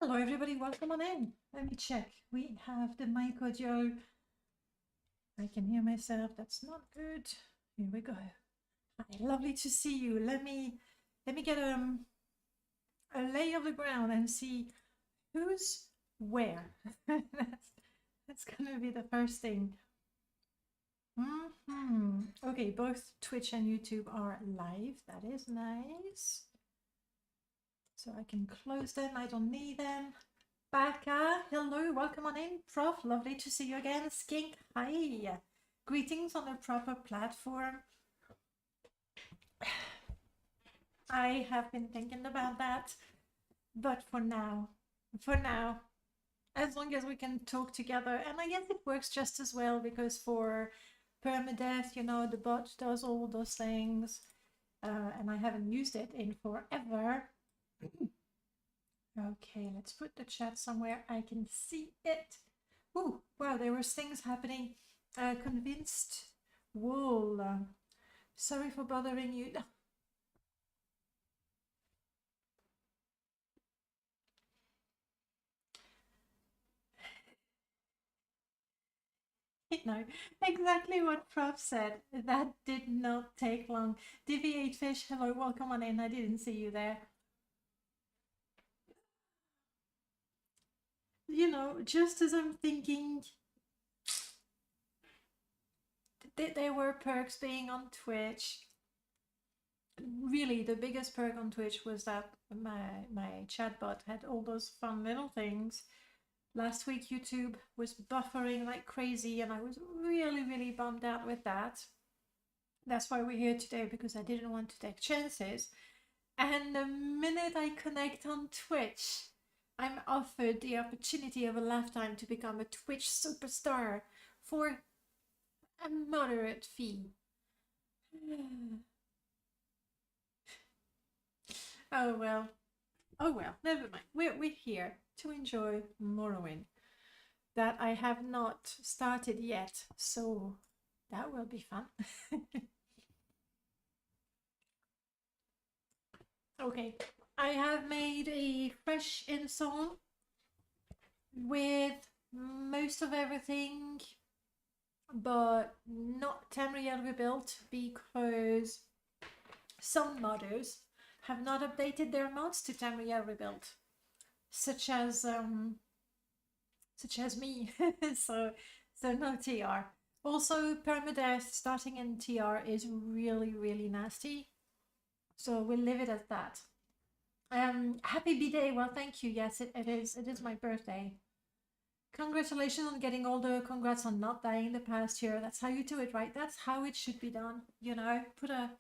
Hello everybody, welcome on in. Let me check. We have the mic audio. I can hear myself, that's not good. Here we go. Hi, lovely to see you. Let me get a lay of the ground and see who's where. that's gonna be the first thing. Okay, both Twitch and YouTube are live. That is nice. So I can close them, I don't need them. Becca, hello, welcome on in. Prof, lovely to see you again. Skink, hi. Greetings on a proper platform. I have been thinking about that, but for now, as long as we can talk together, and I guess it works just as well because for Permadeath, you know, the bot does all those things, and I haven't used it in forever. Okay, let's put the chat somewhere I can see it. Ooh, wow, there were things happening. Convinced wool. Sorry for bothering you. No, exactly what Prof said. That did not take long. Divi8 Fish, hello, welcome on in. I didn't see you there. You know, just as I'm thinking, there were perks being on Twitch. Really, the biggest perk on Twitch was that my chatbot had all those fun little things. Last week YouTube was buffering like crazy and I was really bummed out with that. That's why we're here today, because I didn't want to take chances. And the minute I connect on Twitch, I'm offered the opportunity of a lifetime to become a Twitch superstar for a moderate fee. Oh well. Oh well, never mind. We're here to enjoy Morrowind that I have not started yet, so that will be fun. Okay, I have made a fresh install with most of everything, but not Tamriel rebuilt because some modders have not updated their mods to Tamriel rebuilt, such as me. so no TR. Also, Permadeath starting in TR is really nasty. So we'll leave it at that. Happy B-Day. Well, thank you. Yes, it is. It is my birthday. Congratulations on getting older. Congrats on not dying the past year. That's how you do it, right? That's how it should be done. You know, put a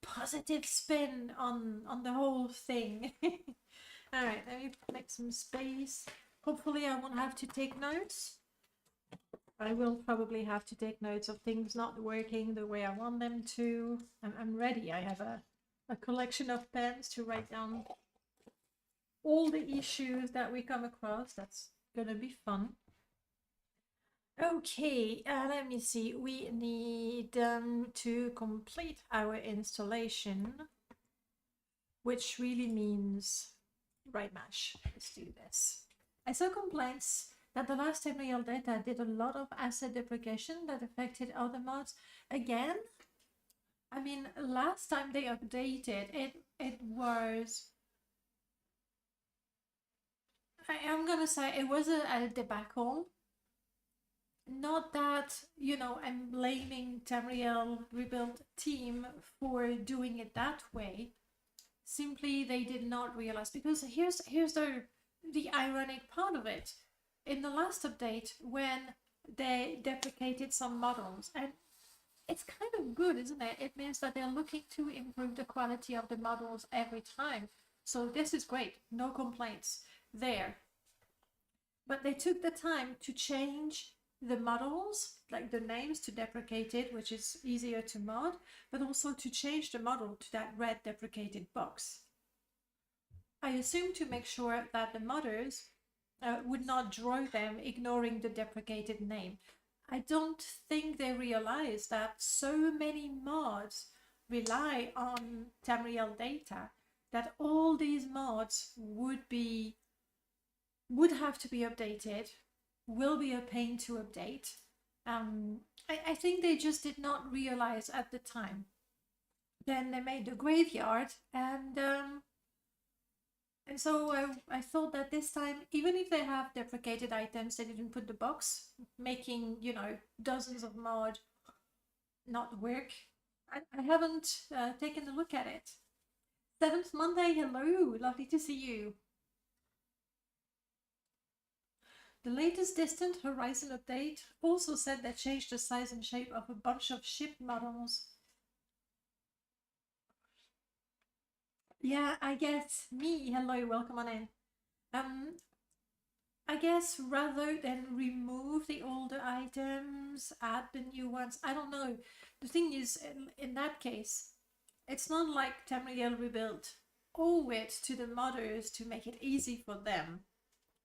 positive spin on the whole thing. All right, let me make some space. Hopefully I won't have to take notes. I will probably have to take notes of things not working the way I want them to. I'm ready. I have a collection of pens to write down all the issues that we come across. That's gonna be fun. Okay, let me see. We need to complete our installation, which really means right mash. Let's do this. I saw complaints that the last Tamriel data did a lot of asset deprecation that affected other mods. Again, I mean, last time they updated it was, I'm gonna say it was a debacle. Not that, you know, I'm blaming Tamriel rebuild team for doing it that way. Simply they did not realize, because here's the ironic part of it. In the last update, when they deprecated some models, and it's kind of good, isn't it? It means that they're looking to improve the quality of the models every time. So this is great, no complaints there. But they took the time to change the models, like the names, to deprecated, which is easier to mod, but also to change the model to that red deprecated box. I assume to make sure that the modders would not draw them ignoring the deprecated name. I don't think they realize that so many mods rely on Tamriel data that all these mods would be would have to be updated, will be a pain to update. I think they just did not realize at the time. Then they made the graveyard, and so I thought that this time, even if they have deprecated items, they didn't put the box, making, you know, dozens of mod not work. I haven't taken a look at it. Seventh Monday, hello, lovely to see you. The latest Distant Horizon update also said they changed the size and shape of a bunch of ship models. Yeah, I guess me, hello, welcome on in. I guess rather than remove the older items, add the new ones, I don't know. The thing is, in that case, it's not like Tamriel rebuilt owe it to the modders to make it easy for them.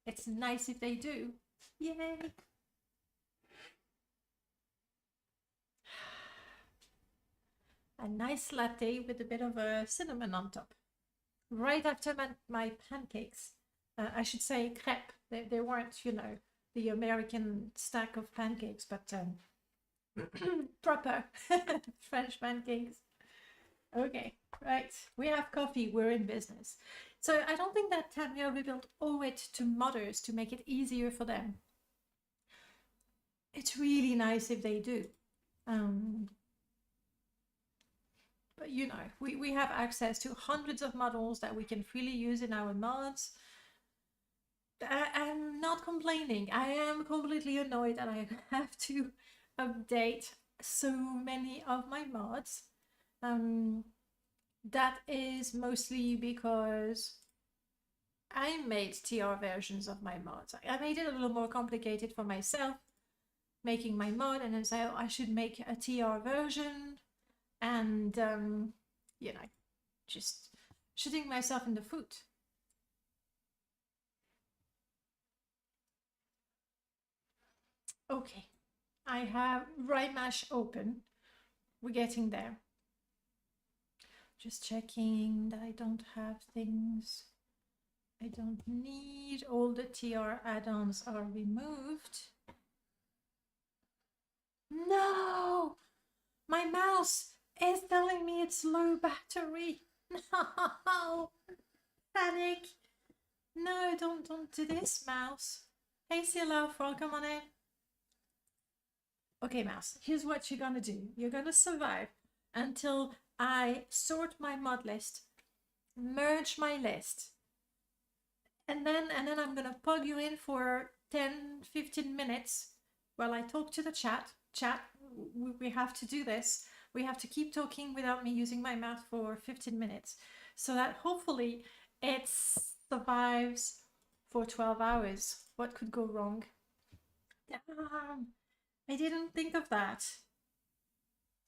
It's nice if they do. Yay! A nice latte with a bit of cinnamon on top. Right after my pancakes. I should say crepe. They weren't, you know, the American stack of pancakes, but proper French pancakes. Okay, right. We have coffee. We're in business. So I don't think that Tamriel rebuilt owe it to modders to make it easier for them. It's really nice if they do. But you know, we have access to hundreds of models that we can freely use in our mods. I'm not complaining. I am completely annoyed that I have to update so many of my mods. That is mostly because I made TR versions of my mods. I made it a little more complicated for myself, making my mod, and then say, oh, I should make a TR version, and you know, just shooting myself in the foot. Okay, I have Rye Mash open. We're getting there. Just checking that I don't have things I don't need. All the TR add-ons are removed. No! My mouse is telling me it's low battery. No! Panic! No, don't do this, mouse. Hey, Sila, welcome on in. Okay, mouse, here's what you're gonna do. You're gonna survive until I sort my mod list, merge my list, and then I'm gonna plug you in for 10-15 minutes while I talk to the chat. We have to do this. We have to keep talking without me using my mouth for 15 minutes so that hopefully it survives for 12 hours. What could go wrong? Damn, I didn't think of that.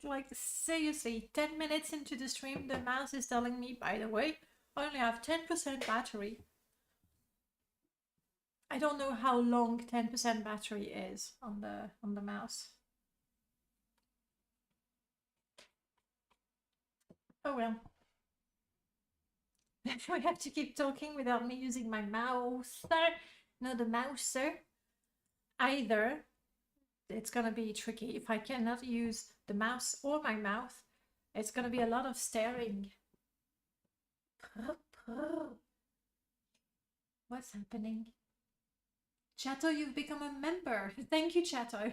Like, seriously, 10 minutes into the stream, the mouse is telling me, by the way, I only have 10% battery. I don't know how long 10% battery is on the mouse. Oh well. I have to keep talking without me using my mouse. No, the mouse. Either it's gonna be tricky if I cannot use the mouse or my mouth. It's gonna be a lot of staring. What's happening? Chato, you've become a member. Thank you, Chato.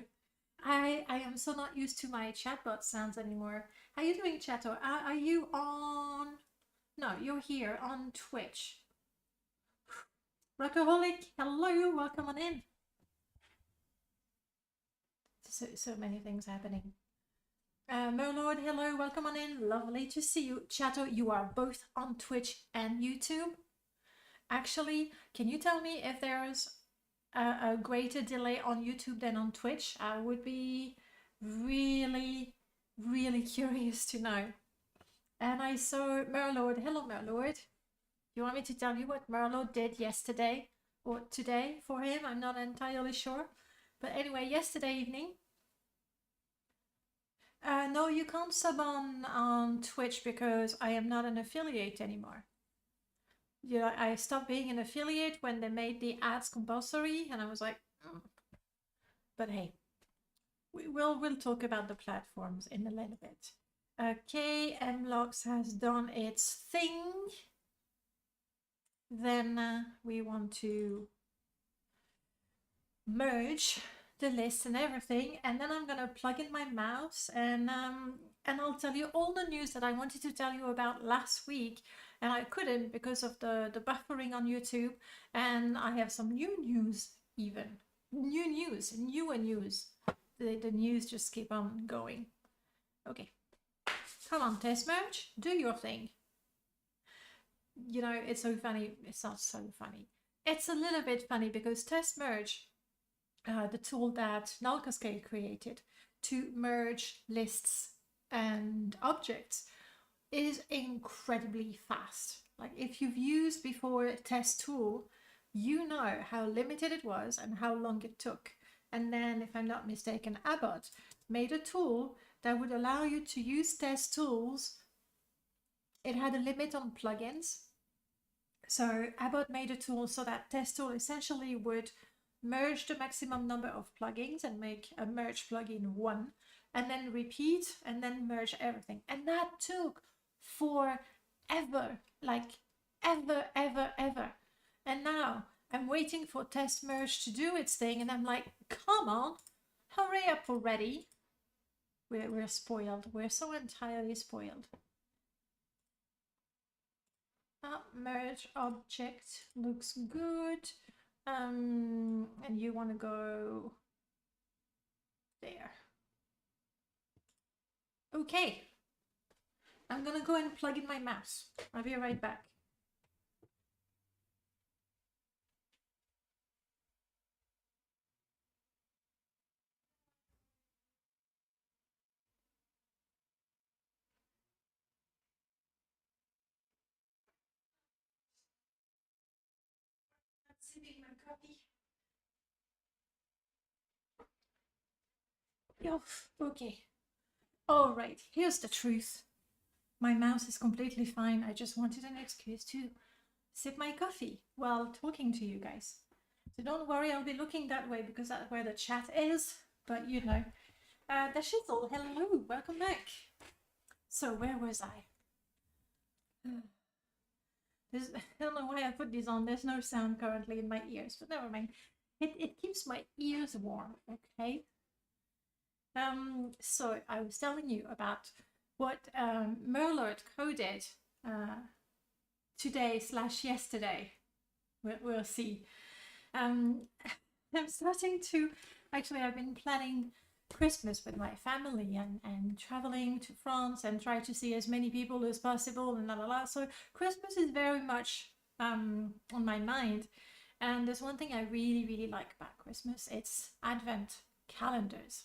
I am so not used to my chatbot sounds anymore. How you doing, Chato? Are you on? No, you're here on Twitch. Rockaholic, hello, welcome on in. So many things happening. Molord, hello, welcome on in. Lovely to see you. Chato, you are both on Twitch and YouTube. Actually, can you tell me if there's a greater delay on YouTube than on Twitch? I would be really, really curious to know. And I saw Merlord. Hello, Merlord. You want me to tell you what Merlord did yesterday or today for him? I'm not entirely sure. But anyway, yesterday evening. No, you can't sub on Twitch because I am not an affiliate anymore. you know, I stopped being an affiliate when they made the ads compulsory, and I was like, "Mm." But hey, we'll talk about the platforms in a little bit. Okay, Mlox has done its thing. Then we want to merge the list and everything, and then I'm gonna plug in my mouse, and I'll tell you all the news that I wanted to tell you about last week, and I couldn't because of the buffering on YouTube, and I have some new news, even newer news. The news just keep on going. Okay, come on, test merge, do your thing. You know, it's so funny. It's not so funny. It's a little bit funny because test merge, the tool that Nullcascade created to merge lists and objects, is incredibly fast. Like, if you've used before test tool, you know how limited it was and how long it took. And then, if I'm not mistaken, Abbott made a tool that would allow you to use test tools. It had a limit on plugins. So Abbott made a tool so that test tool essentially would merge the maximum number of plugins and make a merge plugin 1, and then repeat and then merge everything. And that took forever, like ever. And now I'm waiting for test merge to do its thing, and I'm like, come on, hurry up already. We're spoiled. We're so entirely spoiled. Merge object looks good. And you want to go there. Okay. I'm gonna go and plug in my mouse. I'll be right back. I'm sipping my coffee. Oh, okay. All right, here's the truth. My mouse is completely fine. I just wanted an excuse to sip my coffee while talking to you guys. So don't worry, I'll be looking that way because that's where the chat is. But you know, the shizzle, hello, welcome back. So where was I? I don't know why I put these on. There's no sound currently in my ears, but never mind. It keeps my ears warm, okay? So I was telling you about what Merlord coded today/yesterday. We'll see. I'm starting to, actually, I've been planning Christmas with my family and traveling to France and try to see as many people as possible and la la la. So Christmas is very much on my mind. And there's one thing I really like about Christmas. It's Advent calendars.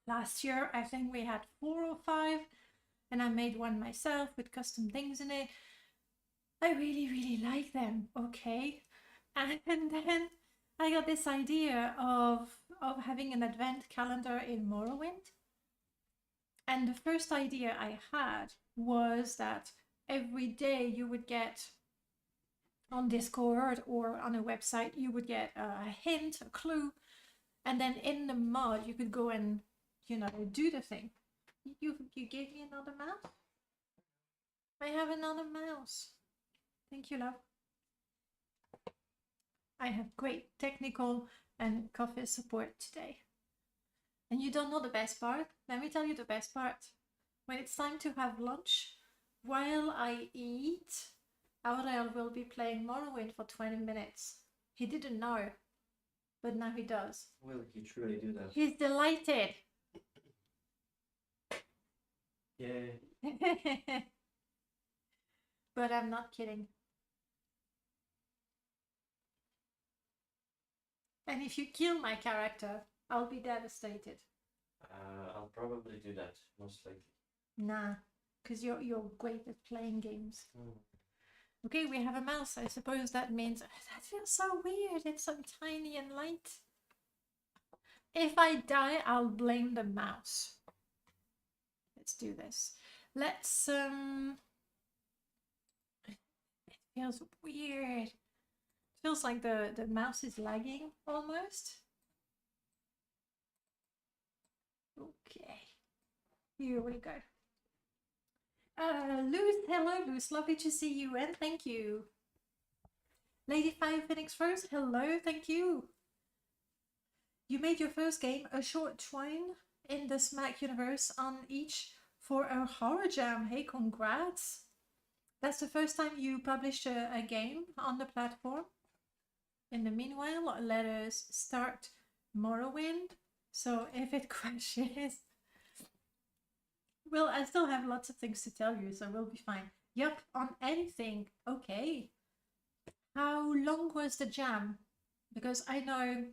Last year, I think we had 4 or 5, and I made one myself with custom things in it. I really like them, okay? And then I got this idea of having an advent calendar in Morrowind. And the first idea I had was that every day you would get on Discord or on a website, you would get a hint, a clue, and then in the mod you could go and, you know, do the thing. You gave me another mouse? I have another mouse. Thank you, love. I have great technical and coffee support today. And you don't know the best part? Let me tell you the best part. When it's time to have lunch, while I eat, Aurel will be playing Morrowind for 20 minutes. He didn't know, but now he does. Will he truly do that? He's delighted. Yay. But I'm not kidding. And if you kill my character, I'll be devastated. I'll probably do that, most likely. Nah, because you're great at playing games. Mm. Okay, we have a mouse. I suppose that means... That feels so weird. It's so tiny and light. If I die, I'll blame the mouse. Let's do this. Let's... It Feels weird. Feels like the mouse is lagging almost. Okay, here we go. Luz, hello Luz, lovely to see you and thank you. Lady Fire Phoenix Rose, hello, thank you. You made your first game, a short twine in the Smack universe on each for a horror jam. Hey, congrats. That's the first time you published a game on the platform. In the meanwhile, let us start Morrowind. So if it crashes, well, I still have lots of things to tell you, so we'll be fine. Yep, on anything. Okay. How long was the jam? Because I know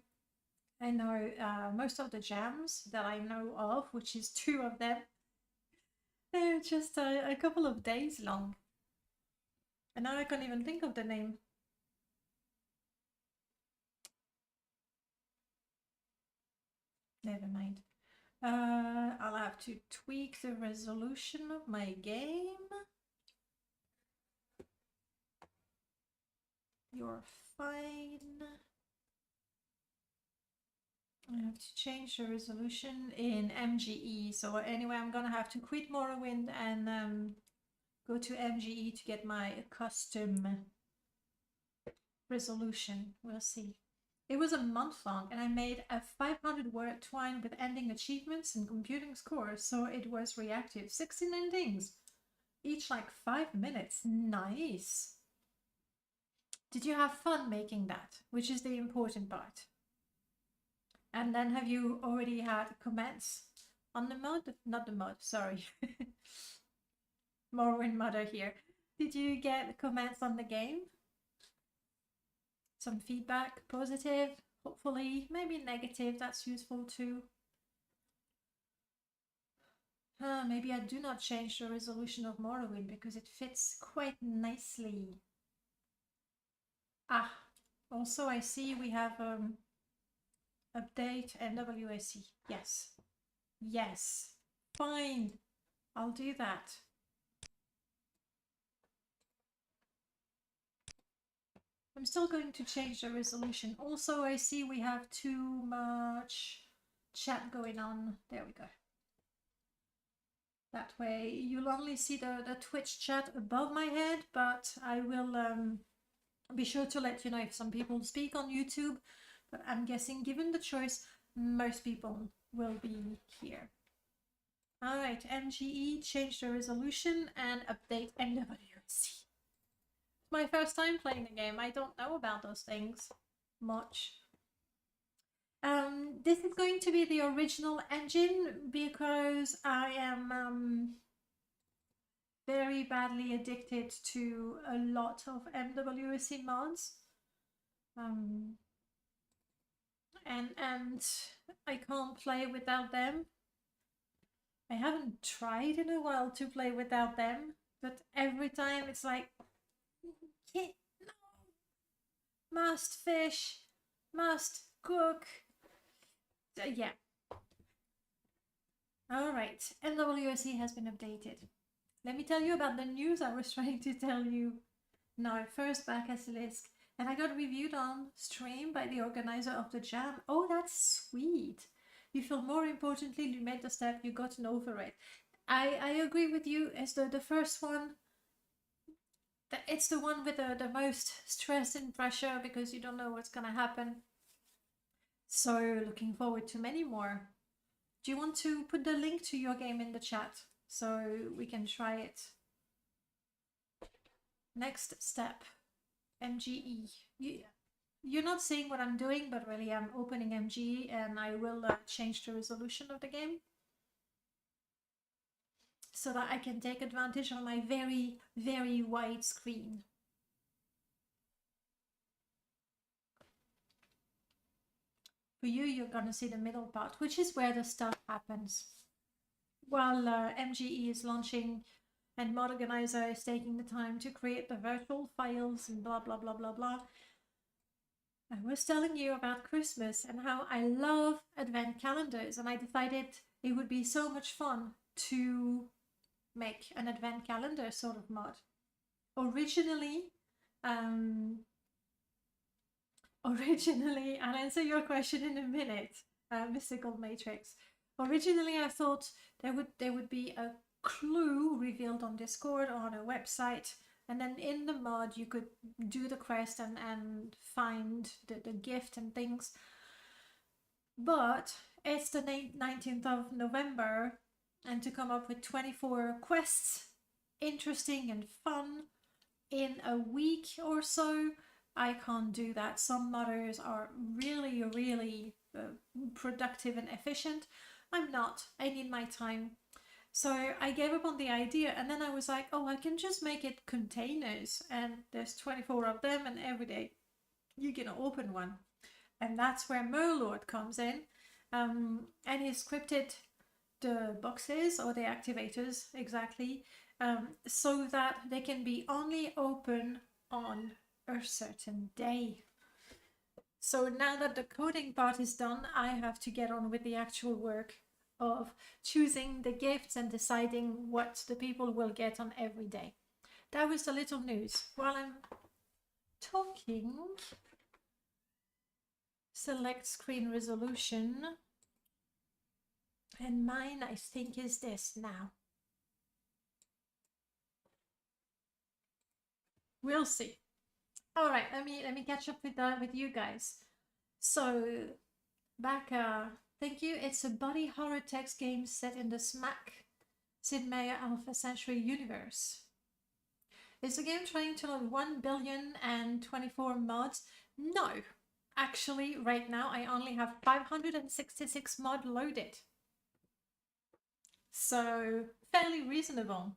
most of the jams that I know of, which is 2 of them, they're just a couple of days long. And now I can't even think of the name. Never mind. I'll have to tweak the resolution of my game. You're fine. I have to change the resolution in MGE. So anyway, I'm gonna have to quit Morrowind and go to MGE to get my custom resolution. We'll see. It was a month long and I made a 500-word twine with ending achievements and computing scores, so it was reactive. 16 endings, each like 5 minutes. Nice. Did you have fun making that? Which is the important part. And then have you already had comments on the mod? Not the mod, sorry. Morrowind Mother here. Did you get comments on the game? Some feedback, positive, hopefully, maybe negative, that's useful too. Maybe I do not change the resolution of Morrowind because it fits quite nicely. Ah, also I see we have update NWSC. Yes. Yes. Fine. I'll do that. I'm still going to change the resolution. Also, I see we have too much chat going on. There we go. That way you'll only see the Twitch chat above my head, but I will be sure to let you know if some people speak on YouTube. But I'm guessing, given the choice, most people will be here. Alright, MGE, change the resolution and update NWSC. My first time playing the game. I don't know about those things much. This is going to be the original engine because I am very badly addicted to a lot of MWSC mods. And I can't play without them. I haven't tried in a while to play without them, but every time it's like, no, must fish, must cook. So, yeah. Alright, MWSC has been updated. Let me tell you about the news I was trying to tell you. No, first back Basilisk. And I got reviewed on stream by the organizer of the jam. Oh, that's sweet. You feel more importantly you made the step, you gotten over it. I agree with you. It's the first one. It's the one with the most stress and pressure because you don't know what's gonna happen. So looking forward to many more. Do you want to put the link to your game in the chat so we can try it? Next step, MGE. You're not seeing what I'm doing, but really I'm opening MGE and I will change the resolution of the game so that I can take advantage of my very, very wide screen. For you, you're gonna see the middle part, which is where the stuff happens. While MGE is launching and Mod Organizer is taking the time to create the virtual files and blah, blah, blah, blah, blah. I was telling you about Christmas and how I love advent calendars, and I decided it would be so much fun to make an advent calendar sort of mod. Originally, Originally, I'll answer your question in a minute, Mystical Matrix. Originally, I thought there would be a clue revealed on Discord or on a website, and then in the mod you could do the quest and find the gift and things. But it's the 19th of November, and to come up with 24 quests, interesting and fun, in a week or so, I can't do that. Some modders are really, really productive and efficient. I'm not. I need my time. So I gave up on the idea, and then I was like, oh, I can just make it containers, and there's 24 of them, and every day you can open one. And that's where Merlord comes in, and he scripted the boxes or the activators exactly, so that they can be only open on a certain day. So now that the coding part is done, I have to get on with the actual work of choosing the gifts and deciding what the people will get on every day. That was the little news. While I'm talking, select screen resolution, and mine I think is this now. We'll see. All right, let me catch up with you guys. So back, thank you. It's a body horror text game set in the Smack Sid Meier Alpha Century universe. Is the game trying to load 1,024 mods? No, actually, right now I only have 566 mod loaded. So fairly reasonable,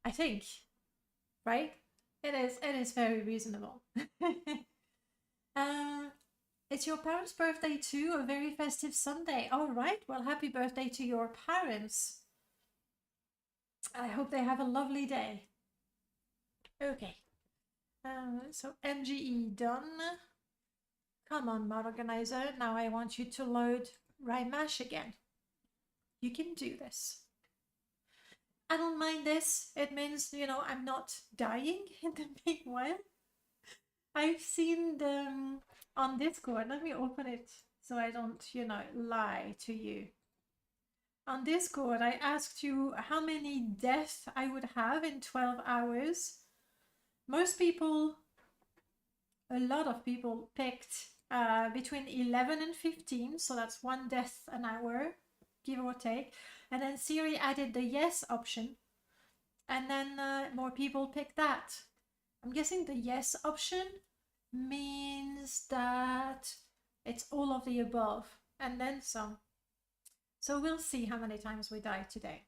I think, right? It is very reasonable. It's your parents' birthday too, a very festive Sunday. All right, well, happy birthday to your parents. I hope they have a lovely day. Okay, so MGE done. Come on, mod organizer, now I want you to load Rymash again. You can do this. I don't mind this. It means, you know, I'm not dying in the meanwhile. I've seen them on Discord. Let me open it so I don't, you know, lie to you. On Discord, I asked you how many deaths I would have in 12 hours. Most people, a lot of people picked between 11 and 15, so that's 1 death an hour, give or take. And then Siri added the yes option, and then more people picked that. I'm guessing the yes option means that it's all of the above and then some. So we'll see how many times we die today.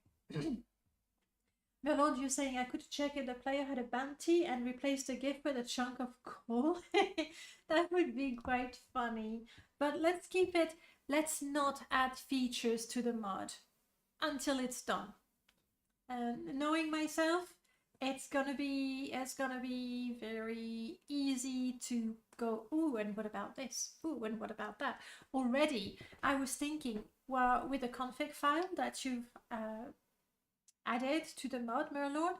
Melod, you're saying I could check if the player had a bounty and replace the gift with a chunk of coal. That would be quite funny. But let's keep it, let's not add features to the mod until it's done. Knowing myself, it's gonna be very easy to go, ooh, and what about this? Ooh, and what about that? Already, I was thinking, well, with the config file that you've added to the mod, Merlord,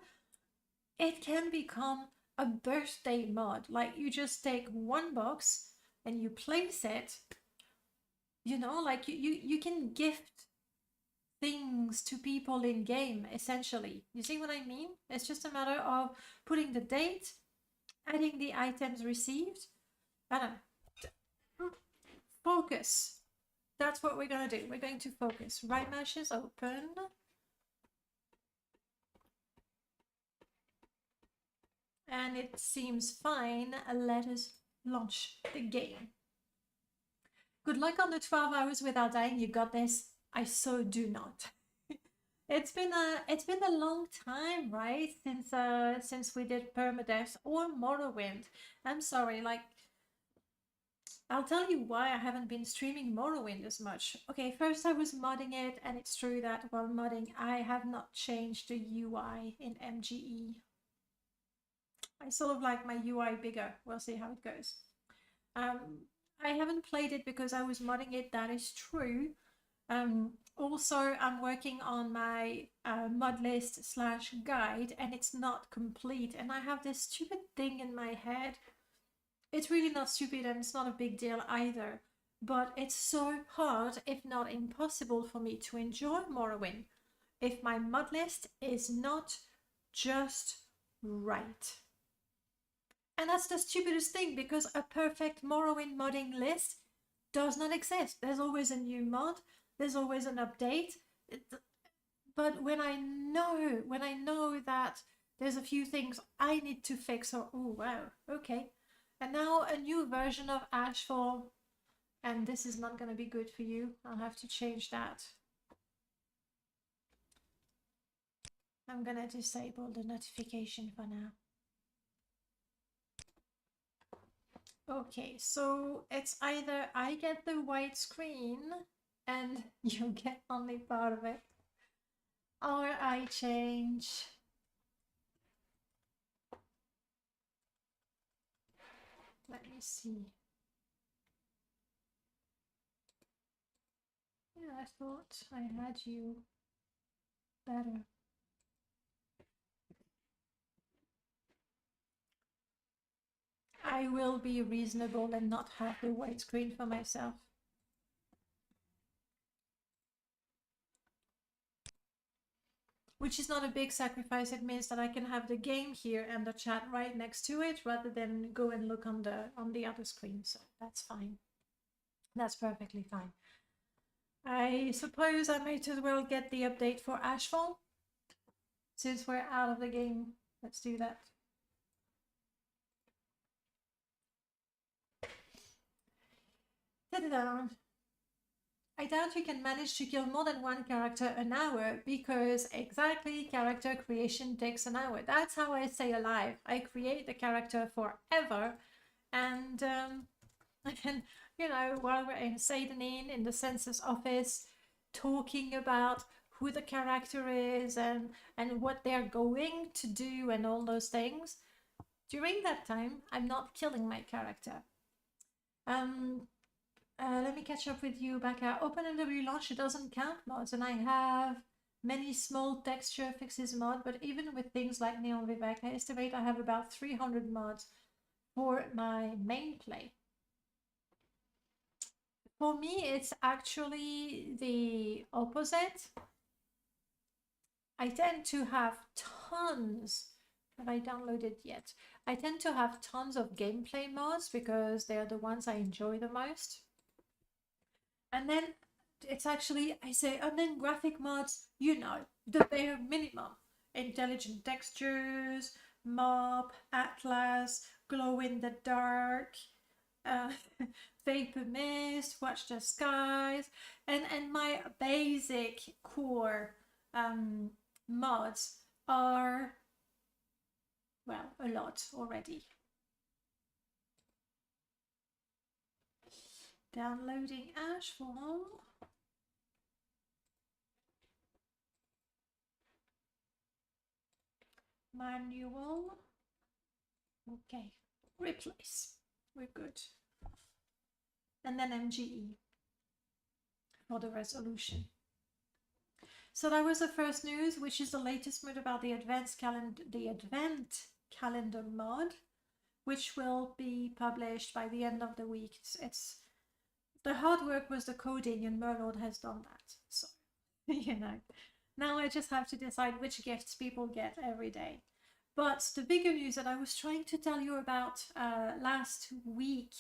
it can become a birthday mod. Like, you just take one box and you place it, you know, like you can gift things to people in game, essentially. You see what I mean? It's just a matter of putting the date, adding the items received. I don't know. Focus. That's what we're gonna do. We're going to focus. Rymash is open. And it seems fine. Let us launch the game. Good luck on the 12 hours without dying. You got this. I so do not. It's been a long time, right? Since we did Permadeath or Morrowind. I'm sorry, like, I'll tell you why I haven't been streaming Morrowind as much. Okay, first I was modding it, and it's true that while modding, I have not changed the UI in MGE. I sort of like my UI bigger. We'll see how it goes. I haven't played it because I was modding it, that is true. Also, I'm working on my mod list slash guide, and it's not complete. And I have this stupid thing in my head. It's really not stupid, and it's not a big deal either. But it's so hard, if not impossible, for me to enjoy Morrowind if my mod list is not just right. And that's the stupidest thing, because a perfect Morrowind modding list does not exist. There's always a new mod, there's always an update. But when I know that there's a few things I need to fix, or oh wow, okay. And now a new version of Ashfall, and this is not going to be good for you. I'll have to change that. I'm going to disable the notification for now. Okay, so it's either I get the white screen and you get only part of it, or I change. Let me see. Yeah, I thought I had you better. I will be reasonable and not have the white screen for myself. Which is not a big sacrifice. It means that I can have the game here and the chat right next to it, rather than go and look on the other screen. So that's fine. That's perfectly fine. I suppose I might as well get the update for Ashfall, since we're out of the game. Let's do that. Ta-da-da. I doubt you can manage to kill more than one character an hour, because exactly, character creation takes an hour. That's how I stay alive. I create the character forever, and you know, while we're in Sadanin, in the census office, talking about who the character is and what they're going to do and all those things, during that time, I'm not killing my character. Let me catch up with you, Becca. OpenMW launcher doesn't count mods, and I have many small texture fixes mod, but even with things like Neon Vivek, I estimate I have about 300 mods for my main play. For me, it's actually the opposite. I tend to have tons, have I downloaded yet? I tend to have tons of gameplay mods because they're the ones I enjoy the most. And then it's actually, I say, and then graphic mods, you know, the bare minimum. Intelligent textures, mob, atlas, glow in the dark, vapor mist, watch the skies, and my basic core mods are, well, a lot already. Downloading Ashfall. Manual. Okay, replace. We're good. And then MGE for the resolution. So that was the first news, which is the latest news about the advent calendar mod, which will be published by the end of the week. It's the hard work was the coding, and Merlord has done that. So, you know, now I just have to decide which gifts people get every day. But the bigger news that I was trying to tell you about last week,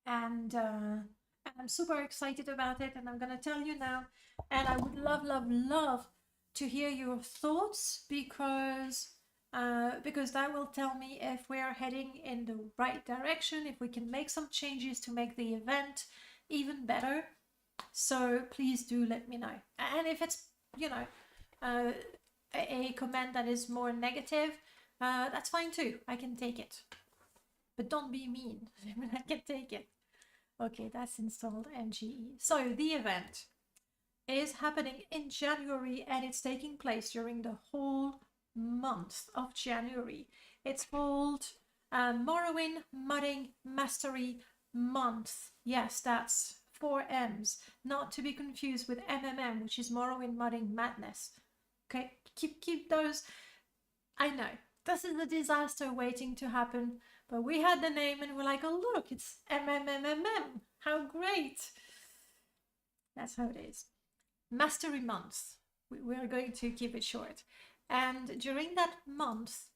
and I'm super excited about it, and I'm going to tell you now. And I would love to hear your thoughts, because that will tell me if we are heading in the right direction, if we can make some changes to make the event even better. So please do let me know. And if it's, you know, a comment that is more negative, that's fine too. I can take it. But don't be mean. I can take it. Okay, that's installed MGE. So the event is happening in January, and it's taking place during the whole month of January. It's called Morrowind Modding Mastery Month. Yes, that's 4 M's, not to be confused with MMM, which is Morrowind Modding Madness. Okay, keep those. I know, this is a disaster waiting to happen, but we had the name and we're like, oh look, it's MMMMM. How great. That's how it is. Mastery month. We're going to keep it short. And during that month,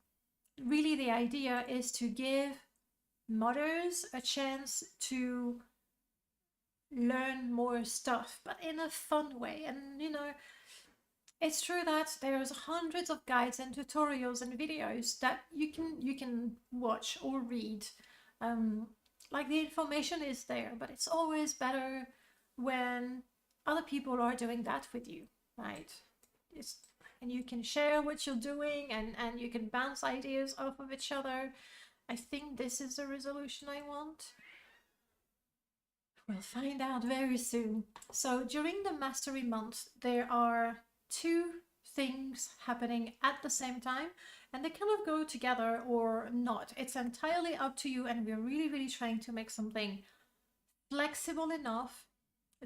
really the idea is to give modders a chance to learn more stuff, but in a fun way. And you know, it's true that there's hundreds of guides and tutorials and videos that you can watch or read. Like the information is there, but it's always better when other people are doing that with you, right? And you can share what you're doing, and you can bounce ideas off of each other. I think this is the resolution I want. We'll find out very soon. So during the mastery month, there are 2 things happening at the same time, and they kind of go together or not. It's entirely up to you, and we're really trying to make something flexible enough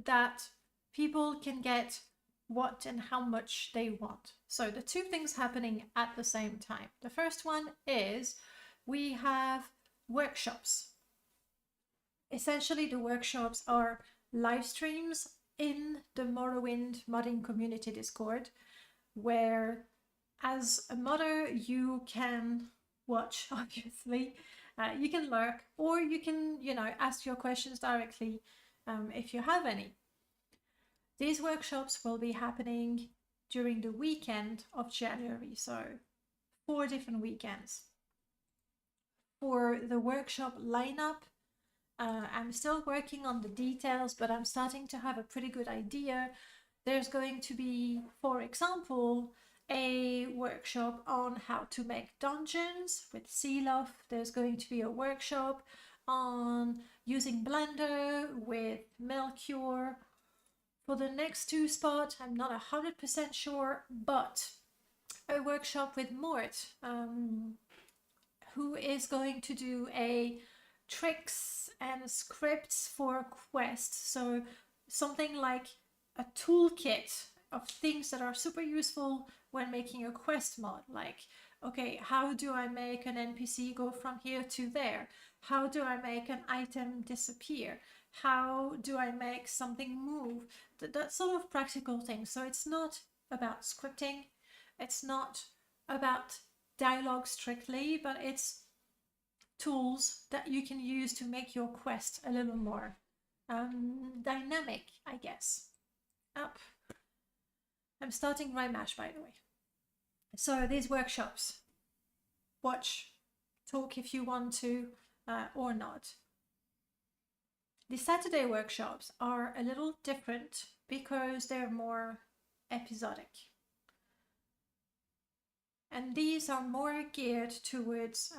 that people can get what and how much they want. So the 2 things happening at the same time. The first one is we have workshops. Essentially, the workshops are live streams in the Morrowind modding community Discord, where as a modder you can watch, obviously, you can lurk, or you can, you know, ask your questions directly if you have any. These workshops will be happening during the weekend of January, so 4 different weekends. For the workshop lineup, I'm still working on the details, but I'm starting to have a pretty good idea. There's going to be, for example, a workshop on how to make dungeons with Sealoft. There's going to be a workshop on using Blender with Melchior. For the next 2 spots, I'm not 100% sure, but a workshop with Mort, who is going to do a tricks and scripts for quests. So something like a toolkit of things that are super useful when making a quest mod. Like, okay, how do I make an NPC go from here to there? How do I make an item disappear? How do I make something move? That sort of practical thing. So it's not about scripting. It's not about dialogue strictly, but it's tools that you can use to make your quest a little more dynamic, I guess. Up. I'm starting Rymash, by the way. So these workshops, watch, talk if you want to, or not. The Saturday workshops are a little different because they're more episodic. And these are more geared towards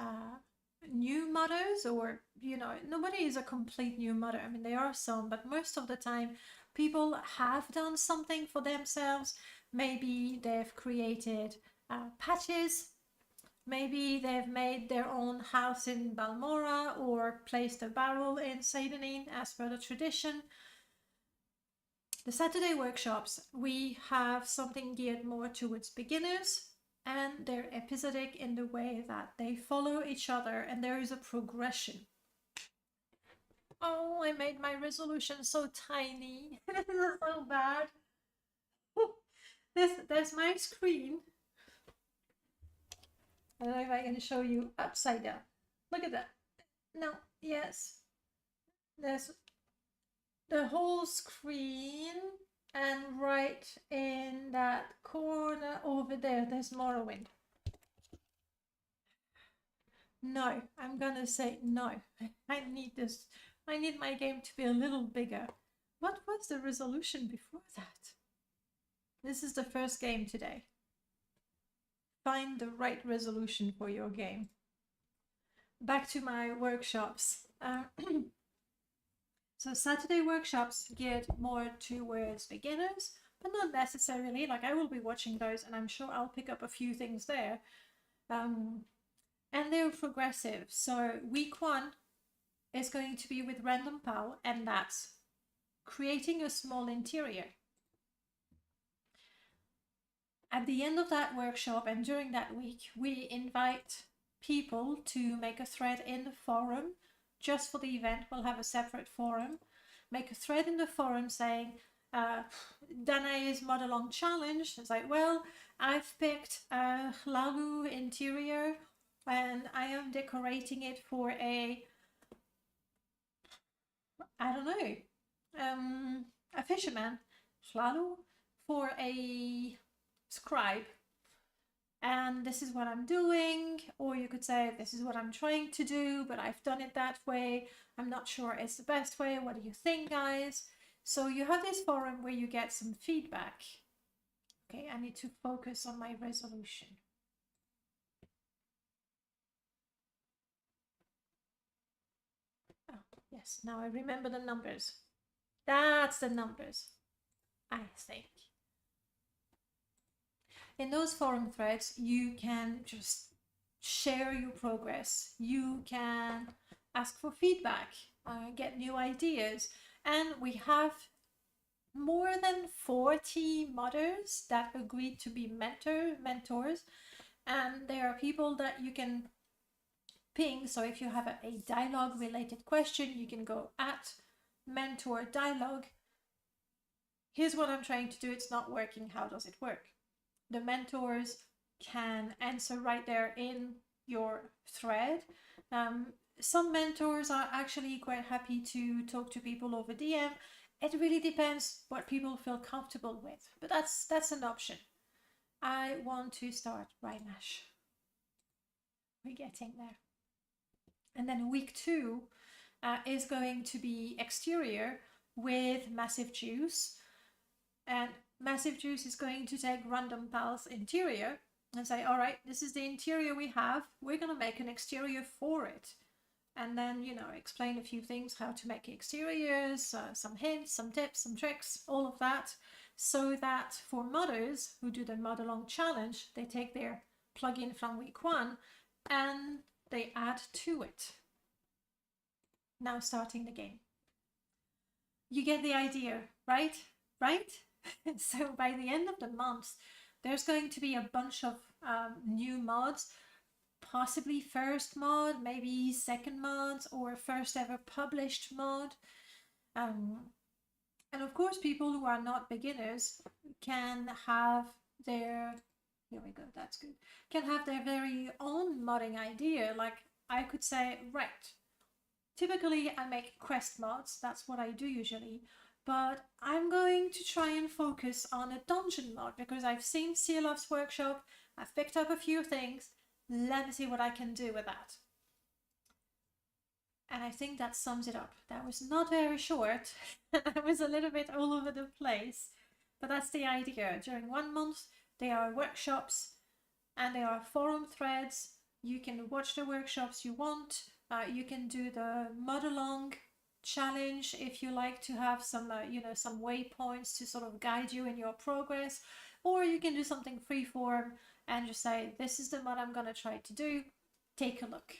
new modders, or, you know, nobody is a complete new modder. I mean, there are some, but most of the time people have done something for themselves. Maybe they've created patches. Maybe they've made their own house in Balmora or placed a barrel in Sadanin as per the tradition. The Saturday workshops, we have something geared more towards beginners, and they're episodic in the way that they follow each other and there is a progression. Oh, I made my resolution so tiny. This is so bad. There's my screen. I don't know if I can show you upside down. Look at that. No, yes. There's the whole screen, and right in that corner over there, there's Morrowind. No, I'm gonna say no. I need this. I need my game to be a little bigger. What was the resolution before that? This is the first game today. Find the right resolution for your game. Back to my workshops. So Saturday workshops geared more towards beginners, but not necessarily. Like, I will be watching those and I'm sure I'll pick up a few things there. And they're progressive. So week 1 is going to be with Random Pal, and that's creating a small interior. At the end of that workshop and during that week, we invite people to make a thread in the forum. Just for the event, we'll have a separate forum. Make a thread in the forum saying, Danae's mod-along challenge. It's like, well, I've picked a Hlalu interior and I am decorating it for a, I don't know, a fisherman, Hlalu, for a scribe. And this is what I'm doing, or you could say this is what I'm trying to do, but I've done it that way. I'm not sure it's the best way. What do you think, guys? So you have this forum where you get some feedback. Okay, I need to focus on my resolution. Oh, yes, now I remember the numbers. That's the numbers, I think. In those forum threads, you can just share your progress. You can ask for feedback, get new ideas. And we have more than 40 modders that agreed to be mentors. And there are people that you can ping. So if you have a dialogue related question, you can go at mentor dialogue. Here's what I'm trying to do. It's not working. How does it work? The mentors can answer right there in your thread. Some mentors are actually quite happy to talk to people over DM. It really depends what people feel comfortable with, but that's an option. I want to start right now. We're getting there. And then week 2 is going to be exterior with Massive Juice. And Massive Juice is going to take Random Pal's interior and say, all right, this is the interior we have. We're going to make an exterior for it. And then, you know, explain a few things, how to make exteriors, some hints, some tips, some tricks, all of that. So that for modders who do the mod-along challenge, they take their plugin from week 1 and they add to it. Now starting the game. You get the idea, right? Right? So by the end of the month, there's going to be a bunch of new mods, possibly first mod, maybe second mods, or first ever published mod. And of course, people who are not beginners can have their, here we go, that's good, can have their very own modding idea. Like I could say, right, typically I make quest mods, that's what I do usually. But I'm going to try and focus on a dungeon mod because I've seen Sealof's workshop, I've picked up a few things, let me see what I can do with that. And I think that sums it up. That was not very short, I was a little bit all over the place, but that's the idea. During 1 month, there are workshops and there are forum threads. You can watch the workshops you want, you can do the mod-along challenge if you like to have some you know, some waypoints to sort of guide you in your progress, or you can do something freeform and just say, this is the mod I'm gonna try to do, take a look.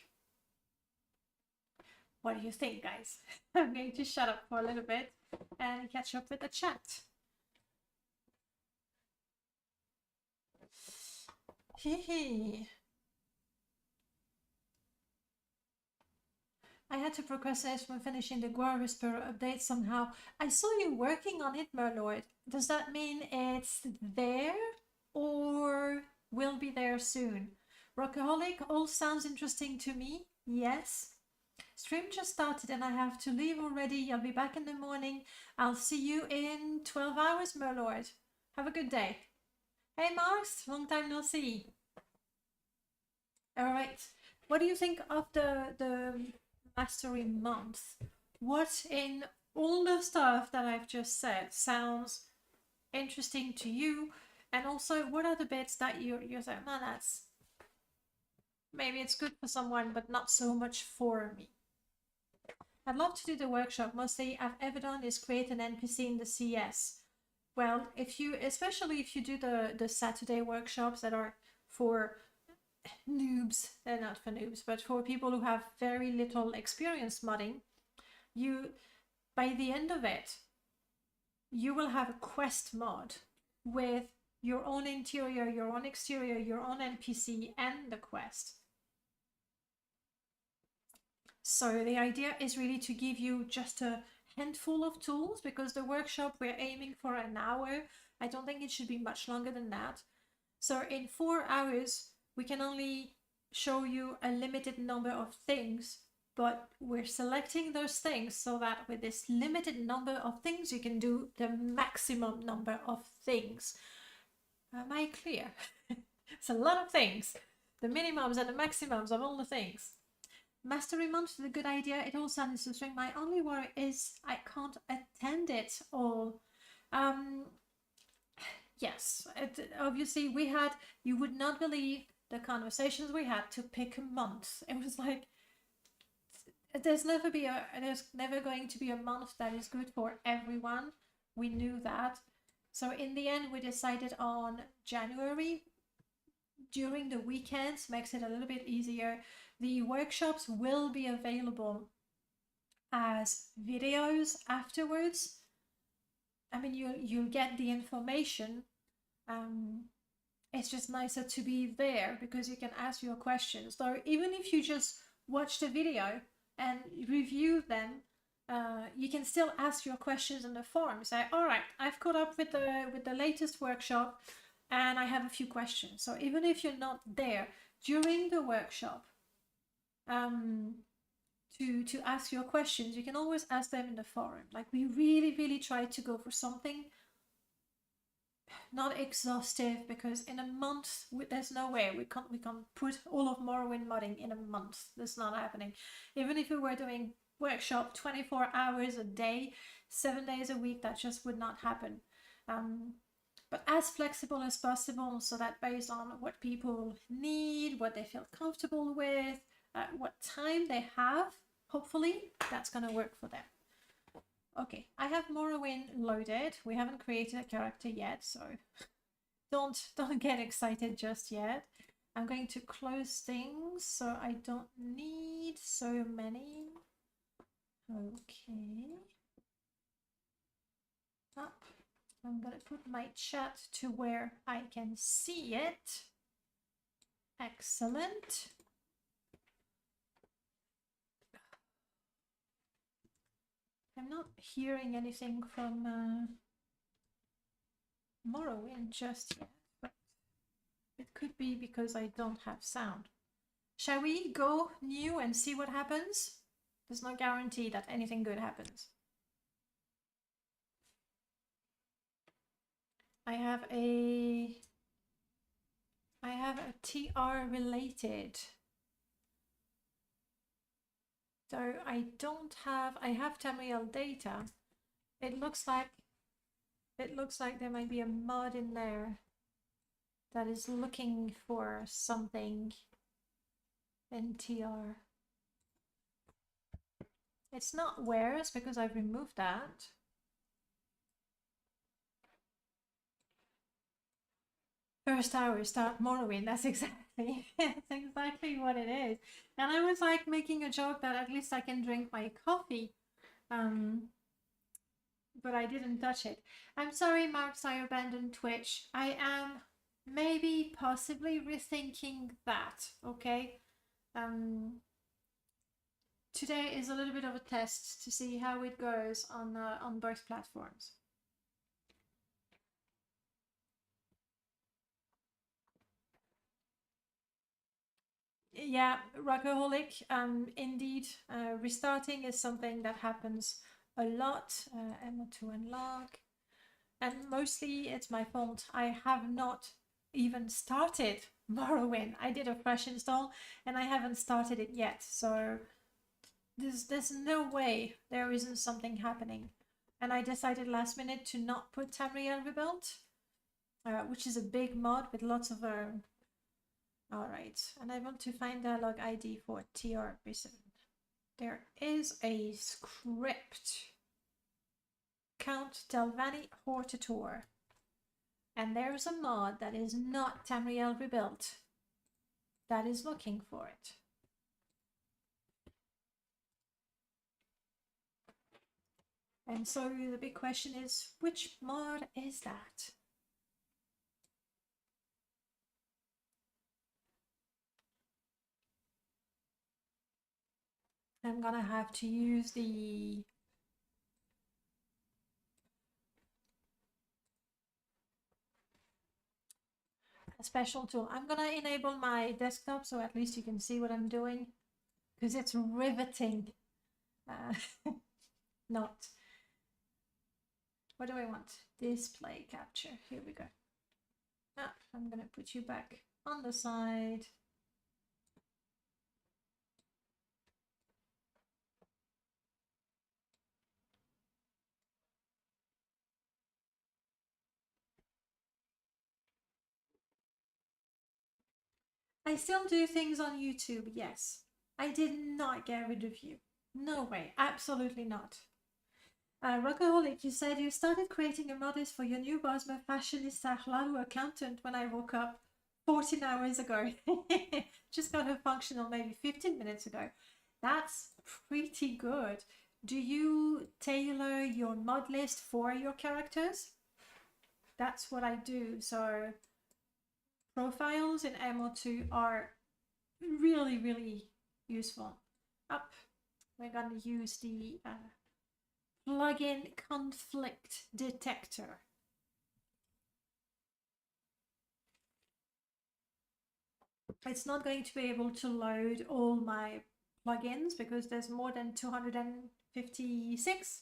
What do you think, guys? I'm going to shut up for a little bit and catch up with the chat. Hee. I had to procrastinate from finishing the Guar Whisperer update somehow. I saw you working on it, Merlord. Does that mean it's there or will be there soon? Rockaholic, all sounds interesting to me. Yes. Stream just started and I have to leave already. I'll be back in the morning. I'll see you in 12 hours, Merlord. Have a good day. Hey, Marks, long time no see. All right. What do you think of the mastery month? What in all the stuff that I've just said sounds interesting to you? And also, what are the bits that you're saying, man, that's maybe it's good for someone, but not so much for me? I'd love to do the workshop. Mostly I've ever done is create an NPC in the CS. Well, if you, especially if you do the Saturday workshops that are for noobs, not for noobs, but for people who have very little experience modding, you, by the end of it, you will have a quest mod with your own interior, your own exterior, your own NPC, and the quest. So the idea is really to give you just a handful of tools, because the workshop we're aiming for an hour. I don't think it should be much longer than that. So in 4 hours, we can only show you a limited number of things, but we're selecting those things so that with this limited number of things, you can do the maximum number of things. Am I clear? It's a lot of things. The minimums and the maximums of all the things. Mastery month is a good idea. It all sounds interesting. My only worry is I can't attend it all. Yes, obviously we had, you would not believe the conversations we had to pick a month. It was like, there's never going to be a month that is good for everyone. We knew that. So in the end, we decided on January. During the weekends makes it a little bit easier. The workshops will be available as videos afterwards. I mean, you'll get the information. It's just nicer to be there because you can ask your questions. So even if you just watch the video and review them, you can still ask your questions in the forum. Say, all right, I've caught up with the latest workshop, and I have a few questions. So even if you're not there during the workshop, to ask your questions, you can always ask them in the forum. Like, we really try to go for something not exhaustive, because in a month there's no way we can't put all of Morrowind modding in a month. That's not happening. Even if we were doing workshop 24 hours a day, 7 days a week, that just would not happen. But as flexible as possible, so that based on what people need, what they feel comfortable with, what time they have, hopefully that's gonna work for them. Okay, I have Morrowind loaded. We haven't created a character yet, so don't get excited just yet. I'm going to close things so I don't need so many. Okay. Up. I'm gonna put my chat to where I can see it. Excellent. I'm not hearing anything from Morrowind just yet, but it could be because I don't have sound. Shall we go new and see what happens? There's no guarantee that anything good happens. I have a TR related. So I have Tamriel data. It looks like there might be a mod in there that is looking for something in TR. It's not wares because I've removed that. First hour start Morrowind, that's exactly what it is. And I was like making a joke that at least I can drink my coffee, but I didn't touch it. I'm sorry, Marks, I abandoned Twitch. I am maybe possibly rethinking that, okay? Today is a little bit of a test to see how it goes on both platforms. Yeah, Rockaholic, indeed, restarting is something that happens a lot. Emma to unlock, and mostly it's my fault. I have not even started Morrowind. I did a fresh install and I haven't started it yet, so there's no way there isn't something happening. And I decided last minute to not put Tamriel Rebuilt, which is a big mod with lots of Alright, and I want to find the log ID for TR7. There is a script. Count Delvani Hortator. And there's a mod that is not Tamriel Rebuilt that is looking for it. And so the big question is, which mod is that? I'm gonna have to use the special tool. I'm gonna enable my desktop so at least you can see what I'm doing, because it's riveting. Not. What do I want? Display capture. Here we go. Ah, I'm gonna put you back on the side. I still do things on YouTube, yes. I did not get rid of you. No way, absolutely not. Rockaholic, you said you started creating a modest for your new Bosma fashionista Hlalu accountant when I woke up 14 hours ago. Just got her functional maybe 15 minutes ago. That's pretty good. Do you tailor your mod list for your characters? That's what I do. So profiles in MO2 are really, really useful. Up, we're going to use the plugin conflict detector. It's not going to be able to load all my plugins because there's more than 256,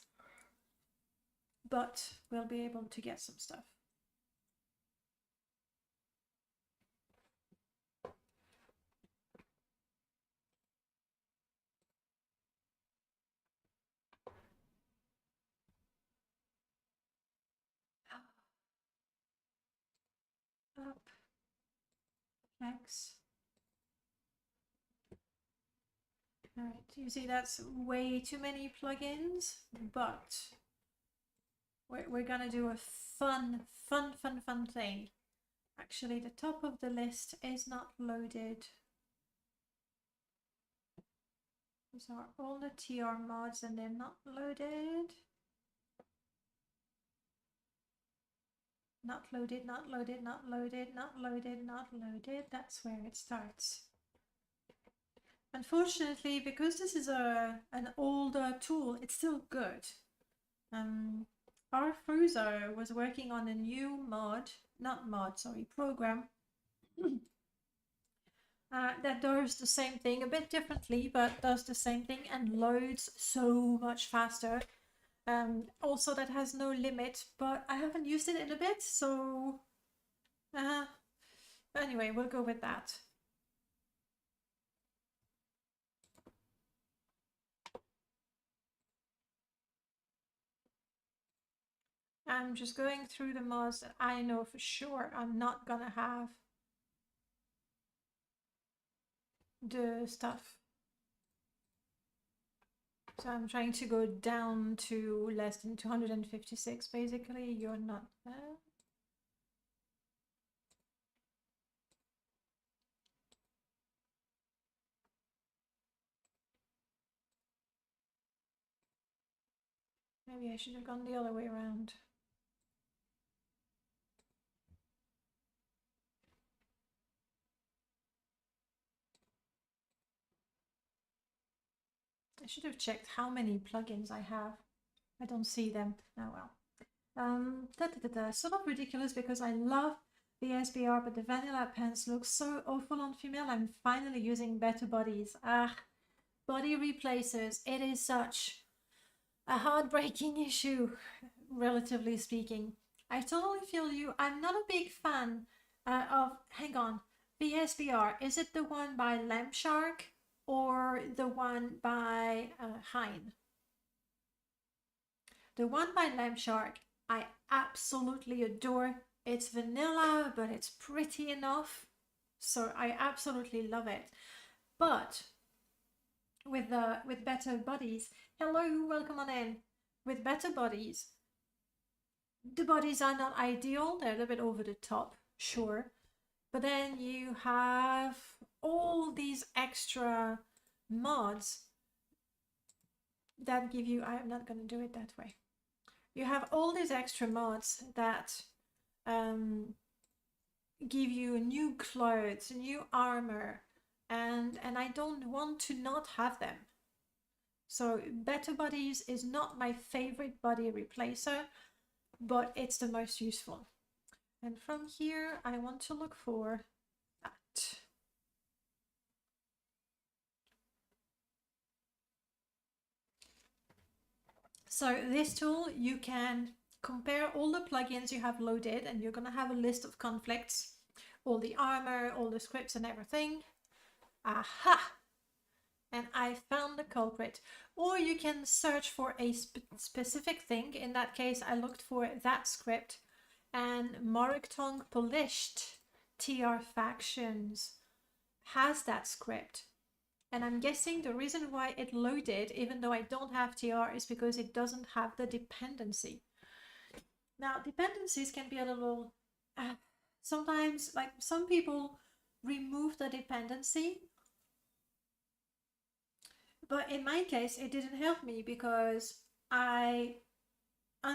but we'll be able to get some stuff. Up, X. All right, you see that's way too many plugins, but we're gonna do a fun thing. Actually, the top of the list is not loaded. These are all the TR mods and they're not loaded. Not loaded, not loaded, not loaded, not loaded, not loaded. That's where it starts. Unfortunately, because this is an older tool, it's still good. Our Fruzo was working on a new program that does the same thing, a bit differently, but does the same thing and loads so much faster. Also, that has no limit, but I haven't used it in a bit, so but anyway, we'll go with that. I'm just going through the mods that I know for sure I'm not gonna have the stuff. So I'm trying to go down to less than 256 basically. You're not there. Maybe I should have gone the other way around. I should have checked how many plugins I have. I don't see them. Oh well. Sort of ridiculous because I love the SBR, but the vanilla pants look so awful on female. I'm finally using better bodies. Body replacers. It is such a heartbreaking issue, relatively speaking. I totally feel you. I'm not a big fan of. Hang on. VSBR. Is it the one by Lampshark or the one by Hein? The one by Lampshark, I absolutely adore. It's vanilla, but it's pretty enough. So I absolutely love it. But with better bodies, hello, welcome on in. With better bodies, the bodies are not ideal. They're a little bit over the top, sure. But then you have all these extra mods that give you. I'm not going to do it that way. you have all these extra mods that give you new clothes, new armor, and I don't want to not have them. So Better Bodies is not my favorite body replacer, but it's the most useful. And from here, I want to look for that. So this tool, you can compare all the plugins you have loaded, and you're going to have a list of conflicts, all the armor, all the scripts and everything. Aha! And I found the culprit. Or you can search for a specific thing. In that case, I looked for that script, and Morrowind Polished TR Factions has that script. And I'm guessing the reason why it loaded, even though I don't have TR, is because it doesn't have the dependency. Now, dependencies can be a little... sometimes, like, some people remove the dependency. But in my case, it didn't help me because I I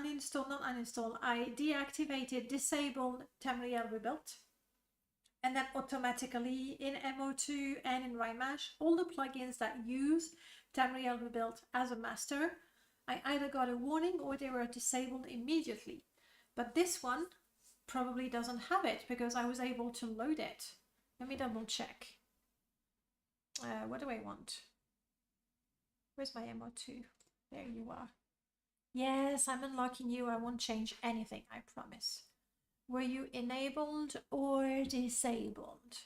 deactivated, disabled Tamriel Rebuilt. And then automatically in MO2 and in Rymash, all the plugins that use Tamriel Rebuilt as a master, I either got a warning or they were disabled immediately. But this one probably doesn't have it because I was able to load it. Let me double check. What do I want? Where's my MO2? There you are. Yes, I'm unlocking you. I won't change anything, I promise. Were you enabled or disabled?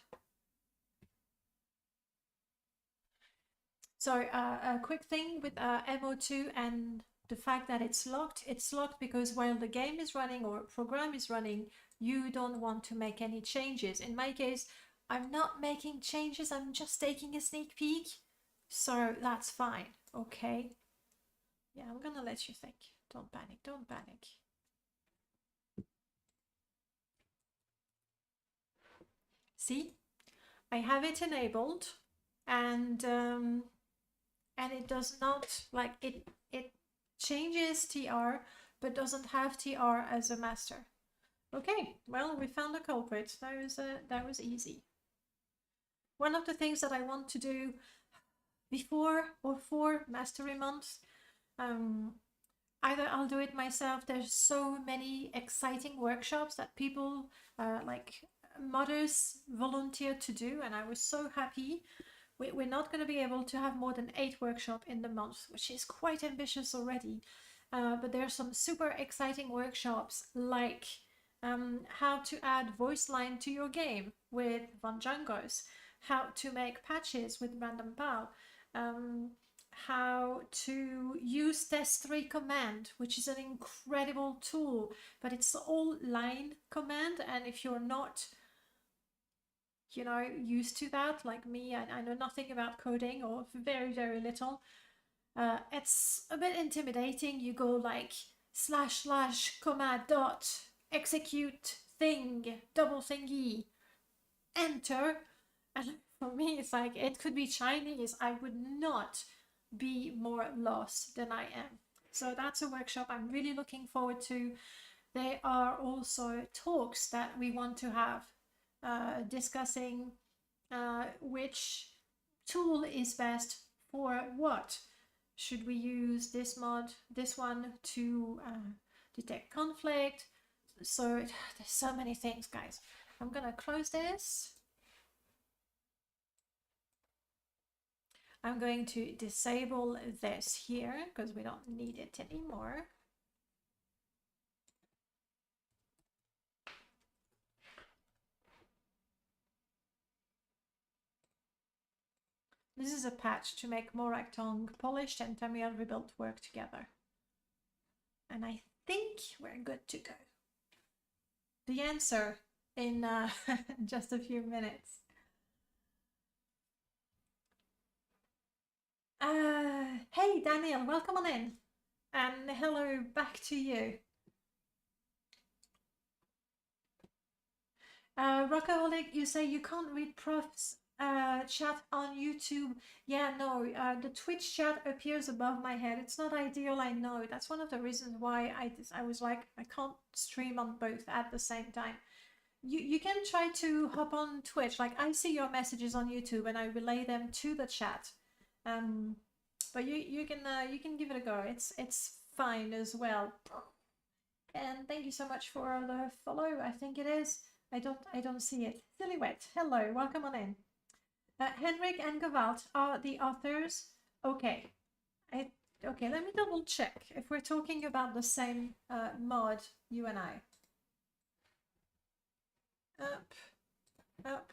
So a quick thing with MO2 and the fact that it's locked because while the game is running or a program is running, you don't want to make any changes. In my case, I'm not making changes, I'm just taking a sneak peek. So that's fine, okay? Yeah, I'm gonna let you think. Don't panic, don't panic. See, I have it enabled, and it does not, like, it changes TR but doesn't have TR as a master. Okay, well, we found the culprit. That was easy. One of the things that I want to do before or for mastery month, either I'll do it myself. There's so many exciting workshops that people like modders volunteer to do, and I was so happy. We're not going to be able to have more than 8 workshops in the month, which is quite ambitious already. But there are some super exciting workshops, like how to add voice line to your game with Von Jangos, how to make patches with Random Pal, how to use test3 command, which is an incredible tool, but it's all line command, and if you're not used to that, like me, I know nothing about coding, or very, very little. It's a bit intimidating. You go like / command dot execute thing double thingy enter, and for me it's like, it could be Chinese. I would not be more lost than I am. So that's a workshop I'm really looking forward to. There are also talks that we want to have discussing which tool is best for what. Should we use this one to detect conflict? So there's so many things, guys. I'm gonna close this. I'm going to disable this here because we don't need it anymore. This is a patch to make Morrowind Polished and Tamriel Rebuilt work together. And I think we're good to go. The answer in just a few minutes. Hey Daniel, welcome on in. And hello back to you. Rockaholic, you say you can't read profs chat on YouTube. Yeah, no, the Twitch chat appears above my head. It's not ideal, I know. That's one of the reasons why I was like, I can't stream on both at the same time. You can try to hop on Twitch. Like, I see your messages on YouTube and I relay them to the chat. But you can give it a go. It's fine as well. And thank you so much for the follow. I think it is. I don't see it. Silhouette. Hello, welcome on in. Henrik and Gewalt are the authors. Okay. Okay, let me double check if we're talking about the same mod, you and I. Up, up.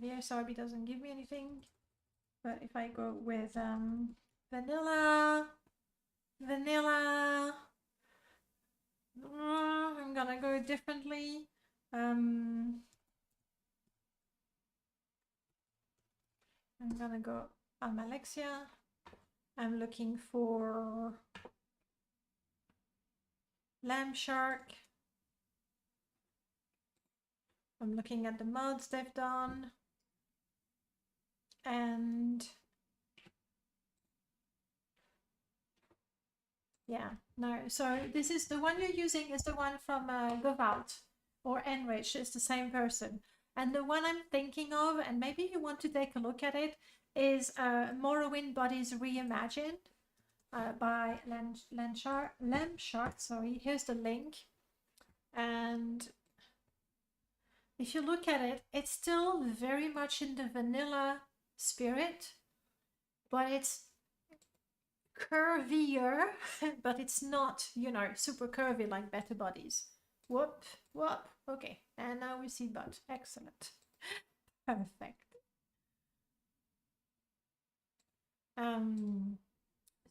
VSRB doesn't give me anything, but if I go with vanilla, I'm gonna go differently. I'm gonna go Almalexia. I'm looking for Lamb Shark. I'm looking at the mods they've done. And yeah, no, so this is the one you're using is the one from Govalt or Enrich, it's the same person. And the one I'm thinking of, and maybe you want to take a look at it, is Morrowind Bodies Reimagined by Lamshart. Sorry, here's the link. And if you look at it, it's still very much in the vanilla spirit, but it's curvier, but it's not, you know, super curvy like Better Bodies. Whoop. Okay, and now we see butt. Excellent. Perfect.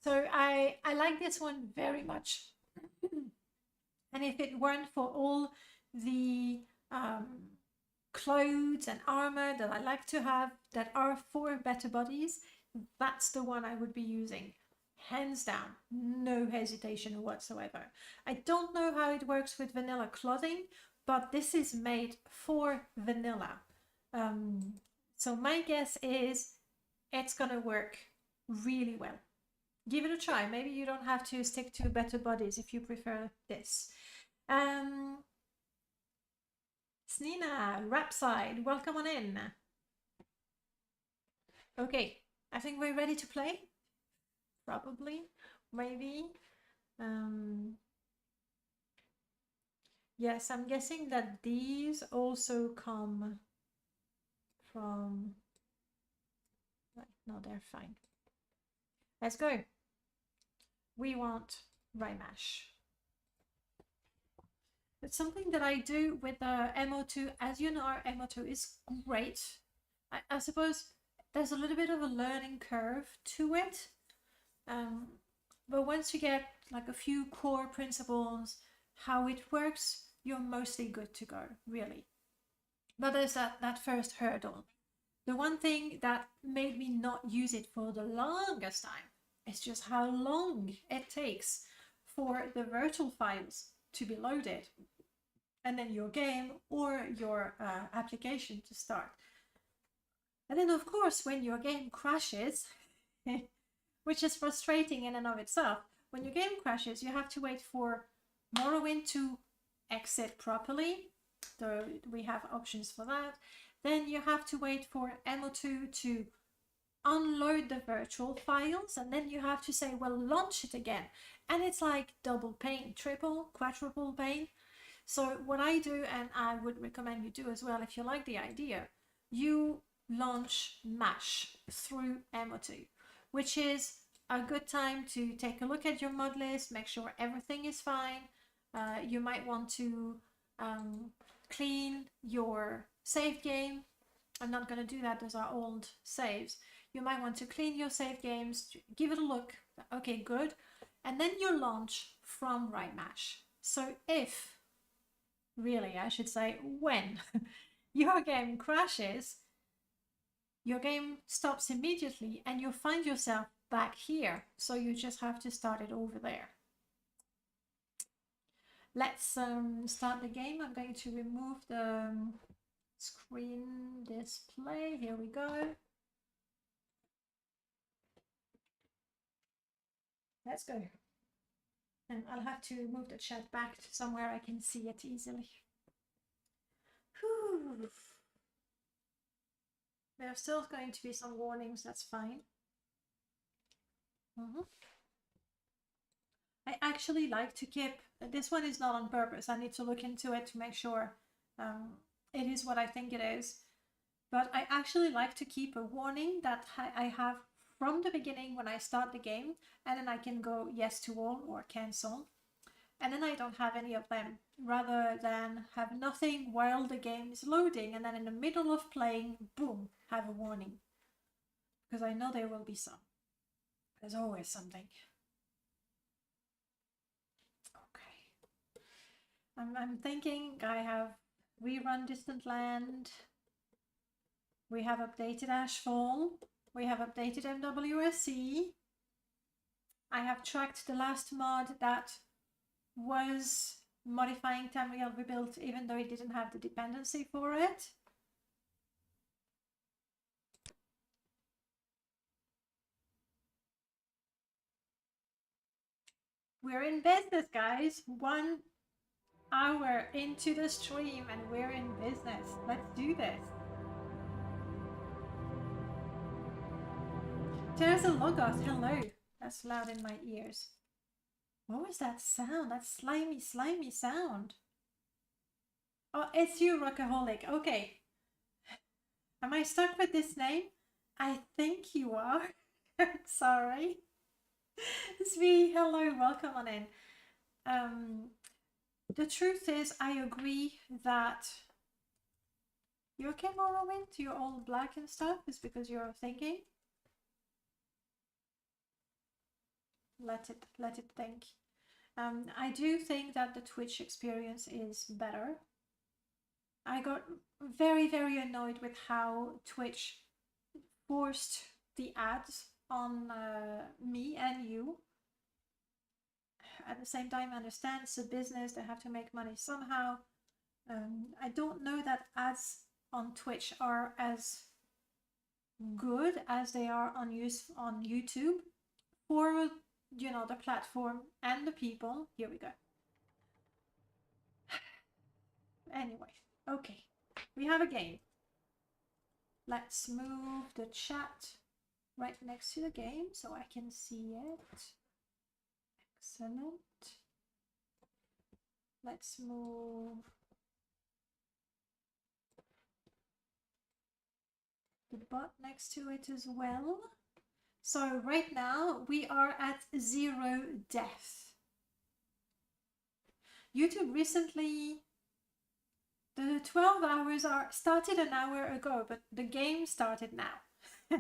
So I like this one very much. And if it weren't for all the clothes and armor that I like to have that are for Better Bodies, that's the one I would be using. Hands down, no hesitation whatsoever. I don't know how it works with vanilla clothing, but this is made for vanilla. So my guess is it's gonna work really well. Give it a try. Maybe you don't have to stick to Better Bodies if you prefer this. Snina, Rapside, welcome on in. Okay, I think we're ready to play. Probably, maybe. Yes, I'm guessing that these also come from... No, they're fine. Let's go. We want Rymash. It's something that I do with MO2. As you know, MO2 is great. I suppose there's a little bit of a learning curve to it. But once you get like a few core principles, how it works, you're mostly good to go, really. But there's that first hurdle. The one thing that made me not use it for the longest time is just how long it takes for the virtual files to be loaded and then your game or your application to start. And then of course when your game crashes, which is frustrating in and of itself, when your game crashes you have to wait for Morrowind to exit properly. So we have options for that. Then you have to wait for MO2 to unload the virtual files, and then you have to say, well, launch it again. And it's like double pain, triple, quadruple pain. So what I do, and I would recommend you do as well if you like the idea, you launch MASH through MO2, which is a good time to take a look at your mod list, make sure everything is fine. You might want to clean your save game. I'm not going to do that, those are old saves. You might want to clean your save games, give it a look. Okay, good. And then you launch from Rymash. So if, really I should say, when your game crashes, your game stops immediately and you find yourself back here. So you just have to start it over there. Let's start the game. I'm going to remove the screen display. Here we go. Let's go. And I'll have to move the chat back to somewhere I can see it easily. Whew. There are still going to be some warnings, that's fine. I actually like to keep, this one is not on purpose, I need to look into it to make sure it is what I think it is. But I actually like to keep a warning that I have from the beginning when I start the game, and then I can go yes to all or cancel. And then I don't have any of them, rather than have nothing while the game is loading and then in the middle of playing, boom, have a warning. Because I know there will be some. There's always something. Okay. I'm thinking I have rerun Distant Land. We have updated Ashfall. We have updated MWSE. I have tracked the last mod that was modifying Tamriel Rebuilt even though it didn't have the dependency for it. We're in business, guys. 1 hour into the stream and we're in business. Let's do this. There's a Logos. Hello. That's loud in my ears. What was that sound? That slimy, slimy sound. Oh, it's you, Rockaholic. Okay. Am I stuck with this name? I think you are. Sorry. Svi, hello, welcome on in. The truth is, I agree that you okay, Morrowind? You're all black and stuff. Is because you're thinking. Let it think. I do think that the Twitch experience is better. I got very, very annoyed with how Twitch forced the ads on me and you. At the same time, I understand it's a business, they have to make money somehow. I don't know that ads on Twitch are as good as they are on YouTube for, you know, the platform and the people. Here we go. Anyway, okay, we have a game. Let's move the chat right next to the game so I can see it. Excellent. Let's move the bot next to it as well. So right now we are at 0 death. YouTube recently, the 12 hours started an hour ago, but the game started now.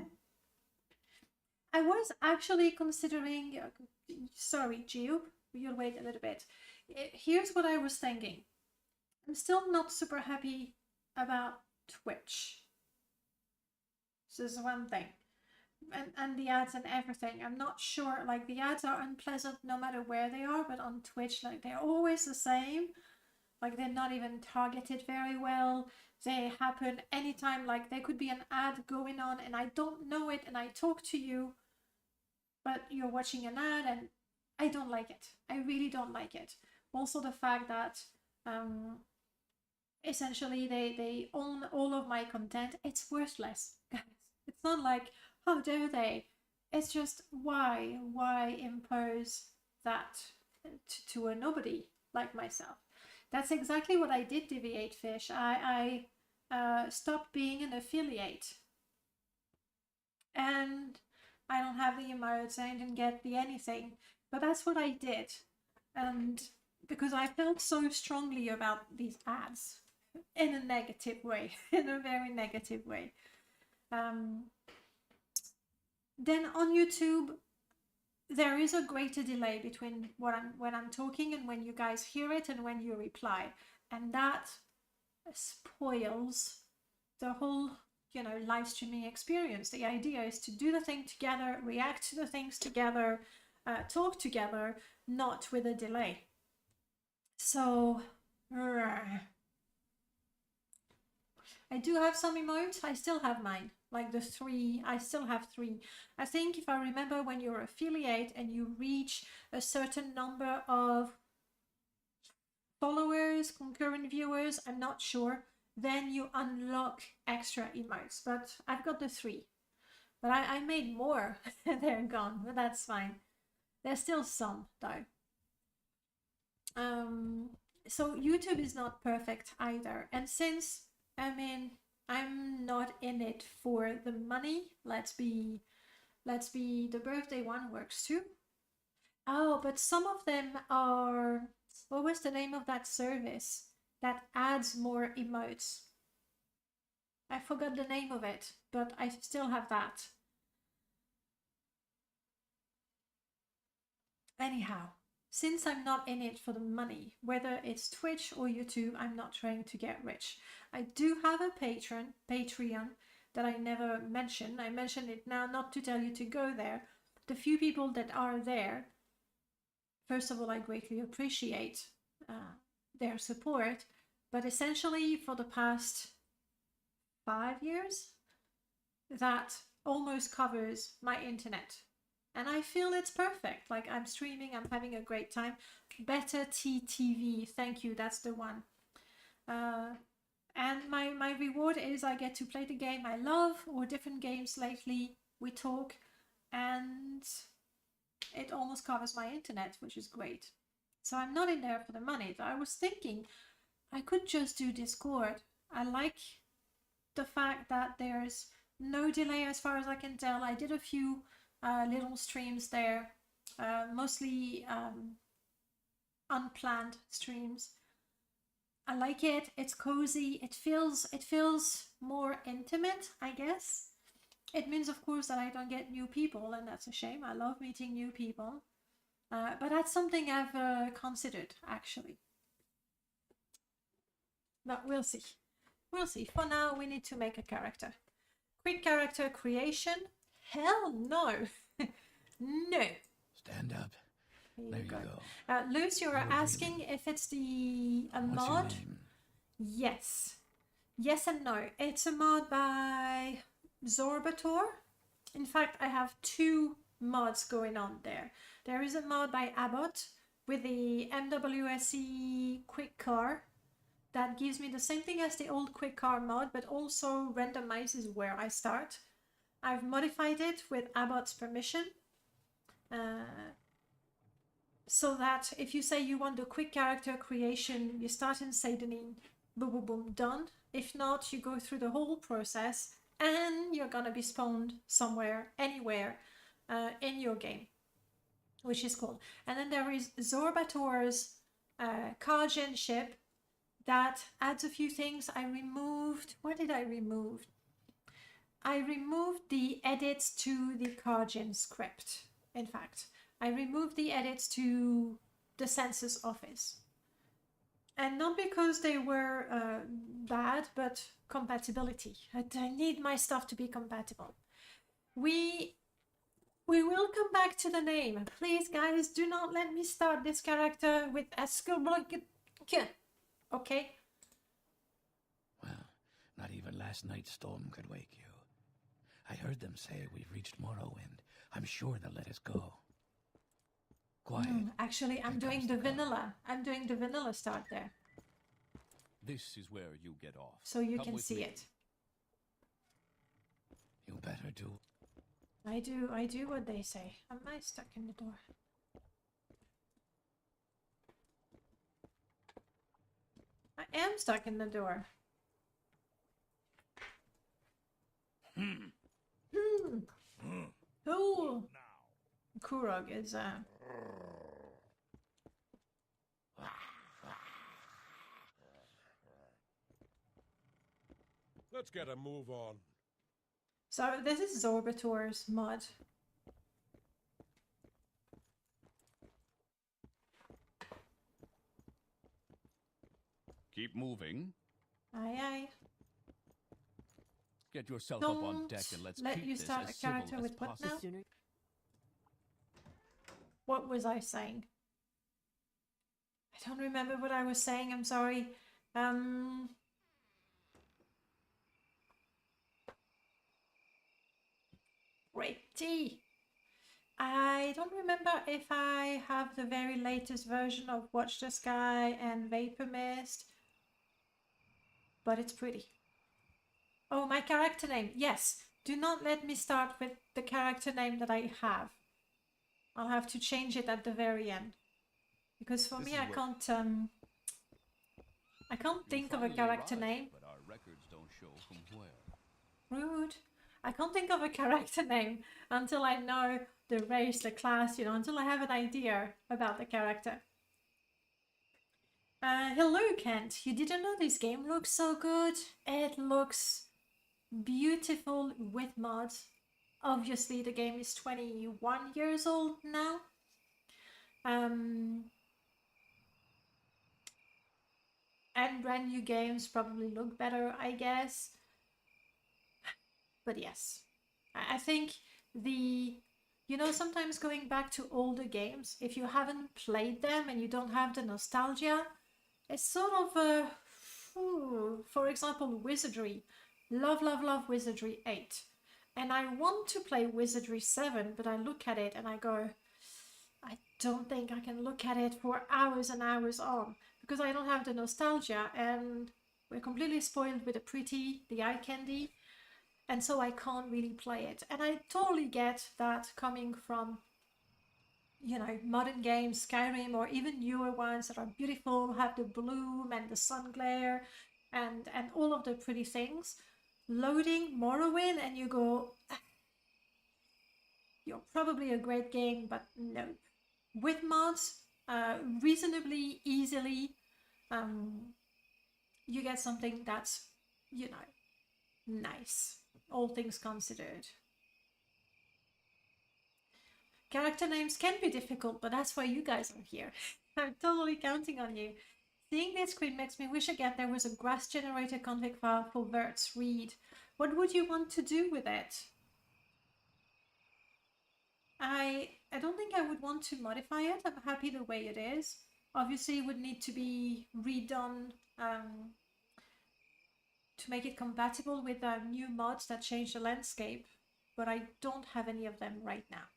I was actually considering, sorry Gio, you'll wait a little bit. Here's what I was thinking. I'm still not super happy about Twitch. This is one thing. And the ads and everything. I'm not sure, like the ads are unpleasant no matter where they are, but on Twitch, like they're always the same. Like they're not even targeted very well. They happen anytime, like there could be an ad going on and I don't know it and I talk to you, but you're watching an ad and I don't like it. I really don't like it. Also the fact that essentially they own all of my content. It's worthless, guys. It's not like, how dare they? It's just why impose that to a nobody like myself? That's exactly what I did, Deviate Fish. I stopped being an affiliate. And I don't have the emotes, I didn't get the anything. But that's what I did. And because I felt so strongly about these ads in a negative way, in a very negative way. Then on YouTube, there is a greater delay between when I'm talking and when you guys hear it and when you reply, and that spoils the whole, you know, live streaming experience. The idea is to do the thing together, react to the things together, talk together, not with a delay. So, I do have some emotes. I still have mine. Like the 3, I still have 3. I think if I remember, when you're affiliate and you reach a certain number of followers, concurrent viewers, I'm not sure, then you unlock extra emotes. But I've got the 3. But I made more. They're gone, but that's fine. There's still some though. So YouTube is not perfect either. And since, I mean, I'm not in it for the money, let's be the birthday one works too. Oh, but some of them are, what was the name of that service that adds more emotes? I forgot the name of it, but I still have that. Anyhow, since I'm not in it for the money, whether it's Twitch or YouTube, I'm not trying to get rich. I do have a Patreon that I never mentioned. I mention it now not to tell you to go there. The few people that are there, first of all, I greatly appreciate their support, but essentially for the past 5 years, that almost covers my internet. And I feel it's perfect. Like, I'm streaming, I'm having a great time. Better TTV, thank you, that's the one. And my reward is I get to play the game I love, or different games lately. We talk, and it almost covers my internet, which is great. So I'm not in there for the money. I was thinking I could just do Discord. I like the fact that there's no delay as far as I can tell. I did a few little streams there, mostly unplanned streams. I like it. It's cozy. It feels more intimate, I guess. It means, of course, that I don't get new people, and that's a shame. I love meeting new people. But that's something I've considered, actually. But we'll see. We'll see. For now, we need to make a character. Quick character creation? Hell no. No. Stand up. There you go. Luz, you're asking if it's a What's mod? your name? Yes. Yes and no. It's a mod by Zorbator. In fact, I have 2 mods going on there. There is a mod by Abbott with the MWSE quick car that gives me the same thing as the old quick car mod, but also randomizes where I start. I've modified it with Abbott's permission, so that if you say you want the quick character creation, you start in Saint Denis, boom, boom, boom, done. If not, you go through the whole process and you're gonna be spawned somewhere, anywhere in your game, which is cool. And then there is Zorbator's car gen ship that adds a few things. I removed, what did I remove? I removed the edits to the car gen script. In fact, I removed the edits to the census office. And not because they were bad, but compatibility. I need my stuff to be compatible. We will come back to the name. Please, guys, do not let me start this character with Eskelblanket. Okay? Well, not even last night's storm could wake you. I heard them say we've reached Morrowind. I'm sure they'll let us go. Quiet. Actually, I'm Here doing comes the the car. vanilla. I'm doing the vanilla start there, This is where you get off. so you Come can with see me. it. You better do. I do what they say. Am I stuck in the door? I am stuck in the door. Oh, Kurog is Let's get a move on. So this is Zorbator's mod. Keep moving. Aye aye. Get yourself up on Don't deck and let's let keep you this start as a character civil as with what possible. now? What was I saying? I don't remember what I was saying, I'm sorry. Pretty. I don't remember if I have the very latest version of Watch the Sky and Vapor Mist, but it's pretty. Oh, my character name. Yes. Do not let me start with the character name that I have. I'll have to change it at the very end. Because for This me, is I where- can't You think of a finally character arrived, name. but our records don't show from where. Rude. I can't think of a character name until I know the race, the class, until I have an idea about the character. Hello, Kent. You didn't know this game looks so good? It looks beautiful with mods. Obviously, the game is 21 years old now. And brand new games probably look better, I guess. But yes, I think sometimes going back to older games, if you haven't played them and you don't have the nostalgia, it's sort of a, for example, Wizardry. Love, love, love Wizardry 8. And I want to play Wizardry 7, but I look at it and I go, I don't think I can look at it for hours and hours on, because I don't have the nostalgia, and we're completely spoiled with the eye candy, and so I can't really play it. And I totally get that coming from, modern games, Skyrim, or even newer ones that are beautiful, have the bloom and the sun glare, and all of the pretty things. Loading Morrowind, and you go, you're probably a great game, but no. With mods, reasonably easily, you get something that's, nice, all things considered. Character names can be difficult, but that's why you guys are here. I'm totally counting on you. Seeing this screen makes me wish again there was a grass generator config file for Vert's read. What would you want to do with it? I don't think I would want to modify it. I'm happy the way it is. Obviously, it would need to be redone to make it compatible with new mods that change the landscape, but I don't have any of them right now.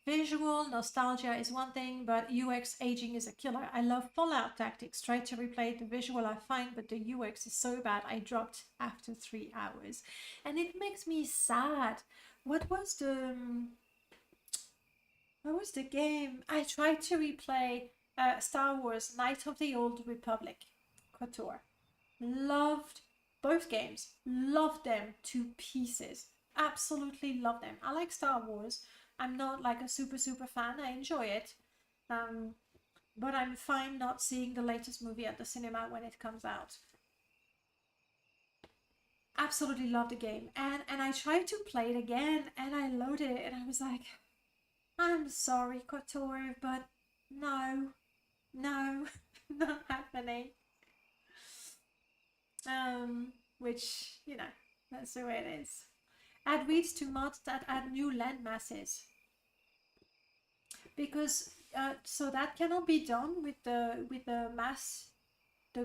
Visual nostalgia is one thing, but UX aging is a killer. I love Fallout Tactics. Tried to replay the visual, I find, but the UX is so bad I dropped after 3 hours. And it makes me sad. What was the game? I tried to replay Star Wars Knight of the Old Republic, KOTOR. Loved both games. Loved them to pieces. Absolutely love them. I like Star Wars. I'm not like a super fan. I enjoy it. But I'm fine not seeing the latest movie at the cinema when it comes out. Absolutely love the game. And I tried to play it again and I loaded it and I was like, I'm sorry, KOTOR, but no, not happening. Which, that's the way it is. Add reads to mods that add new land masses. Because so that cannot be done with the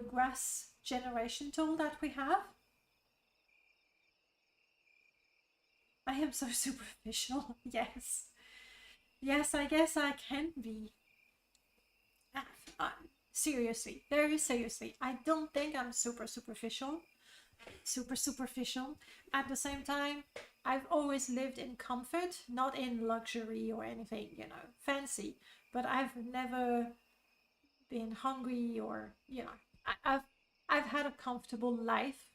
grass generation tool that we have. I am so superficial. Yes. Yes, I guess I can be. Seriously, very seriously, I don't think I'm super superficial. At the same time, I've always lived in comfort, not in luxury or anything, fancy. But I've never been hungry or, I've had a comfortable life.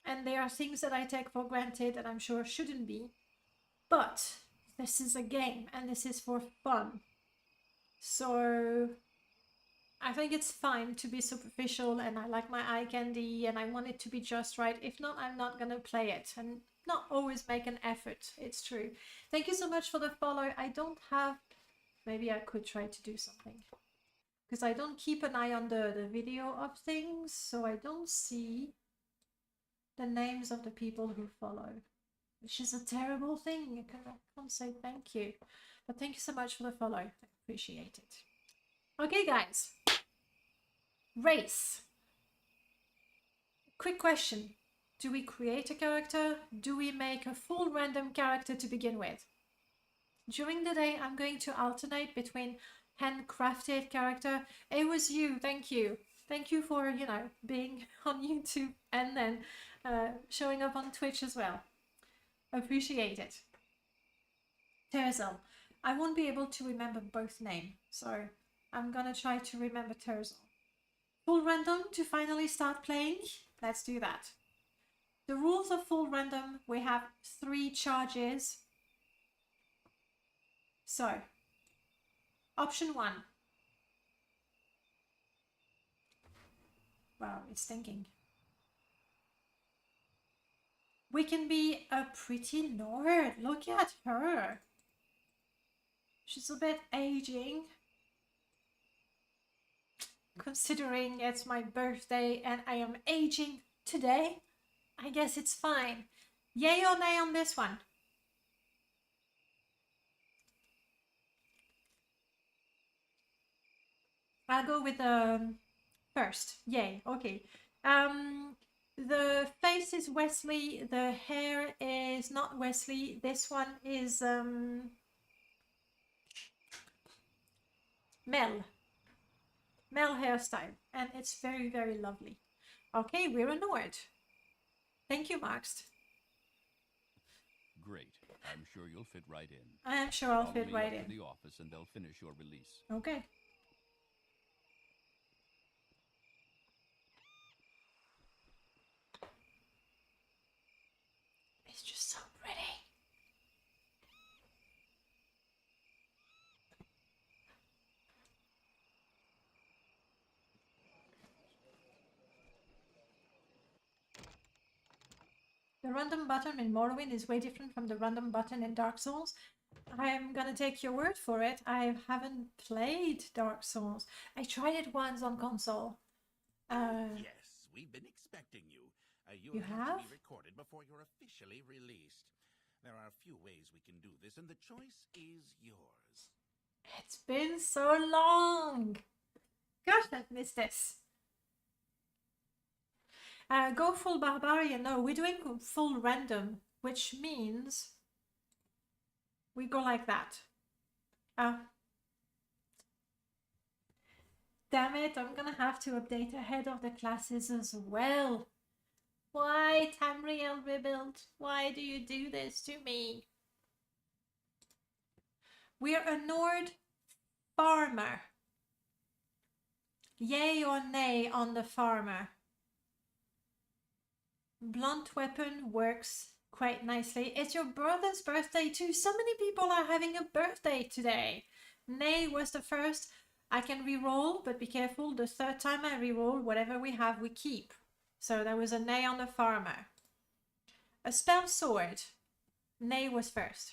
And there are things that I take for granted that I'm sure shouldn't be. But this is a game and this is for fun. So I think it's fine to be superficial, and I like my eye candy and I want it to be just right. If not, I'm not gonna play it and not always make an effort. It's true. Thank you so much for the follow. I don't have, maybe I could try to do something, because I don't keep an eye on the video of things, so I don't see the names of the people who follow, which is a terrible thing. I can't say thank you. But thank you so much for the follow. I appreciate it. Okay, guys. Race. Quick question. Do we create a character? Do we make a full random character to begin with? During the day, I'm going to alternate between handcrafted character. It was you, thank you. Thank you for, you know, being on YouTube and then showing up on Twitch as well. Appreciate it. Terzel. I won't be able to remember both names, so I'm gonna try to remember Terzel. Full random to finally start playing? Let's do that. The rules of full random, we have 3 charges. So, option 1. Wow, it's thinking. We can be a pretty nerd. Look at her. She's a bit aging. Considering it's my birthday and I am aging today, I guess it's fine. Yay or nay on this one? I'll go with the first. Yay, okay. The face is Wesley, the hair is not Wesley. This one is Mel hairstyle, and it's very, very lovely. Okay, we're a Nord. Thank you, Max. Great. I'm sure you'll fit right in. I am sure I'll Follow fit me right up to in. the office and they'll finish your release. Okay. It's just so pretty. The random button in Morrowind is way different from the random button in Dark Souls. I'm gonna take your word for it. I haven't played Dark Souls. I tried it once on console. Yes, we've been expecting you. You have? To be recorded before you're officially released. There are a few ways we can do this, and the choice is yours. It's been so long. Gosh, I've missed this. Go full barbarian. No, we're doing full random, which means we go like that. Damn it, I'm gonna have to update ahead of the classes as well. Why, Tamriel Rebuild? Why do you do this to me? We're a Nord farmer. Yay or nay on the farmer? Blunt weapon works quite nicely. It's your brother's birthday too. So many people are having a birthday today. Nay was the first. I can re-roll, but be careful. The third time I re-roll, whatever we have, we keep. So there was a nay on the farmer. A spell sword. Nay was first.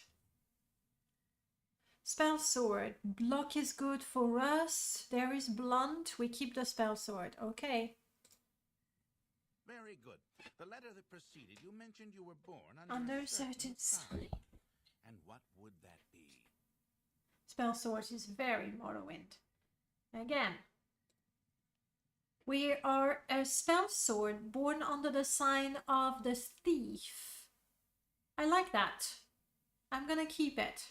Spell sword. Block is good for us. There is blunt. We keep the spell sword. Okay. Very good. The letter that preceded, you mentioned you were born Under a a certain sign. And what would that be? Spell sword is very Morrowind. Again. We are a spell sword born under the sign of the thief. I like that. I'm gonna keep it.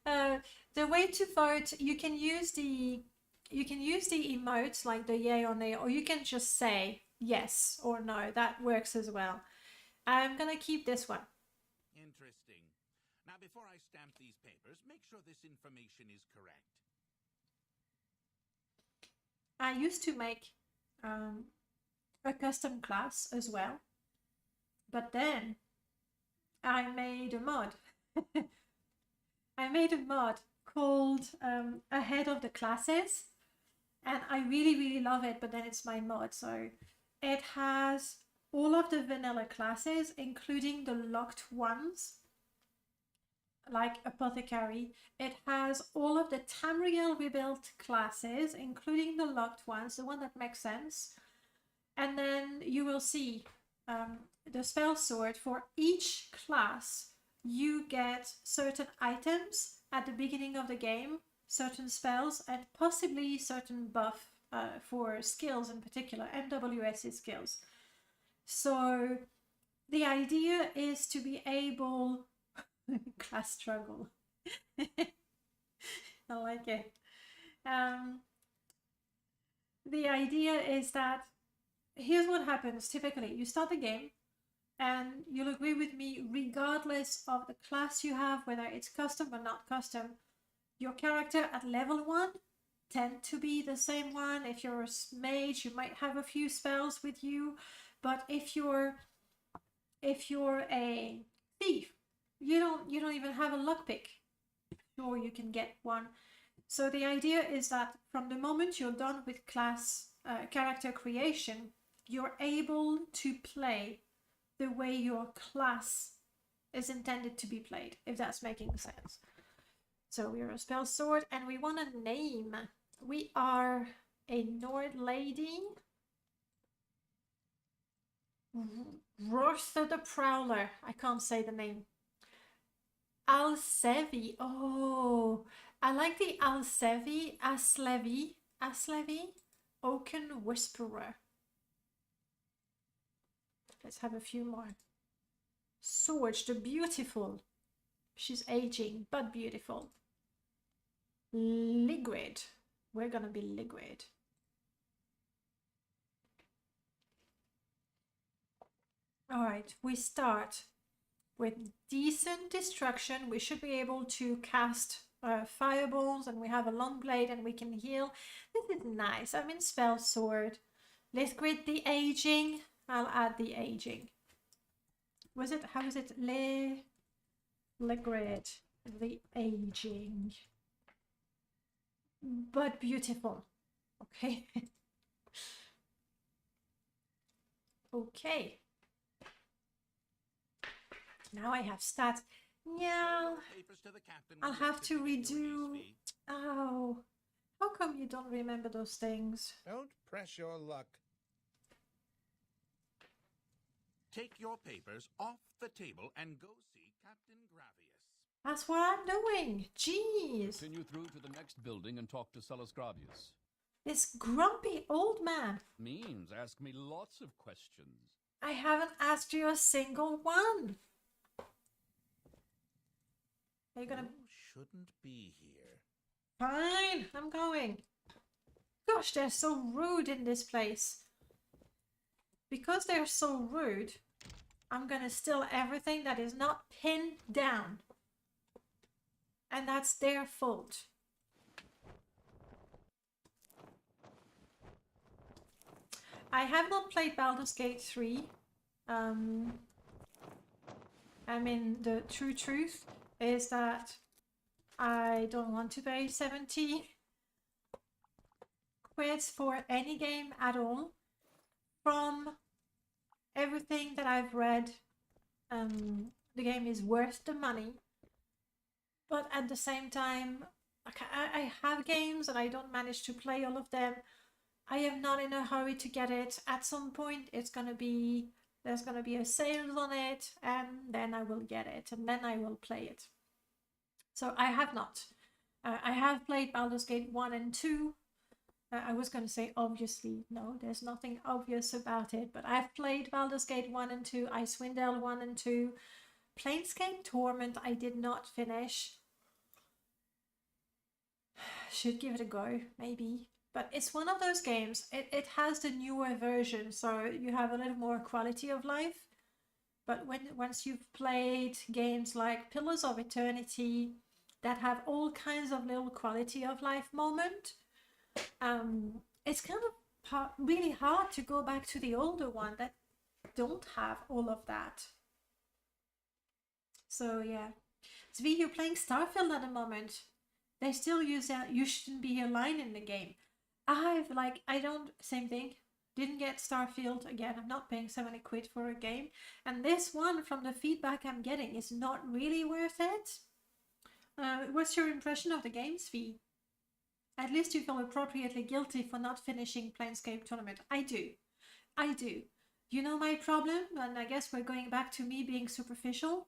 The way to vote, you can use the emotes like the yay or nay, or you can just say yes or no. That works as well. I'm gonna keep this one. Interesting. Now, before I stamp these papers, make sure this information is correct. I used to make a custom class as well, but then I made a mod. I made a mod called Ahead of the Classes, and I really love it, but then it's my mod, so it has all of the vanilla classes, including the locked ones, like Apothecary. It has all of the Tamriel rebuilt classes, including the locked ones, the one that makes sense. And then you will see the spell sword for each class. you get certain items at the beginning of the game, certain spells, and possibly certain buff for skills, in particular MWS skills. So the idea is to be able class struggle. I like it. The idea is that here's what happens typically. You start the game, and you'll agree with me, regardless of the class you have, whether it's custom or not custom, your character at level 1 tend to be the same one. If you're a mage, you might have a few spells with you, but if you're a thief, you don't even have a lockpick. Sure, you can get one. So the idea is that from the moment you're done with class character creation, you're able to play the way your class is intended to be played, if that's making sense. So we're a spell sword, and we want a name. We are a Nord lady. Rortha the Prowler. I can't say the name. Alsevi. Oh, I like the Alsevi. Aslevi. Oaken Whisperer. Let's have a few more. Sorge the Beautiful. She's aging, but beautiful. Ligrid. We're gonna be Ligrid. Alright, we start with decent destruction. We should be able to cast fireballs, and we have a long blade and we can heal. This is nice. I'm in spell sword. Ligrid the aging. I'll add the aging. Was it, how was it? Ligrid the aging. But beautiful. Okay. Okay. Now I have stats. Yeah. I'll have to redo. Oh. How come you don't remember those things? Don't press your luck. Take your papers off the table and go see Captain Gravius. That's what I'm doing. Jeez. Continue through to the next building and talk to Celes Gravius. This grumpy old man. Means ask me lots of questions. I haven't asked you a single one. Are you gonna... You shouldn't be here. Fine, I'm going. Gosh, they're so rude in this place. Because they're so rude, I'm gonna steal everything that is not pinned down. And that's their fault. I have not played Baldur's Gate 3. I mean, the true truth is that I don't want to pay 70 quid for any game at all. From everything that I've read, the game is worth the money. But at the same time, I have games and I don't manage to play all of them. I am not in a hurry to get it. At some point, there's gonna be a sale on it, and then I will get it, and then I will play it. So I have not. I have played Baldur's Gate 1 and 2. I was going to say obviously, no, there's nothing obvious about it, but I've played Baldur's Gate 1 and 2, Icewind Dale 1 and 2. Planescape Torment I did not finish. Should give it a go, maybe. But it's one of those games, it has the newer version, so you have a little more quality of life. But once you've played games like Pillars of Eternity that have all kinds of little quality of life moment, it's kind of really hard to go back to the older one that don't have all of that. So yeah. Zvi, you're playing Starfield at the moment. They still use that "you shouldn't be here" line in the game. Same thing. Didn't get Starfield again. I'm not paying 70 quid for a game. And this one, from the feedback I'm getting, is not really worth it. What's your impression of the game, Zvi? At least you feel appropriately guilty for not finishing Planescape Tournament. I do. You know my problem, and I guess we're going back to me being superficial.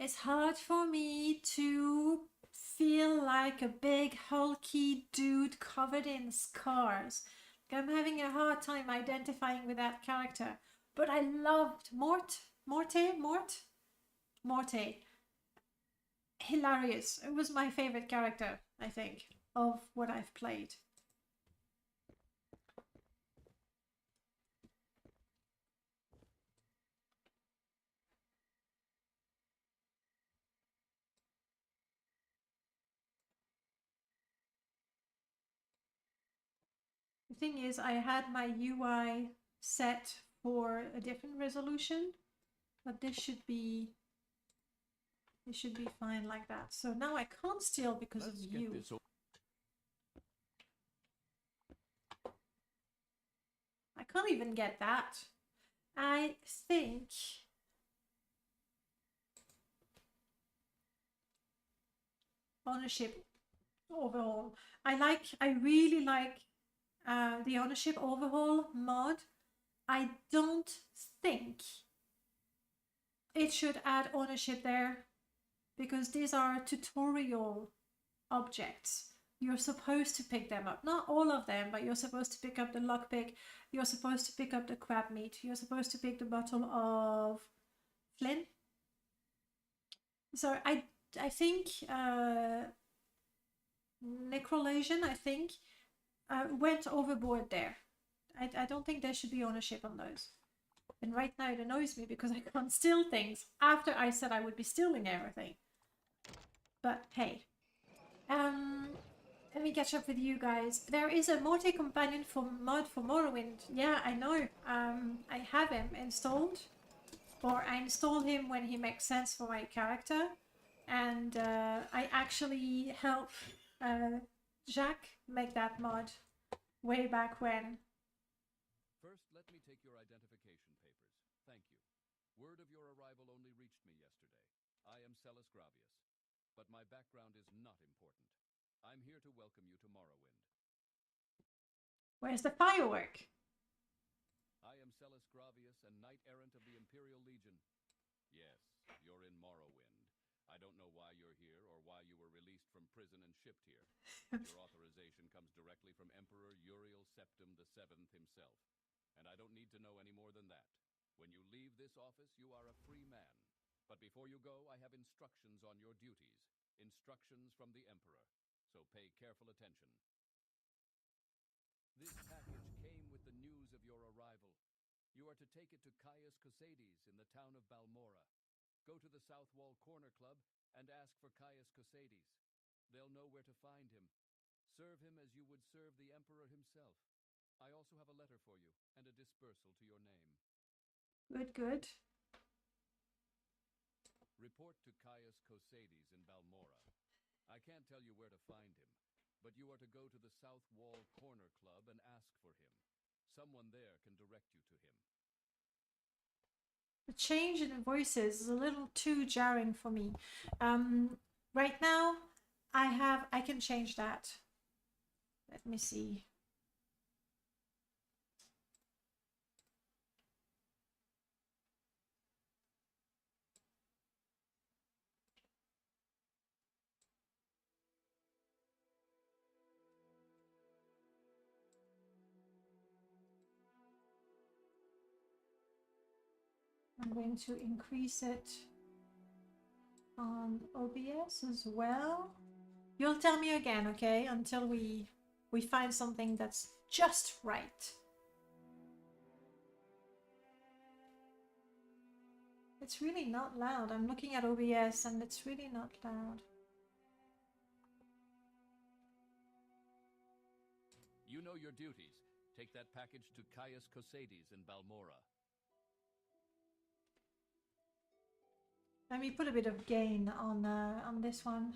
It's hard for me to feel like a big hulky dude covered in scars. I'm having a hard time identifying with that character. But I loved Morte. Hilarious. It was my favorite character, I think, of what I've played. The thing is, I had my UI set for a different resolution, but this should be fine like that. So now I can't steal because Let's of get you. this I can't even get that. I think ownership overhaul. I really like the ownership overhaul mod. I don't think it should add ownership there because these are tutorial objects. You're supposed to pick them up. Not all of them, but you're supposed to pick up the lockpick. You're supposed to pick up the crab meat. You're supposed to pick the bottle of Flynn. So I think Necrolation, I think, went overboard there. I don't think there should be ownership on those. And right now it annoys me because I can't steal things after I said I would be stealing everything. But hey. Let me catch up with you guys. There is a Morte companion for mod for Morrowind. Yeah, I know. I have him installed. Or I installed him when he makes sense for my character. And I actually helped Jacques make that mod way back when. First, let me take your identification papers. Thank you. Word of your arrival only reached me yesterday. I am Celis Gravius, but my background is not important. I'm here to welcome you to Morrowind. Where's the firework? I am Celis Gravius and Knight-Errant of the Imperial Legion. Yes, you're in Morrowind. I don't know why you're here or why you were released from prison and shipped here. Your authorization comes directly from Emperor Uriel Septim VII himself. And I don't need to know any more than that. When you leave this office, you are a free man. But before you go, I have instructions on your duties. Instructions from the Emperor. So pay careful attention. This package came with the news of your arrival. You are to take it to Caius Cosades in the town of Balmora. Go to the South Wall Corner Club and ask for Caius Cosades. They'll know where to find him. Serve him as you would serve the Emperor himself. I also have a letter for you and a dispersal to your name. Good, good. Report to Caius Cosades in Balmora. I can't tell you where to find him, but you are to go to the South Wall Corner Club and ask for him. Someone there can direct you to him. The change in the voices is a little too jarring for me. Right now, I can change that. Let me see. I'm going to increase it on OBS as well. You'll tell me again, okay? Until we find something that's just right. It's really not loud. I'm looking at OBS and it's really not loud. You know your duties. Take that package to Caius Cosades in Balmora. Let me put a bit of gain on this one.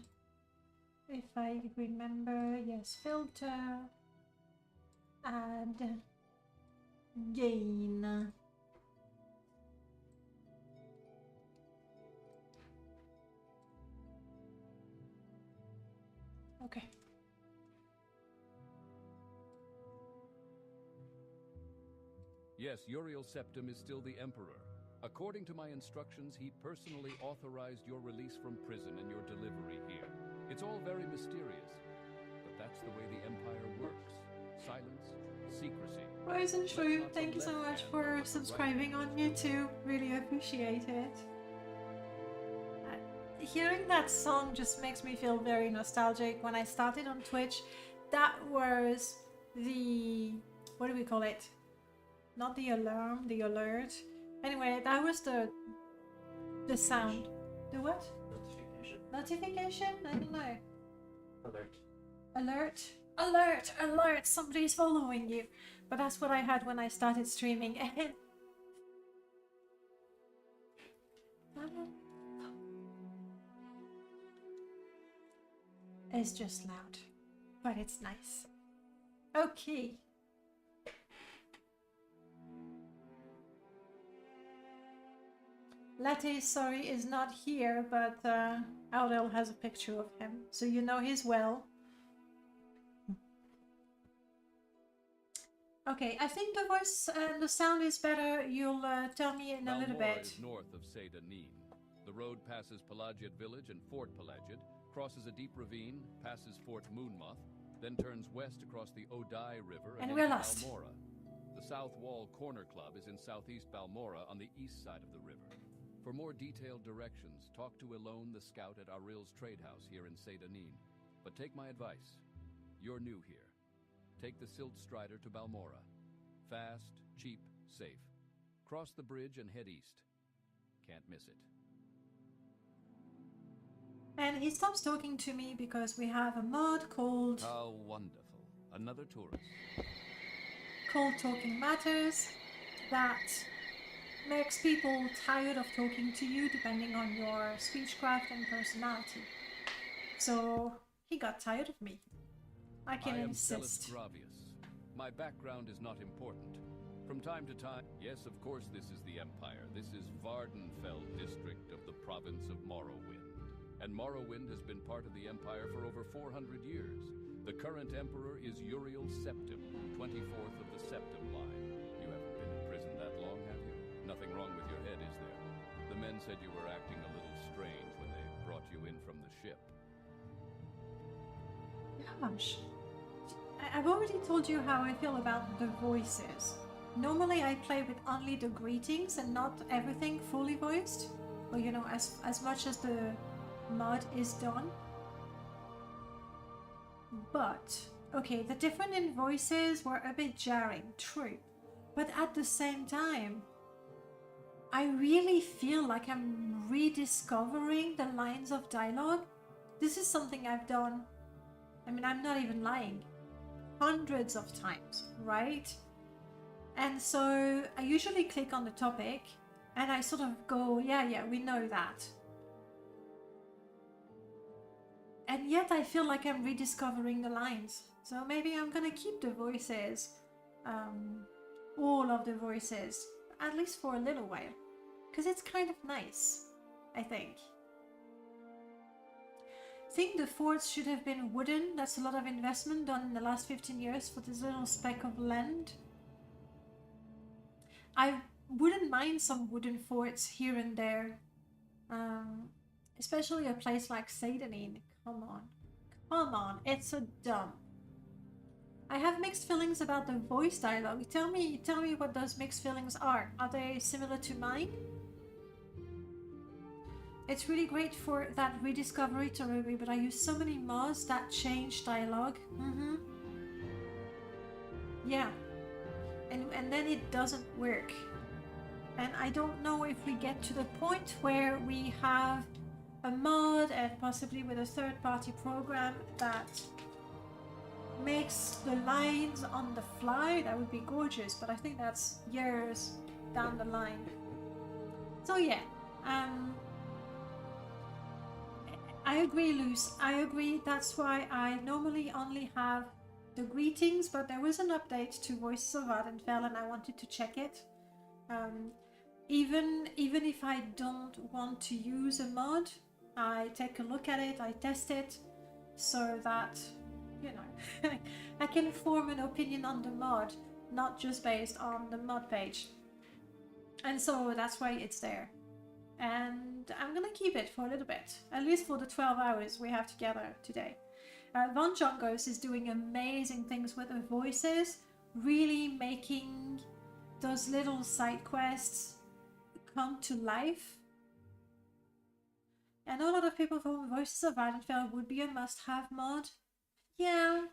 If I remember, yes, filter, add, gain. Okay. Yes, Uriel Septim is still the Emperor. According to my instructions, he personally authorized your release from prison and your delivery here. It's all very mysterious, but that's the way the Empire works. Silence, secrecy. Rose and Shroom, thank you so much for subscribing on YouTube. Really appreciate it. Hearing that song just makes me feel very nostalgic. When I started on Twitch, that was the... what do we call it? Not the alarm, the alert. Anyway, that was the sound. The what? Notification. Notification? I don't know. Alert. Alert. Alert! Alert! Somebody's following you. But that's what I had when I started streaming. It's just loud, but it's nice. Okay. Latte, sorry, is not here, but Aurel has a picture of him, so you know he's well. Okay, I think the voice and the sound is better. You'll tell me in a little Balmora bit. is north of Seyda-Nin. The road passes Pelagiad village and Fort Pelagiad, crosses a deep ravine, passes Fort Moonmoth, then turns west across the Odai River And into we're lost. Balmora. The South Wall Corner Club is in southeast Balmora on the east side of the river. For more detailed directions, talk to Elone the scout at Aril's trade house here in Seyda-Nin. But take my advice. You're new here. Take the Silt Strider to Balmora. Fast, cheap, safe. Cross the bridge and head east. Can't miss it. And he stops talking to me because we have a mod called How wonderful. Another tourist. Talking Matters that makes people tired of talking to you depending on your speechcraft and personality. So he got tired of me. I can I am insist. Celis Gravius. My background is not important. From time to time, yes, of course, this is the Empire. This is Vardenfell district of the province of Morrowind. And Morrowind has been part of the Empire for over 400 years. The current Emperor is Uriel Septim, 24th of the Septim line. You haven't been in prison that long, have you? Nothing wrong with your head, is there? The men said you were acting a little strange when they brought you in from the ship. Gosh. I've already told you how I feel about the voices. Normally I play with only the greetings and not everything fully voiced. Or you know, as much as the mod is done. But, okay, the different in voices were a bit jarring, true. But at the same time, I really feel like I'm rediscovering the lines of dialogue. This is something I've done, I mean, I'm not even lying, hundreds of times, right? And so I usually click on the topic and I sort of go, yeah, we know that. And yet I feel like I'm rediscovering the lines. So maybe I'm gonna keep the voices, all of the voices, at least for a little while. Because it's kind of nice, I think. I think the forts should have been wooden. That's a lot of investment done in the last 15 years for this little speck of land. I wouldn't mind some wooden forts here and there. Especially a place like Seyda-Nin. Come on, it's a dump. I have mixed feelings about the voice dialogue. Tell me what those mixed feelings are. Are they similar to mine? It's really great for that rediscovery territory, but I use so many mods that change dialogue. Yeah. And then it doesn't work. And I don't know if we get to the point where we have a mod and possibly with a third-party program that makes the lines on the fly. That would be gorgeous, but I think that's years down the line. So yeah, I agree, Luce. I agree. That's why I normally only have the greetings, but there was an update to Voices of Vardenfell and I wanted to check it. Even if I don't want to use a mod, I take a look at it, I test it, so that, you know, I can form an opinion on the mod, not just based on the mod page. And so that's why it's there. And I'm gonna keep it for a little bit, at least for the 12 hours we have together today. Von Jongos is doing amazing things with the voices, really making those little side quests come to life. I know a lot of people thought Voices of Violentvale would be a must-have mod. Yeah,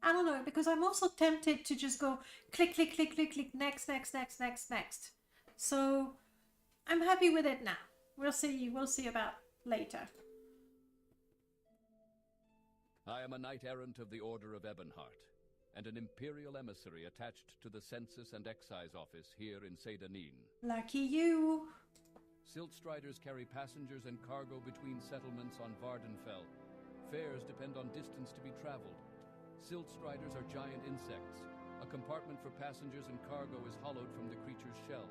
I don't know, because I'm also tempted to just go click, click, click, click, click, next, next, next, next, next. So I'm happy with it now. We'll see about later. I am a knight-errant of the Order of Ebonheart, and an Imperial emissary attached to the Census and Excise Office here in Seydanin. Lucky you! Siltstriders carry passengers and cargo between settlements on Vardenfell. Fares depend on distance to be traveled. Siltstriders are giant insects. A compartment for passengers and cargo is hollowed from the creature's shell.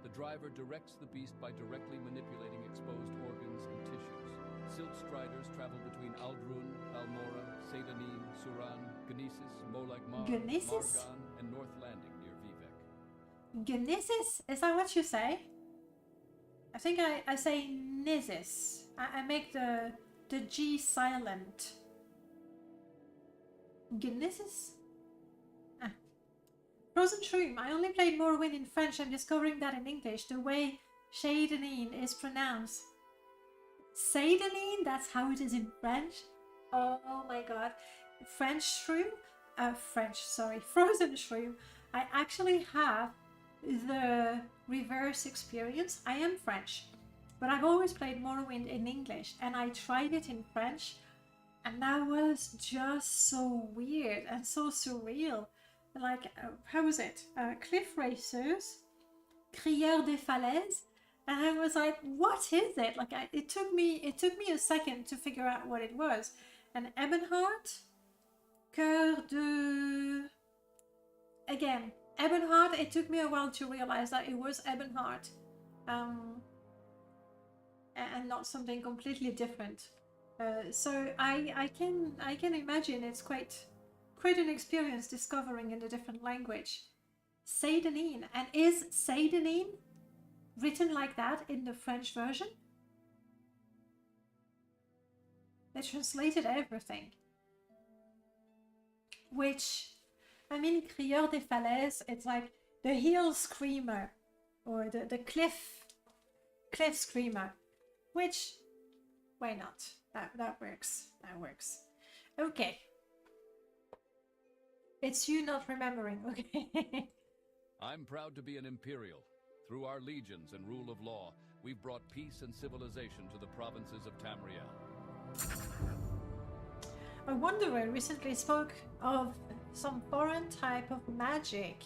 The driver directs the beast by directly manipulating exposed organs and tissues. Siltstriders travel between Aldrun, Balmora, Seydanin, Suran, Gnesis, Molag Mar, Gnesis? Margan, and North Landing near Vivek. Gnesis? Is that what you say? I think I say Nizis. I make the G silent. Gnesis? Ah. Frozen Shroom. I only played Morrowind in French. I'm discovering that in English, the way Seydanin is pronounced. Seydanin? That's how it is in French? Oh my god. French Shroom? Frozen Shroom. I actually have the reverse experience. I am French, but I've always played Morrowind in English, and I tried it in French, and that was just so weird and so surreal. Like, how was it? Cliff Racers, Crieur des Falaises, and I was like, what is it? Like, it took me a second to figure out what it was. And Ebonheart, Cœur de... Again, Ebonheart, it took me a while to realize that it was Ebonheart, and not something completely different. So I can imagine it's quite an experience discovering in a different language. Seydanin, and is Seydanin written like that in the French version? They translated everything, which, I mean, Crieur des Falaises, it's like the hill screamer, or the cliff screamer, which, why not? That works. That works. Okay. It's you not remembering, okay? I'm proud to be an Imperial. Through our legions and rule of law, we've brought peace and civilization to the provinces of Tamriel. A wanderer recently spoke of some foreign type of magic.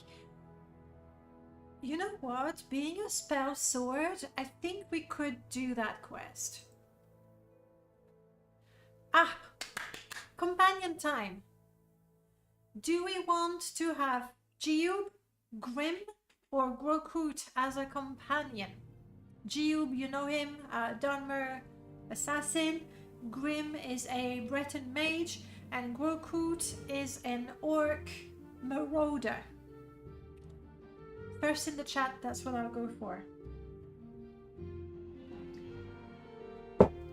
You know what? Being a spell sword, I think we could do that quest. Ah! Companion time. Do we want to have Giub, Grim, or Grokut as a companion? Giub, you know him, Dunmer assassin. Grim is a Breton mage, and Grokut is an orc marauder. First in the chat, that's what I'll go for.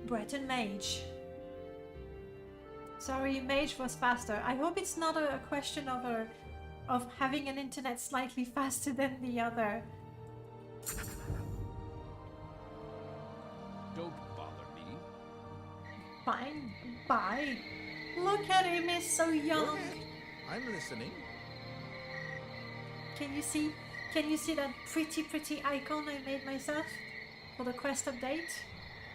Breton mage. Sorry, mage was faster. I hope it's not a question of having an internet slightly faster than the other. Don't bother me. Fine, bye. Look at him, he's so young. I'm listening. Can you see that pretty icon I made myself for the quest update?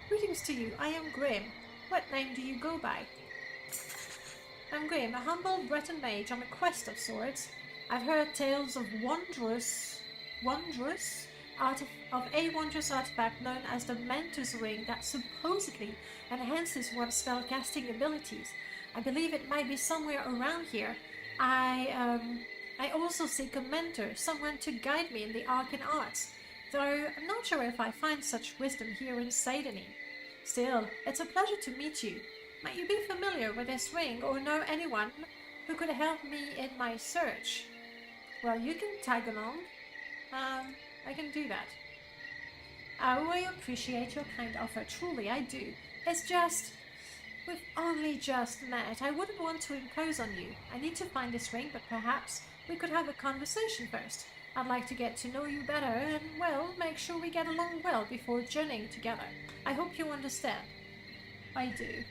Greetings to you, I am Grim. What name do you go by? I'm Grim, a humble Breton mage on a quest of sorts. I've heard tales of a wondrous artifact known as the Mentor's Ring that supposedly enhances one's spellcasting abilities. I believe it might be somewhere around here. I also seek a mentor, someone to guide me in the arcane arts, though I'm not sure if I find such wisdom here in Seydanin. Still, it's a pleasure to meet you. Might you be familiar with this ring or know anyone who could help me in my search? Well, you can tag along. I can do that. I really appreciate your kind offer, truly I do. It's just, we've only just met. I wouldn't want to impose on you. I need to find this ring, but perhaps we could have a conversation first. I'd like to get to know you better and, well, make sure we get along well before journeying together. I hope you understand. I do.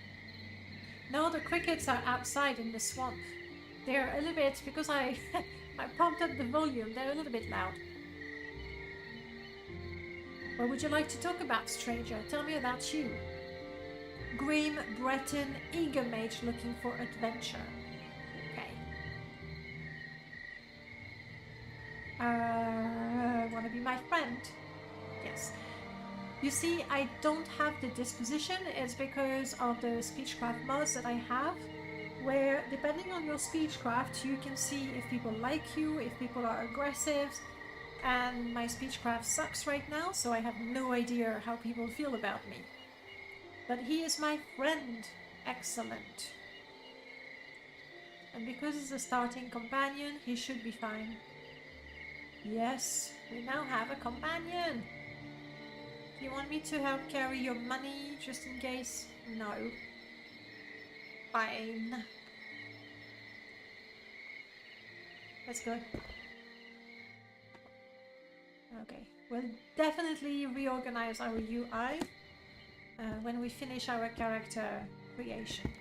No, the crickets are outside in the swamp. They're a little bit, because I pumped up the volume, they're a little bit loud. What would you like to talk about, stranger? Tell me about you. Grim, Breton, eager mage looking for adventure. Okay. Wanna be my friend? Yes. You see, I don't have the disposition. It's because of the speechcraft mods that I have, where depending on your speechcraft, you can see if people like you, if people are aggressive, and my speechcraft sucks right now, so I have no idea how people feel about me. But he is my friend. Excellent. And because he's a starting companion, he should be fine. Yes, we now have a companion. Do you want me to help carry your money just in case? No. Fine. Let's go. Okay, we'll definitely reorganize our UI when we finish our character creation.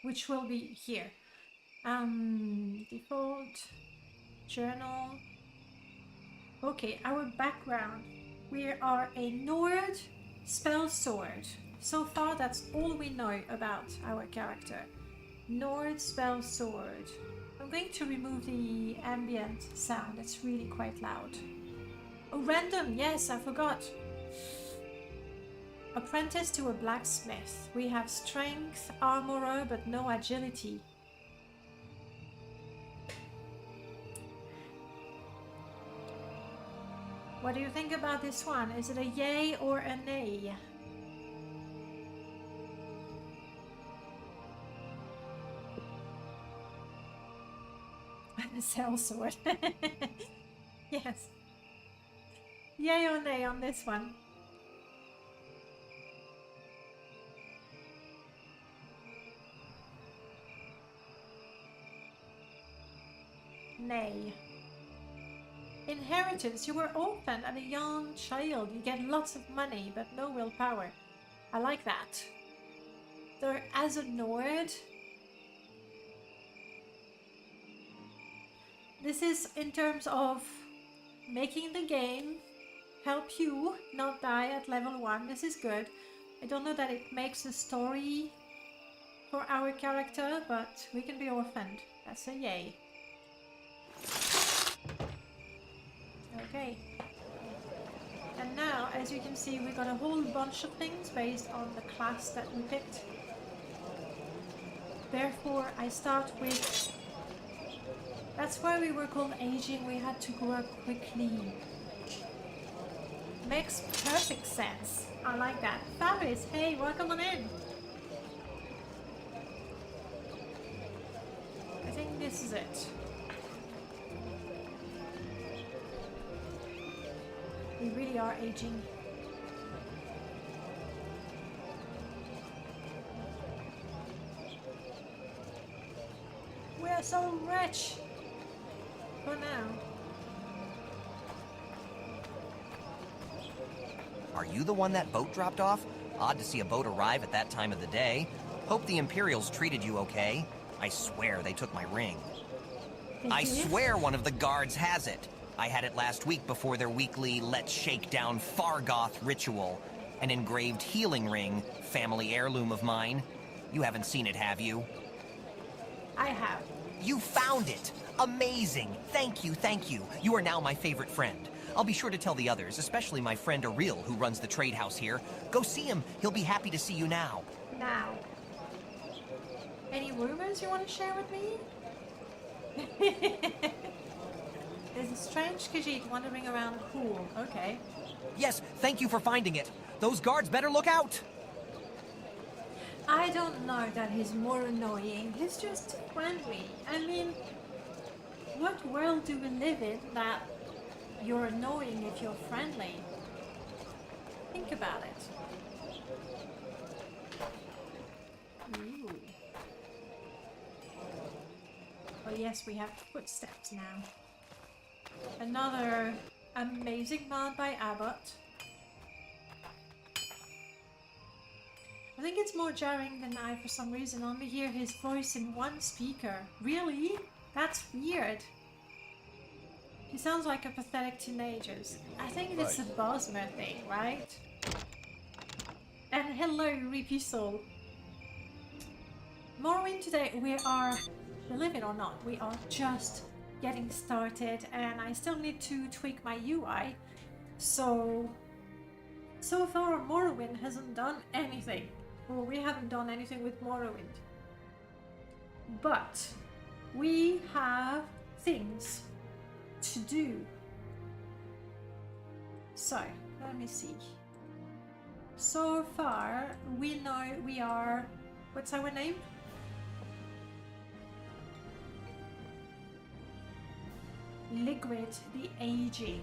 Which will be here. Default, journal. Okay, our background. We are a Nord spell sword. So far, that's all we know about our character. Nord spell sword. I'm going to remove the ambient sound. It's really quite loud. Oh, random. Yes, I forgot. Apprentice to a blacksmith. We have strength, armorer, but no agility. What do you think about this one? Is it a yay or a nay? Cell sword. Yes. Yay or nay on this one? Nay. Inheritance. You were orphaned and a young child. You get lots of money, but no willpower. I like that. So, as a Nord, this is in terms of making the game help you not die at level 1. This is good. I don't know that it makes a story for our character, but we can be orphaned. That's a yay. Okay. And now, as you can see, we got a whole bunch of things based on the class that we picked. Therefore, I start with... That's why we were called aging. We had to grow up quickly. Makes perfect sense. I like that. Faris, hey, welcome on in. I think this is it. We really are aging. We're so rich. For now. Are you the one that boat dropped off? Odd to see a boat arrive at that time of the day. Hope the Imperials treated you okay. I swear they took my ring. I swear one of the guards has it. I had it last week before their weekly Let's Shake Down Fargoth ritual. An engraved healing ring, family heirloom of mine. You haven't seen it, have you? I have. You found it! Amazing! Thank you, thank you. You are now my favorite friend. I'll be sure to tell the others, especially my friend Ariel, who runs the trade house here. Go see him. He'll be happy to see you now. Now. Any rumors you want to share with me? There's a strange Khajiit wandering around the pool. Okay. Yes, thank you for finding it. Those guards better look out! I don't know that he's more annoying. He's just friendly. I mean, What world do we live in that you're annoying if you're friendly? Think about it. Ooh. Oh yes, we have footsteps now. Another amazing mod by Abbott. I think it's more jarring than I, for some reason, only hear his voice in one speaker. Really? That's weird. He sounds like a pathetic teenager. I think it's a Bosmer thing, right? And hello, Reapy Soul. Morrowind today, we are, believe it or not, we are just getting started, and I still need to tweak my UI. So far Morrowind hasn't done anything. Well, we haven't done anything with Morrowind. But we have things to do. So, let me see. So far, we know we are... What's our name? Liquid the Aging.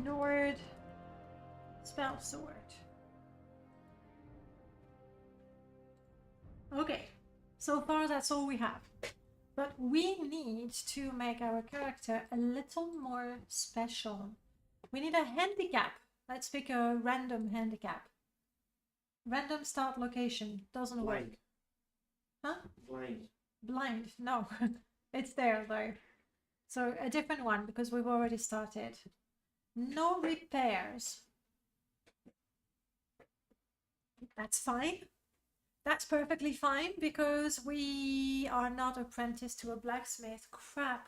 Nord spell sword. Okay, so far that's all we have. But we need to make our character a little more special. We need a handicap. Let's pick a random handicap. Random start location. Doesn't work. Blind. Huh? Blind. Blind. No. It's there though. So a different one because we've already started. No repairs. That's fine. That's perfectly fine because we are not apprenticed to a blacksmith. Crap.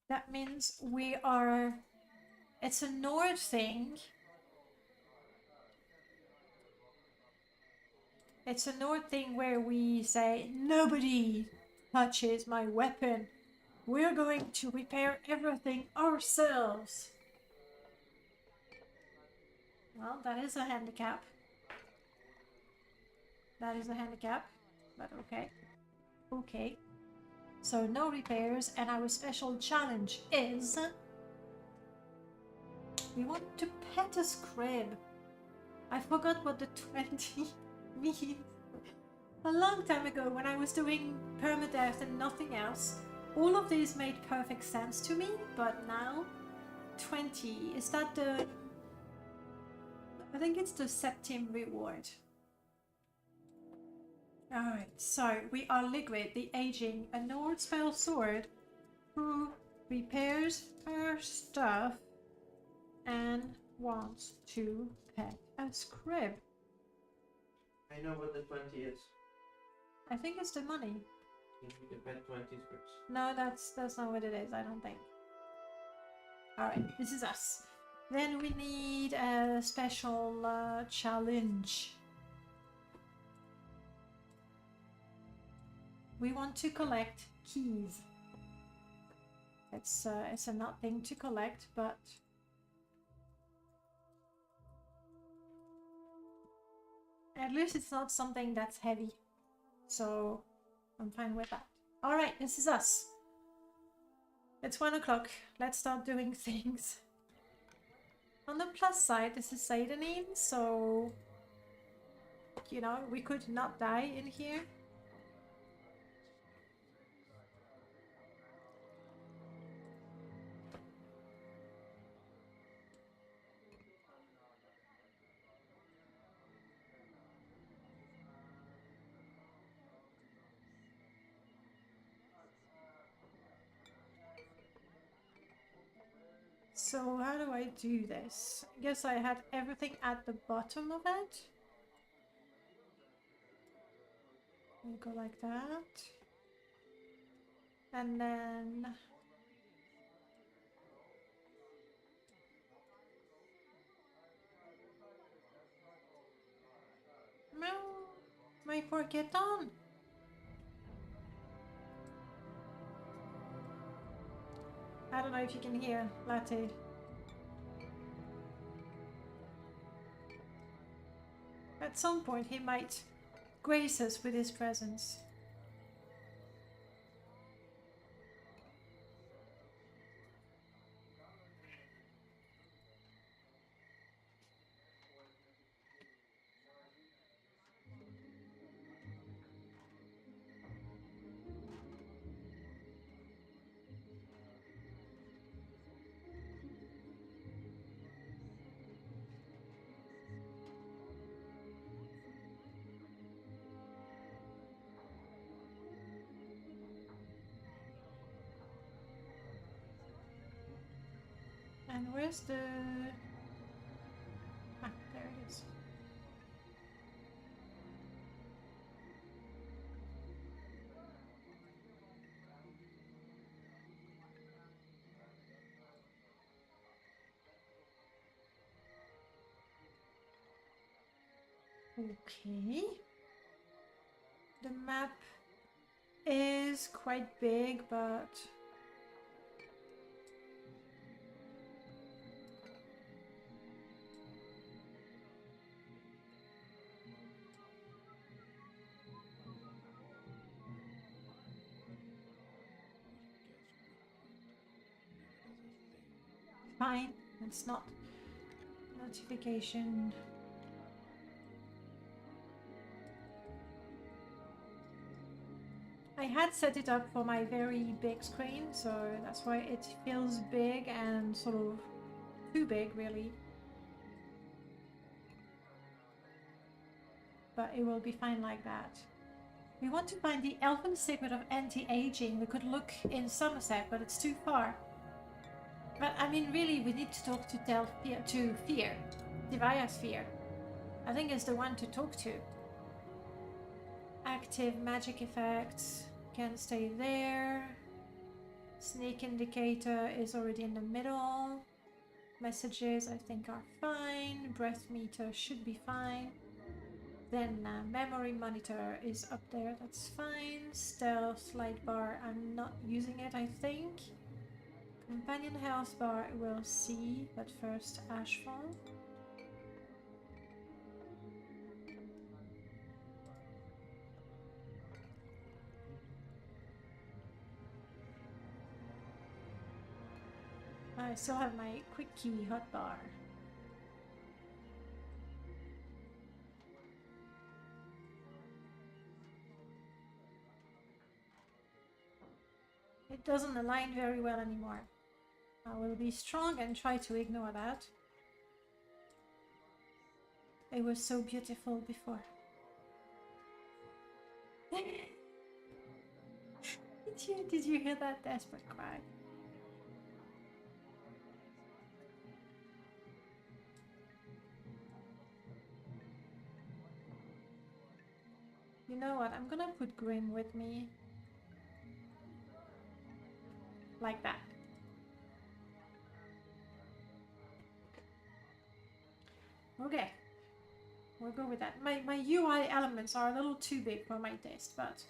That means we are... It's a Nord thing. It's a Nord thing where we say, nobody touches my weapon. We're going to repair everything ourselves. Well, that is a handicap. That is a handicap, but okay. Okay. So no repairs, and our special challenge is... We want to pet a scrib. I forgot what the 20 means. A long time ago when I was doing Permadeath and nothing else, all of these made perfect sense to me, but now 20, is that the... I think it's the Septim reward. Alright, so we are Liquid the Aging, a Nord spell sword who repairs her stuff and wants to pet a scrib. I know what the 20 is. I think it's the money. You can pet 20 scripts. No, that's not what it is, I don't think. Alright, this is us. Then we need a special challenge. We want to collect keys. It's a not thing to collect, but at least it's not something that's heavy. So I'm fine with that. Alright, this is us. It's 1 o'clock. Let's start doing things. On the plus side, this is Seidanin, so you know, we could not die in here. So how do I do this? I guess I had everything at the bottom of it. We go like that. And then... My poor kitten. I don't know if you can hear Latte. At some point he might grace us with his presence. And where's the... Ah, there it is. Okay. The map is quite big, but... Fine, it's not notification. I had set it up for my very big screen, so that's why it feels big and sort of too big, really. But it will be fine like that. We want to find the elven secret of anti-aging. We could look in Somerset, but it's too far. But I mean, really, we need to talk to Fear, Devias Fear. I think it's the one to talk to. Active magic effects can stay there. Sneak indicator is already in the middle. Messages I think are fine. Breath meter should be fine. Then memory monitor is up there, that's fine. Stealth light bar, I'm not using it, I think. Companion health bar we'll see, but first Ashfall. I still have my quick key hotbar. It doesn't align very well anymore. I will be strong and try to ignore that. It was so beautiful before. Did you hear that desperate cry? You know what? I'm gonna put Grim with me. Like that. Okay. We'll go with that. My UI elements are a little too big for my taste, but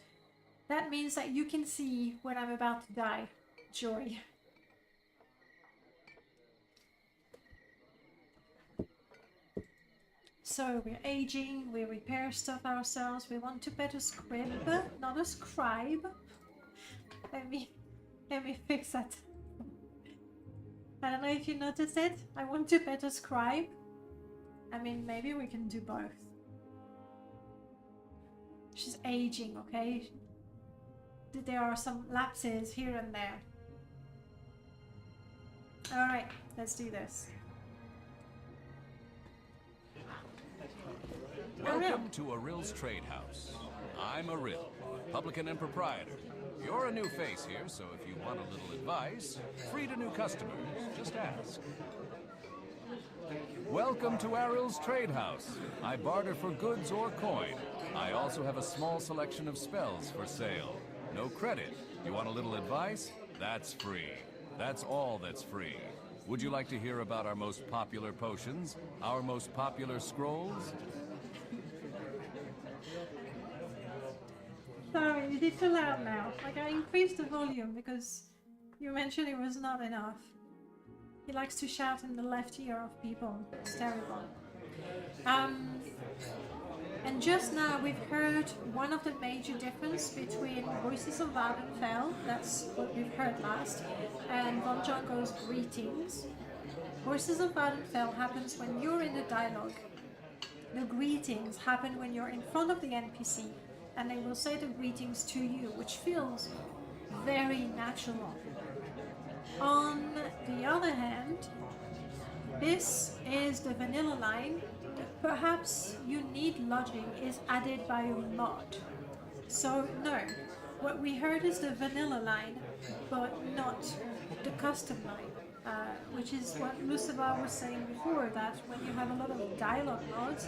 that means that you can see when I'm about to die. Joy. So we're aging, we repair stuff ourselves, we want to pet a scrib, not a scribe. Let me fix that. I don't know if you noticed it. I want to pet a scribe. I mean, maybe we can do both. She's aging, okay? There are some lapses here and there. Alright, let's do this. Welcome to Arill's Trade House. I'm Arill, publican and proprietor. You're a new face here, so if you want a little advice, free to new customers, just ask. Welcome to Arill's Trade House. I barter for goods or coin. I also have a small selection of spells for sale. No credit. You want a little advice? That's free. That's all that's free. Would you like to hear about our most popular potions? Our most popular scrolls? Sorry, it is too loud now. Like, I increased the volume because You mentioned it was not enough. He likes to shout in the left ear of people. It's terrible. And just now we've heard one of the major difference between Voices of Vardenfell, that's what we've heard last, and Von Django's Greetings. Voices of Vardenfell happens when you're in the dialogue. The greetings happen when you're in front of the NPC, and they will say the greetings to you, which feels very natural. On the other hand, this is the vanilla line. Perhaps you need lodging is added by a mod. So no, what we heard is the vanilla line, but not the custom line. Which is what Lucifer was saying before, that when you have a lot of dialogue mods,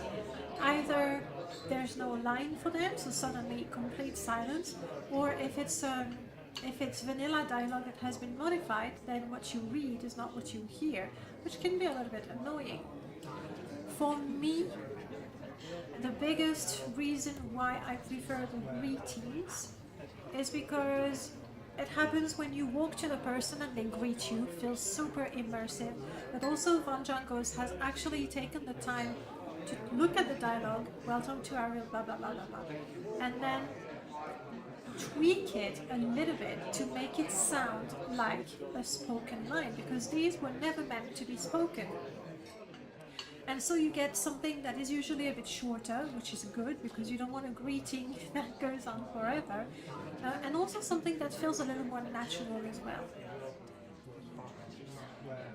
either there's no line for them, so suddenly complete silence, or if it's vanilla dialogue that has been modified, then what you read is not what you hear, which can be a little bit annoying. For me, the biggest reason why I prefer the greetings is because it happens when you walk to the person and they greet you, feels super immersive, but also Von Django's has actually taken the time to look at the dialogue, welcome to Ariel, blah blah blah blah blah, and then tweak it a little bit to make it sound like a spoken line, because these were never meant to be spoken. And so you get something that is usually a bit shorter, which is good because you don't want a greeting that goes on forever, and also something that feels a little more natural as well.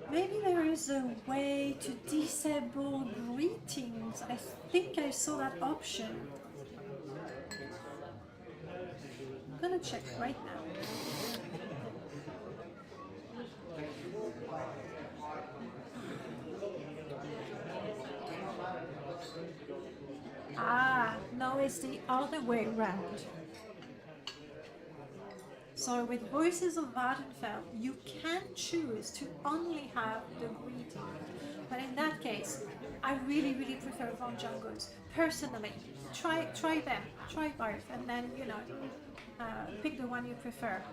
Maybe there is a way to disable greetings. I think I saw that option. I'm gonna check right now. Ah, no, it's the other way around. So with Voices of Vardenfell, you can choose to only have the greeting. But in that case, I really, really prefer Von Django's. Personally, try them, try both, and then, you know, pick the one you prefer.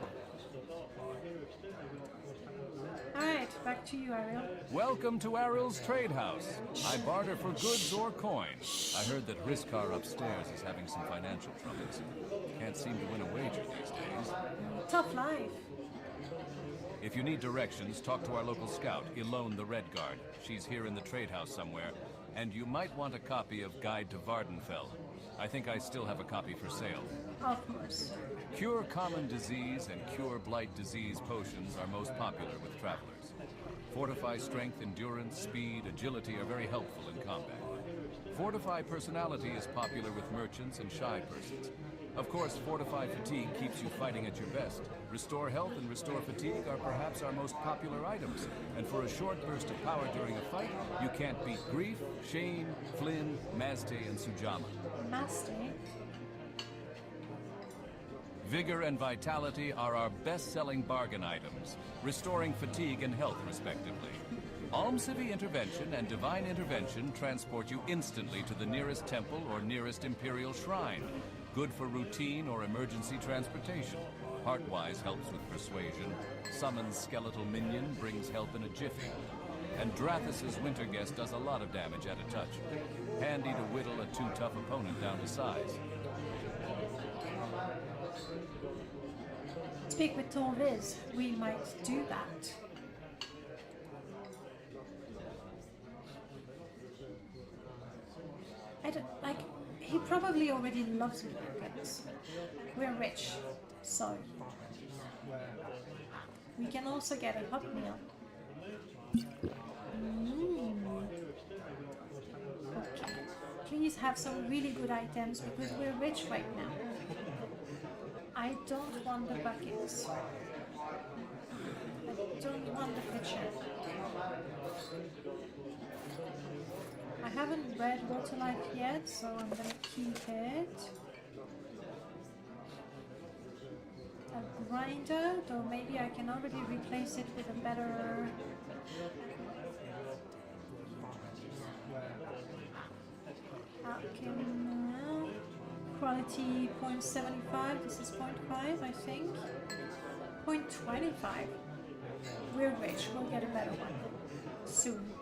Alright, back to you, Ariel. Welcome to Ariel's Trade House. I barter for goods or coin. I heard that Riskar upstairs is having some financial troubles. Can't seem to win a wager these days. Tough life. If you need directions, talk to our local scout, Ilone the Red Guard. She's here in the trade house somewhere. And you might want a copy of Guide to Vardenfell. I think I still have a copy for sale. Of course. Cure common disease and cure blight disease potions are most popular with travelers. Fortify strength, endurance, speed, agility are very helpful in combat. Fortify personality is popular with merchants and shy persons. Of course, Fortify fatigue keeps you fighting at your best. Restore health and restore fatigue are perhaps our most popular items. And for a short burst of power during a fight, you can't beat Grief, Shane, Flynn, Mazte, and Sujama. Mazte? Vigor and Vitality are our best-selling bargain items, restoring fatigue and health respectively. Almcivi Intervention and Divine Intervention transport you instantly to the nearest temple or nearest Imperial Shrine. Good for routine or emergency transportation. Heartwise helps with persuasion. Summons skeletal minion, brings help in a jiffy. And Drathis' Winter Guest does a lot of damage at a touch. Handy to whittle a too tough opponent down to size. Speak with Torviz. We might do that. I don't, like, he probably already loves me, because we're rich, so we can also get a hot meal. Okay, please have some really good items because we're rich right now. I don't want the buckets. I don't want the pitcher. I haven't read Water Life yet, so I'm gonna keep it. A grinder, though maybe I can already replace it with a better... quality 0.75, this is 0.5 I think. 0.25. We're rich, we'll get a better one soon.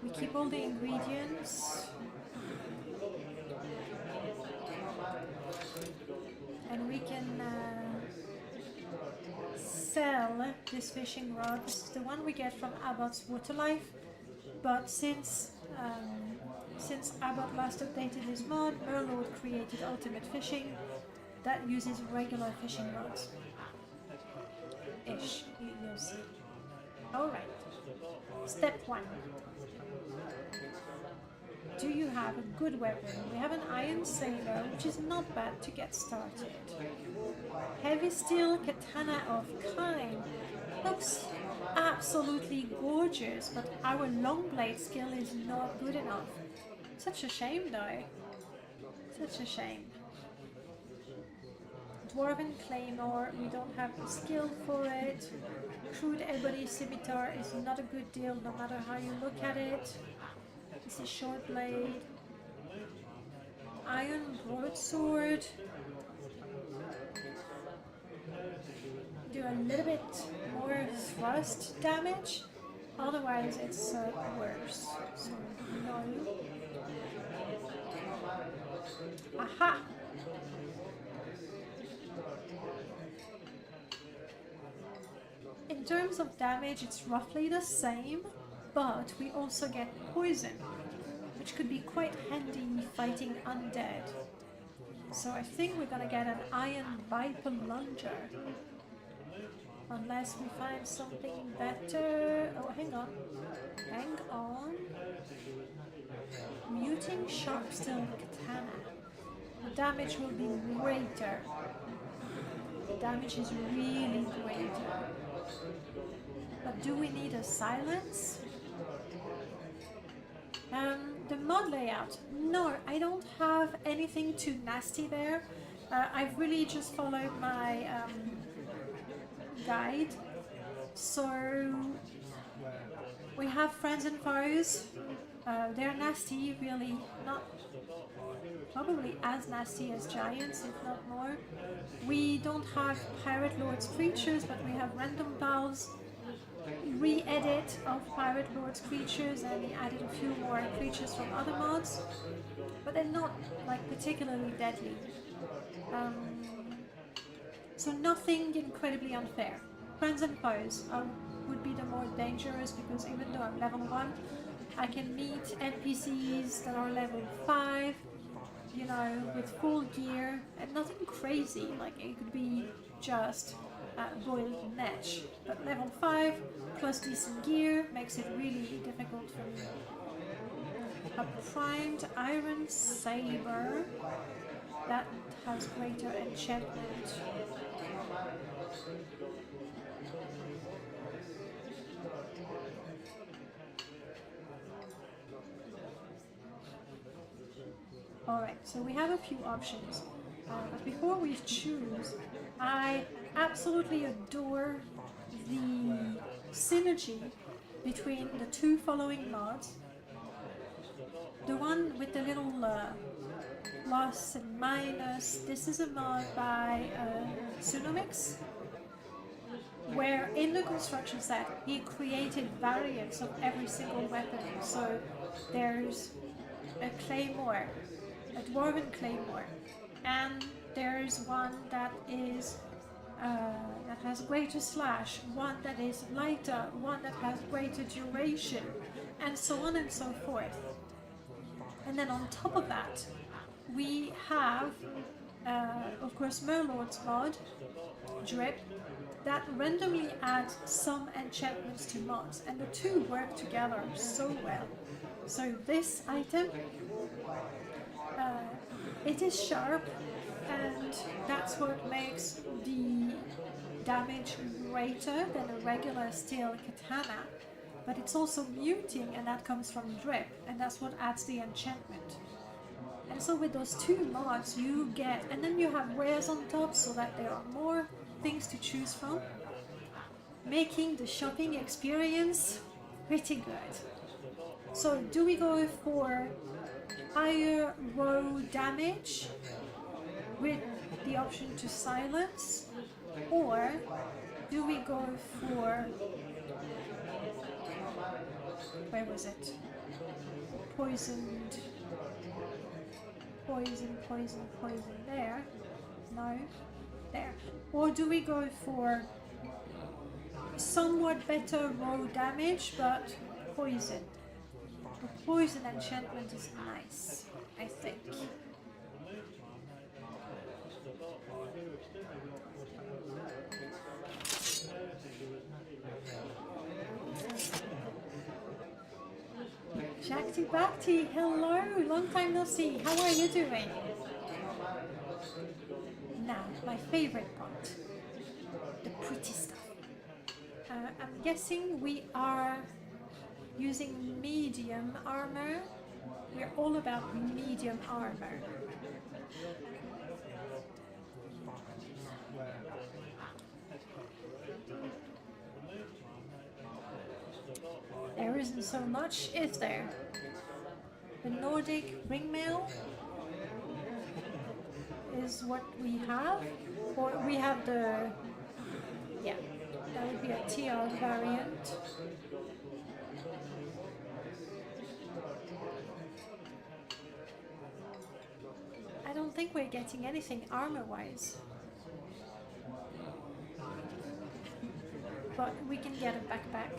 We keep all the ingredients. And we can sell this fishing rod. This is the one we get from Abbott's Waterlife. But since Abbott last updated his mod, Merlord created Ultimate Fishing that uses regular fishing rods. Ish, you'll see. Alright. Step 1. Do you have a good weapon? We have an iron saber, which is not bad to get started. Heavy steel katana of kind looks absolutely gorgeous, but our long blade skill is not good enough. Such a shame though. Such a shame. Dwarven claymore, we don't have the skill for it. Crude ebony scimitar is not a good deal no matter how you look at it. This is short blade. Iron broadsword. Do a little bit more thrust damage, otherwise it's worse. So no. Aha! In terms of damage, it's roughly the same, but we also get poison, which could be quite handy fighting undead. So I think we're gonna get an iron viper plunger. Unless we find something better. Oh, hang on. Hang on. Muting sharp steel katana. The damage will be greater. The damage is really greater. But do we need a silence? The mod layout. No, I don't have anything too nasty there. I've really just followed my guide. So we have friends and foes. They're nasty, really, not probably as nasty as giants, if not more. We don't have Pirate Lord's creatures, but we have Random Pals re-edit of Pirate Lord's creatures, and he added a few more creatures from other mods, but they're not like particularly deadly. So nothing incredibly unfair. Friends and foes would be the more dangerous, because even though I'm level 1, I can meet NPCs that are level 5, you know, with full gear, and nothing crazy, like it could be just boiled netch. But level 5 plus decent gear makes it really difficult for me. A primed iron saber that has greater enchantment. Alright, so we have a few options, but before we choose, I absolutely adore the synergy between the two following mods. The one with the little plus and minus, this is a mod by Tsunomix, where in the construction set he created variants of every single weapon. So there's a claymore, a dwarven claymore, and there's one that is that has greater slash, one that is lighter, one that has greater duration, and so on and so forth. And then on top of that, we have, of course, Merlord's mod, Drip, that randomly adds some enchantments to mods, and the two work together so well. So this item, it is sharp, and that's what makes the damage greater than a regular steel katana. But it's also muting, and that comes from Drip, and that's what adds the enchantment. And so with those two mods you get, and then you have wares on top so that there are more things to choose from, making the shopping experience pretty good. So do we go for higher row damage with the option to silence, or do we go for... Where was it? Poisoned. Poison there. No. There. Or do we go for somewhat better raw damage, but poison? The poison enchantment is nice, I think. Shakti Bhakti, hello, long time no see. How are you doing? Now, my favorite part, the pretty stuff. I'm guessing we are using medium armor. We're all about medium armor. There isn't so much, is there? The Nordic ringmail is what we have, or we have the, yeah, that would be a TR variant. I don't think we're getting anything armor-wise, but we can get a backpack.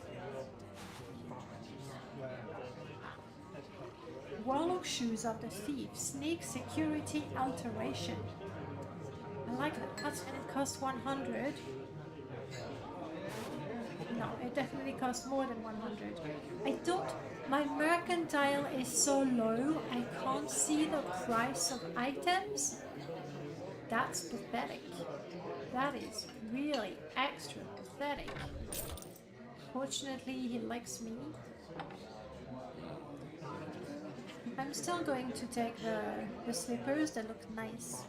Warlock shoes of the thief, sneak, security, alteration. I like that. And it costs 100. No, it definitely costs more than 100. I don't. My mercantile is so low, I can't see the price of items. That's pathetic. That is really extra pathetic. Fortunately, he likes me. I'm still going to take the slippers, they look nice.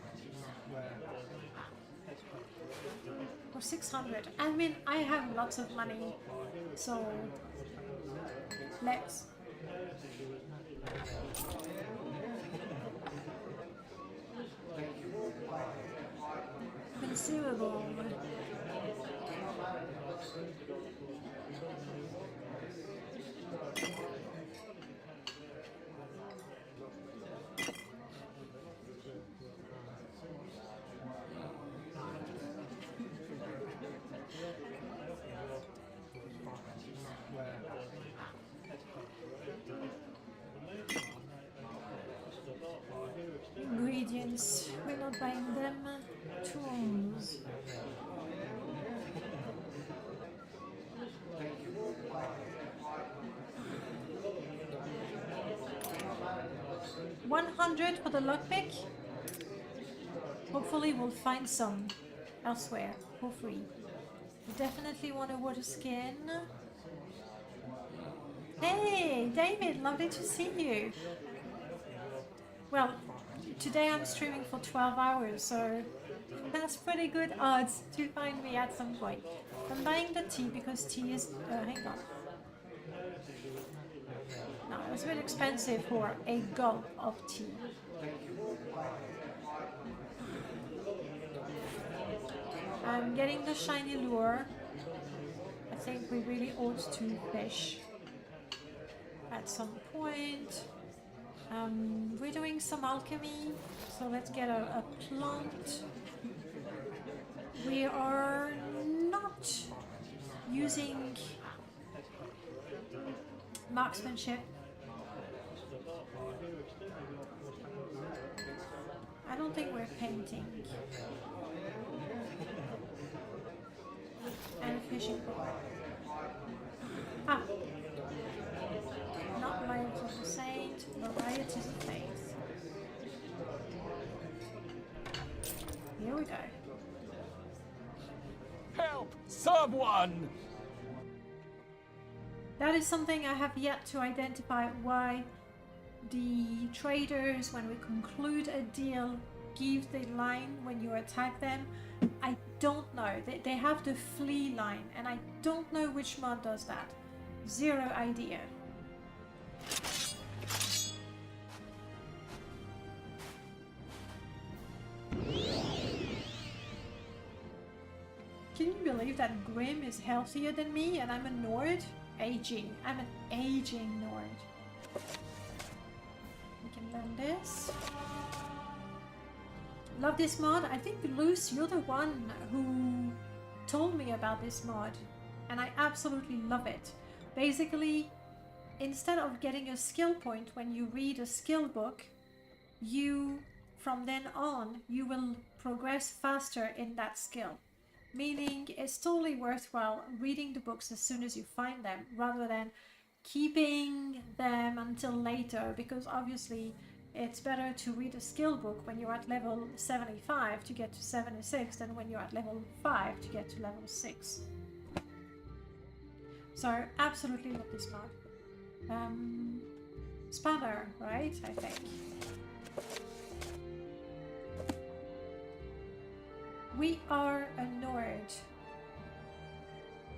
For 600. I mean, I have lots of money, so let's. Consumable. Ingredients, we're not buying them. Tools. $100 for the lockpick. Hopefully we'll find some elsewhere for free. We definitely want a water skin. Hey, David, lovely to see you. Well, today I'm streaming for 12 hours, so that's pretty good odds to find me at some point. I'm buying the tea because tea is... hang on. No, it was a bit expensive for a gulp of tea. I'm getting the shiny lure. I think we really ought to fish at some point. We're doing some alchemy, so let's get a plant. We are not using marksmanship. I don't think we're painting. And a fishing pole. Ah! Not Riot of the Saint, but Riot is a faith. Here we go. Help! Someone! That is something I have yet to identify, why the traders, when we conclude a deal, give the line when you attack them. I don't know. They have the flee line, and I don't know which mod does that. Zero idea. Can you believe that Grim is healthier than me and I'm a Nord? Aging. I'm an aging Nord. We can learn this. Love this mod. I think, Luce, you're the one who told me about this mod. And I absolutely love it. Basically, instead of getting a skill point when you read a skill book, from then on, you will progress faster in that skill. Meaning, it's totally worthwhile reading the books as soon as you find them, rather than keeping them until later, because obviously it's better to read a skill book when you're at level 75 to get to 76 than when you're at level 5 to get to level 6. So, absolutely love this mod. Spammer, right? I think. We are a Nord.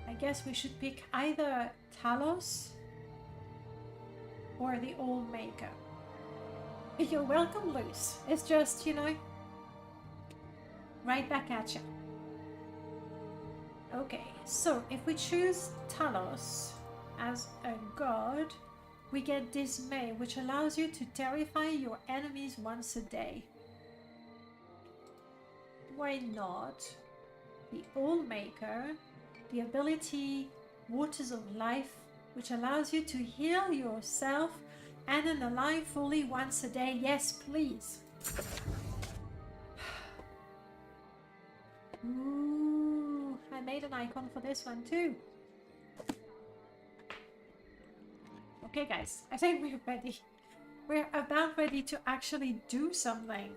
I guess we should pick either Talos or the Old Maker. You're welcome, Luce. It's just, you know, right back at you. Okay, so if we choose Talos as a god, we get Dismay, which allows you to terrify your enemies once a day. Why not? The Old Maker, the ability Waters of Life, which allows you to heal yourself and an alive fully once a day. Yes, please. Ooh, I made an icon for this one too. Okay guys, I think we're ready. We're about ready to actually do something.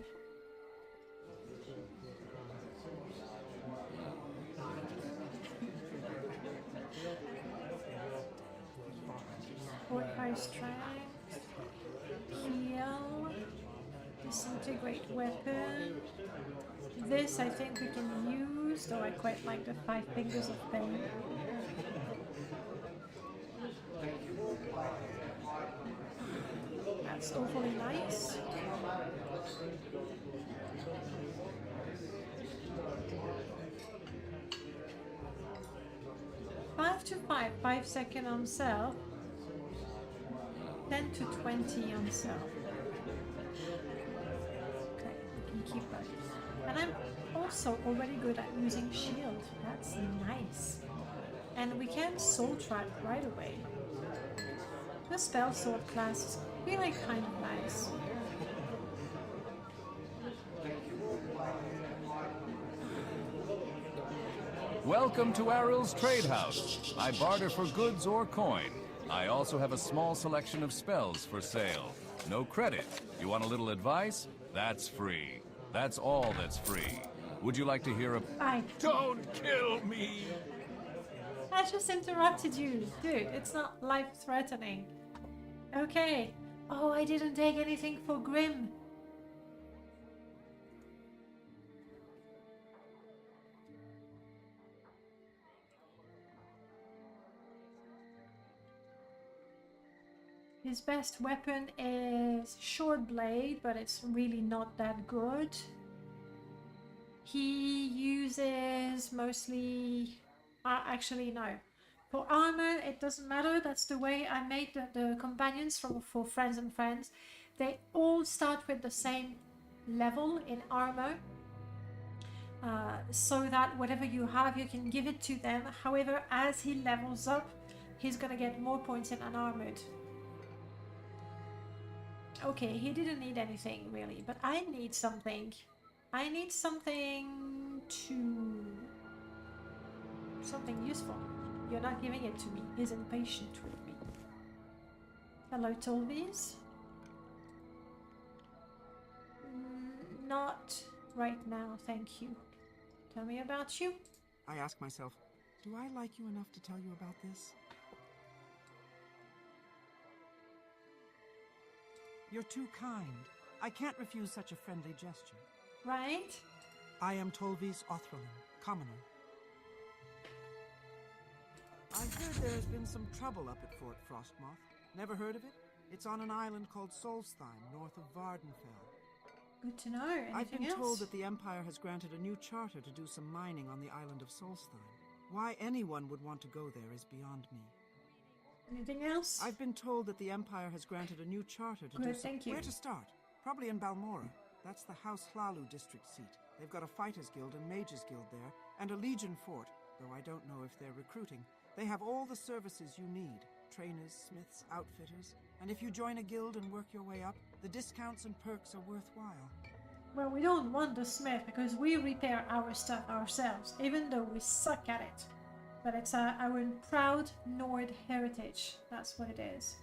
High strength, heal, disintegrate weapon. This I think we can use, though I quite like the 5 fingers of pain. That's awfully nice. Five to 5 second on self. 10 to 20 on self. Okay, we can keep that. And I'm also already good at using shield. That's nice. And we can soul trap right away. The spell sword class is really kind of nice. Welcome to Aril's Trade House. I barter for goods or coin. I also have a small selection of spells for sale. No credit. You want a little advice? That's free. That's all that's free. Would you like to hear a... Don't kill me! I just interrupted you. Dude, it's not life-threatening. Okay. Oh, I didn't take anything for Grim. His best weapon is short blade, but it's really not that good. He uses mostly... actually, no. For armor, it doesn't matter. That's the way I made the companions for Friends and Friends. They all start with the same level in armor. So that whatever you have, you can give it to them. However, as he levels up, he's gonna get more points in unarmored. Okay, he didn't need anything really, but I need something. I need something something useful. You're not giving it to me. He's impatient with me. Hello, Tolvis. Not right now, thank you. Tell me about you. I ask myself, do I like you enough to tell you about this? You're too kind. I can't refuse such a friendly gesture. Right? I am Tolvis Othrelin, commoner. I heard there has been some trouble up at Fort Frostmoth. Never heard of it? It's on an island called Solstheim, north of Vardenfell. Good to know. Anything I've been else? told that the Empire has granted a new charter to do some mining on the island of Solstheim. Why anyone would want to go there is beyond me. Anything else? I've been told that the Empire has granted a new charter to do Good, thank you. Where to start? Probably in Balmora. That's the House Hlalu district seat. They've got a Fighters Guild and Mages Guild there, and a Legion fort, though I don't know if they're recruiting. They have all the services you need. Trainers, smiths, outfitters. And if you join a guild and work your way up, the discounts and perks are worthwhile. Well, we don't want the smith because we repair our stuff ourselves, even though we suck at it. But it's our proud Nord heritage. That's what it is.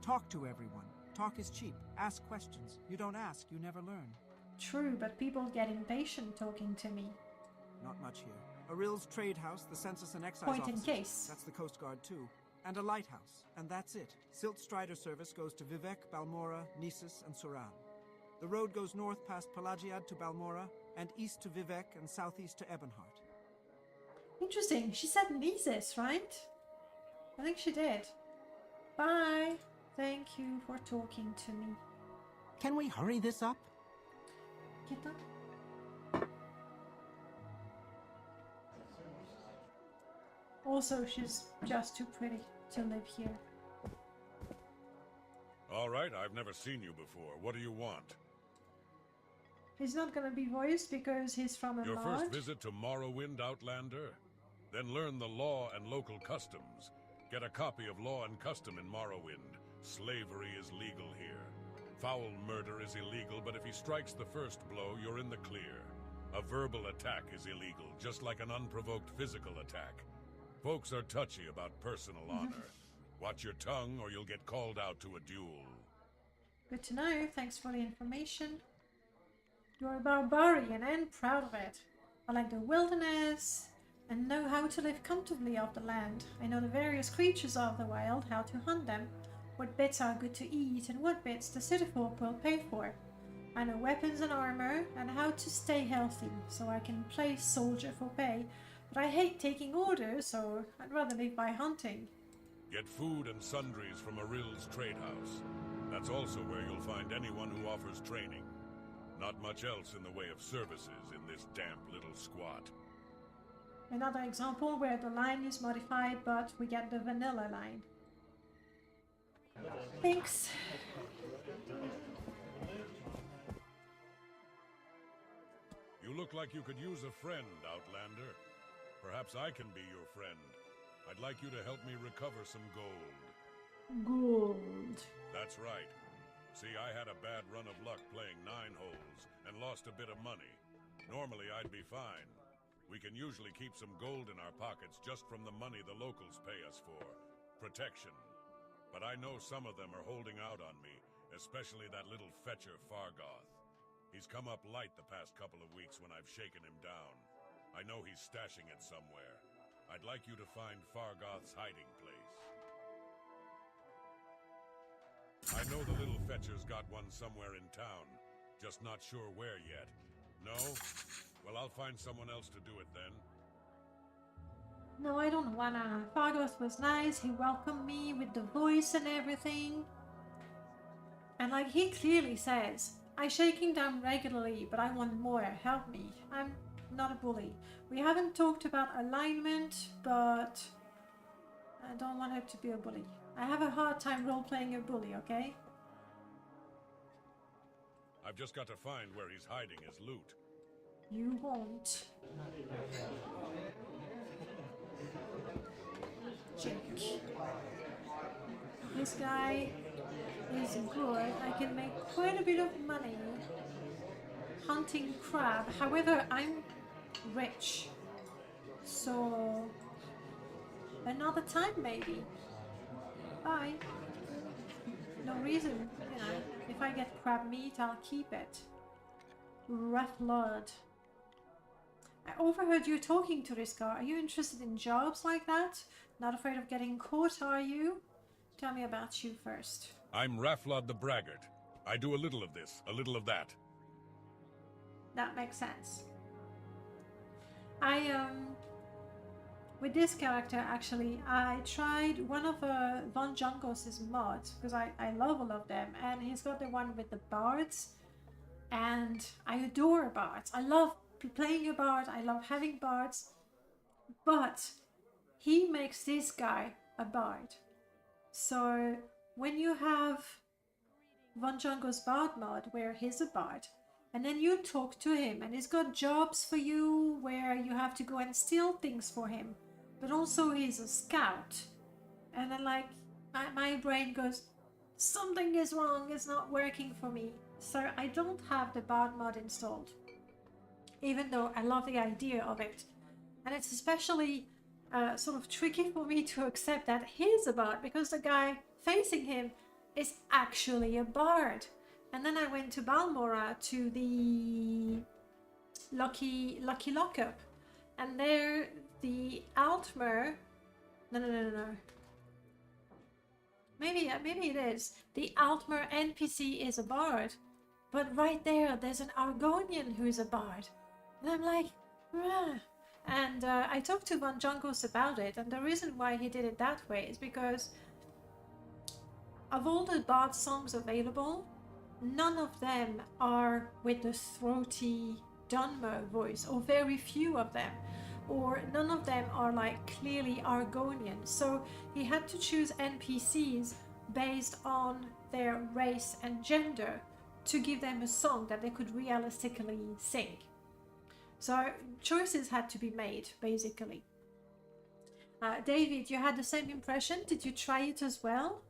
Talk to everyone. Talk is cheap. Ask questions. You don't ask, you never learn. True, but people get impatient talking to me. Not much here. Aril's trade house, the census and excise Point in offices. case. That's the Coast Guard too. And a lighthouse. And that's it. Silt Strider service goes to Vivek, Balmora, Nisus, and Suran. The road goes north past Pelagiad to Balmora, and east to Vivek and southeast to Ebonheart. Interesting. She said Nisus, right? I think she did. Bye. Thank you for talking to me. Can we hurry this up? Get up. Also, she's just too pretty to live here. All right, I've never seen you before. What do you want? He's not gonna be voiced because he's from a Your mod. first visit to Morrowind, Outlander? Then learn the law and local customs. Get a copy of Law and Custom in Morrowind. Slavery is legal here. Foul murder is illegal, but if he strikes the first blow, you're in the clear. A verbal attack is illegal, just like an unprovoked physical attack. Folks are touchy about personal honor. Watch your tongue or you'll get called out to a duel. Good to know. Thanks for the information. You're a barbarian and proud of it. I like the wilderness and know how to live comfortably off the land. I know the various creatures of the wild, how to hunt them, what bits are good to eat and what bits the city folk will pay for. I know weapons and armor and how to stay healthy, so I can play soldier for pay. But I hate taking orders, so I'd rather live by hunting. Get food and sundries from Aril's trade house. That's also where you'll find anyone who offers training. Not much else in the way of services in this damp little squat. Another example where the line is modified, but we get the vanilla line. Thanks. You look like you could use a friend, Outlander. Perhaps I can be your friend. I'd like you to help me recover some gold. Gold. That's right. See, I had a bad run of luck playing 9 holes and lost a bit of money. Normally I'd be fine. We can usually keep some gold in our pockets just from the money the locals pay us for. Protection. But I know some of them are holding out on me, especially that little fetcher Fargoth. He's come up light the past couple of weeks when I've shaken him down. I know he's stashing it somewhere. I'd like you to find Fargoth's hiding place. I know the little fetcher's got one somewhere in town, just not sure where yet. No? Well, I'll find someone else to do it then. No, I don't wanna. Fargoth was nice, he welcomed me with the voice and everything. And like he clearly says, I shake him down regularly, but I want more, help me. I'm not a bully. We haven't talked about alignment, but I don't want her to be a bully. I have a hard time role-playing a bully, okay? I've just got to find where he's hiding his loot. You won't. Check. This guy is good. I can make quite a bit of money hunting crab. However, I'm rich. So another time maybe. Bye. No reason, you know. If I get crab meat, I'll keep it. Rough Lord. I overheard you talking to this guy. Are you interested in jobs like that? Not afraid of getting caught, are you? Tell me about you first. I'm Raflod the Braggart. I do a little of this, a little of that. That makes sense. With this character, actually, I tried one of Von Jungos' mods, because I love all of them, and he's got the one with the bards, and I adore bards. I love playing a bard, I love having bards, but he makes this guy a bard. So when you have Von Django's Bard mod where he's a bard, and then you talk to him and he's got jobs for you where you have to go and steal things for him, but also he's a scout, and then like my brain goes, something is wrong, it's not working for me. So I don't have the Bard mod installed, even though I love the idea of it. And it's especially sort of tricky for me to accept that he's a bard because the guy facing him is actually a bard. And then I went to Balmora to the Lucky Lockup, and there the Altmer. No. Maybe it is. The Altmer NPC is a bard, but right there's an Argonian who's a bard, and I'm like, ah. And I talked to Von Jungos about it, and the reason why he did it that way is because of all the bard songs available, none of them are with the throaty Dunmer voice, or very few of them, or none of them are like clearly Argonian. So he had to choose NPCs based on their race and gender to give them a song that they could realistically sing. So choices had to be made, basically. David, you had the same impression? Did you try it as well?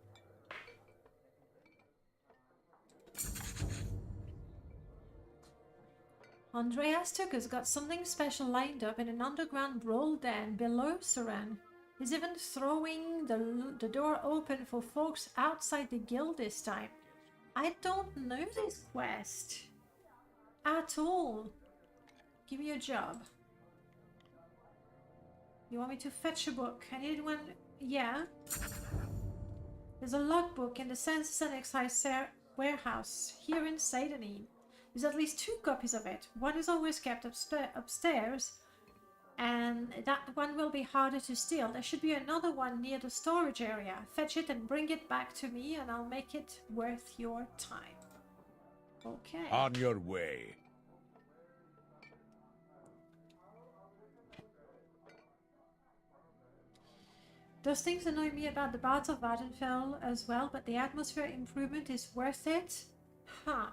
Andreas Tucker's got something special lined up in an underground brawl den below Suran. He's even throwing the door open for folks outside the guild this time. I don't know this quest at all. Give me a job. You want me to fetch a book? I need one. Yeah. There's a logbook in the Census and Excise warehouse here in Seidenine. There's at least 2 copies of it. One is always kept upstairs, and that one will be harder to steal. There should be another one near the storage area. Fetch it and bring it back to me, and I'll make it worth your time. Okay. On your way. Those things annoy me about the Bards of Vardenfell as well, but the atmosphere improvement is worth it. Huh.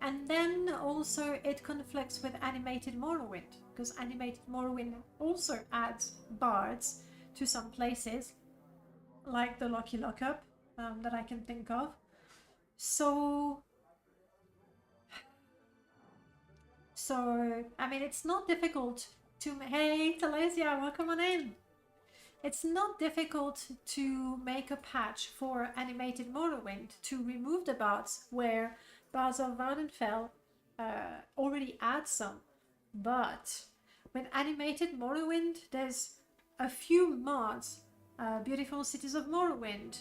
And then also it conflicts with Animated Morrowind, because Animated Morrowind also adds bards to some places, like the Lucky Lockup that I can think of. So, I mean, it's not difficult to... Hey, Telesia, welcome on in! It's not difficult to make a patch for Animated Morrowind to remove the bards where Bards of Vardenfell already add some. But with Animated Morrowind, there's a few mods. Beautiful Cities of Morrowind.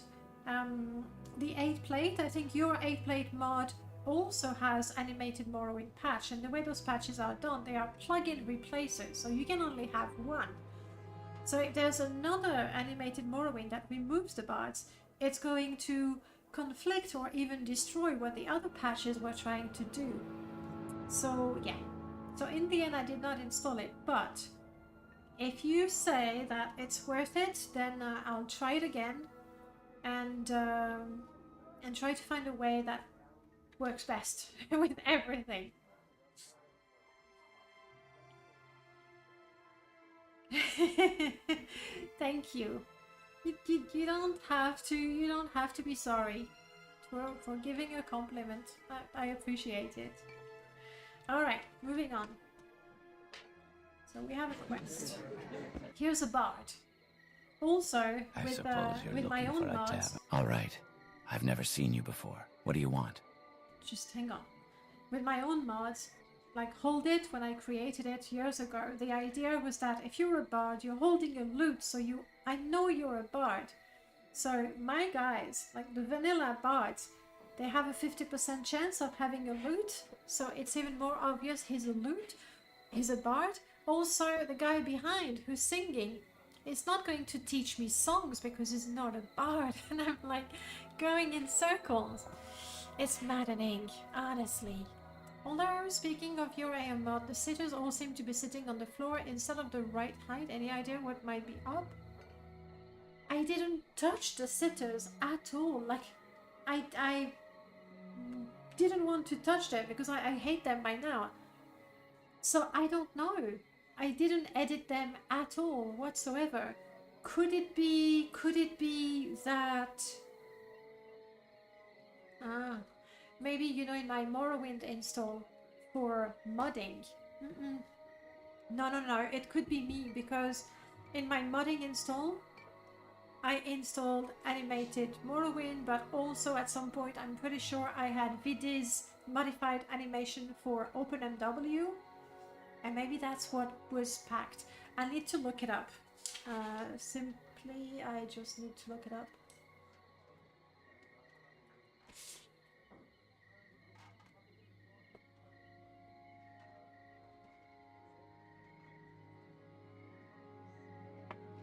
The 8-plate, I think your 8-plate mod also has Animated Morrowind patch, and the way those patches are done, they are plug-in replacers, so you can only have one. So if there's another Animated Morrowind that removes the bards, it's going to conflict or even destroy what the other patches were trying to do. So yeah. So in the end I did not install it, but if you say that it's worth it, then I'll try it again and try to find a way that works best with everything. Thank you. You don't have to be sorry for giving a compliment. I appreciate it. Alright, moving on. So we have a quest. Here's a bard. Also, with my own mods. Alright. I've never seen you before. What do you want? Just hang on. With my own mods, like Hold It, when I created it years ago, the idea was that if you're a bard, you're holding a lute, so I know you're a bard. So my guys, like the vanilla bards, they have a 50% chance of having a lute, so it's even more obvious he's a lute, he's a bard. Also, the guy behind who's singing is not going to teach me songs because he's not a bard, and I'm like going in circles. It's maddening, honestly. Although, speaking of your AM mod, the sitters all seem to be sitting on the floor instead of the right height. Any idea what might be up? I didn't touch the sitters at all. Like, I didn't want to touch them because I hate them by now. So I don't know. I didn't edit them at all whatsoever. Could it be that maybe, you know, in my Morrowind install for modding? No, it could be me, because in my modding install I installed animated Morrowind, but also at some point I'm pretty sure I had Vidi's modified animation for OpenMW, and maybe that's what was packed. I need to look it up. Simply, I just need to look it up.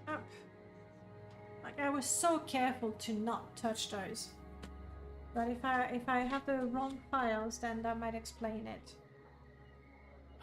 Oh. Like, I was so careful to not touch those. But if I have the wrong files, then that might explain it.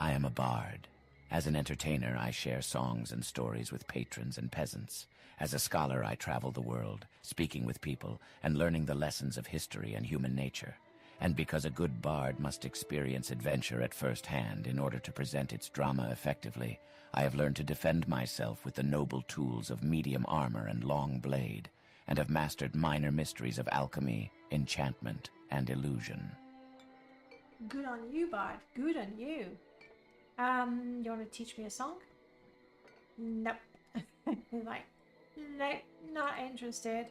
I am a bard. As an entertainer, I share songs and stories with patrons and peasants. As a scholar, I travel the world, speaking with people and learning the lessons of history and human nature. And because a good bard must experience adventure at first hand in order to present its drama effectively, I have learned to defend myself with the noble tools of medium armor and long blade, and have mastered minor mysteries of alchemy, enchantment, and illusion. Good on you, Bard. Good on you. You want to teach me a song? Nope. Like, nope, not interested.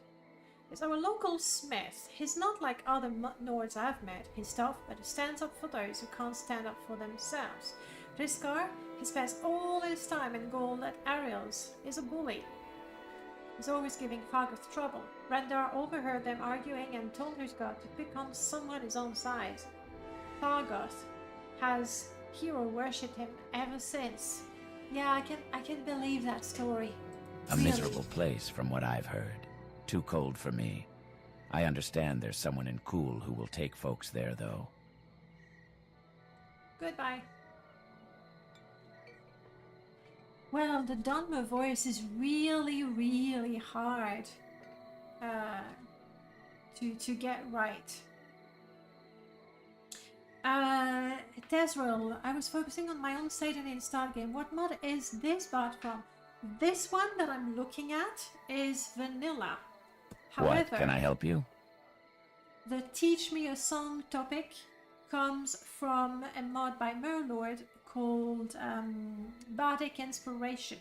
It's our local smith. He's not like other Nords I've met. He's tough, but he stands up for those who can't stand up for themselves. Riskar, he spends all his time and gold at Ariel's. He's a bully. He's always giving Fargoth trouble. Rendar overheard them arguing and told Riskar to pick on someone his own size. Fargoth has hero worshipped him ever since. Yeah, I can believe that story. A miserable place from what I've heard. Too cold for me. I understand there's someone in Cool who will take folks there, though. Goodbye. Well, the Dunmer voice is really, really hard to get right. Tezrel, I was focusing on my own Satan in start game. What mod is this bot from? This one that I'm looking at is vanilla. However, What, can I help you? The Teach Me a Song topic comes from a mod by Merlord called Bardic Inspiration.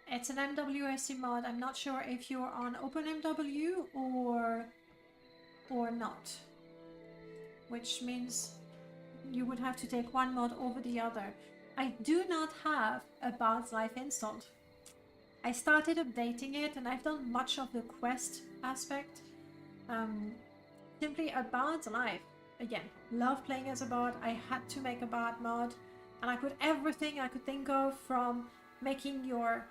It's an MWSC mod. I'm not sure if you're on OpenMW or not, which means you would have to take one mod over the other. I do not have a Bard's Life installed. I started updating it and I've done much of the quest aspect. Simply a Bard's Life. Again, love playing as a Bard. I had to make a Bard mod, and I put everything I could think of, from pitching your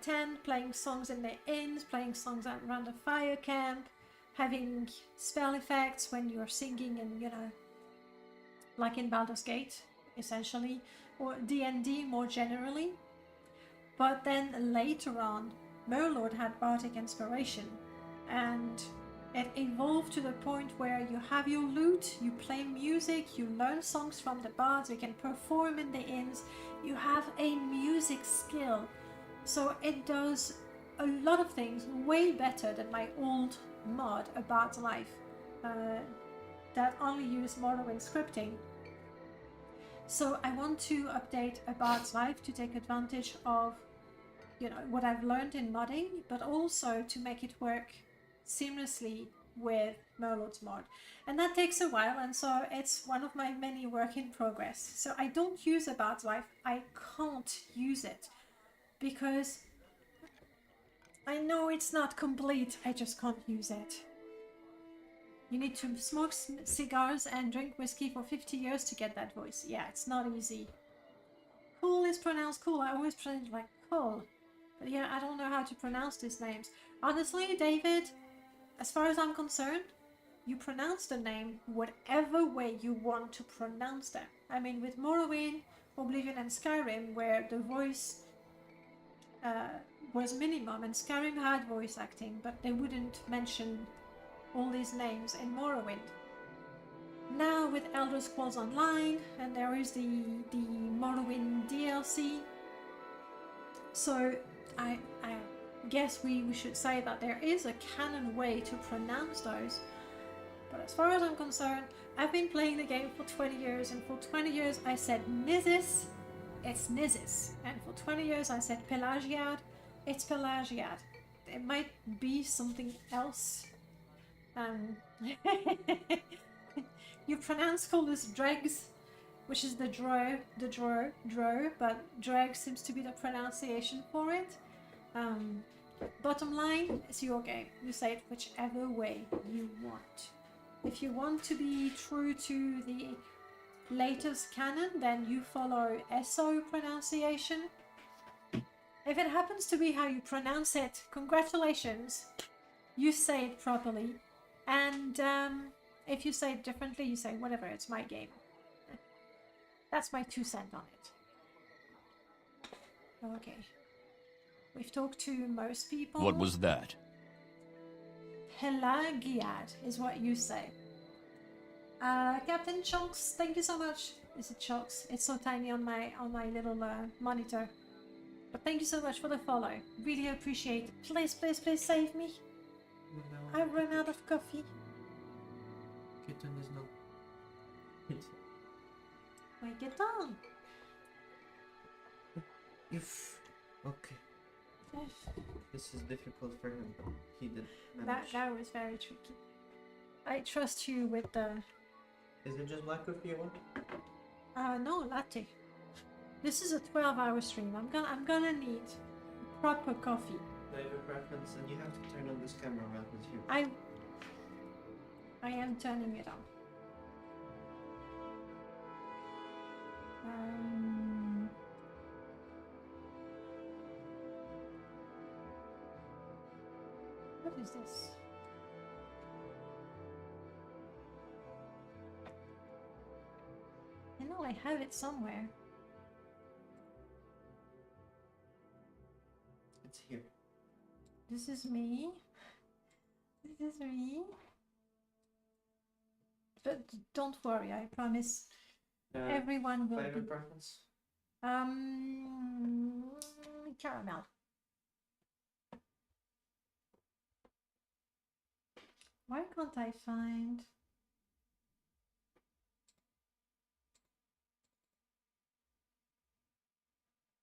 tent, playing songs in the inns, playing songs around the fire camp, having spell effects when you're singing, and you know, like in Baldur's Gate, essentially, or D&D more generally. But then later on, Merlord had Bardic Inspiration, and it evolved to the point where you have your lute, you play music, you learn songs from the bards, you can perform in the inns, you have a music skill. So it does a lot of things way better than my old mod, A Bard's Life, that only used Morrowind scripting. So I want to update A Bard's Life to take advantage of, you know, what I've learned in modding, but also to make it work seamlessly with Merlord's mod. And that takes a while, and so it's one of my many work in progress. So I don't use A Bard's Life. I can't use it because I know it's not complete. I just can't use it. You need to smoke cigars and drink whiskey for 50 years to get that voice. Yeah, it's not easy. Cool is pronounced cool. I always pronounce it like cool. But yeah, I don't know how to pronounce these names. Honestly, David, as far as I'm concerned, you pronounce the name whatever way you want to pronounce them. I mean, with Morrowind, Oblivion and Skyrim, where the voice was minimum, and Skyrim had voice acting, but they wouldn't mention all these names in Morrowind. Now with Elder Scrolls Online, and there is the Morrowind DLC, so I guess we should say that there is a canon way to pronounce those. But as far as I'm concerned, I've been playing the game for 20 years, and for 20 years I said Nizis, it's Nizis. And for 20 years I said Pelagiad, it's Pelagiad. It might be something else. You pronounce Coldus Dregs, which is the Dro, but Dreg seems to be the pronunciation for it. Bottom line, it's your game. You say it whichever way you want. If you want to be true to the latest canon, then you follow SO pronunciation. If it happens to be how you pronounce it, congratulations, you say it properly. And if you say it differently, you say whatever, it's my game. That's my 2 cents on it. Okay. We've talked to most people. What was that? Pelagiad is what you say. Captain Chunks, thank you so much. Is it Chunks? It's so tiny on my little monitor. But thank you so much for the follow. Really appreciate it. Please, please, please save me. No, I've run out of coffee. Kitten is not. Wake it on. If. Okay. This is difficult for him, but he did manage. That was very tricky. I trust you with the... Is it just black coffee you want? No, latte. This is a 12-hour stream. I'm gonna need proper coffee. I have a preference, and you have to turn on this camera while he's here. I am turning it on. What is this? I know I have it somewhere. It's here. This is me. This is me. But don't worry, I promise everyone will Flavor be... preference? Caramel. Why can't I find...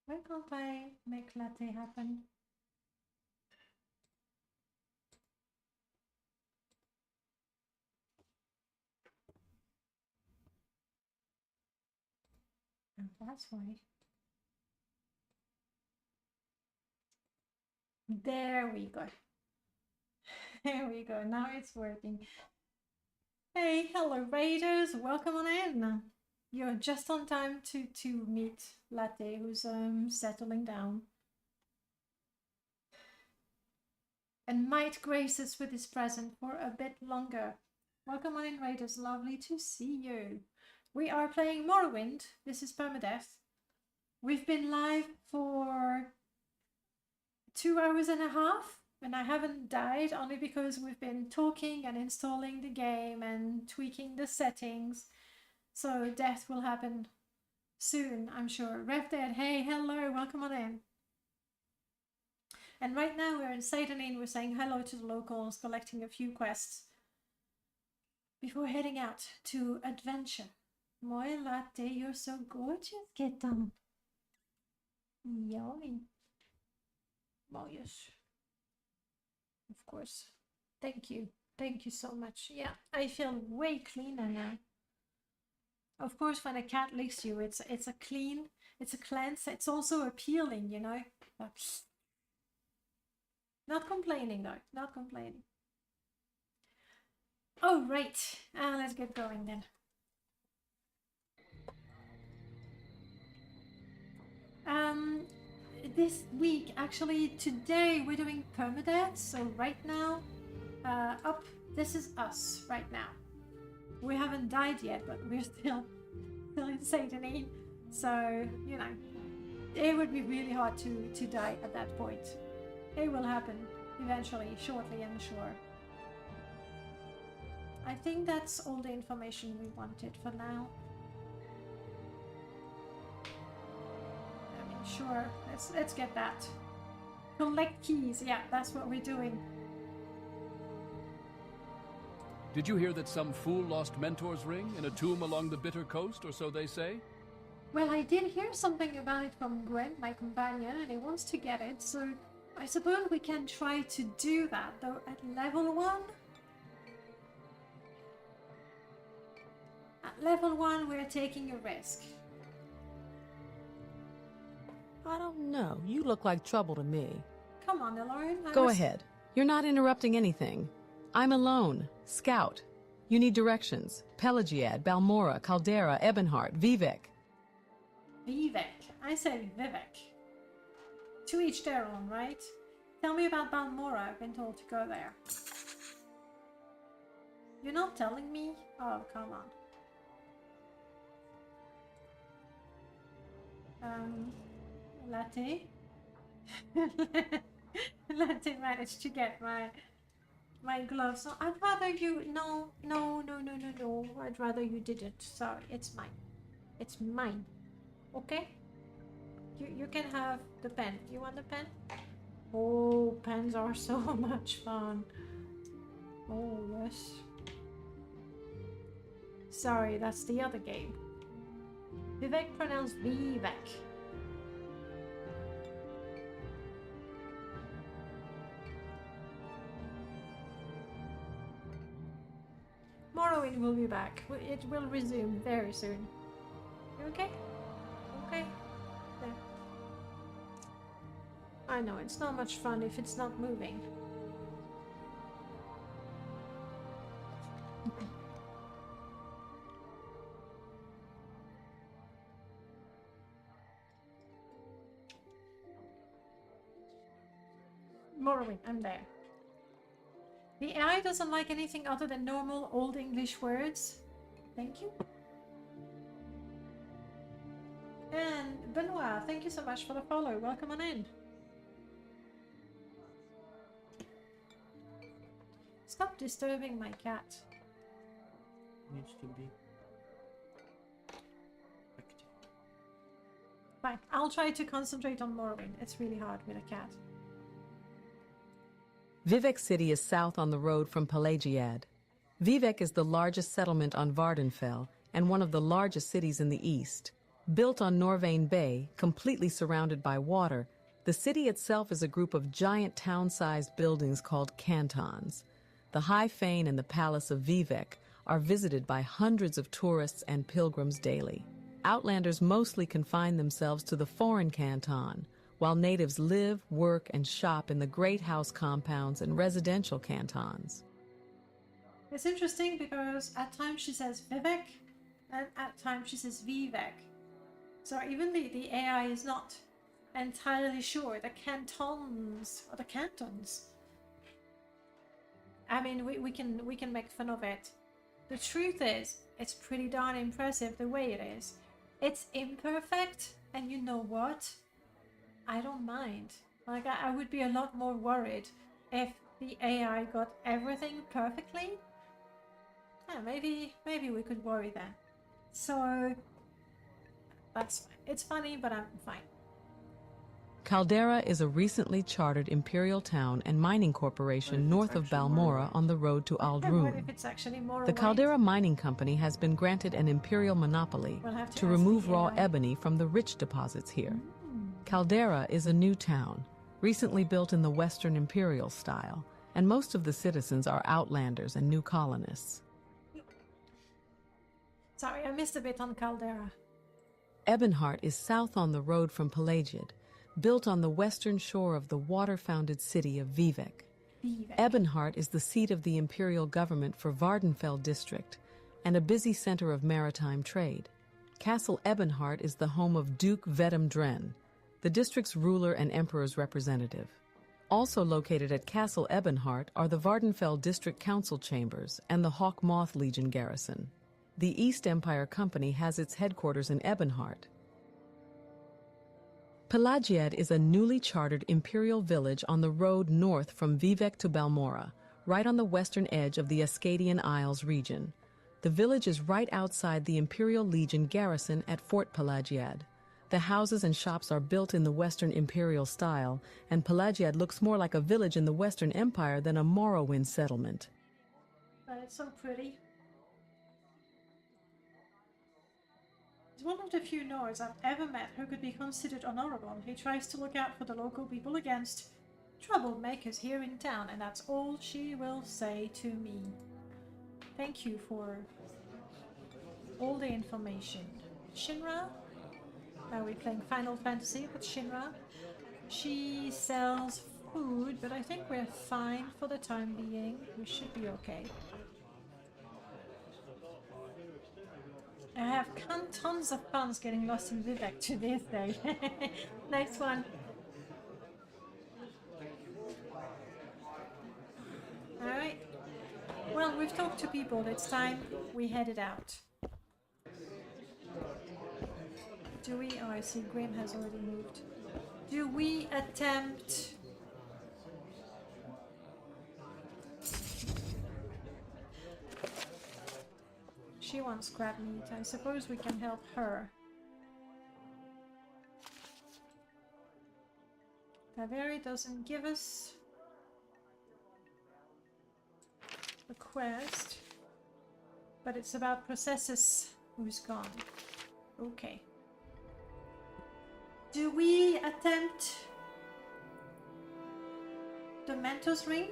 Why can't I make latte happen? Oh, that's why. There we go. There we go. Now it's working. Hey, hello Raiders. Welcome on in. You're just on time to meet Latte, who's settling down. And might grace us with his present for a bit longer. Welcome on in, Raiders. Lovely to see you. We are playing Morrowind. This is Permadeath. We've been live for 2 hours and a half, and I haven't died only because we've been talking and installing the game and tweaking the settings. So death will happen soon, I'm sure. RevDead, hey, hello, welcome on in. And right now we're in Satanin. We're saying hello to the locals, collecting a few quests before heading out to adventure. Moi latte, you're so gorgeous, Ketan. Yummy. Oh, yes. Of course. Thank you. Thank you so much. Yeah, I feel way cleaner now. Of course, when a cat licks you, it's a clean, it's a cleanse. It's also appealing, you know. Not complaining though. Not complaining. Oh, right. Let's get going then. This week, actually today, we're doing Permadeath. So right now, this is us right now. We haven't died yet, but we're still in Satanin. So, you know, it would be really hard to die at that point. It will happen eventually, shortly, I'm sure. I think that's all the information we wanted for now. I mean, sure, let's get that. Collect keys, yeah, that's what we're doing. Did you hear that some fool lost Mentor's ring in a tomb along the Bitter Coast, or so they say? Well, I did hear something about it from Gwen, my companion, and he wants to get it, so I suppose we can try to do that, though at level 1. At level 1, we're taking a risk. I don't know. You look like trouble to me. Come on, Lauren. Go ahead. You're not interrupting anything. I'm alone. Scout. You need directions. Pelagiad, Balmora, Caldera, Ebonheart, Vivek. Vivek. I say Vivek. To each their own, right? Tell me about Balmora. I've been told to go there. You're not telling me? Oh, come on. Latte? Latte managed to get my gloves. No, I'd rather you... No. I'd rather you didn't. Sorry, it's mine. It's mine. Okay? You can have the pen. You want the pen? Oh, pens are so much fun. Oh, yes. Sorry, that's the other game. Vivek pronounced Vivek. Morrowind will be back. It will resume very soon. You okay? Okay. There. I know, it's not much fun if it's not moving. Morrowind, I'm there. The AI doesn't like anything other than normal Old English words. Thank you. And Benoit, thank you so much for the follow. Welcome on in. Stop disturbing my cat. Needs to be active. Fine, I'll try to concentrate on Morrowind. It's really hard with a cat. Vivek City is south on the road from Pelagiad. Vivek is the largest settlement on Vardenfell and one of the largest cities in the east. Built on Norvane Bay, completely surrounded by water, the city itself is a group of giant town-sized buildings called cantons. The High Fane and the Palace of Vivek are visited by hundreds of tourists and pilgrims daily. Outlanders mostly confine themselves to the foreign canton, while natives live, work, and shop in the great house compounds and residential cantons. It's interesting because at times she says Vivek, and at times she says Vivek. So even the AI is not entirely sure. The cantons, or the cantons. I mean, we can make fun of it. The truth is, it's pretty darn impressive the way it is. It's imperfect, and you know what? I don't mind. Like, I would be a lot more worried if the AI got everything perfectly. Yeah, maybe we could worry then. So, that's fine. It's funny, but I'm fine. Caldera is a recently chartered imperial town and mining corporation north of Balmora on the road to What Aldrune. if it's actually more The Caldera Mining Company has been granted an imperial monopoly We'll have to to ask remove the raw AI. ebony from the rich deposits here. Caldera is a new town, recently built in the Western imperial style, and most of the citizens are outlanders and new colonists. Sorry, I missed a bit on Caldera. Ebonheart is south on the road from Pelagiad, built on the western shore of the water-founded city of Vivek. Ebonheart is the seat of the imperial government for Vardenfell district and a busy center of maritime trade. Castle Ebonheart is the home of Duke Vedum Dren, the district's ruler and emperor's representative. Also located at Castle Ebonheart are the Vardenfell District Council chambers and the Hawk Moth Legion garrison. The East Empire Company has its headquarters in Ebonheart. Pelagiad is a newly chartered imperial village on the road north from Vivec to Balmora, right on the western edge of the Ascadian Isles region. The village is right outside the Imperial Legion garrison at Fort Pelagiad. The houses and shops are built in the Western Imperial style, and Pelagiad looks more like a village in the Western Empire than a Morrowind settlement. But it's so pretty. He's one of the few Nords I've ever met who could be considered honorable. He tries to look out for the local people against troublemakers here in town, and that's all she will say to me. Thank you for all the information. Shinra? Are we playing Final Fantasy with Shinra? She sells food, but I think we're fine for the time being. We should be okay. I have tons of fun getting lost in Vivec to this day. Nice one. Alright. Well, we've talked to people. It's time we headed out. Do we? Oh, I see Grim has already moved. Do we attempt... She wants crab meat. I suppose we can help her. Taveri doesn't give us a quest, but it's about Processus who's gone. Okay. Do we attempt the Mentor's Ring?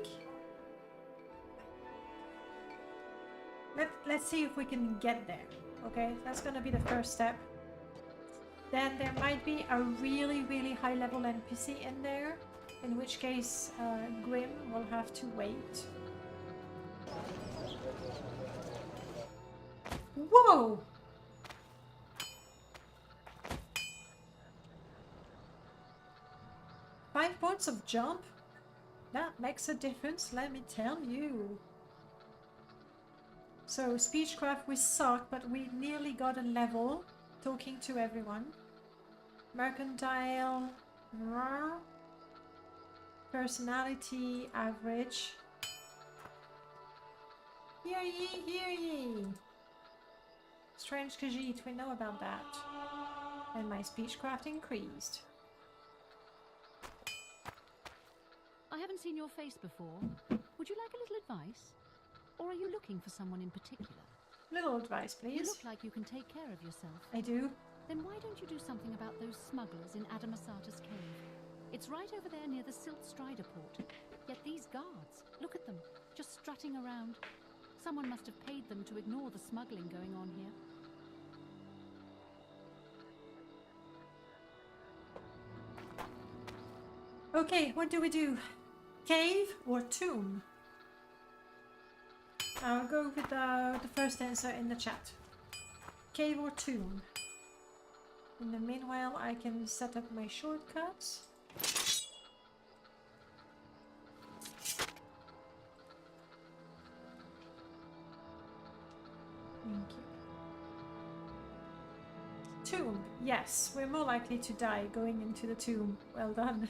Let's see if we can get there. Okay, that's gonna be the first step. Then there might be a really high level NPC in there, in which case Grim will have to wait. Whoa! Five points of jump? That makes a difference, let me tell you. So, Speechcraft we suck, but we nearly got a level talking to everyone. Mercantile, personality, average. Hear ye, hear ye. Strange Khajiit, we know about that. And my Speechcraft increased. I haven't seen your face before. Would you like a little advice? Or are you looking for someone in particular? Little advice, please. You look like you can take care of yourself. I do. Then why don't you do something about those smugglers in Adamasata's cave? It's right over there near the Silt Strider port. Yet these guards, look at them, just strutting around. Someone must have paid them to ignore the smuggling going on here. Okay, what do we do? Cave or tomb? I'll go with the first answer in the chat. Cave or tomb? In the meanwhile, I can set up my shortcuts. Thank you. Tomb. Yes, we're more likely to die going into the tomb. Well done.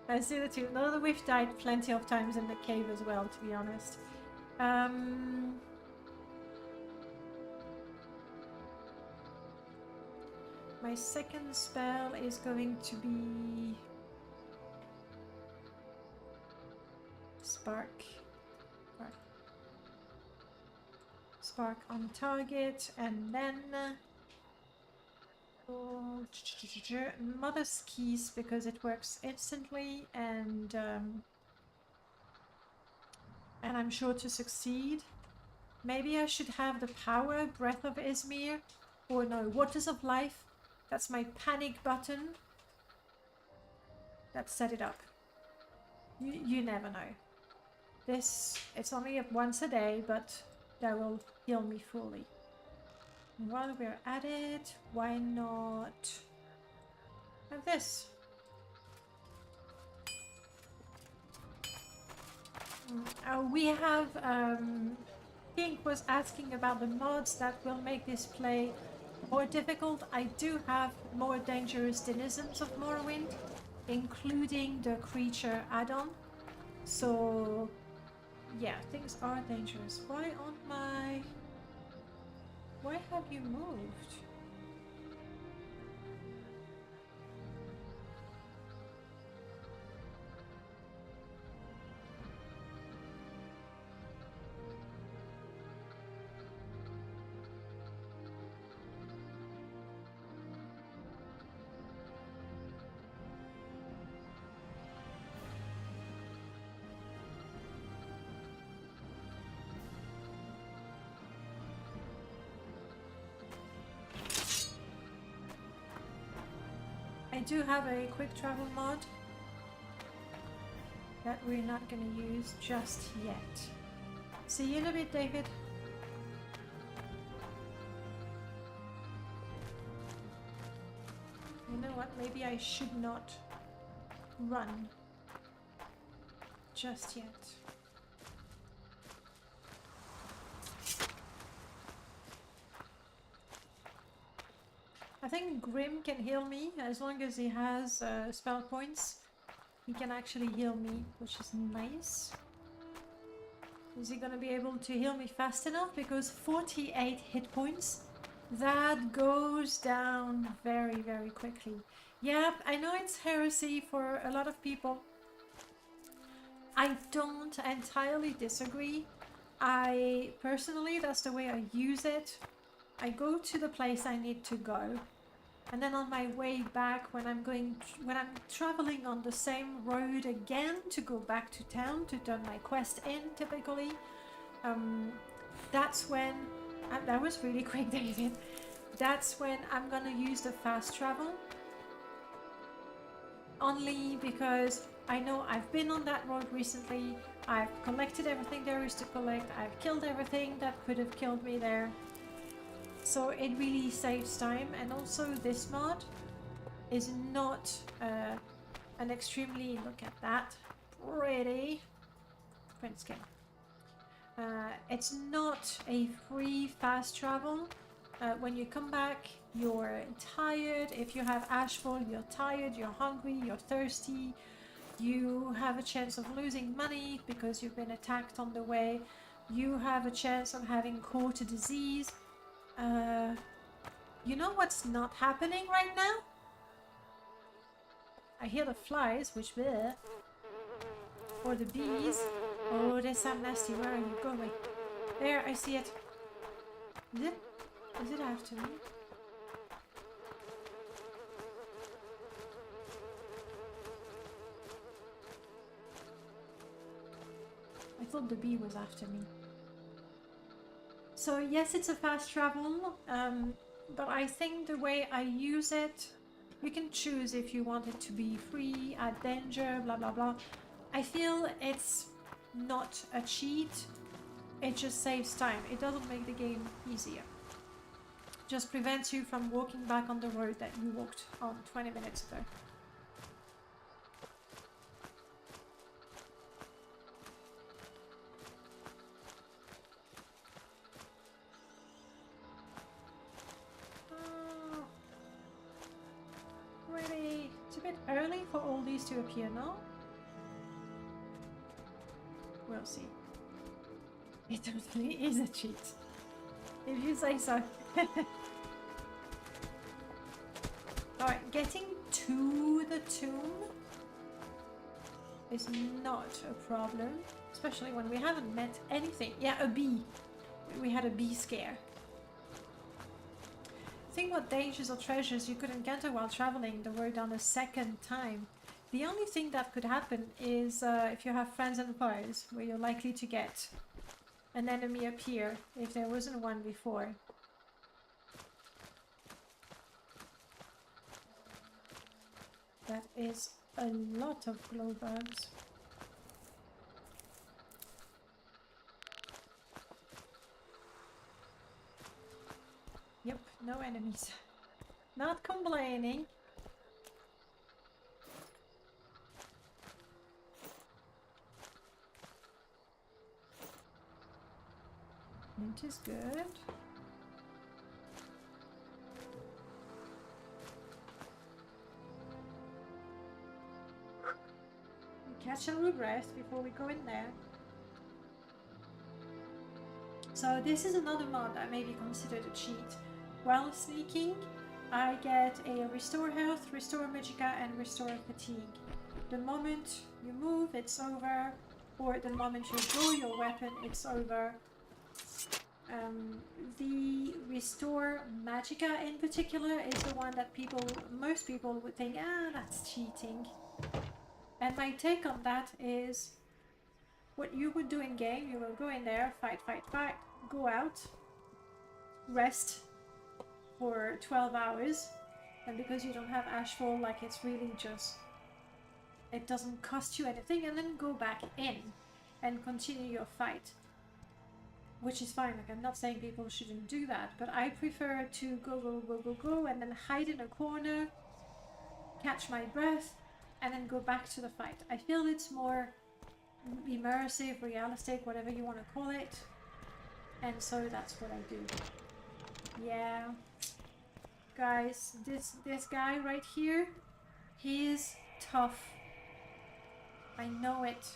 I see the tomb. Although we've died plenty of times in the cave as well, to be honest. My second spell is going to be Spark. Spark on target, and then Mother's Keys, because it works instantly, and I'm sure to succeed. Maybe I should have the power, Breath of Izmir, or no, Waters of Life. That's my panic button. Let's set it up. You never know. This, it's only once a day, but that will heal me fully. And while we're at it, why not have this? We have, Pink was asking about the mods that will make this play more difficult. I do have more dangerous denizens of Morrowind, including the creature add-on. So yeah, things are dangerous. Why have you moved? I do have a quick travel mod that we're not going to use just yet. See you in a bit, David. You know what? Maybe I should not run just yet. I think Grim can heal me as long as he has spell points. He can actually heal me, which is nice. Is he gonna be able to heal me fast enough? Because 48 hit points, that goes down very, very quickly. Yep, I know it's heresy for a lot of people. I don't entirely disagree. I personally, that's the way I use it. I go to the place I need to go. And then on my way back, when I'm traveling on the same road again to go back to town to turn my quest in, typically, that's when that was really quick, David. That's when I'm gonna use the fast travel. Only because I know I've been on that road recently. I've collected everything there is to collect. I've killed everything that could have killed me there. So it really saves time, and also this mod is not an extremely, look at that, pretty print skin. It's not a free fast travel. When you come back, you're tired. If you have Ashfall, you're tired, you're hungry, you're thirsty. You have a chance of losing money because you've been attacked on the way. You have a chance of having caught a disease. You know what's not happening right now? I hear the flies, which bleh. Or the bees. Oh, there's some nasty. Where are you? Go away. There, I see it. Is it after me? I thought the bee was after me. So yes, it's a fast travel, but I think the way I use it, you can choose if you want it to be free, add danger, blah blah blah. I feel it's not a cheat, it just saves time. It doesn't make the game easier. Just prevents you from walking back on the road that you walked on 20 minutes ago. Really, it's a bit early for all these to appear now. We'll see. It totally is a cheat. If you say so. Alright, getting to the tomb is not a problem. Especially when we haven't met anything. Yeah, a bee. We had a bee scare. Think what dangers or treasures you could encounter while traveling the road on a second time. The only thing that could happen is if you have friends and foes, where you're likely to get an enemy appear if there wasn't one before. That is a lot of glowworms. Yep, no enemies. Not complaining. It is good. catch a little breath before we go in there. So this is another mod that may be considered a cheat. While sneaking, I get a restore health, restore magicka, and restore fatigue. The moment you move, it's over, or the moment you draw your weapon, it's over. The restore magicka in particular is the one that most people would think, ah, that's cheating. And my take on that is, what you would do in game, you will go in there, fight, go out, rest for 12 hours, and because you don't have Ashfall, like, it's really just, it doesn't cost you anything, and then go back in and continue your fight, which is fine. Like, I'm not saying people shouldn't do that, but I prefer to go and then hide in a corner, catch my breath, and then go back to the fight. I feel it's more immersive, realistic, whatever you want to call it, and so that's what I do. Yeah, guys, this guy right here, he's tough. I know it.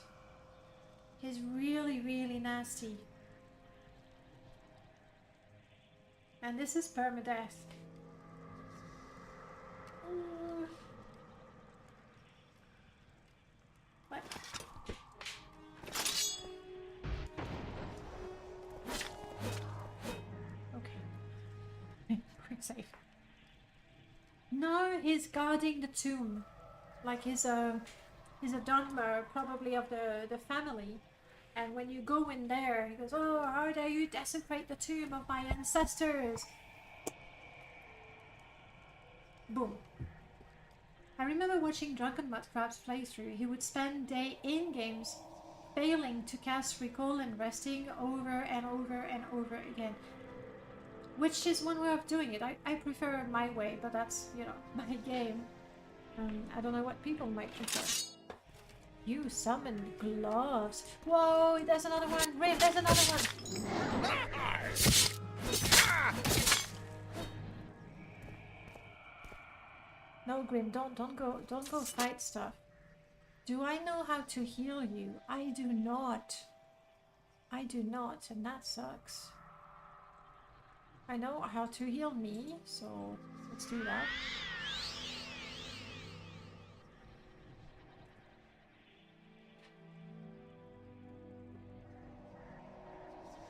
He's really nasty. And this is permadeath. What? Okay. Pretty safe. No, he's guarding the tomb. Like he's a Dunmer, probably of the family. And when you go in there, he goes, "Oh, how dare you desecrate the tomb of my ancestors!" Boom. I remember watching Drunken Mudcrab's playthrough. He would spend day in games failing to cast recall and resting over and over and over again. Which is one way of doing it. I prefer my way, but that's, you know, my game. I don't know what people might prefer. You summoned gloves. Whoa, there's another one. Grim, there's another one. No, Grim, don't go fight stuff. Do I know how to heal you? I do not. I do not, and that sucks. I know how to heal me, so let's do that.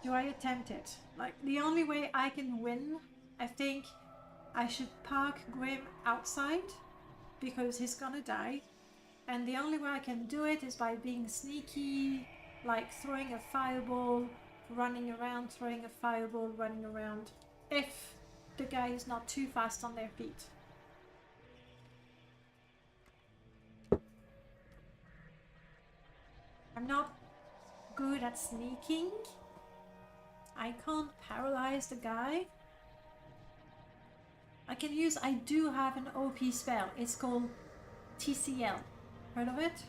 Do I attempt it? Like, the only way I can win, I think I should park Grim outside because he's gonna die. And the only way I can do it is by being sneaky, like throwing a fireball, running around, throwing a fireball, running around. If the guy is not too fast on their feet. I'm not good at sneaking. I can't paralyze the guy. I do have an OP spell. It's called TCL. Heard of it?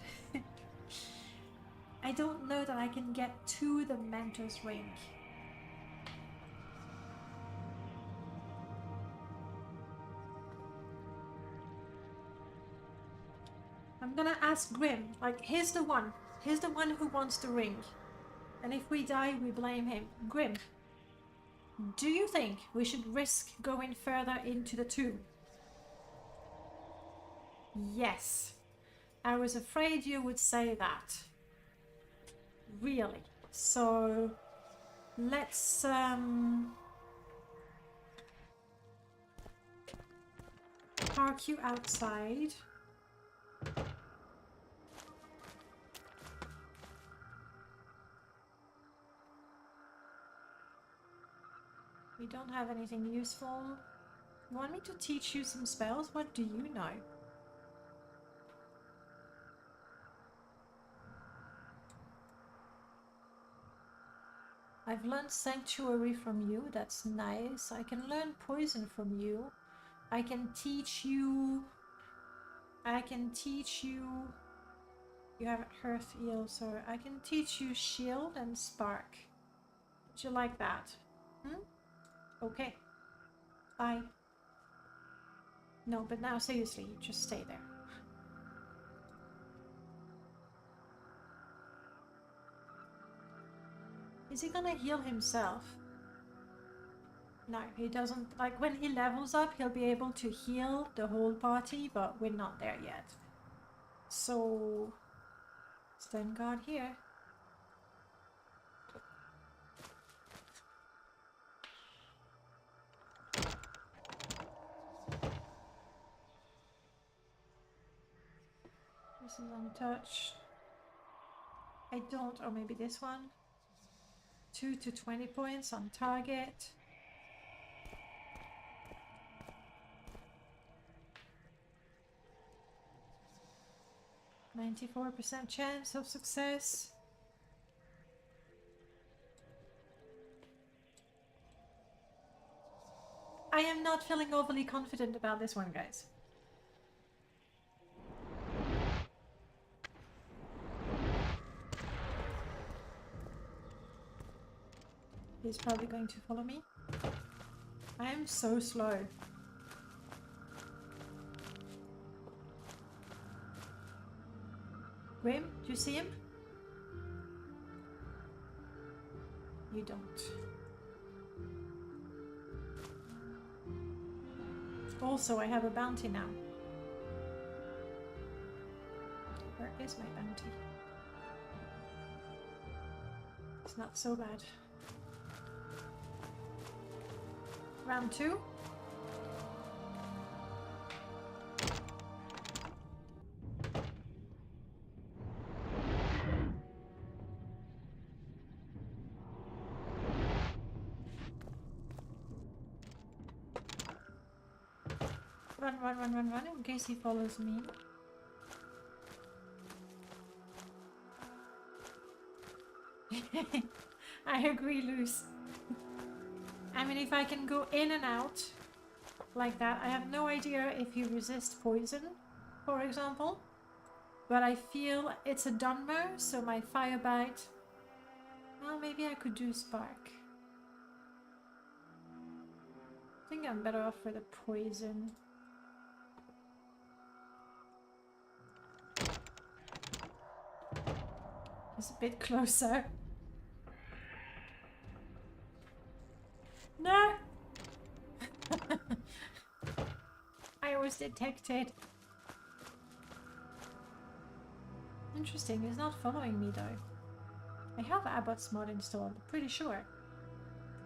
I don't know that I can get to the Mentor's Ring. I'm gonna ask Grim. Like, he's the one. He's the one who wants the ring. And if we die, we blame him. Grim, do you think we should risk going further into the tomb? Yes. I was afraid you would say that. Really. So, let's park you outside. We don't have anything useful. You want me to teach you some spells? What do you know? I've learned Sanctuary from you. That's nice. I can learn Poison from you. I can teach you... You have Earth Eel, so I can teach you Shield and Spark. Would you like that? Okay. Bye. No, but now seriously, just stay there. Is he gonna heal himself? No, he doesn't. Like, when he levels up, he'll be able to heal the whole party, but we're not there yet. So, stand guard here. This is untouched. I don't, or maybe this one. 2 to 20 points on target. %94% chance of success. I am not feeling overly confident about this one, guys. He's probably going to follow me. I am so slow. Grim, do you see him? You don't. Also, I have a bounty now. Where is my bounty? It's not so bad. Round 2. Run in case he follows me. I agree, Luce. I mean, if I can go in and out like that, I have no idea if you resist poison, for example. But I feel it's a Dunmer, so my fire bite. Well, maybe I could do spark. I think I'm better off with a poison. He's a bit closer. No! I was detected. Interesting, he's not following me though. I have Abbott's mod installed, pretty sure.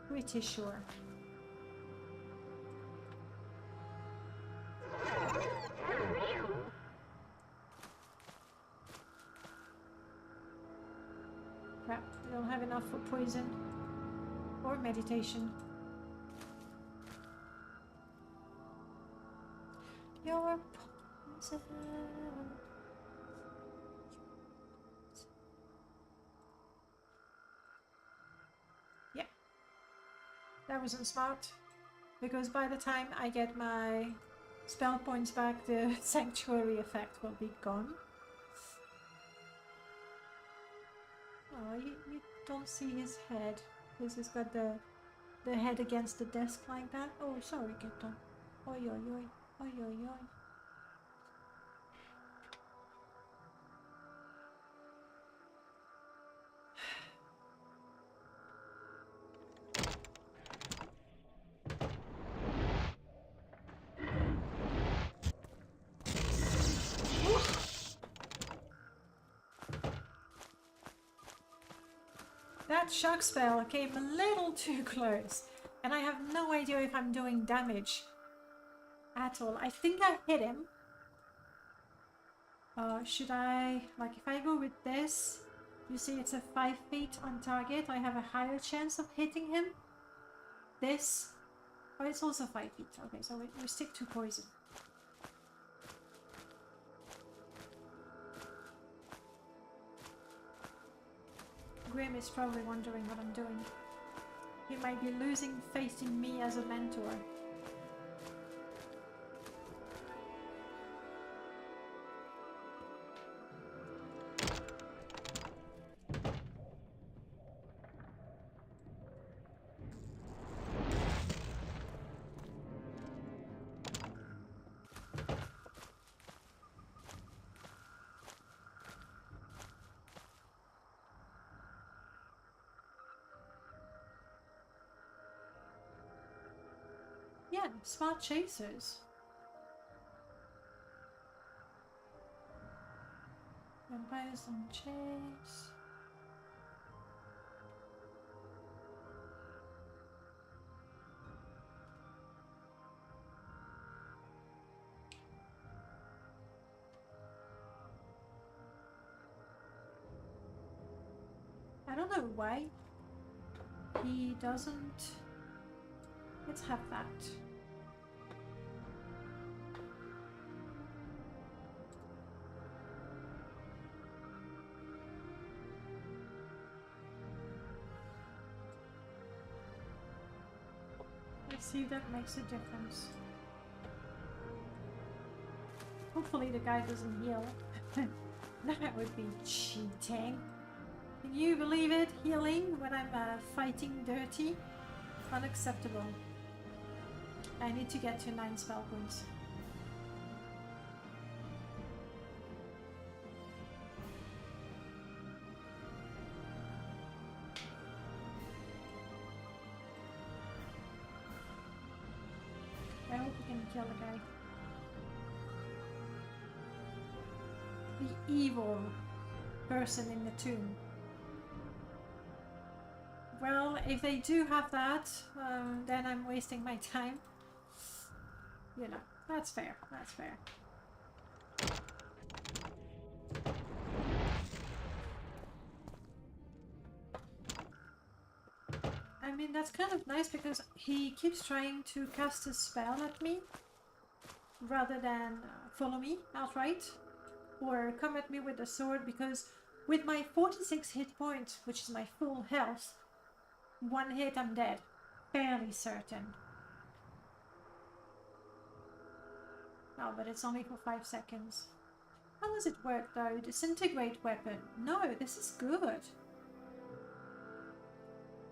Pretty sure. Crap, I don't have enough for poison or meditation. Your poison. Yeah, that wasn't smart, because by the time I get my spell points back, the sanctuary effect will be gone. Oh, you don't see his head, because he's got the head against the desk like that. Oh, sorry, Captain. Oi, oi, oi. Oi, oi, oi. That shock spell came a little too close, and I have no idea if I'm doing damage at all. I think I hit him. Should I, like, if I go with this, you see it's a 5 feet on target, I have a higher chance of hitting him. This, oh, it's also 5 feet. Okay, so we stick to poison. Grim is probably wondering what I'm doing. He might be losing faith in me as a mentor. Smart chasers. Vampires on chase. I don't know why he doesn't. Let's have that. Let's see if that makes a difference. Hopefully the guy doesn't heal. That would be cheating. Can you believe it? Healing when I'm fighting dirty? Unacceptable. I need to get to 9 spell points. I hope we can kill the guy. The evil person in the tomb. Well, if they do have that, then I'm wasting my time. You know, that's fair, that's fair. I mean, that's kind of nice because he keeps trying to cast a spell at me rather than follow me outright or come at me with a sword, because with my 46 hit points, which is my full health, one hit I'm dead. Fairly certain. Oh, but it's only for 5 seconds. How does it work though? Disintegrate weapon. No, this is good.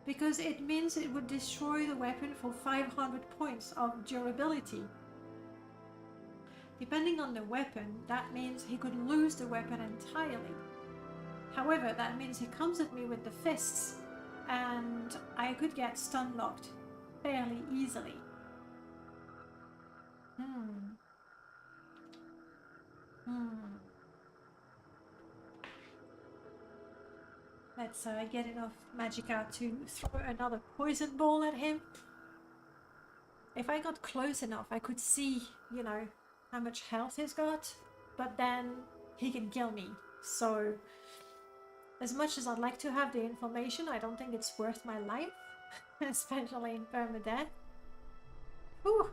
Because it means it would destroy the weapon for 500 points of durability. Depending on the weapon, that means he could lose the weapon entirely. However, that means he comes at me with the fists, and I could get stun locked fairly easily. Let's get enough magicka to throw another poison ball at him. If I got close enough, I could see, you know, how much health he's got, but then he can kill me. So, as much as I'd like to have the information, I don't think it's worth my life, especially in permadeath. Whew!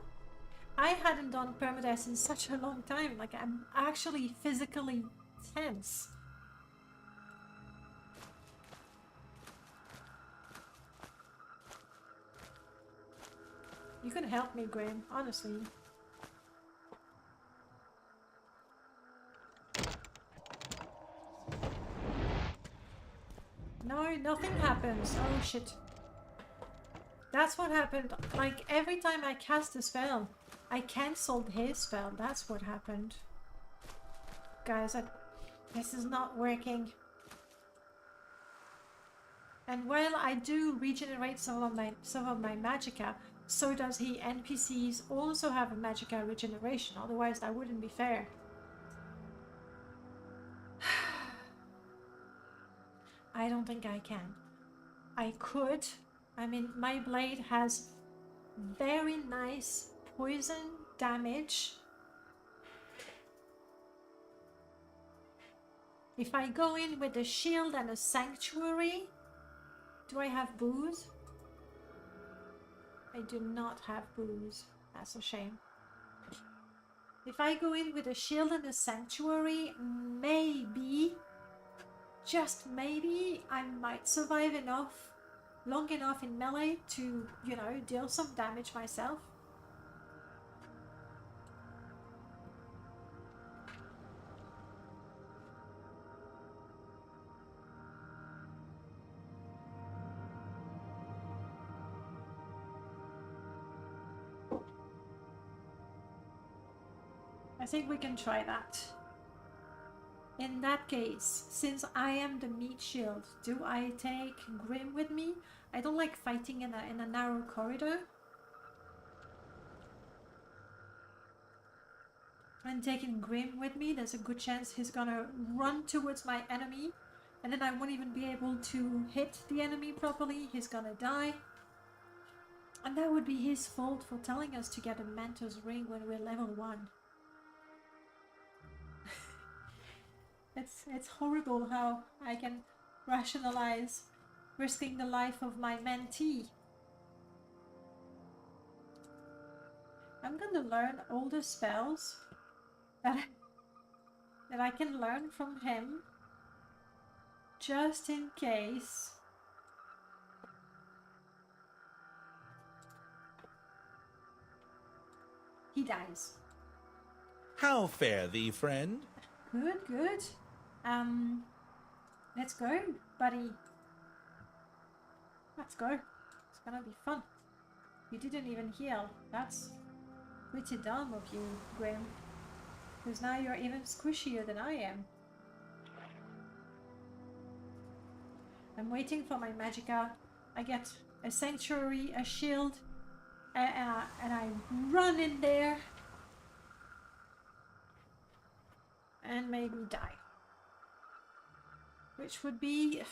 I hadn't done permadeath in such a long time. Like, I'm actually physically tense. You can help me, Graham, honestly. No, nothing happens. Oh shit. That's what happened. Like, every time I cast a spell, I cancelled his spell. That's what happened. Guys, this is not working. And while I do regenerate some of my magicka, so does he. NPCs also have a magicka regeneration, otherwise that wouldn't be fair. I don't think I can. I could. I mean, my blade has very nice poison damage. If I go in with a shield and a sanctuary, do I have booze? I do not have booze. That's a shame. If I go in with a shield and a sanctuary, maybe, just maybe, I might survive long enough in melee to, you know, deal some damage myself. I think we can try that. In that case, since I am the meat shield, do I take Grim with me? I don't like fighting in a narrow corridor. and taking Grim with me, there's a good chance he's gonna run towards my enemy, and then I won't even be able to hit the enemy properly. He's gonna die. And that would be his fault for telling us to get a Manto's ring when we're level 1. It's horrible how I can rationalize risking the life of my mentee. I'm gonna learn all the spells that I can learn from him, just in case. He dies. How fare thee, friend? Good, good. Let's go, buddy. Let's go. It's gonna be fun. You didn't even heal. That's pretty dumb of you, Grim. Because now you're even squishier than I am. I'm waiting for my magicka. I get a sanctuary, a shield, and I run in there. And maybe die. Which would be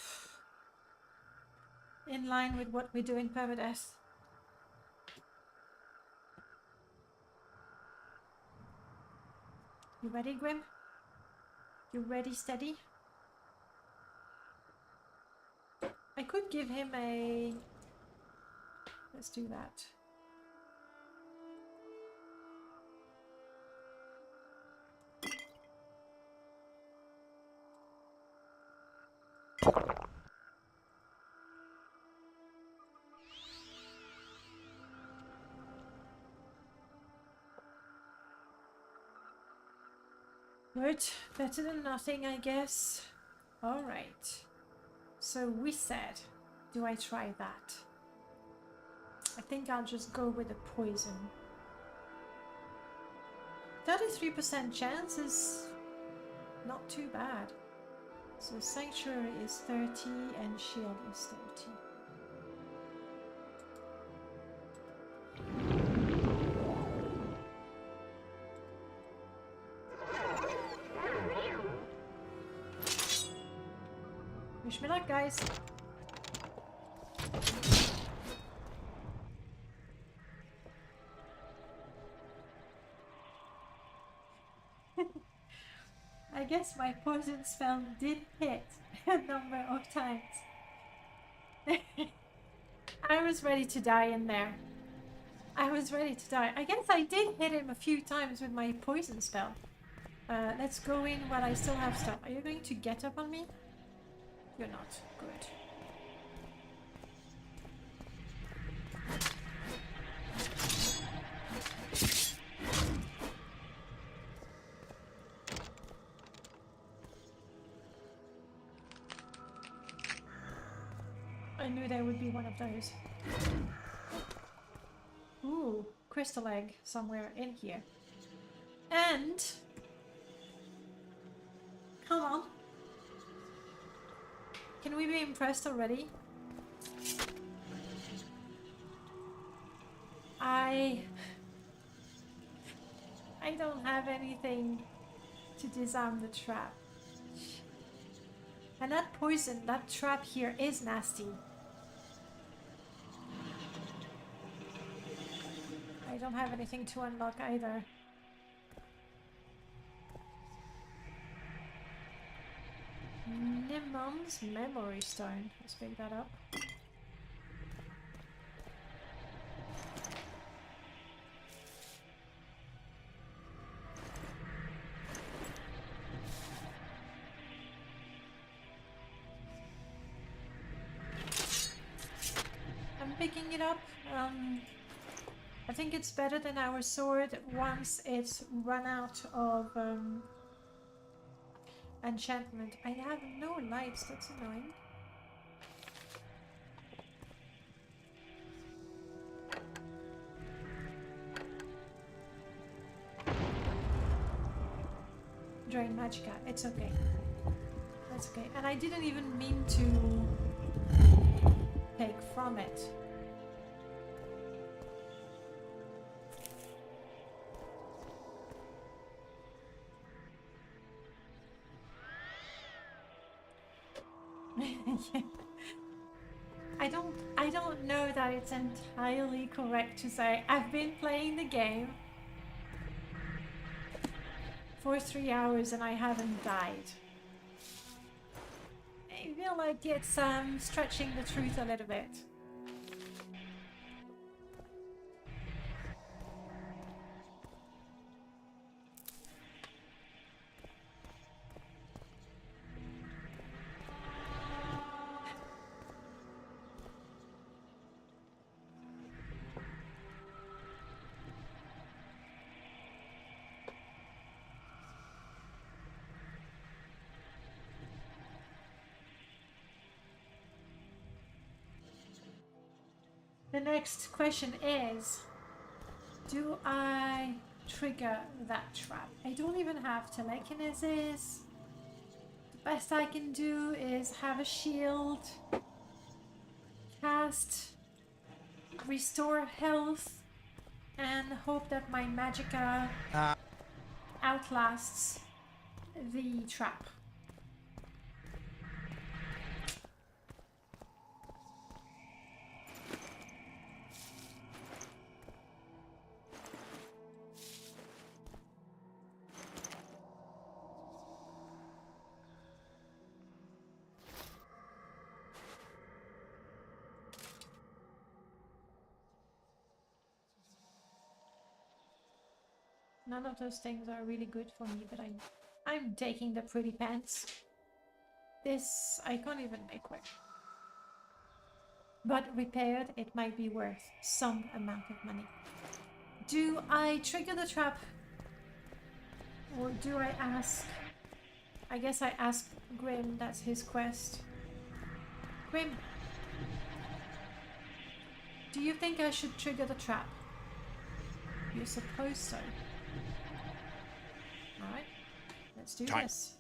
in line with what we do in Permadeath. You ready, Grim? You ready, steady? I could give him a... Let's do that. Good. Better than nothing, I guess. Alright. So we said, do I try that? I think I'll just go with the poison. 33% chance is not too bad. So Sanctuary is 30 and Shield is 30. Wish me luck, guys. I guess my poison spell did hit a number of times. I was ready to die in there. I was ready to die. I guess I did hit him a few times with my poison spell. Let's go in while I still have stuff. Are you going to get up on me? You're not. Good. I knew there would be one of those. Ooh, crystal egg somewhere in here. And... come on. Can we be impressed already? I don't have anything to disarm the trap. And that poison, that trap here is nasty. I don't have anything to unlock either. Nimon's Memory Stone. Let's pick that up. I'm picking it up. I think it's better than our sword once it's run out of enchantment. I have no lights, that's annoying. Drain magicka, it's okay. That's okay. And I didn't even mean to take from it. Yeah. I don't know that it's entirely correct to say I've been playing the game for 3 hours and I haven't died. I feel like it's stretching the truth a little bit. The next question is, do I trigger that trap? I don't even have telekinesis. The best I can do is have a shield, cast, restore health, and hope that my magicka outlasts the trap. None of those things are really good for me, but I'm taking the pretty pants. This I can't even make work. But repaired, it might be worth some amount of money. Do I trigger the trap? Or do I ask? I guess I ask Grim, that's his quest. Grim, do you think I should trigger the trap? You suppose so. Alright, let's do this.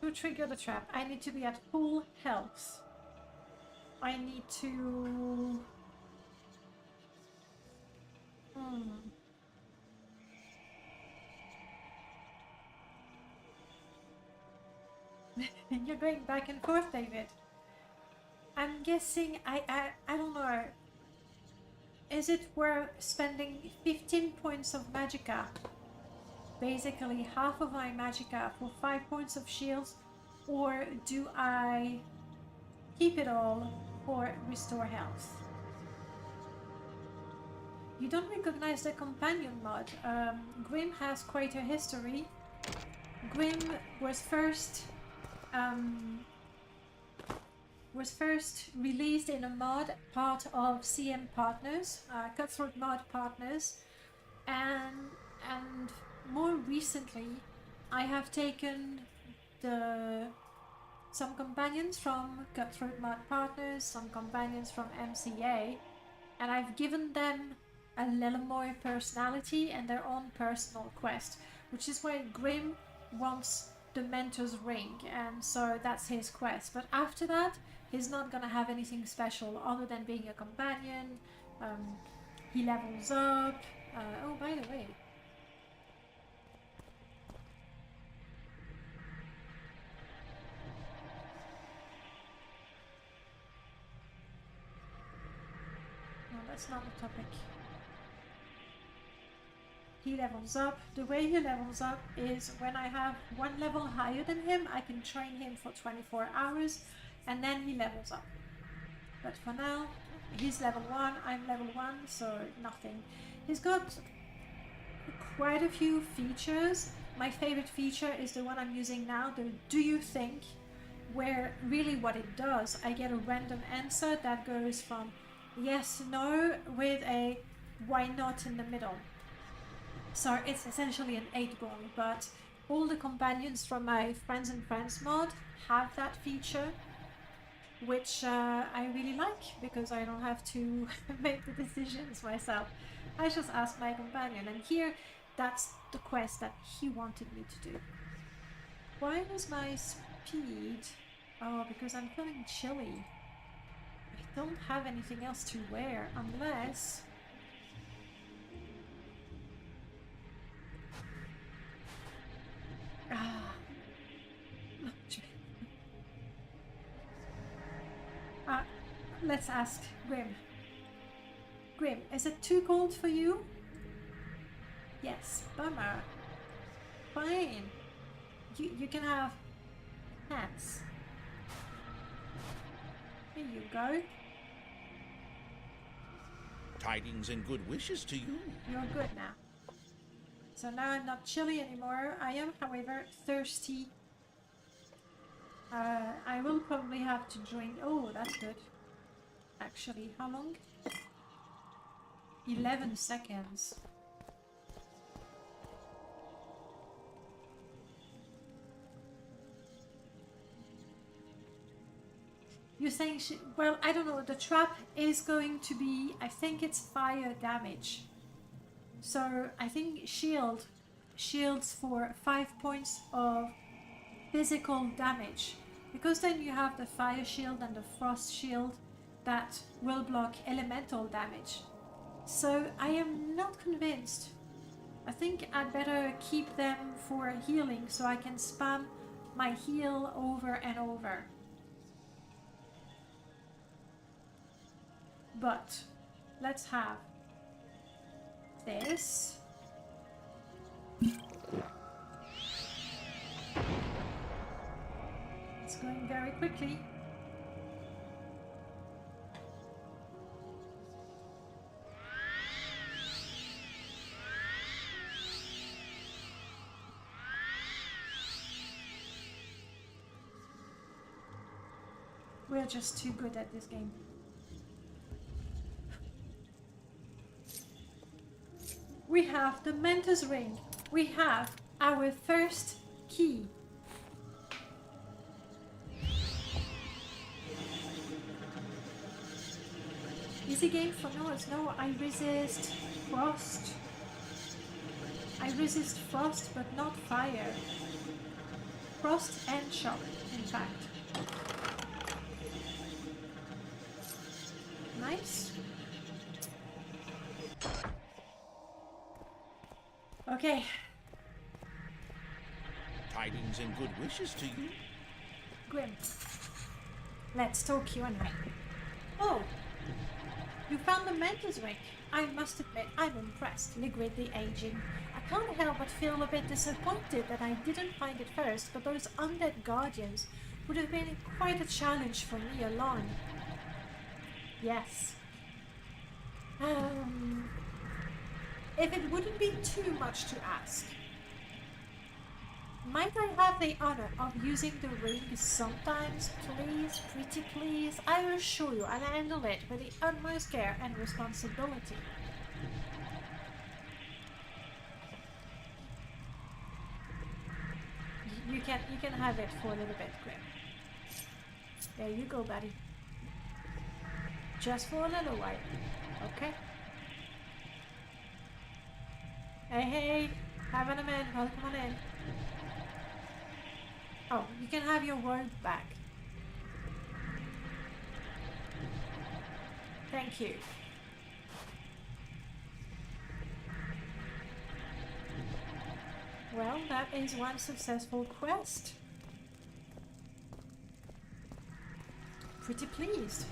To trigger the trap, I need to be at full health. I need to... You're going back and forth, David. I'm guessing, I don't know. Is it worth spending 15 points of magicka? Basically half of my magicka for 5 points of shields, or do I keep it all for restore health? You don't recognize the companion mod. Grim has quite a history. Grim was first released in a mod part of CM Partners, Cutthroat Mod Partners, and more recently I have taken some companions from Cutthroat Mod Partners, some companions from MCA, and I've given them a little more personality and their own personal quest, which is why Grim wants the Mentor's Ring, and so that's his quest. But after that, he's not gonna have anything special other than being a companion. He levels up. Oh, by the way, no, that's not the topic. He levels up. The way he levels up is when I have one level higher than him, I can train him for 24 hours, and then he levels up. But for now, he's level 1, I'm level 1, so nothing. He's got quite a few features. My favorite feature is the one I'm using now, the Do You Think, where really what it does, I get a random answer that goes from yes, no, with a why not in the middle. So it's essentially an 8-ball, but all the companions from my Friends and Friends mod have that feature, which I really like, because I don't have to make the decisions myself. I just ask my companion, and here, that's the quest that he wanted me to do. Why was my speed? Oh, because I'm feeling chilly. I don't have anything else to wear, unless... Let's ask Grim. Grim, is it too cold for you? Yes, bummer. Fine. You can have hats. Here you go. Tidings and good wishes to you. You're good now. So now I'm not chilly anymore. I am, however, thirsty. I will probably have to drink. Oh, that's good. Actually, how long? 11 seconds. You're saying well, I don't know. The trap is going to be, I think it's fire damage. So I think shields for 5 points of physical damage. Because then you have the fire shield and the frost shield that will block elemental damage. So I am not convinced. I think I'd better keep them for healing so I can spam my heal over and over. But let's have this. It's going very quickly. We're just too good at this game. We have the Mentor's Ring. We have our first key. Easy game for Noah's. No, I resist frost. I resist frost, but not fire. Frost and shock, in fact. Nice. Okay. Tidings and good wishes to you. Grim. Let's talk, you and I. Oh! You found the Mentor's Ring. I must admit, I'm impressed. Ligrid the Aging. I can't help but feel a bit disappointed that I didn't find it first, but those undead guardians would have been quite a challenge for me alone. Yes. If it wouldn't be too much to ask, might I have the honor of using the ring sometimes, please, pretty please? I assure you I'll handle it with the utmost care and responsibility. You can have it for a little bit, Grim. There you go, buddy. Just for a little while, okay? Hey, having a man, welcome on in. Oh, you can have your word back. Thank you. Well, that is one successful quest. Pretty pleased.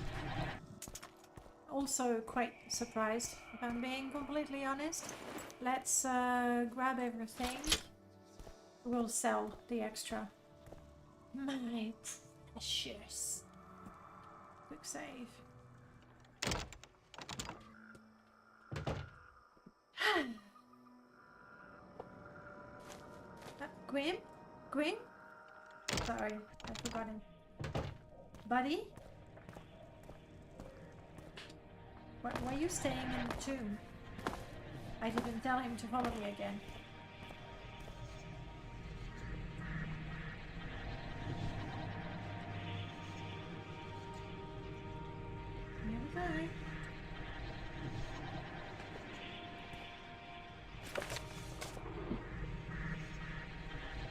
Also quite surprised, if I'm being completely honest. Let's grab everything. We'll sell the extra. My precious. Quick save. Grim? Grim? Sorry, I forgot him. Buddy? Why are you staying in the tomb? I didn't tell him to follow me again. Here we go.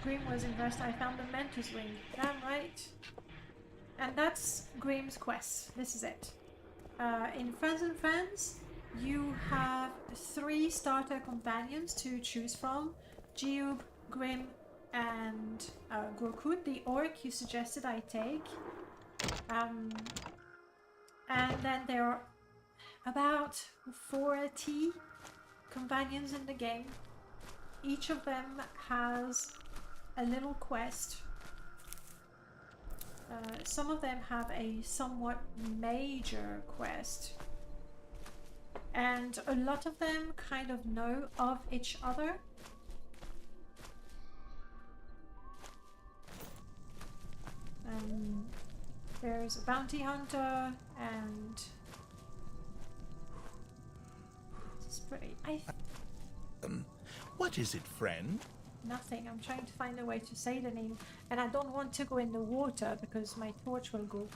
Grim was impressed I found the Mentor's Ring. Damn right. And that's Grim's quest. This is it. In Friends and Friends, you have 3 starter companions to choose from. Geob, Grim, and Gorkut, the orc you suggested I take. And then there are about 40 companions in the game. Each of them has a little quest. Some of them have a somewhat major quest. And a lot of them kind of know of each other. There's a bounty hunter and it's pretty. What is it, friend? Nothing. I'm trying to find a way to say the name, and I don't want to go in the water because my torch will go.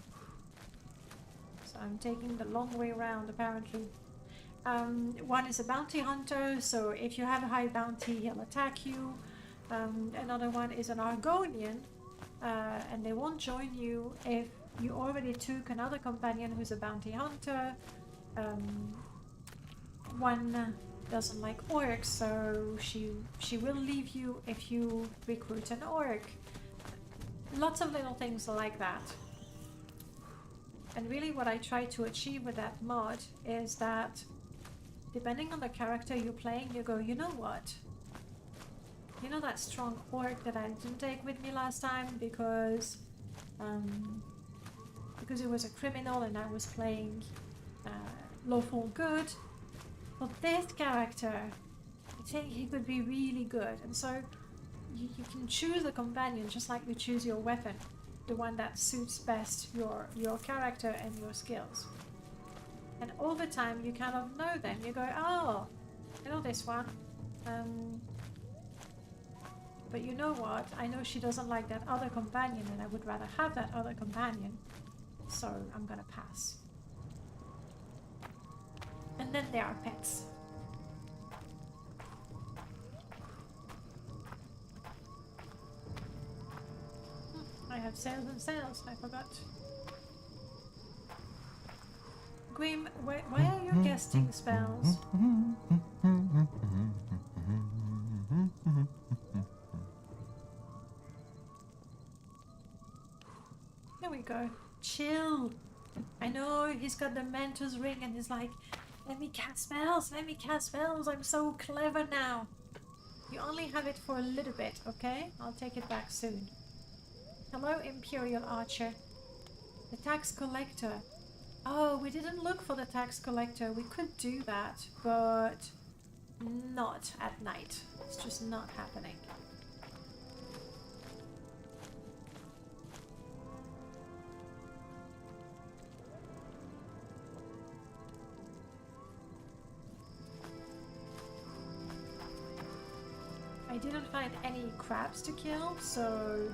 So I'm taking the long way around, apparently. One is a bounty hunter, so if you have a high bounty, he'll attack you. Another one is an Argonian, and they won't join you if you already took another companion who's a bounty hunter. One doesn't like orcs, so she will leave you if you recruit an orc. Lots of little things like that. And really what I try to achieve with that mod is that depending on the character you're playing, you go, you know what? You know that strong orc that I didn't take with me last time because it was a criminal and I was playing lawful good? But this character, I think he could be really good. And so you can choose a companion just like you choose your weapon. The one that suits best your character and your skills. And over time you kind of know them. You go, oh, I know this one. But you know what? I know she doesn't like that other companion and I would rather have that other companion. So I'm gonna pass. And then there are pets. I have sales and sales, I forgot. Grim, why are you casting spells? There we go. Chill. I know he's got the Mentor's ring and he's like, let me cast spells, I'm so clever now. You only have it for a little bit, okay? I'll take it back soon. Hello, Imperial Archer. The tax collector. Oh, we didn't look for the tax collector. We could do that, but not at night. It's just not happening. I didn't find any crabs to kill, so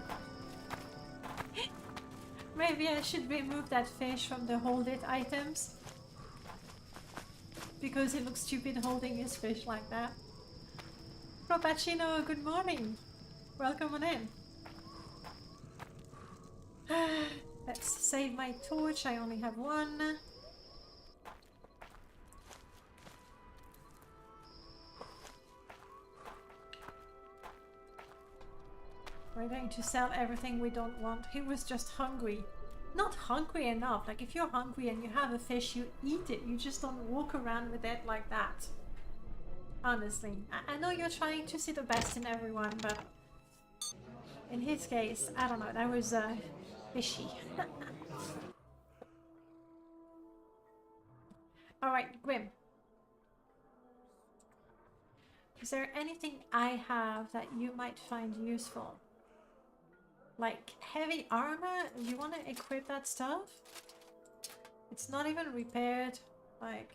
maybe I should remove that fish from the hold it items because it looks stupid holding his fish like that. Propacino, good morning. Welcome on in. Let's save my torch. I only have one. We're going to sell everything we don't want. He was just hungry. Not hungry enough. Like if you're hungry and you have a fish, you eat it. You just don't walk around with it like that. Honestly. I know you're trying to see the best in everyone, but in his case, I don't know. That was fishy. Alright, Grim. Is there anything I have that you might find useful? Like heavy armor? You want to equip that stuff? It's not even repaired. Like...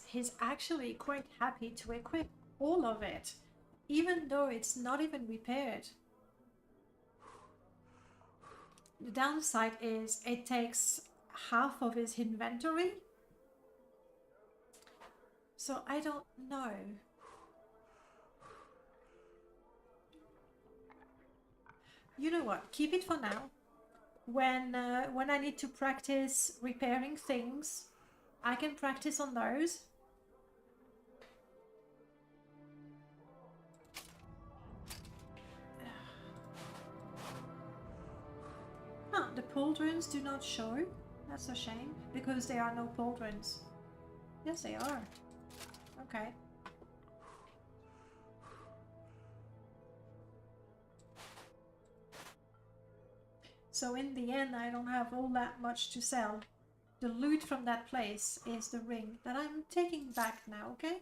he's actually quite happy to equip all of it, even though it's not even repaired. The downside is it takes half of his inventory. So I don't know. You know what? Keep it for now. When I need to practice repairing things, I can practice on those. the pauldrons do not show. That's a shame, because there are no pauldrons. Yes, they are. Okay. So in the end, I don't have all that much to sell. The loot from that place is the ring that I'm taking back now, okay?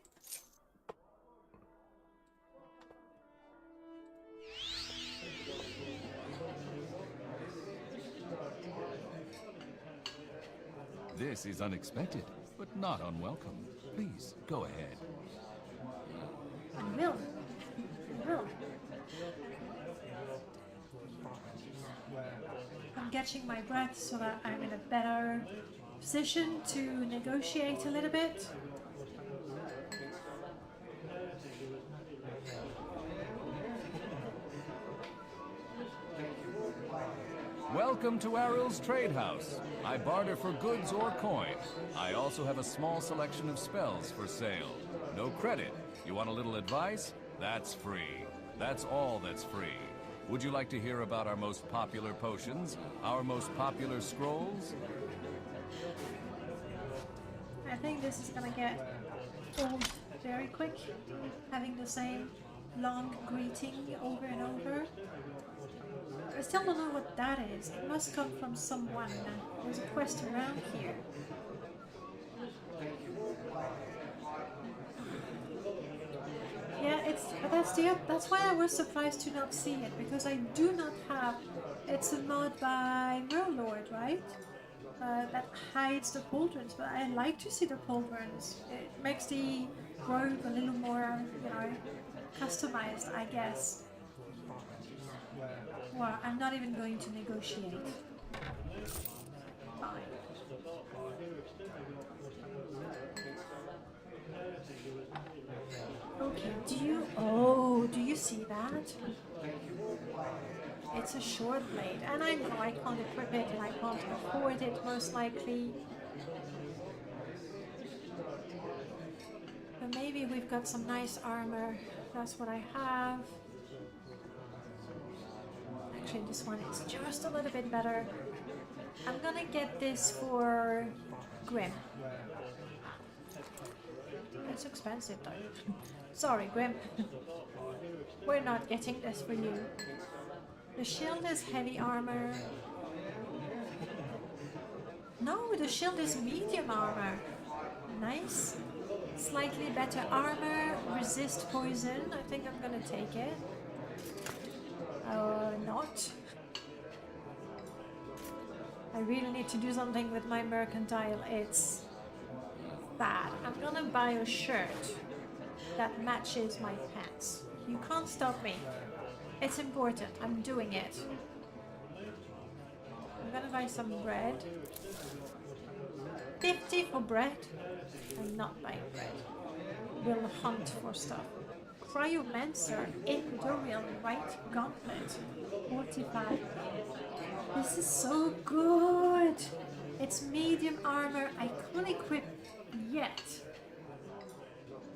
This is unexpected, but not unwelcome. Please, go ahead. I will. I will. I'm catching my breath so that I'm in a better position to negotiate a little bit. Welcome to Aril's Trade House. I barter for goods or coin. I also have a small selection of spells for sale. No credit. You want a little advice? That's free. That's all that's free. Would you like to hear about our most popular potions? Our most popular scrolls? I think this is gonna get old very quick, having the same long greeting over and over. I still don't know what that is. It must come from someone. There's a quest around here. Yeah, that's why I was surprised to not see it, because I do not have. It's a mod by Merlord, right? That hides the pauldrons, but I like to see the pauldrons. It makes the robe a little more, you know, customized, I guess. Well, I'm not even going to negotiate. Fine. Okay, do you see that? It's a short blade, and I know I can't equip it and I can't afford it most likely. But maybe we've got some nice armor. That's what I have. Actually, this one is just a little bit better. I'm gonna get this for Grim. It's expensive though. Sorry, Grim. We're not getting this for you. The shield is heavy armor. No, the shield is medium armor. Nice. Slightly better armor. Resist poison. I think I'm gonna take it. Not. I really need to do something with my mercantile. It's bad. I'm gonna buy a shirt that matches my pants. You can't stop me. It's important. I'm doing it. I'm gonna buy some bread. 50 for bread. I'm not buying bread. We'll hunt for stuff. Cryomancer Equatorial Right Gauntlet. 45. This is so good. It's medium armor. I can't equip yet.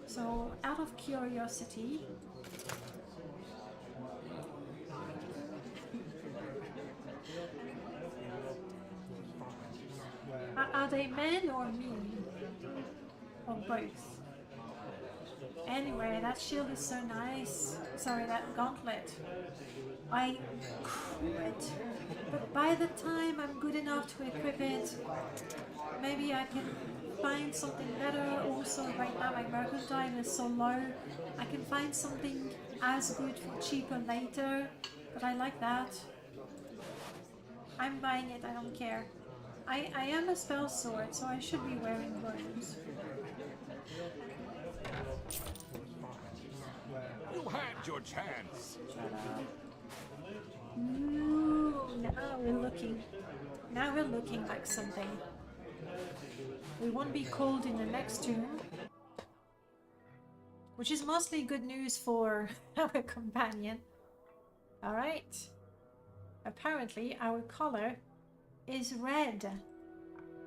So, out of curiosity, are they men or me? Or both? Anyway, that shield is so nice. Sorry, that gauntlet. I could, but by the time I'm good enough to equip it, maybe I can find something better. Also, right now my mercantile is so low. I can find something as good for cheaper later, but I like that. I'm buying it, I don't care. I am a spell sword, so I should be wearing robes. You had your chance. Shut up. Ooh, now we're looking like something. We won't be cold in the next tomb, which is mostly good news for our companion. Alright. Apparently our color is red.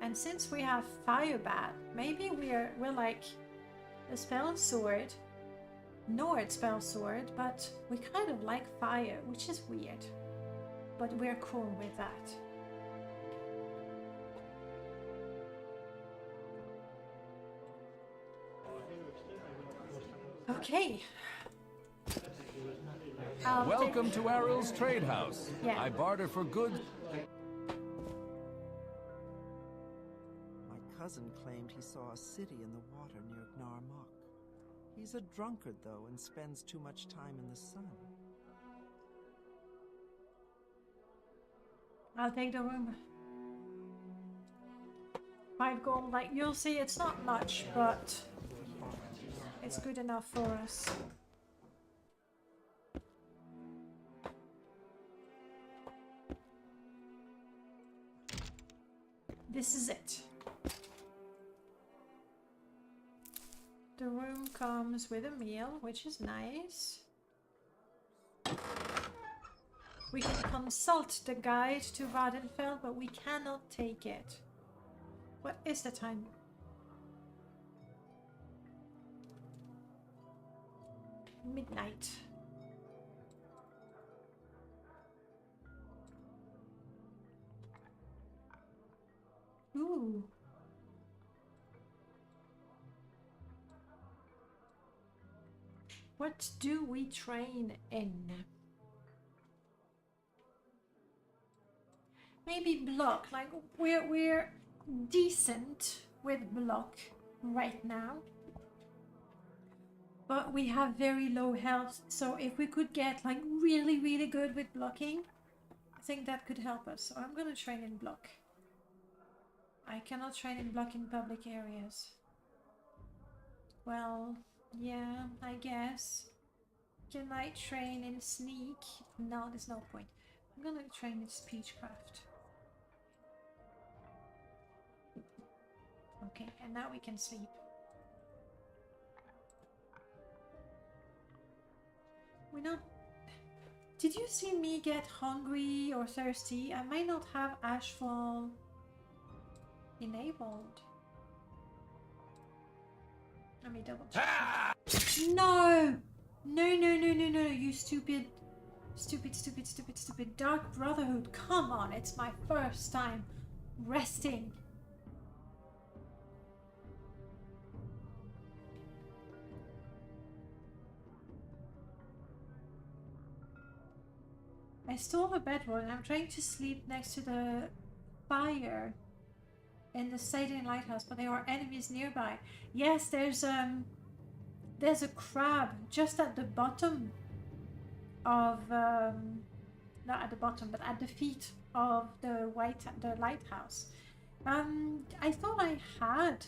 And since we have fire bat, maybe we're like a spell sword, Nord spell sword, but we kind of like fire, which is weird. But we're cool with that. Okay. Welcome to Aril's Trade House. Yeah. I barter for goods. My cousin claimed he saw a city in the water near Gnarmok. He's a drunkard, though, and spends too much time in the sun. I'll take the room. 5 gold, like you'll see, it's not much, but it's good enough for us. This is it. The room comes with a meal, which is nice. We can consult the guide to Vardenfell, but we cannot take it. What is the time? Midnight. Ooh. What do we train in? Maybe block. Like we're decent with block right now, but we have very low health. So if we could get like really good with blocking, I think that could help us. So I'm gonna train in block. I cannot train in block in public areas. Well, yeah, I guess. Can I train in sneak? No, there's no point. I'm gonna train in speechcraft. Okay, and now we can sleep. We not. Did you see me get hungry or thirsty? I might not have Ashfall enabled. Let me double check. No! No, you stupid Dark Brotherhood. Come on, it's my first time resting. I stole a bedroll and I'm trying to sleep next to the fire in the Satan Lighthouse, but there are enemies nearby. Yes, there's a crab just at the bottom of not at the bottom, but at the feet of the lighthouse. I thought I had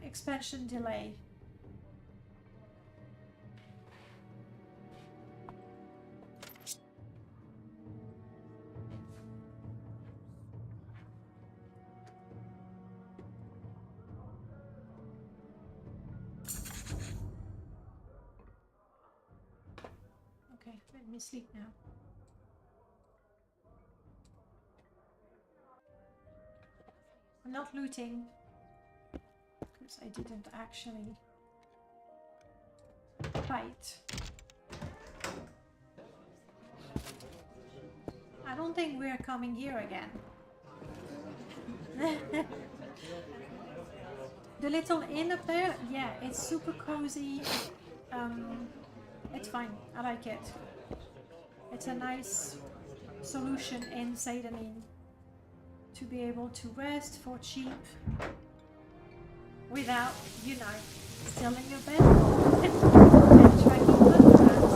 expansion delay. Okay, let me sleep now. I'm not looting because I didn't actually fight. I don't think we're coming here again. The little inn up there, yeah, it's super cozy. It's fine. I like it. It's a nice solution in Seidanin to be able to rest for cheap without, you know, stealing your bed and tracking blood traps.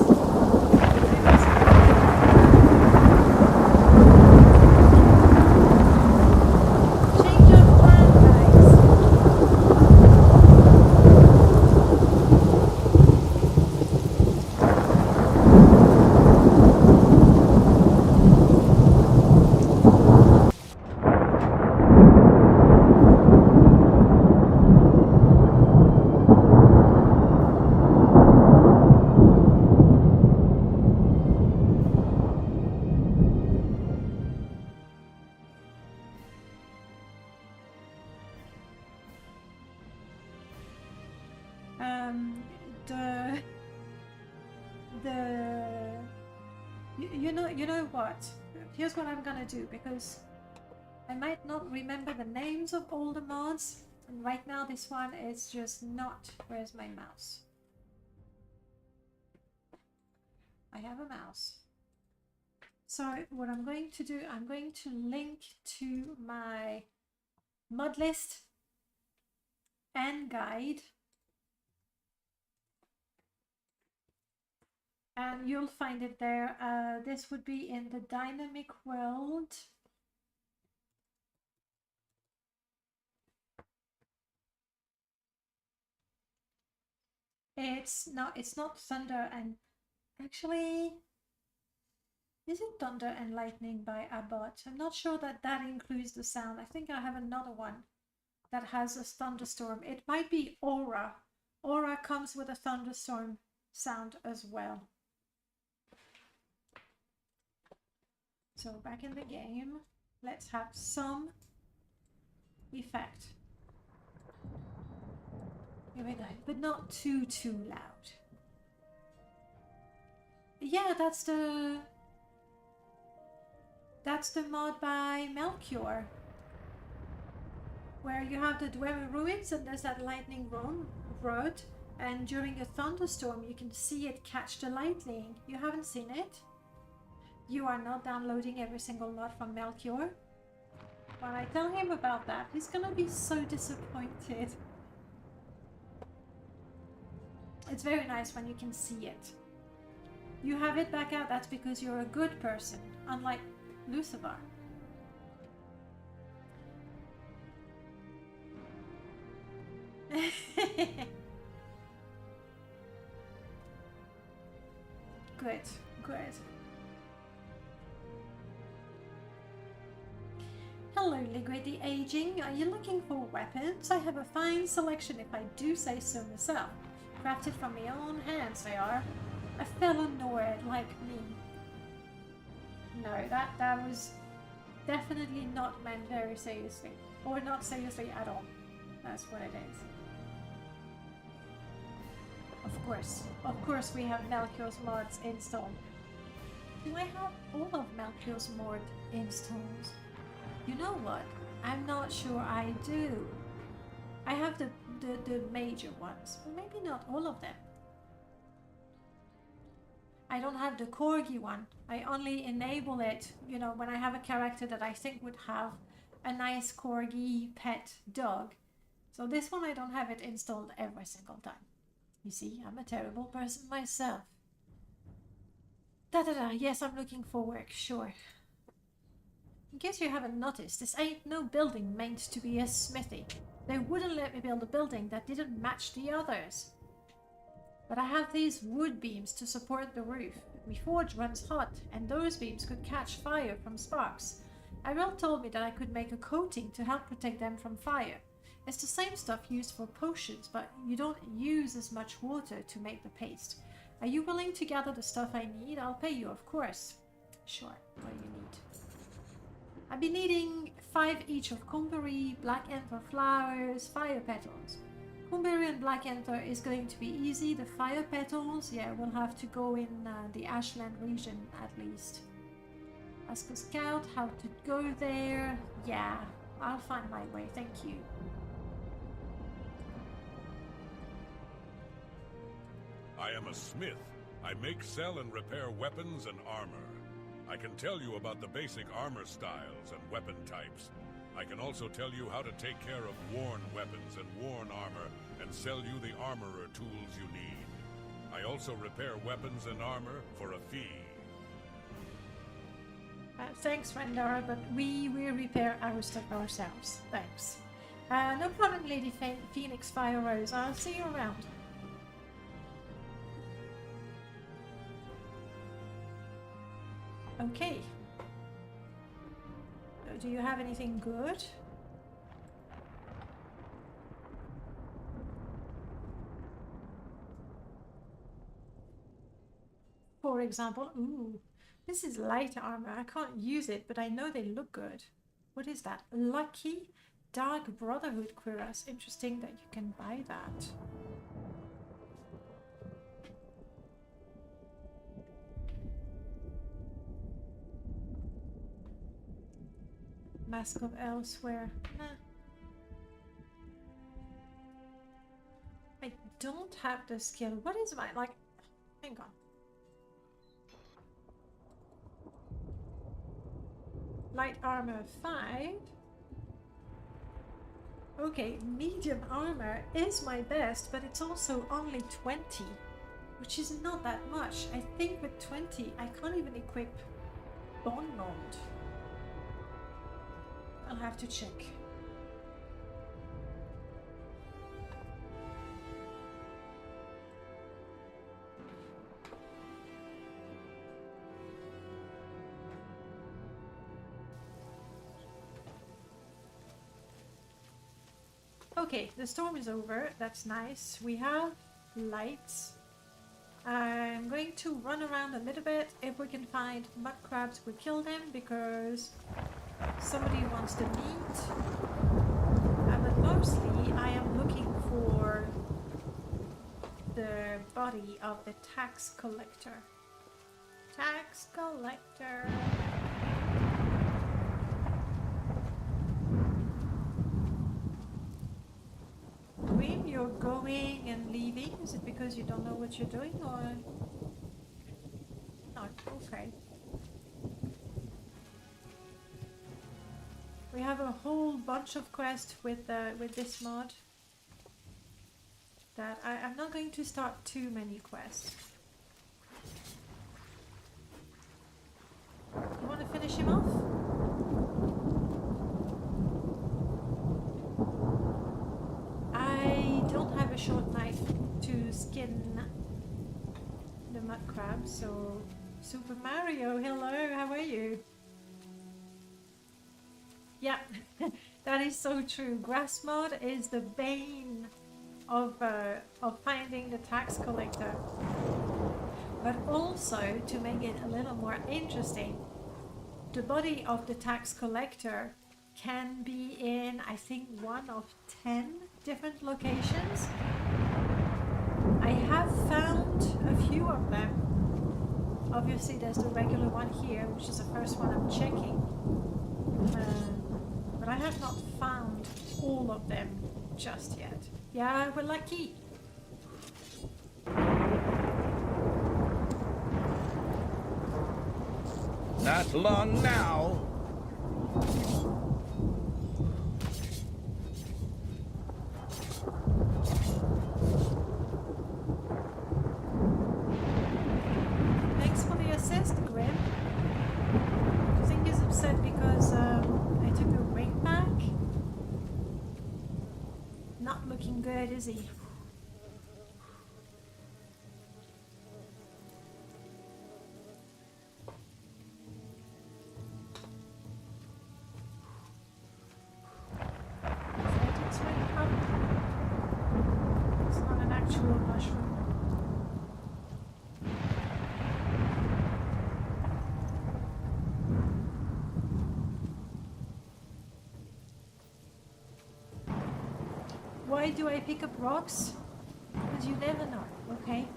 Change of plan, guys. You know what? Here's what I'm gonna do, because I might not remember the names of all the mods, and right now this one is just not. Where's my mouse? I have a mouse. So what I'm going to do, I'm going to link to my mod list and guide, and you'll find it there. This would be in the dynamic world. It's not thunder and actually, is it Thunder and Lightning by Abbott? I'm not sure that that includes the sound. I think I have another one that has a thunderstorm. It might be Aura. Aura comes with a thunderstorm sound as well. So back in the game, let's have some effect. Here we go, but not too loud. Yeah, that's the mod by Melchior, where you have the Dwemer ruins and there's that lightning rod, and during a thunderstorm you can see it catch the lightning. You haven't seen it? You are not downloading every single mod from Melchior? When I tell him about that, he's gonna be so disappointed. It's very nice when you can see it. You have it back out, that's because you're a good person, unlike Lucifer. Good, good. Hello, Ligrid the Aging. Are you looking for weapons? I have a fine selection if I do say so myself. Crafted from my own hands, they are. A fellow Nord like me. No, that was definitely not meant very seriously. Or not seriously at all. That's what it is. Of course we have Melchior's mods installed. Do I have all of Melchior's mod installs? You know what? I'm not sure I do. I have the major ones, but maybe not all of them. I don't have the corgi one. I only enable it, you know, when I have a character that I think would have a nice corgi pet dog. So this one I don't have it installed every single time. You see, I'm a terrible person myself. Yes, I'm looking for work, sure. In case you haven't noticed, this ain't no building meant to be a smithy. They wouldn't let me build a building that didn't match the others. But I have these wood beams to support the roof. My forge runs hot, and those beams could catch fire from sparks. Ariel told me that I could make a coating to help protect them from fire. It's the same stuff used for potions, but you don't use as much water to make the paste. Are you willing to gather the stuff I need? I'll pay you, of course. Sure, what do you need? I'll be needing 5 each of Kumberry, Black Anther flowers, fire petals. Kumberry and Black Anther is going to be easy. The fire petals, yeah, we'll have to go in the Ashland region at least. Ask a scout how to go there. Yeah, I'll find my way, thank you. I am a smith. I make, sell, and repair weapons and armor. I can tell you about the basic armor styles and weapon types. I can also tell you how to take care of worn weapons and worn armor, and sell you the armorer tools you need. I also repair weapons and armor for a fee. Thanks, Rendara, but we will repair our stuff ourselves. Thanks. No problem, Lady Phoenix Fire Rose. I'll see you around. Okay. Do you have anything good? For example, ooh, this is light armor. I can't use it, but I know they look good. What is that? Lucky Dark Brotherhood cuirass. Interesting that you can buy that. Mask of Elsewhere. Nah. I don't have the skill. What is my, like, hang on. Light armor 5. Okay, medium armor is my best, but it's also only 20, which is not that much. I think with 20, I can't even equip Bone Mold. I'll have to check. Okay, the storm is over. That's nice. We have lights. I'm going to run around a little bit. If we can find mud crabs, we kill them because somebody wants the meat. But mostly I am looking for the body of the tax collector. Tax collector. Dream, you're going and leaving? Is it because you don't know what you're doing, or not? Okay. We have a whole bunch of quests with this mod. That I'm not going to start too many quests. You want to finish him off? I don't have a short knife to skin the mud crab, so Super Mario, hello, how are you? Yeah, that is so true. Grass mod is the bane of finding the tax collector. But also, to make it a little more interesting, the body of the tax collector can be in, I think, 1 of 10 different locations. I have found a few of them. Obviously, there's the regular one here, which is the first one I'm checking. But I have not found all of them just yet. Yeah, we're lucky. Not long now. Thanks for the assist, Grim. I think he's upset because I took the ring back. Not looking good, is he? It's not an actual mushroom. Why do I pick up rocks? Because you never know, okay?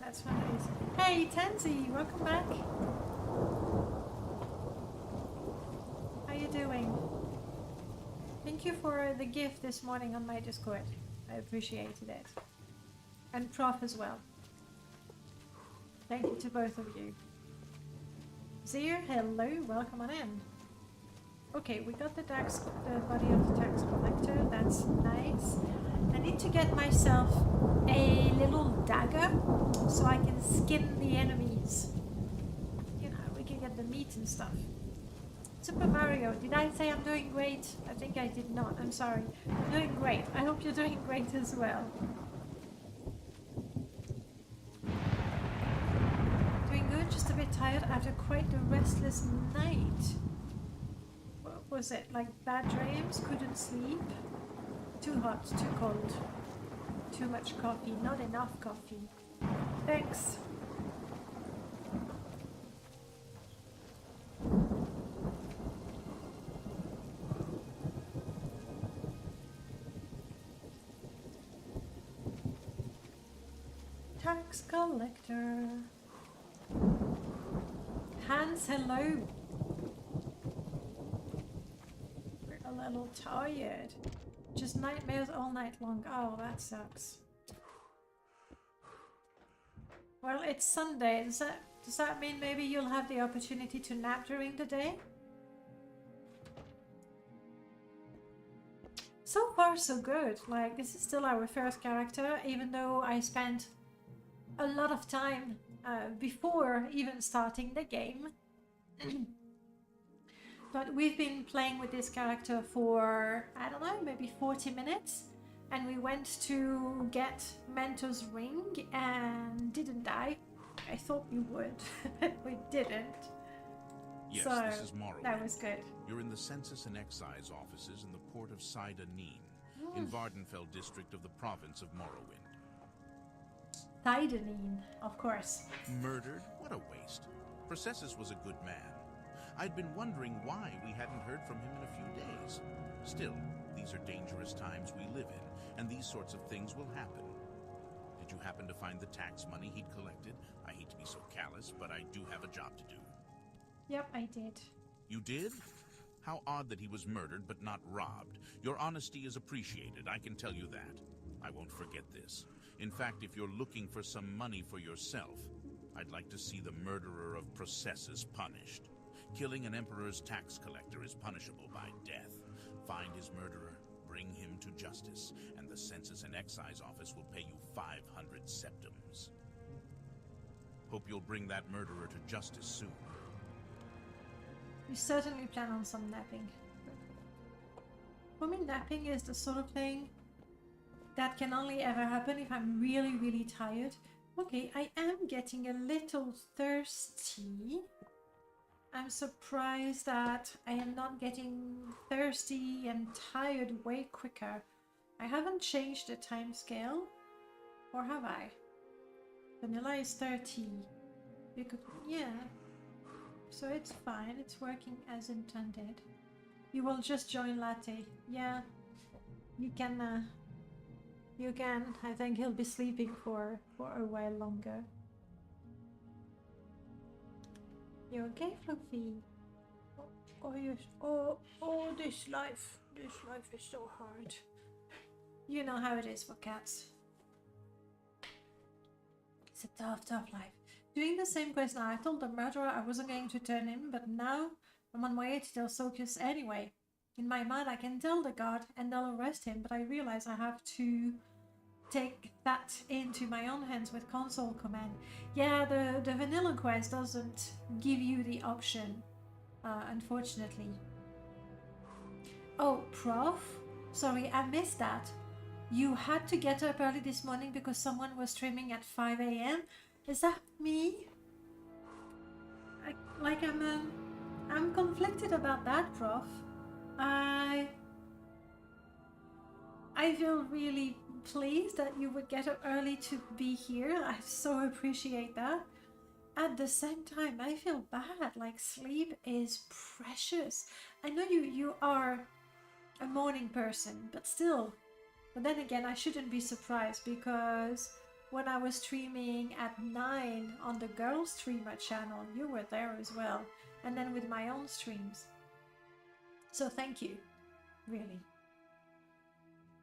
That's what it is. Hey, Tenzi, welcome back. How you doing? Thank you for the gift this morning on my Discord. I appreciated it. And Prof as well. Thank you to both of you. Zir, hello, welcome on in. Okay, we got the body of the tax collector. That's nice. I need to get myself a little dagger so I can skin the enemies. You know, we can get the meat and stuff. Super Mario, did I say I'm doing great? I think I did not. I'm sorry. I'm doing great. I hope you're doing great as well. Doing good, just a bit tired after quite a restless night. What was it? Like bad dreams? Couldn't sleep? Too hot, too cold. Too much coffee, not enough coffee. Thanks. Tax collector. Hans, hello. We're a little tired. Just nightmares all night long. Oh, that sucks. Well, it's Sunday. Does that mean maybe you'll have the opportunity to nap during the day? So far, so good. Like, this is still our first character, even though I spent a lot of time before even starting the game. But we've been playing with this character for, I don't know, maybe 40 minutes. And we went to get Mentor's ring and didn't die. I thought we would, but we didn't. Yes, so this is Morrowind. That was good. You're in the Census and Excise offices in the port of Sida-Neen, in Vardenfell district of the province of Morrowind. Sida-Neen, of course. Murdered? What a waste. Processus was a good man. I'd been wondering why we hadn't heard from him in a few days. Still, these are dangerous times we live in, and these sorts of things will happen. Did you happen to find the tax money he'd collected? I hate to be so callous, but I do have a job to do. Yep, I did. You did? How odd that he was murdered but not robbed. Your honesty is appreciated, I can tell you that. I won't forget this. In fact, if you're looking for some money for yourself, I'd like to see the murderer of Processus punished. Killing an emperor's tax collector is punishable by death. Find his murderer, bring him to justice, and the Census and Excise office will pay you 500 septums. Hope you'll bring that murderer to justice soon. We certainly plan on some napping. For me, napping is the sort of thing that can only ever happen if I'm really, really tired. Okay, I am getting a little thirsty. I'm surprised that I am not getting thirsty and tired way quicker. I haven't changed the time scale, or have I? Vanilla is 30. Because, yeah. So it's fine, it's working as intended. You will just join Latte. Yeah, you can. I think he'll be sleeping for a while longer. You okay, Fluffy? Oh, this life is so hard. You know how it is for cats. It's a tough life. Doing the same quest now. I told the murderer I wasn't going to turn him, but now I'm on my way to tell Sokus anyway. In my mind, I can tell the guard and they'll arrest him, but I realize I have to take that into my own hands with console command. Yeah, the vanilla quest doesn't give you the option, unfortunately. Oh, Prof? Sorry, I missed that. You had to get up early this morning because someone was streaming at 5 a.m.? Is that me? I'm conflicted about that, Prof. I feel really pleased that you would get up early to be here. I so appreciate that. At the same time, I feel bad. Like, sleep is precious. I know you are a morning person, but still. But then again, I shouldn't be surprised because when I was streaming at 9 on the Girl Streamer channel, you were there as well. And then with my own streams. So thank you, really.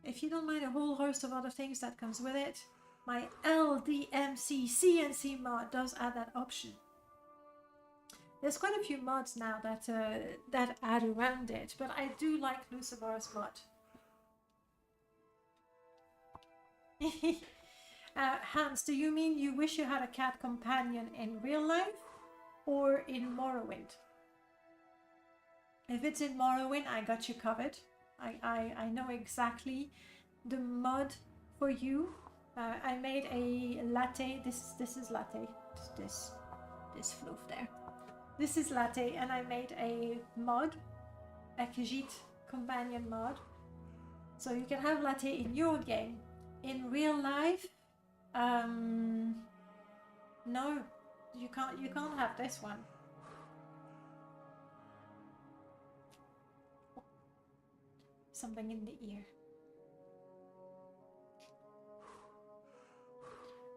If you don't mind a whole host of other things that comes with it, my LDMC CNC mod does add that option. There's quite a few mods now that add around it, but I do like Lucifer's mod. Hans, do you mean you wish you had a cat companion in real life or in Morrowind? If it's in Morrowind, I got you covered. I know exactly the mod for you. I made a latte. This is latte. This fluff there. This is latte, and I made a mod, a Khajiit companion mod, so you can have latte in your game. In real life, no, you can't. You can't have this one. Something in the ear.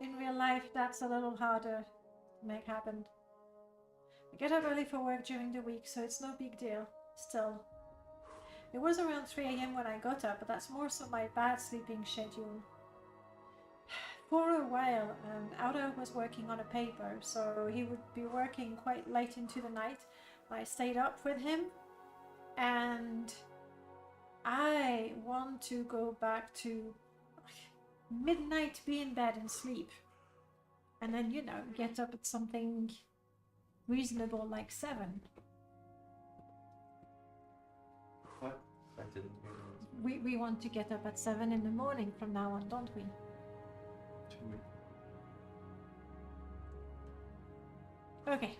In real life, that's a little harder to make happen. I get up early for work during the week, so it's no big deal. Still, it was around 3 a.m. when I got up, but that's more so my bad sleeping schedule. for a while, Auto was working on a paper, so he would be working quite late into the night. I stayed up with him, and I want to go back to midnight, be in bed and sleep, and then, you know, get up at something reasonable like 7. What? I didn't realize. We want to get up at 7 in the morning from now on, don't we? Okay.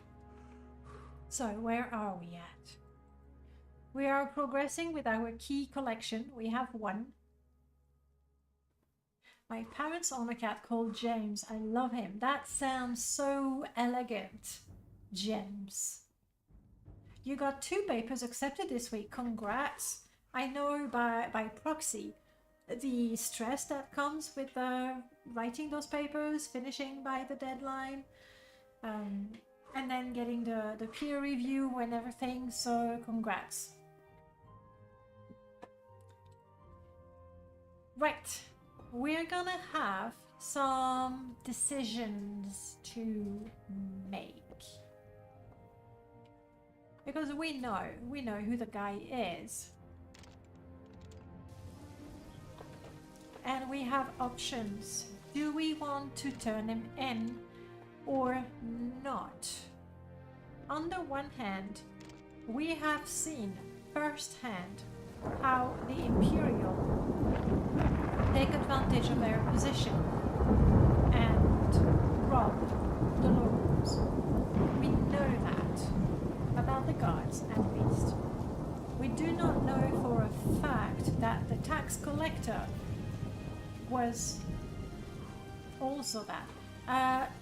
So, where are we at? We are progressing with our key collection. We have 1. My parents own a cat called James. I love him. That sounds so elegant. James. You got 2 papers accepted this week. Congrats. I know by proxy the stress that comes with writing those papers, finishing by the deadline, and then getting the peer review and everything, so congrats. Right, we're gonna have some decisions to make. Because we know who the guy is. And we have options. Do we want to turn him in or not? On the one hand, we have seen firsthand how the Imperial take advantage of their position and rob the locals. We know that about the guards, at least. We do not know for a fact that the tax collector was also that.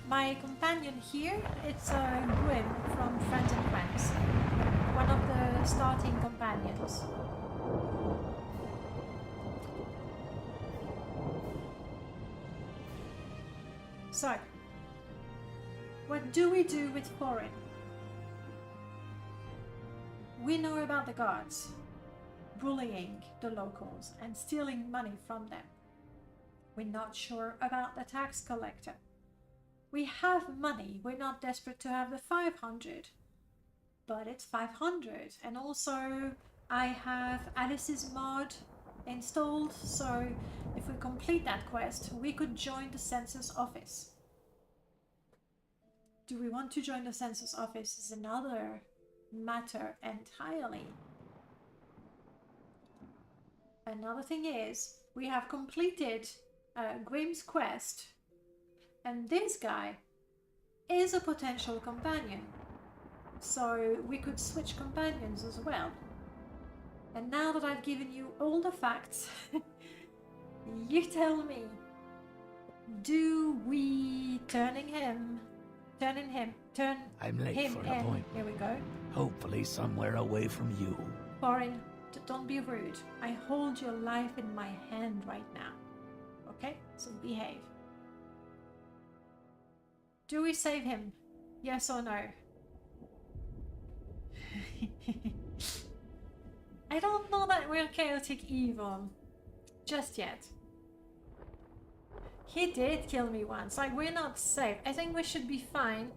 My companion here, it's Gwyn from Friends and Friends, one of the starting companions. So, what do we do with foreign? We know about the guards bullying the locals and stealing money from them. We're not sure about the tax collector. We have money. We're not desperate to have the 500. But it's 500. And also, I have Alice's mod installed. So, if we complete that quest, we could join the census office. Do we want to join the census office is another matter entirely. Another thing is, we have completed Grimm's quest, and this guy is a potential companion, so we could switch companions as well. And now that I've given you all the facts, you tell me, do we turn him I'm late him for an in? appointment. Here we go. Hopefully somewhere away from you. Foreign, don't be rude. I hold your life in my hand right now. Okay? So behave. Do we save him? Yes or no? I don't know that we're chaotic evil. Just yet. He did kill me once. Like, we're not safe. I think we should be fine.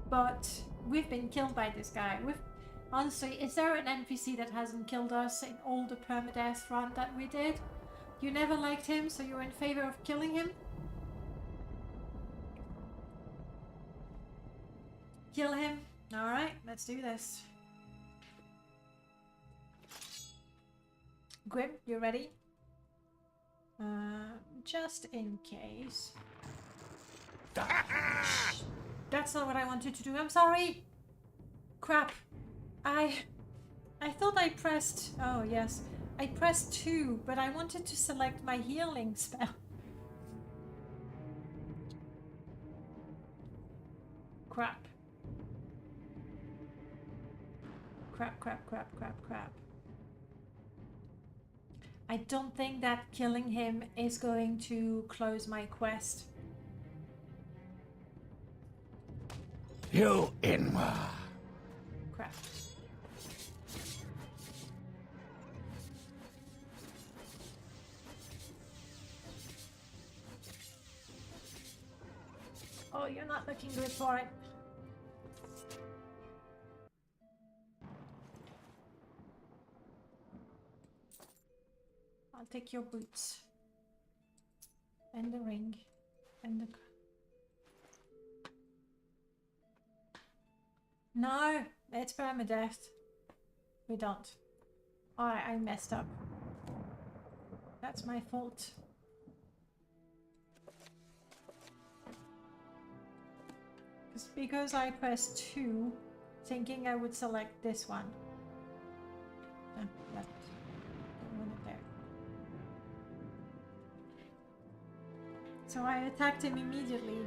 But we've been killed by this guy. Honestly, is there an NPC that hasn't killed us in all the Permadeath run that we did? You never liked him, so you're in favor of killing him? Kill him? Alright, let's do this. Grim, you ready? Just in case. That's not what I wanted to do. I'm sorry. Crap. I thought I pressed... Oh, yes. I pressed 2, but I wanted to select my healing spell. Crap. Crap. I don't think that killing him is going to close my quest. You in. Crap. looking good for it. I'll take your boots. And the ring. And the... No! It's permadeath. We don't. I messed up. That's my fault. Because I pressed 2, thinking I would select this one. No, left. Don't want it there. So I attacked him immediately.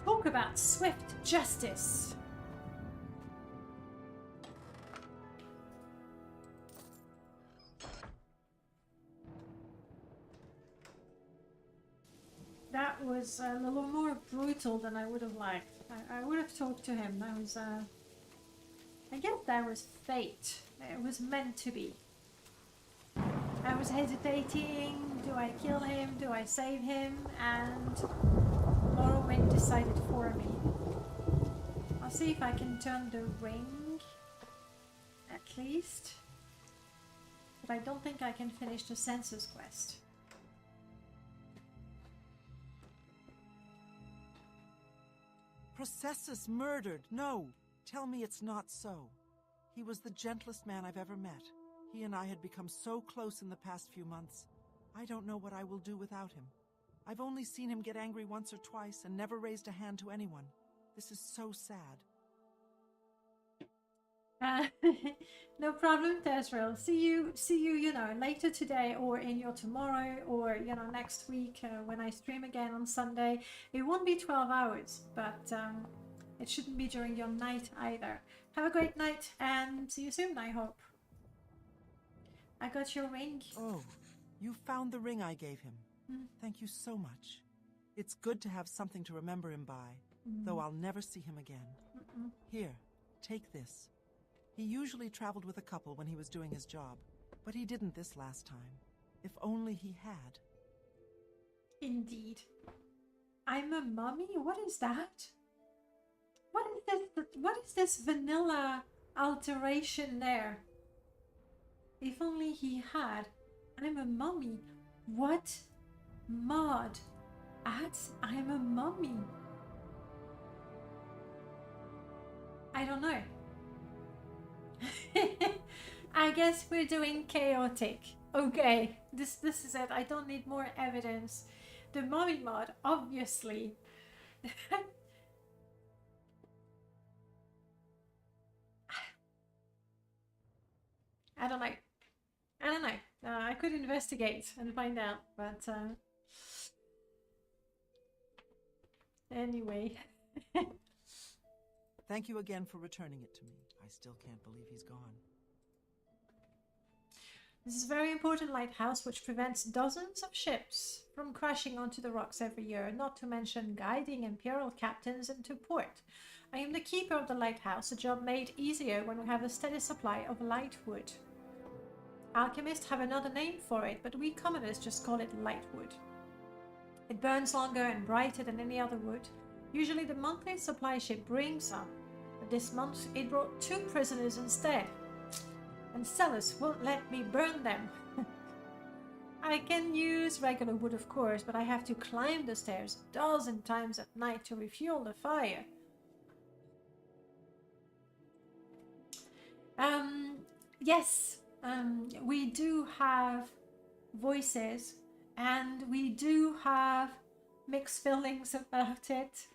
Talk about swift justice! That was a little more brutal than I would have liked. I would have talked to him. That was, I guess that was fate. It was meant to be. I was hesitating. Do I kill him? Do I save him? And Morrowind decided for me. I'll see if I can turn the ring, at least. But I don't think I can finish the census quest. Processus murdered! No! Tell me it's not so. He was the gentlest man I've ever met. He and I had become so close in the past few months. I don't know what I will do without him. I've only seen him get angry once or twice and never raised a hand to anyone. This is so sad. No problem, Tezril. See you, you know, later today or in your tomorrow or, you know, next week when I stream again on Sunday. It won't be 12 hours, but it shouldn't be during your night either. Have a great night and see you soon, I hope. I got your ring. Oh, you found the ring I gave him. Thank you so much. It's good to have something to remember him by, though I'll never see him again. Here, take this. He usually traveled with a couple when he was doing his job, but he didn't this last time. If only he had. Indeed. I'm a mummy? What is that? What is this? What is this vanilla alteration there? If only he had. I'm a mummy. What? Mod. Adds I'm a mummy. I don't know. I guess we're doing chaotic. Okay, this is it. I don't need more evidence. The mummy mod, obviously. I don't know. I could investigate and find out, but anyway. Thank you again for returning it to me. I still can't believe he's gone. This is a very important lighthouse which prevents dozens of ships from crashing onto the rocks every year, not to mention guiding Imperial captains into port. I am the keeper of the lighthouse, a job made easier when we have a steady supply of lightwood. Alchemists have another name for it, but we commoners just call it lightwood. It burns longer and brighter than any other wood. Usually the monthly supply ship brings some, but this month it brought 2 prisoners instead. And Celis won't let me burn them. I can use regular wood, of course, but I have to climb the stairs a dozen times at night to refuel the fire. Yes, we do have voices, and we do have mixed feelings about it.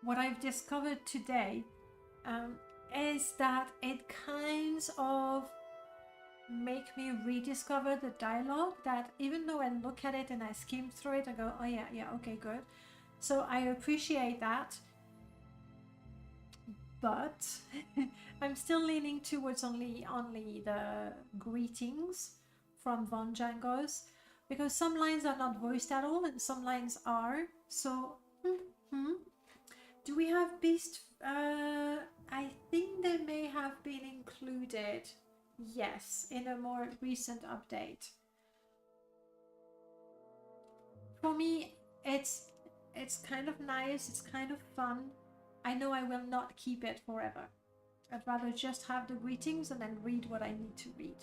What I've discovered today is that it kinds of make me rediscover the dialogue, that even though I look at it and I skim through it, I go, oh yeah, okay, good. So I appreciate that. But I'm still leaning towards only the greetings from Von Django's, because some lines are not voiced at all and some lines are. So, do we have Beast? I think they may have been included, yes, in a more recent update. For me, It's kind of nice, it's kind of fun. I know I will not keep it forever. I'd rather just have the greetings and then read what I need to read.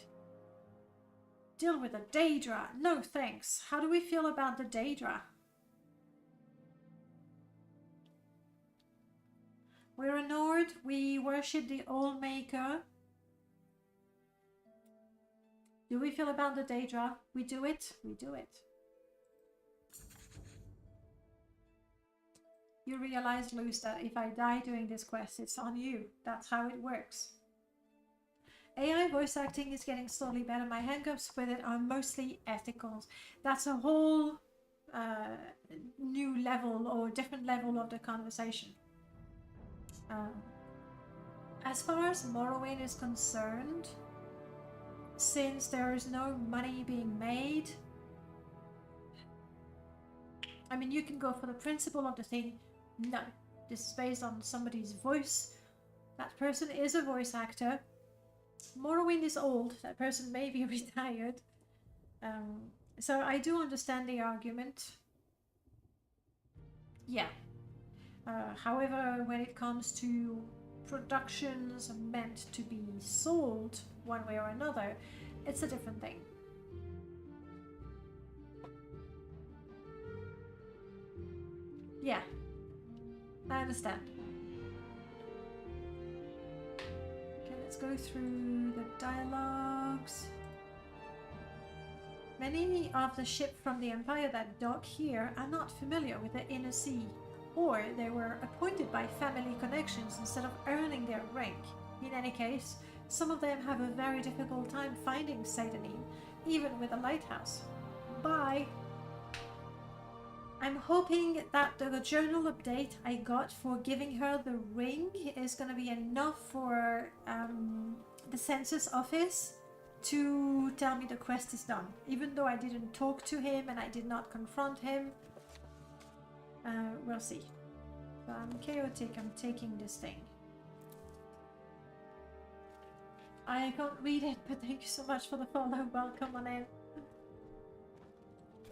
Deal with the Daedra. No thanks. How do we feel about the Daedra? We're a Nord. We worship the All Maker. Do we feel about the Daedra? We do it. We do it. You realize, Luz, that if I die doing this quest, it's on you. That's how it works. AI voice acting is getting slowly better. My hangups with it are mostly ethical. That's a whole new level or different level of the conversation. As far as Morrowind is concerned, since there is no money being made, I mean, you can go for the principle of the thing. No, this is based on somebody's voice. That person is a voice actor. Morrowind is old. That person may be retired. So I do understand the argument. Yeah. However, when it comes to productions meant to be sold one way or another, it's a different thing. Yeah, I understand. Okay, let's go through the dialogues. Many of the ships from the Empire that dock here are not familiar with the Inner Sea, or they were appointed by family connections instead of earning their rank. In any case, some of them have a very difficult time finding Satanin, even with a lighthouse. Bye! I'm hoping that the journal update I got for giving her the ring is going to be enough for the census office to tell me the quest is done. Even though I didn't talk to him and I did not confront him. We'll see. So I'm chaotic, I'm taking this thing. I can't read it, but thank you so much for the follow. Welcome on in.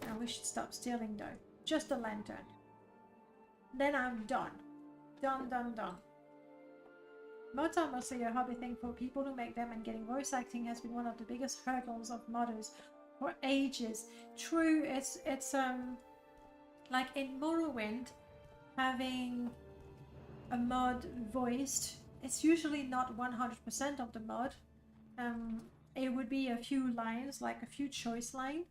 I wish to stop stealing though. Just a lantern. Then I'm done. Done. Mods are mostly a hobby thing for people who make them, and getting voice acting has been one of the biggest hurdles of modders for ages. True, it's like in Morrowind, having a mod voiced, it's usually not 100% of the mod. It would be a few lines, like a few choice lines.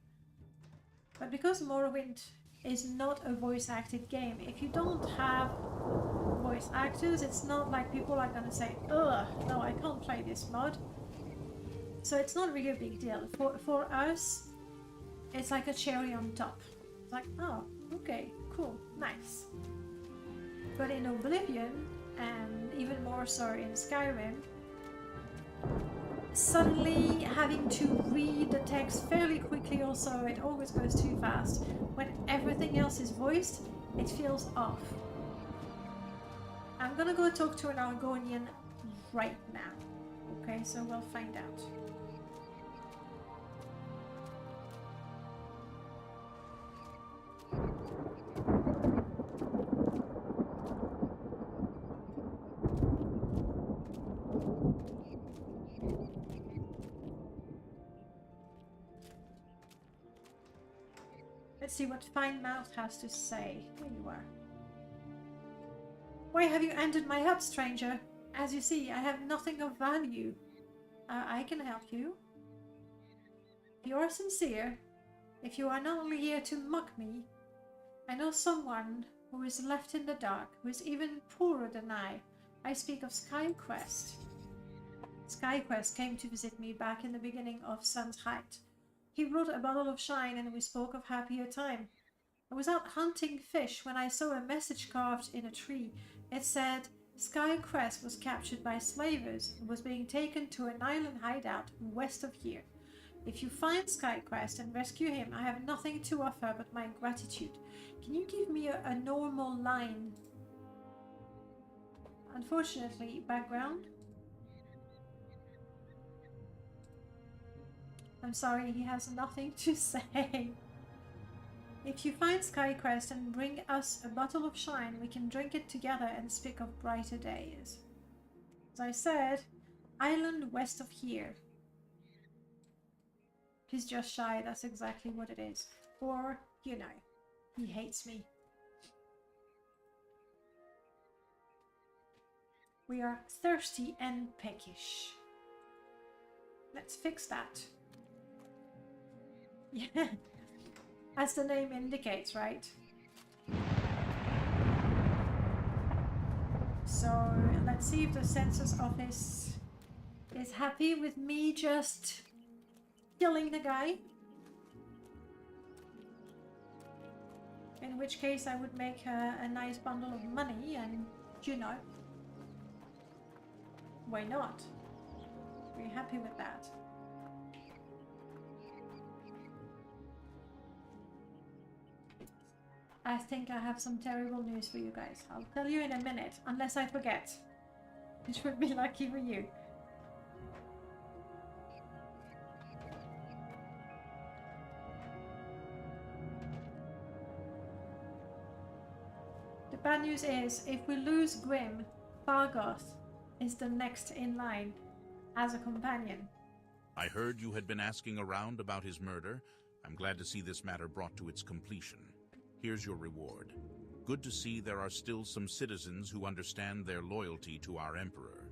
But because Morrowind is not a voice acted game, if you don't have voice actors, it's not like people are gonna say, ugh, no, I can't play this mod. So it's not really a big deal. For us, it's like a cherry on top. It's like, oh, okay, cool, nice. But in Oblivion, and even more so in Skyrim, suddenly having to read the text fairly quickly, also it always goes too fast. When everything else is voiced, it feels off. I'm gonna go talk to an Argonian right now. Okay, so we'll find out. Let's see what Fine Mouth has to say. Here you are. Why have you entered my hut, stranger? As you see, I have nothing of value. I can help you. If you are sincere, if you are not only here to mock me, I know someone who is left in the dark, who is even poorer than I. I speak of SkyQuest. SkyQuest came to visit me back in the beginning of Sun's Height. He brought a bottle of shine and we spoke of happier time. I was out hunting fish when I saw a message carved in a tree. It said, SkyQuest was captured by slavers and was being taken to an island hideout west of here. If you find SkyQuest and rescue him, I have nothing to offer but my gratitude. Can you give me a normal line? Unfortunately, background? I'm sorry, he has nothing to say. If you find Skycrest and bring us a bottle of shine, we can drink it together and speak of brighter days. As I said, island west of here. He's just shy, that's exactly what it is. Or, you know, he hates me. We are thirsty and peckish. Let's fix that. Yeah, as the name indicates, right? So let's see if the census office is happy with me just killing the guy. In which case I would make a nice bundle of money and, you know, why not? We're happy with that. I think I have some terrible news for you guys. I'll tell you in a minute, unless I forget. Which would be lucky for you. The bad news is, if we lose Grim, Fargoth is the next in line as a companion. I heard you had been asking around about his murder. I'm glad to see this matter brought to its completion. Here's your reward. Good to see there are still some citizens who understand their loyalty to our emperor.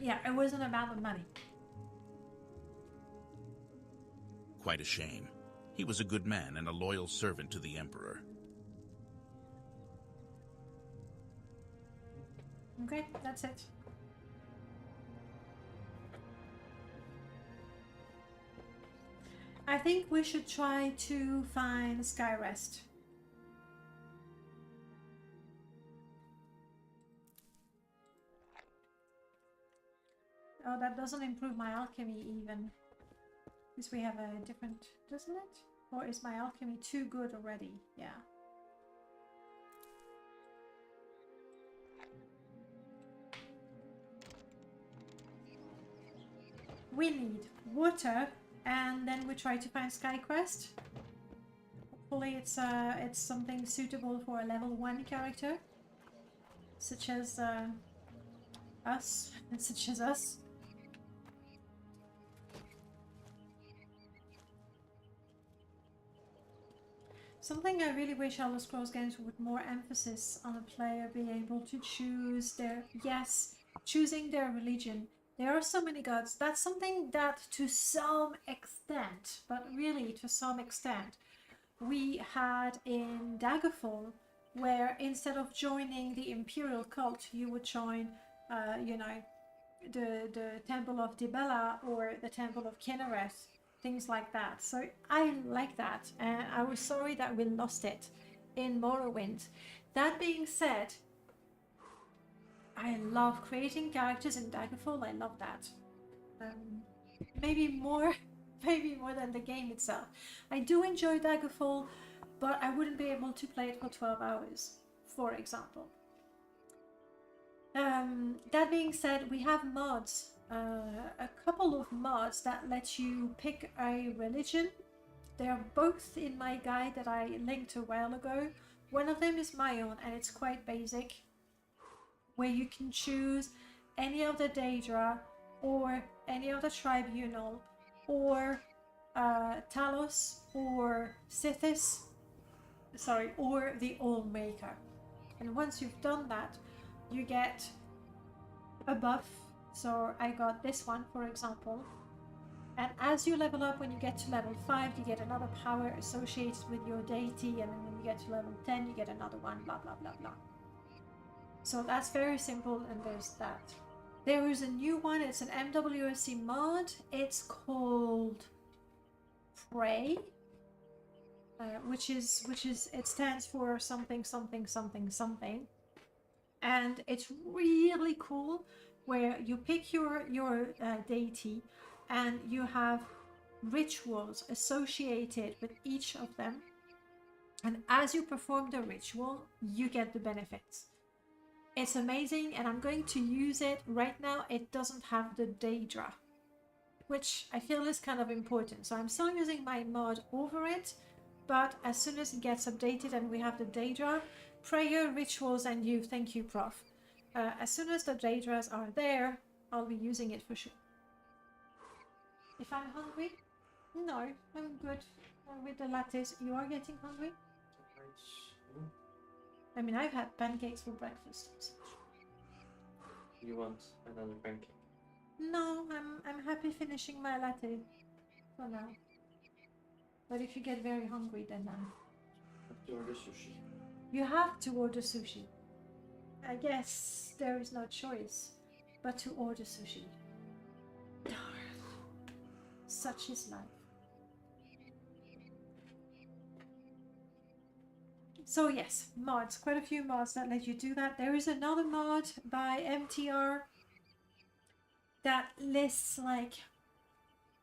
Yeah, it wasn't about the money. Quite a shame. He was a good man and a loyal servant to the emperor. Okay, that's it. I think we should try to find Skyrest. Oh, that doesn't improve my alchemy even. Because we have a different, doesn't it? Or is my alchemy too good already? Yeah. We need water, and then we try to find Skyquest. Hopefully it's something suitable for a level 1 character. Such as us. Such as us. Something I really wish Elder Scrolls games would more emphasis on a player being able to choose their, yes, choosing their religion. There are so many gods. That's something that to some extent, but really to some extent, we had in Daggerfall, where instead of joining the Imperial cult, you would join, you know, the Temple of Dibella or the Temple of Kinnereth, things like that. So I like that, and I was sorry that we lost it in Morrowind. That being said, I love creating characters in Daggerfall. I love that. Maybe more than the game itself. I do enjoy Daggerfall, but I wouldn't be able to play it for 12 hours, for example. That being said, we have mods, a couple of mods that let you pick a religion. They are both in my guide that I linked a while ago. One of them is my own, and it's quite basic, where you can choose any of the Daedra, or any of the Tribunal, or Talos, or Sithis, sorry, or the All-Maker. And once you've done that, you get a buff. So I got this one, for example. And as you level up, when you get to level 5, you get another power associated with your deity, and then when you get to level 10, you get another one, blah, blah, blah, blah. So that's very simple, and there's that. There is a new one, it's an MWSC mod. It's called Pray, which is it stands for something, something, something, something. And it's really cool, where you pick your deity, and you have rituals associated with each of them. And as you perform the ritual, you get the benefits. It's amazing, and I'm going to use it. Right now, it doesn't have the Daedra, which I feel is kind of important. So I'm still using my mod over it, but as soon as it gets updated and we have the Daedra, prayer, rituals, and you, thank you, Prof. As soon as the Daedras are there, I'll be using it for sure. If I'm hungry? No, I'm good with the lattes. You are getting hungry? I mean, I've had pancakes for breakfast. You want another pancake? No, I'm happy finishing my latte for now. But if you get very hungry, then Have to order sushi. you have to order sushi. I guess there is no choice but to order sushi. Darn. Such is life. So yes, mods. Quite a few mods that let you do that. There is another mod by MTR that lists like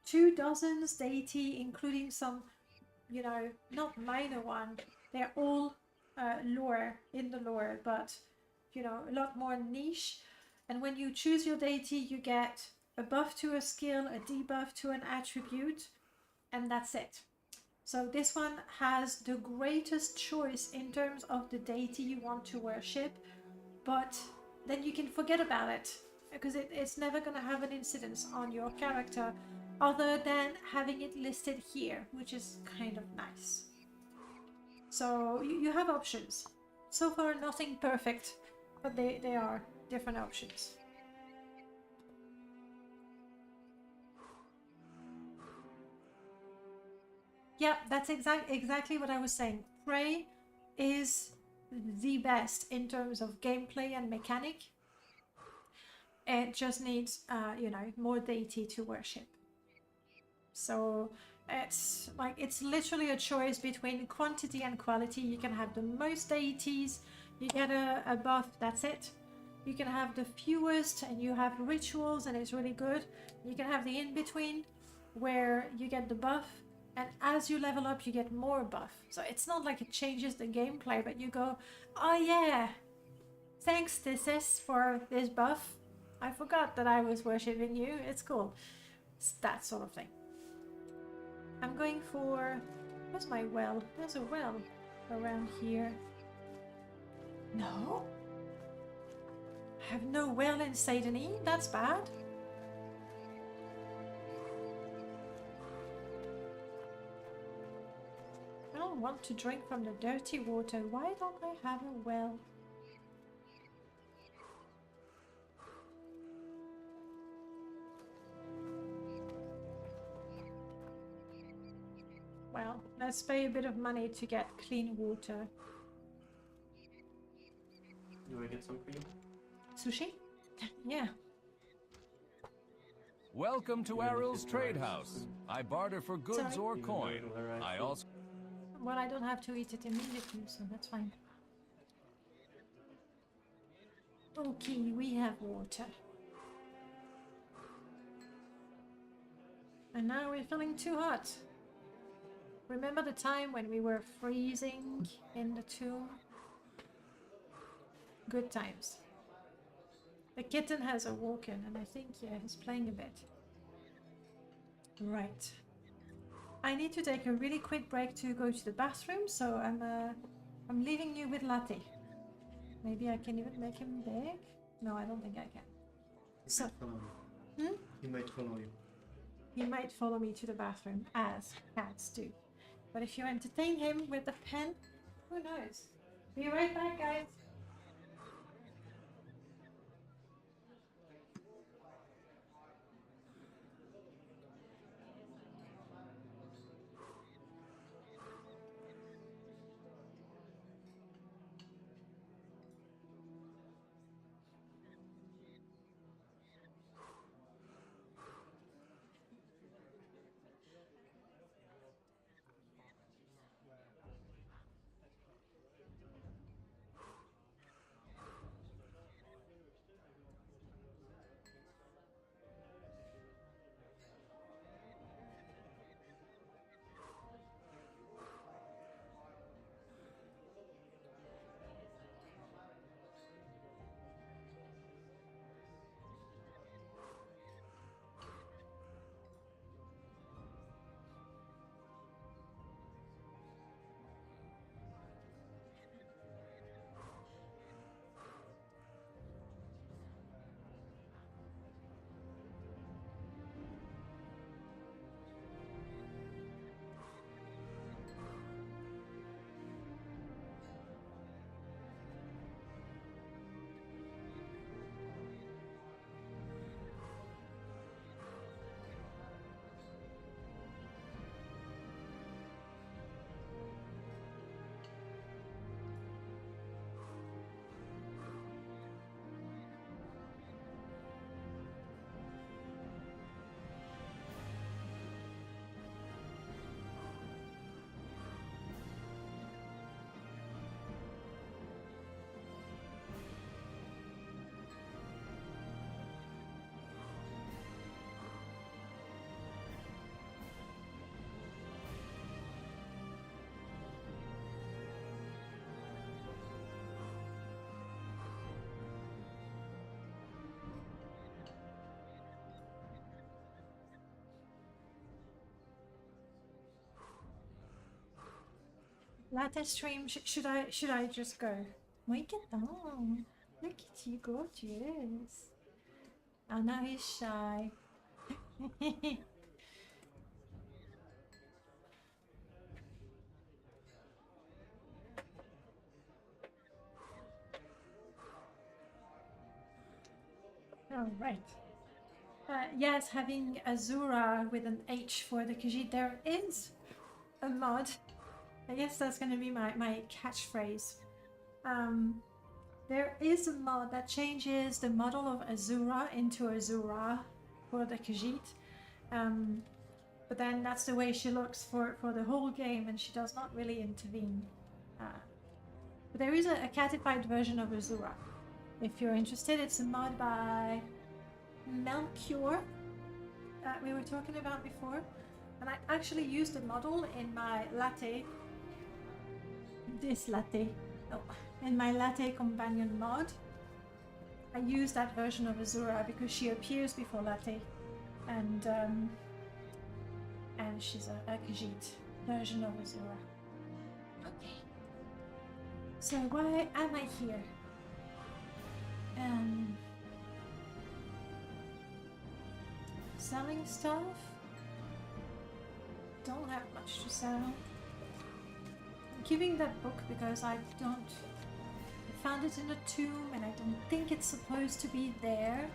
24 deity, including some, you know, not minor one. They're all lore, in the lore, but, you know, a lot more niche. And when you choose your deity, you get a buff to a skill, a debuff to an attribute, and that's it. So this one has the greatest choice in terms of the deity you want to worship, but then you can forget about it, because it's never going to have an incidence on your character other than having it listed here, which is kind of nice. So you have options. So far nothing perfect, but they are different options. Yeah, that's exactly what I was saying. Prey is the best in terms of gameplay and mechanic. It just needs, you know, more deity to worship. So it's like, it's literally a choice between quantity and quality. You can have the most deities, you get a buff, that's it. You can have the fewest and you have rituals and it's really good. You can have the in-between where you get the buff, and as you level up you get more buff. So it's not like it changes the gameplay, but you go, oh yeah, thanks Thesis for this buff. I forgot that I was worshipping you. It's cool. It's that sort of thing. I'm going for... Where's my well? There's a well around here. No? I have no well in Saint-Denis? That's bad. I don't want to drink from the dirty water. Why don't I have a well? Well, let's pay a bit of money to get clean water. Do I get some for you? Sushi? Yeah. Welcome to Aril's Trade House. I barter for goods or coin. I also... Well, I don't have to eat it immediately, so that's fine. Okay, we have water. And now we're feeling too hot. Remember the time when we were freezing in the tomb? Good times. The kitten has awoken, and I think, yeah, he's playing a bit. Right. I need to take a really quick break to go to the bathroom, so I'm leaving you with Latte. Maybe I can even make him big? No, I don't think I can. So, He might follow you. He might follow me to the bathroom, as cats do. But if you entertain him with a pen, who knows? Be right back, guys. Latte stream, should I just go? Wake it down. Look at you, gorgeous. Oh, now he's shy. All right. Yes, having Azura with an H for the Khajiit, there is a mod. I guess that's going to be my catchphrase. There is a mod that changes the model of Azura into Azura for the Khajiit. But then that's the way she looks for the whole game, and she does not really intervene. But there is a catified version of Azura. If you're interested, it's a mod by Melchior that we were talking about before. And I actually used the model in my latte. This latte. No, in my latte companion mod. I used that version of Azura because she appears before latte. And she's a Khajiit version of Azura. Okay. So why am I here? Selling stuff? Don't have much to sell. I'm keeping that book because I found it in a tomb and I don't think it's supposed to be there.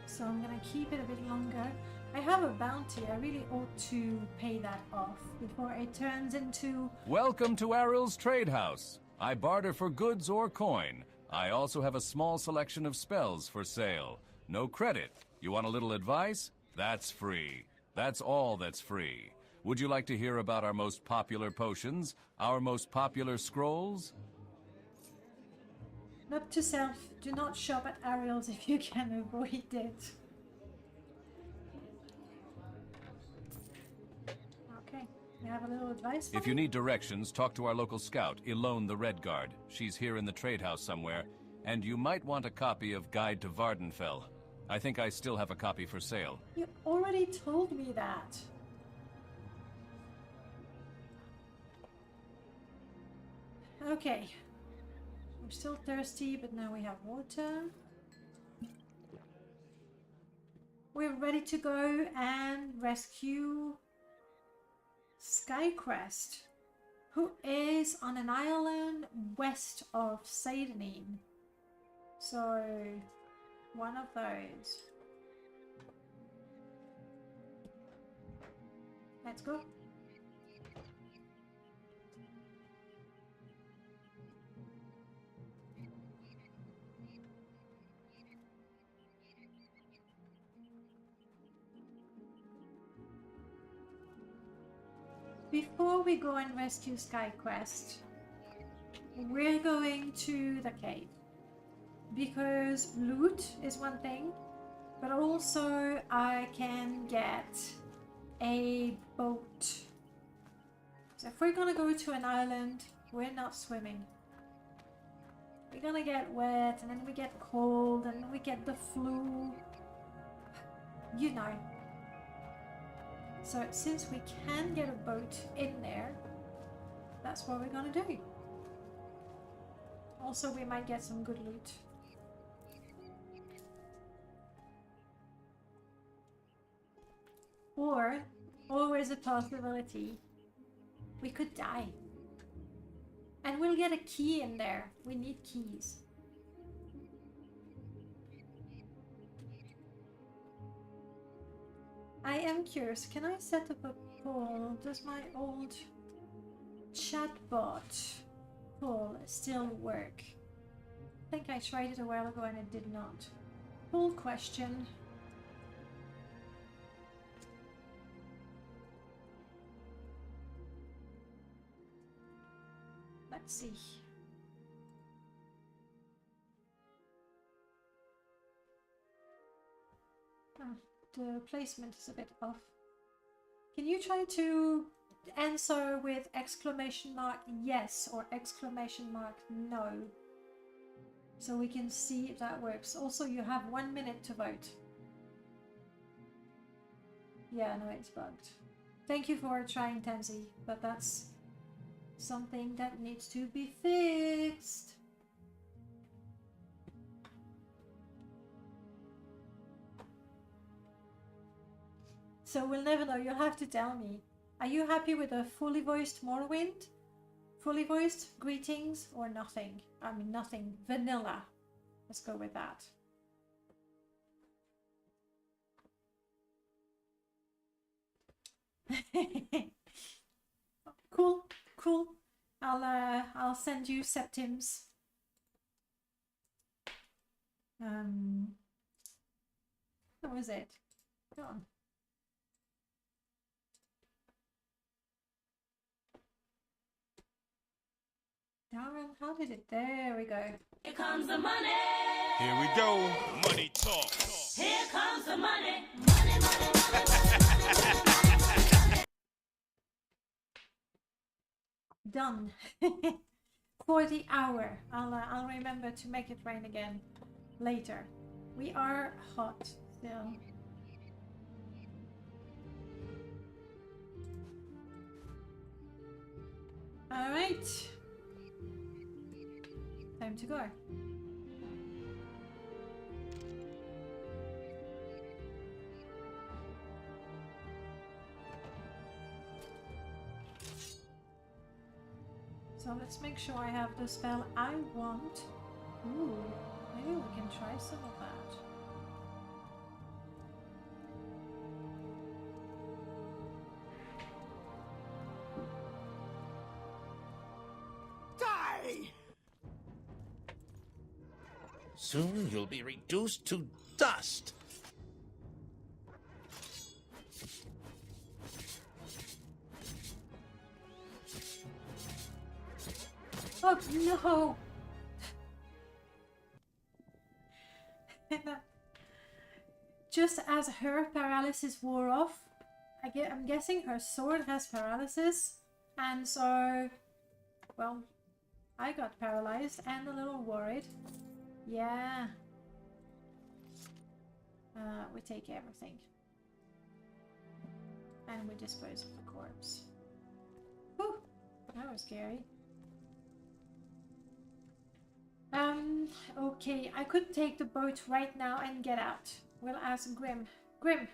So I'm gonna keep it a bit longer. I have a bounty. I really ought to pay that off before it turns into... Welcome to Aril's Trade House. I barter for goods or coin. I also have a small selection of spells for sale. No credit. You want a little advice? That's free. That's all that's free. Would you like to hear about our most popular potions? Our most popular scrolls? Note to self, do not shop at Ariel's if you can avoid it. Okay, you have a little advice for If you need directions, talk to our local scout, Ilone the Red Guard. She's here in the trade house somewhere. And you might want a copy of Guide to Vardenfell. I think I still have a copy for sale. You already told me that. Okay. We're still thirsty, but now we have water. We're ready to go and rescue Skycrest, who is on an island west of Sadanin. So, one of those. Let's go. Before we go and rescue Skyquest, we're going to the cave. Because loot is one thing, but also I can get a boat. So if we're gonna go to an island, we're not swimming. We're gonna get wet, and then we get cold, and we get the flu. You know. So since we can get a boat in there, that's what we're gonna do. Also, we might get some good loot. Or, always a possibility, we could die. And we'll get a key in there. We need keys. I am curious, can I set up a poll? Does my old chatbot poll still work? I think I tried it a while ago and it did not. Poll question. Let's see. The placement is a bit off. Can you try to answer with exclamation mark yes or exclamation mark no? So we can see if that works. Also, you have 1 minute to vote. Yeah, no, it's bugged. Thank you for trying, Tansy, but that's something that needs to be fixed. So we'll never know. You'll have to tell me. Are you happy with a fully voiced Morrowind? Fully voiced, greetings, or nothing? I mean, nothing. Vanilla. Let's go with that. Cool, cool. I'll send you Septims. What was it? Go on. Darren, how did it? There we go. Here comes the money. Here we go. Money talk. Here comes the money. Money, money, money, money. Done. For the hour. I'll remember to make it rain again later. We are hot still. All right. Time to go. So let's make sure I have the spell I want. Ooh, maybe we can try some of that. Die! Soon you'll be reduced to dust. Oh no! Just as her paralysis wore off, I'm guessing her sword has paralysis, and so, well, I got paralyzed and a little worried. Yeah. We take everything. And we dispose of the corpse. Whew, that was scary. Okay, I could take the boat right now and get out. We'll ask Grim. Grim,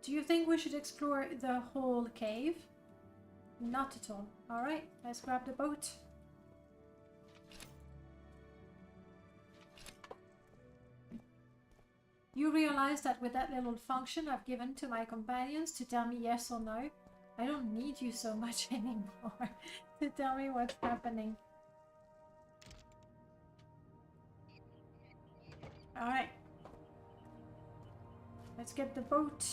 do you think we should explore the whole cave? Not at all. Alright, let's grab the boat. You realize that with that little function I've given to my companions to tell me yes or no, I don't need you so much anymore to tell me what's happening. Alright. Let's get the boat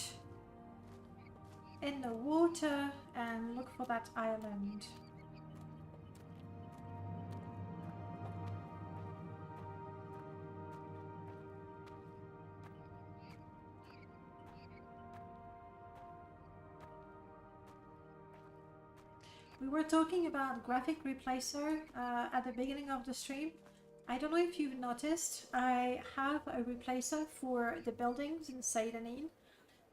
in the water and look for that island. We were talking about graphic replacer at the beginning of the stream. I don't know if you've noticed, I have a replacer for the buildings in Seydanin.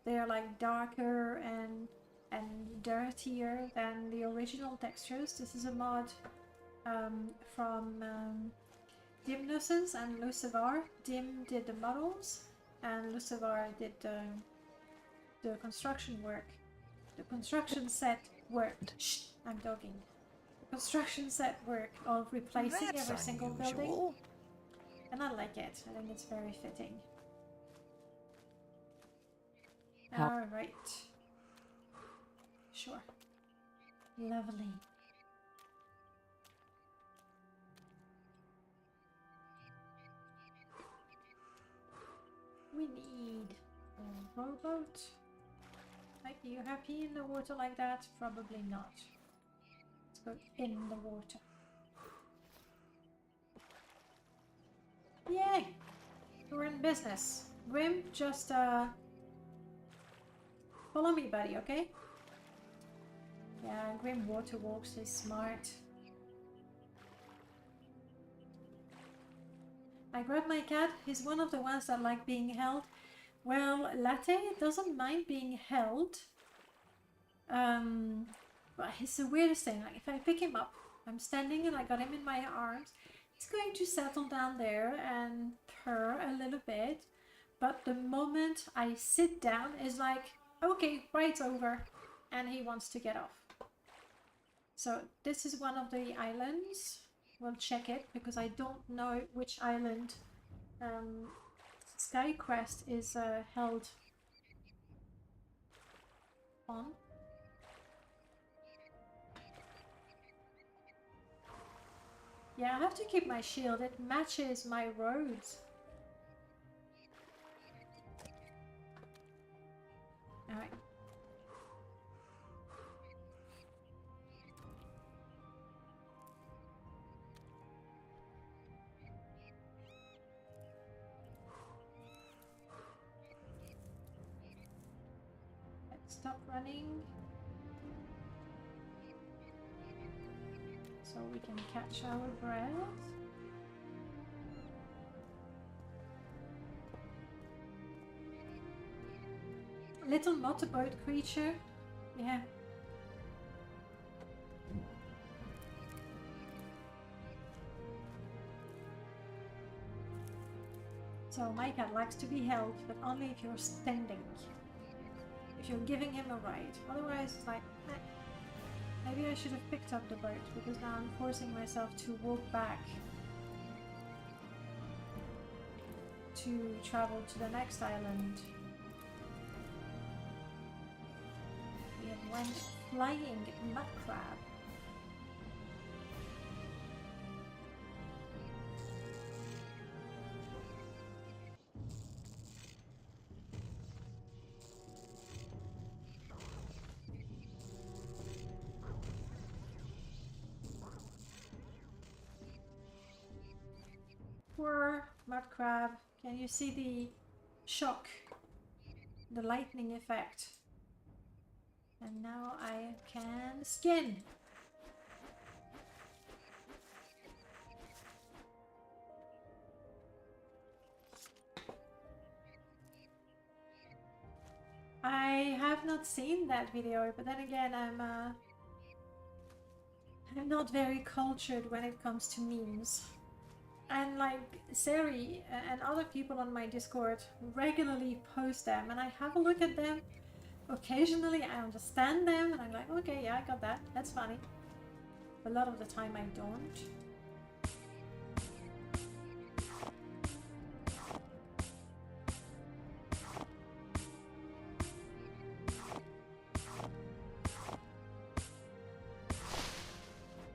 They're like darker and dirtier than the original textures. This is a mod from Dimnuses and Lucivar. Dim did the models and Lucivar did the construction work. The construction set worked. Shh, I'm talking. Construction set work of replacing every single building, and I like it. I think it's very fitting. All right, sure, lovely. We need a rowboat. Like, are you happy in the water like that? Probably not. Go in the water. Yay! We're in business. Grim, just follow me, buddy, okay? Yeah, Grim water walks, he's smart. I grabbed my cat. He's one of the ones that like being held. Well, Latte doesn't mind being held. But it's the weirdest thing. Like if I pick him up, I'm standing and I got him in my arms. He's going to settle down there and purr a little bit. But the moment I sit down, it's like, okay, right's over, and he wants to get off. So this is one of the islands. We'll check it because I don't know which island SkyQuest is held on. Yeah, I have to keep my shield. It matches my roads. Alright. Let's stop running. So we can catch our breath. Little motorboat creature. Yeah. So my cat likes to be held, but only if you're standing. If you're giving him a ride. Otherwise, it's like, eh. Maybe I should have picked up the boat, because now I'm forcing myself to walk back to travel to the next island. We have one flying mud crab. Poor mud crab. Can you see the shock? The lightning effect. And now I can skin. I have not seen that video, but then again, I'm not very cultured when it comes to memes. And like Sari and other people on my Discord regularly post them, and I have a look at them. Occasionally I understand them and I'm like, okay, yeah, I got that, that's funny. A lot of the time I don't.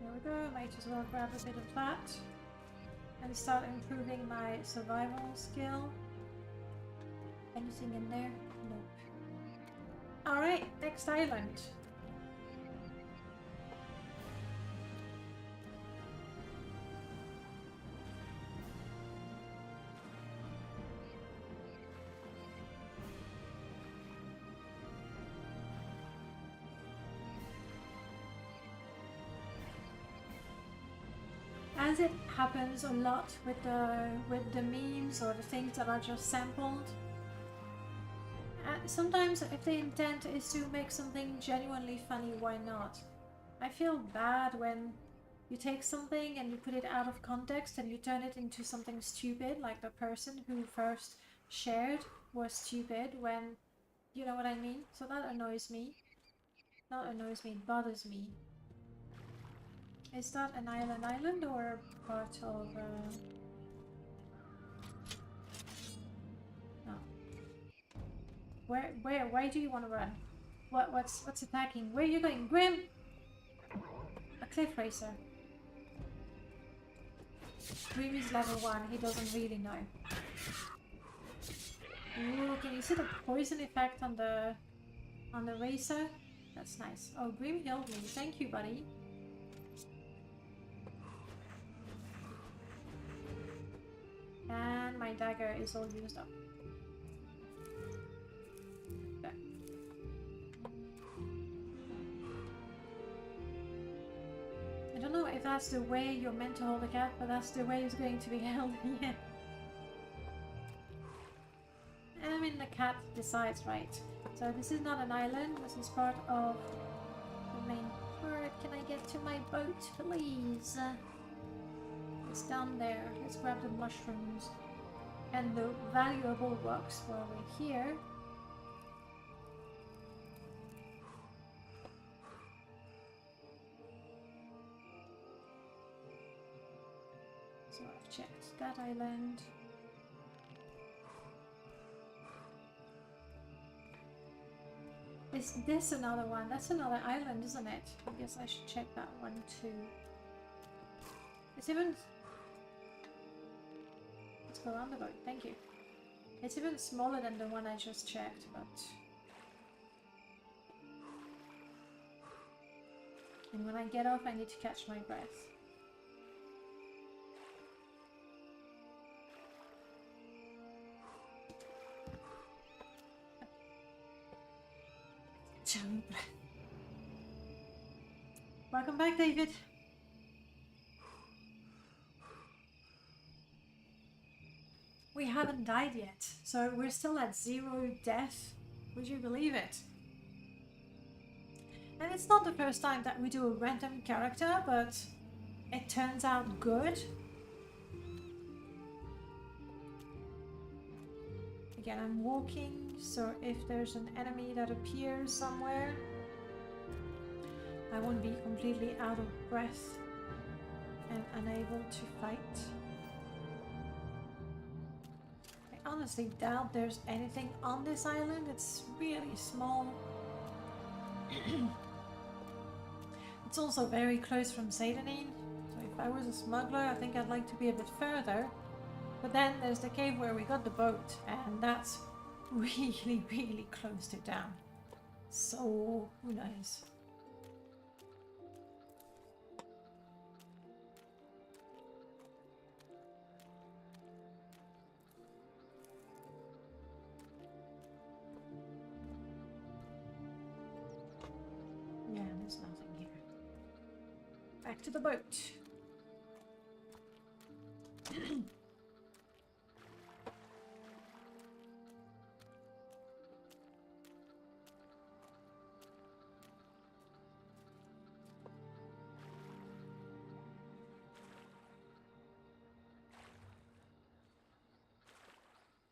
There we go, might as well grab a bit of that and start improving my survival skill. Anything in there? Nope. Alright, next island. As it happens a lot with the memes or the things that are just sampled, sometimes if the intent is to make something genuinely funny, why not? I feel bad when you take something and you put it out of context and you turn it into something stupid, like the person who first shared was stupid when, you know what I mean? So that annoys me. Not annoys me, it bothers me. Is that an island or part of no. Why do you want to run? What's attacking? Where are you going? Grim! A cliff racer. Grim is level 1, he doesn't really know. Ooh, can you see the poison effect on the racer? That's nice. Oh, Grim healed me. Thank you, buddy. And my dagger is all used up. Okay. I don't know if that's the way you're meant to hold a cat, but that's the way it's going to be held. Yeah. I'm in the cat decides, right? So this is not an island, this is part of the main part. Can I get to my boat, please? It's down there. Let's grab the mushrooms and the valuable rocks while we're here. So I've checked that island. Is this another one? That's another island, isn't it? I guess I should check that one too. It's even... Let's go around the boat, thank you. It's even smaller than the one I just checked, but... And when I get off, I need to catch my breath. Welcome back, David. We haven't died yet, so we're still at 0 death. Would you believe it? And it's not the first time that we do a random character, but it turns out good. Again, I'm walking, so if there's an enemy that appears somewhere, I won't be completely out of breath and unable to fight. I honestly doubt there's anything on this island. It's really small. It's also very close from Satanin, so if I was a smuggler, I think I'd like to be a bit further. But then there's the cave where we got the boat, and that's really, really close to town. So, who knows? Yeah, there's nothing here. Back to the boat.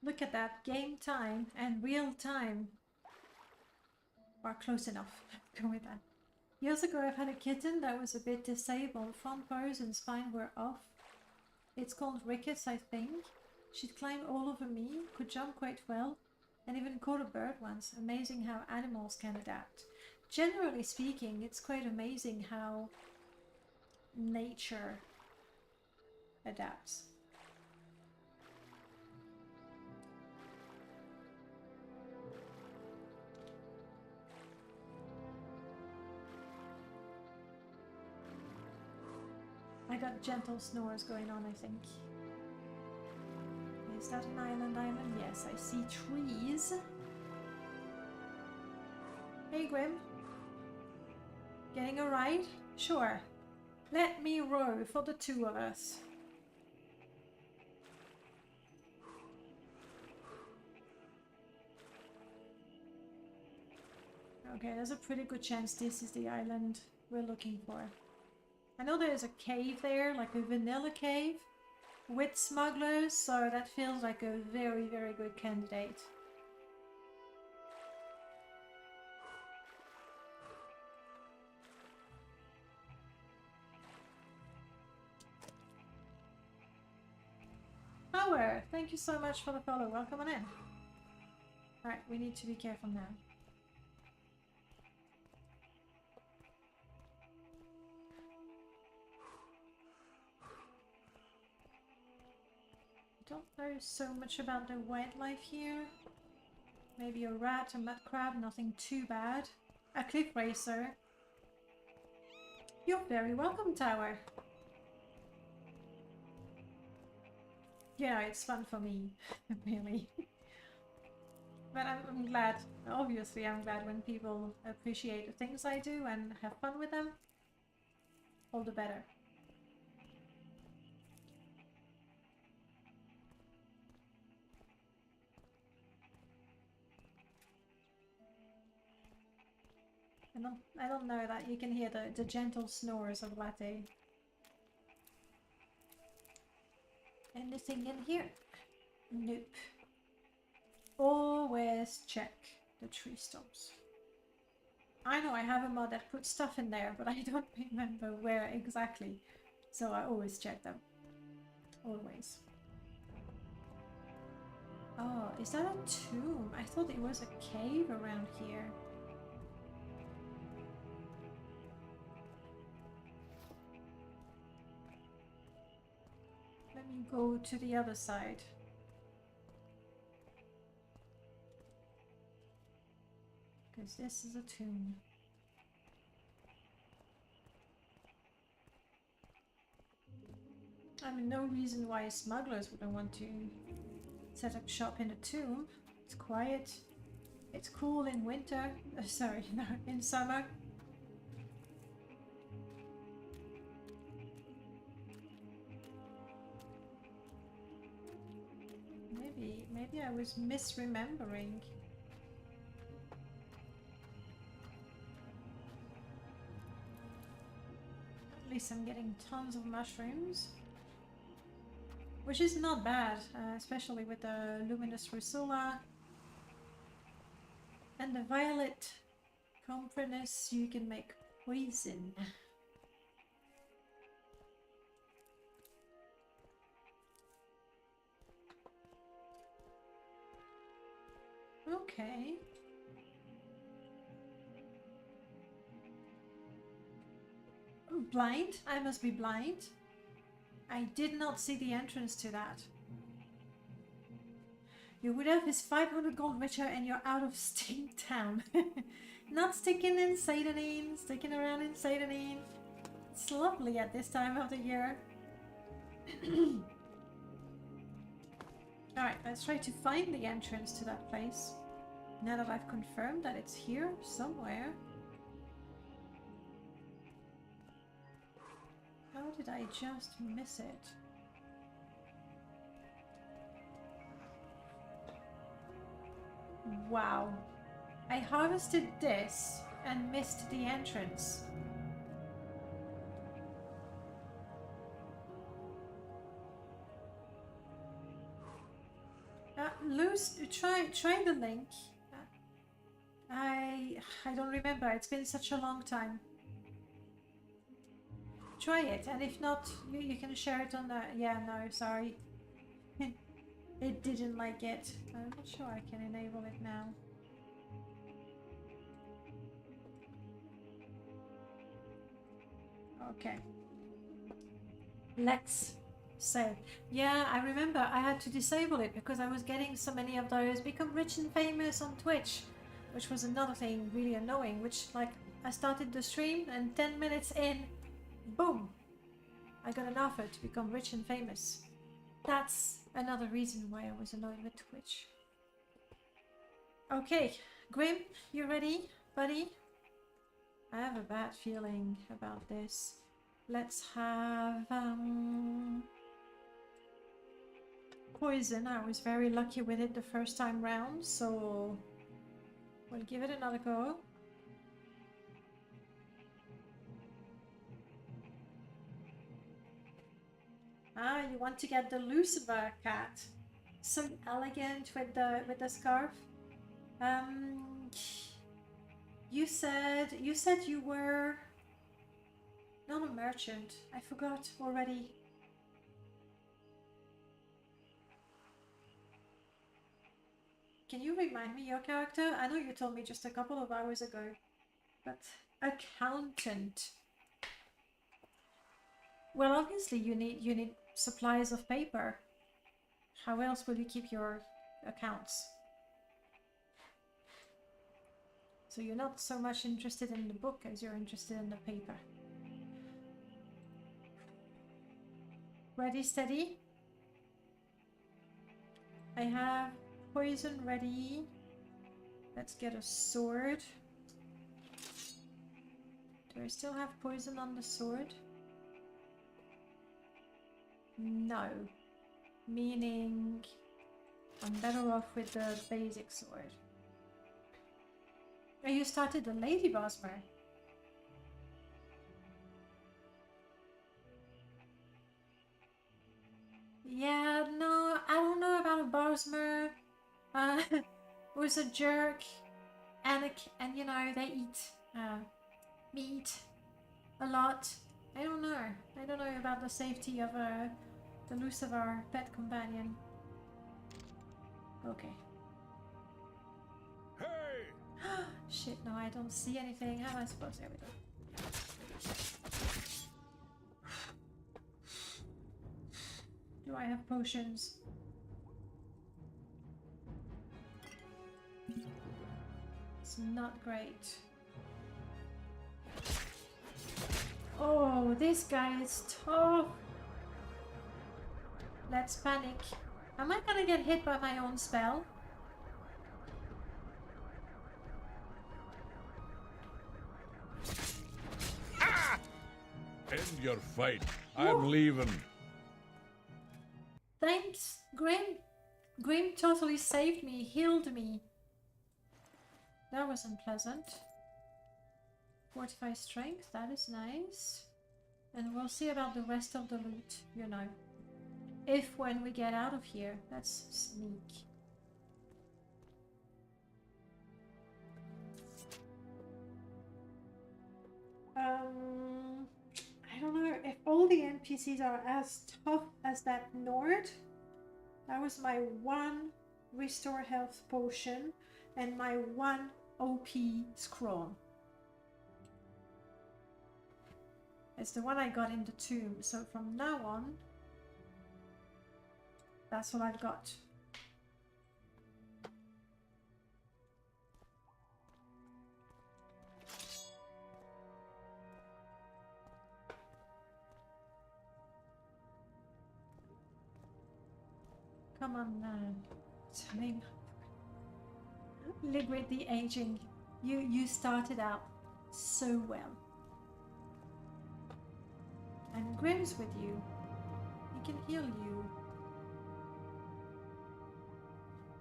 Look at that, game time and real time are close enough. Go with that. Years ago I've had a kitten that was a bit disabled. Front paws and spine were off. It's called Rickets, I think. She'd climb all over me, could jump quite well, and even caught a bird once. Amazing how animals can adapt. Generally speaking, it's quite amazing how nature adapts. I got gentle snores going on, I think. Is that an island? Yes, I see trees. Hey, Grim. Getting a ride? Sure. Let me row for the two of us. Okay, there's a pretty good chance this is the island we're looking for. I know there's a cave there, like a vanilla cave, with smugglers, so that feels like a very, very good candidate. Power, thank you so much for the follow. Welcome on in. Alright, we need to be careful now. Don't know so much about the wildlife here. Maybe a rat, a mud crab, nothing too bad. A cliff racer. You're very welcome, Tower. Yeah, it's fun for me, really. But I'm glad, obviously I'm glad when people appreciate the things I do and have fun with them. All the better. I don't know that you can hear the gentle snores of Latte. Anything in here? Nope. Always check the tree stumps. I know I have a mod that puts stuff in there, but I don't remember where exactly. So I always check them. Always. Oh, is that a tomb? I thought it was a cave around here. Let me go to the other side. Because this is a tomb. I mean, no reason why smugglers wouldn't want to set up shop in a tomb. It's quiet. It's cool in winter. Sorry, no, in summer. Maybe I was misremembering. At least I'm getting tons of mushrooms. Which is not bad, especially with the luminous rusula. And the violet compreness, you can make poison. Okay. Blind? I must be blind. I did not see the entrance to that. You would have is 500 gold richer and you're out of Steam Town. Not sticking in Satanine, sticking around in Satanine. It's lovely at this time of the year. Alright, let's try to find the entrance to that place. Now that I've confirmed that it's here somewhere. How did I just miss it? Wow. I harvested this and missed the entrance. Try the link. I don't remember. It's been such a long time. Try it, and if not, you can share it on the... Yeah, no, sorry. It didn't like it. I'm not sure I can enable it now. Okay. Let's save. Yeah, I remember I had to disable it because I was getting so many of those become rich and famous on Twitch, which was another thing really annoying, which, like, I started the stream and 10 minutes in, boom, I got an offer to become rich and famous. That's another reason why I was annoyed with Twitch. Okay, Grim, you ready, buddy? I have a bad feeling about this. Let's have poison. I was very lucky with it the first time round, so we'll give it another go. Ah, you want to get the Lucifer cat. So elegant with the scarf. You said you were not a merchant. I forgot already. Can you remind me your character? I know you told me just a couple of hours ago. But accountant. Well, obviously you need supplies of paper. How else will you keep your accounts? So you're not so much interested in the book as you're interested in the paper. Ready, steady? I have poison ready. Let's get a sword. Do I still have poison on the sword? No. Meaning I'm better off with the basic sword. Oh, you started the Lady Bosmer. Yeah, no, I don't know about a Bosmer. Was a jerk, and you know they eat meat a lot. I don't know. I don't know about the safety of the Lucifer pet companion. Okay. Hey! Shit, no, I don't see anything. How am I supposed to? There we go. Do I have potions? It's not great. Oh, this guy is tough. Let's panic. Am I gonna get hit by my own spell? End your fight. I'm leaving. Thanks, Grim. Grim totally saved me, healed me. That was unpleasant. Fortify strength, that is nice. And we'll see about the rest of the loot, you know. If when we get out of here, let's sneak. I don't know if all the NPCs are as tough as that Nord. That was my one restore health potion and my one OP scroll. It's the one I got in the tomb, so from now on, that's what I've got. Come on, Salim. Liquid the aging. You started out so well. And Grim's with you. He can heal you.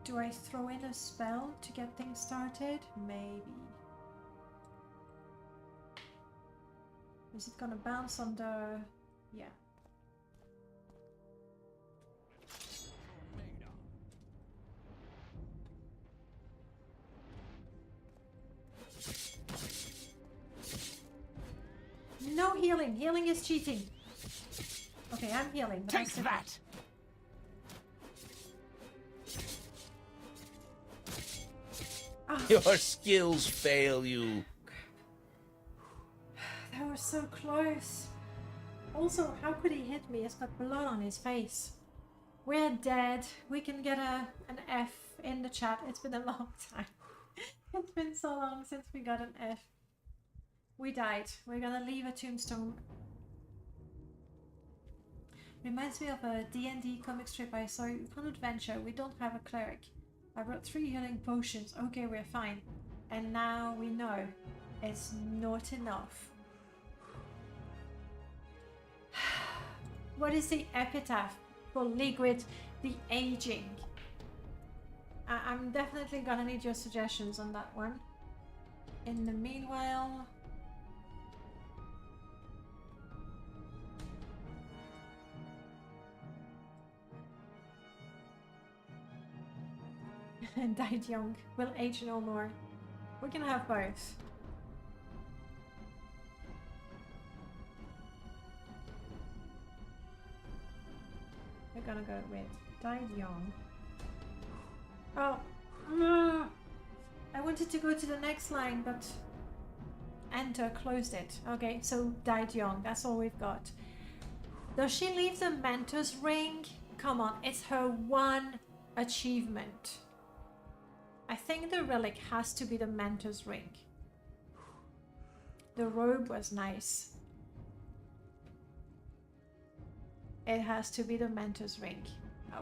Do I throw in a spell to get things started? Maybe. Is it gonna bounce on the... yeah. No healing. Healing is cheating. Okay, I'm healing. But Take that! Your skills fail you. That was so close. Also, how could he hit me? He's got blood on his face. We're dead. We can get an F in the chat. It's been a long time. It's been so long since we got an F. We died. We're gonna leave a tombstone. Reminds me of a D&D comic strip I saw. Fun adventure. We don't have a cleric. I brought 3 healing potions. Okay, we're fine. And now we know it's not enough. What is the epitaph for Liquid the Aging? I'm definitely gonna need your suggestions on that one. In the meanwhile... died young, will age no more. We can have both. We're gonna go with died young. Oh, no. I wanted to go to the next line, but enter closed it. Okay, so died young. That's all we've got. Does she leave the Mentor's ring? Come on, it's her one achievement. I think the relic has to be the Mentor's ring. The robe was nice. It has to be the Mentor's ring.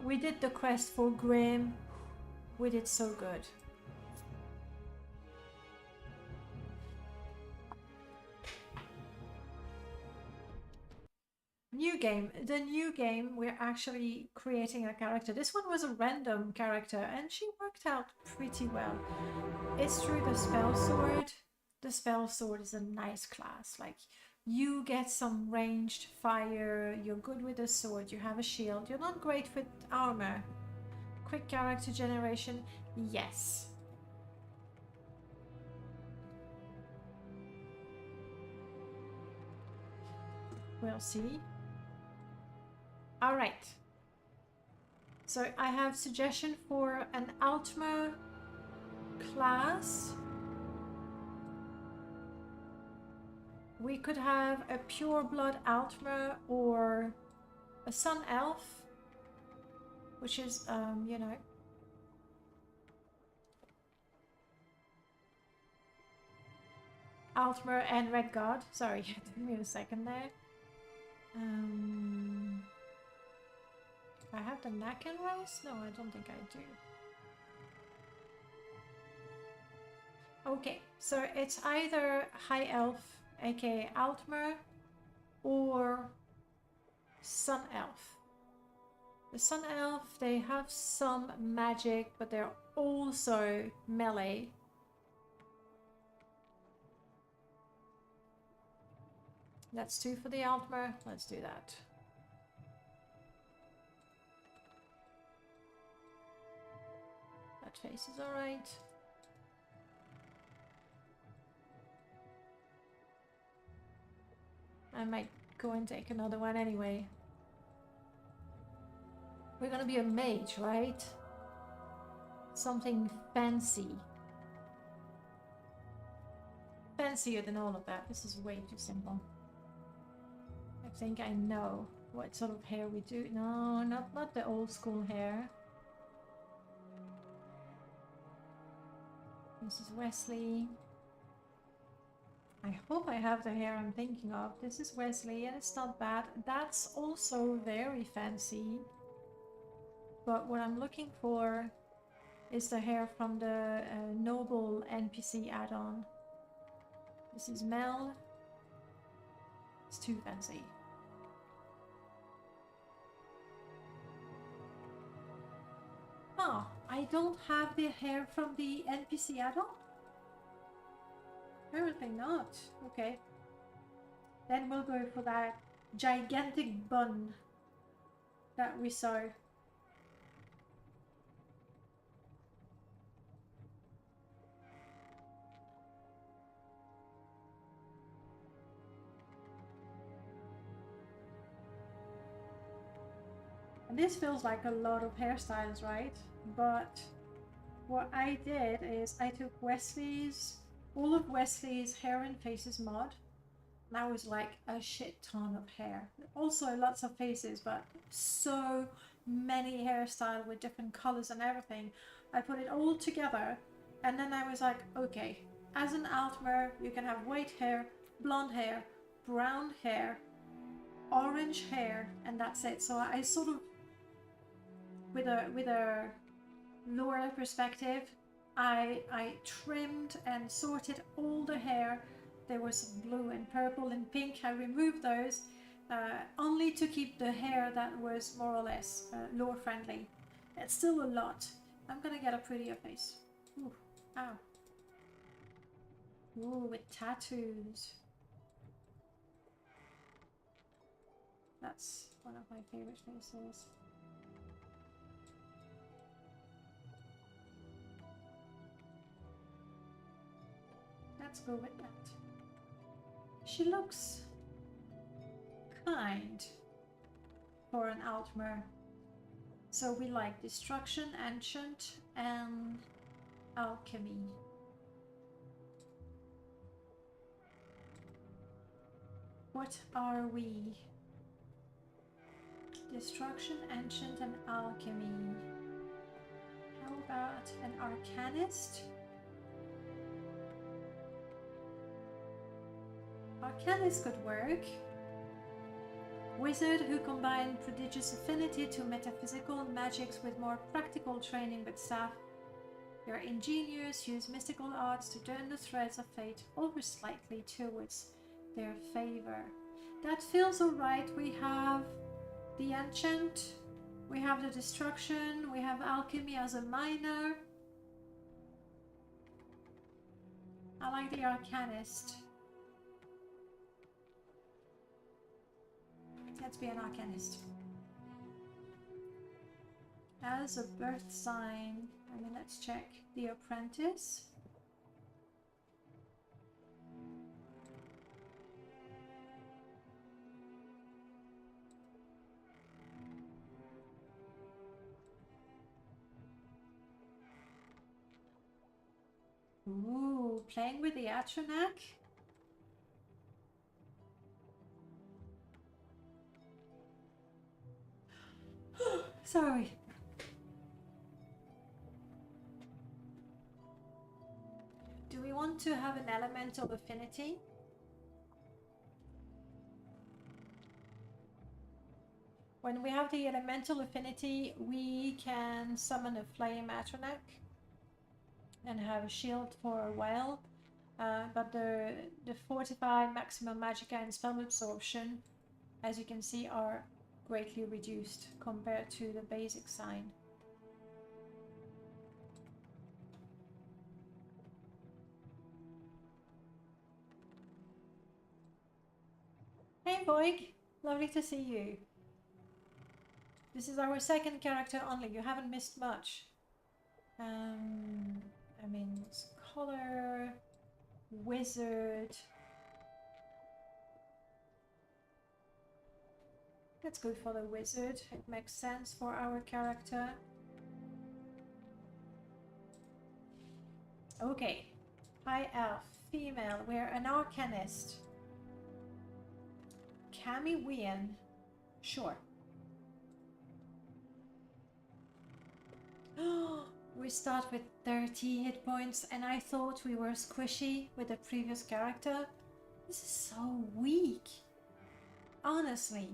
We did the quest for Grim. We did so good. New game. The new game, we're actually creating a character. This one was a random character and she worked out pretty well. is through the spell sword. The spell sword is a nice class. Like, you get some ranged fire, you're good with the sword, you have a shield, you're not great with armor. Quick character generation, yes. We'll see. Alright. So I have suggestion for an Altmer class. We could have a pure blood Altmer or a Sun Elf, which is, you know, Altmer and Red Guard. Sorry, give me a second there. I have the Naken race? No, I don't think I do. Okay, so it's either High Elf, aka Altmer, or Sun Elf. The Sun Elf, they have some magic, but they're also melee. That's 2 for the Altmer. Let's do that. That face is alright. I might go and take another one anyway. We're gonna be a mage, right? Something fancy. Fancier than all of that. This is way too simple. I think I know what sort of hair we do. No, not the old school hair. This is Wesley. I hope I have the hair I'm thinking of. This is Wesley and it's not bad. That's also very fancy. But what I'm looking for is the hair from the Noble NPC add-on. This is Mel. It's too fancy. Oh, I don't have the hair from the NPC add-on? Apparently not. Okay. Then we'll go for that gigantic bun that we saw. And this feels like a lot of hairstyles, right? But what I did is I took all of Wesley's hair and faces mod. And that was like a shit ton of hair. Also lots of faces, but so many hairstyles with different colors and everything. I put it all together and then I was like, okay, as an Altmer, you can have white hair, blonde hair, brown hair, orange hair, and that's it. So I sort of, with a lower perspective, I trimmed and sorted all the hair. There was some blue and purple and pink. I removed those only to keep the hair that was more or less lore friendly. It's still a lot. I'm gonna get a prettier face. Ooh, ow. Ooh, with tattoos. That's one of my favorite faces. Let's go with that. She looks kind for an Altmer. So we like Destruction, Ancient, and Alchemy. What are we? Destruction, Ancient, and Alchemy. How about an Arcanist? Arcanist could work. Wizard who combine prodigious affinity to metaphysical magics with more practical training with staff. They're ingenious, use mystical arts to turn the threads of fate over slightly towards their favor. That feels alright. We have the Enchant, we have the Destruction, we have Alchemy as a minor. I like the Arcanist. Let's be an Arcanist. As a birth sign, I mean, let's check. The Apprentice. Ooh, playing with the Atronach. Sorry. Do we want to have an elemental affinity? When we have the elemental affinity, we can summon a flame Atronach and have a shield for a while. But the fortified maximum magicka and spell absorption, as you can see, are greatly reduced compared to the basic sign. Hey Voig, lovely to see you. This is our second character only, you haven't missed much. I mean, scholar, wizard. Let's go for the wizard, it makes sense for our character. Okay, high elf, female, we're an arcanist. Cammy Wien, sure. We start with 30 hit points and I thought we were squishy with the previous character. This is so weak. Honestly.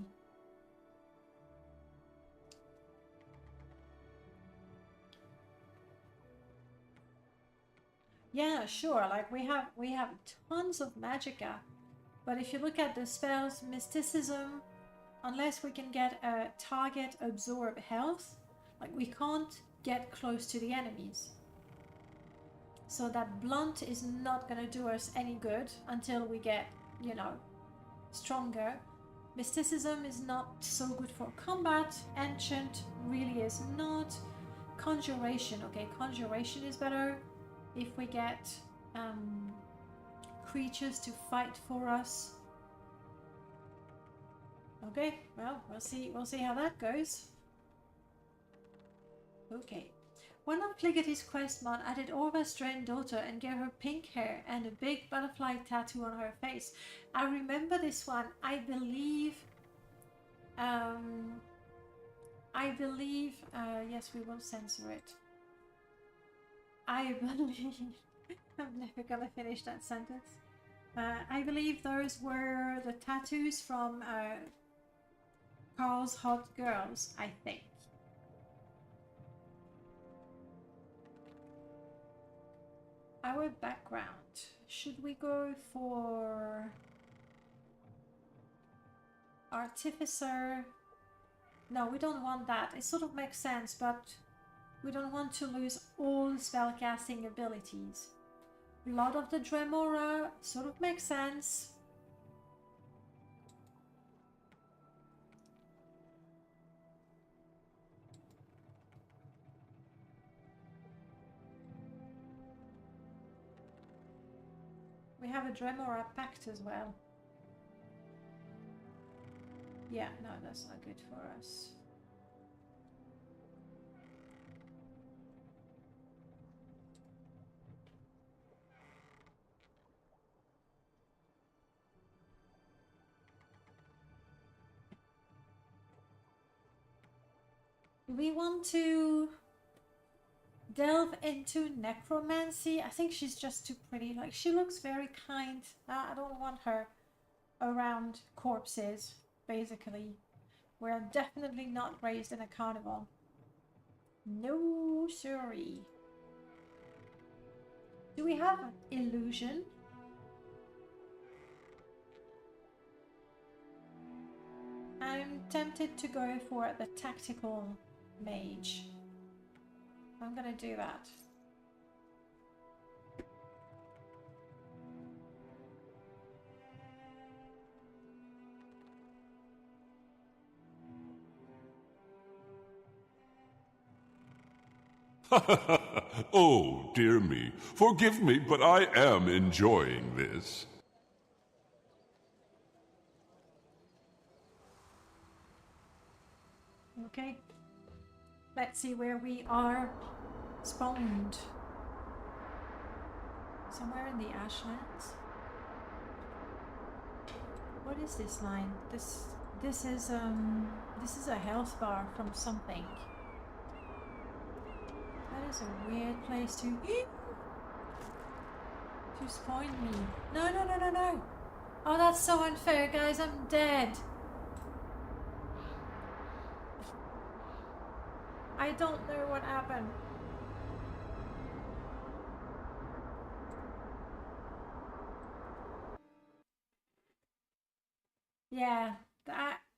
Yeah, sure, like we have tons of magicka. But if you look at the spells, mysticism, unless we can get a target absorb health, like we can't get close to the enemies. So that blunt is not gonna do us any good until we get, you know, stronger. Mysticism is not so good for combat. Ancient really is not. Conjuration, okay, conjuration is better if we get creatures to fight for us. Okay, well, we'll see how that goes. Okay. One of Pligetty's quest mod added Orva's granddaughter and gave her pink hair and a big butterfly tattoo on her face. I remember this one. I believe, yes, we will censor it. I believe, I'm never gonna finish that sentence. I believe those were the tattoos from Carl's Hot Girls, I think. Our background. Should we go for Artificer? No, we don't want that. It sort of makes sense, but we don't want to lose all spellcasting abilities. Blood of the Dremora sort of makes sense. We have a Dremora Pact as well. Yeah, no, that's not good for us. Do we want to delve into necromancy? I think she's just too pretty. Like, she looks very kind. I don't want her around corpses, basically. We're definitely not raised in a carnival. No, sorry. Do we have illusion? I'm tempted to go for the tactical mage. I'm gonna do that. Oh, dear me. Forgive me, but I am enjoying this. Okay. Let's see where we are spawned. Somewhere in the Ashlands. What is this line? This is a health bar from something. That is a weird place to spawn me. No, no, no, no, no. Oh, that's so unfair, guys. I'm dead. I don't know what happened. Yeah,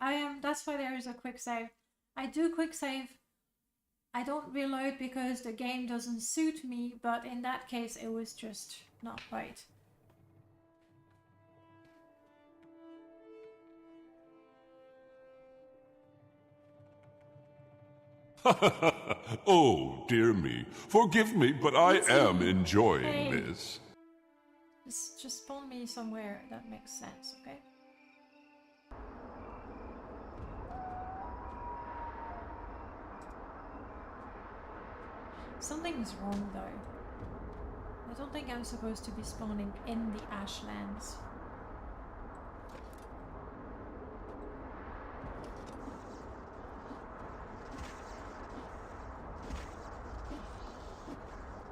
I am. That's why there is a quick save. I do quick save. I don't reload because the game doesn't suit me, but in that case it was just not right. Oh, dear me. Forgive me, but I am enjoying Hey. this. Just spawn me somewhere that makes sense, okay? Something's wrong though. I don't think I'm supposed to be spawning in the Ashlands.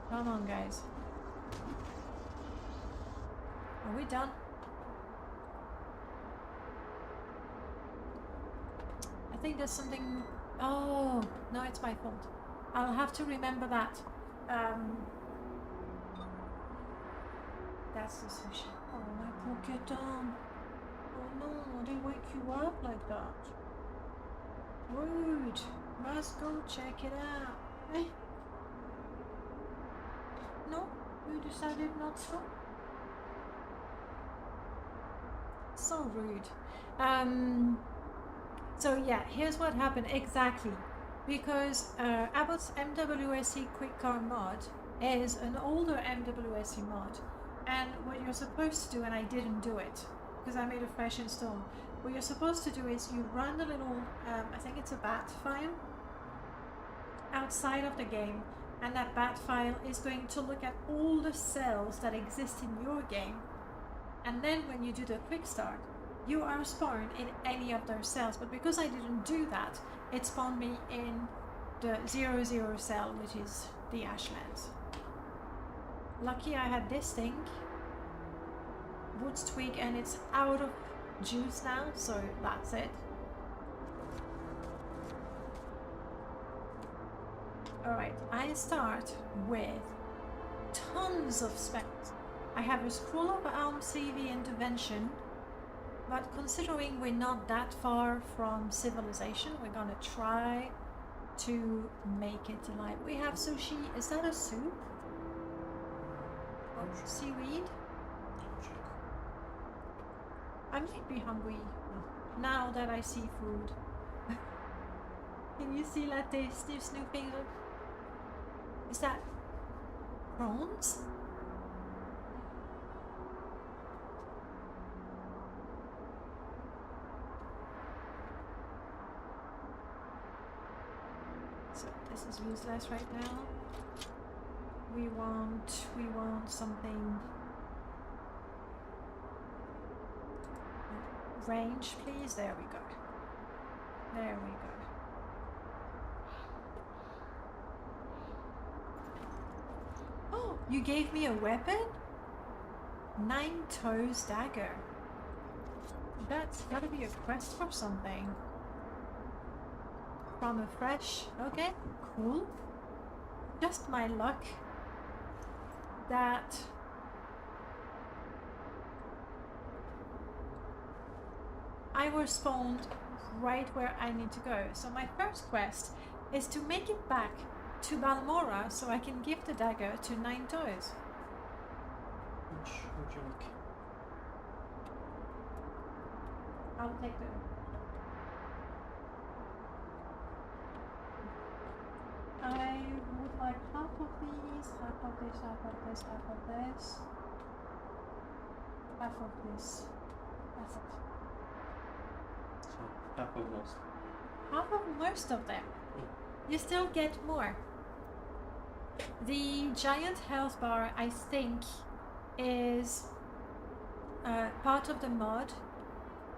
Come on, guys. Are we done? I think there's something... Oh, no, it's my fault. I'll have to remember that. That's the sushi. Oh, my poor kitten. Oh no, they wake you up like that. Rude. Must go check it out. Eh? No? You decided not to? So rude. So yeah, here's what happened exactly. Because Abbott's MWSE Quick Car mod is an older MWSE mod, and what you're supposed to do, and I didn't do it because I made a fresh install. What you're supposed to do is you run a little, I think it's a bat file outside of the game, and that bat file is going to look at all the cells that exist in your game, and then when you do the quick start, you are spawned in any of those cells. But because I didn't do that, it spawned me in the 00 cell, which is the Ashlands. Lucky I had this thing, Woods Twig, and it's out of juice now, so that's it. Alright, I start with tons of specs. I have a Scroll of Alm CV intervention, but considering we're not that far from civilization, we're gonna try to make it alive. We have sushi. Is that a soup? Or seaweed? I might be hungry now that I see food. Can you see Latte snooping? Is that prawns? So this is useless right now. We want something. Range, please. There we go. There we go. Oh, you gave me a weapon? 9 toes dagger. That's gotta be a quest for something. From a fresh. Okay, cool. Just my luck that I was spawned right where I need to go. So my first quest is to make it back to Balmora so I can give the dagger to 9 toes. Which would you like? I'll take the... I would like half of these, half of this, half of this, half of this, half of this. That's it. So half of most. Half of most of them. You still get more. The giant health bar, I think, is part of the mod,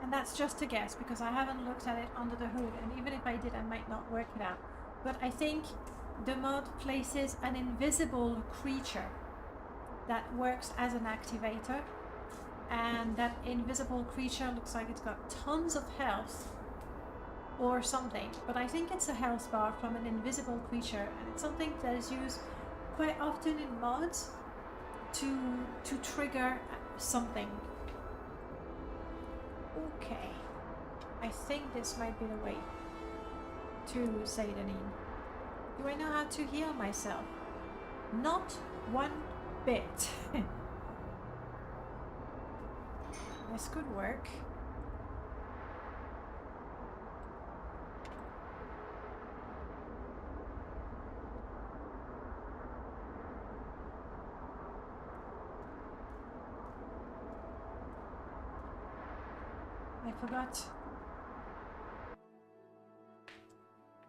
and that's just a guess because I haven't looked at it under the hood, and even if I did, I might not work it out. But I think the mod places an invisible creature that works as an activator, and that invisible creature looks like it's got tons of health or something, but I think it's a health bar from an invisible creature, and it's something that is used quite often in mods to trigger something. Okay, I think this might be the way to Seidanin. Do I know how to heal myself? Not one bit. This could work. I forgot.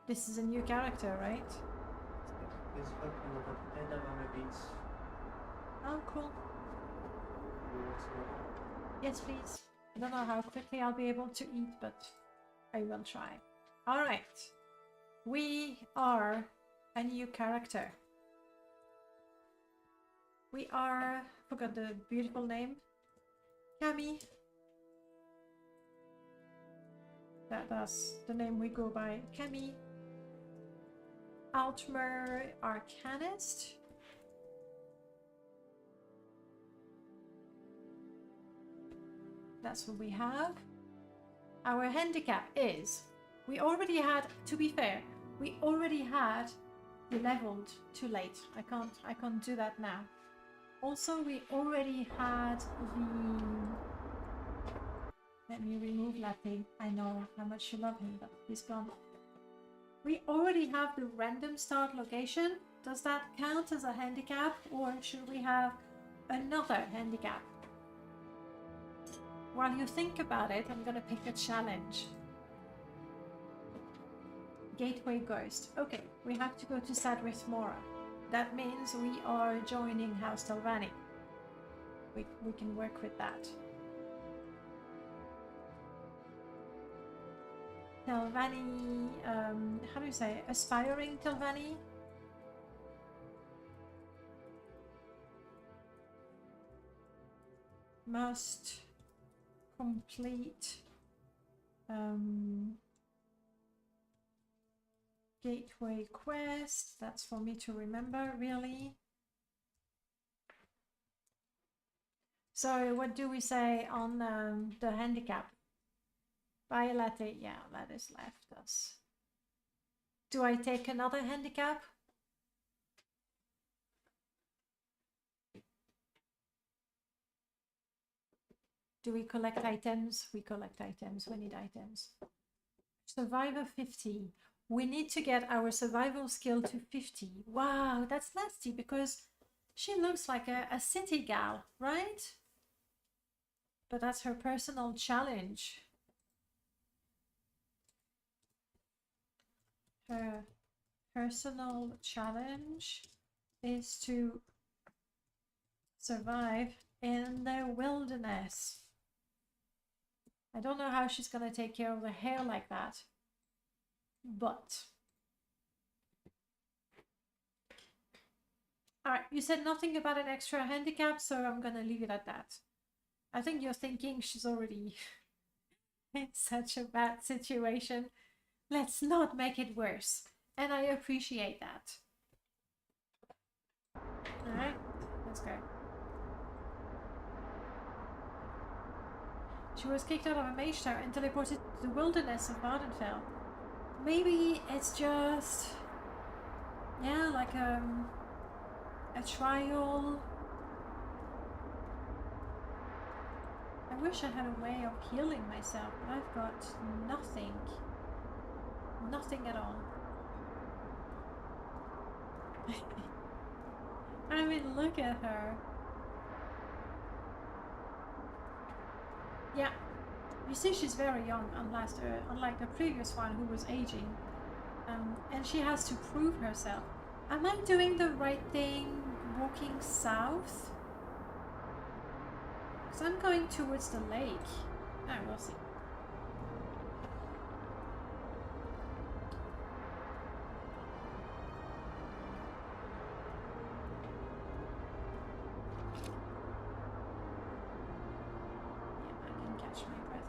This is a new character, right? It's fucking the beats. Oh, cool. Yes, please. I don't know how quickly I'll be able to eat, but I will try. Alright. We are a new character. We are... forgot the beautiful name. Cami. That's the name we go by. Cami. Altmer Arcanist. That's what we have. Our handicap is, we already had, to be fair, we already had leveled too late. I can't do that now. Also, we already had the, let me remove Latte. I know how much you love him, but he's gone. We already have the random start location. Does that count as a handicap, or should we have another handicap? While you think about it, I'm gonna pick a challenge. Gateway Ghost. Okay, we have to go to Sadrith Mora. That means we are joining House Telvanni. We can work with that. Telvanni, how do you say? Aspiring Telvanni? Must complete gateway quest. That's for me to remember, really. So what do we say on the handicap? Buy a latte. Yeah, that is left us. Do I take another handicap? Do we collect items? We collect items. We need items. Survivor 50. We need to get our survival skill to 50. Wow, that's nasty because she looks like a city gal, right? But that's her personal challenge. Her personal challenge is to survive in the wilderness. I don't know how she's gonna take care of the hair like that, but... Alright, you said nothing about an extra handicap, so I'm gonna leave it at that. I think you're thinking she's already in such a bad situation. Let's not make it worse. And I appreciate that. Alright, let's go. She was kicked out of a mage tower and teleported to the wilderness of Vardenfell. Maybe it's just... yeah, like a trial. I wish I had a way of healing myself, but I've got nothing. Nothing at all. I mean, look at her. Yeah, you see she's very young, unlike the previous one who was aging. And she has to prove herself. Am I doing the right thing walking south? Because I'm going towards the lake. Ah, we'll see.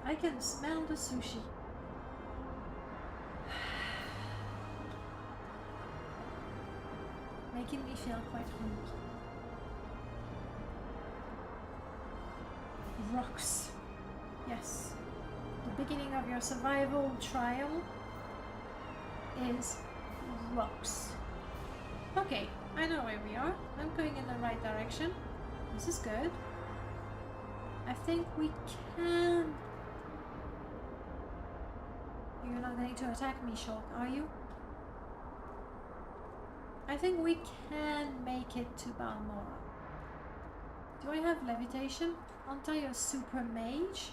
I can smell the sushi. Making me feel quite hungry. Rocks. Yes. The beginning of your survival trial is rocks. Okay, I know where we are. I'm going in the right direction. This is good. I think we can... You're not going to attack me, Shulk, are you? I think we can make it to Balmora. Do I have levitation? Aren't I a super mage?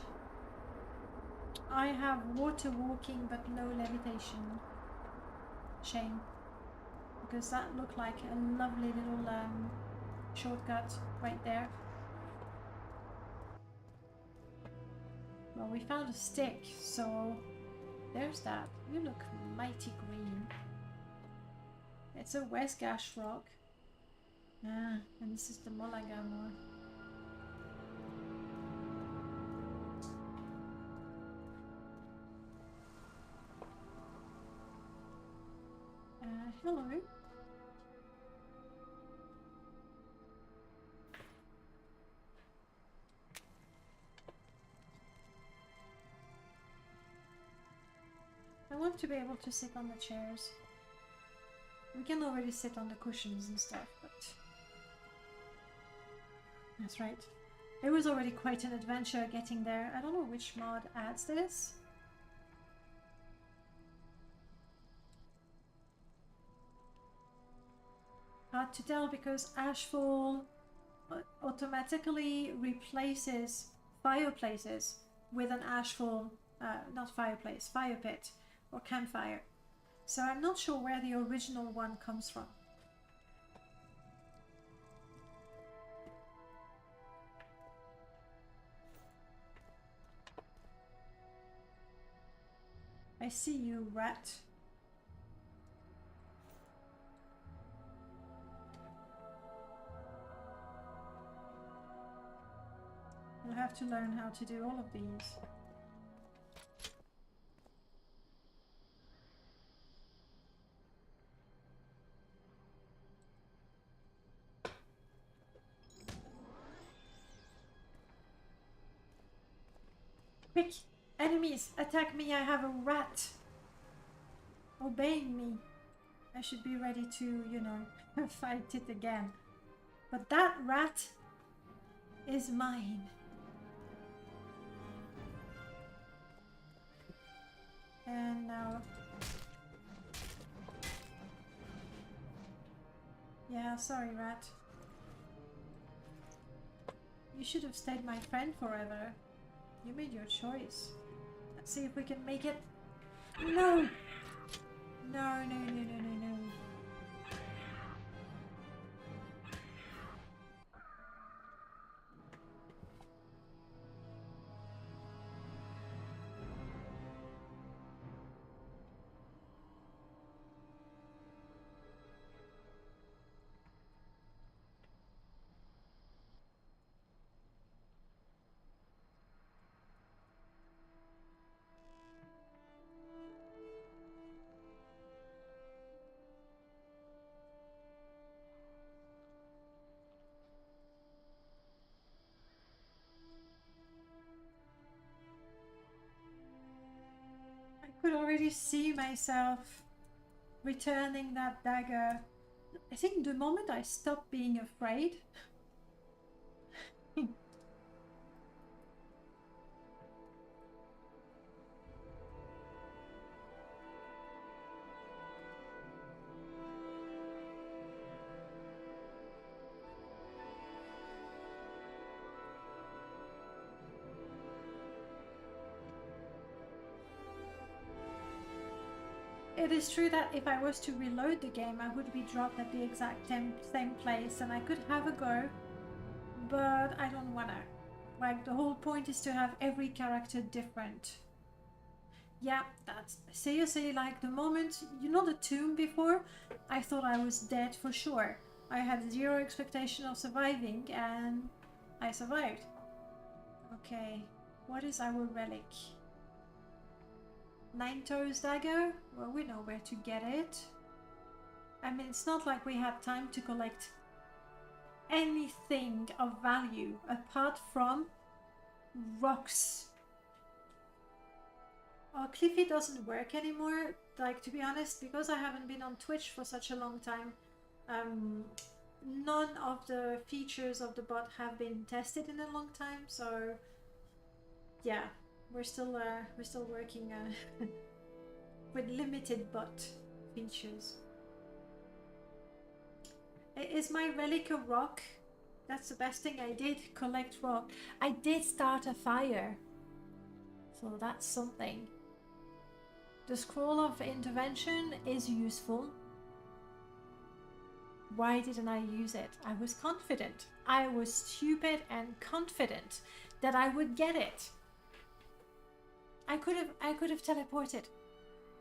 I have water walking but no levitation. Shame. Because that looked like a lovely little shortcut right there. Well, we found a stick, so there's that. You look mighty green. It's a West Gash rock. Ah, and this is the Molagamor. Hello. I want to be able to sit on the chairs. We can already sit on the cushions and stuff, but... That's right. It was already quite an adventure getting there. I don't know which mod adds this. Hard to tell because Ashfall automatically replaces fireplaces with an Ashfall, not fireplace, fire pit or campfire. So I'm not sure where the original one comes from. I see you, rat. We'll have to learn how to do all of these. Quick! Enemies! Attack me! I have a rat! Obeying me. I should be ready to, you know, fight it again. But that rat is mine. And now... Yeah, sorry, rat. You should have stayed my friend forever. You made your choice. Let's see if we can make it. No! No, no, no, no, no, no. I could already see myself returning that dagger. I think the moment I stopped being afraid. It is true that if I was to reload the game, I would be dropped at the exact same place, and I could have a go, but I don't wanna. Like, the whole point is to have every character different. Yeah, that's seriously, like, the moment, you know, the tomb before, I thought I was dead for sure. I had zero expectation of surviving, and I survived. Okay, what is our relic? Nine Toes Dagger? Well, we know where to get it. I mean, it's not like we had time to collect anything of value apart from rocks. Oh, Cliffy doesn't work anymore, like, to be honest, because I haven't been on Twitch for such a long time. None of the features of the bot have been tested in a long time, so yeah, we're still working with limited bot features. Is my relic a rock? That's the best thing I did, collect rock. I did start a fire, so that's something. The scroll of intervention is useful. Why didn't I use it? I was confident. I was stupid and confident that I would get it. I could have teleported.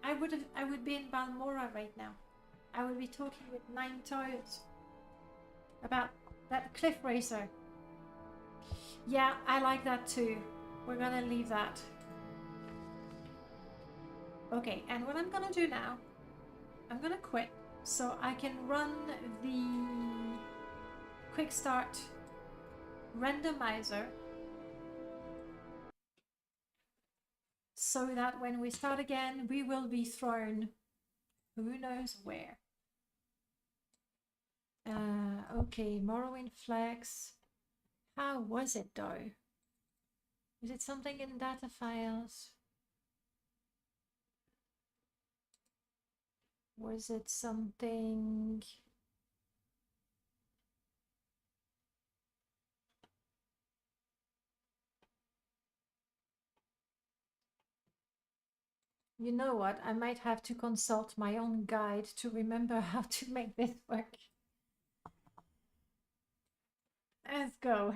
I would be in Balmora right now. I would be talking with Nine Toes about that cliff racer. Yeah, I like that too. We're gonna leave that. Okay, and what I'm gonna do now, I'm gonna quit so I can run the quick start randomizer so that when we start again, we will be thrown who knows where. Okay, Morrowind Flex. How was it though? Is it something in data files? Was it something? You know what? I might have to consult my own guide to remember how to make this work. Let's go.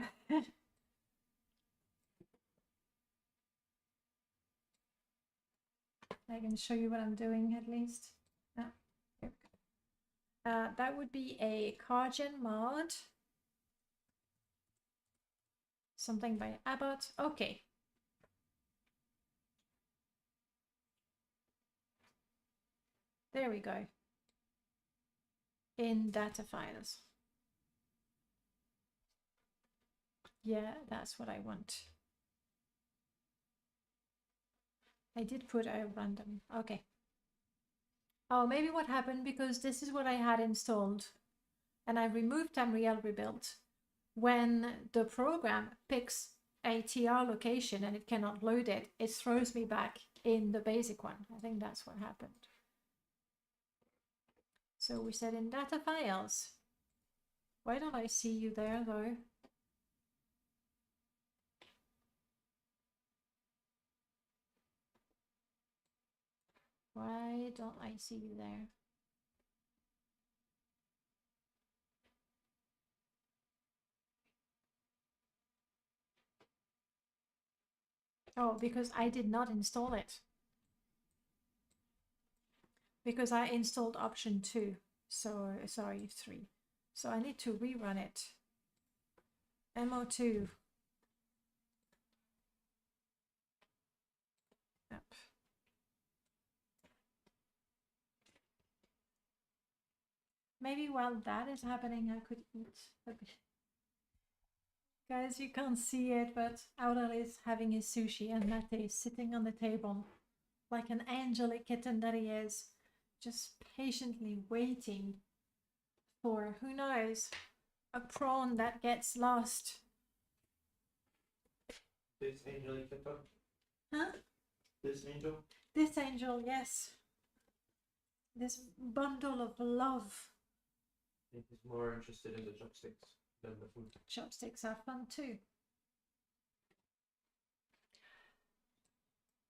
I can show you what I'm doing at least. Here we go. That would be a Cargen mod. Something by Abbott. Okay. There we go. In data files. Yeah, that's what I want. I did put a random. Okay. Oh, maybe what happened, because this is what I had installed and I removed Tamriel Rebuilt. When the program picks a TR location and it cannot load it, it throws me back in the basic one. I think that's what happened. So we said in data files. Why don't I see you there though? Why don't I see you there? Oh, because I did not install it. Because I installed option 2. So, sorry, 3. So I need to rerun it. MO2. Yep. Maybe while that is happening, I could eat a bit. Guys, you can't see it, but Aurel is having his sushi and Mate is sitting on the table like an angelic kitten that he is, just patiently waiting for, who knows, a prawn that gets lost. This angelic kitten? Huh? This angel? This angel, yes. This bundle of love. I think he's more interested in the chopsticks than the food. Chopsticks are fun too.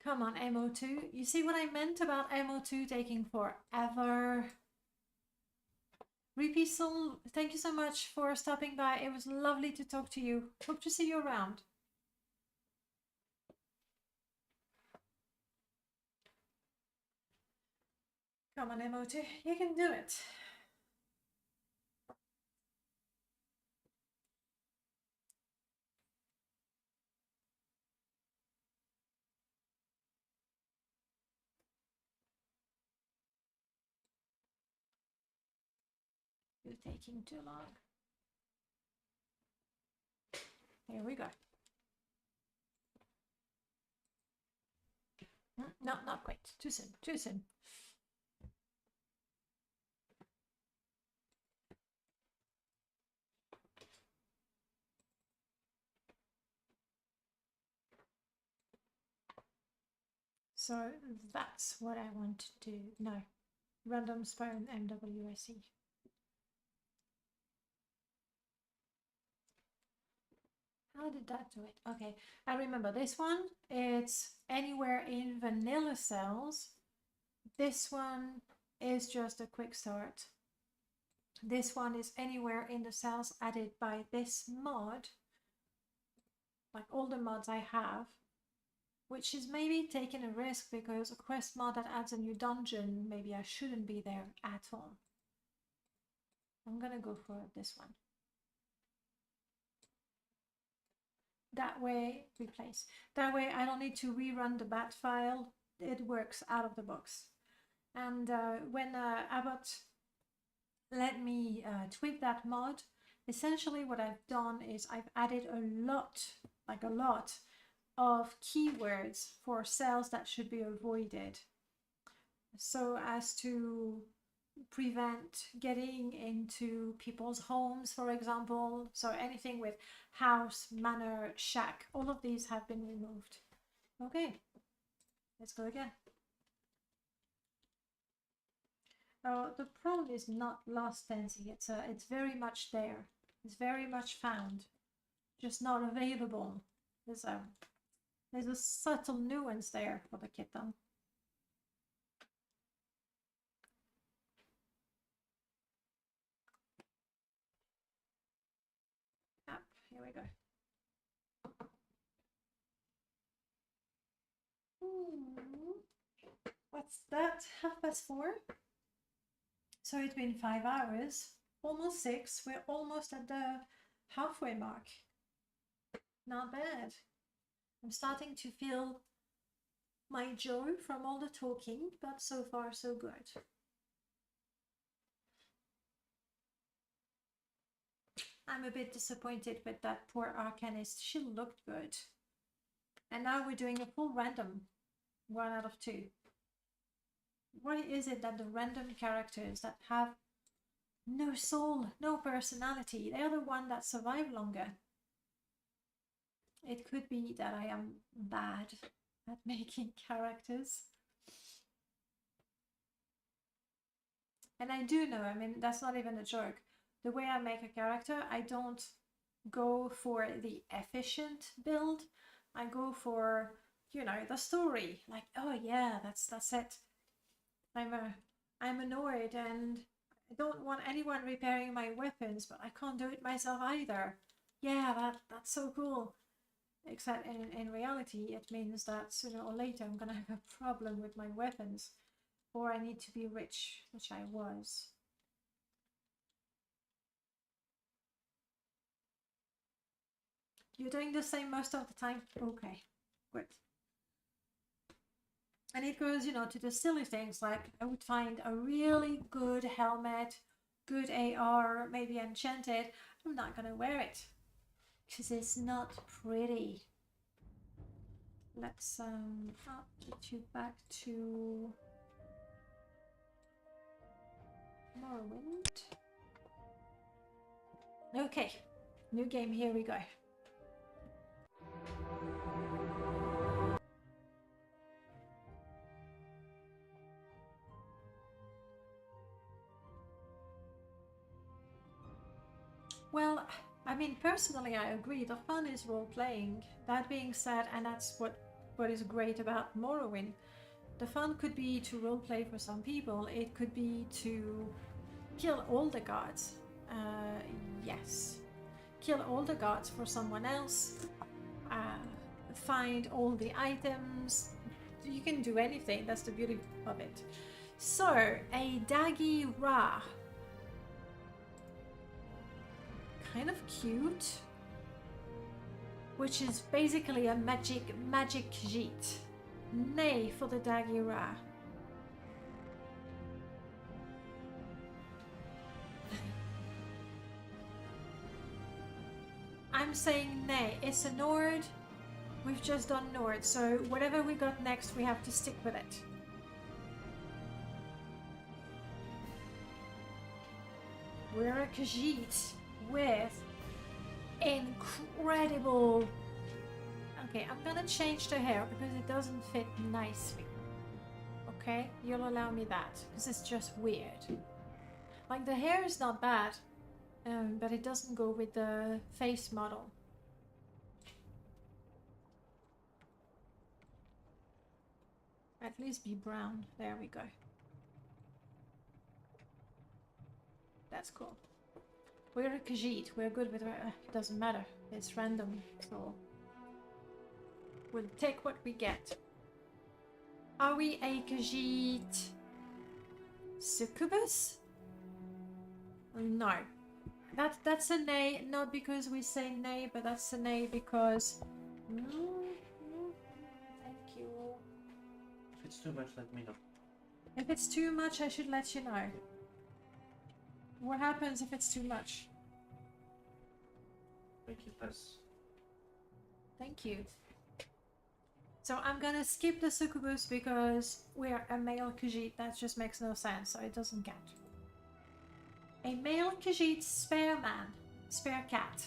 Come on, MO2. You see what I meant about MO2 taking forever? Repeasel, thank you so much for stopping by. It was lovely to talk to you. Hope to see you around. Come on, MO2. You can do it. You're taking too long. Here we go. No, not quite. Too soon. Too soon. So that's what I want to do. No. Random spawn MWSE. How did that do it? Okay, I remember this one. It's anywhere in vanilla cells. This one is just a quick start. This one is anywhere in the cells added by this mod. Like all the mods I have. Which is maybe taking a risk because a quest mod that adds a new dungeon, maybe I shouldn't be there at all. I'm gonna go for this one. That way, replace. That way I don't need to rerun the bat file. It works out of the box. And when Abbott let me tweak that mod, essentially what I've done is I've added a lot, like a lot, of keywords for cells that should be avoided. So as to prevent getting into people's homes, for example. So anything with house, manor, shack, all of these have been removed. Okay, let's go again. Oh, the prone is not lost, Tensi. It's very much there. It's very much found, just not available. There's a subtle nuance there for the kitten. Here we go. What's that? 4:30? So it's been 5 hours, almost 6. We're almost at the halfway mark. Not bad. I'm starting to feel my joy from all the talking, but so far so good. I'm a bit disappointed with that poor Arcanist. She looked good. And now we're doing a full random. 1 out of 2. Why is it that the random characters that have no soul, no personality, they're the one that survive longer? It could be that I am bad at making characters. And I do know, I mean, that's not even a joke. The way I make a character, I don't go for the efficient build. I go for, you know, the story. Like, oh yeah, that's it. I'm annoyed and I don't want anyone repairing my weapons, but I can't do it myself either. Yeah, that's so cool. Except in reality, it means that sooner or later I'm gonna have a problem with my weapons. Or I need to be rich, which I was. You're doing the same most of the time? Okay, good. And it goes, you know, to the silly things, like I would find a really good helmet, good AR, maybe enchanted. I'm not gonna wear it because it's not pretty. Let's I'll get you back to Morrowind. Okay, new game, here we go. Well, I mean, personally, I agree. The fun is role-playing. That being said, and that's what what is great about Morrowind. The fun could be to roleplay for some people. It could be to kill all the gods. Yes. Kill all the gods for someone else. Find all the items. You can do anything. That's the beauty of it. So, a Dagi Ra. Kind of cute. Which is basically a magic Khajiit. Nay for the Dagi Ra. I'm saying nay. It's a Nord. We've just done Nord, so whatever we got next, we have to stick with it. We're a Khajiit with incredible... Okay, I'm gonna change the hair because it doesn't fit nicely. Okay, you'll allow me that because it's just weird. Like, the hair is not bad, but it doesn't go with the face model. At least be brown. There we go. That's cool. We're a Khajiit. We're good with... it doesn't matter. It's random, so... we'll take what we get. Are we a Khajiit succubus? No. That's a nay, not because we say nay, but that's a nay because... Thank you. If it's too much, let me know. If it's too much, I should let you know. What happens if it's too much? Make it less. Thank you. So I'm gonna skip the succubus because we're a male Khajiit. That just makes no sense, so it doesn't count. A male Khajiit spare man. Spare cat.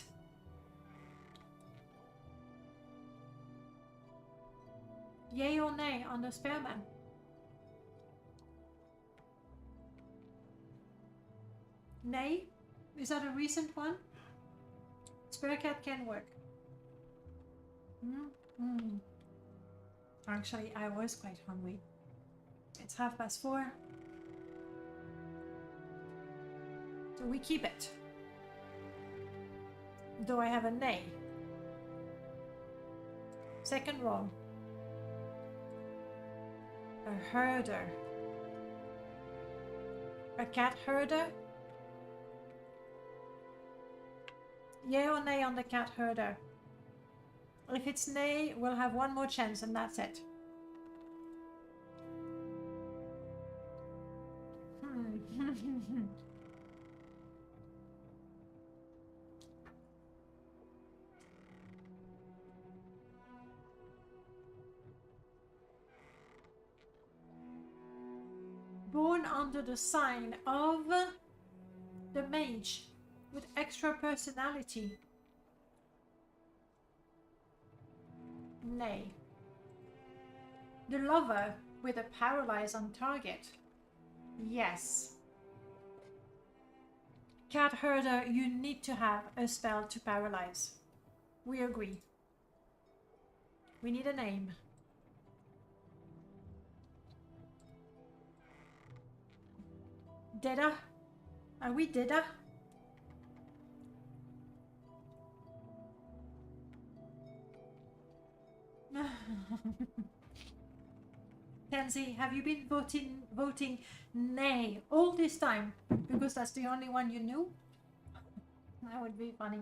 Yay or nay on the spare man? Nay? Is that a recent one? Spare cat can work. Actually, I was quite hungry. It's 4:30. So we keep it. Do I have a nay? Second roll. A herder. A cat herder? Yay or nay on the cat herder? If it's nay, we'll have one more chance and that's it. Born under the sign of the mage with extra personality. Nay. The lover with a paralyze on target. Yes. Cat herder, you need to have a spell to paralyze. We agree. We need a name. Deda? Are we Deda? Kenzie, have you been voting nay all this time? Because that's the only one you knew? That would be funny.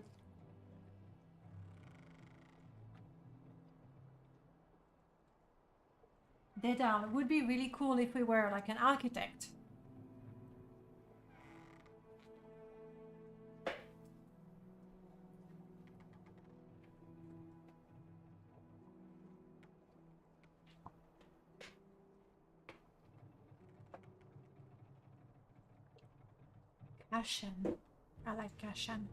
Deda would be really cool if we were like an architect. Kashan. I like Kashan.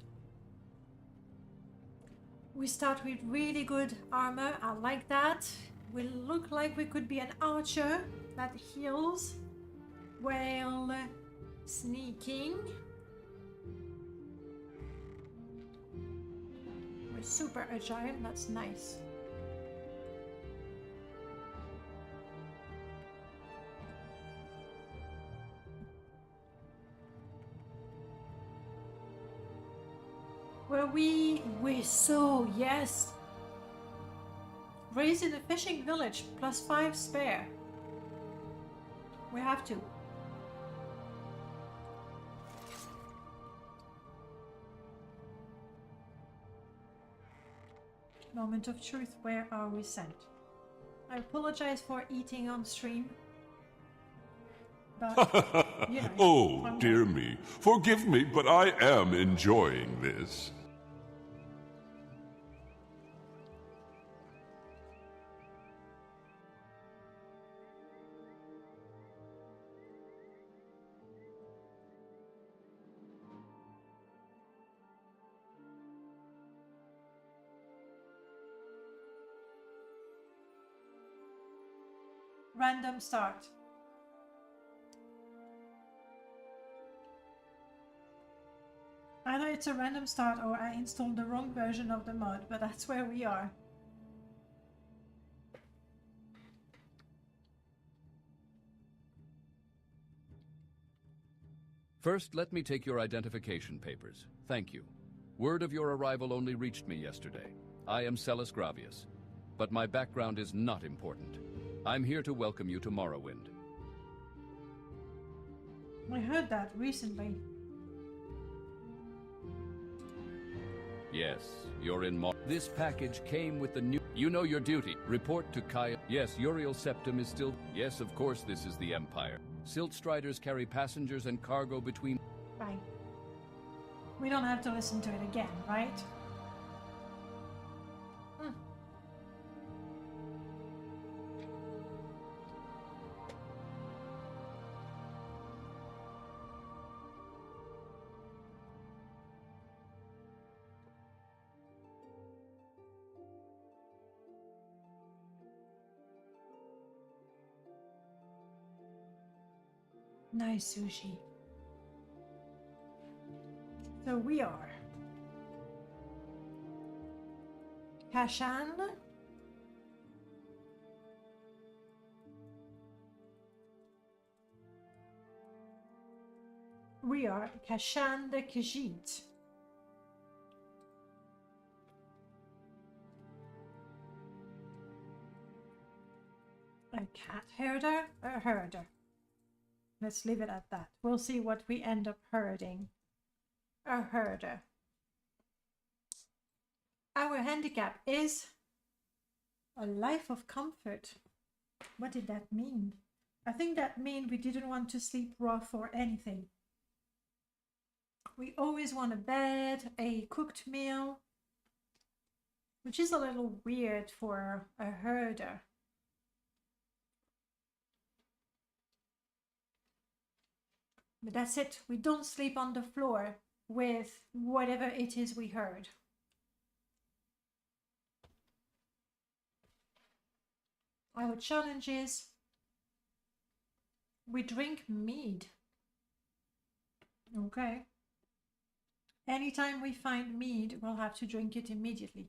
We start with really good armor. I like that. We look like we could be an archer that heals while sneaking. We're super agile. That's nice. Well, we so yes. Raised in a fishing village, +5 spare. We have to. Moment of truth, where are we sent? I apologize for eating on stream. But, you know, Oh, dear me. Forgive me, but I am enjoying this. Random start. Either it's a random start or I installed the wrong version of the mod, but that's where we are. First, let me take your identification papers. Thank you. Word of your arrival only reached me yesterday. I am Celis Gravius, but my background is not important. I'm here to welcome you to Morrowind. I heard that recently. Yes, you're in This package came with the new... You know your duty. Report to Kaya. Yes, Uriel Septim is still... Yes, of course this is the Empire. Silt Striders carry passengers and cargo between... Right. We don't have to listen to it again, right? Nice sushi. So we are Kashan. We are Kashan the Khajiit. A cat herder, a herder. Let's leave it at that. We'll see what we end up herding. A herder. Our handicap is a life of comfort. What did that mean? I think that means we didn't want to sleep rough or anything. We always want a bed, a cooked meal, which is a little weird for a herder. But that's it. We don't sleep on the floor with whatever it is we heard. Our challenge is we drink mead. Okay. Anytime we find mead, we'll have to drink it immediately.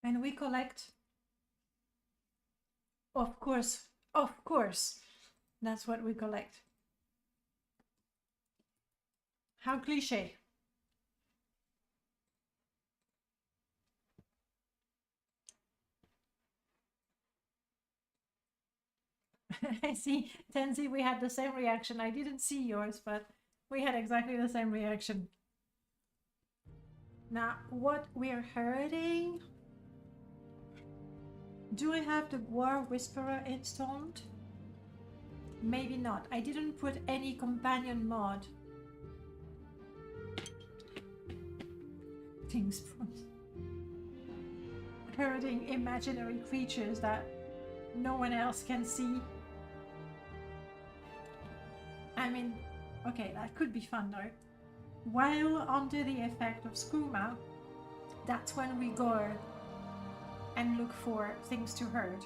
And we collect, of course, that's what we collect. How cliche. I see, Tenzi, we had the same reaction. I didn't see yours, but we had exactly the same reaction. Now, what we're herding... Do I have the War Whisperer installed? Maybe not. I didn't put any companion mod. Things from herding imaginary creatures that no one else can see. I mean, okay, that could be fun though. While under the effect of skooma, that's when we go and look for things to herd.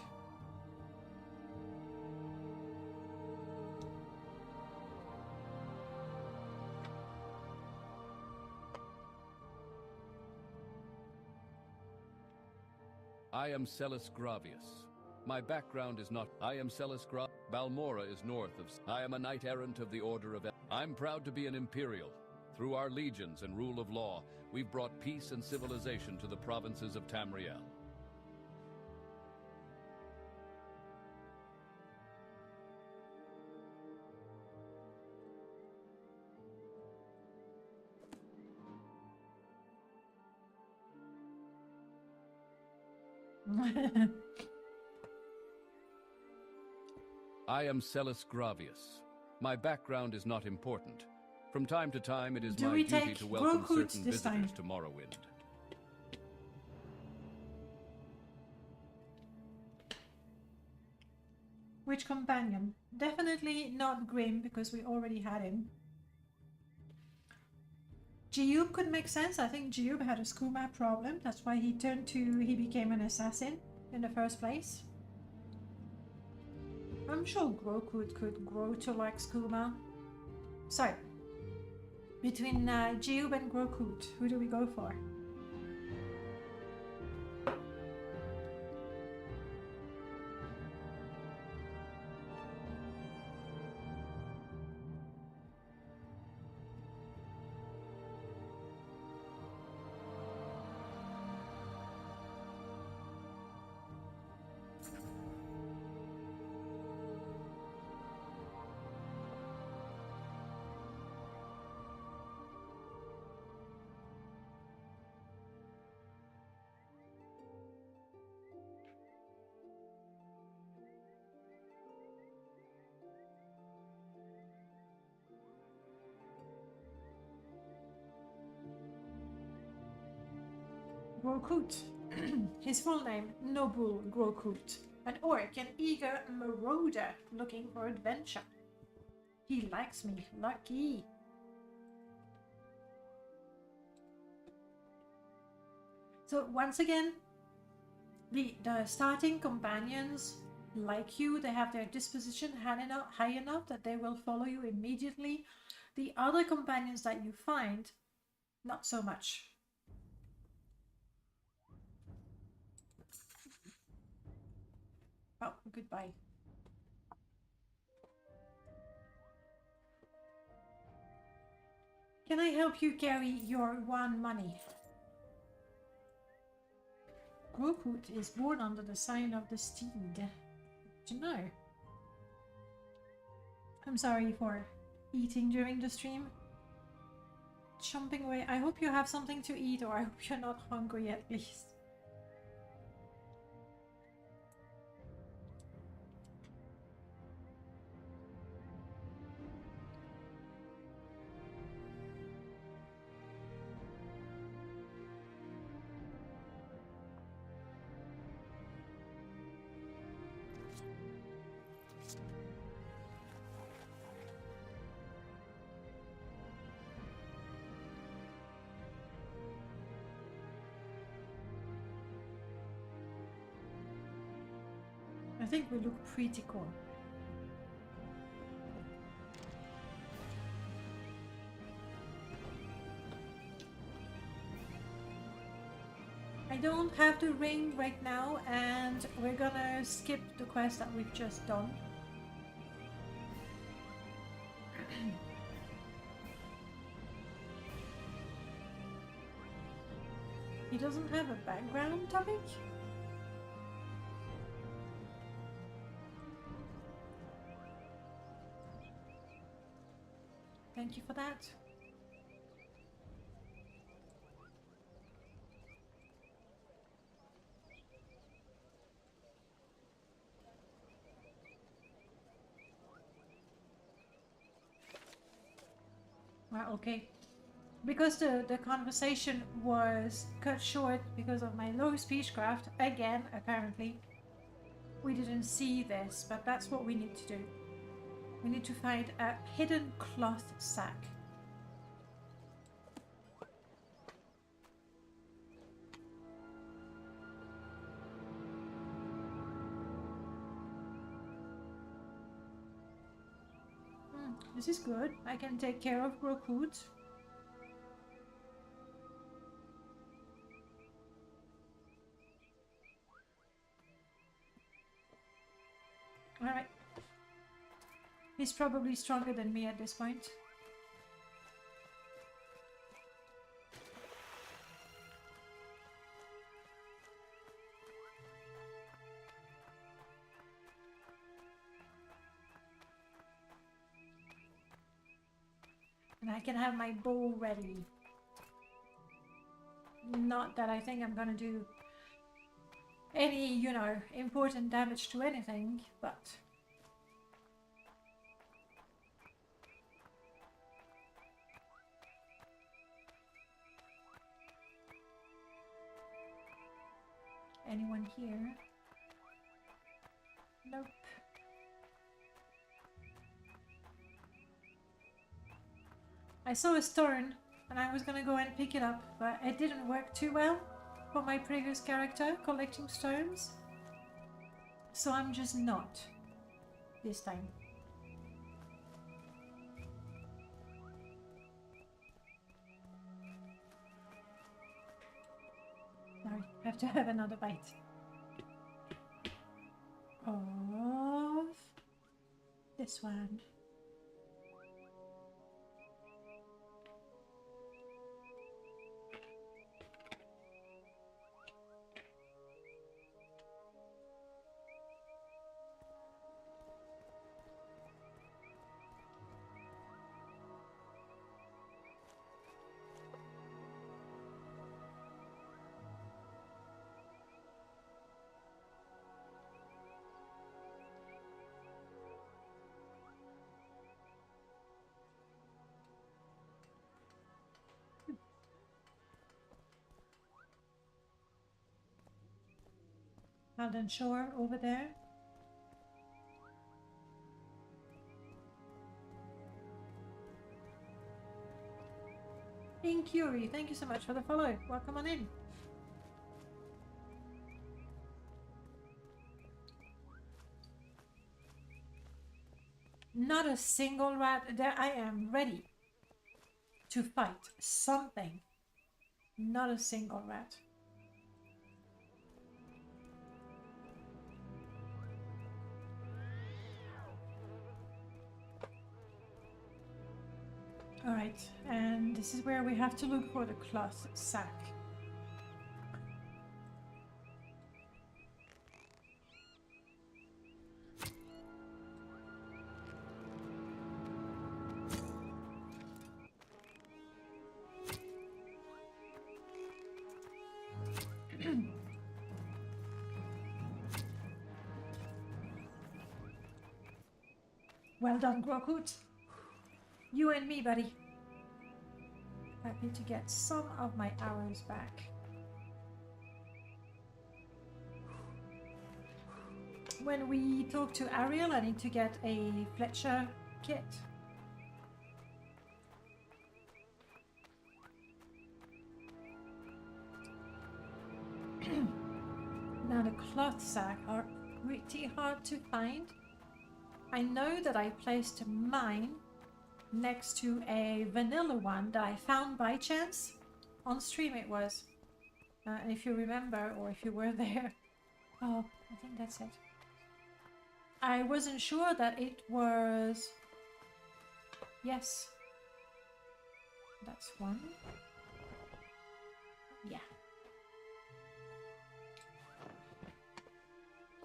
I am Celis Gravius. My background is not... I am Celis Balmora is north of... I am a knight-errant of the Order of... I'm proud to be an Imperial. Through our legions and rule of law, we've brought peace and civilization to the provinces of Tamriel. I am Celis Gravius. My background is not important. From time to time, it is my duty to welcome certain visitors to Morrowind. Which companion? Definitely not Grim, because we already had him. Giub could make sense. I think Giub had a skooma problem. That's why he became an assassin in the first place. I'm sure Grokut could grow to like skooma. So, between Giub and Grokut, who do we go for? Grokut. His full name, Noble Grokut. An orc, an eager marauder looking for adventure. He likes me. Lucky. So once again, the starting companions like you. They have their disposition high enough that they will follow you immediately. The other companions that you find, not so much. Oh, goodbye. Can I help you carry your one money? Grokut is born under the sign of the steed. Do you know? I'm sorry for eating during the stream. Chomping away. I hope you have something to eat, or I hope you're not hungry at least. I think we look pretty cool. I don't have the ring right now, and we're gonna skip the quest that we've just done. He doesn't have a background topic? Thank you for that. Well, okay. Because the conversation was cut short because of my low speechcraft, again, apparently, we didn't see this, but that's what we need to do. We need to find a hidden cloth sack. This is good. I can take care of Grokut. Alright. He's probably stronger than me at this point. And I can have my bow ready. Not that I think I'm gonna do any, you know, important damage to anything, but... Anyone here? Nope. I saw a stone and I was gonna go and pick it up, but it didn't work too well for my previous character collecting stones. So I'm just not this time. Sorry, I have to have another bite. Of this one. Alden Shore over there. Incurie, thank you so much for the follow. Welcome on in. Not a single rat. There I am, ready to fight something. Not a single rat. Alright, and this is where we have to look for the cloth sack. Well done, Grokut. You and me, buddy. Happy to get some of my arrows back. When we talk to Ariel, I need to get a Fletcher kit. Now the cloth sack are pretty hard to find. I know that I placed mine next to a vanilla one that I found by chance. On stream it was. And if you remember, or if you were there. Oh, I think that's it. I wasn't sure that it was... Yes. That's one. Yeah.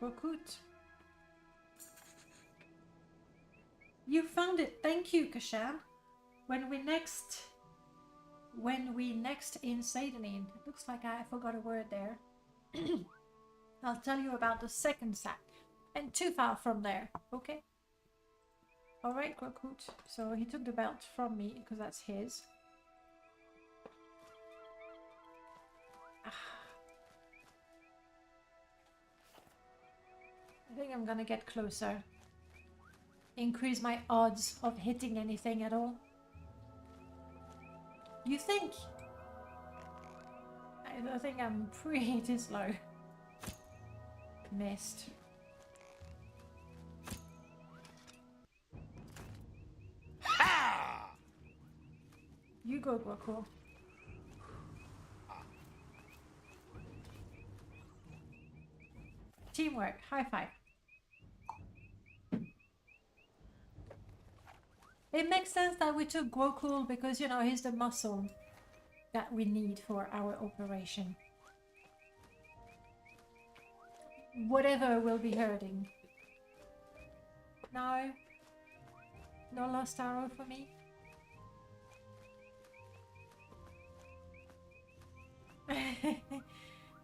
Grokut. You found it. Thank you, Kashan. When we next in Sadanin, it looks like I forgot a word there. I'll tell you about the second sack. And too far from there, okay? Alright, Grokut. So he took the belt from me, because that's his. I think I'm gonna get closer. Increase my odds of hitting anything at all. You think? I think I'm pretty slow. Missed. Ha! You go, Grokul. Teamwork. High five. It makes sense that we took Gokul because, you know, he's the muscle that we need for our operation. Whatever will be hurting. No. No lost arrow for me.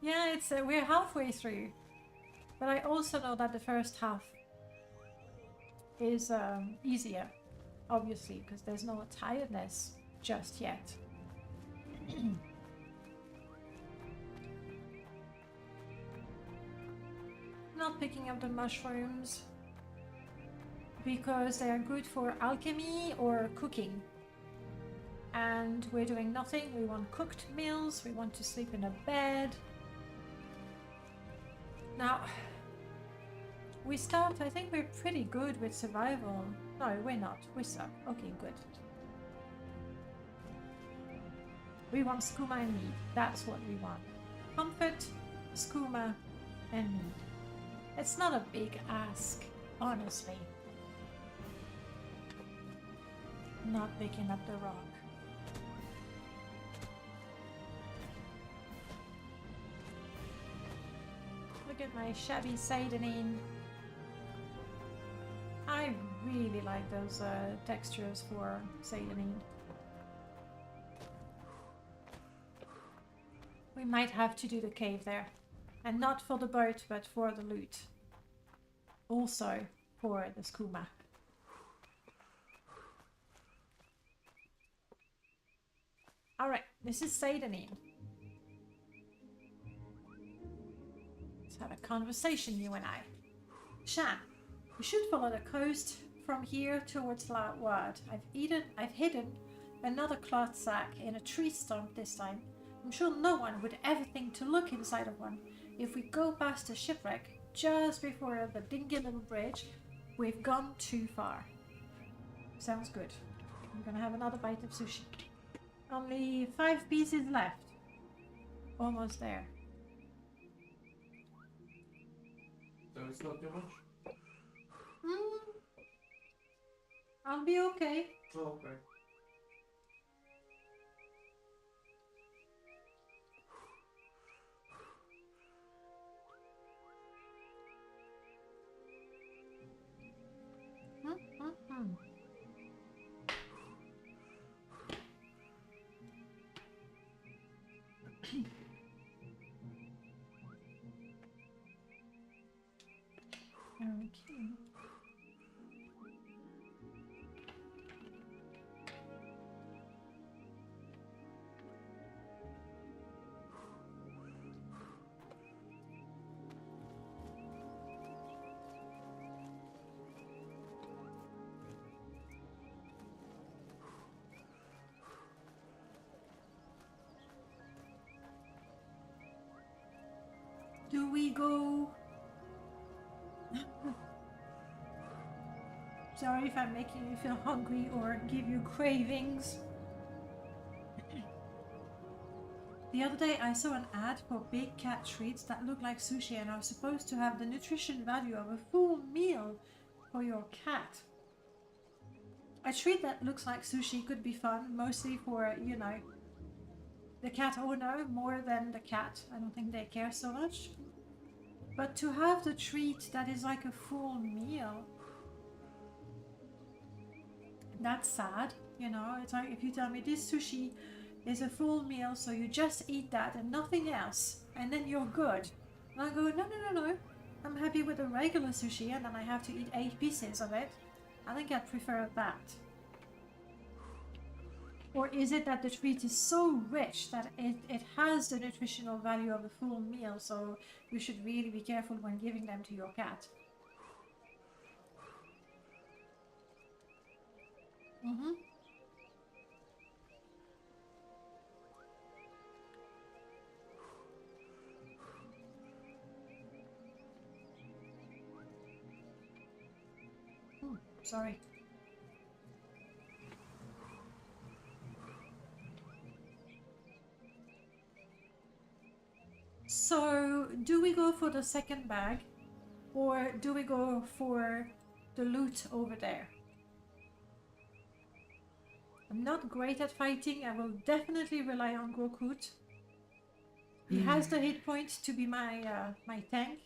Yeah, it's we're halfway through. But I also know that the first half is easier, obviously, because there's no tiredness just yet. Not picking up the mushrooms because they are good for alchemy or cooking. And we're doing nothing. We want cooked meals. We want to sleep in a bed. Now, we start, I think we're pretty good with survival. No, we're not. We suck. Okay, good. We want skooma and meat. That's what we want. Comfort, skooma, and meat. It's not a big ask, honestly. Not picking up the rock. Look at my shabby Seidanin. I really like those textures for Seidanin. We might have to do the cave there. And not for the boat, but for the loot. Also for the skooma. Alright, this is Seidanin. Let's have a conversation, you and I. Shan, we should follow the coast from here towards La Ward. I've hidden another cloth sack in a tree stump this time. I'm sure no one would ever think to look inside of one. If we go past a shipwreck just before the dingy little bridge, we've gone too far. Sounds good. I'm gonna have another bite of sushi. Only 5 pieces left. Almost there. So it's not too much? I'll be okay. Oh, okay. Okay. Do we go? Sorry if I'm making you feel hungry or give you cravings. The other day I saw an ad for big cat treats that look like sushi and are supposed to have the nutrition value of a full meal for your cat. A treat that looks like sushi could be fun, mostly for, you know, the cat owner more than the cat. I don't think they care so much. But to have the treat that is like a full meal, that's sad, you know. It's like if you tell me this sushi is a full meal, so you just eat that and nothing else, and then you're good. And I go, no. I'm happy with a regular sushi, and then I have to eat 8 pieces of it. I think I'd prefer that. Or is it that the treat is so rich that it has the nutritional value of a full meal, so you should really be careful when giving them to your cat? Sorry. So, do we go for the second bag, or do we go for the loot over there? I'm not great at fighting. I will definitely rely on Gorkut. He has the hit point to be my my tank,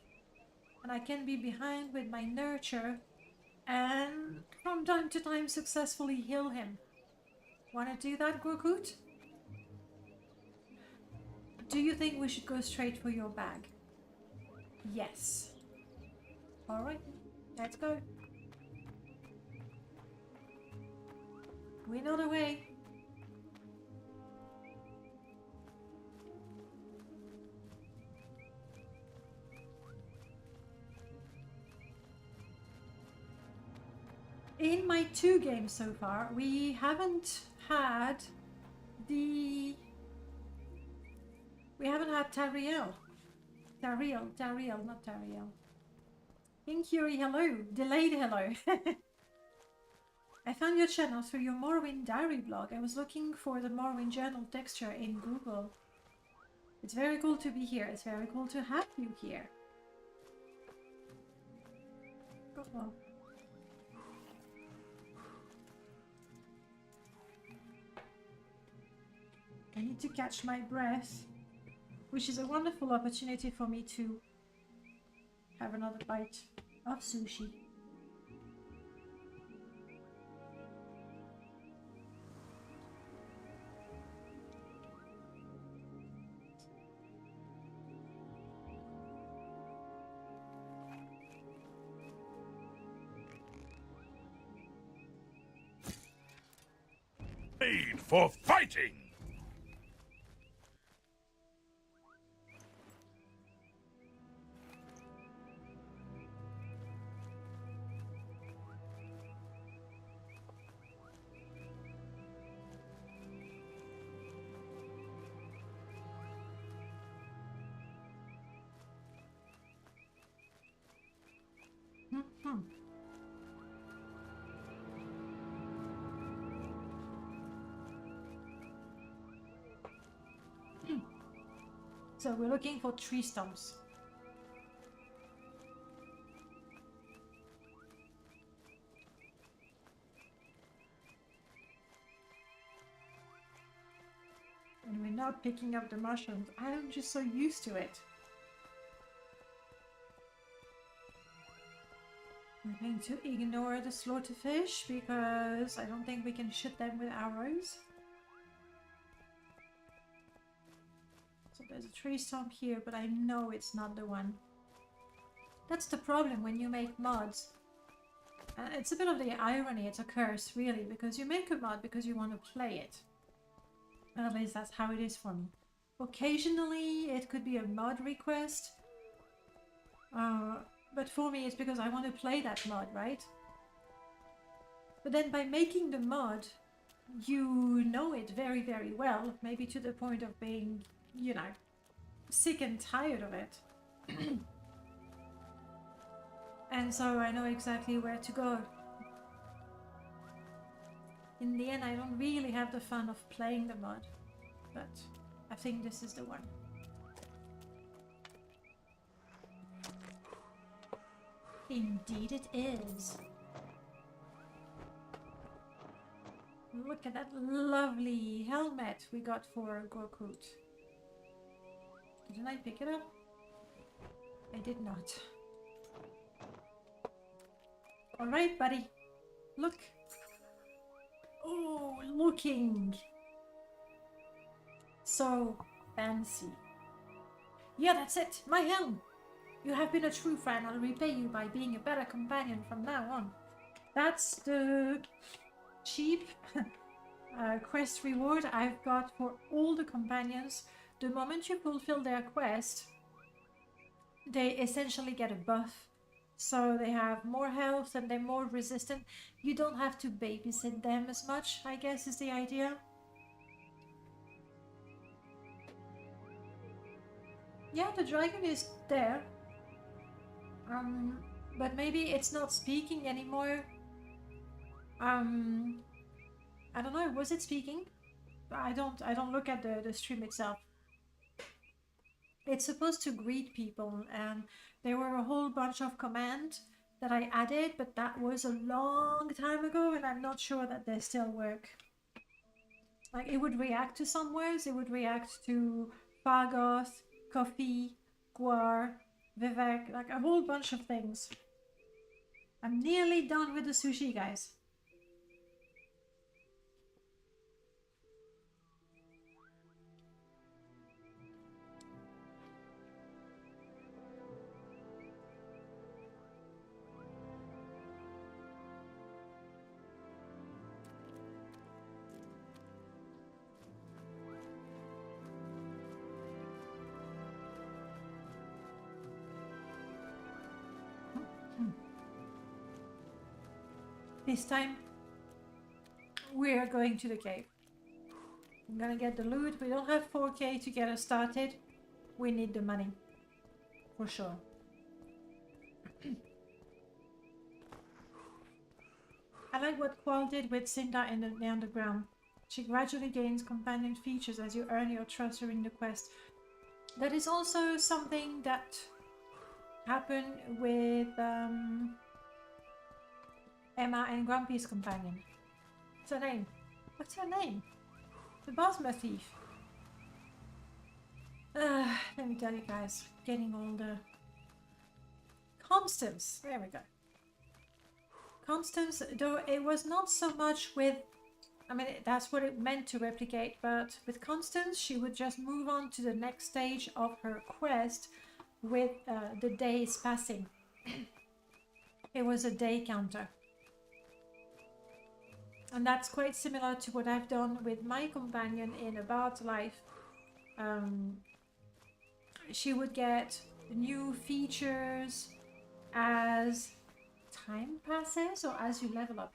and I can be behind with my nurture and from time to time successfully heal him. Wanna do that, Gorkut? Do you think we should go straight for your bag? Yes. Alright, let's go. We know the way. In my 2 games so far, we haven't had the... We haven't had Tariel. Tariel, not Tariel. King Curie, hello. Delayed hello. I found your channel through your Morrowind diary blog. I was looking for the Morrowind journal texture in Google. It's very cool to be here. It's very cool to have you here. Oh, well. I need to catch my breath, which is a wonderful opportunity for me to have another bite of sushi. Made for fighting! So we're looking for tree stumps. And we're not picking up the mushrooms. I'm just so used to it. We're going to ignore the slaughterfish because I don't think we can shoot them with arrows. So there's a tree stump here, but I know it's not the one. That's the problem when you make mods. It's a bit of the irony, it's a curse really, because you make a mod because you want to play it. At least that's how it is for me. Occasionally it could be a mod request. But for me it's because I want to play that mod, right? But then by making the mod, you know it very, very well. Maybe to the point of being, you know, sick and tired of it. And so I know exactly where to go. In the end, I don't really have the fun of playing the mod, but I think this is the one. Indeed it is. Look at that lovely helmet we got for Gorkut. Didn't I pick it up? I did not. Alright, buddy. Look. Oh, looking so fancy. Yeah, that's it. My helm. You have been a true friend. I'll repay you by being a better companion from now on. That's the cheap quest reward I've got for all the companions. The moment you fulfill their quest, they essentially get a buff. So they have more health and they're more resistant. You don't have to babysit them as much, I guess is the idea. Yeah, the dragon is there. But maybe it's not speaking anymore. I don't know, was it speaking? I don't look at the stream itself. It's supposed to greet people, and there were a whole bunch of commands that I added, but that was a long time ago, and I'm not sure that they still work. Like, it would react to some words. It would react to Fargoth, Coffee, Guar, Vivek, like a whole bunch of things. I'm nearly done with the sushi, guys. This time, we're going to the cave. I'm gonna get the loot. We don't have 4K to get us started. We need the money. For sure. I like what Qual did with Cinda in the underground. She gradually gains companion features as you earn your trust during the quest. That is also something that happened with Emma and Grumpy's companion. What's her name? What's her name? The Bosma thief. Let me tell you guys, getting all the... Constance, there we go. Constance, though it was not so much with... I mean, that's what it meant to replicate, but with Constance, she would just move on to the next stage of her quest with the days passing. It was a day counter. And that's quite similar to what I've done with my companion in About Life. She would get new features as time passes or as you level up.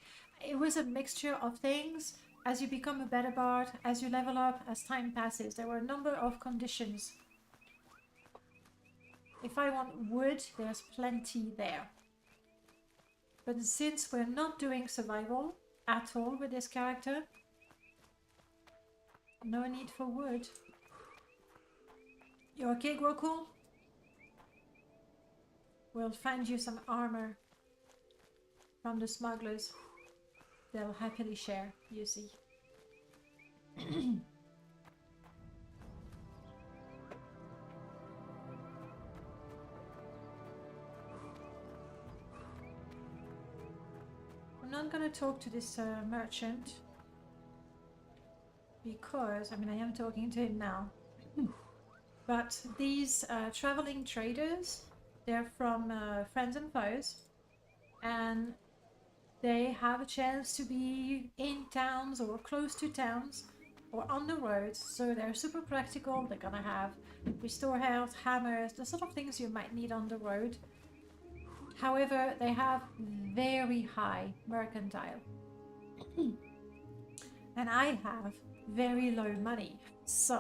It was a mixture of things. As you become a better bard, as you level up, as time passes. There were a number of conditions. If I want wood, there's plenty there. But since we're not doing survival at all with this character, no need for wood. You okay, Groku? We'll find you some armor from the smugglers. They'll happily share, you see. I'm not gonna talk to this merchant because, I mean, I am talking to him now. But these traveling traders, they're from Friends and Foes, and they have a chance to be in towns or close to towns or on the roads, so they're super practical. They're gonna have restore health, hammers, the sort of things you might need on the road. However, they have very high mercantile. And I have very low money, so,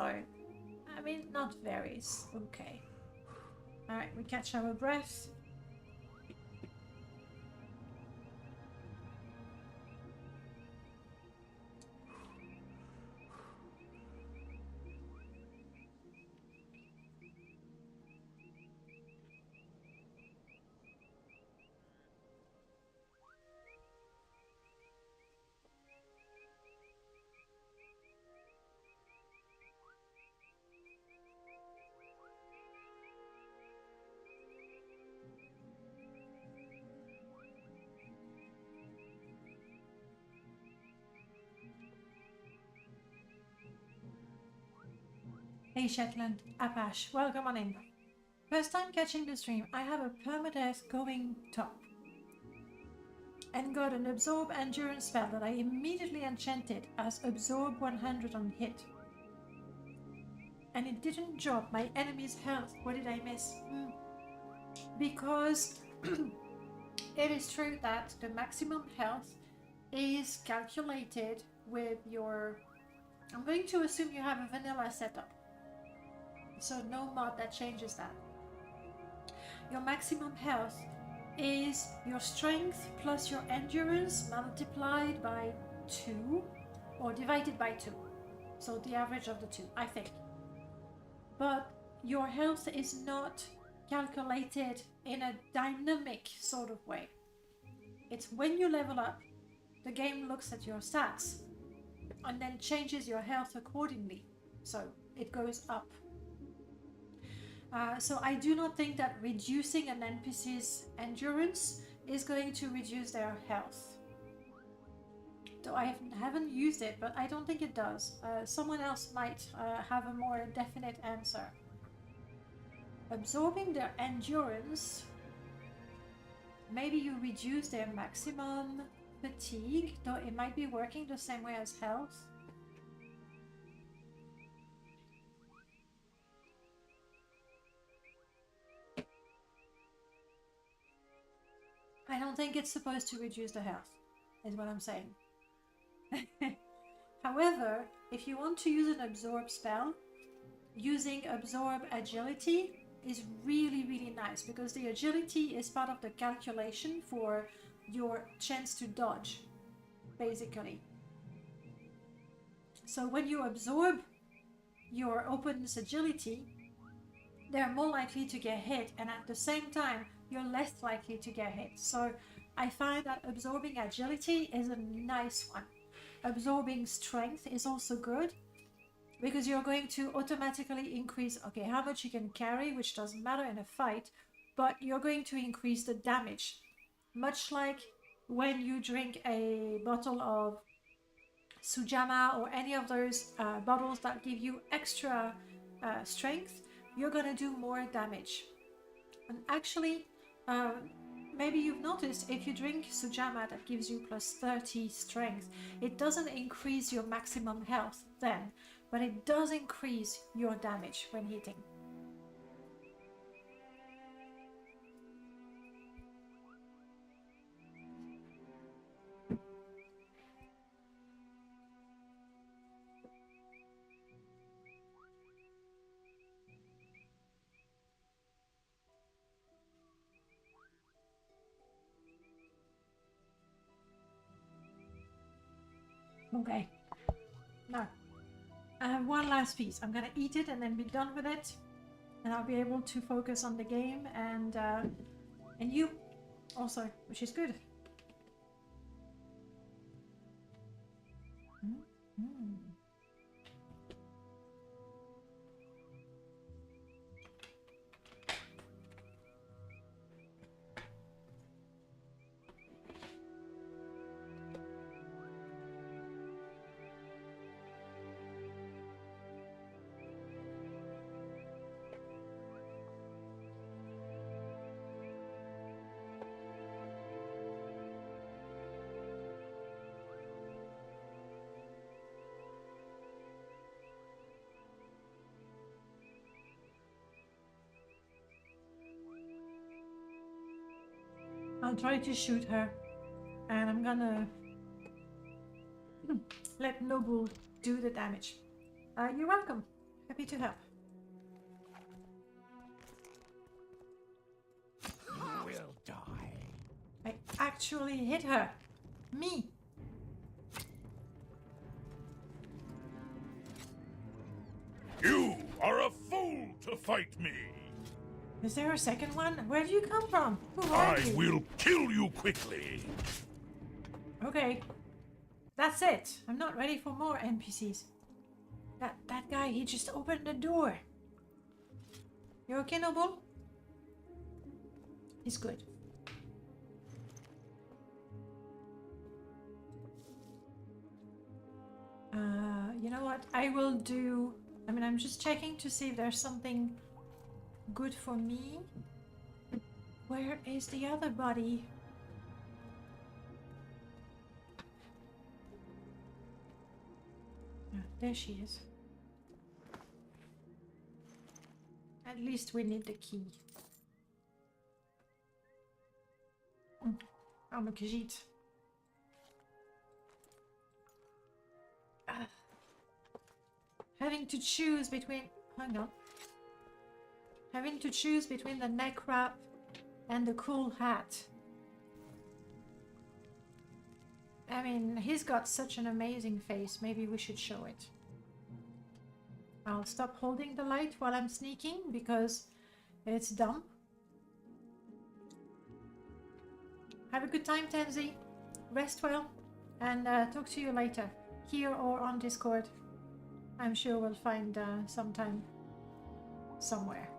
I mean, not very, okay. Alright, we catch our breath. Hey Shetland, Apache, welcome on in. First time catching the stream, I have a permadeath going top. And got an absorb endurance spell that I immediately enchanted as absorb 100 on hit. And it didn't drop my enemy's health. What did I miss? Because it is true that the maximum health is calculated with your... I'm going to assume you have a vanilla setup. So no mod that changes that. Your maximum health is your strength plus your endurance multiplied by 2 or divided by 2. So the average of the two, I think. But your health is not calculated in a dynamic sort of way. It's when you level up, the game looks at your stats and then changes your health accordingly. So it goes up. So I do not think that reducing an NPC's endurance is going to reduce their health. Though I haven't used it, but I don't think it does. Someone else might have a more definite answer. Absorbing their endurance, maybe you reduce their maximum fatigue, though it might be working the same way as health. I don't think it's supposed to reduce the health, is what I'm saying. However, if you want to use an absorb spell, using absorb agility is really, really nice, because the agility is part of the calculation for your chance to dodge, basically. So when you absorb your opponent's agility, they're more likely to get hit, and at the same time you're less likely to get hit. So I find that absorbing agility is a nice one. Absorbing strength is also good, because you're going to automatically increase, okay, how much you can carry, which doesn't matter in a fight, but you're going to increase the damage. Much like when you drink a bottle of Sujama or any of those bottles that give you extra strength, you're gonna do more damage. And actually, maybe you've noticed, if you drink Sujama that gives you plus 30 strength, it doesn't increase your maximum health then, but it does increase your damage when hitting. Okay, now I have one last piece. I'm gonna eat it and then be done with it, and I'll be able to focus on the game and you also, which is good. I'll try to shoot her, and I'm gonna let Noble do the damage. You're welcome. Happy to help. You will die. I actually hit her. Me. You are a fool to fight me! Is there a second one? Where do you come from? Who are you? I will kill you quickly! Okay. That's it. I'm not ready for more NPCs. That guy, he just opened the door. You okay, Noble? He's good. You know what? I will do... I mean, I'm just checking to see if there's something good for me. Where is the other body? Ah, there she is. At least we need the key. Oh, mijn gezicht. Having to choose between... Hang on. Having to choose between the neck wrap and the cool hat. I mean, he's got such an amazing face. Maybe we should show it. I'll stop holding the light while I'm sneaking because it's dumb. Have a good time, Tenzi. Rest well, and talk to you later. here or on Discord. I'm sure we'll find sometime somewhere.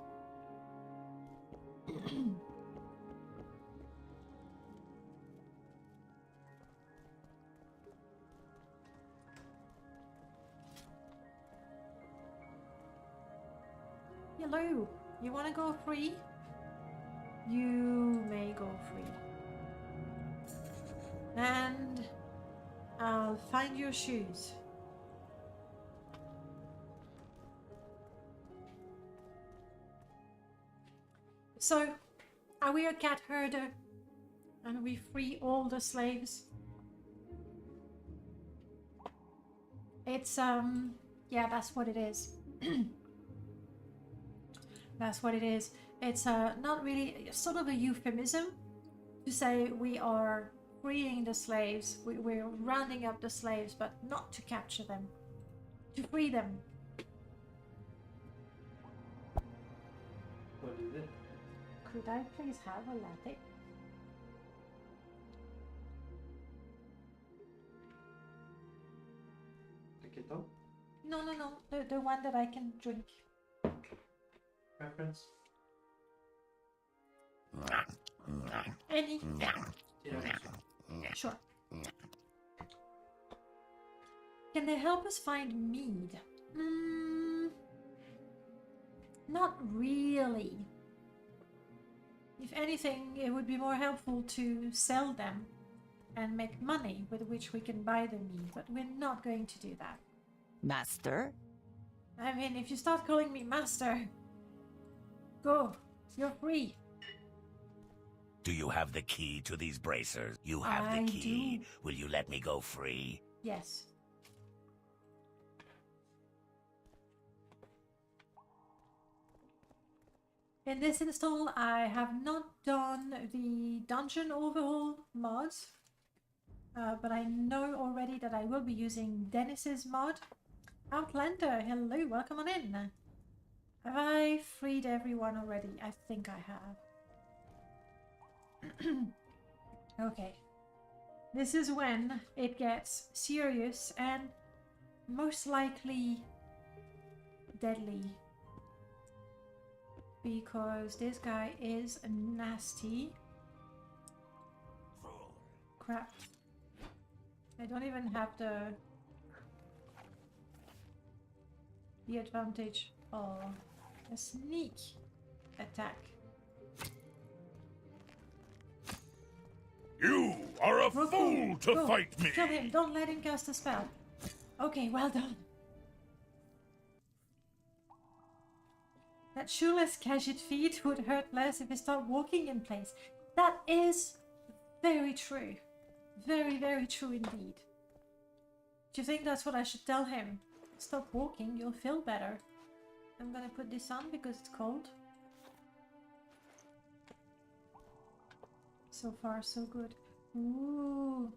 Hello, you want to go free? You may go free. And I'll find your shoes. So, are we a cat herder? And we free all the slaves? It's, yeah, that's what it is. That's what it is. It's not really, sort of a euphemism to say we are freeing the slaves. We're rounding up the slaves, but not to capture them. To free them. What is it? Could I please have a latte? The keto? No, no, no. The one that I can drink. Preference? Any? Tiramisu. Sure. Can they help us find mead? Not really. If anything, it would be more helpful to sell them and make money with which we can buy the mead, but we're not going to do that. Master? I mean, if you start calling me master, go. You're free. Do you have the key to these bracers? You have I the key. do. Will you let me go free? Yes. In this install, I have not done the dungeon overhaul mods, but I know already that I will be using Dennis's mod. Outlander, hello, welcome on in. Have I freed everyone already? I think I have. Okay. This is when it gets serious and most likely deadly. Because this guy is nasty. Crap. I don't even have the advantage of a sneak attack. You are a fool to Go. fight me! Kill him, don't let him cast a spell. Okay, well done. That shoeless casual feet would hurt less if he started walking in place. That is very true. Very, very true indeed. Do you think that's what I should tell him? Stop walking, you'll feel better. I'm gonna put this on because it's cold. So far, so good. Ooh.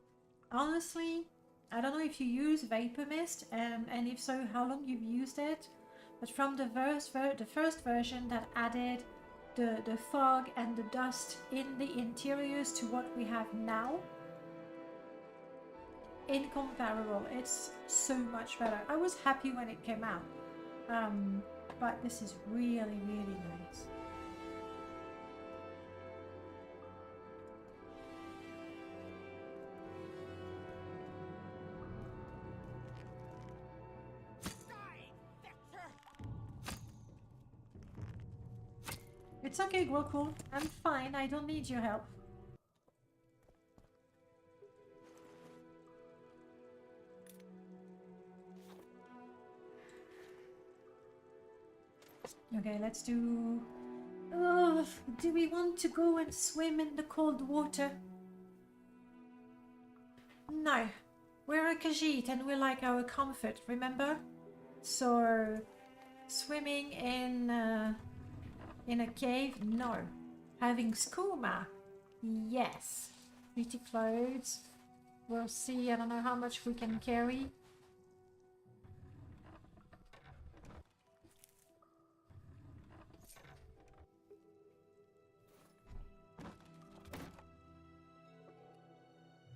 Honestly, I don't know if you use Vapor Mist, and if so, how long you've used it. But from the first version that added the fog and the dust in the interiors to what we have now, incomparable. It's so much better. I was happy when it came out, but this is really, really nice. It's okay, Groku. I'm fine. I don't need your help. Okay, let's do... do we want to go and swim in the cold water? No. We're a Khajiit and we like our comfort, remember? So, swimming in a cave? No. Having skooma? Yes. Pretty clothes. We'll see. I don't know how much we can carry.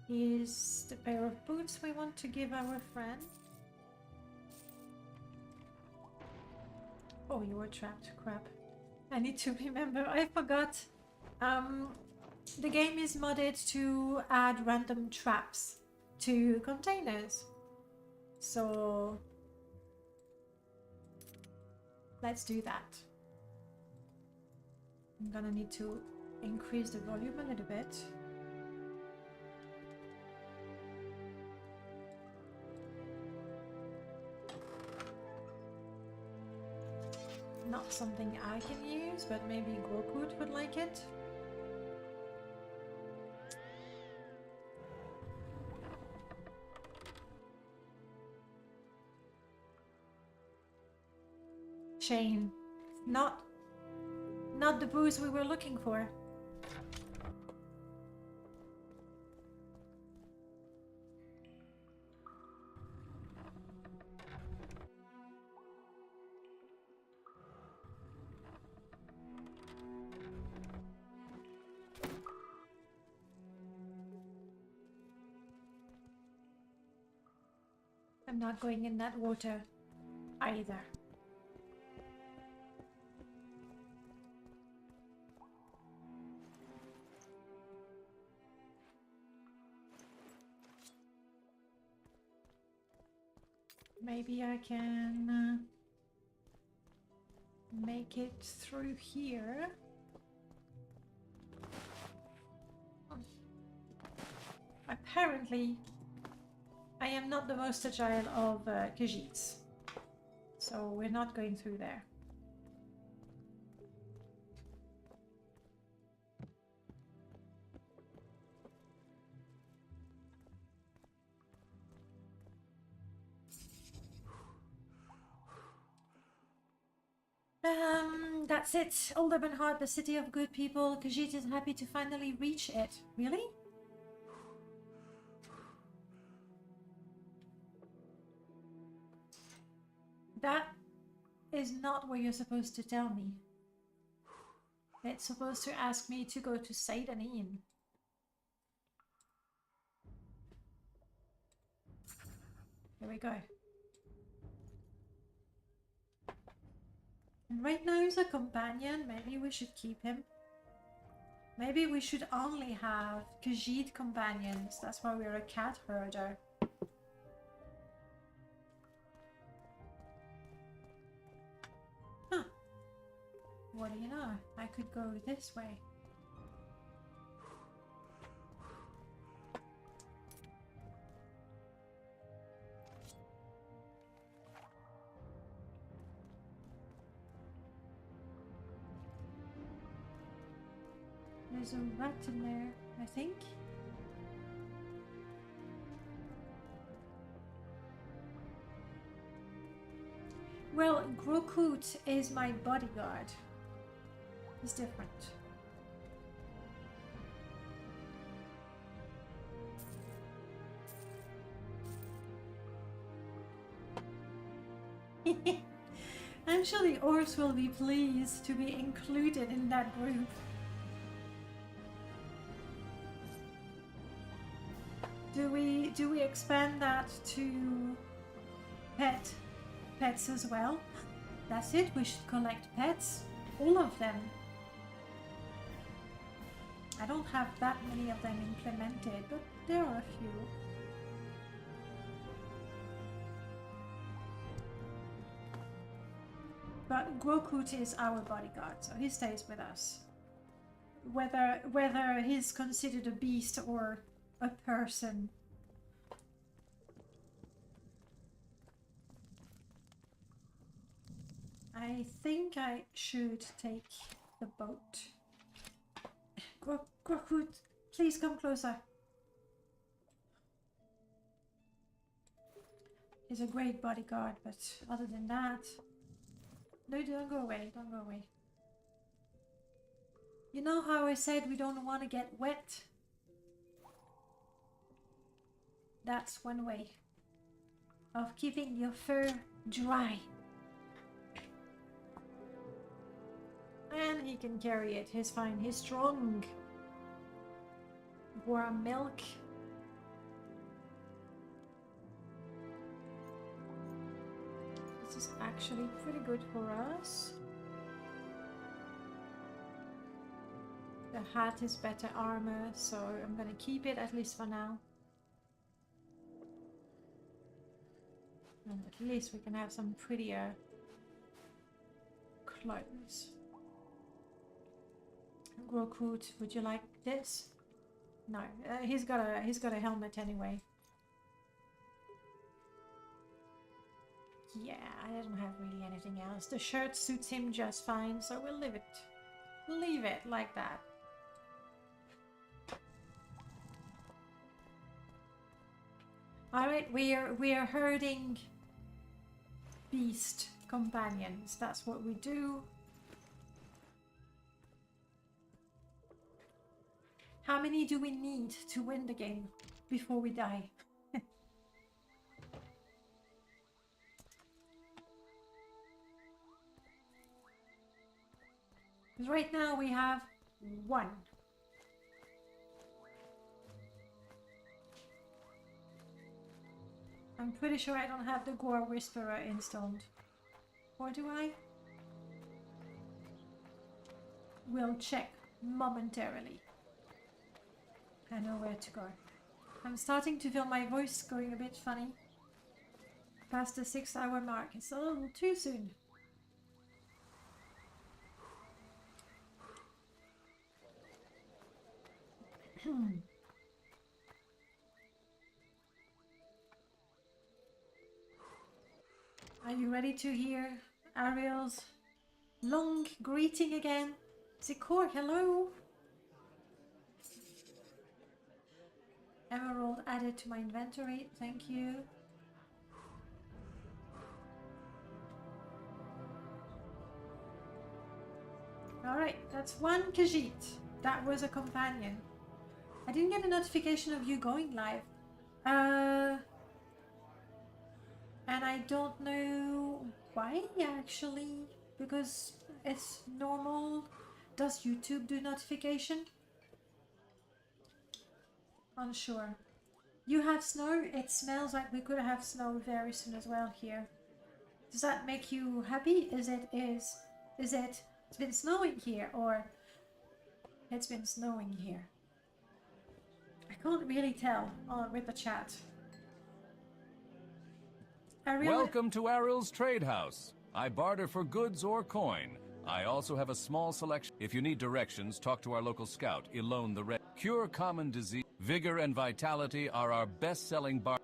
Here's the pair of boots we want to give our friend. Oh, you were trapped. Crap. I need to remember. I forgot. The game is modded to add random traps to containers. So let's do that. I'm gonna need to increase the volume a little bit. Not something I can use, but maybe Grokut would like it. Shame. Not the booze we were looking for. I'm not going in that water either. Maybe I can make it through here. Apparently, I am not the most agile of Khajiits, so we're not going through there. That's it. Old Urban Heart, the city of good people. Khajiit is happy to finally reach it. Really? That is not what you're supposed to tell me. It's supposed to ask me to go to Saidanin. Here we go. And right now he's a companion. Maybe we should keep him. Maybe we should only have Khajiit companions. That's why we're a cat herder. Huh. What do you know? I could go this way. There's a rat in there, I think. Well, Grokut is my bodyguard. He's different. I'm sure the orcs will be pleased to be included in that group. Do we expand that to pets as well? That's it, we should collect pets. All of them. I don't have that many of them implemented, but there are a few. But Grokut is our bodyguard, so he stays with us. Whether he's considered a beast or a person. I think I should take the boat. Grokut, please come closer. He's a great bodyguard, but other than that... No, don't go away, don't go away. You know how I said we don't want to get wet? That's one way of keeping your fur dry. And he can carry it, he's fine, he's strong. Warm milk. This is actually pretty good for us. The hat is better armor, so I'm gonna keep it at least for now. And at least we can have some prettier clothes. Grokut, would you like this? No, he's got a helmet anyway. Yeah, I don't have really anything else. The shirt suits him just fine, so we'll leave it like that. All right, we are herding beast companions. That's what we do. How many do we need to win the game before we die? Because right now we have 1. I'm pretty sure I don't have the Gore Whisperer installed. Or do I? We'll check momentarily. I know where to go. I'm starting to feel my voice going a bit funny. Past the 6-hour mark. It's a little too soon. Are you ready to hear Ariel's long greeting again? Zikor, hello! Emerald added to my inventory, thank you. Alright, that's 1 Khajiit. That was a companion. I didn't get a notification of you going live. And I don't know why actually, because it's normal. Does YouTube do notification? Unsure. You have snow? It smells like we could have snow very soon as well here. Does that make you happy? Is it it's been snowing here, or it's been snowing here? I can't really tell with the chat. Welcome to Ariel's Trade House. I barter for goods or coin. I also have a small selection. If you need directions, talk to our local scout, Elone the Red. Cure common disease. Vigor and vitality are our best-selling bar.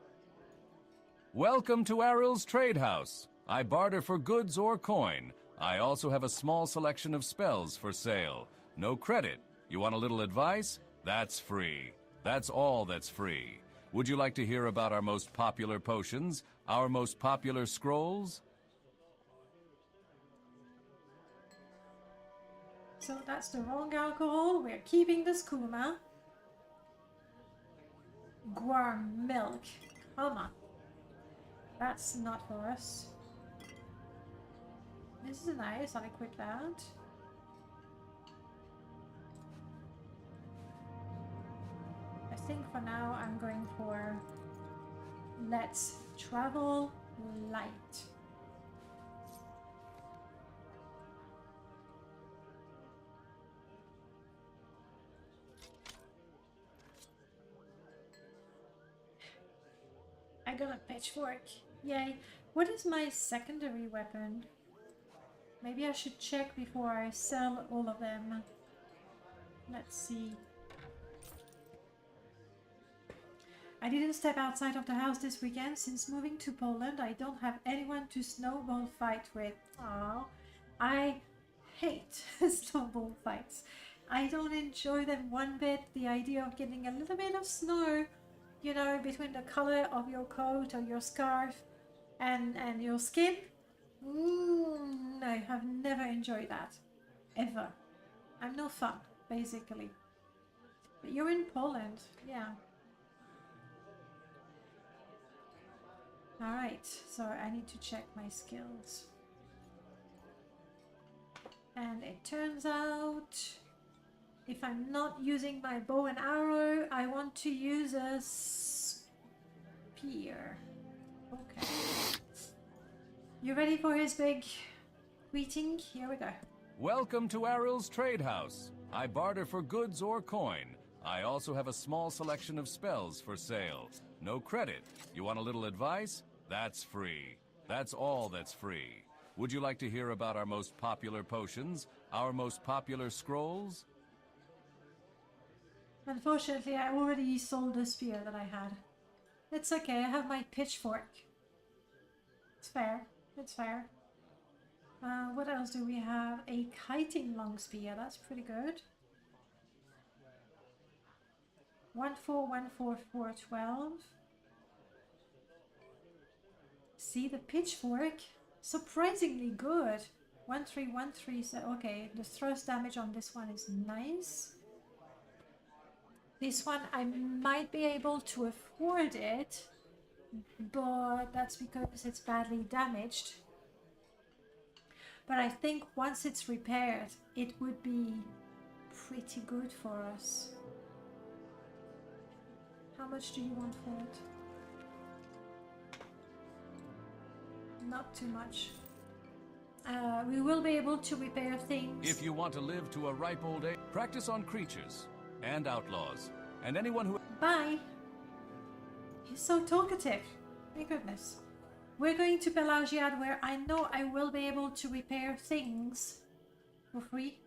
Welcome to Ariel's Trade House. I barter for goods or coin. I also have a small selection of spells for sale. No credit. You want a little advice? That's free. That's all that's free. Would you like to hear about our most popular potions? Our most popular scrolls? So that's the wrong alcohol. We're keeping the skooma. Guarm milk. Come on. That's not for us. This is nice. I'll equip that. I think for now I'm going for let's travel light. I got a pitchfork. Yay. What is my secondary weapon? Maybe I should check before I sell all of them. Let's see. I didn't step outside of the house this weekend. Since moving to Poland, I don't have anyone to snowball fight with. Aww. I hate snowball fights. I don't enjoy them one bit. The idea of getting a little bit of snow, you know, between the color of your coat or your scarf and your skin. No, I've never enjoyed that. Ever. I'm no fun, basically. But you're in Poland, yeah. Alright, so I need to check my skills. And it turns out, if I'm not using my bow and arrow, I want to use a spear. Okay. You ready for his big greeting? Here we go. Welcome to Aril's Trade House. I barter for goods or coin. I also have a small selection of spells for sale. No credit. You want a little advice? That's free. That's all that's free. Would you like to hear about our most popular potions? Our most popular scrolls? Unfortunately, I already sold the spear that I had. It's okay, I have my pitchfork. It's fair. It's fair. What else do we have? A kiting long spear. That's pretty good. 1414 See the pitchfork? Surprisingly good. 1313. So okay, the thrust damage on this one is nice. This one I might be able to afford it, but that's because it's badly damaged. But I think once it's repaired, it would be pretty good for us. How much do you want for it? Not too much. We will be able to repair things. If you want to live to a ripe old age, practice on creatures and outlaws and anyone who... Bye! He's so talkative. My goodness. We're going to Pelagiad, where I know I will be able to repair things for free.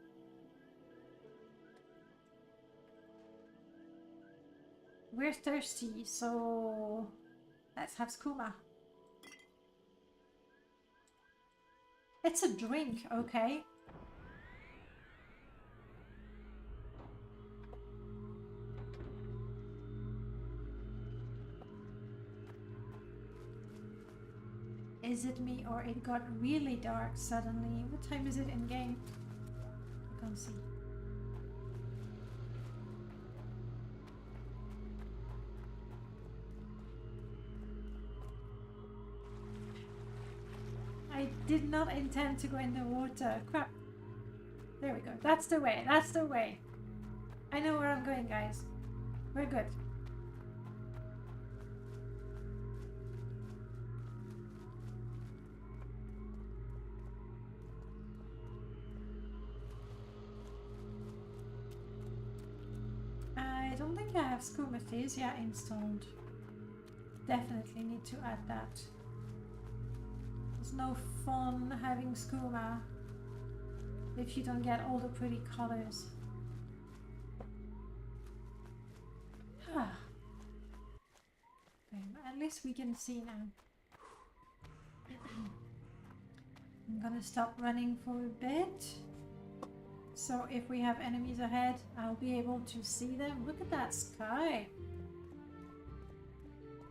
We're thirsty, so let's have skooma. It's a drink, okay. Is it me or it got really dark suddenly? What time is it in game? I can't see. I did not intend to go in the water. Crap. There we go. That's the way. That's the way. I know where I'm going, guys. We're good. I don't think I have Skoomethisia installed. Definitely need to add that. There's no fun having skooma if you don't get all the pretty colors. Okay, at least we can see now. I'm gonna stop running for a bit. So if we have enemies ahead, I'll be able to see them. Look at that sky.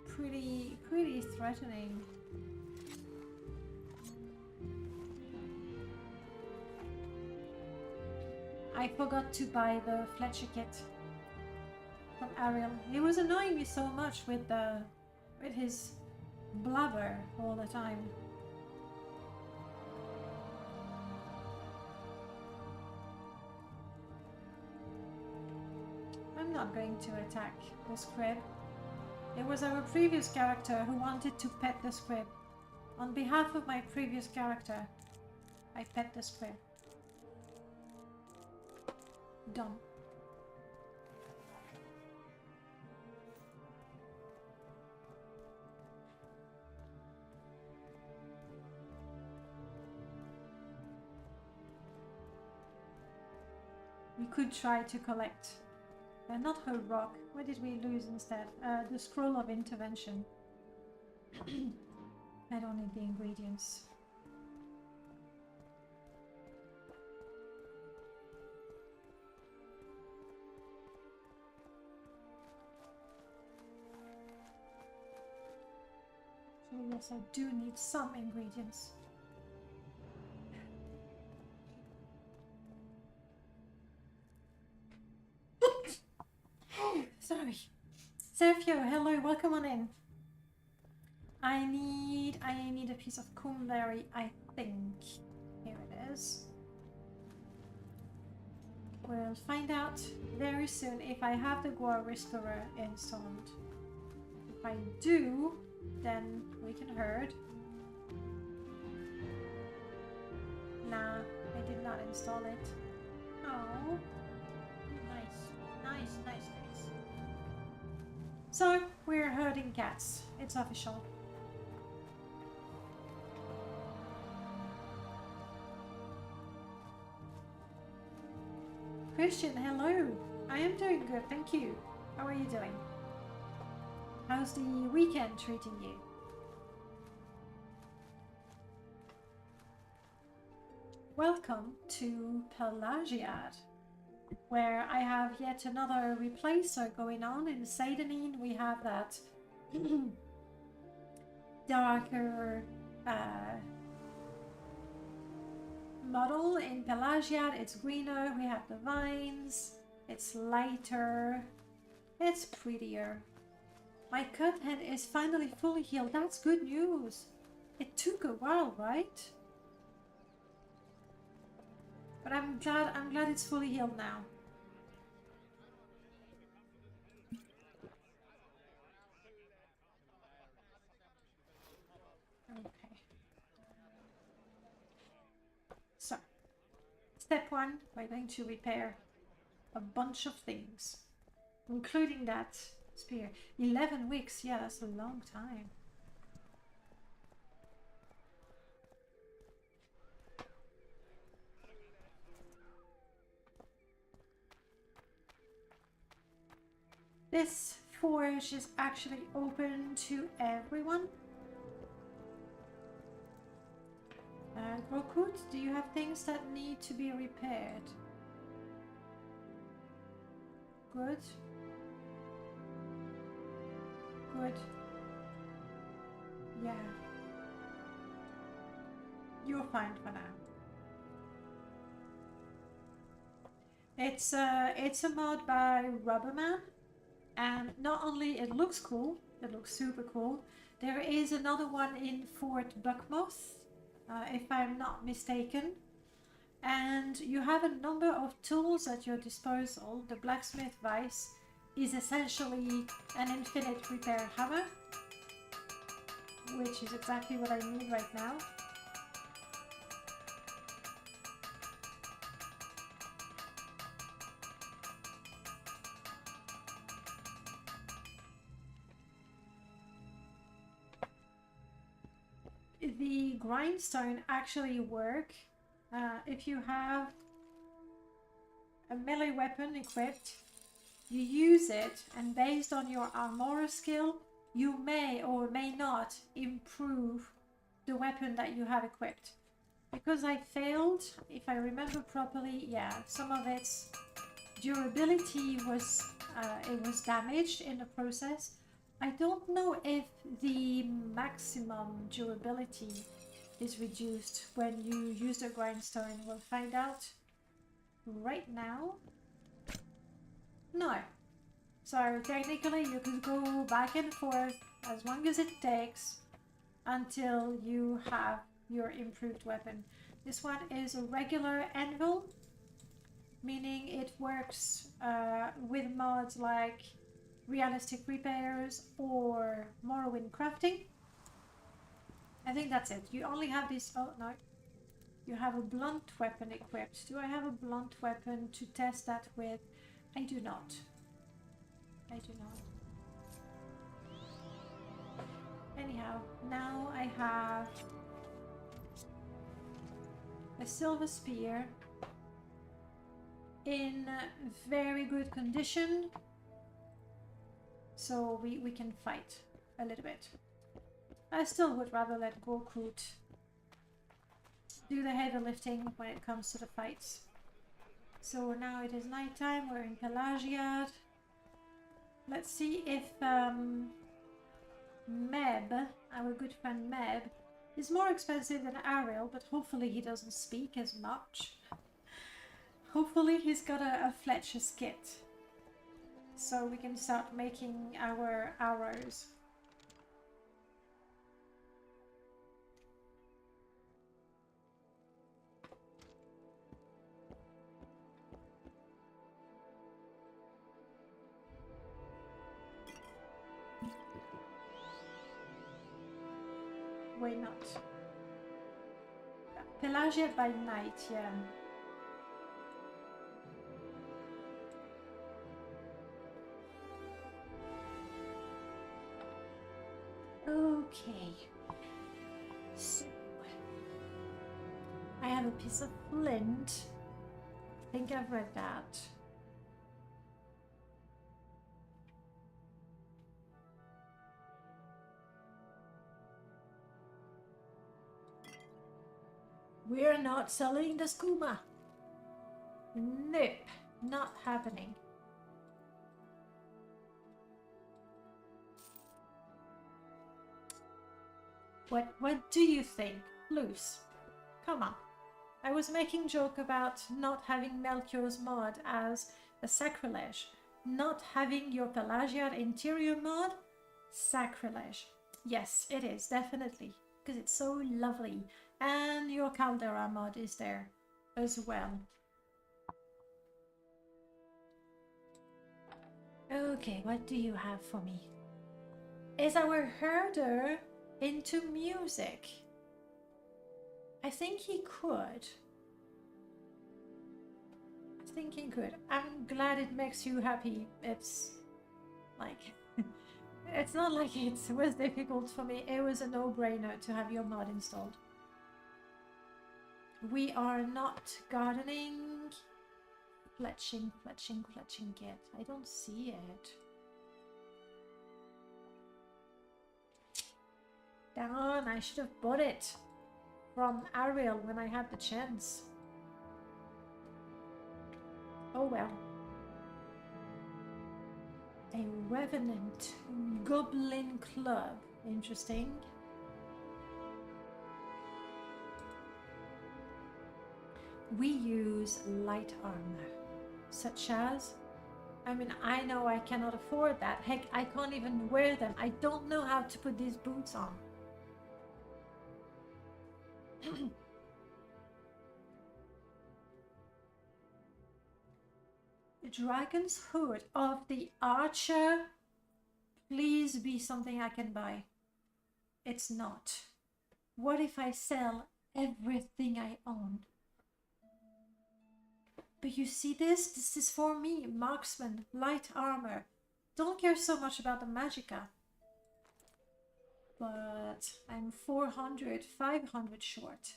Pretty threatening. I forgot to buy the Fletcher kit from Ariel. He was annoying me so much with his blubber all the time. I'm not going to attack the scrib. It was our previous character who wanted to pet the scrib. On behalf of my previous character, I pet the scrib. Done. We could try to collect, not her rock. What did we lose instead? The scroll of intervention. I don't need the ingredients. So yes, I do need some ingredients. Sorry. Sergio, hello, welcome on in. I need a piece of coomberry, I think. Here it is. We'll find out very soon if I have the Guar Whisperer installed. If I do, then we can herd. Nah, I did not install it. Oh, nice, nice, nice, nice. So, we're herding cats. It's official. Christian, hello. I am doing good, thank you. How are you doing? How's the weekend treating you? Welcome to Pelagiad, where I have yet another replacer going on. In Seidenine we have that darker model. In Pelagiad it's greener, we have the vines, it's lighter, it's prettier. My cut head is finally fully healed. That's good news. It took a while, right? But I'm glad it's fully healed now. Okay. So, step one, we're going to repair a bunch of things, including that spear. 11 weeks, yeah, that's a long time. This forge is actually open to everyone. Grokut, do you have things that need to be repaired? Good. Good. Yeah. You're fine for now. It's a mod by Rubberman, and not only it looks cool, it looks super cool. There is another one in Fort Buckmoth, if I'm not mistaken. And you have a number of tools at your disposal. The blacksmith vice is essentially an infinite repair hammer, which is exactly what I need right now. The grindstone actually work if you have a melee weapon equipped. You use it, and based on your armor skill, you may or may not improve the weapon that you have equipped. Because I failed, if I remember properly, yeah, some of its durability was it was damaged in the process. I don't know if the maximum durability is reduced when you use the grindstone. We'll find out right now. No. So technically you can go back and forth as long as it takes until you have your improved weapon. This one is a regular anvil, meaning it works with mods like realistic repairs or Morrowind crafting. I think that's it. You only have this. Oh no, you have a blunt weapon equipped. Do I have a blunt weapon to test that with? I do not. I do not. Anyhow, now I have a silver spear in very good condition, so we can fight a little bit. I still would rather let Gorkut do the heavy lifting when it comes to the fights. So now it is nighttime, we're in Pelagiad. Let's see if Meb, our good friend Meb, is more expensive than Ariel, but hopefully he doesn't speak as much. Hopefully he's got a Fletcher's kit, so we can start making our arrows. Why not? Pelagia by night, yeah. Okay. So I have a piece of flint. I think I've read that. We're not selling the skooma. Nope, not happening. What do you think? Loose. Come on. I was making joke about not having Melchior's mod as a sacrilege. Not having your Pelagia interior mod? Sacrilege. Yes, it is, definitely. Because it's so lovely. And your Caldera mod is there as well. Okay, what do you have for me? Is our herder into music? I think he could. I think he could. I'm glad it makes you happy. It's like... it's not like it was difficult for me. It was a no-brainer to have your mod installed. We are not gardening. Fletching kit. I don't see it. Darn, I should have bought it from Ariel when I had the chance. Oh well. A Revenant Goblin Club. Interesting. We use light armor, such as... I mean, I know I cannot afford that. Heck, I can't even wear them. I don't know how to put these boots on. The Dragon's Hood of the Archer. Please be something I can buy. It's not. What if I sell everything I own? But you see this? This is for me. Marksman, light armor. Don't care so much about the magicka. But I'm 400, 500 short.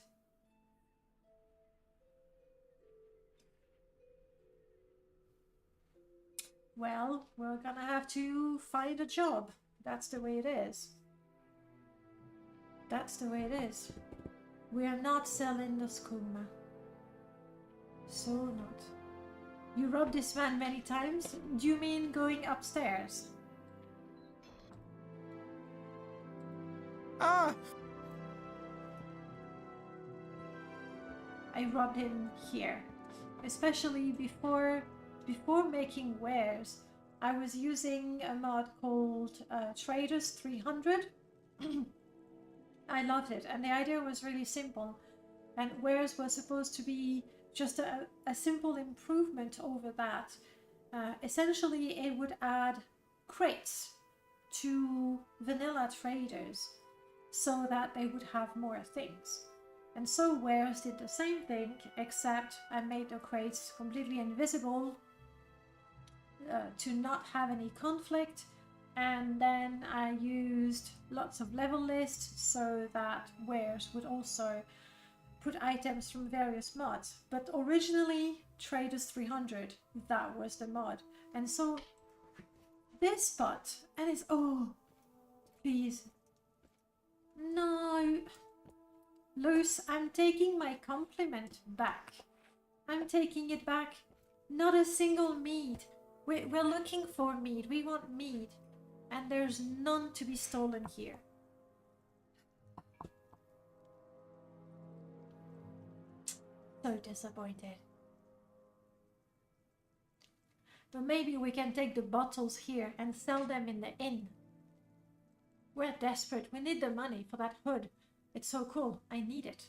Well, we're gonna have to find a job. That's the way it is. That's the way it is. We are not selling the skooma. So not. You robbed this man many times? Do you mean going upstairs? Ah! I robbed him here. Especially before making wares. I was using a mod called Traders 300. I loved it, and the idea was really simple. And wares was supposed to be just a simple improvement over that. Essentially, it would add crates to vanilla traders so that they would have more things. And so wares did the same thing, except I made the crates completely invisible to not have any conflict. And then I used lots of level lists so that wares would also put items from various mods. But originally, Traders 300, that was the mod. And so this spot, and it's... oh, please. No. Luce, I'm taking my compliment back. I'm taking it back. Not a single mead. We're looking for mead. We want mead. And there's none to be stolen here. So disappointed. But maybe we can take the bottles here and sell them in the inn. We're desperate. We need the money for that hood. It's so cool. I need it.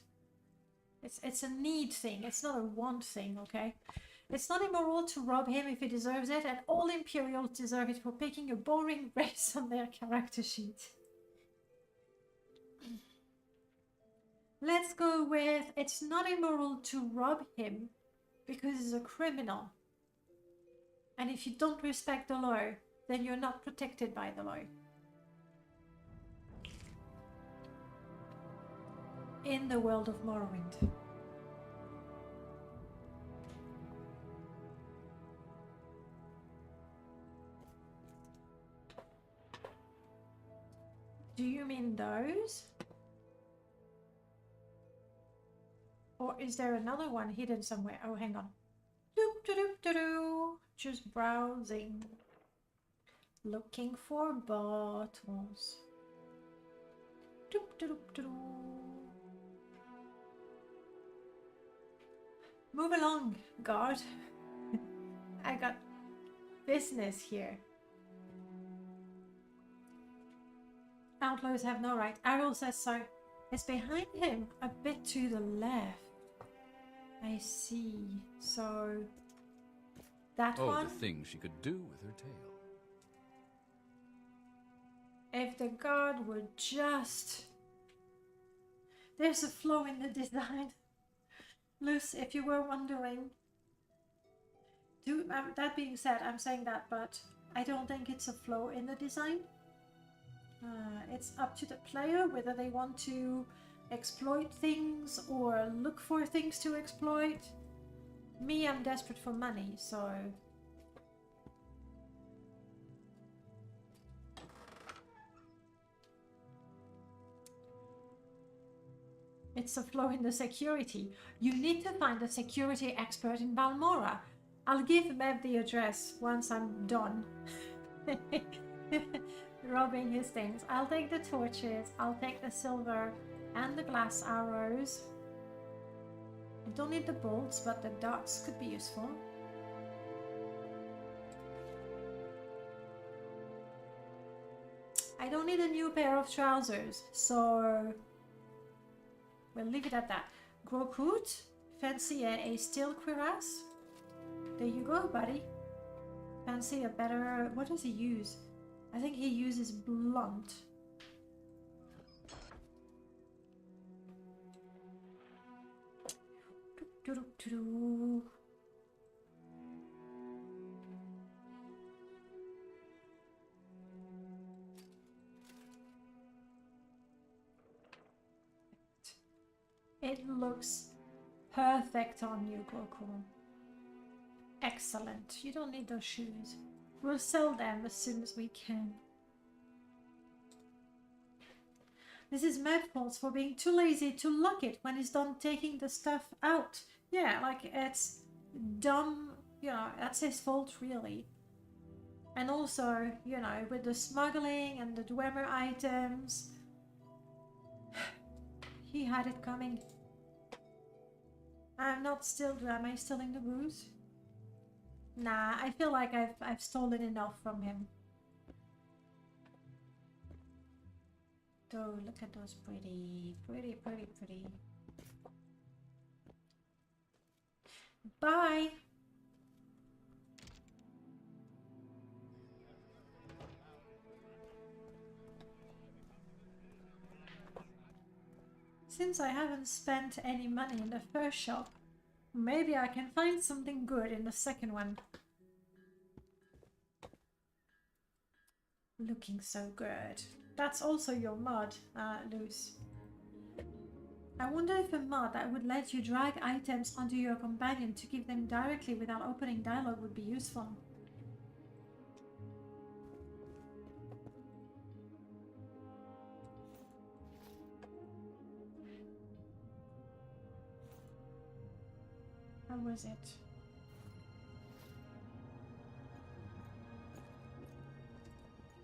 It's a need thing. It's not a want thing, okay? It's not immoral to rob him if he deserves it, and all Imperials deserve it for picking a boring race on their character sheet. Let's go with it's not immoral to rob him because he's a criminal. And if you don't respect the law, then you're not protected by the law. In the world of Morrowind. Do you mean those? Or is there another one hidden somewhere? Oh, hang on. Doop -doo -doop -doo -doo. Just browsing. Looking for bottles. Doop -doo -doop -doo -doo. Move along, guard. I got business here. Outlaws have no right. Arrow says so. It's behind him, a bit to the left. I see. So that one. The things she could do with her tail. If the guard would just... There's a flaw in the design. Luce, if you were wondering. That being said, I'm saying that, but I don't think it's a flaw in the design. It's up to the player whether they want to exploit things or look for things to exploit. Me, I'm desperate for money, so... It's a flaw in the security. You need to find a security expert in Balmora. I'll give Mev the address once I'm done. Robbing his things. I'll take the torches, I'll take the silver and the glass arrows. I don't need the bolts, but the darts could be useful. I don't need a new pair of trousers, so we'll leave it at that. Grokut, fancy a steel cuirass? There you go, buddy. Fancy a better... What does he use? I think he uses blunt. It looks perfect on you, Goku. Excellent. You don't need those shoes. We'll sell them as soon as we can. This is Mev's fault for being too lazy to lock it when he's done taking the stuff out. Yeah, like, it's dumb, you know, that's his fault, really. And also, you know, with the smuggling and the Dwemer items, he had it coming. Am I still in the booze? Nah, I feel like I've stolen enough from him. Oh, look at those pretty. Bye! Since I haven't spent any money in the first shop, maybe I can find something good in the second one. Looking so good. That's also your mod, Luce. I wonder if a mod that would let you drag items onto your companion to give them directly without opening dialogue would be useful. How was it?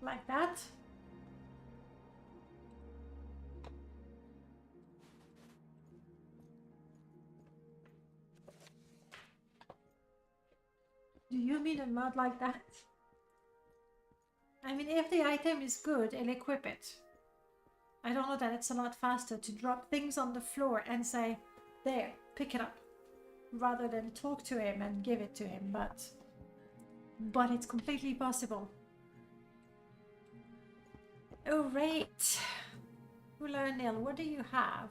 Like that? Do you mean a mod like that? I mean, if the item is good, I'll equip it. I don't know that it's a lot faster to drop things on the floor and say, there, pick it up, rather than talk to him and give it to him, but it's completely possible. Oh, right. Ulanil, what do you have?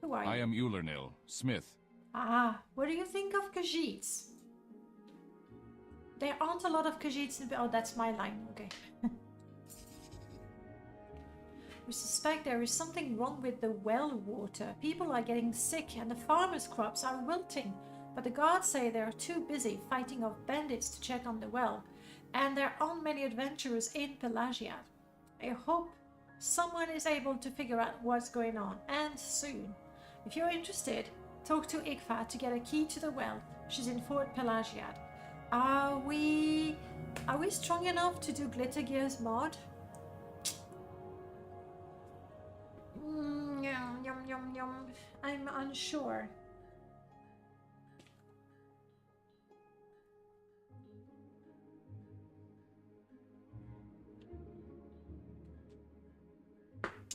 Who are you? I am Ulernil, smith. Ah, what do you think of Khajiits? There aren't a lot of Khajiits in... Oh, that's my line. Okay. We suspect there is something wrong with the well water. People are getting sick and the farmers' crops are wilting. But the guards say they are too busy fighting off bandits to check on the well. And there aren't many adventurers in Pelagiad. I hope someone is able to figure out what's going on, and soon. If you're interested, talk to Igfa to get a key to the well. She's in Fort Pelagiad. Are we strong enough to do Glitter Gear's mod? Yum, yum, yum, yum. I'm unsure.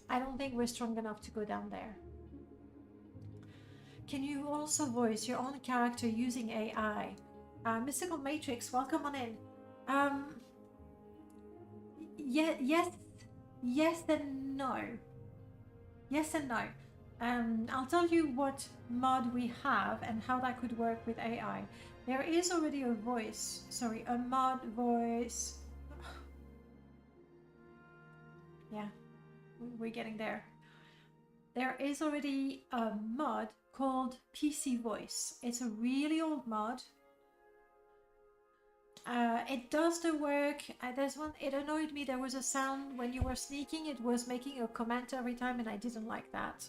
I don't think we're strong enough to go down there. Can you also voice your own character using AI? Mystical Matrix, welcome on in. Yes and no. Yes and no. I'll tell you what mod we have and how that could work with AI. There is already a mod voice. Yeah, we're getting there. There is already a mod called PC Voice. It's a really old mod. It does the work. There's one, it annoyed me. There was a sound when you were sneaking. It was making a comment every time and I didn't like that.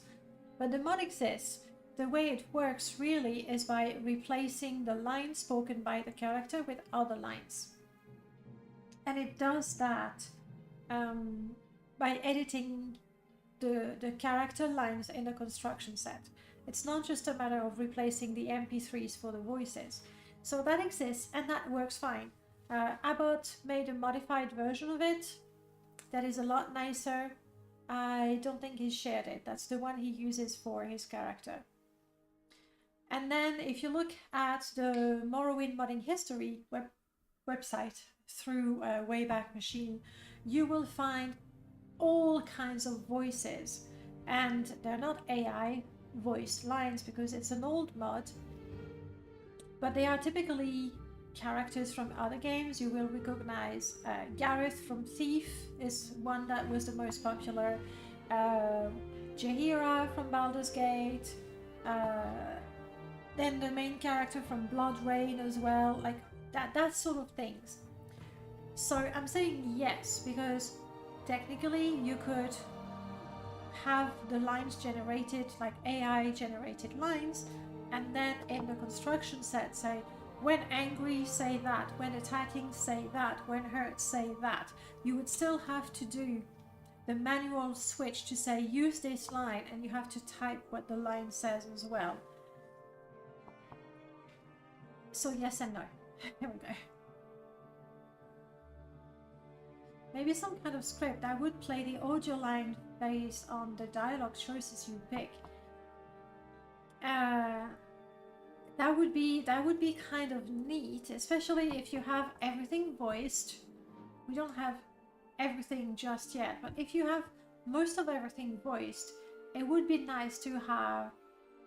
But the mod exists. The way it works really is by replacing the lines spoken by the character with other lines. And it does that by editing the character lines in the construction set. It's not just a matter of replacing the MP3s for the voices. So that exists and that works fine. Abbott made a modified version of it that is a lot nicer. I don't think he shared it. That's the one he uses for his character. And then if you look at the Morrowind Modding History website through Wayback Machine, you will find all kinds of voices. And they're not AI voiced lines because it's an old mod. But they are typically characters from other games. You will recognize Gareth from Thief is one that was the most popular. Jaheira from Baldur's Gate. Then the main character from Blood Rain as well. Like that sort of things. So I'm saying yes because technically you could have the lines generated like AI generated lines, and then in the construction set say when angry say that, when attacking say that, when hurt say that. You would still have to do the manual switch to say use this line, and you have to type what the line says as well. So yes and no. Here we go. Maybe some kind of script. I would play the audio line based on the dialogue choices you pick. That would be kind of neat, especially if you have everything voiced. We don't have everything just yet, but if you have most of everything voiced, it would be nice to have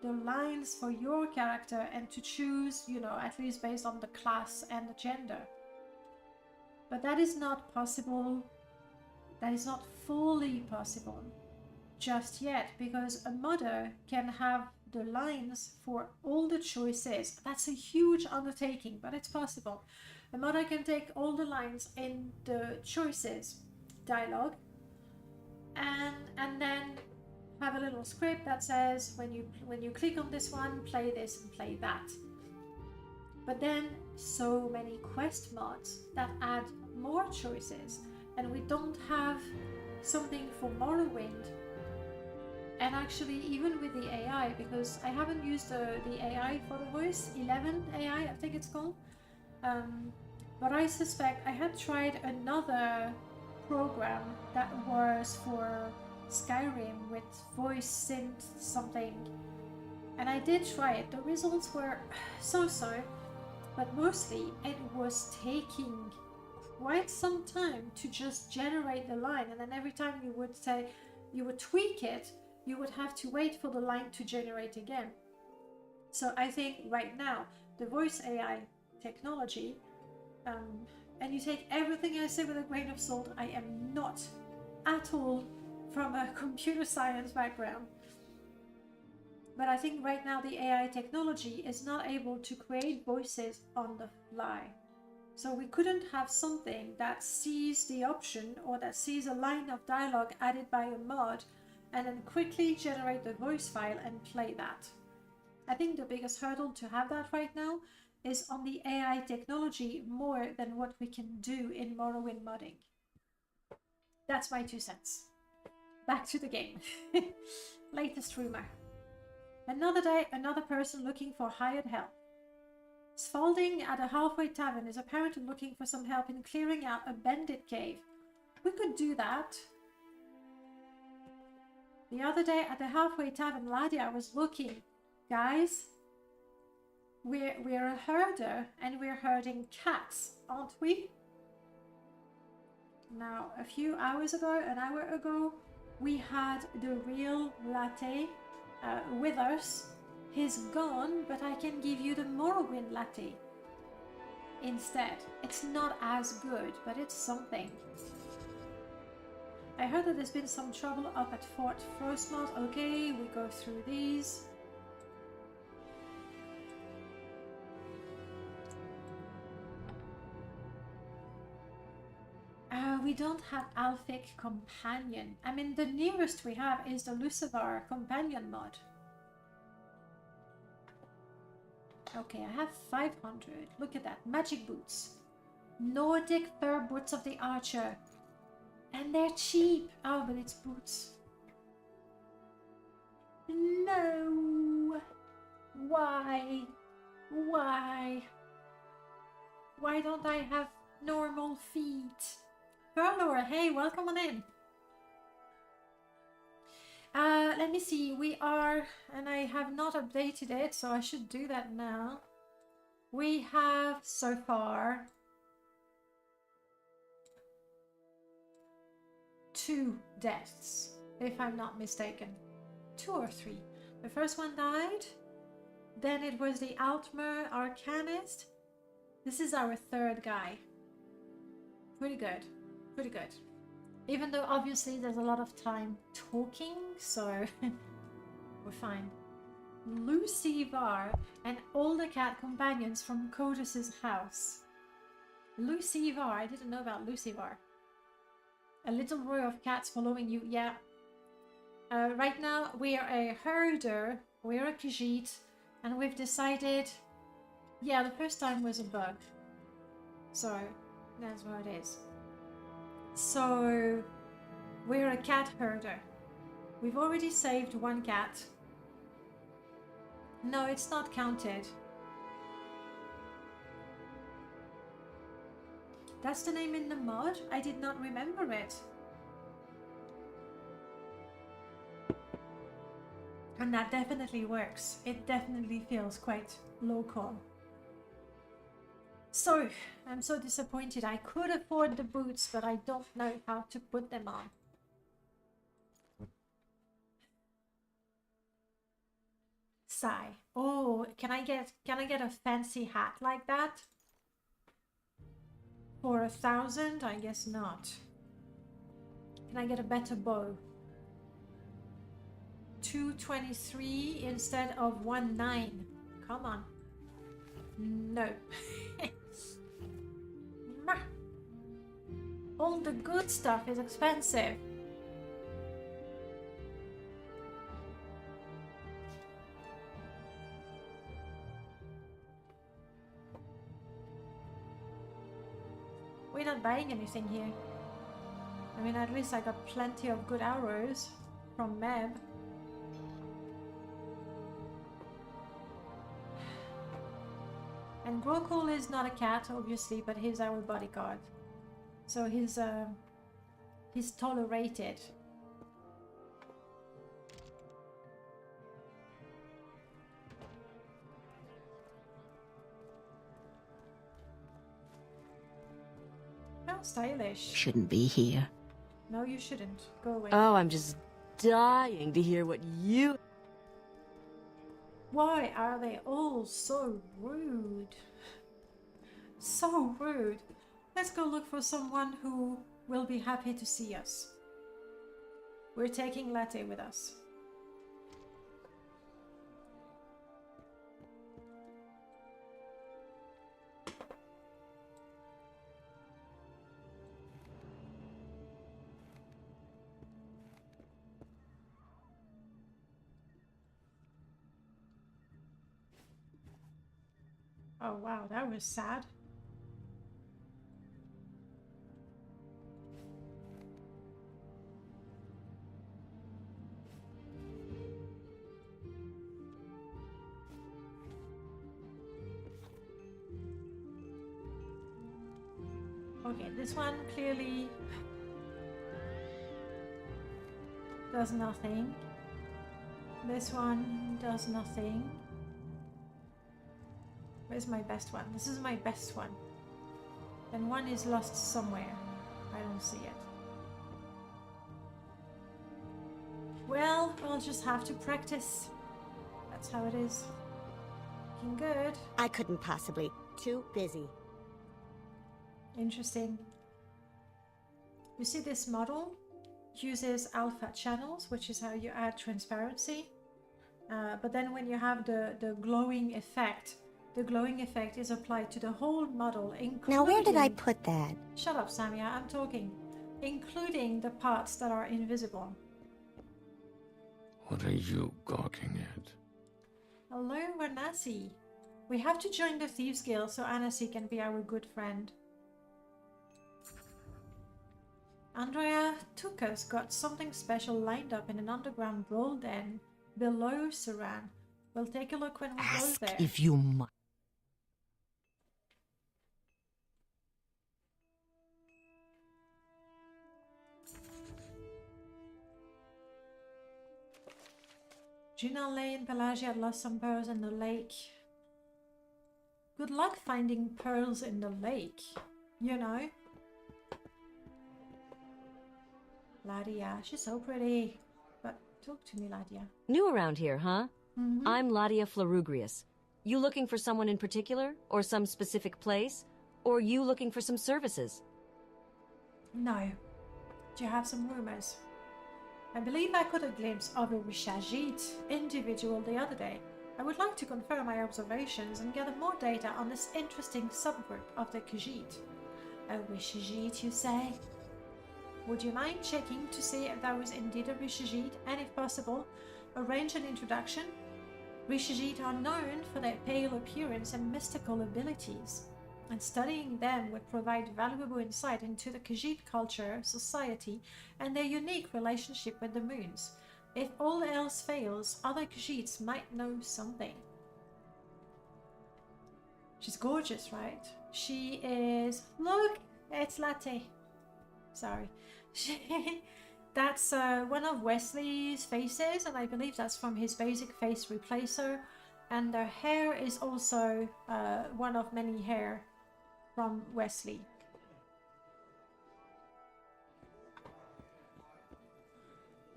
the lines for your character and to choose, you know, at least based on the class and the gender. But that is not possible. That is not fully possible just yet, because a modder can have the lines for all the choices. That's a huge undertaking, but it's possible. A modder can take all the lines in the choices dialogue and then have a little script that says when you click on this one, play this and play that. But then so many quest mods that add more choices, and we don't have something for Morrowind. And actually even with the AI, because I haven't used the AI for the voice, 11 AI I think it's called, but I suspect I had tried another program that was for Skyrim with voice synth something, and I did try it. The results were so-so, but mostly it was taking quite some time to just generate the line, and then every time you would tweak it, you would have to wait for the line to generate again. So I think right now, the voice AI technology, and you take everything I say with a grain of salt, I am not at all from a computer science background. But I think right now the AI technology is not able to create voices on the fly. So we couldn't have something that sees the option or that sees a line of dialogue added by a mod and then quickly generate the voice file and play that. I think the biggest hurdle to have that right now is on the AI technology more than what we can do in Morrowind modding. That's my 2 cents. Back to the game. Latest rumor. Another day, another person looking for hired help. Spalding at a halfway tavern is apparently looking for some help in clearing out a bandit cave. We could do that. The other day at the halfway tavern, Ladia was looking. Guys, we're a herder and we're herding cats, aren't we? Now, a few hours ago, an hour ago, we had the real latte with us. He's gone, but I can give you the Morrowind latte instead. It's not as good, but it's something. I heard that there's been some trouble up at Fort Frostmoth. Okay, we go through these. We don't have Alphic Companion. I mean, the nearest we have is the Lucifer Companion mod. Okay, I have 500. Look at that. Magic boots. Nordic fur boots of the archer. And they're cheap. Oh, but it's boots. No. Why? Why? Why don't I have normal feet? Furlor, hey, welcome on in. Let me see, we are, and I have not updated it, so I should do that now. We have so far 2 deaths, if I'm not mistaken. 2 or 3. The first one died, then it was the Altmer Arcanist. This is our 3rd guy. Pretty good. Pretty good. Even though obviously there's a lot of time talking, so we're fine. Lucivar and all the cat companions from Codus's house. Lucivar, I didn't know about Lucivar. A little row of cats following you, yeah. Right now we are a herder, we're a Khajiit, and we've decided, yeah, the first time was a bug. So that's what it is. So we're a cat herder. We've already saved 1 cat. No, it's not counted. That's the name in the mod? I did not remember it. And that definitely works. It definitely feels quite local. So, I'm so disappointed. I could afford the boots, but I don't know how to put them on. Sigh. Oh, can I get a fancy hat like that? For 1,000? I guess not. Can I get a better bow? 223 instead of 19. Come on. No. All the good stuff is expensive. We're not buying anything here. I mean, at least I got plenty of good arrows from Meb. And Grokul is not a cat, obviously, but he's our bodyguard. So he's tolerated. How stylish. Shouldn't be here. No, you shouldn't. Go away. Oh, I'm just dying to hear what you... Why are they all so rude? So rude. Let's go look for someone who will be happy to see us. We're taking Latte with us. Oh wow, that was sad. Okay, this one clearly does nothing. This one does nothing. Where's my best one? This is my best one. Then one is lost somewhere. I don't see it. Well, we'll just have to practice. That's how it is. Looking good. I couldn't possibly. Too busy. Interesting. You see this model uses alpha channels, which is how you add transparency. But then when you have the glowing effect, the glowing effect is applied to the whole model, including... Now where did I put that? Shut up, Samia, I'm talking. Including the parts that are invisible. What are you gawking at? Hello, Anasi. We have to join the Thieves Guild so Anasi can be our good friend. Andrea took us, got something special lined up in an underground brawl den below Saran. We'll take a look when we go there. If you must. Gina Lay and Pelagia had lost some pearls in the lake. Good luck finding pearls in the lake, you know. Ladia, she's so pretty. But talk to me, Ladia. New around here, huh? Mm-hmm. I'm Ladia Flarugrius. You looking for someone in particular? Or some specific place? Or you looking for some services? No. Do you have some rumors? I believe I caught a glimpse of a Rishajit individual the other day. I would like to confirm my observations and gather more data on this interesting subgroup of the Khajiit. A Rishajit, you say? Would you mind checking to see if that was indeed a Rishajit, and if possible, arrange an introduction? Rishajit are known for their pale appearance and mystical abilities, and studying them would provide valuable insight into the Khajiit culture, society, and their unique relationship with the moons. If all else fails, other Khajiits might know something. She's gorgeous, right? She is... Look! It's Latte. Sorry. That's one of Wesley's faces, and I believe that's from his basic face replacer. And their hair is also one of many hair from Wesley.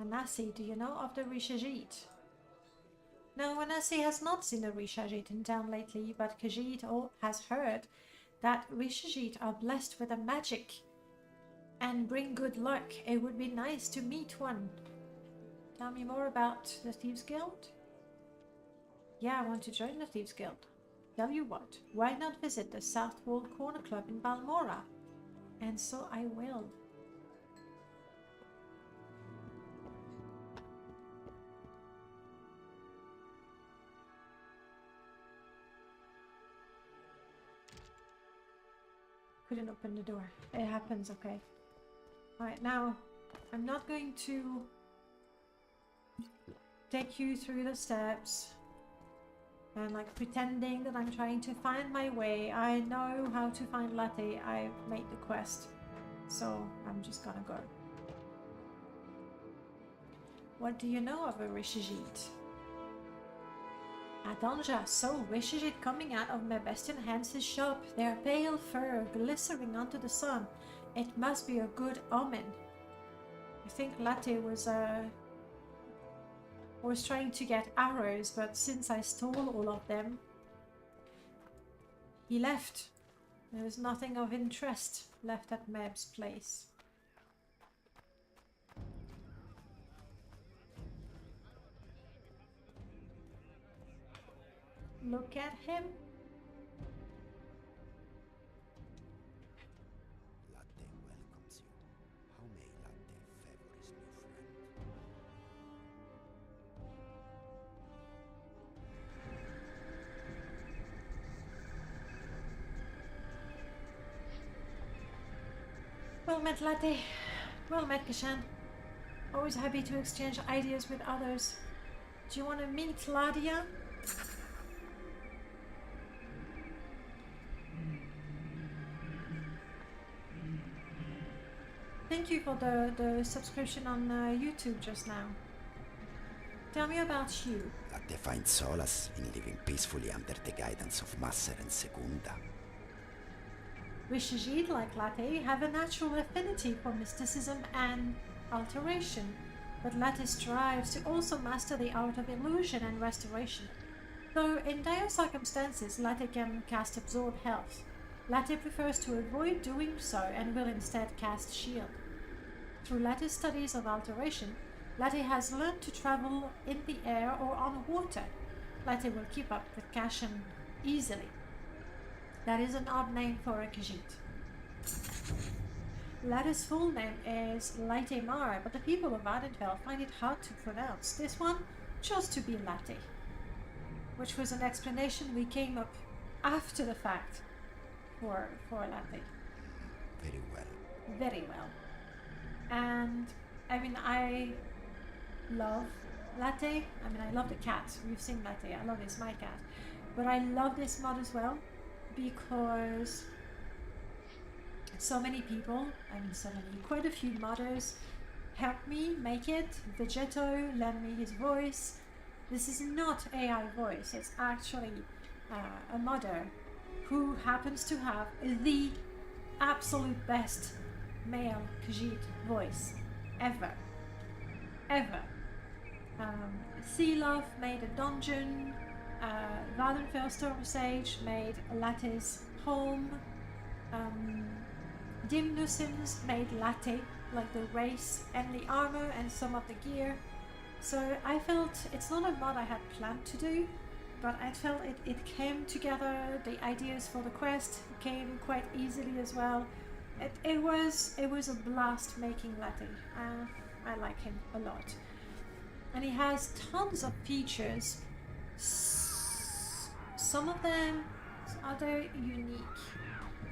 Anasi, do you know of the Rishajit? No, Anasi has not seen a Rishajit in town lately, but Khajiit has heard that Rishajit are blessed with a magic and bring good luck. It would be nice to meet one. Tell me more about the Thieves Guild? Yeah, I want to join the Thieves Guild. Tell you what, why not visit the South Wall Corner Club in Balmora? And so I will. Couldn't open the door. It happens, okay. Alright, now, I'm not going to take you through the steps and like pretending that I'm trying to find my way. I know how to find Latte. I've made the quest, so I'm just gonna go. What do you know of a Rishajit? Adanja saw Rishajit coming out of Mebestian Hans's shop, their pale fur glistening under the sun. It must be a good omen. I think Latte was I was trying to get arrows, but since I stole all of them, he left. There was nothing of interest left at Meb's place. Look at him. Latte welcomes you. How may Latte favor his new friend? Well met, Latte. Well met, Kashan. Always happy to exchange ideas with others. Do you want to meet Ladia? Thank you for the subscription on YouTube just now. Tell me about you. Latte finds solace in living peacefully under the guidance of Masser and Secunda. We Shajid, like Latte, have a natural affinity for mysticism and alteration, but Latte strives to also master the art of illusion and restoration. Though in dire circumstances, Latte can cast Absorb Health. Latte prefers to avoid doing so and will instead cast Shield. Through Latte's studies of alteration, Latte has learned to travel in the air or on water. Latte will keep up with Kashan easily. That is an odd name for a Khajiit. Latte's full name is Latte Mar, but the people of Ardenfell find it hard to pronounce. This one chose to be Latte, which was an explanation we came up after the fact for Latte. Very well. Very well. And I mean, I love Latte. I mean, I love the cat. We've seen Latte. I love this, my cat. But I love this mod as well because so many people, quite a few modders helped me make it. Vegeto lent me his voice. This is not AI voice. It's actually a modder who happens to have the absolute best male Khajiit voice ever. Sealof made a dungeon. Vardenfell Storm Sage made Latte's home. Dim Nusims made Latte, like the race and the armor and some of the gear. So I felt it's not a mod I had planned to do, but I felt it came together. The ideas for the quest came quite easily as well. It was a blast making Latte. I like him a lot, and he has tons of features. Some of them are very unique.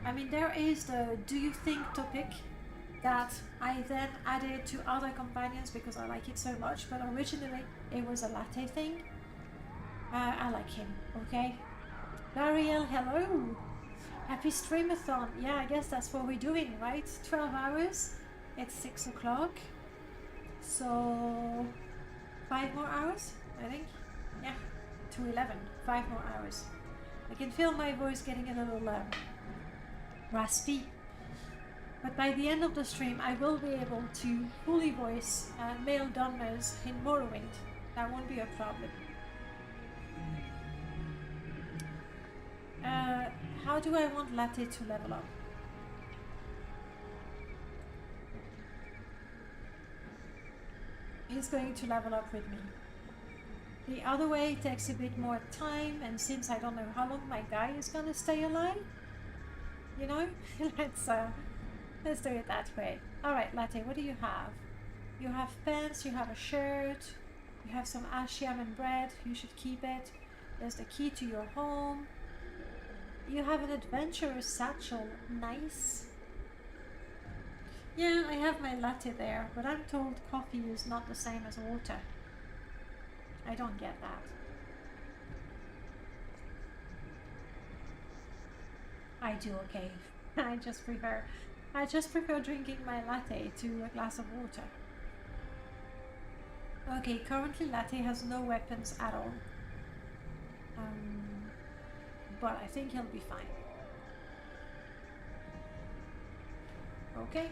I mean, there is the "Do you think" topic that I then added to other companions because I like it so much, but originally it was a Latte thing. I like him, okay? Dariel, hello! Happy streamathon! Yeah, I guess that's what we're doing, right? 12 hours, it's 6 o'clock, so 5 more hours, I think? Yeah, to 11, 5 more hours. I can feel my voice getting a little raspy. But by the end of the stream, I will be able to fully voice male Dunmers in Morrowind. That won't be a problem. How do I want Latte to level up? He's going to level up with me. The other way takes a bit more time, and since I don't know how long my guy is gonna stay alive, you know, let's do it that way. Alright, Latte, what do you have? You have pants, you have a shirt, you have some ash yam and bread, you should keep it. There's the key to your home. You have an adventurous satchel, nice. Yeah, I have my latte there, but I'm told coffee is not the same as water. I don't get that. I do, okay. I just prefer drinking my latte to a glass of water. Okay, currently Latte has no weapons at all. But I think he'll be fine. Okay.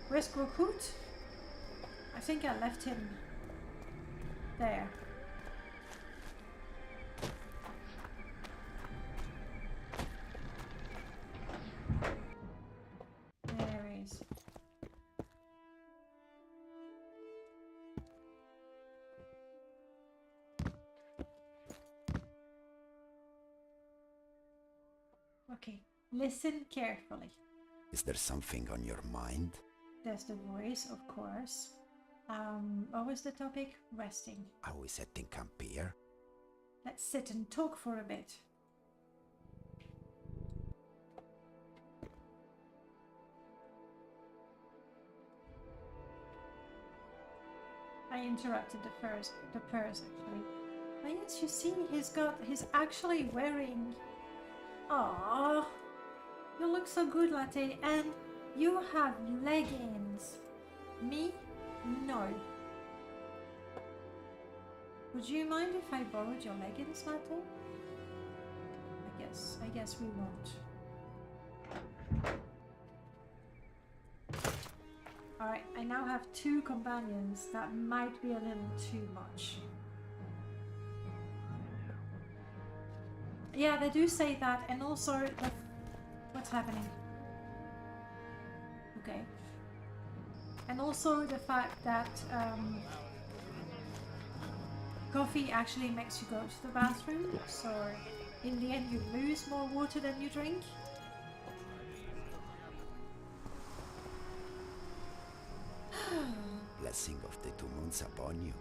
Where's Grokut? I think I left him there. There he is. Okay, listen carefully. Is there something on your mind? There's the voice, of course. What was the topic? Resting. Are we setting camp here? Let's sit and talk for a bit. I interrupted the purse actually. Oh yes, you see, he's actually wearing. Aww, you look so good, Latte, and you have leggings. Me? No. Would you mind if I borrowed your leggings, Latte? I guess we won't. Alright, I now have 2 companions. That might be a little too much. Yeah, they do say that, and also what's happening? Okay. And also the fact that coffee actually makes you go to the bathroom, so in the end you lose more water than you drink. Blessing of the 2 moons upon you.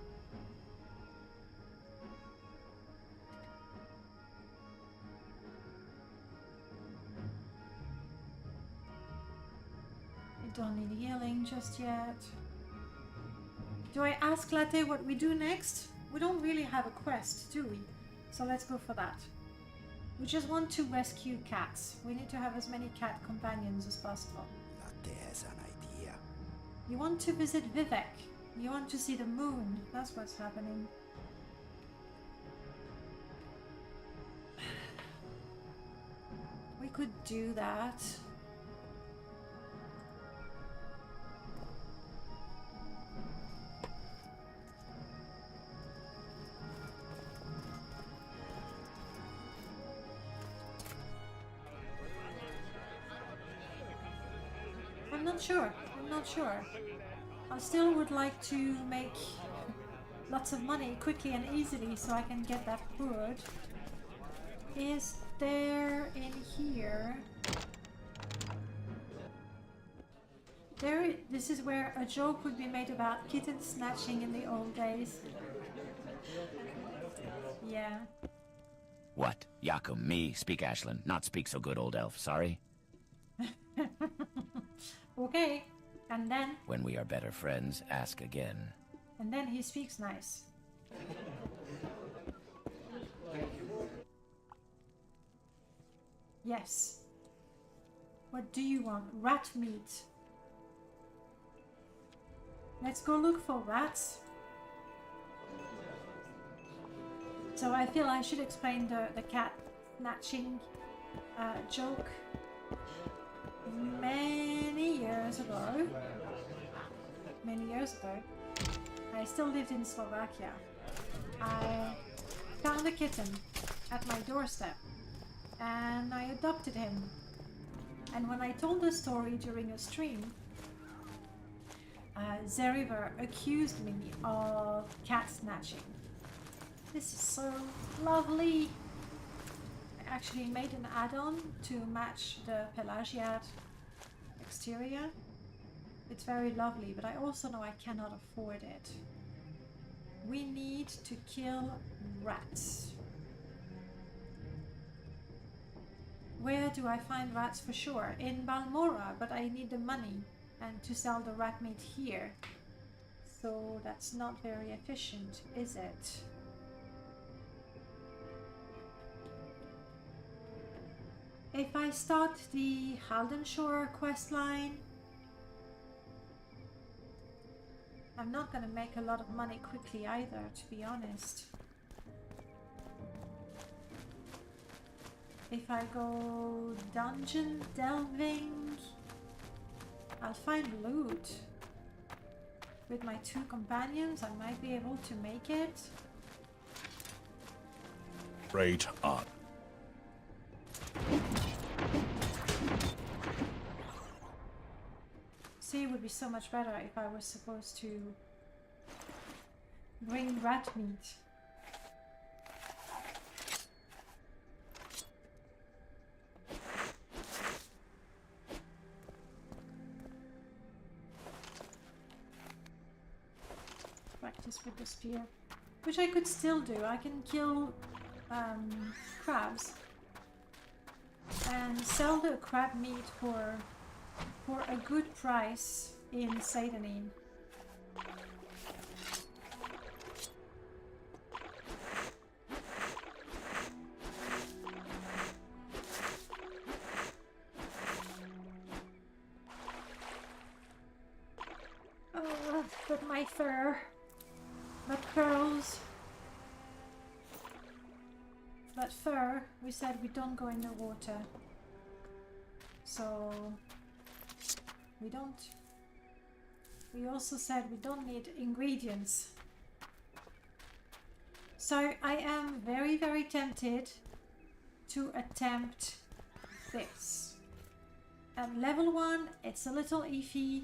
I don't need healing just yet. Do I ask Latte what we do next? We don't really have a quest, do we? So let's go for that. We just want to rescue cats. We need to have as many cat companions as possible. Latte has an idea. You want to visit Vivek. You want to see the moon. That's what's happening. We could do that. I'm not sure. I still would like to make lots of money quickly and easily so I can get that wood. Is there in here? This is where a joke would be made about kitten snatching in the old days. Yeah. What? Yakum, me, speak Ashland, not speak so good old elf, sorry? Okay, and then? When we are better friends, ask again. And then he speaks nice. Yes. What do you want? Rat meat. Let's go look for rats. So I feel I should explain the cat snatching joke. Many years ago, I still lived in Slovakia. I found a kitten at my doorstep and I adopted him. And when I told the story during a stream, Zeriver accused me of cat snatching. This is so lovely. I actually made an add-on to match the Pelagiad exterior. It's very lovely, but I also know I cannot afford it. We need to kill rats. Where do I find rats for sure? In Balmora, but I need the money and to sell the rat meat here. So that's not very efficient, is it? If I start the Haldenshore questline, I'm not gonna make a lot of money quickly either, to be honest. If I go dungeon delving, I'll find loot. With my 2 companions, I might be able to make it. Right on. See, it would be so much better if I was supposed to bring rat meat. Practice with the spear, which I could still do. I can kill crabs and sell the crab meat for a good price in Satanin. But my fur, but curls, but fur, we said we don't go in the water. So we don't. We also said we don't need ingredients. So I am very, very tempted to attempt this. At level 1, it's a little iffy,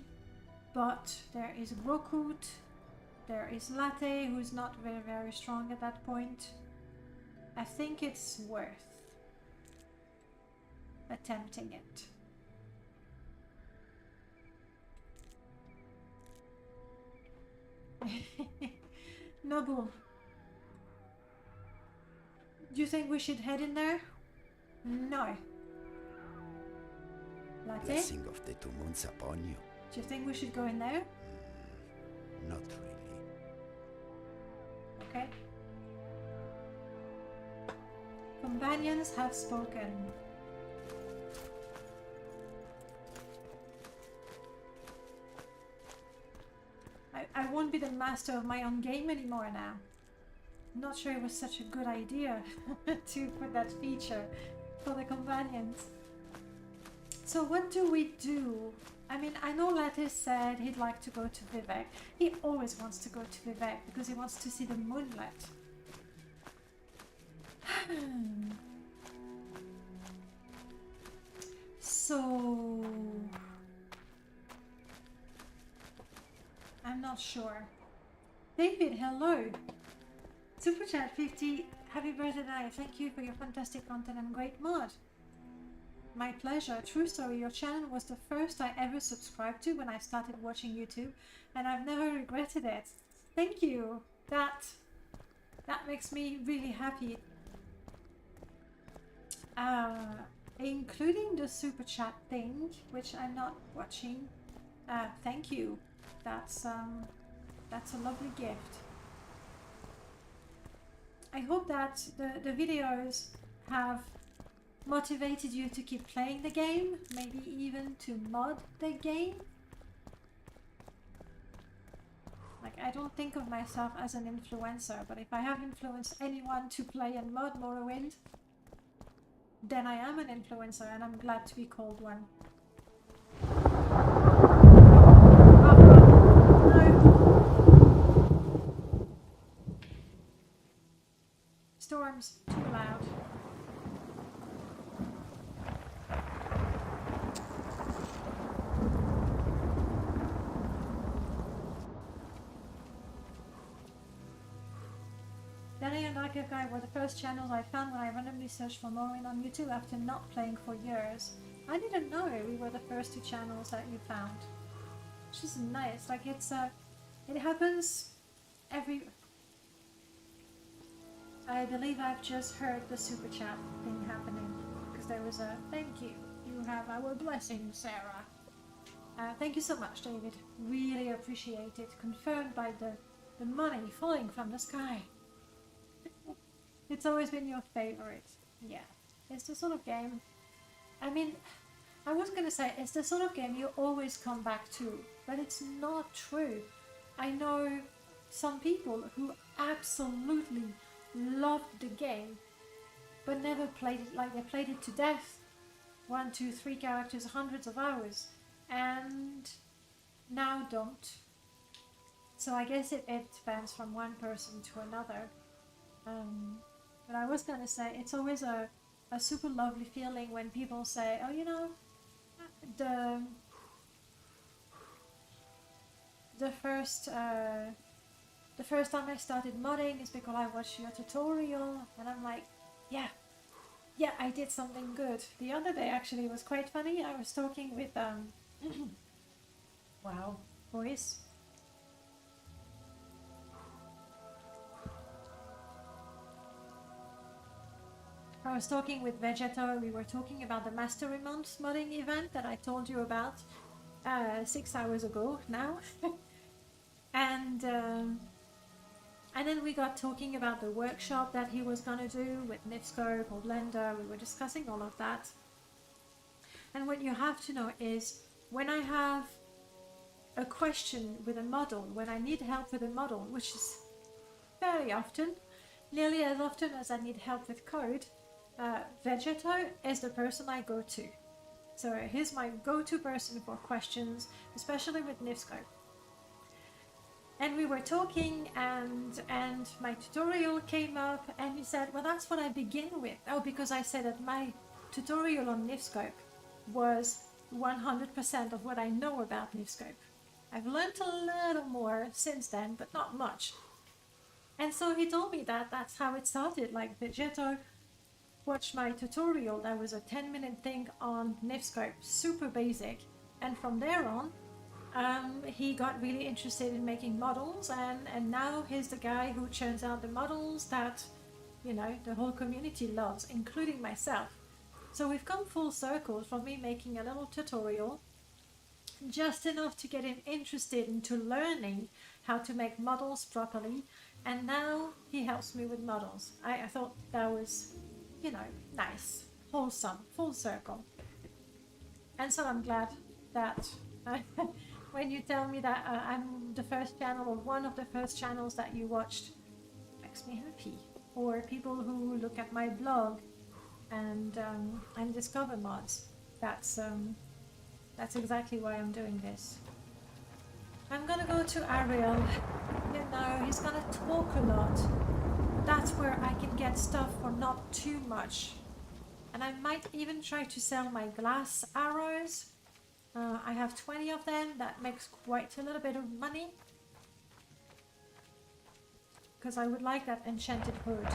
but there is Brokut, there is Latte, who's not very, very strong at that point. I think it's worth attempting it. Noble, do you think we should head in there? No. Latte? Blessing of the 2 months upon you. Do you think we should go in there? Not really. Okay. Companions have spoken. I won't be the master of my own game anymore now. I'm not sure it was such a good idea to put that feature for the companions. So what do we do? I mean, I know Lattice said he'd like to go to Vivek. He always wants to go to Vivek because he wants to see the moonlit. So I'm not sure. David, hello. Super Chat 50. Happy birthday, Naya. Thank you for your fantastic content and great mod. My pleasure. True story, your channel was the first I ever subscribed to when I started watching YouTube, and I've never regretted it. Thank you. That makes me really happy. Including the super chat thing, which I'm not watching. Thank you. That's a lovely gift. I hope that the videos have motivated you to keep playing the game, maybe even to mod the game. Like, I don't think of myself as an influencer, but if I have influenced anyone to play and mod Morrowind, then I am an influencer, and I'm glad to be called one. Storm's too loud. Danny and Archive Guy were the first channels I found when I randomly searched for Morrowind on YouTube after not playing for years. I didn't know we were the first 2 channels that you found. Which is nice. Like, it's it happens every... I believe I've just heard the super chat thing happening, because there was a thank you. You have our blessing, Sarah. Thank you so much, David. Really appreciate it. Confirmed by the money falling from the sky. It's always been your favorite. Yeah. It's the sort of game... I mean, I was gonna say, it's the sort of game you always come back to, but it's not true. I know some people who absolutely loved the game, but never played it. Like, they played it to death. 1, 2, 3 characters, hundreds of hours, and now don't. So I guess it depends from one person to another. But I was gonna say, it's always a super lovely feeling when people say, oh, you know, the first time I started modding is because I watched your tutorial, and I'm like, yeah, I did something good. The other day actually was quite funny. I was talking with wow, voice. I was talking with Vegeto. We were talking about the Mastery Month modding event that I told you about 6 hours ago now. And then we got talking about the workshop that he was gonna do with Nifscope or Blender. We were discussing all of that. And what you have to know is, when I have a question with a model, when I need help with a model, which is fairly often, nearly as often as I need help with code, Vegeto is the person I go to. So he's my go-to person for questions, especially with Nifscope. And we were talking, and my tutorial came up, and he said, well, that's what I begin with. Oh, because I said that my tutorial on Nifscope was 100% of what I know about Nifscope. I've learned a little more since then, but not much. And so he told me that that's how it started. Like, Vegeto watched my tutorial. That was a 10-minute thing on Nifscope, super basic. And from there on, he got really interested in making models, and now he's the guy who churns out the models that, you know, the whole community loves, including myself. So we've come full circle from me making a little tutorial, just enough to get him interested into learning how to make models properly, and now he helps me with models. I thought that was, you know, nice, wholesome, full circle. And so I'm glad that when you tell me that I'm the first channel, or one of the first channels that you watched, makes me happy. Or people who look at my blog and discover mods. That's exactly why I'm doing this. I'm gonna go to Ariel. You know, he's gonna talk a lot. That's where I can get stuff for not too much. And I might even try to sell my glass arrows. I have 20 of them. That makes quite a little bit of money. Because I would like that enchanted hood.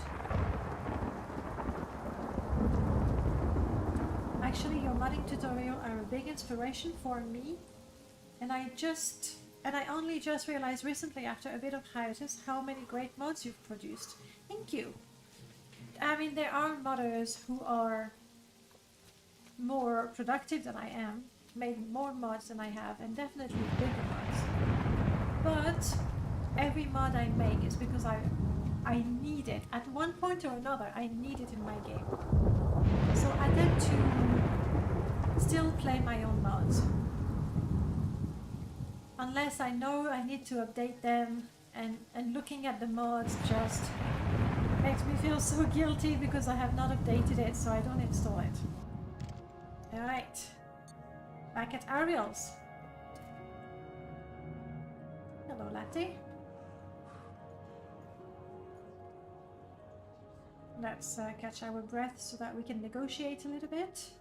Actually, your modding tutorial are a big inspiration for me. And I only just realized recently, after a bit of hiatus, how many great mods you've produced. Thank you. I mean, there are modders who are more productive than I am, made more mods than I have, and definitely bigger mods. But every mod I make is because I need it. At one point or another, I need it in my game. So I tend to still play my own mods. Unless I know I need to update them, and looking at the mods just makes me feel so guilty because I have not updated it, so I don't install it. Alright. Back at Ariel's. Hello, Latte. Let's catch our breath so that we can negotiate a little bit.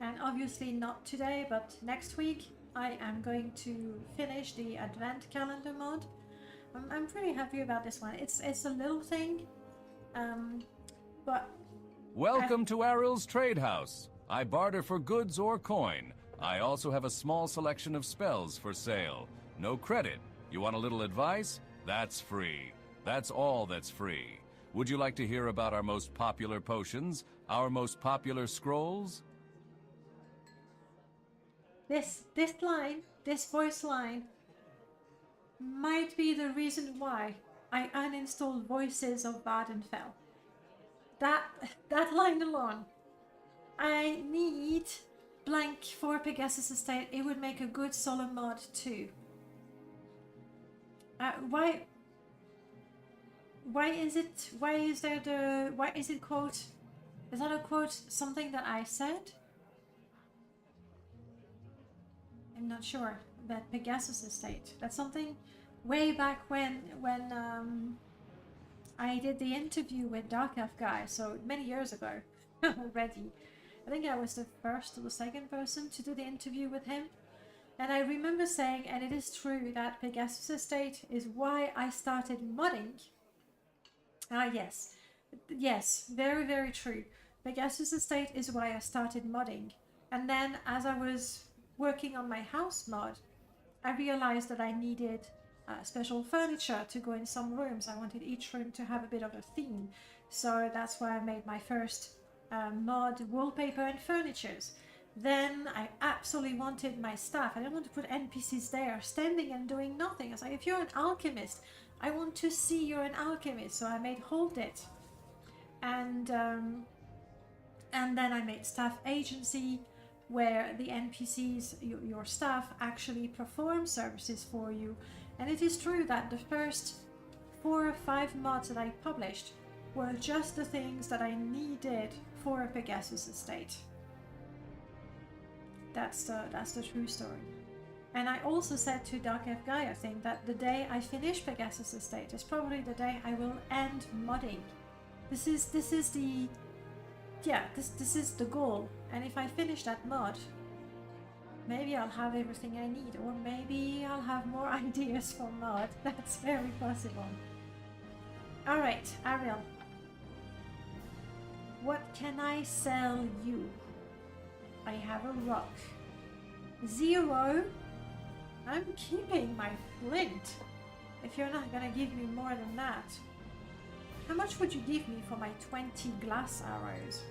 And obviously not today, but next week I am going to finish the Advent Calendar mod. I'm pretty happy about this one. It's a little thing, but... Welcome to Ariel's Trade House. I barter for goods or coin. I also have a small selection of spells for sale. No credit. You want a little advice? That's free. That's all that's free. Would you like to hear about our most popular potions? Our most popular scrolls? This voice line, might be the reason why I uninstalled Voices of Vardenfell. That line alone. I need blank for Pegasus Estate. It would make a good solo mod too. Why is it quote? Is that a quote something that I said? I'm not sure. That Pegasus Estate. That's something way back when I did the interview with Dark Elf Guy, so many years ago already. I think I was the first or the second person to do the interview with him. And I remember saying, and it is true, that Pegasus Estate is why I started modding. Ah, yes. Yes, very, very true. Pegasus Estate is why I started modding. And then as I was working on my house mod, I realized that I needed special furniture to go in some rooms. I wanted each room to have a bit of a theme. So that's why I made my first mod wallpaper and furnitures. Then I absolutely wanted my staff. I didn't want to put NPCs there standing and doing nothing. I was like, if you're an alchemist, I want to see you're an alchemist. So I made Hold It. And then I made staff agency, where the NPCs, your staff, actually perform services for you. And it is true that the first 4 or 5 mods that I published were just the things that I needed for a Pegasus Estate. That's the true story. And I also said to Dark Elf Guy, I think, that the day I finish Pegasus Estate is probably the day I will end modding. This is the goal. And if I finish that mod, maybe I'll have everything I need, or maybe I'll have more ideas for mod. That's very possible. Alright, Ariel. What can I sell you? I have a rock. 0. I'm keeping my flint. If you're not gonna give me more than that. How much would you give me for my 20 glass arrows?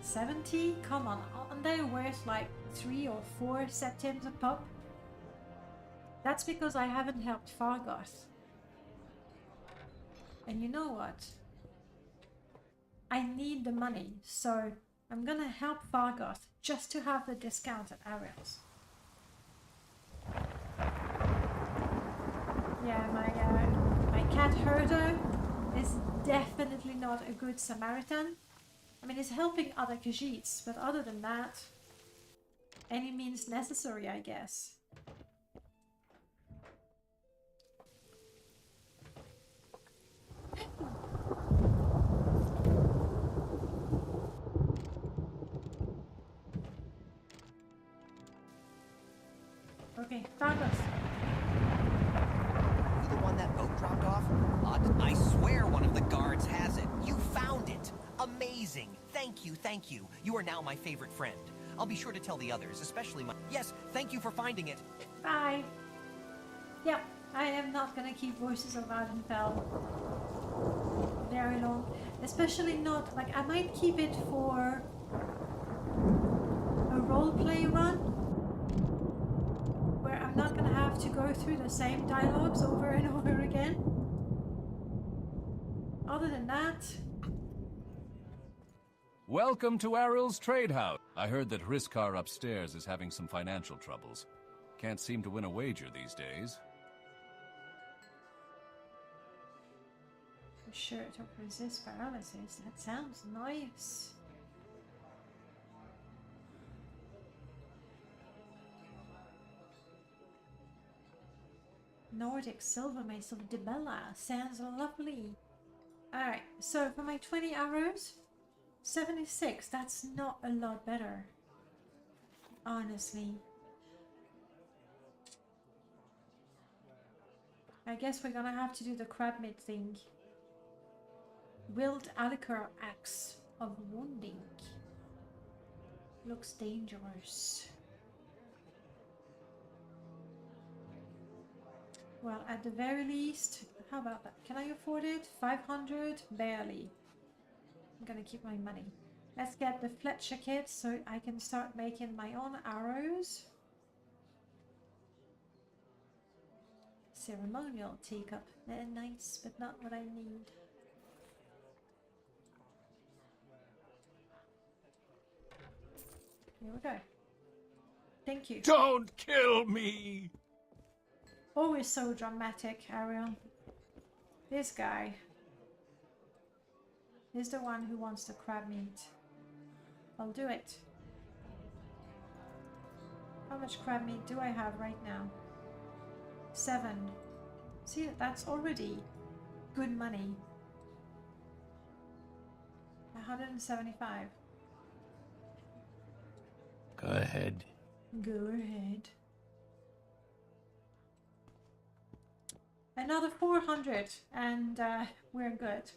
70? Come on, aren't they worth like 3 or 4 septims a pop? That's because I haven't helped Fargoth. And you know what? I need the money, so I'm gonna help Fargoth just to have the discount at Ariel's. Yeah, my cat herder is definitely not a good Samaritan. I mean, he's helping other Khajiits, but other than that, any means necessary, I guess. Okay, Fargoth. You the one that boat dropped off? I swear one of the guards has it. You found it! Amazing! Thank you, thank you. You are now my favorite friend. I'll be sure to tell the others, especially my... Yes, thank you for finding it. Bye. Yep, I am not gonna keep Voices of Vardenfell very long. Especially not, like, I might keep it for a roleplay run, where I'm not gonna have to go through the same dialogues over and over again. Other than that... Welcome to Ariel's Trade House. I heard that Hriskar upstairs is having some financial troubles. Can't seem to win a wager these days. A shirt to resist paralysis. That sounds nice. Nordic Silver Mace of Dibella. Sounds lovely. Alright, so for my 20 arrows, 76. That's not a lot better. Honestly. I guess we're gonna have to do the crab meat thing. Wild Alicur Axe of Wounding. Looks dangerous. Well, at the very least, how about that? Can I afford it? 500? Barely. I'm gonna keep my money. Let's get the Fletcher kit so I can start making my own arrows. Ceremonial teacup. They're nice, but not what I need. Here we go. Thank you. Don't kill me! Always so dramatic, Ariel. This guy is the one who wants the crab meat. I'll do it. How much crab meat do I have right now? 7. See, that's already good money. 175. Go ahead. Go ahead. Another 400 and we're good.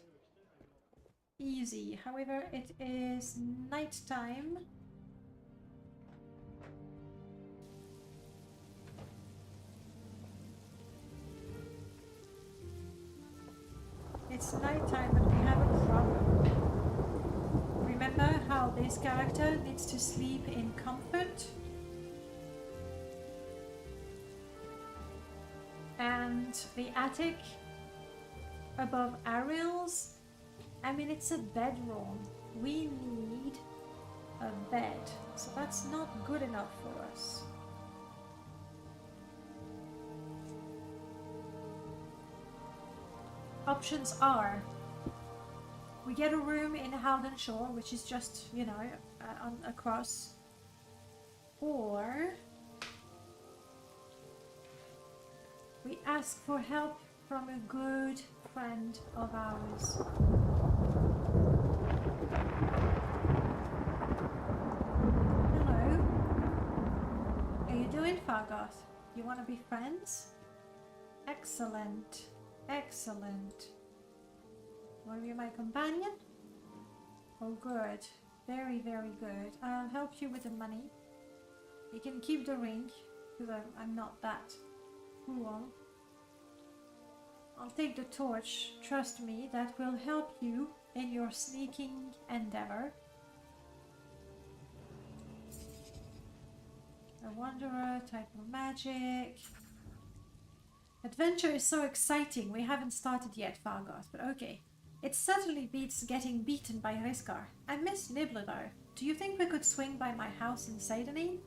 Easy. However, it is night time. It's nighttime, but we have a problem. Remember how this character needs to sleep in comfort? And the attic above Ariel's, I mean, it's a bedroom. We need a bed, so that's not good enough for us. Options are, we get a room in Howden Shore, which is just, you know, across, or we ask for help from a good friend of ours. Hello. How you doing, Fargoth? You want to be friends? Excellent. Excellent. Want to be my companion? Oh, good. Very, very good. I'll help you with the money. You can keep the ring, because I'm not that cruel. I'll take the torch. Trust me, that will help you in your sneaking endeavor. A wanderer, type of magic. Adventure is so exciting. We haven't started yet, Fargoth, but okay. It certainly beats getting beaten by Riskar. I miss Nibbler though. Do you think we could swing by my house in Seidanin?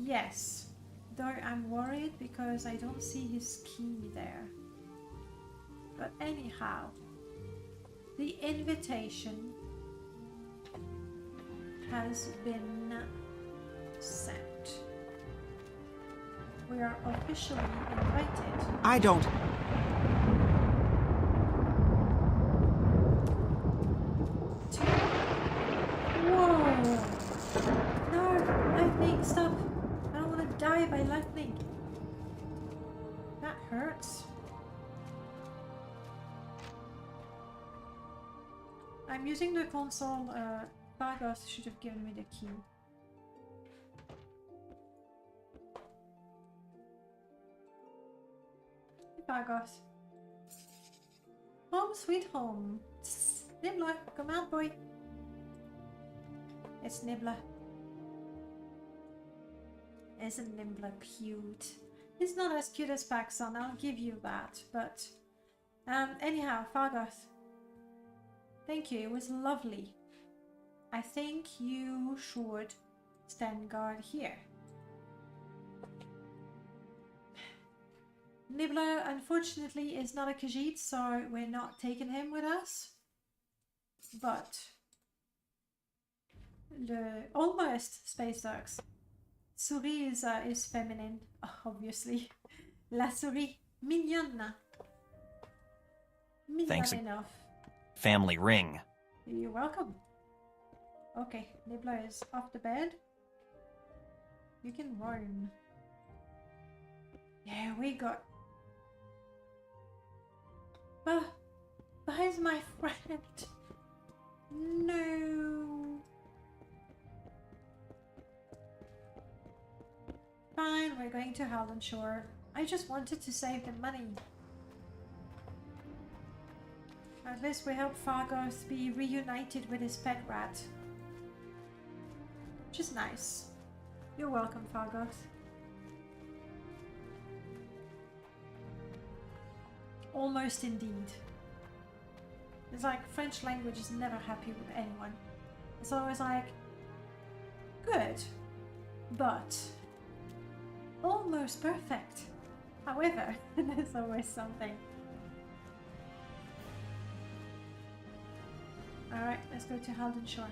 Yes. Though I'm worried because I don't see his key there. But anyhow, the invitation has been sent. We are officially invited. I don't... Whoa! No! Lightning, stop! I don't want to die by lightning. That hurts. I'm using the console. Fargoth should have given me the key. Fargoth. Home sweet home. Nibbler, come out, boy. It's Nibbler. Isn't Nibbler cute? He's not as cute as Paxson, I'll give you that, but... anyhow, Fargoth. Thank you, it was lovely. I think you should stand guard here. Nibbler, unfortunately, is not a Khajiit, so we're not taking him with us. But... almost space dogs. Souris is feminine, obviously. La souris, mignonne. Thanks. Enough. Family ring. You're welcome. Okay, Nibbler is off the bed. You can roam. Yeah, we got... where's my friend? No. Fine, we're going to Howden Shore. I just wanted to save the money. At least we help Fargoth be reunited with his pet rat. Which is nice. You're welcome, Fargoth. Almost indeed. It's like French language is never happy with anyone. It's always like, good, but almost perfect. However, there's always something. Alright, let's go to Halden Shore.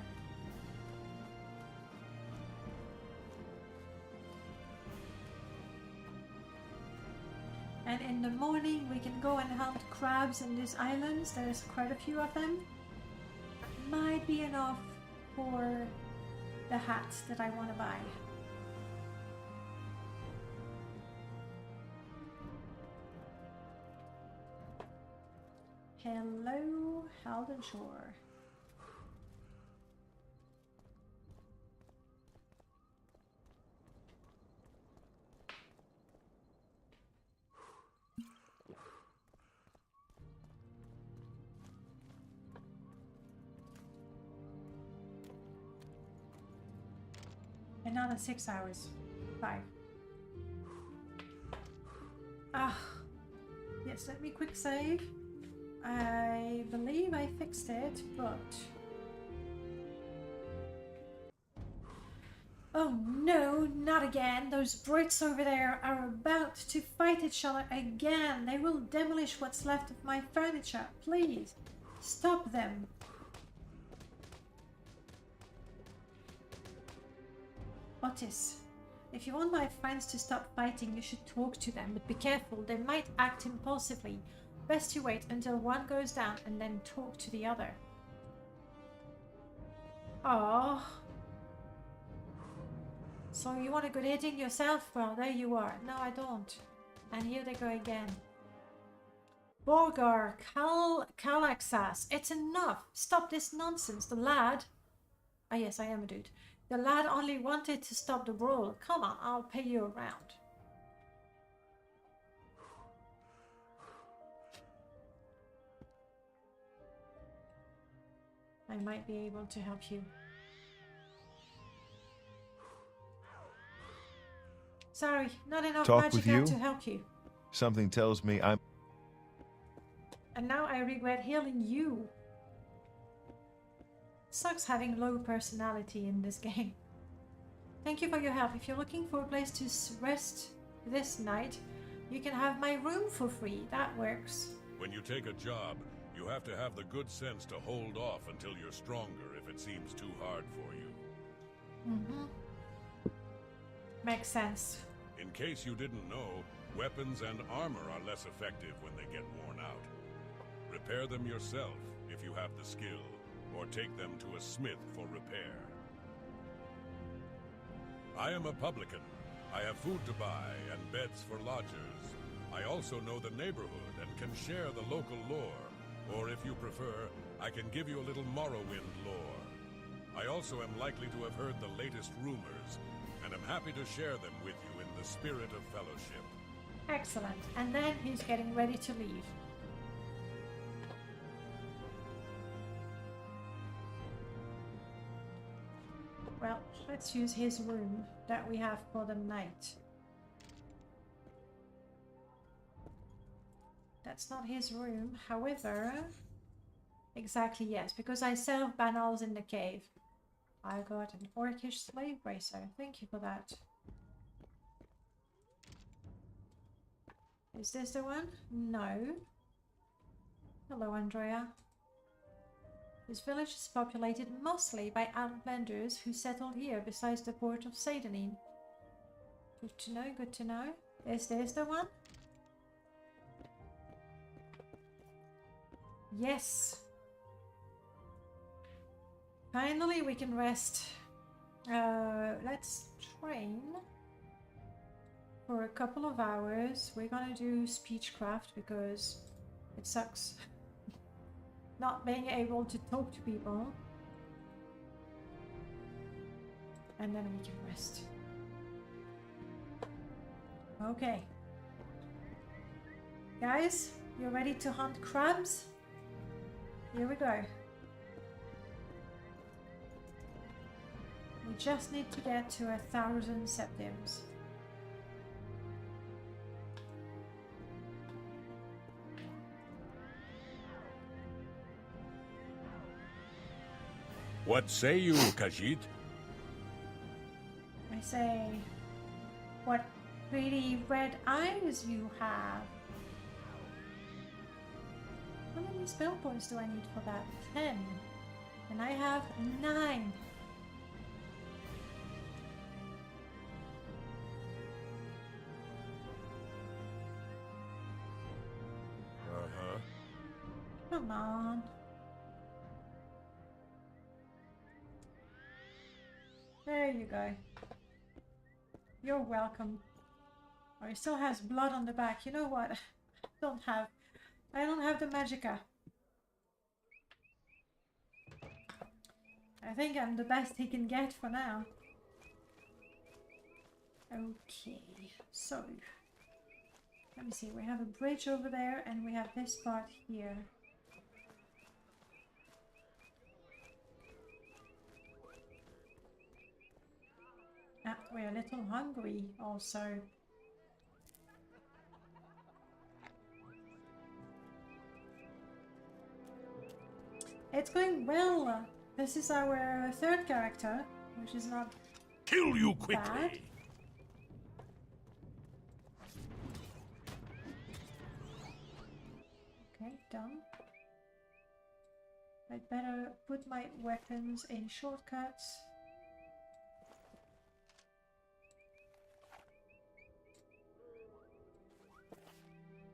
And in the morning we can go and hunt crabs in these islands. There's quite a few of them. Might be enough for the hats that I want to buy. Hello, Halden Shore. Another 6 hours. 5. Ah. Yes, let me quick save. I believe I fixed it, but... Oh no, not again. Those brutes over there are about to fight each other again. They will demolish what's left of my furniture. Please, stop them. Otis, if you want my friends to stop fighting, you should talk to them, but be careful. They might act impulsively. Best you wait until one goes down and then talk to the other. Oh. So you want to go dating yourself? Well, there you are. No, I don't. And here they go again. Borgar, Calaxas, it's enough. Stop this nonsense. The lad... Ah, yes, I am a dude. The lad only wanted to stop the brawl. Come on, I'll pay you around. I might be able to help you. Sorry, not enough magic out to help you. Something tells me I'm... And now I regret healing you. Sucks having low personality in this game. Thank you for your help. If you're looking for a place to rest this night, you can have my room for free. That works. When you take a job, you have to have the good sense to hold off until you're stronger if it seems too hard for you. Makes sense. In case you didn't know, weapons and armor are less effective when they get worn out. Repair them yourself if you have the skill, or take them to a smith for repair. I am a publican. I have food to buy and beds for lodgers. I also know the neighborhood and can share the local lore. Or if you prefer, I can give you a little Morrowind lore. I also am likely to have heard the latest rumors, and am happy to share them with you in the spirit of fellowship. Excellent. And then he's getting ready to leave. Well, let's use his room that we have for the night. That's not his room, however... Exactly, yes, because I sell banners in the cave. I got an orcish slave racer. Thank you for that. Is this the one? No. Hello, Andrea. This village is populated mostly by outlanders who settled here besides the port of Sadanin. Good to know, good to know. Is this the one? Yes. Finally, we can rest. Let's train for a couple of hours. We're gonna do speechcraft because it sucks not being able to talk to people. And then we can rest. Okay. Guys, you ready to hunt crabs? Here we go. We just need to get to 1,000 septims. What say you, Khajiit? I say, what pretty red eyes you have. How many spell points do I need for that? 10. And I have 9. Uh-huh. Come on. There you go. You're welcome. Oh, it still has blood on the back. You know what? I don't have the magicka. I think I'm the best he can get for now. Okay, so let me see. We have a bridge over there and we have this part here. Ah, we're a little hungry also. It's going well. This is our third character, which is not Kill you quickly. bad. Okay, done. I'd better put my weapons in shortcuts.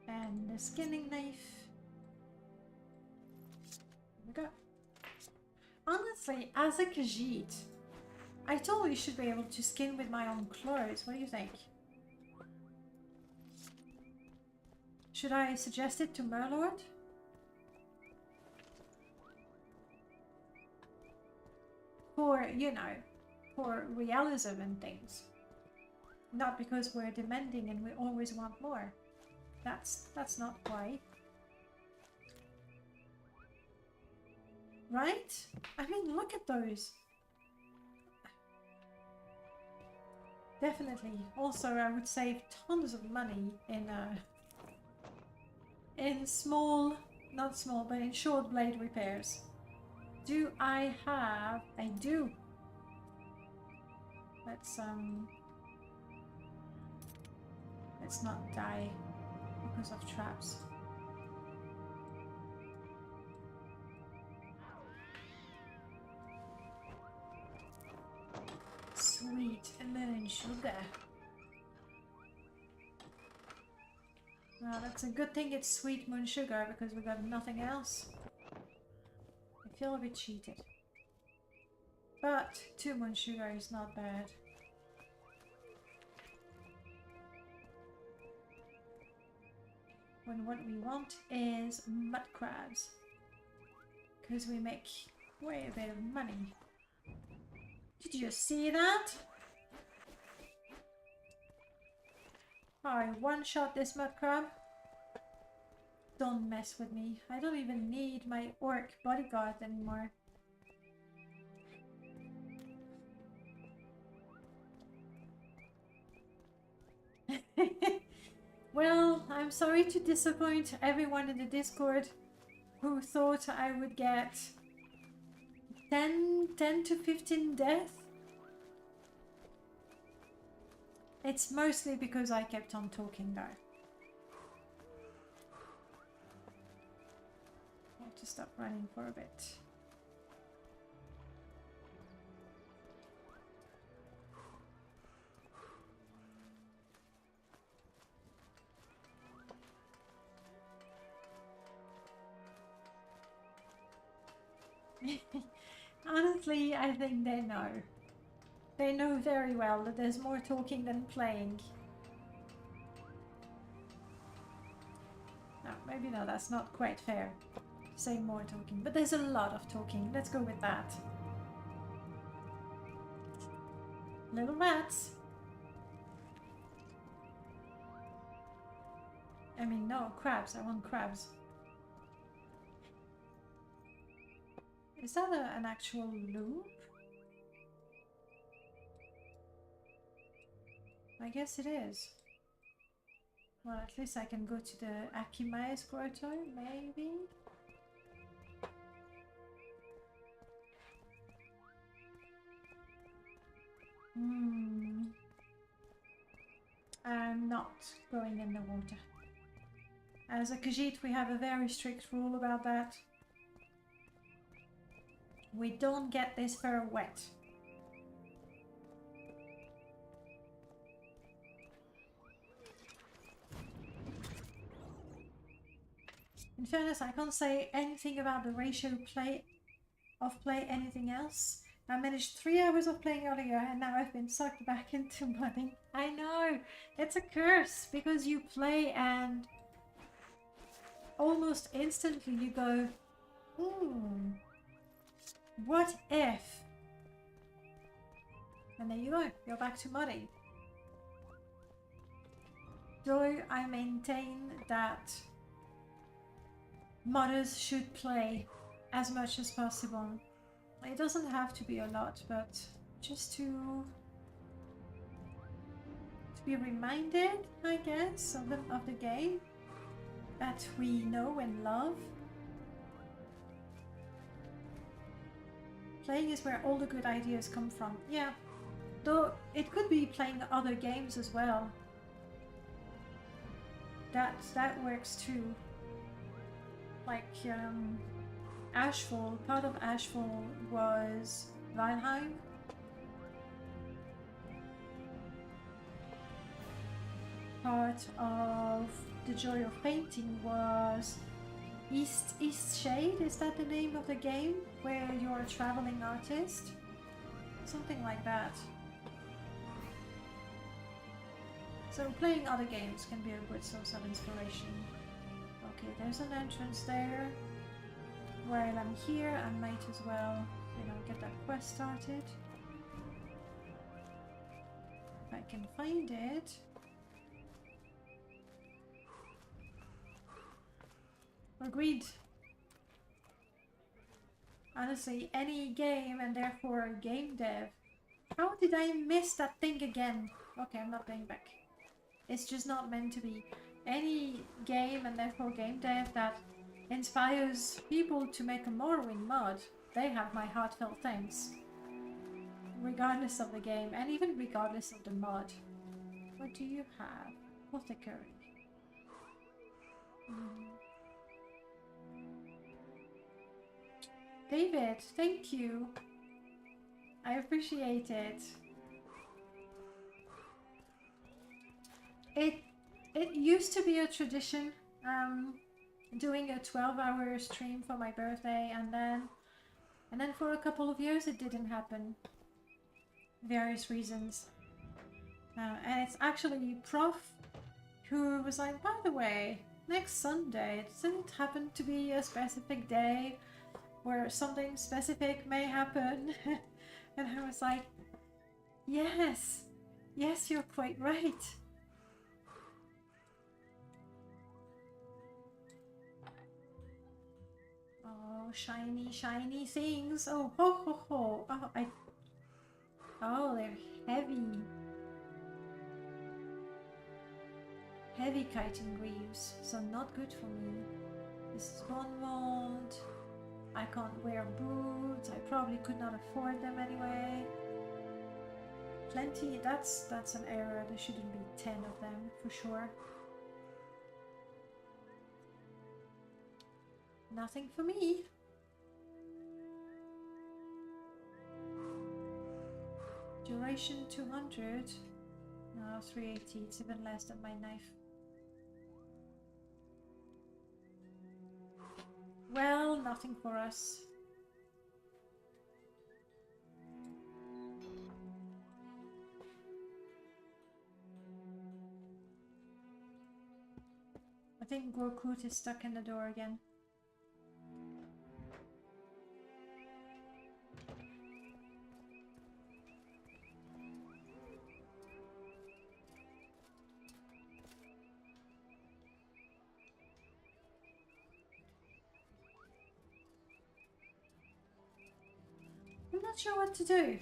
And the skinning knife. There we go. Honestly, as a Khajiit, I totally should be able to skin with my own clothes. What do you think? Should I suggest it to Merlord? For, you know, for realism and things. Not because we're demanding and we always want more. That's not why. Right? I mean, look at those. Definitely. Also, I would save tons of money in small, not small, but in short blade repairs. Do I have? I do. Let's not die because of traps. Sweet lemon sugar. Well, that's a good thing it's sweet moon sugar because we got nothing else. I feel a bit cheated. But 2 moon sugar is not bad. When what we want is mud crabs. Because we make way a bit of money. Did you see that? I one-shot this mud crab. Don't mess with me. I don't even need my orc bodyguard anymore. Well, I'm sorry to disappoint everyone in the Discord who thought I would get 10 to 15 deaths. It's mostly because I kept on talking though. I have to stop running for a bit. Honestly, I think they know. They know very well that there's more talking than playing. No, maybe no, that's not quite fair. Say more talking, but there's a lot of talking. Let's go with that. Little rats. I mean, no, crabs. I want crabs. Is that an actual loop? I guess it is. Well, at least I can go to the Akimae's grotto, maybe? I'm not going in the water. As a Khajiit, we have a very strict rule about that. We don't get this fur wet. In fairness, I can't say anything about the ratio of play anything else. I managed 3 hours of playing earlier and now I've been sucked back into modding. I know! It's a curse because you play and almost instantly you go, what if? And there you go, you're back to modding. Though I maintain that modders should play as much as possible. It doesn't have to be a lot, but just to be reminded, I guess, of the game that we know and love. Playing is where all the good ideas come from. Yeah, though it could be playing other games as well. That works too. Like Ashfall, part of Ashfall was Valheim. Part of The Joy of Painting was East Shade, is that the name of the game? Where you're a traveling artist? Something like that. So playing other games can be a good source of inspiration. Okay, there's an entrance there. While I'm here, I might as well, get that quest started. If I can find it. Agreed. Honestly, any game and therefore game dev. How did I miss that thing again? Okay, I'm not playing back. It's just not meant to be. Any game and therefore game dev that inspires people to make a Morrowind mod, they have my heartfelt thanks. Regardless of the game, and even regardless of the mod. What do you have? Apothecary. David, thank you. I appreciate it. It used to be a tradition, doing a 12-hour stream for my birthday, and then for a couple of years it didn't happen. Various reasons. And it's actually Prof who was like, by the way, next Sunday, doesn't it happen to be a specific day where something specific may happen? And I was like, yes, you're quite right. Oh, shiny things. Oh, ho, ho, ho. Oh, they're heavy. Heavy chitin greaves, so not good for me. This is one mod. I can't wear boots. I probably could not afford them anyway. Plenty. That's an error. There shouldn't be 10 of them for sure. Nothing for me. Duration 200. No, 380. It's even less than my knife. Well, nothing for us. I think Gorkut is stuck in the door again. I'm not sure what to do.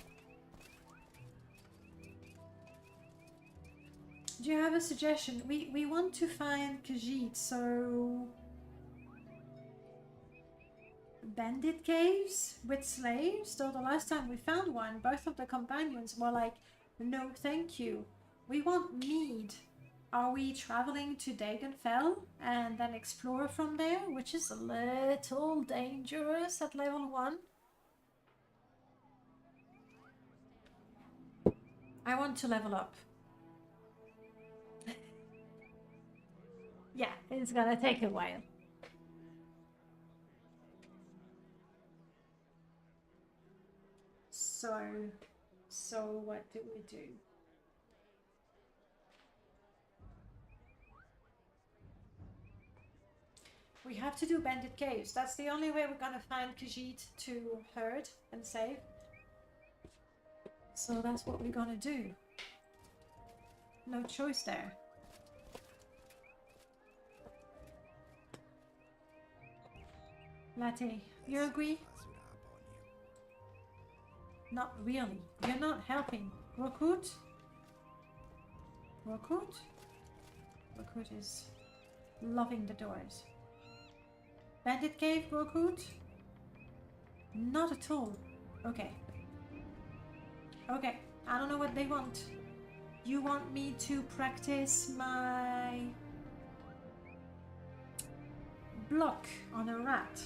Do you have a suggestion? We want to find Khajiit, so bandit caves with slaves? Though the last time we found one, both of the companions were like, no thank you. We want mead. Are we traveling to Dagonfell and then explore from there? Which is a little dangerous at level 1. I want to level up. Yeah, it's gonna take a while. So what do we do? We have to do Bandit Caves. That's the only way we're gonna find Khajiit to herd and save. So that's what we're gonna do. No choice there. Latte, you agree? Not really. You're not helping. Rokut? Rokut? Rokut is loving the doors. Bandit Cave, Rokut? Not at all. Okay. Okay, I don't know what they want. You want me to practice my block on a rat?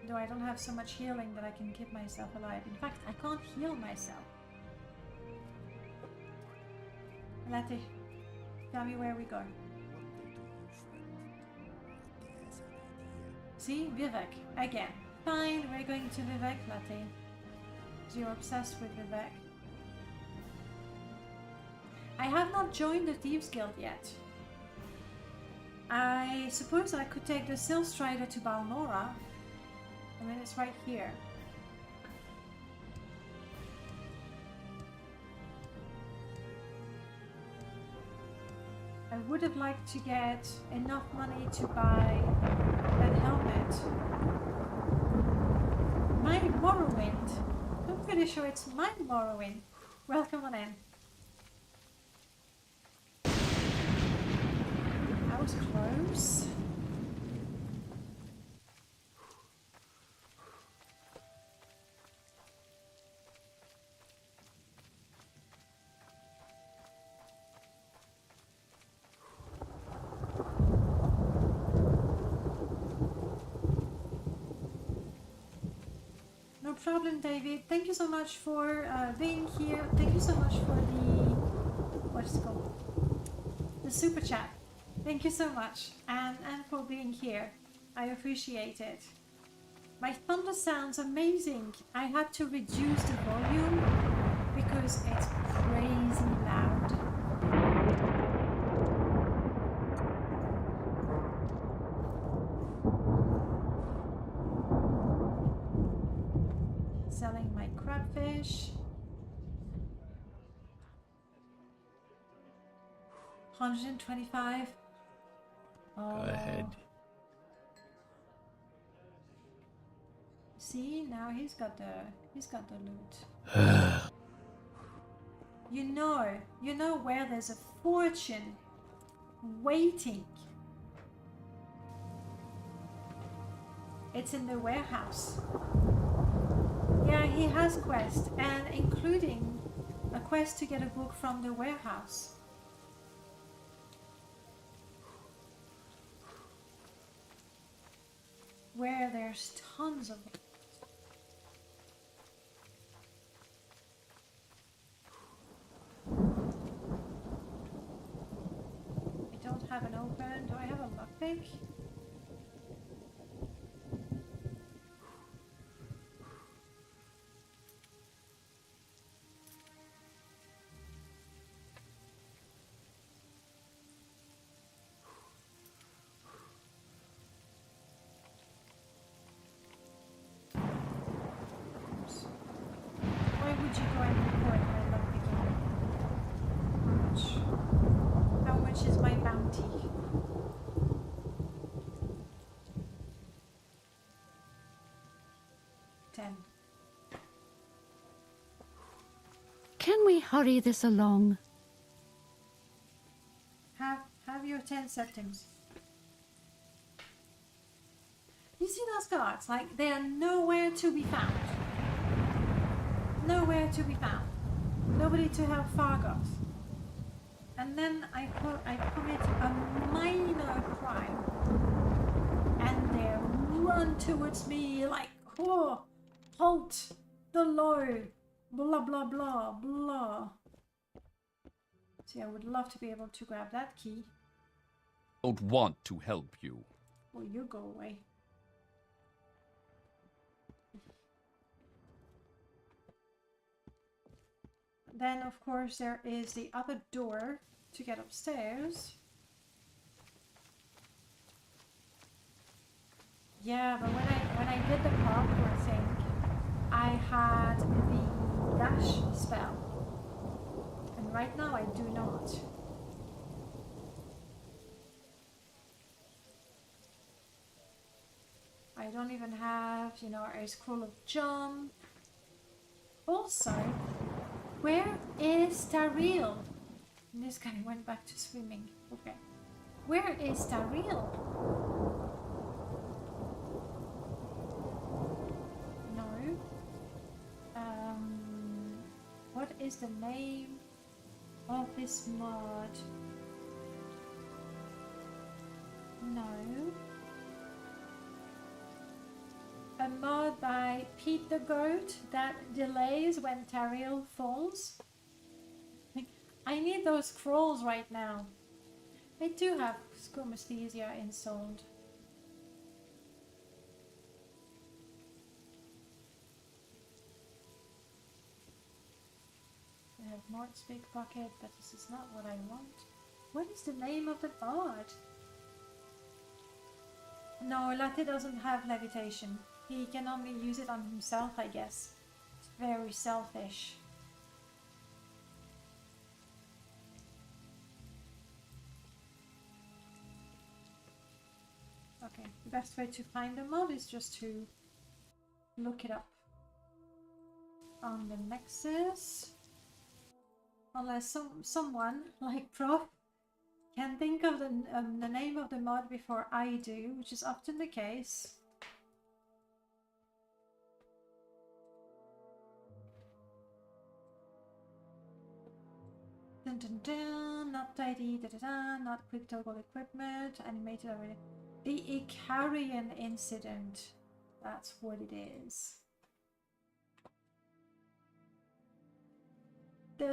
Though I don't have so much healing that I can keep myself alive. In fact, I can't heal myself. Latte, tell me where we go. See, Vivek, again. Fine, we're going to Vivek, Latte. You're obsessed with Vivek. I have not joined the Thieves Guild yet. I suppose I could take the Sill Strider to Balmora. I mean, it's right here. I would have liked to get enough money to buy that helmet. My Morrowind. I'm pretty sure it's my Morrowind. Welcome on in. That was close. No problem, David. Thank you so much for being here. Thank you so much for the what's it called? The super chat. Thank you so much, and for being here. I appreciate it. My thunder sounds amazing. I had to reduce the volume because it's crazy loud. Selling my crabfish. 125. Go ahead. See, now he's got the loot. You know where there's a fortune waiting. It's in the warehouse. Yeah, he has quest, and including a quest to get a book from the warehouse. Where there's tons of them. I don't have an open. Do I have a lockpick? Why would you go and report my lockpicking? How much is my bounty? $10. Can we hurry this along? Have your 10 septims. You see those guards? Like, they are nowhere to be found. Nowhere to be found. Nobody to help Fargoth. And then I commit a minor crime. And they run towards me like, oh, halt. The law. Blah, blah, blah, blah. See, I would love to be able to grab that key. Don't want to help you. Well, you go away. Then, of course, there is the other door to get upstairs. Yeah, but when I did the parkour thing, I had the dash spell. And right now I do not. I don't even have, you know, a scroll of jump. Also, where is Tariel? And this guy went back to swimming. Okay. Where is Tariel? No. What is the name of this mod? No. A mod by Pete the Goat that delays when Tariel falls. I need those scrolls right now. I do have Scumasthesia installed. I have Mort's big pocket, but this is not what I want. What is the name of the mod? No, Latte doesn't have levitation. He can only use it on himself, I guess. It's very selfish. Okay, the best way to find the mod is just to look it up on the Nexus. Unless someone, like Prof, can think of the name of the mod before I do, which is often the case. Dun dun dun, not tidy, da da da, not quick toggle equipment, animated already. The Icarian incident, that's what it is.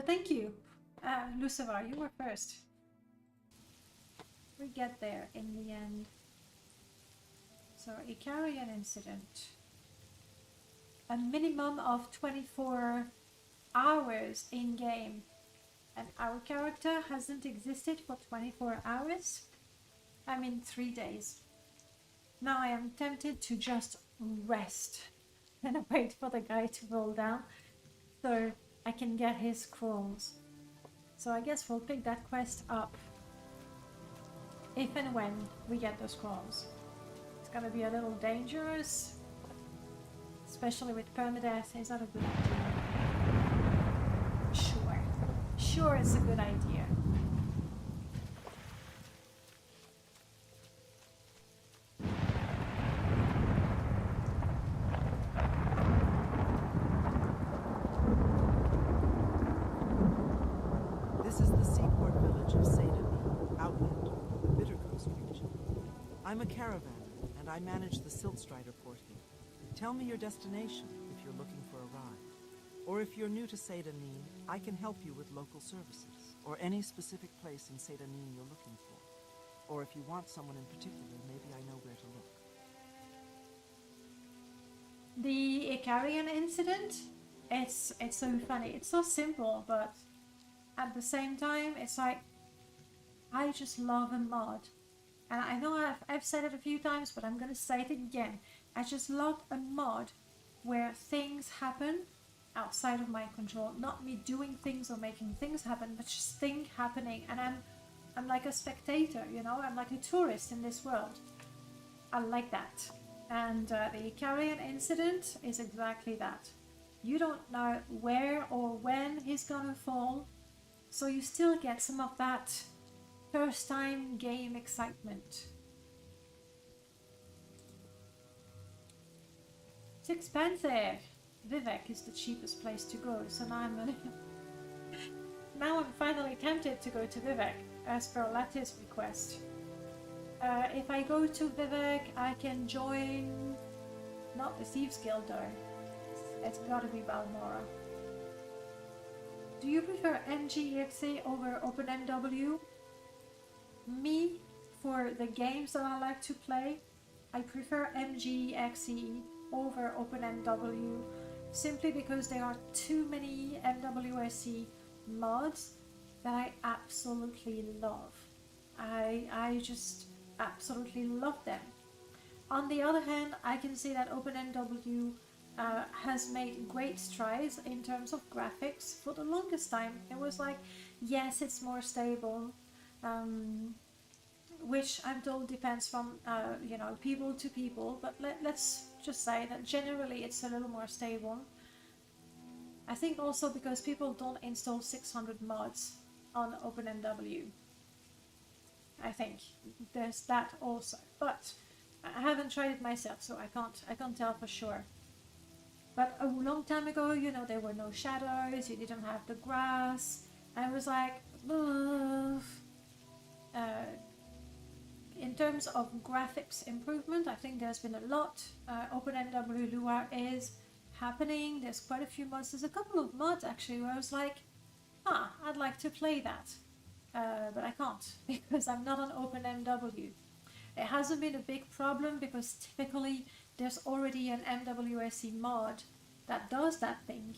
Thank you, Lucifer, you were first. We get there in the end. So, Icarian incident. A minimum of 24 hours in game. And our character hasn't existed for 24 hours. I mean 3 days. Now I am tempted to just rest and wait for the guy to roll down so I can get his scrolls. So I guess we'll pick that quest up if and when we get the scrolls. It's gonna be a little dangerous, especially with permadeath. Is that a good idea? Sure. Sure, it's a good idea. This is the seaport village of Seidani, Outland, the Bitter Coast region. I'm a caravaner, and I manage the Siltstrider port here. Tell me your destination if you're looking for a ride. Or if you're new to Seidani, I can help you with local services, or any specific place in Seidani you're looking for. Or if you want someone in particular, maybe I know where to look. The Icarian incident, it's so funny. It's so simple, but at the same time, it's like, I just love a mod. And I know I've said it a few times, but I'm gonna say it again. I just love a mod where things happen outside of my control. Not me doing things or making things happen, but just things happening. And I'm like a spectator, you know? I'm like a tourist in this world. I like that. And the Icarian incident is exactly that. You don't know where or when he's gonna fall, so you still get some of that first time game excitement. It's expensive. Vivek is the cheapest place to go, so now I'm gonna now I'm finally tempted to go to Vivek as per Latti's request. If I go to Vivek, I can join not the Thieves Guild though. It's gotta be Balmora. Do you prefer MGEXE over OpenMW? Me, for the games that I like to play, I prefer MGEXE over OpenMW, simply because there are too many MWSE mods that I absolutely love. I just absolutely love them. On the other hand, I can see that OpenMW has made great strides in terms of graphics. For the longest time, it was like, yes, it's more stable, which I'm told depends from you know, people to people, but let's just say that generally it's a little more stable. I think also because people don't install 600 mods on OpenMW. I think there's that also, but I haven't tried it myself, so I can't tell for sure. But a long time ago, you know, there were no shadows, you didn't have the grass. I was like, ugh. In terms of graphics improvement, I think there's been a lot. OpenMW Lua is happening. There's quite a few mods. There's a couple of mods actually where I was like, I'd like to play that. But I can't because I'm not on OpenMW. It hasn't been a big problem because typically there's already an MWSE mod that does that thing.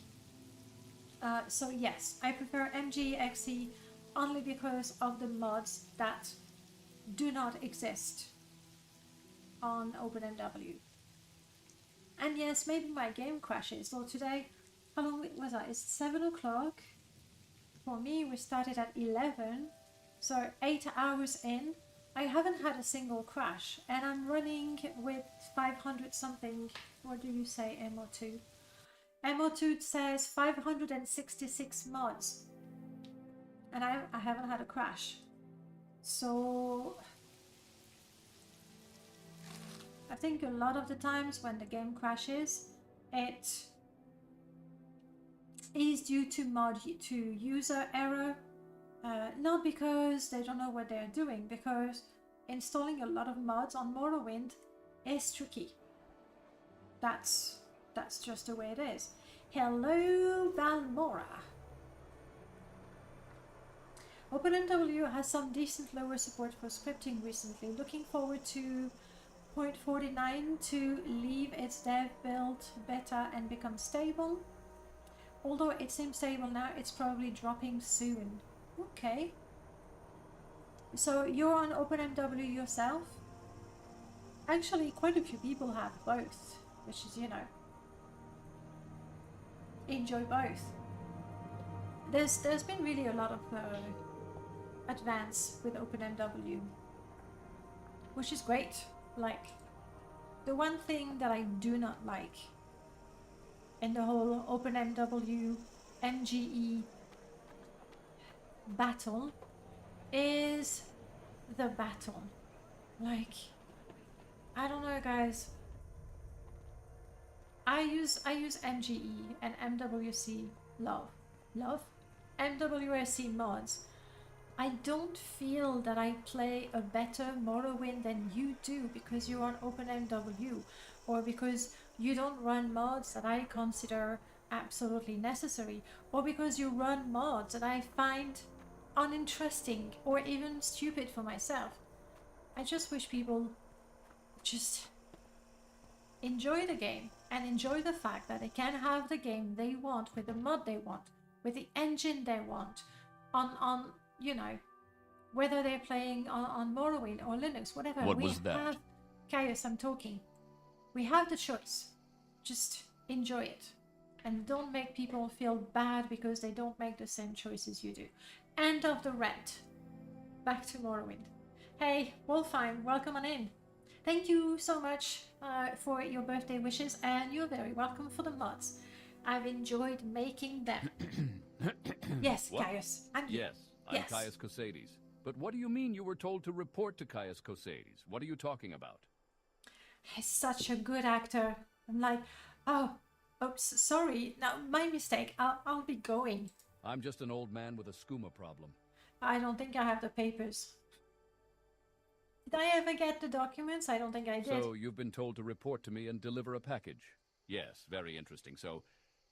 So yes, I prefer MGEXE only because of the mods that do not exist on OpenMW. And yes, maybe my game crashes. So today, how long was I? It's 7 o'clock. For me, we started at 11. So 8 hours in, I haven't had a single crash. And I'm running with 500 something. What do you say, MO2? MO2 says 566 mods. And I haven't had a crash. So I think a lot of the times when the game crashes, it is due to user error, not because they don't know what they're doing, because installing a lot of mods on Morrowind is tricky. That's just the way it is. Hello, Balmora. OpenMW has some decent lower support for scripting recently. Looking forward to 0.49 to leave its dev build beta and become stable. Although it seems stable now, it's probably dropping soon. Okay. So you're on OpenMW yourself? Actually, quite a few people have both, which is, you know, enjoy both. There's been really a lot of advance with OpenMW, which is great. Like, the one thing that I do not like in the whole OpenMW MGE battle is the battle. Like, I don't know, guys. I use MGE and MWC love MWSC mods. I don't feel that I play a better Morrowind than you do because you're on OpenMW, or because you don't run mods that I consider absolutely necessary, or because you run mods that I find uninteresting or even stupid for myself. I just wish people just enjoy the game and enjoy the fact that they can have the game they want with the mod they want, with the engine they want, on you know, whether they're playing on Morrowind or Linux, whatever. What was that? Have, Chaos, I'm talking. We have the choice. Just enjoy it. And don't make people feel bad because they don't make the same choices you do. End of the rant. Back to Morrowind. Hey, Wolfheim, welcome on in. Thank you so much for your birthday wishes, and you're very welcome for the mods. I've enjoyed making them. Yes, What? Caius. Yes, I'm Yes. Caius Cosades. But what do you mean you were told to report to Caius Cosades? What are you talking about? He's such a good actor. I'm like, oh, oops, sorry. No, my mistake. I'll be going. I'm just an old man with a skooma problem. I don't think I have the papers. Did I ever get the documents? I don't think I did. So you've been told to report to me and deliver a package? Yes, very interesting. So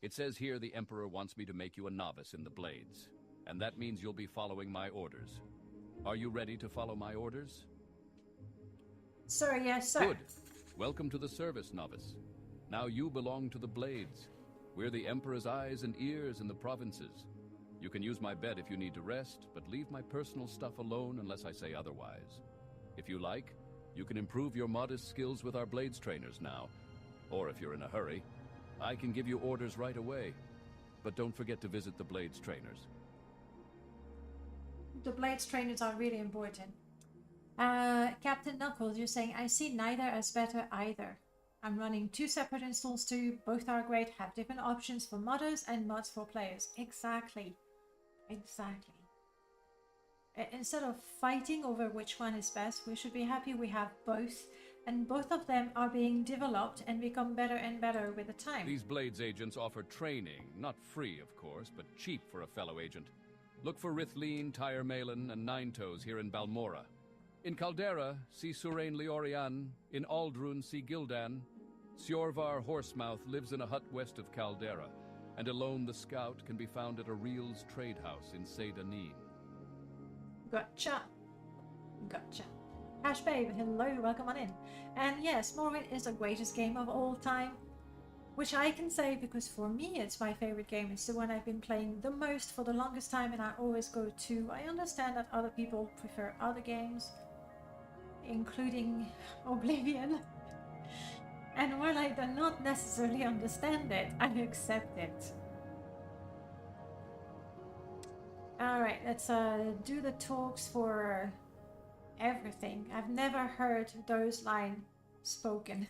It says here the Emperor wants me to make you a novice in the blades, and that means you'll be following my orders. Are you ready to follow my orders? Sir, yes, sir. Good. Welcome to the service, novice. Now you belong to the blades. We're the Emperor's eyes and ears in the provinces. You can use my bed if you need to rest, but leave my personal stuff alone unless I say otherwise. If you like, you can improve your modest skills with our blades trainers now. Or if you're in a hurry, I can give you orders right away. But don't forget to visit the blades trainers. The blades trainers are really important. Captain Knuckles, you're saying, I see neither as better either. I'm running 2 separate installs too. Both are great, have different options for modders and mods for players. Exactly. Exactly. Instead of fighting over which one is best, we should be happy we have both. And both of them are being developed and become better and better with the time. These blades agents offer training, not free of course, but cheap for a fellow agent. Look for Rithleen, Tyre Malin, and Ninetoes here in Balmora. In Caldera, see Surain Leorian. In Aldrun, see Gildan. Siorvar Horsemouth lives in a hut west of Caldera, and Alone the Scout can be found at Aril's trade house in Seydanin. Gotcha. Gotcha. Hash Babe, hello, welcome on in. And yes, Morrowind is the greatest game of all time. Which I can say because for me it's my favorite game. It's the one I've been playing the most for the longest time and I always go to. I understand that other people prefer other games, including Oblivion. And while I do not necessarily understand it, I accept it. Alright, let's do the talks for everything. I've never heard those lines spoken.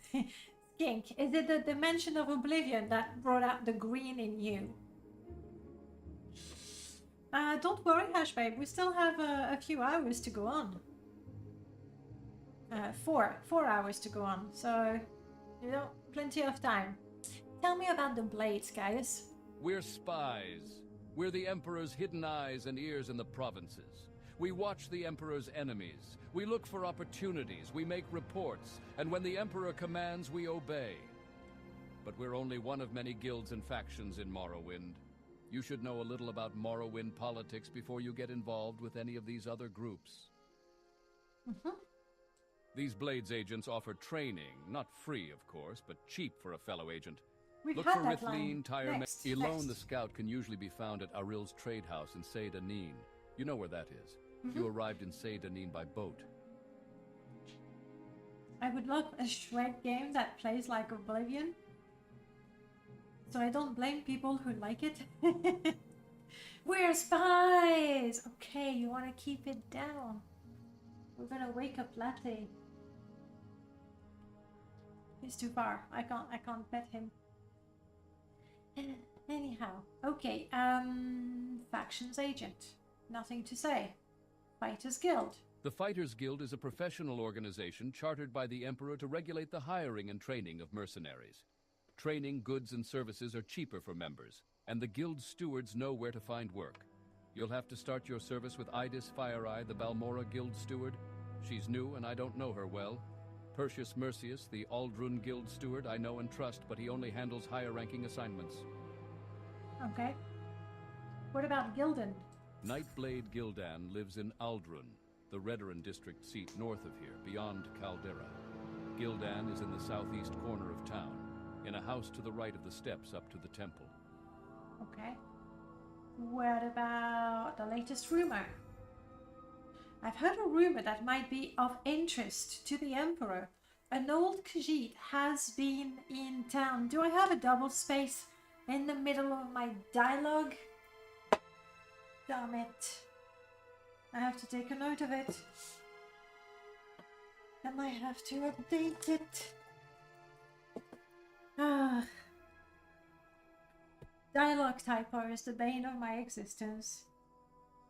Skink, is it the dimension of Oblivion that brought out the green in you? Don't worry, Hash Babe, we still have a few hours to go on. 4 hours to go on, so you know, plenty of time. Tell me about the blades, guys. We're spies. We're the Emperor's hidden eyes and ears in the provinces. We watch the Emperor's enemies. We look for opportunities. We make reports. And when the Emperor commands, we obey. But we're only one of many guilds and factions in Morrowind. You should know a little about Morrowind politics before you get involved with any of these other groups. These Blades agents offer training, not free, of course, but cheap for a fellow agent. Look for Rithleen, Tyre Elone the Scout can usually be found at Aril's trade house in Seydanin. You know where that is. You arrived in Seydanin by boat. I would love a Shrek game that plays like Oblivion. So I don't blame people who like it. We're spies! Okay, you want to keep it down. We're gonna wake up Latte. He's too far. I can't pet him. Anyhow, okay. Factions agent. Nothing to say. Fighters Guild. The Fighters Guild is a professional organization chartered by the Emperor to regulate the hiring and training of mercenaries. Training, goods, and services are cheaper for members, and the Guild stewards know where to find work. You'll have to start your service with Idis Fireeye, the Balmora Guild steward. She's new, and I don't know her well. Perseus Mercius, the Aldrun Guild steward, I know and trust, but he only handles higher-ranking assignments. Okay. What about Gildan? Nightblade Gildan lives in Aldrun, the Redoran district seat north of here, beyond Caldera. Gildan is in the southeast corner of town, in a house to the right of the steps up to the temple. Okay. What about the latest rumor? I've heard a rumor that might be of interest to the Emperor. An old Khajiit has been in town. Do I have a double space in the middle of my dialogue? Damn it. I have to take a note of it. And I have to update it. Dialogue typo is the bane of my existence.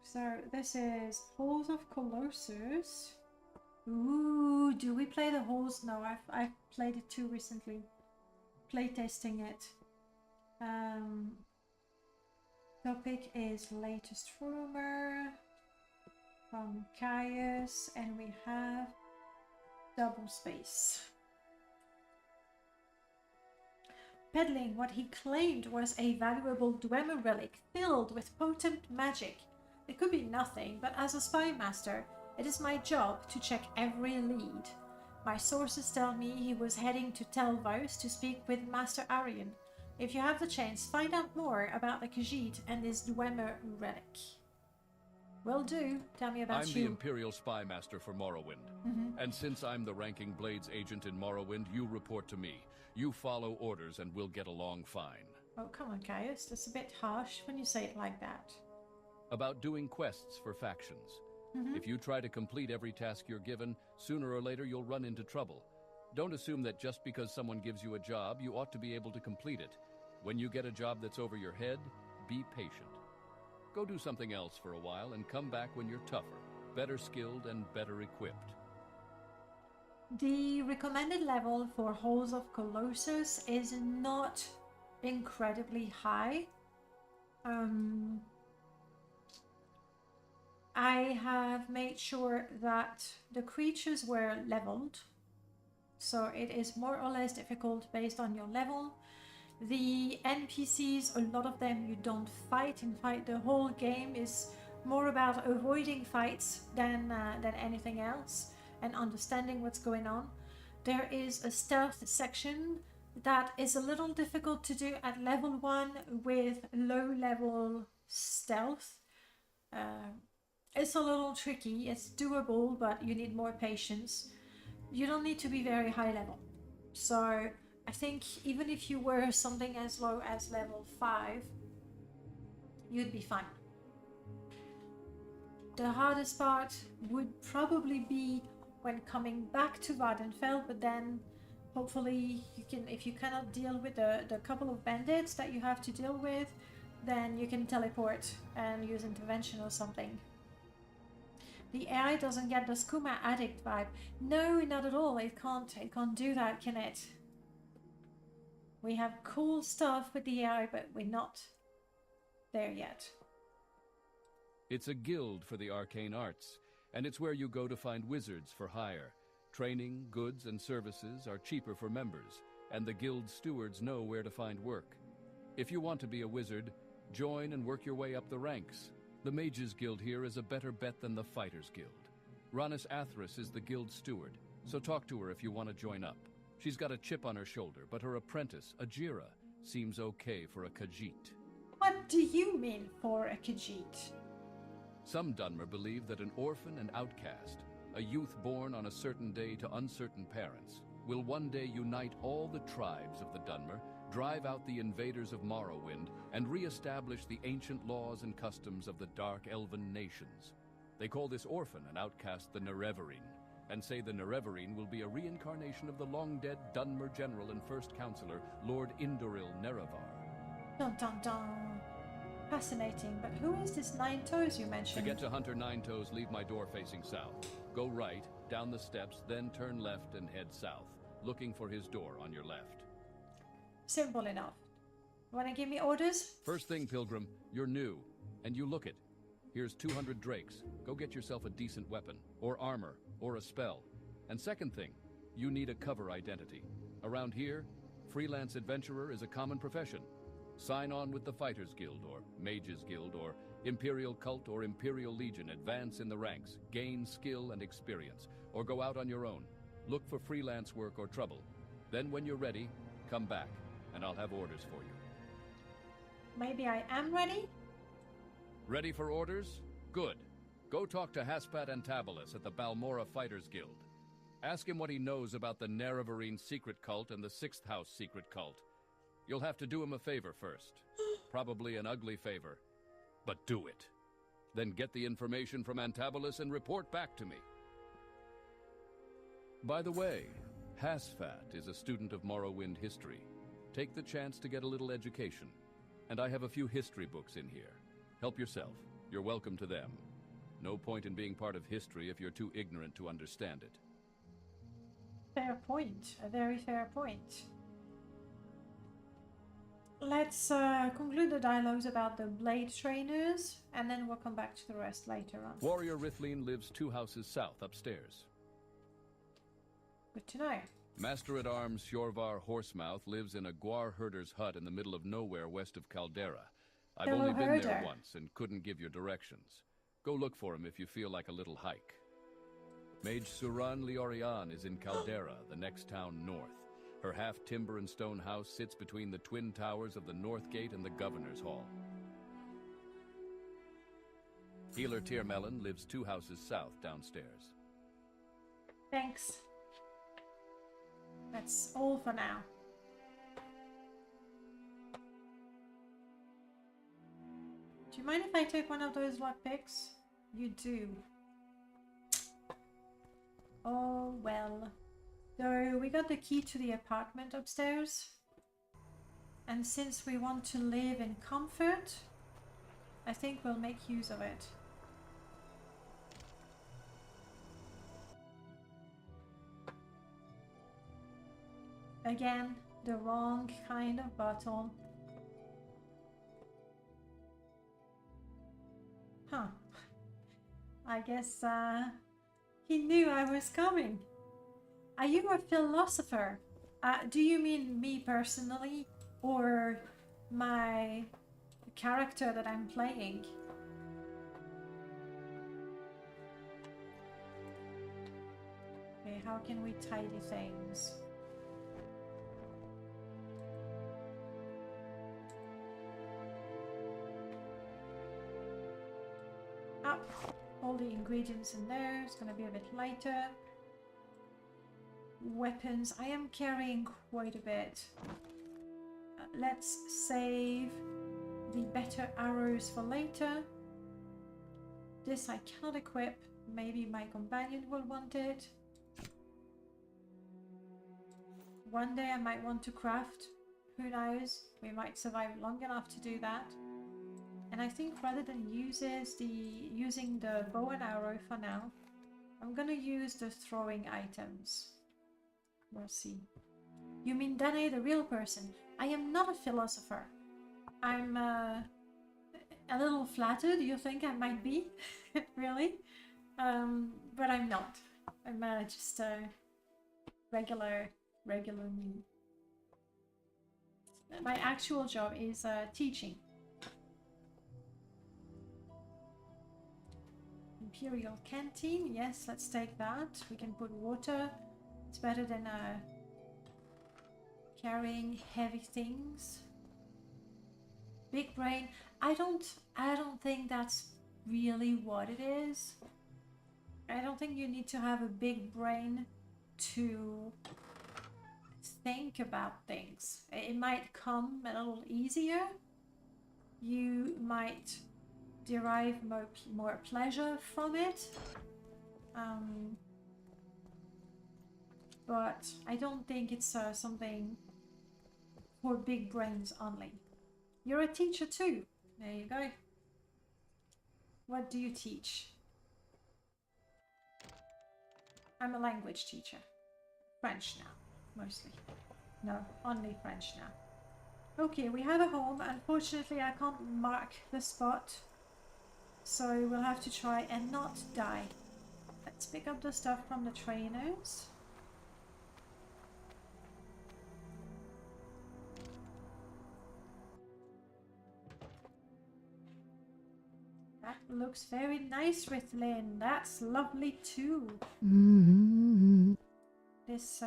So this is Halls of Colossus. Ooh, do we play the halls? No, I've played it too recently. Playtesting it. Topic is latest rumor from Caius, and we have double space. peddling what he claimed was a valuable Dwemer relic filled with potent magic. It could be nothing, but as a spy master, it is my job to check every lead. My sources tell me he was heading to Telvos to speak with Master Arian. If you have the chance, find out more about the Khajiit and this Dwemer relic. Will do. Tell me about I'm you. the Imperial Spy Master for Morrowind. And since I'm the ranking Blades agent in Morrowind, you report to me. You follow orders and we'll get along fine. Oh, come on, Caius. That's a bit harsh when you say it like that. About doing quests for factions. If you try to complete every task you're given, sooner or later you'll run into trouble. Don't assume that just because someone gives you a job, you ought to be able to complete it. When you get a job that's over your head, be patient. Go do something else for a while and come back when you're tougher, better skilled, and better equipped. The recommended level for Halls of Colossus is not incredibly high. I have made sure that the creatures were leveled, so it is more or less difficult based on your level. The NPCs, a lot of them you don't fight. In fact, the whole game is more about avoiding fights than anything else and understanding what's going on. There is a stealth section that is a little difficult to do at level 1 with low level stealth. It's a little tricky, it's doable, but you need more patience. You don't need to be very high level. So I think even if you were something as low as level 5, you'd be fine. The hardest part would probably be when coming back to Vardenfell, but then hopefully you can, if you cannot deal with the couple of bandits that you have to deal with, then you can teleport and use intervention or something. The AI doesn't get the skooma addict vibe. No, not at all. It can't do that, can it? We have cool stuff with the AI, but we're not there yet. It's a guild for the arcane arts, and it's where you go to find wizards for hire. Training, goods, and services are cheaper for members, and the guild stewards know where to find work. If you want to be a wizard, join and work your way up the ranks. The Mages Guild here is a better bet than the Fighters Guild. Ranis Athras is the guild steward, so talk to her if you want to join up. She's got a chip on her shoulder, but her apprentice, Ajira, seems okay for a Khajiit. What do you mean for a Khajiit? Some Dunmer believe that an orphan and outcast, a youth born on a certain day to uncertain parents, will one day unite all the tribes of the Dunmer, drive out the invaders of Morrowind, and re-establish the ancient laws and customs of the Dark Elven nations. They call this orphan and outcast the Nerevarine, and say the Nerevarine will be a reincarnation of the long-dead Dunmer general and first counselor, Lord Indoril Nerevar. Dun dun dun. Fascinating, but who is this Nine Toes you mentioned? To get to Hunter Nine Toes, leave my door facing south. Go right, down the steps, then turn left and head south, looking for his door on your left. Simple enough. Wanna give me orders? First thing, Pilgrim, you're new, and you look it. Here's 200 drakes. Go get yourself a decent weapon, or armor, or a spell. And second thing, you need a cover identity. Around here, freelance adventurer is a common profession. Sign on with the Fighters Guild, or Mages Guild, or Imperial Cult, or Imperial Legion. Advance in the ranks, gain skill and experience, or go out on your own. Look for freelance work or trouble. Then when you're ready, come back, and I'll have orders for you. Maybe I am ready? Ready for orders? Good. Go talk to Haspat Antabolus at the Balmora Fighters Guild. Ask him what he knows about the Nerevarine secret cult and the Sixth House secret cult. You'll have to do him a favor first. Probably an ugly favor. But do it. Then get the information from Antabolus and report back to me. By the way, Haspat is a student of Morrowind history. Take the chance to get a little education. And I have a few history books in here. Help yourself. You're welcome to them. No point in being part of history if you're too ignorant to understand it. Fair point. A very fair point. Let's conclude the dialogues about the blade trainers, and then we'll come back to the rest later on. Warrior Rithleen lives 2 houses south, upstairs. Good to know. Master-at-Arms Sjorvar Horsemouth lives in a Guar herder's hut in the middle of nowhere west of Caldera. I've Fellow only been there herder. once and couldn't give you directions. Go look for him if you feel like a little hike. Mage Suran Liorian is in Caldera, the next town north. Her half-timber and stone house sits between the twin towers of the North Gate and the Governor's Hall. Healer Tiermelin lives 2 houses south downstairs. Thanks. That's all for now. Do you mind if I take one of those lockpicks? You do. Oh well. So we got the key to the apartment upstairs. And since we want to live in comfort, I think we'll make use of it. Again, the wrong kind of bottle. Huh. I guess he knew I was coming. Are you a philosopher? Do you mean me personally, or my character that I'm playing? Okay, how can we tidy things? All the ingredients in there. It's gonna be a bit lighter. Weapons. I am carrying quite a bit. Let's save the better arrows for later. This I cannot equip. Maybe my companion will want it. One day I might want to craft. Who knows? We might survive long enough to do that. And I think rather than using the bow and arrow for now, I'm gonna use the throwing items. We'll see. You mean Danae, the real person? I am not a philosopher. I'm a little flattered. You think I might be? Really? But I'm not. I'm just a regular me. My actual job is teaching. Imperial canteen, yes, let's take that. We can put water. It's better than carrying heavy things. Big brain. I don't think that's really what it is. I don't think you need to have a big brain to think about things. It might come a little easier. You might derive more pleasure from it, but I don't think it's something for big brains only. You're a teacher too. There you go. What do you teach? I'm a language teacher. French now, mostly. No, only French now. Okay, we have a home. Unfortunately, I can't mark the spot, so we'll have to try and not die. Let's pick up the stuff from the trainers. That looks very nice, Rithlin. That's lovely too. This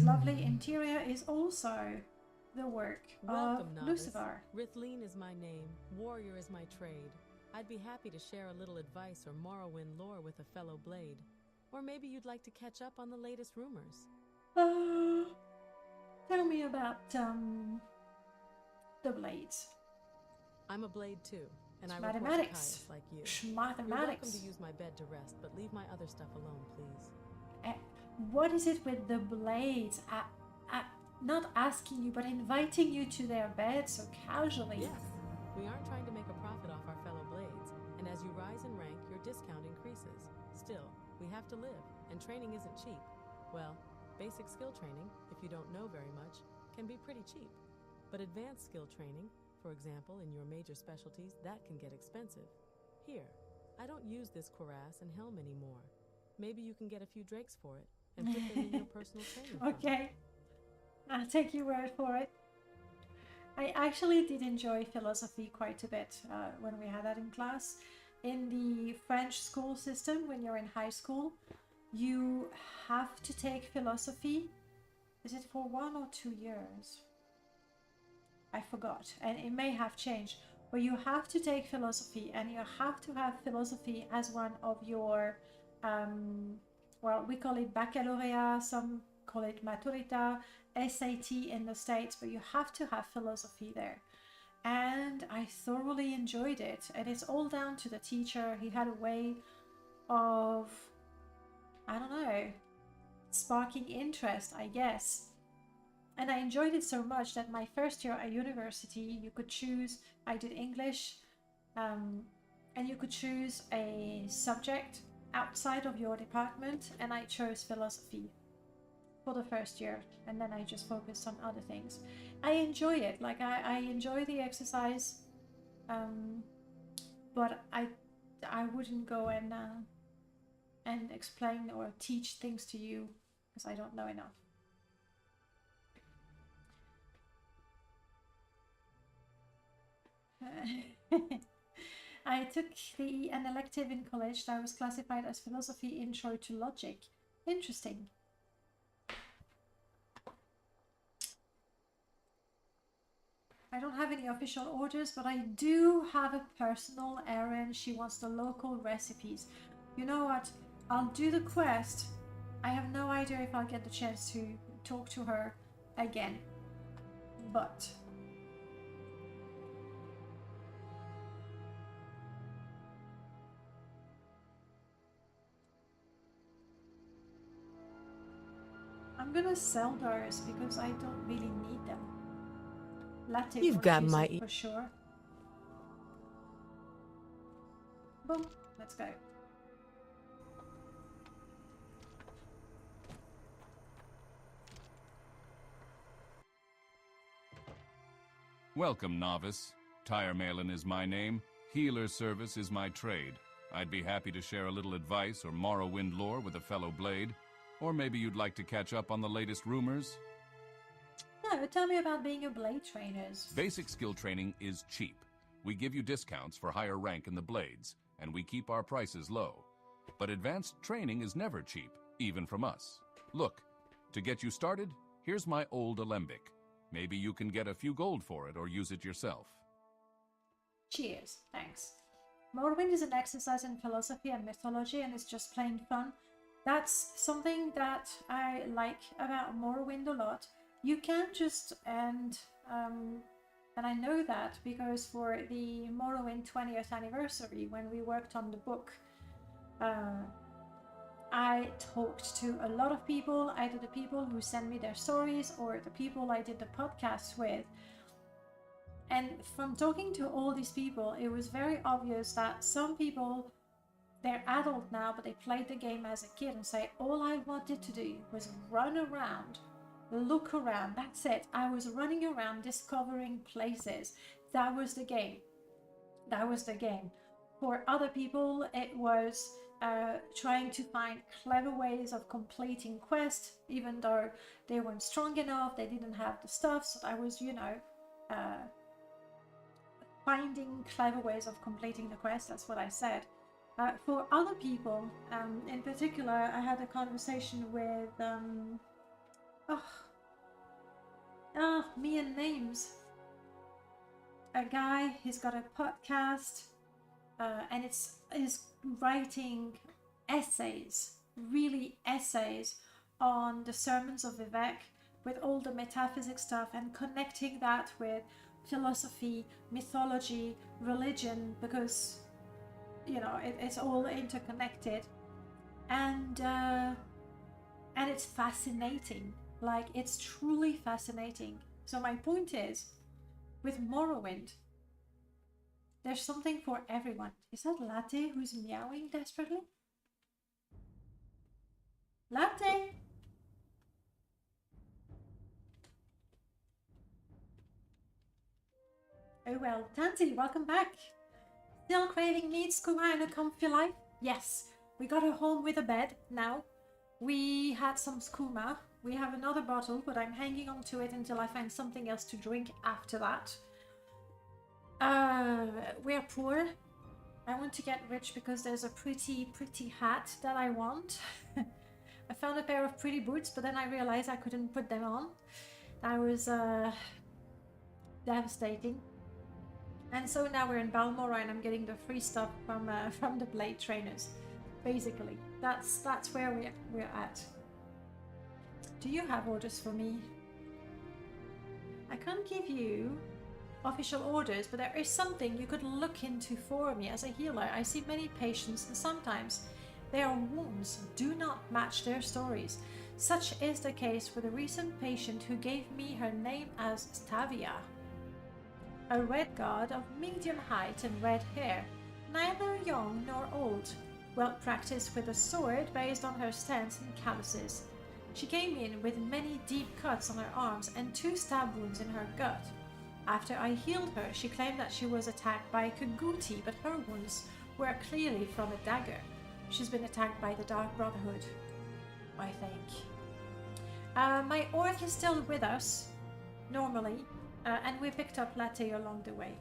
lovely interior is also the work Welcome, of novice. Lucifer. Rithleen is my name. Warrior is my trade. I'd be happy to share a little advice or Morrowind lore with a fellow blade. Or maybe you'd like to catch up on the latest rumors. Tell me about the blades. I'm a blade too, and I Mathematics. report to Caius like you. Mathematics. You're welcome to use my bed to rest, but leave my other stuff alone, please. What is it with the blades? Not asking you, but inviting you to their bed so casually. Yes, we aren't trying to make a profit off our fellow blades, and as you rise in rank, your discount increases. Still, we have to live, and training isn't cheap. Well, basic skill training, if you don't know very much, can be pretty cheap. But advanced skill training, for example, in your major specialties, that can get expensive. Here, I don't use this cuirass and helm anymore. Maybe you can get a few drakes for it and put them in your personal training fund. Okay, I'll take your word for it. I actually did enjoy philosophy quite a bit when we had that in class. In the French school system, when you're in high school, you have to take philosophy. Is it for 1 or 2 years? I forgot, and it may have changed. But you have to take philosophy, and you have to have philosophy as one of your, well, we call it baccalaureate, some call it maturita, SAT in the States, but you have to have philosophy there. And I thoroughly enjoyed it, and it's all down to the teacher. He had a way of, I don't know, sparking interest, I guess. And I enjoyed it so much that my first year at university, you could choose, I did English, and you could choose a subject outside of your department, and I chose philosophy for the first year, and then I just focused on other things. I enjoy it, like I enjoy the exercise, but I wouldn't go and explain or teach things to you because I don't know enough. I took an elective in college that was classified as Philosophy Intro to Logic. Interesting. I don't have any official orders, but I do have a personal errand. She wants the local recipes. You know what? I'll do the quest. I have no idea if I'll get the chance to talk to her again. But I'm gonna sell those because I don't really need them. Latte You've got my for sure. Boom, let's go. Welcome, novice. Tire Malin is my name. Healer service is my trade. I'd be happy to share a little advice or Morrowind lore with a fellow blade. Or maybe you'd like to catch up on the latest rumors? No, tell me about being a blade trainers. Basic skill training is cheap. We give you discounts for higher rank in the blades, and we keep our prices low. But advanced training is never cheap, even from us. Look, to get you started, here's my old alembic. Maybe you can get a few gold for it or use it yourself. Cheers, thanks. Morrowind is an exercise in philosophy and mythology, and it's just plain fun. That's something that I like about Morrowind a lot. You can't just and I know that because for the Morrowind 20th anniversary, when we worked on the book, I talked to a lot of people, either the people who send me their stories or the people I did the podcast with. And from talking to all these people, it was very obvious that some people, they're adult now, but they played the game as a kid and say, all I wanted to do was run around, look around, that's it. I was running around discovering places. That was the game. That was the game. For other people, it was trying to find clever ways of completing quests, even though they weren't strong enough, they didn't have the stuff, so I was, you know, finding clever ways of completing the quest. That's what I said. For other people, in particular, I had a conversation with, me and names. A guy, he's got a podcast, and he's writing essays, really essays, on the sermons of Vivek, with all the metaphysics stuff, and connecting that with philosophy, mythology, religion, because, you know, it's all interconnected, and it's fascinating. Like, it's truly fascinating. So my point is, with Morrowind, there's something for everyone. Is that Latte who's meowing desperately? Latte! Oh well, Tanti, welcome back. Still craving meat, skooma, and a comfy life? Yes, We got a home with a bed now. We had some skooma. We have another bottle, but I'm hanging on to it until I find something else to drink after that. We're poor. I want to get rich because there's a pretty hat that I want. I found a pair of pretty boots, but then I realized I couldn't put them on. That was devastating. And so now we're in Balmora and I'm getting the free stuff from the blade trainers. Basically, that's where we're at. Do you have orders for me? I can't give you official orders, but there is something you could look into for me. As a healer, I see many patients and sometimes their wounds do not match their stories. Such is the case with a recent patient who gave me her name as Stavia. A red guard of medium height and red hair, neither young nor old, well practiced with a sword based on her stance and calluses. She came in with many deep cuts on her arms and 2 stab wounds in her gut. After I healed her, she claimed that she was attacked by Kaguti, but her wounds were clearly from a dagger. She's been attacked by the Dark Brotherhood, I think. My orc is still with us, normally, and we picked up Latte along the way.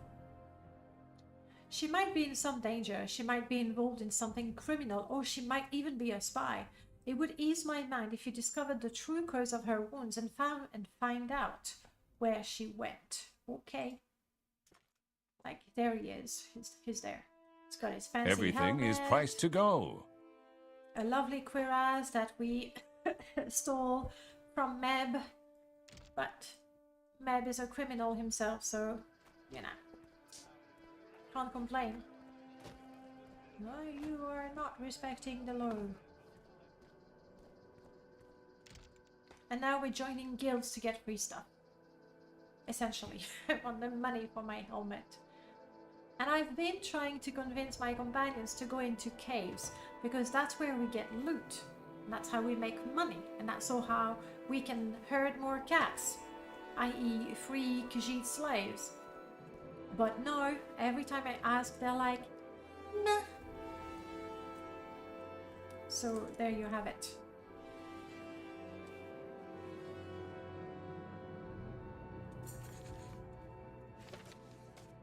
She might be in some danger, she might be involved in something criminal, or she might even be a spy. It would ease my mind if you discovered the true cause of her wounds and find out where she went. Okay. Like, there he is. He's there. He's got his fancy Everything helmet, is priced to go. a lovely cuirass that we stole from Meb. But Meb is a criminal himself, so, you know, can't complain. No, you are not respecting the law. And now we're joining guilds to get free stuff. Essentially, I want the money for my helmet. And I've been trying to convince my companions to go into caves, because that's where we get loot. And that's how we make money. And that's also how we can herd more cats, i.e. free Khajiit slaves. But no, every time I ask, they're like, nah. So there you have it.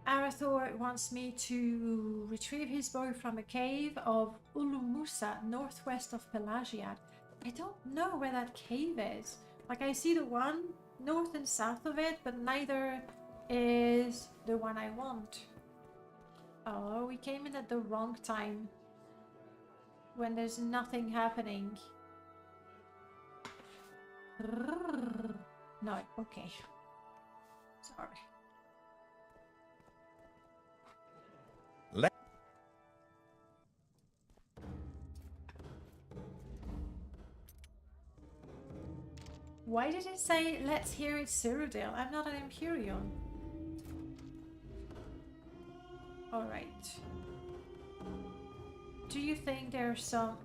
Arathor wants me to retrieve his bow from a cave of Ulumusa, northwest of Pelagiad. I don't know where that cave is. Like, I see the one north and south of it, but neither is the one I want. Oh, we came in at the wrong time. When there's nothing happening. No, okay. Sorry. Why did it say, let's hear it, Cyrodiil? I'm not an Imperial. Alright. Do you think there's some...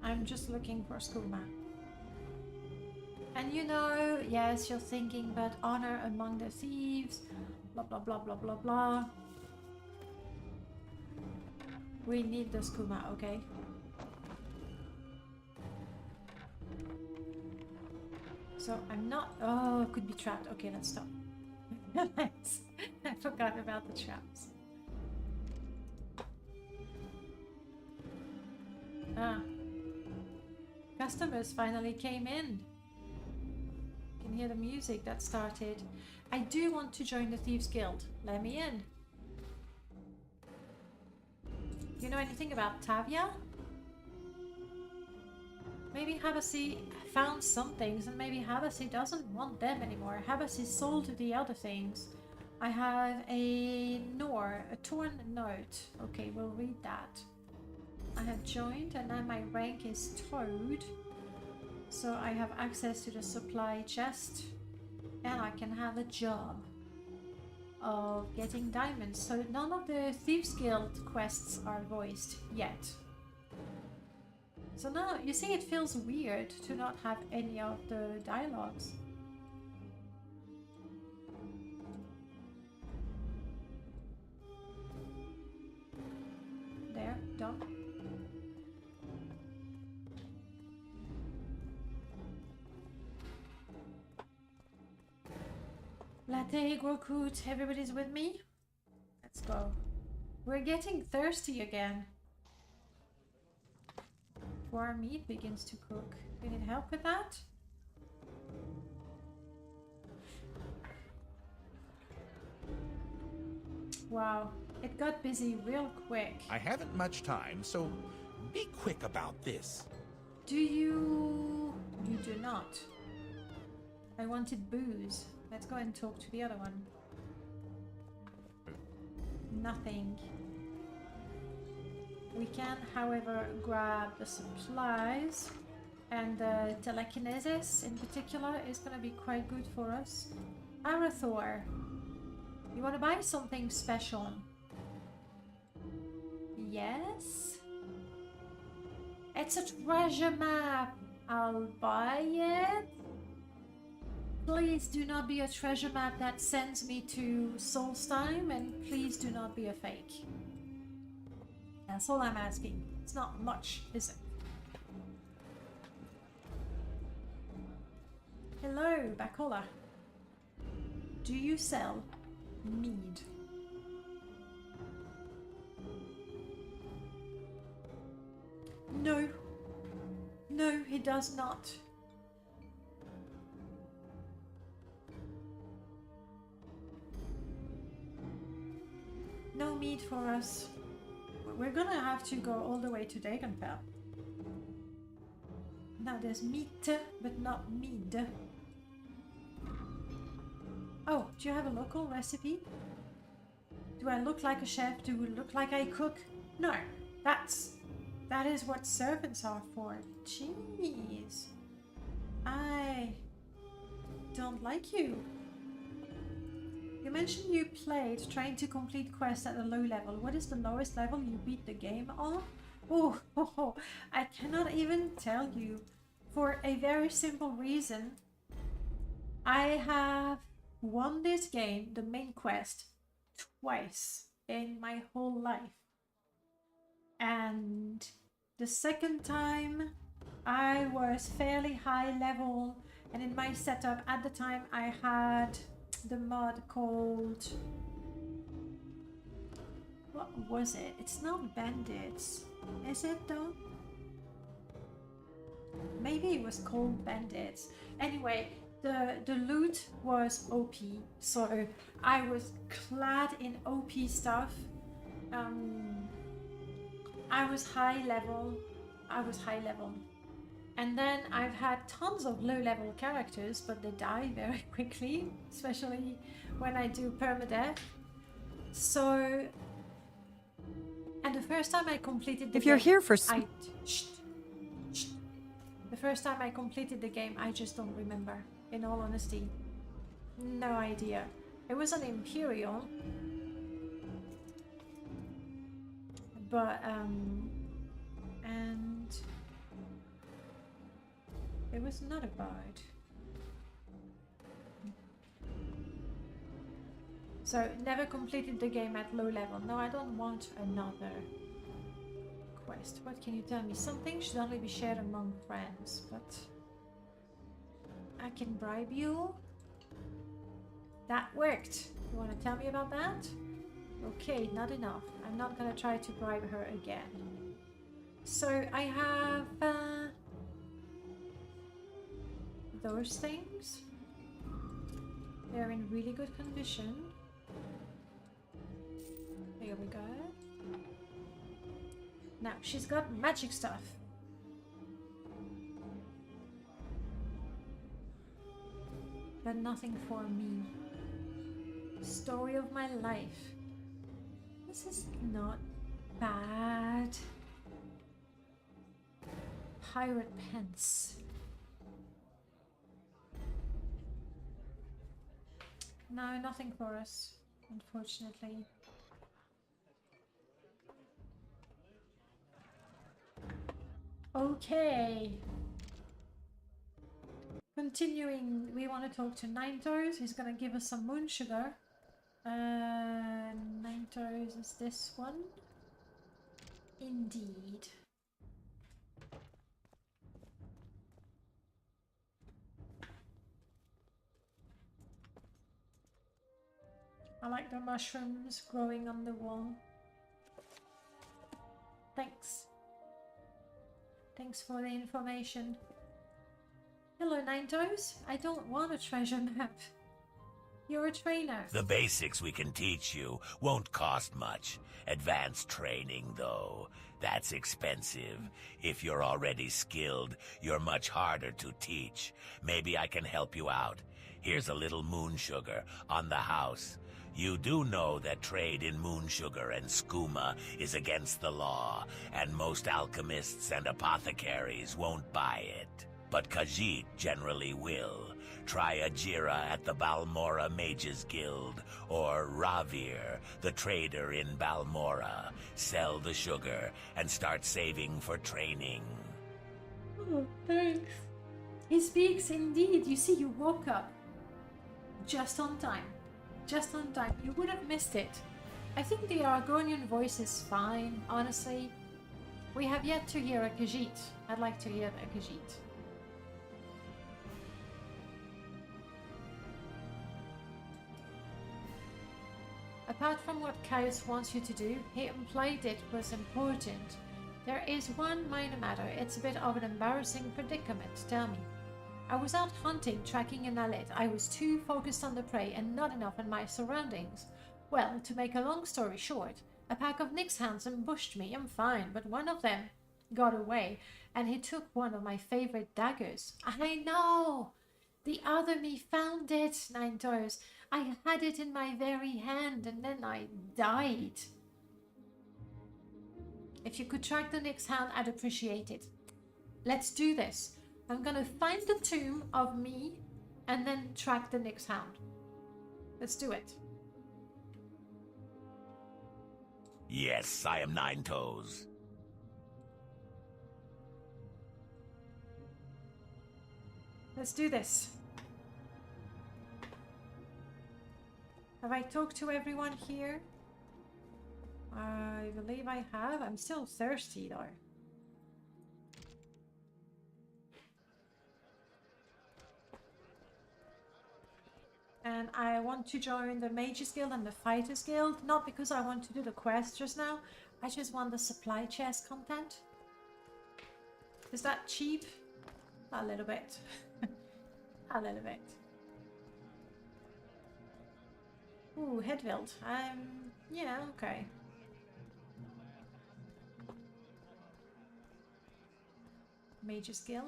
I'm just looking for skooma. And you know, yes, you're thinking, but honor among the thieves, blah blah blah blah blah blah. We need the skooma, okay? So I'm not... Oh, could be trapped. Okay, let's stop. I forgot about the traps. Ah. Customers finally came in. You can hear the music that started. I do want to join the Thieves Guild. Let me in. You know anything about Tavia? Maybe Habasi found some things and maybe Habasi doesn't want them anymore. Habasi sold the other things. I have a torn note. Okay, we'll read that. I have joined and now my rank is Toad. So I have access to the supply chest and I can have a job of getting diamonds. So none of the Thieves Guild quests are voiced yet. So now, you see, it feels weird to not have any of the dialogues. Latte, Gorkut, everybody's with me? Let's go. We're getting thirsty again. Our meat begins to cook. We need help with that? Wow, it got busy real quick. I haven't much time, so be quick about this. Do you... You do not. I wanted booze. Let's go and talk to the other one. Nothing. We can, however, grab the supplies, and the telekinesis in particular is going to be quite good for us. Arathor, you want to buy something special? Yes? It's a treasure map. I'll buy it. Please do not be a treasure map that sends me to Solstheim, and please do not be a fake. That's all I'm asking. It's not much, is it? Hello, Bacola. Do you sell mead? No. No, he does not. No mead for us. We're gonna have to go all the way to Dagenfell. Now there's meat, but not mead. Oh, do you have a local recipe? Do I look like a chef? Do I look like I cook? No, that is what servants are for. Jeez. I don't like you. You mentioned you played trying to complete quests at a low level. What is the lowest level you beat the game on? Oh, I cannot even tell you. For a very simple reason. I have won this game, the main quest, twice in my whole life. And the second time I was fairly high level, and in my setup at the time I had the mod called... What was it? It's not Bandits. Is it though? Maybe it was called Bandits. Anyway, the loot was OP, so I was clad in OP stuff. I was high level. And then I've had tons of low level characters, but they die very quickly, especially when I do permadeath. So, and the first time I completed the If you're game, here for the first time I completed the game, I just don't remember, in all honesty. No idea. It was an Imperial. But, and it was not a bard. So, never completed the game at low level. No, I don't want another quest. What can you tell me? Something should only be shared among friends, but I can bribe you. That worked. You want to tell me about that? Okay, not enough. I'm not gonna try to bribe her again. So I have those things. They're in really good condition. There we go. Now she's got magic stuff. But nothing for me. Story of my life. This is not bad. Pirate pence. No, nothing for us, unfortunately. Okay. Continuing, we want to talk to Nine Toes. He's gonna give us some moon sugar. Nine Toes is this one. Indeed. I like the mushrooms growing on the wall. Thanks. Thanks for the information. Hello, Nine Toes. I don't want a treasure map. You're a trainer. The basics we can teach you won't cost much. Advanced training, though, that's expensive. If you're already skilled, you're much harder to teach. Maybe I can help you out. Here's a little moon sugar on the house. You do know that trade in moon sugar and skooma is against the law, and most alchemists and apothecaries won't buy it. But Khajiit generally will. Try Ajira at the Balmora Mages Guild, or Ravir, the trader in Balmora. Sell the sugar and start saving for training. Oh, thanks. He speaks indeed. You see, you woke up just on time. Just on time. You would have missed it. I think the Argonian voice is fine, honestly. We have yet to hear a Khajiit. I'd like to hear a Khajiit. Apart from what Caius wants you to do, he implied it was important. There is one minor matter. It's a bit of an embarrassing predicament, tell me. I was out hunting, tracking an allet. I was too focused on the prey and not enough on my surroundings. Well, to make a long story short, a pack of Nyx hounds ambushed me. I'm fine, but one of them got away, and he took one of my favorite daggers. I know! The other me found it, Nine Toes. I had it in my very hand, and then I died. If you could track the Nyx hound, I'd appreciate it. Let's do this. I'm gonna find the tomb of me and then track the Nyx hound. Let's do it. Yes, I am Nine Toes. Let's do this. Have I talked to everyone here? I believe I have. I'm still thirsty though. And I want to join the Mages Guild and the Fighters Guild, not because I want to do the quest just now. I just want the supply chest content. Is that cheap? A little bit. A little bit. Ooh, Hedvild. Yeah, okay. Mages Guild.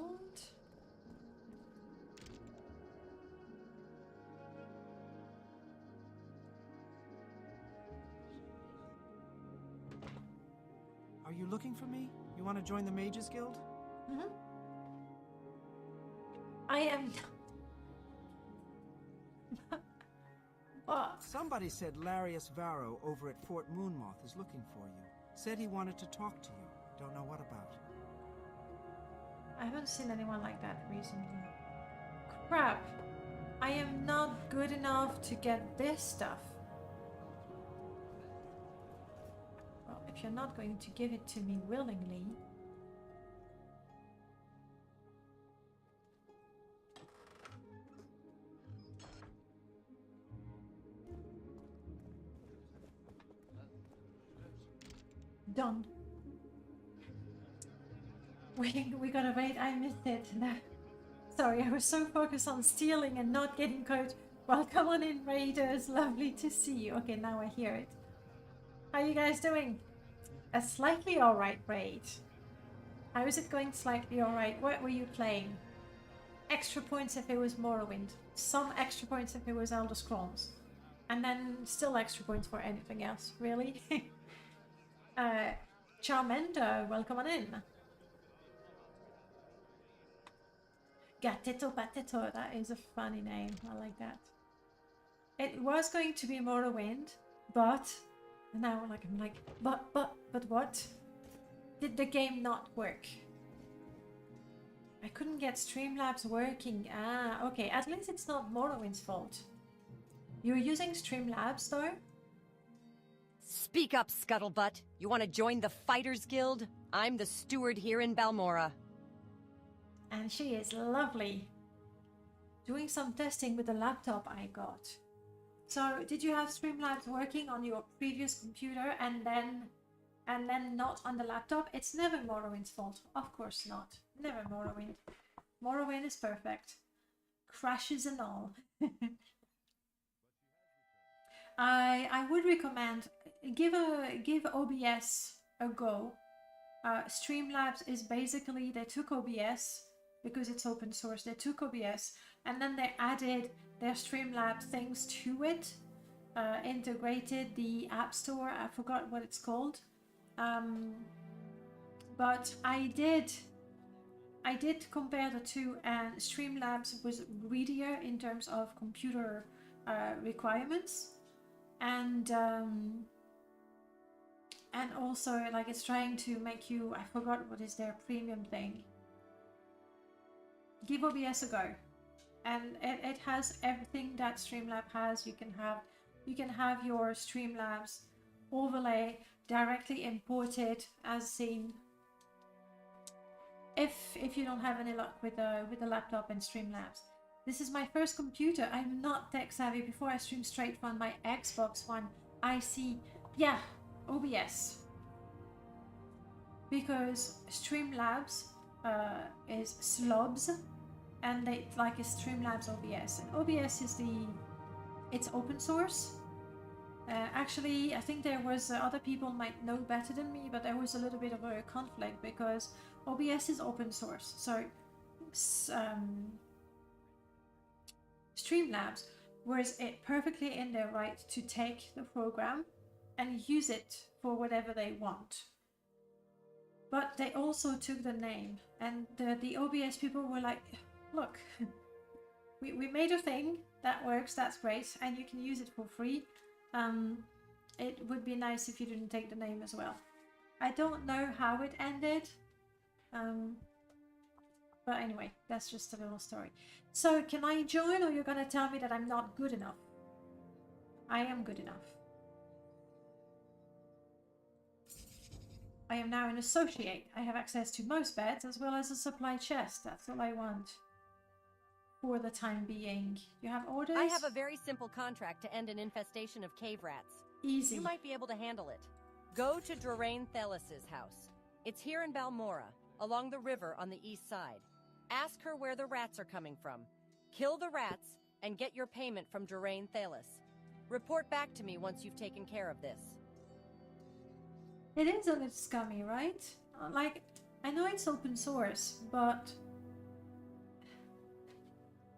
Are you looking for me? You want to join the Mages Guild? Mm-hmm. I am... What? Somebody said Larius Varro over at Fort Moonmoth is looking for you. Said he wanted to talk to you. Don't know what about. I haven't seen anyone like that recently. Crap. I am not good enough to get this stuff. Well, if you're not going to give it to me willingly... Done. We gotta wait. I missed it. No. Sorry, I was so focused on stealing and not getting caught. Well, come on in, Raiders. Lovely to see you. Okay, now I hear it. How you guys doing? A slightly alright raid. How is it going slightly alright? What were you playing? Extra points if it was Morrowind. Some extra points if it was Elder Scrolls. And then still extra points for anything else. Really? Charmander, welcome on in. Gatito Patito, that is a funny name. I like that. It was going to be Morrowind, but now I'm like, but what? Did the game not work? I couldn't get Streamlabs working. Ah, okay. At least it's not Morrowind's fault. You're using Streamlabs though? Speak up, Scuttlebutt. You want to join the Fighters Guild? I'm the steward here in Balmora. And she is lovely. Doing some testing with the laptop I got. So did you have Streamlabs working on your previous computer and then not on the laptop? It's never Morrowind's fault. Of course not. Never Morrowind. Morrowind is perfect. Crashes and all. I would recommend give OBS a go. Streamlabs is basically, they took OBS because it's open source. They took OBS and then they added their Streamlabs things to it. Integrated the App Store. I forgot what it's called. But I did compare the two, and Streamlabs was greedier in terms of computer requirements, and also like it's trying to make you, I forgot what is their premium thing. Give OBS a go, and it has everything that Streamlabs has. You can have your Streamlabs overlay directly imported as seen. If you don't have any luck with the laptop and Streamlabs. This is my first computer. I'm not tech savvy. Before I stream straight from my Xbox One, I see, yeah, OBS. Because Streamlabs is slobs, and they like a Streamlabs OBS. And OBS is it's open source. Actually, I think there was other people might know better than me, but there was a little bit of a conflict because OBS is open source. So Streamlabs was it perfectly in their right to take the program and use it for whatever they want. But they also took the name, and the OBS people were like, look, we made a thing that works, that's great, and you can use it for free. It would be nice if you didn't take the name as well. I don't know how it ended, but anyway, that's just a little story. So can I join, or you're gonna tell me that I'm not good enough? I am good enough. I am now an associate. I have access to most beds as well as a supply chest. That's all I want for the time being. You have orders? I have a very simple contract to end an infestation of cave rats. Easy. You might be able to handle it. Go to Drain Thelis's house. It's here in Balmora, along the river on the east side. Ask her where the rats are coming from. Kill the rats and get your payment from Drain Thelis. Report back to me once you've taken care of this. It is a bit scummy, right? Like, I know it's open source, but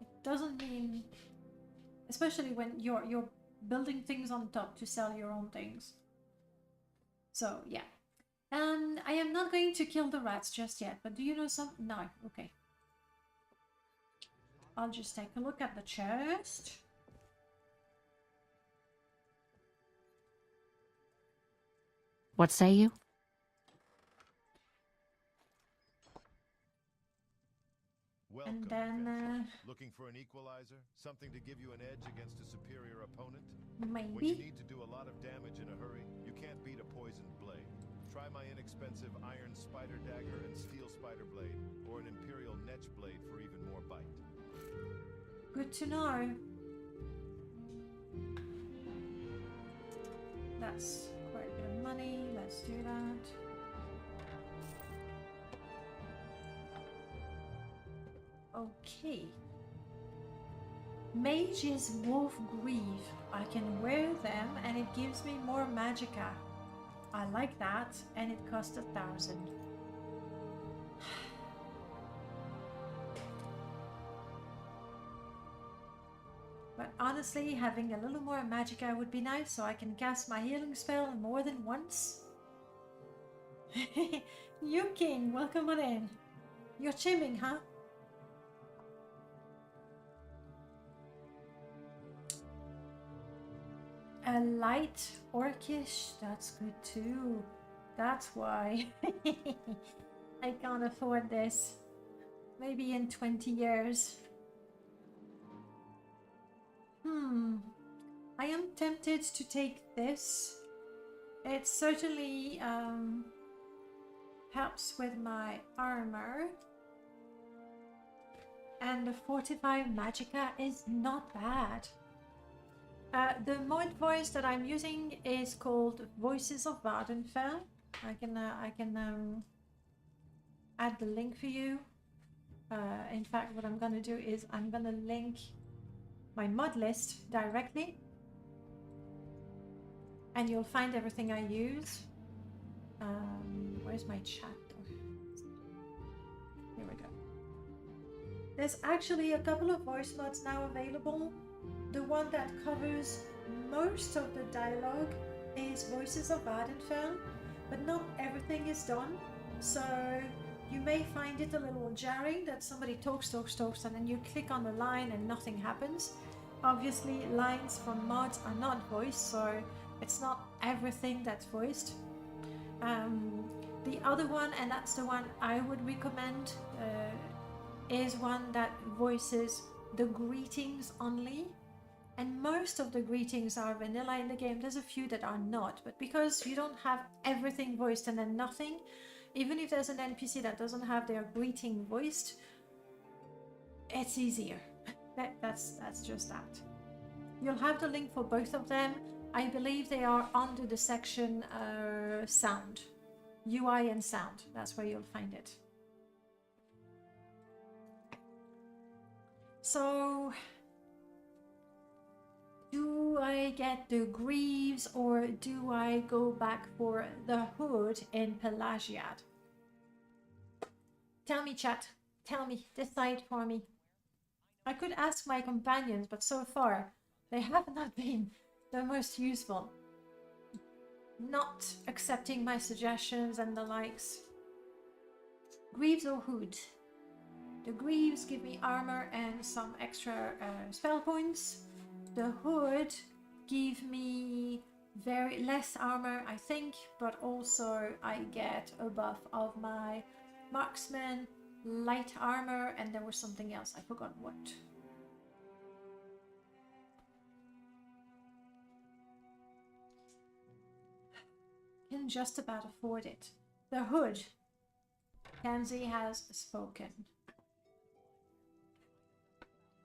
it doesn't mean, especially when you're building things on top to sell your own things. So yeah, I am not going to kill the rats just yet. But do you know something? No, okay. I'll just take a look at the chest. What say you? Welcome, And then, looking for an equalizer? Something to give you an edge against a superior opponent? maybe. When you need to do a lot of damage in a hurry, you can't beat a poisoned blade. Try my inexpensive iron spider dagger and steel spider blade, or an imperial netch blade for even more bite. Good to know. That's quite a bit of money. Let's do that. Okay. Mage's Wolf Greave. I can wear them and it gives me more magicka. I like that, and it costs 1,000. But honestly, having a little more magicka would be nice, so I can cast my healing spell more than once. You King, welcome on in. You're chiming, huh? A light orcish, that's good too. That's why I can't afford this. Maybe in 20 years. I am tempted to take this. It certainly helps with my armor. And the 45 magicka is not bad. The mod voice that I'm using is called Voices of Vardenfell. I can add the link for you. In fact, what I'm gonna do is I'm gonna link my mod list directly, and you'll find everything I use. Where's my chat? Here we go. There's actually a couple of voice mods now available. The one that covers most of the dialogue is Voices of Vardenfell, but not everything is done. So you may find it a little jarring that somebody talks, and then you click on the line and nothing happens. Obviously, lines from mods are not voiced, so it's not everything that's voiced. The other one, and that's the one I would recommend, is one that voices the greetings only. And most of the greetings are vanilla in the game. There's a few that are not, but because you don't have everything voiced and then nothing, even if there's an NPC that doesn't have their greeting voiced, it's easier. That's just that. You'll have the link for both of them. I believe they are under the section sound. UI and sound. That's where you'll find it. So, do I get the Greaves or do I go back for the Hood in Pelagiad? Tell me, chat. Tell me. Decide for me. I could ask my companions, but so far they have not been the most useful. Not accepting my suggestions and the likes. Greaves or Hood? The Greaves give me armor and some extra spell points. The Hood give me very less armor, I think, but also I get a buff of my marksman, light armor, and there was something else. I forgot what. Can just about afford it. The Hood. Kenzie has spoken.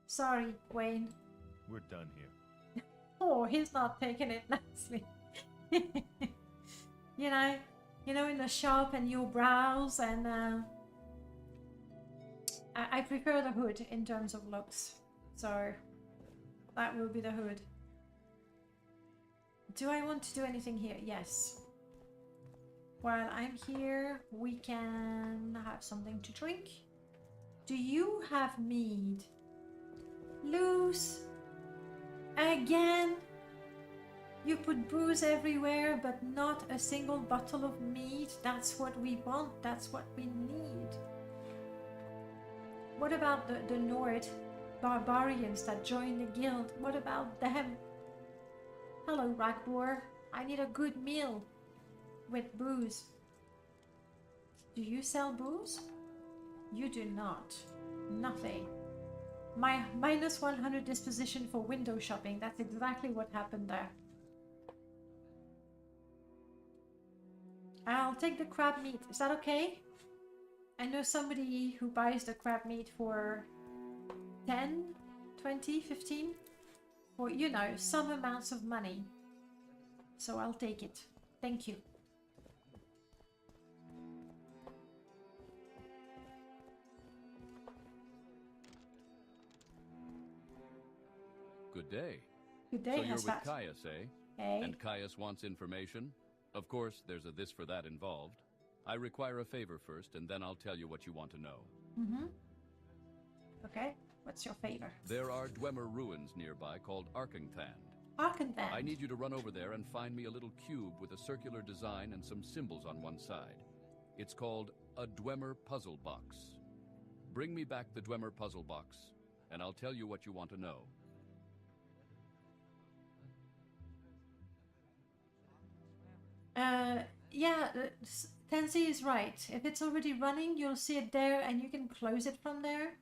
Sorry, Wayne. We're done here. Oh, he's not taking it nicely. you know, in the shop and you browse, and I prefer the Hood in terms of looks. So that will be the Hood. Do I want to do anything here? Yes. While I'm here, we can have something to drink. Do you have mead? Luz, again, you put booze everywhere, but not a single bottle of mead. That's what we want. That's what we need. What about the Nord barbarians that joined the guild? What about them? Hello, Ragbor. I need a good meal with booze. Do you sell booze? You do not. Nothing. My minus 100 disposition for window shopping. That's exactly what happened there. I'll take the crab meat. Is that okay? I know somebody who buys the crab meat for 10, 20, 15. For, you know, some amounts of money. So I'll take it. Thank you. Good day. Good day, So you're with Haspat. Caius, eh? Hey. And Caius wants information? Of course, there's a this for that involved. I require a favor first, and then I'll tell you what you want to know. Mm-hmm. Okay. What's your favor? There are Dwemer ruins nearby called Arkenthan. Arkenthan. I need you to run over there and find me a little cube with a circular design and some symbols on one side. It's called a Dwemer puzzle box. Bring me back the Dwemer puzzle box, and I'll tell you what you want to know. Yeah, Tenzi is right. If it's already running, you'll see it there and you can close it from there.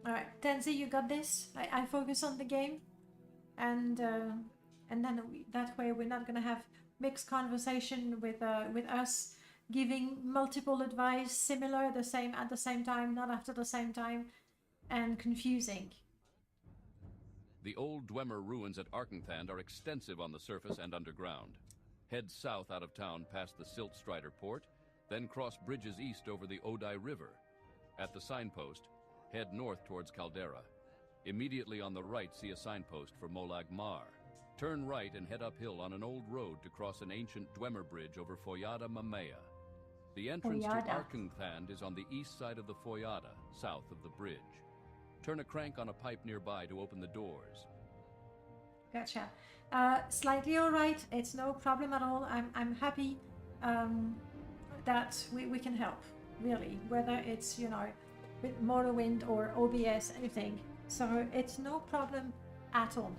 Alright, Tenzi, you got this. I focus on the game. And then that way we're not gonna have mixed conversation with us giving multiple advice, similar, at the same time, not after the same time. and confusing. The old Dwemer ruins at Arkenthand are extensive on the surface and underground. Head south out of town past the Siltstrider port, then cross bridges east over the Odai River. At the signpost, head north towards Caldera. Immediately on the right, see a signpost for Molag Mar. Turn right and head uphill on an old road to cross an ancient Dwemer bridge over Foyada Mamea. The entrance to Arkenthand is on the east side of the Foyada, south of the bridge. Turn a crank on a pipe nearby to open the doors. Gotcha. Slightly alright. It's no problem at all. I'm happy that we can help, really. Whether it's, you know, with Morrowind or OBS, anything. So it's no problem at all.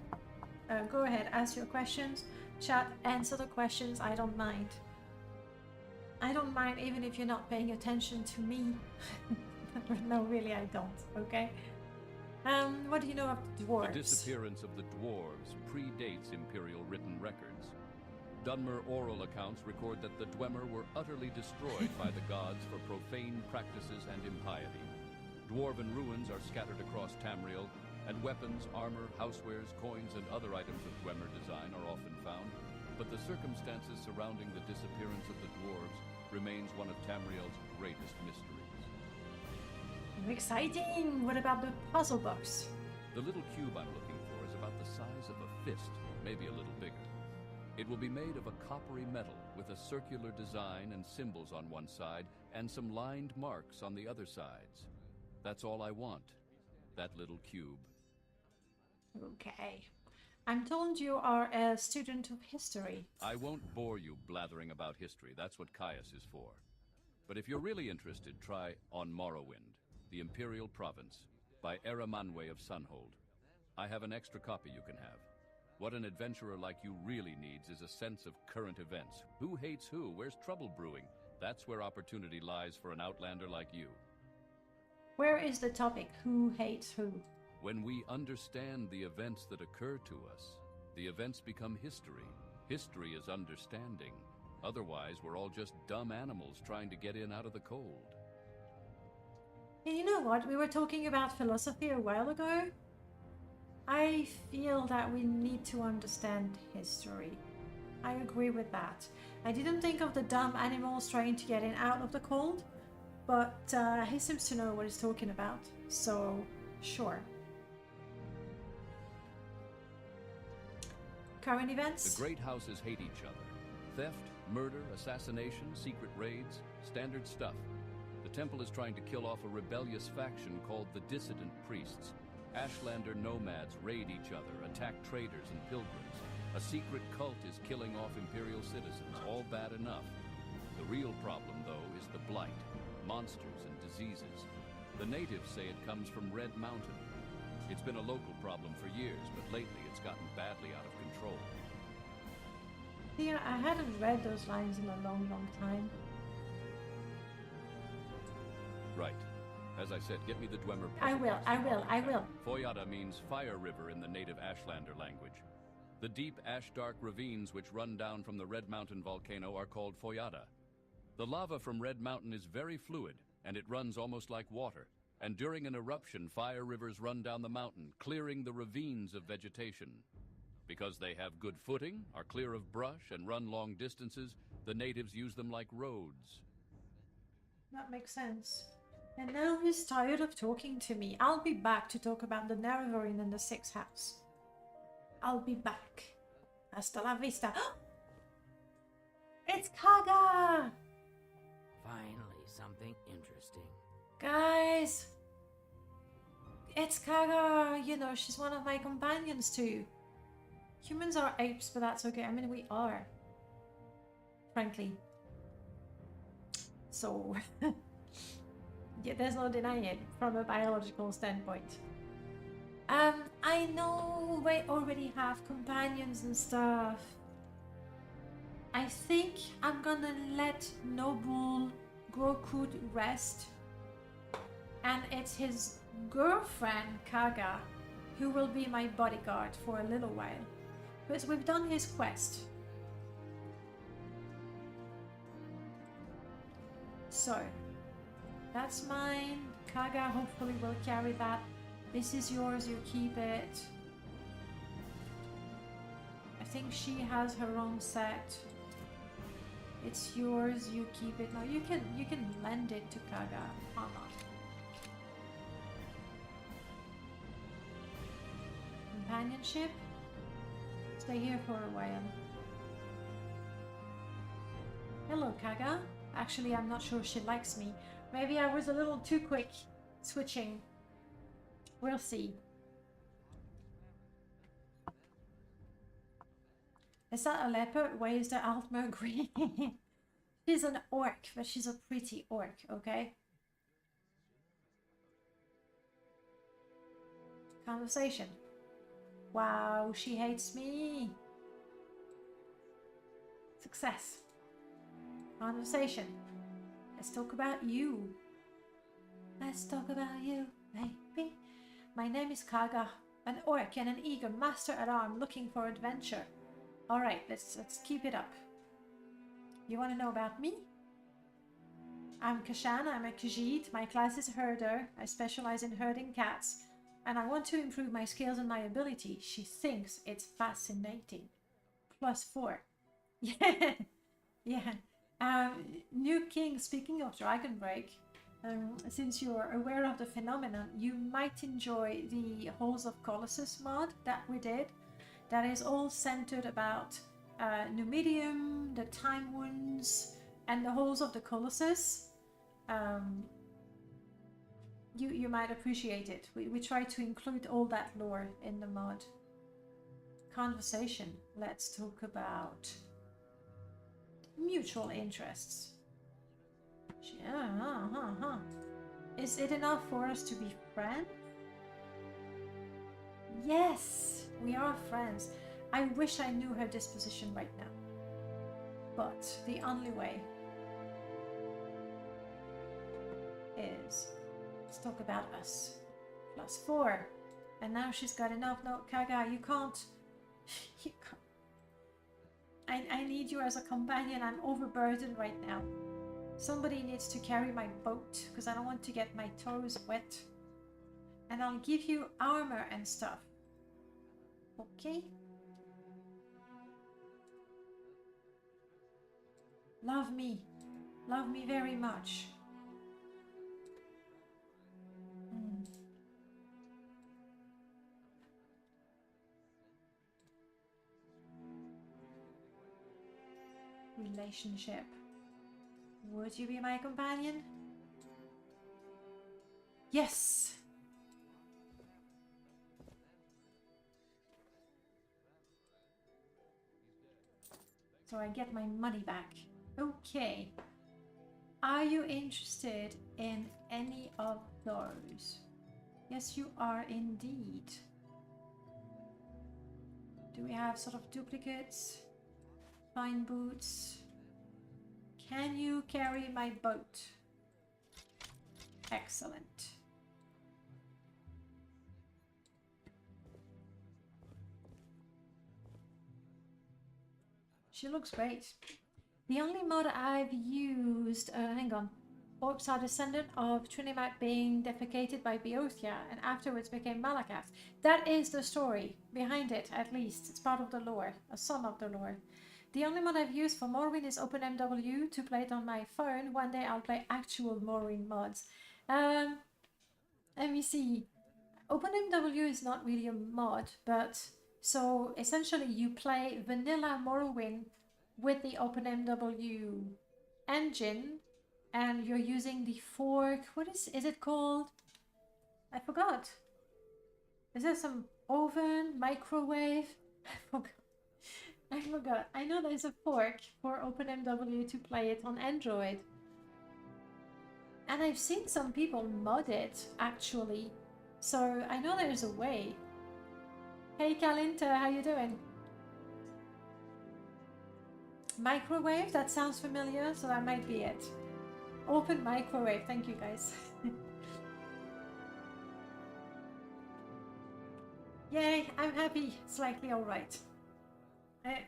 Go ahead, ask your questions. Chat, answer the questions. I don't mind. I don't mind even if you're not paying attention to me. No, really, I don't. Okay. What do you know of the dwarves? The disappearance of the dwarves predates Imperial written records. Dunmer oral accounts record that the Dwemer were utterly destroyed by the gods for profane practices and impiety. Dwarven ruins are scattered across Tamriel, and weapons, armor, housewares, coins, and other items of Dwemer design are often found, but the circumstances surrounding the disappearance of the dwarves remains one of Tamriel's greatest mysteries. Exciting! What about the puzzle box? The little cube I'm looking for is about the size of a fist, maybe a little bigger. It will be made of a coppery metal with a circular design and symbols on one side and some lined marks on the other sides. That's all I want, that little cube. Okay. I'm told you are a student of history. I won't bore you blathering about history, that's what Caius is for. But if you're really interested, try On Morrowind, the Imperial Province, by Eramanwe of Sunhold. I have an extra copy you can have. What an adventurer like you really needs is a sense of current events. Who hates who? Where's trouble brewing? That's where opportunity lies for an outlander like you. Where is the topic? Who hates who? When we understand the events that occur to us, the events become history. History is understanding. Otherwise, we're all just dumb animals trying to get in out of the cold. And you know what? We were talking about philosophy a while ago. I feel that we need to understand history. I agree with that. I didn't think of the dumb animals trying to get in out of the cold, but he seems to know what he's talking about. So, sure. Current events? The great houses hate each other. Theft, murder, assassination, secret raids, standard stuff. The temple is trying to kill off a rebellious faction called the Dissident Priests. Ashlander nomads raid each other, attack traders and pilgrims. A secret cult is killing off Imperial citizens, all bad enough. The real problem, though, is the blight, monsters and diseases. The natives say it comes from Red Mountain. It's been a local problem for years, but lately it's gotten badly out of control. Yeah, I hadn't read those lines in a long, long time. Right. As I said, get me the Dwemer. I will. Foyada means fire river in the native Ashlander language. The deep ash-dark ravines which run down from the Red Mountain volcano are called Foyada. The lava from Red Mountain is very fluid, and it runs almost like water. And during an eruption, fire rivers run down the mountain, clearing the ravines of vegetation. Because they have good footing, are clear of brush, and run long distances, the natives use them like roads. That makes sense. And now he's tired of talking to me. I'll be back to talk about the Naravorin and the Sixth House. I'll be back. Hasta la vista. It's Kaga! Finally, something interesting. Guys! It's Kaga! You know, she's one of my companions too. Humans are apes, but that's okay. I mean, we are. Frankly. So... yeah, there's no denying it from a biological standpoint. I know we already have companions and stuff. I think I'm gonna let Noble Grokut rest. And it's his girlfriend, Kaga, who will be my bodyguard for a little while. Because we've done his quest. So, That's mine. Kaga hopefully will carry that. This is yours, you keep it. I think she has her own set. It's yours, you keep it. No, you can lend it to Kaga. Why not? Companionship? Stay here for a while. Hello, Kaga. Actually, I'm not sure she likes me. Maybe I was a little too quick switching. We'll see. Is that a leopard? Why is the Altmer green? She's an orc, but she's a pretty orc, okay? Conversation. Wow, she hates me. Success. Conversation. Let's talk about you. Let's talk about you, baby. My name is Kaga, an orc and an eager master at arms looking for adventure. Alright, let's keep it up. You want to know about me? I'm Kashan, I'm a Khajiit. My class is herder. I specialize in herding cats. And I want to improve my skills and my ability. She thinks it's fascinating. +4. Yeah. Yeah. New King, speaking of Dragon Break, since you're aware of the phenomenon, you might enjoy the Halls of Colossus mod that we did. That is all centered about Numidium, the Time Wounds, and the Halls of the Colossus. You might appreciate it. We try to include all that lore in the mod. Conversation. Let's talk about mutual interests. Is it enough for us to be friends? Yes, we are friends. I wish I knew her disposition right now. But the only way is let's talk about us. +4. And now she's got enough. No, Kaga, you can't. You can't. I need you as a companion. I'm overburdened right now. Somebody needs to carry my boat because I don't want to get my toes wet. And I'll give you armor and stuff. Okay? Love me. Love me very much. Relationship. Would you be my companion? Yes! So I get my money back. Okay. Are you interested in any of those? Yes, you are indeed. Do we have sort of duplicates? Fine boots. Can you carry my boat? Excellent. She looks great. The only mod I've used, hang on. Orcs are descendant of Trinimac being defecated by Beothia and afterwards became Malacath. That is the story behind it, at least. It's part of the lore, some of the lore. The only mod I've used for Morrowind is OpenMW to play it on my phone. One day I'll play actual Morrowind mods. Let me see. OpenMW is not really a mod, but so essentially you play vanilla Morrowind with the OpenMW engine and you're using the fork. What is it called? I forgot. Is there some oven, microwave? I forgot. I know there's a fork for OpenMW to play it on Android. And I've seen some people mod it, actually. So I know there's a way. Hey Kalinta, how you doing? Microwave? That sounds familiar, so that might be it. Open microwave. Thank you, guys. Yay, I'm happy. Slightly alright.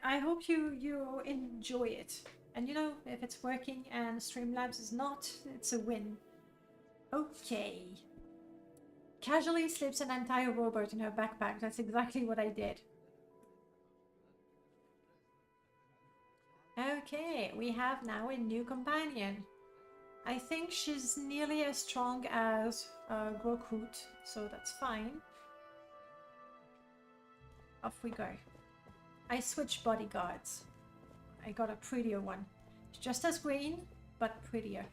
I hope you enjoy it. And you know, if it's working and Streamlabs is not, it's a win. Okay. Casually slips an entire rowboat in her backpack. That's exactly what I did. Okay, we have now a new companion. I think she's nearly as strong as Grokut, so that's fine. Off we go. I switched bodyguards. I got a prettier one. It's just as green, but prettier.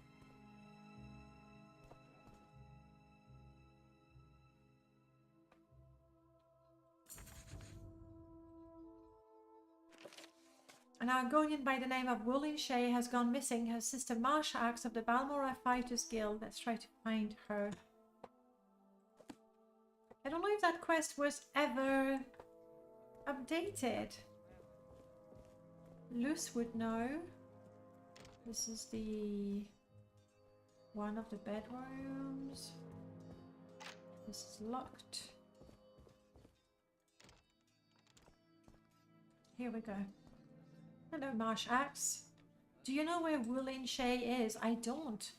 An Argonian by the name of Wooling Shay has gone missing. Her sister Marsha Axe of the Balmora Fighters Guild. Let's try to find her. I don't know if that quest was ever updated. Luce would know. This is the one of the bedrooms. This is locked. Here we go. Hello, Marsh Axe. Do you know where Wooling Shay is? I don't.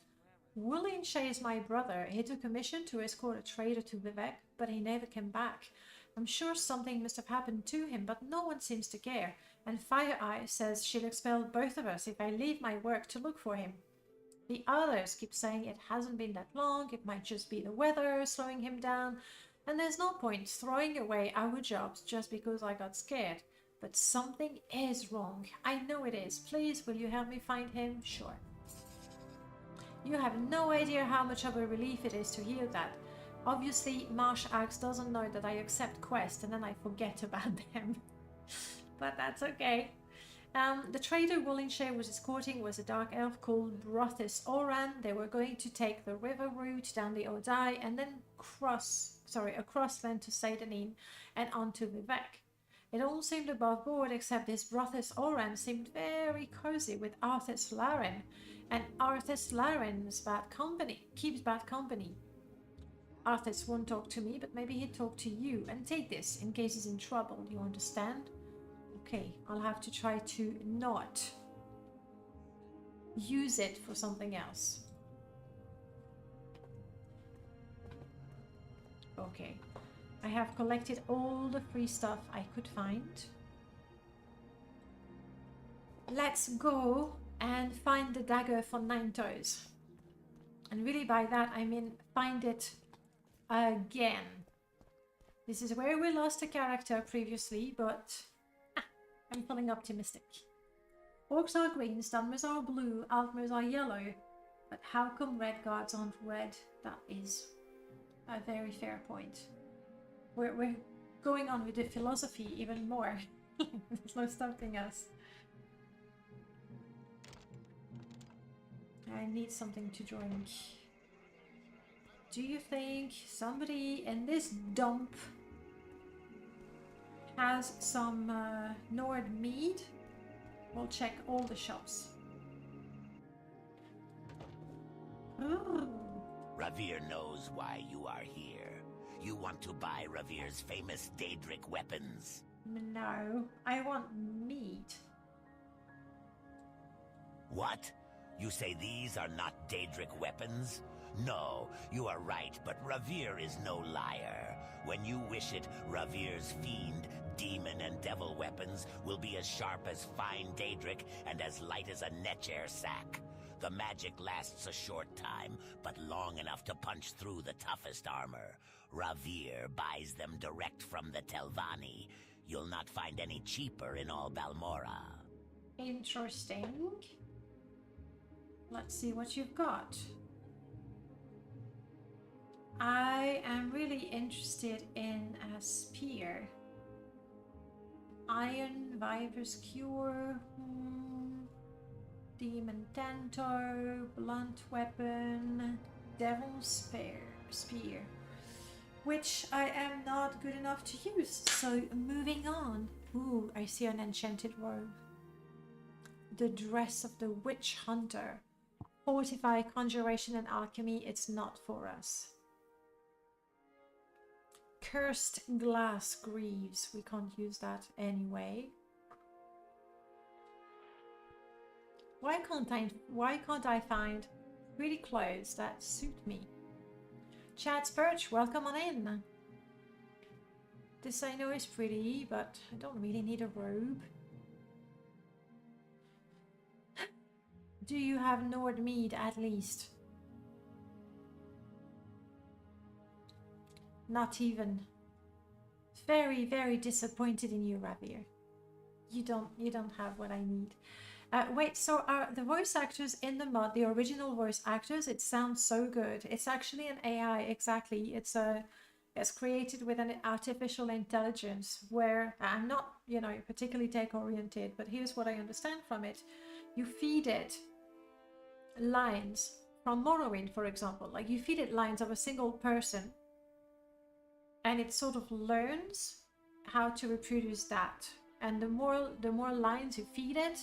Wooling Shay is my brother. He took a mission to escort a trader to Vivek, but he never came back. I'm sure something must have happened to him, but no one seems to care. And Fire Eye says she'll expel both of us if I leave my work to look for him. The others keep saying it hasn't been that long, it might just be the weather slowing him down, and there's no point throwing away our jobs just because I got scared. But something is wrong. I know it is. Please, will you help me find him? Sure. You have no idea how much of a relief it is to hear that. Obviously, Marsh Axe doesn't know that I accept quests and then I forget about them. But that's okay. The trader Wooling Shay was escorting was a dark elf called Brothis Oran. They were going to take the river route down the Odai and then across then to Seidanin and on to Vivek. It all seemed above board except this Brothis Oran seemed very cozy with Arthas Laren, and Arthas Laren's keeps bad company. Arthas won't talk to me, but maybe he'd talk to you, and take this in case he's in trouble, you understand? Okay, I'll have to try to not use it for something else. Okay. I have collected all the free stuff I could find. Let's go and find the dagger for Nine Toes. And really by that I mean find it again. This is where we lost a character previously, but I'm feeling optimistic. Orcs are green, Dunmers are blue, Altmers are yellow. But how come red guards aren't red? That is a very fair point. We're going on with the philosophy even more. There's no stopping us. I need something to drink. Do you think somebody in this dump has some Nord mead? We'll check all the shops. Ooh. Ravir knows why you are here. You want to buy Ravir's famous Daedric weapons? No, I want meat. What? You say these are not Daedric weapons? No, you are right, but Ravir is no liar. When you wish it, Ravir's fiend, demon, and devil weapons will be as sharp as fine Daedric and as light as a Netcher sack. The magic lasts a short time, but long enough to punch through the toughest armor. Ravir buys them direct from the Telvanni. You'll not find any cheaper in all Balmora. Interesting. Let's see what you've got. I am really interested in a spear. Iron, Viper's Cure, Demon Tanto, Blunt Weapon, Devil's Spear, which I am not good enough to use, so moving on. Ooh, I see an enchanted robe. The Dress of the Witch Hunter. Fortify, Conjuration, and Alchemy, it's not for us. Cursed Glass Greaves, we can't use that anyway. Why can't I find pretty clothes that suit me? Chad's Perch, welcome on in. This I know is pretty, but I don't really need a robe. Do you have Nordmead at least? Not even. Very, very disappointed in you, Ravier. You don't have what I need. Wait, so are the voice actors in the mod, the original voice actors? It sounds so good. It's actually an AI, exactly. It's created with an artificial intelligence where I'm not, you know, particularly tech-oriented, but here's what I understand from it. You feed it lines from Morrowind, for example. Like, you feed it lines of a single person, and it sort of learns how to reproduce that. And the more lines you feed it,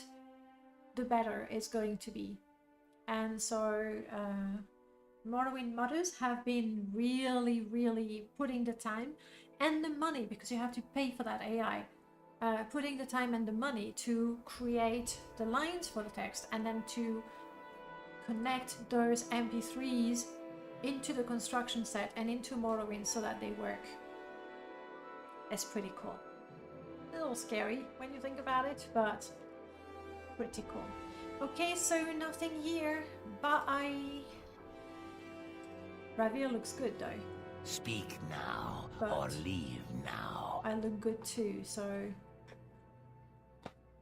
the better it's going to be. And so Morrowind modders have been really putting the time and the money, because you have to pay for that AI, putting the time and the money to create the lines for the text and then to connect those MP3s into the construction set and into Morrowind so that they work. It's pretty cool. A little scary when you think about it, but pretty cool. Okay, so nothing here, but Ravier looks good though. Speak now, But or leave now. I look good too, so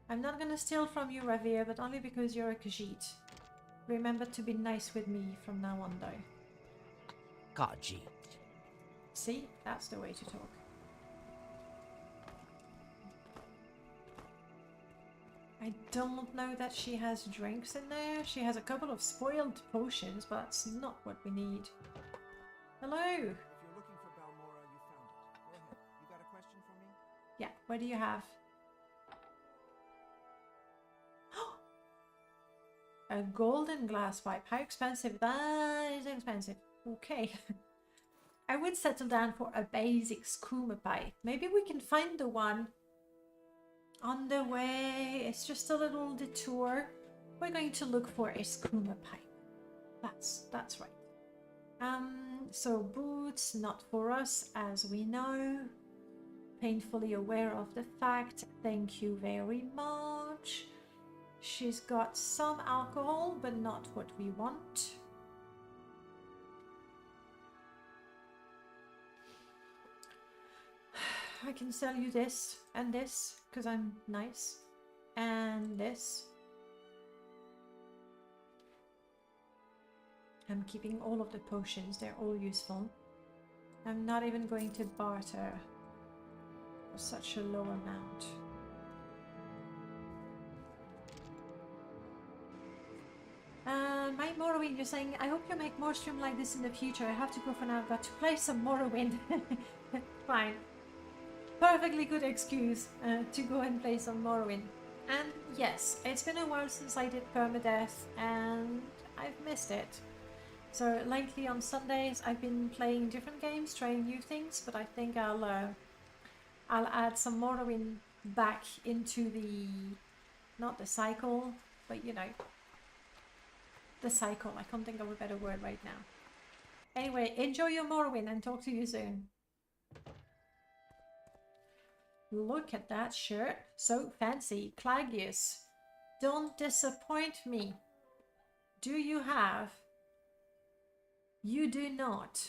I'm not gonna steal from you, Ravier, but only because you're a Khajiit. Remember to be nice with me from now on though. Khajiit. See? That's the way to talk. I don't know that she has drinks in there. She has a couple of spoiled potions, but that's not what we need. Hello! If you're looking for Balmora, you found it. Go ahead. You got a question for me? Yeah, what do you have? A golden glass pipe. How expensive? That is expensive. Okay. I would settle down for a basic skooma pipe. Maybe we can find the one on the way. It's just a little detour. We're going to look for a skooma pipe. That's right. So boots, not for us, as we know. Painfully aware of the fact. Thank you very much. She's got some alcohol, but not what we want. I can sell you this and this, because I'm nice. And this. I'm keeping all of the potions, they're all useful. I'm not even going to barter for such a low amount. My Morrowind, you're saying, I hope you make more stream like this in the future. I have to go for now, I've got to play some Morrowind. Fine. Perfectly good excuse to go and play some Morrowind. And yes, it's been a while since I did Permadeath, and I've missed it. So lately on Sundays I've been playing different games, trying new things, but I think I'll add some Morrowind back into the, not the cycle, but you know, the cycle. I can't think of a better word right now. Anyway, enjoy your Morrowind and talk to you soon. Look at that shirt. So fancy. Clagius, don't disappoint me. Do you have? You do not.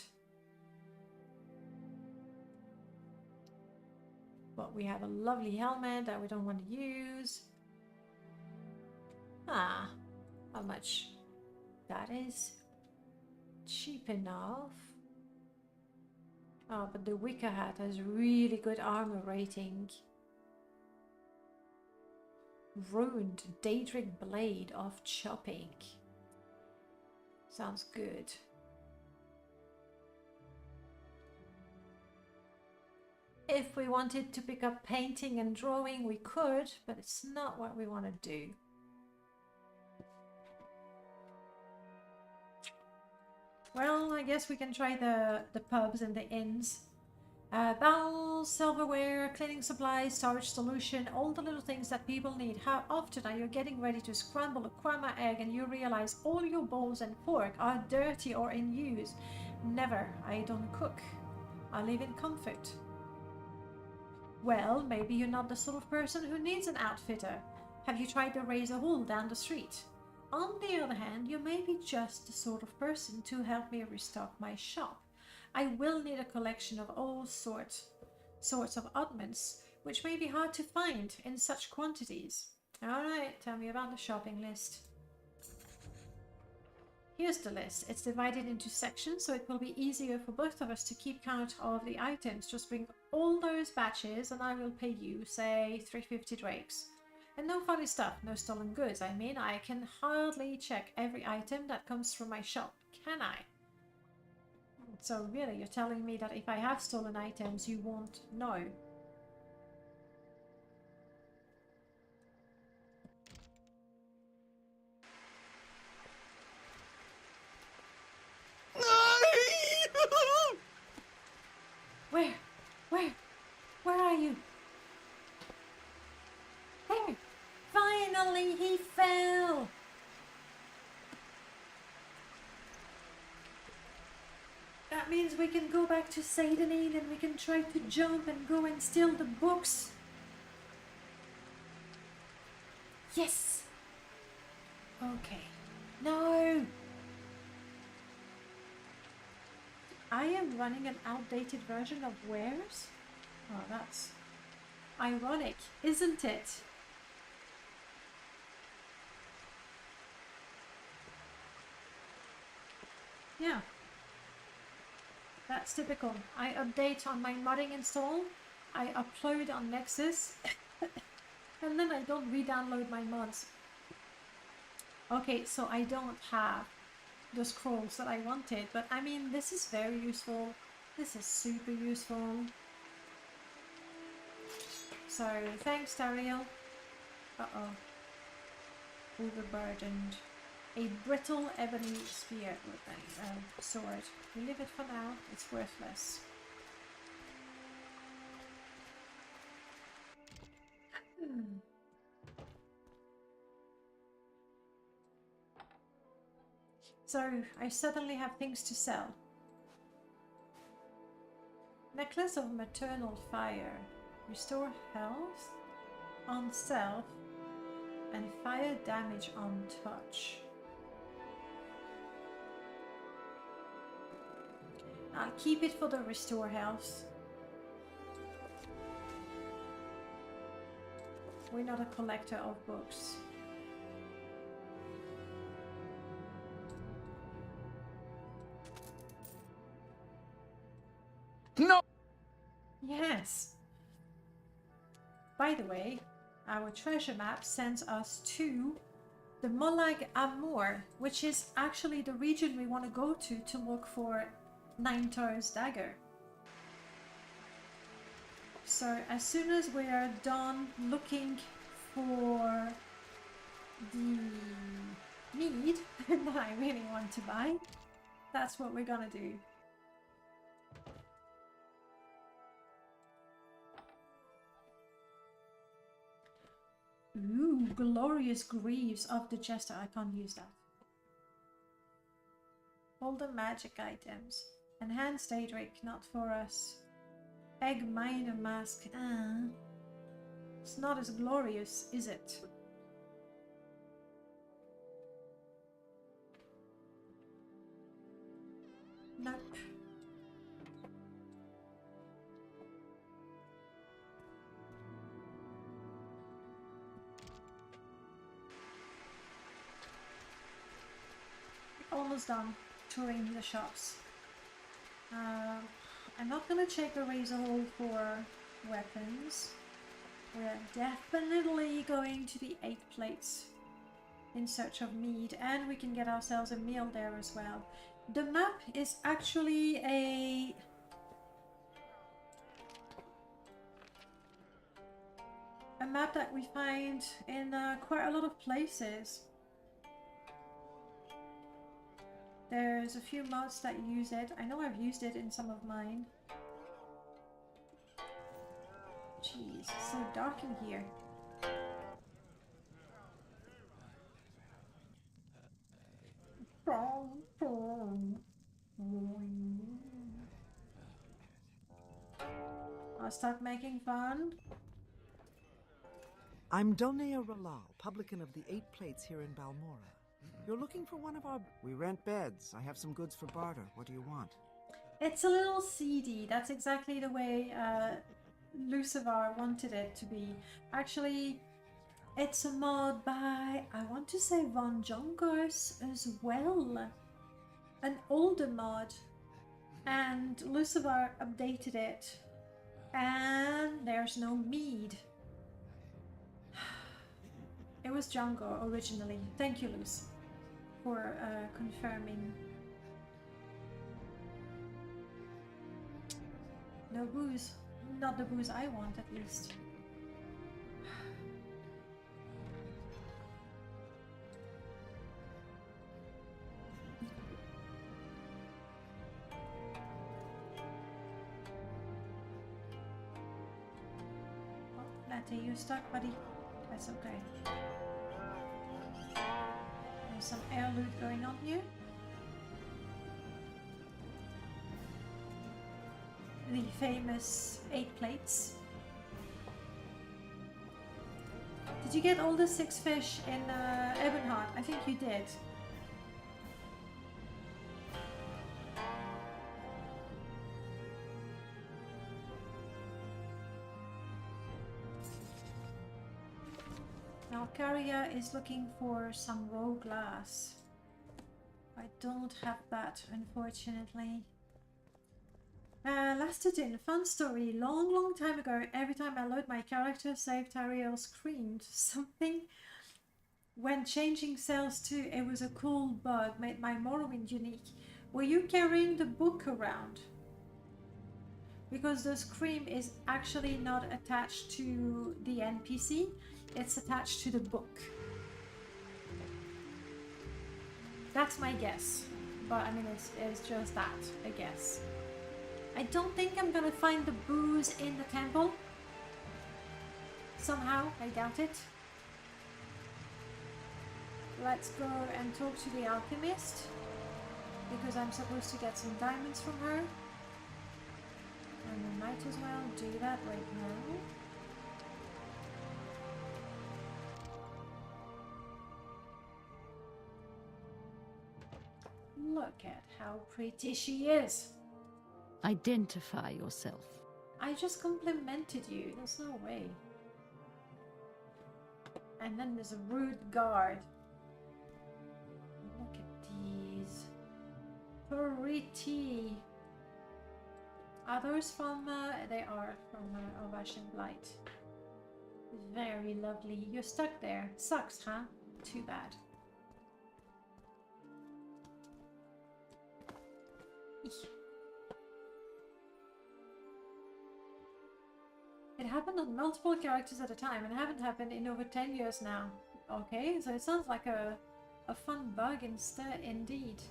But we have a lovely helmet that we don't want to use. Ah, how much? That is cheap enough. Oh, but the Wicker Hat has really good armor rating. Ruined Daedric Blade of Chopping. Sounds good. If we wanted to pick up painting and drawing, we could, but it's not what we want to do. Well, I guess we can try the pubs and the inns. Bowls, silverware, cleaning supplies, storage solution, all the little things that people need. How often are you getting ready to scramble a crumb egg and you realize all your bowls and fork are dirty or in use? Never. I don't cook. I live in comfort. Well, maybe you're not the sort of person who needs an outfitter. Have you tried to raise a hole down the street? On the other hand, you may be just the sort of person to help me restock my shop. I will need a collection of all sorts of oddments, which may be hard to find in such quantities. Alright, tell me about the shopping list. Here's the list. It's divided into sections, so it will be easier for both of us to keep count of the items. Just bring all those batches and I will pay you, say, 350 drakes. And no funny stuff, no stolen goods. I mean, I can hardly check every item that comes from my shop, can I? So really, you're telling me that if I have stolen items, you won't know? Where are you? There! Finally, he fell! That means we can go back to Sadanin and we can try to jump and go and steal the books. Yes! Okay. No! I am running an outdated version of Wares? Oh, that's ironic, isn't it? Yeah. That's typical. I update on my modding install, I upload on Nexus, and then I don't re-download my mods. Okay, so I don't have the scrolls that I wanted, but I mean, this is very useful. This is super useful. So, thanks, Tariel. Uh-oh. Overburdened. A brittle ebony spear with a sword. We leave it for now. It's worthless. So, I suddenly have things to sell. Necklace of Maternal Fire. Restore health on self and fire damage on touch. I'll keep it for the restore health. We're not a collector of books. No! Yes. By the way, our treasure map sends us to the Molag Amur, which is actually the region we want to go to look for Nine-Toes Dagger. So as soon as we are done looking for the mead that I really want to buy, that's what we're gonna do. Ooh, glorious greaves of the jester. I can't use that. All the magic items. Enhanced Daedric, not for us. Egg Miner Mask. It's not as glorious, is it? Nope. Almost done touring the shops. I'm not gonna check the razor hole for weapons. We're definitely going to the 8 plates in search of mead, and we can get ourselves a meal there as well. The map is actually a map that we find in quite a lot of places. There's a few mods that use it. I know I've used it in some of mine. Jeez, it's so dark in here. I'll start making fun. I'm Donnea Ralal, publican of the 8 Plates here in Balmora. You're looking for one of our... We rent beds. I have some goods for barter. What do you want? It's a little seedy. That's exactly the way Lucifer wanted it to be. Actually, it's a mod by, I want to say, Von Jonkers as well. An older mod. And Lucifer updated it. And there's no mead. It was Django originally. Thank you, Luce, for confirming. No booze. Not the booze I want, at least. Oh, Latte, you stuck, buddy? That's okay. There's some air loot going on here. The famous 8 plates. Did you get all the 6 fish in Ebonheart? I think you did. Now Caria is looking for some raw glass. I don't have that, unfortunately. Lastodin, fun story. Long time ago, every time I load my character, save Tariel screamed something. When changing cells too, it was a cool bug, made my Morrowind unique. Were you carrying the book around? Because the scream is actually not attached to the NPC, it's attached to the book. That's my guess. But I mean, it's just that, I guess. I don't think I'm gonna find the booze in the temple. Somehow, I doubt it. Let's go and talk to the alchemist, because I'm supposed to get some diamonds from her. And we might as well do that right now. Look at how pretty she is. Identify yourself. I just complimented you. There's no way. And then there's a rude guard. Look at these. Pretty. Are those from... they are from Ovation Blight. Very lovely. You're stuck there. Sucks, huh? Too bad. Eek. It happened on multiple characters at a time, and it hasn't happened in over 10 years now. Okay, so it sounds like a fun bug instead, indeed.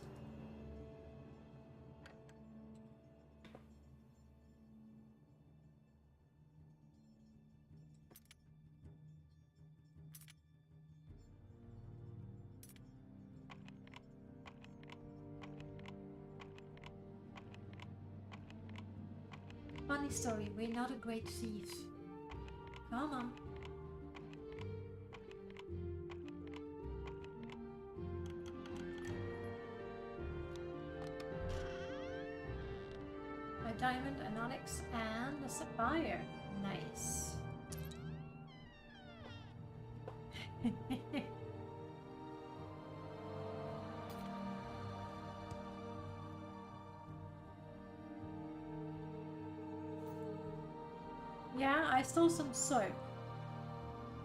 Funny story, we're not a great thief. Come on. A diamond, an onyx, and a sapphire. Nice. Yeah, I stole some soap.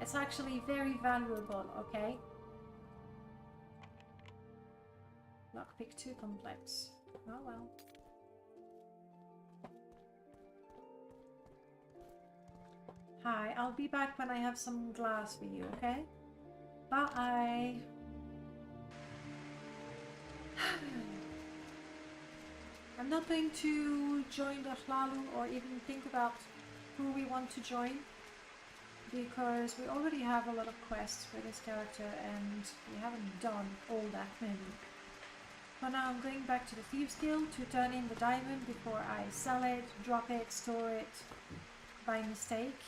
It's actually very valuable, okay? Lockpick too complex. Oh well. Hi, I'll be back when I have some glass for you, okay? Bye! I'm not going to join the Hlalu or even think about who we want to join, because we already have a lot of quests for this character and we haven't done all that many. For now, I'm going back to the Thieves Guild to turn in the diamond before I sell it, drop it, store it by mistake.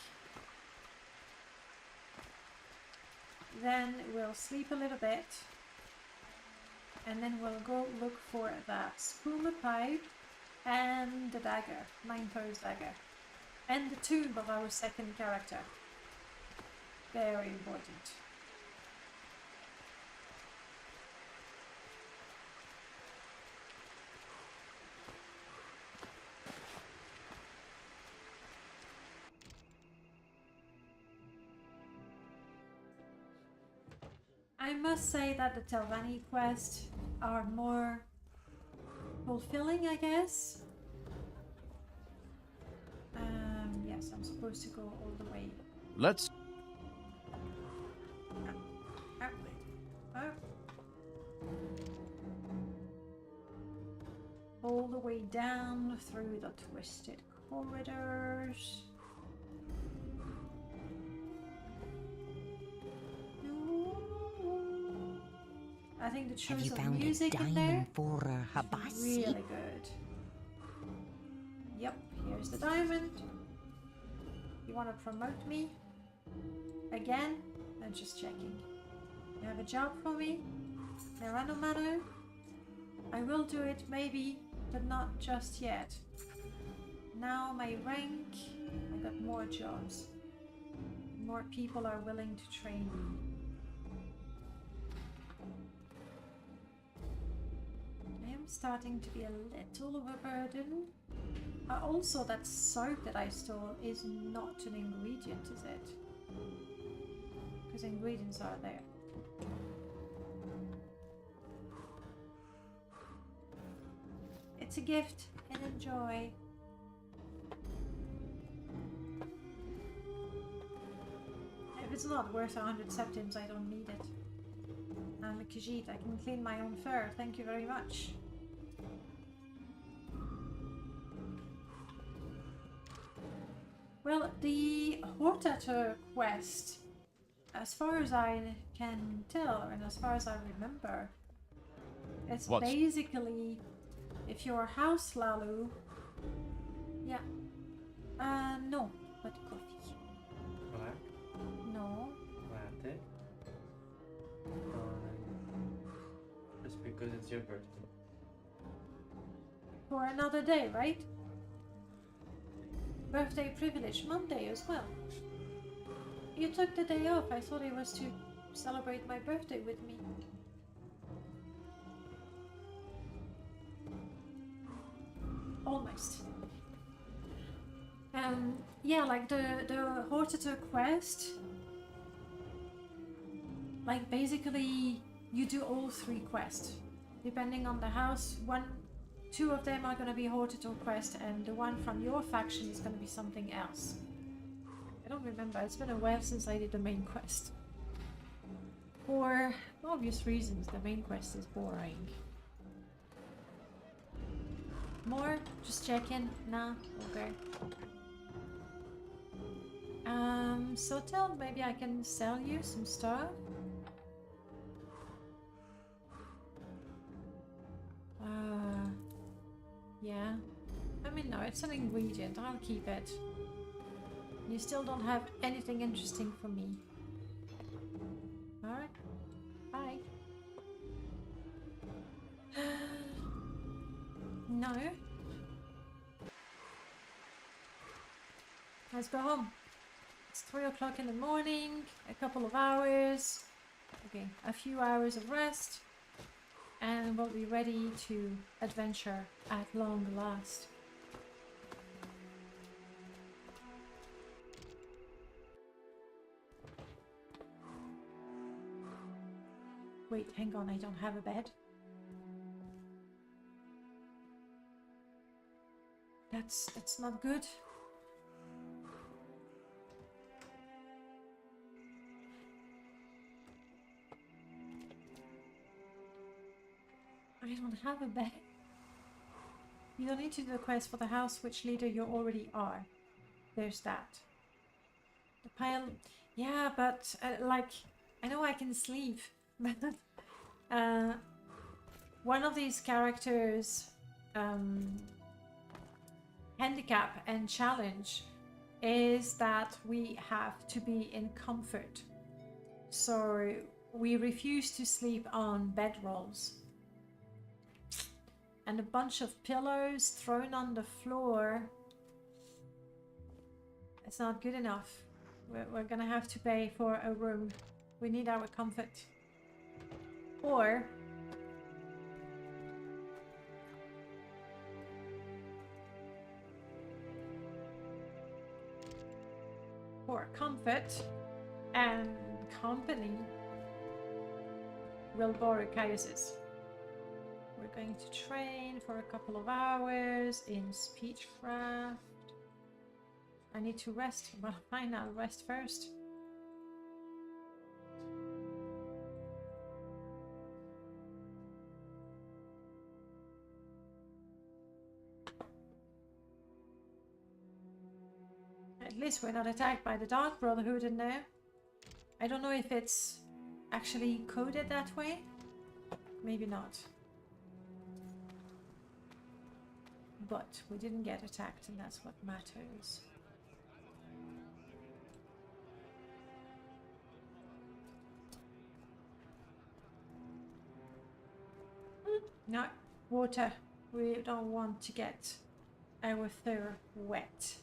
Then we'll sleep a little bit. And then we'll go look for that Spoomer Pipe and the dagger, Nine-Toes dagger. And the tomb of our second character. Very important. I must say that the Telvanni quests are more fulfilling, I guess. Yes, I'm supposed to go all the way. Let's... All the way down through the twisted corridors. I think the choice of music in there is really good. Yep, here's the diamond. You want to promote me? Again? I'm just checking. You have a job for me? Mirano Mano? I will do it maybe, but not just yet. Now my rank, I got more jobs. More people are willing to train me. I am starting to be a little overburdened. Also, that soap that I stole is not an ingredient, is it? Because ingredients are there. It's a gift, and enjoy. If it's not worth 100 septims, I don't need it. I'm a Khajiit, I can clean my own fur, thank you very much. Well, the Hortator quest, as far as I can tell, and as far as I remember, it's basically, if you're House Lalu, yeah, no, but coffee. Black? No. Latte? Just because it's your birthday. For another day, right? Birthday privilege Monday as well. You took the day off. I thought it was to celebrate my birthday with me. Almost. Yeah, like the Hortator quest. Like basically, you do all 3 quests, depending on the house. 2 of them are going to be Hortator quest, and the one from your faction is going to be something else. I don't remember. It's been a while since I did the main quest. For obvious reasons, the main quest is boring. More? Just checking. Nah. Okay. So tell maybe I can sell you some stuff. Yeah. I mean, no, it's an ingredient. I'll keep it. You still don't have anything interesting for me. Alright. Bye. No. Let's go home. It's 3 o'clock in the morning. A couple of hours. Okay, a few hours of rest. And we'll be ready to adventure at long last. Wait, hang on, I don't have a bed. That's not good. I don't have a bed. You don't need to do the quest for the house which leader you already are. There's that. The pile... Yeah, but, like, I know I can sleep, but, one of these characters' handicap and challenge is that we have to be in comfort. So we refuse to sleep on bedrolls. And a bunch of pillows thrown on the floor. It's not good enough. We're gonna have to pay for a room. We need our comfort. Or for comfort and company, we'll borrow Caius's. We're going to train for a couple of hours in speechcraft. I need to rest. Well, fine, I'll rest first. At least we're not attacked by the Dark Brotherhood in there. I don't know if it's actually coded that way. Maybe not. But we didn't get attacked, and that's what matters. No, water. We don't want to get our fur wet.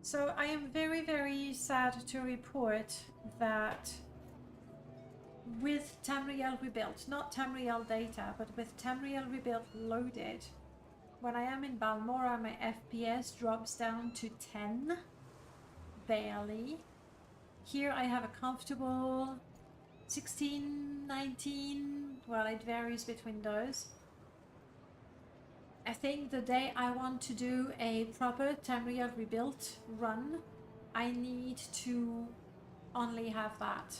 So I am very, very sad to report that with Tamriel Rebuilt, not Tamriel Data, but with Tamriel Rebuilt loaded, when I am in Balmora, my FPS drops down to 10, barely. Here I have a comfortable 16, 19, well, it varies between those. I think the day I want to do a proper Tamriel Rebuilt run, I need to only have that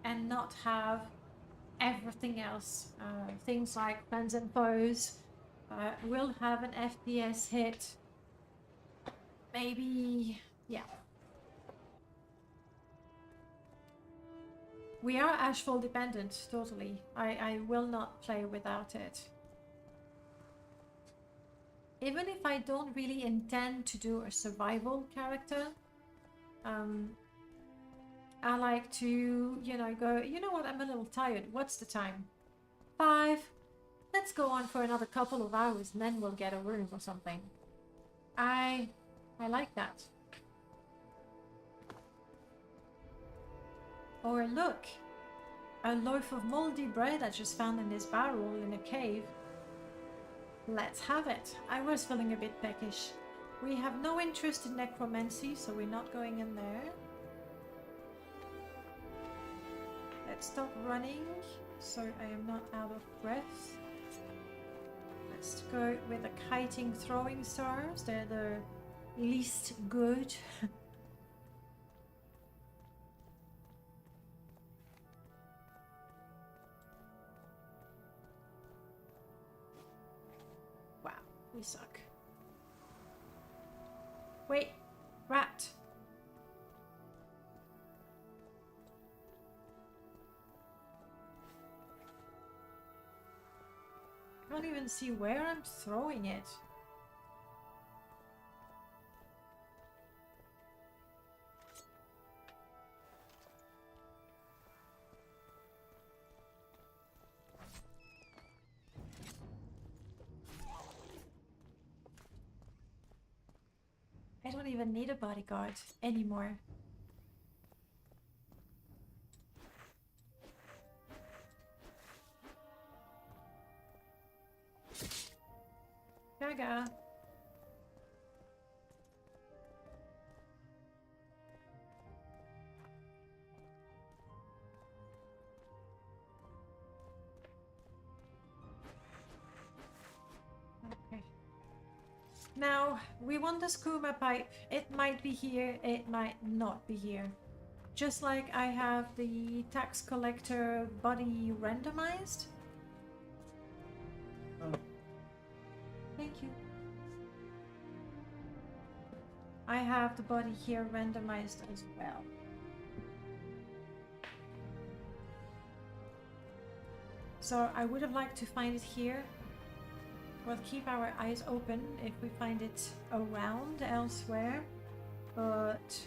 and not have everything else. Things like Friends and Foes will have an FPS hit. Maybe, yeah. We are Ashfall dependent, totally. I will not play without it. Even if I don't really intend to do a survival character, I like to, you know, go, you know what, I'm a little tired. What's the time? 5. Let's go on for another couple of hours and then we'll get a room or something. I like that. Or look, a loaf of moldy bread I just found in this barrel in a cave. Let's have it. I was feeling a bit peckish. We have no interest in necromancy, so we're not going in there. Let's stop running, so I am not out of breath. Let's go with the kiting throwing stars. They're the least good. Wow, we suck. Wait, rat. I don't even see where I'm throwing it. I don't even need a bodyguard anymore. Gaga. Okay. Now, we want the skooma pipe. It might be here, it might not be here. Just like I have the tax collector body randomized. Thank you. I have the body here randomized as well. So I would have liked to find it here. We'll keep our eyes open if we find it around elsewhere, but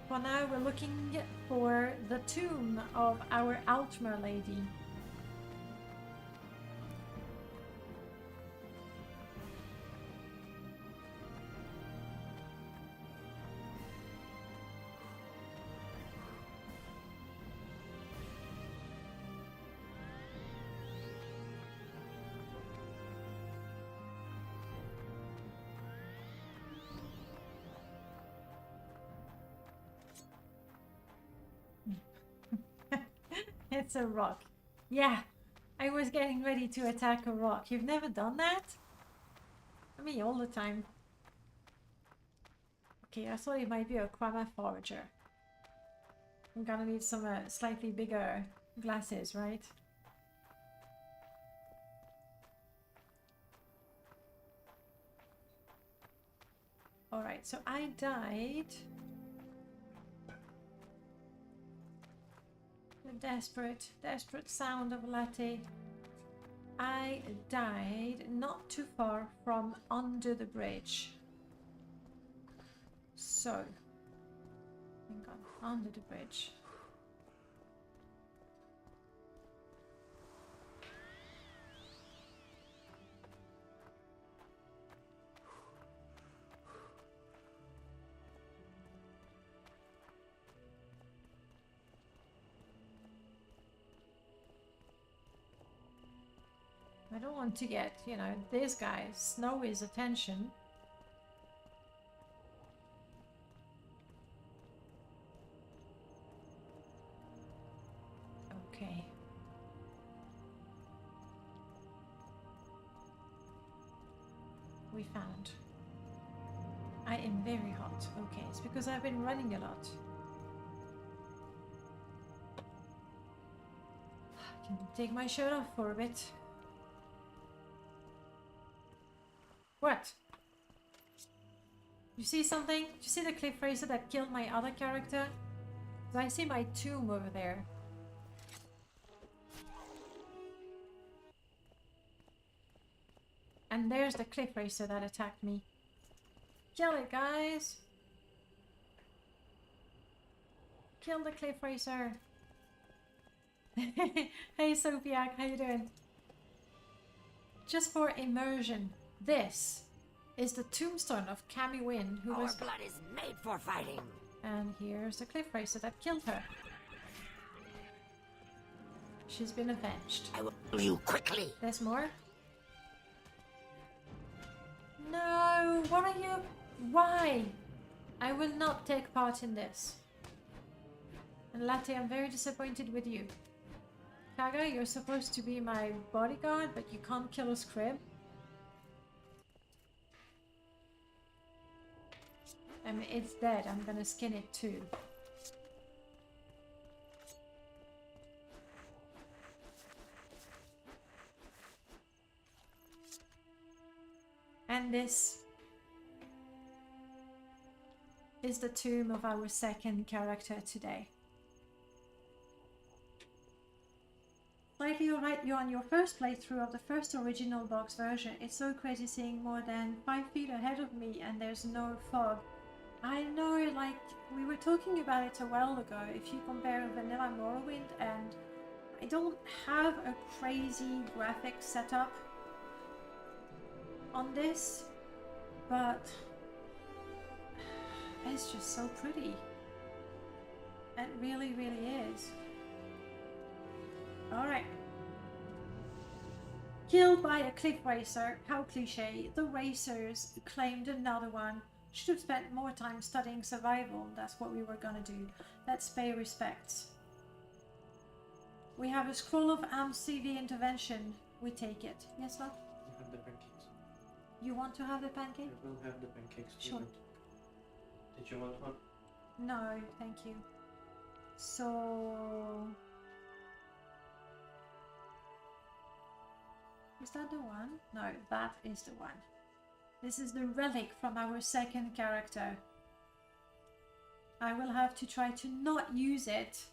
for now we're looking for the tomb of our Altmer lady. It's a rock. Yeah, I was getting ready to attack a rock. You've never done that? Me all the time. Okay, I thought it might be a Quama Forager. I'm gonna need some slightly bigger glasses, right? Alright, so I died. The desperate sound of latte. I died not too far from under the bridge. So, hang on, under the bridge. I don't want to get, you know, this guy, Snowy's attention. Okay. We found. I am very hot. Okay, it's because I've been running a lot. I can take my shirt off for a bit. What? You see something? Do you see the cliff racer that killed my other character? So I see my tomb over there. And there's the cliff racer that attacked me. Kill it, guys! Kill the cliff racer! Hey Sophia, how you doing? Just for immersion, this is the tombstone of Cammy Wynn, who was... Our blood is made for fighting! And here's the cliff racer that killed her. She's been avenged. I will kill you quickly! There's more? No! What are you... Why? I will not take part in this. And Latte, I'm very disappointed with you. Kaga, you're supposed to be my bodyguard, but you can't kill a scrib. I mean, it's dead. I'm gonna skin it too. And this is the tomb of our second character today. Slightly alright, you're on your first playthrough of the first original box version. It's so crazy seeing more than 5 feet ahead of me and there's no fog. I know, like, we were talking about it a while ago. If you compare vanilla Morrowind, and I don't have a crazy graphic setup on this, but it's just so pretty. It really, really is. Alright. Killed by a cliff racer. How cliche. The racers claimed another one. Should have spent more time studying survival. That's what we were gonna do. Let's pay respects. We have a scroll of AMCV intervention. We take it. Yes, love? You have the pancakes. You want to have the pancake? I will have the pancakes. Sure. Did you want one? No, thank you. So... Is that the one? No, that is the one. This is the relic from our second character. I will have to try to not use it.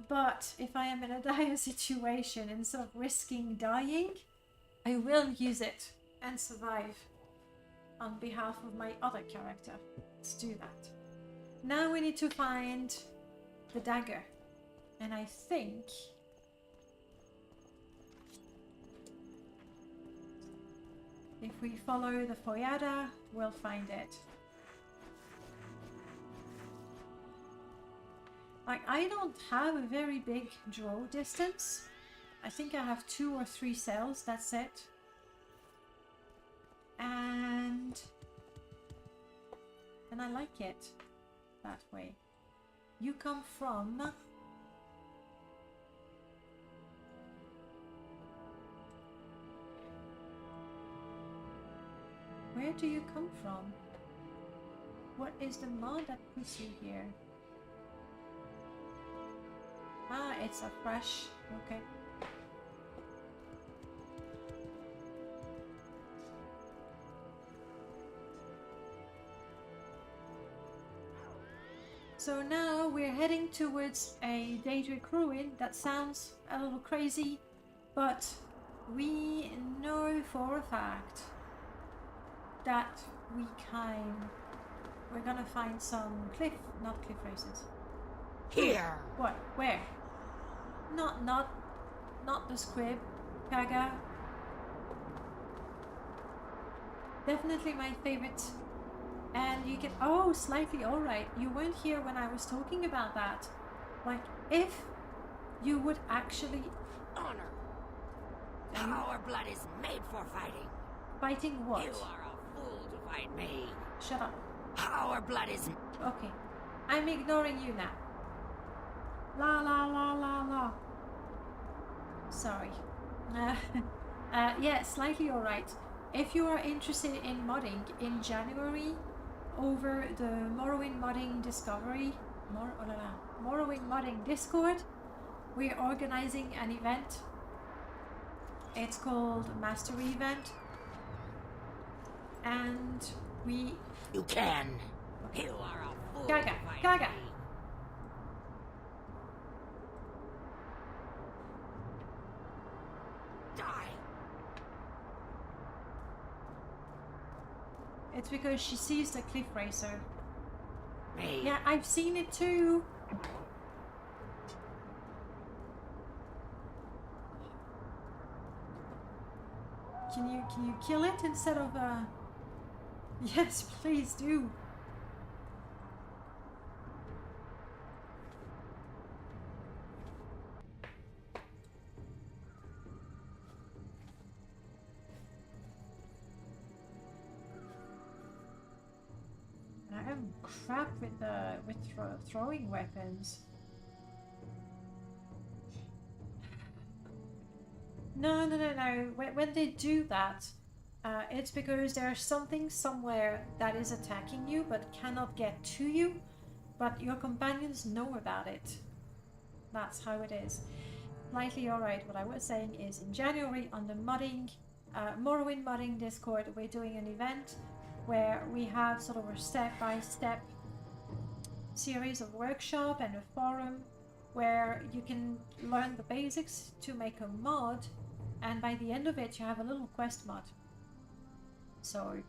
But if I am in a dire situation, instead of risking dying, I will use it and survive on behalf of my other character. Let's do that. Now we need to find the dagger. And I think... if we follow the Foyada, we'll find it. Like, I don't have a very big draw distance. I think I have 2 or 3 cells, that's it. And I like it that way. You come from... where do you come from? What is the mod that puts you here? Ah, it's a fresh... okay. So now we're heading towards a Daedric ruin. That sounds a little crazy, but we know for a fact that we're gonna find some not cliff races. Here. What? Where? Not the squib, Kaga. Definitely my favorite. And you can, oh, slightly, alright. You weren't here when I was talking about that. Like, if you would actually... honor. Our blood is made for fighting. Fighting what? You are a fool to fight me. Shut up. Our blood is... okay. I'm ignoring you now. La la la la la. Sorry. Yeah, slightly alright. If you are interested in modding in January, over the Morrowind modding discovery, Morrowind modding Discord, we're organizing an event. It's called Mastery Event, and we... you can. You are a fool. Gaga, Gaga. It's because she sees the cliff racer. Me. Yeah, I've seen it too. Can you kill it instead of yes, please do. I'm crap with throwing weapons. No. When they do that, it's because there's something somewhere that is attacking you but cannot get to you, but your companions know about it. That's how it is. Slightly alright. What I was saying is, in January on the modding, Morrowind modding Discord, we're doing an event where we have sort of a step-by-step series of workshop and a forum where you can learn the basics to make a mod, and by the end of it you have a little quest mod. So if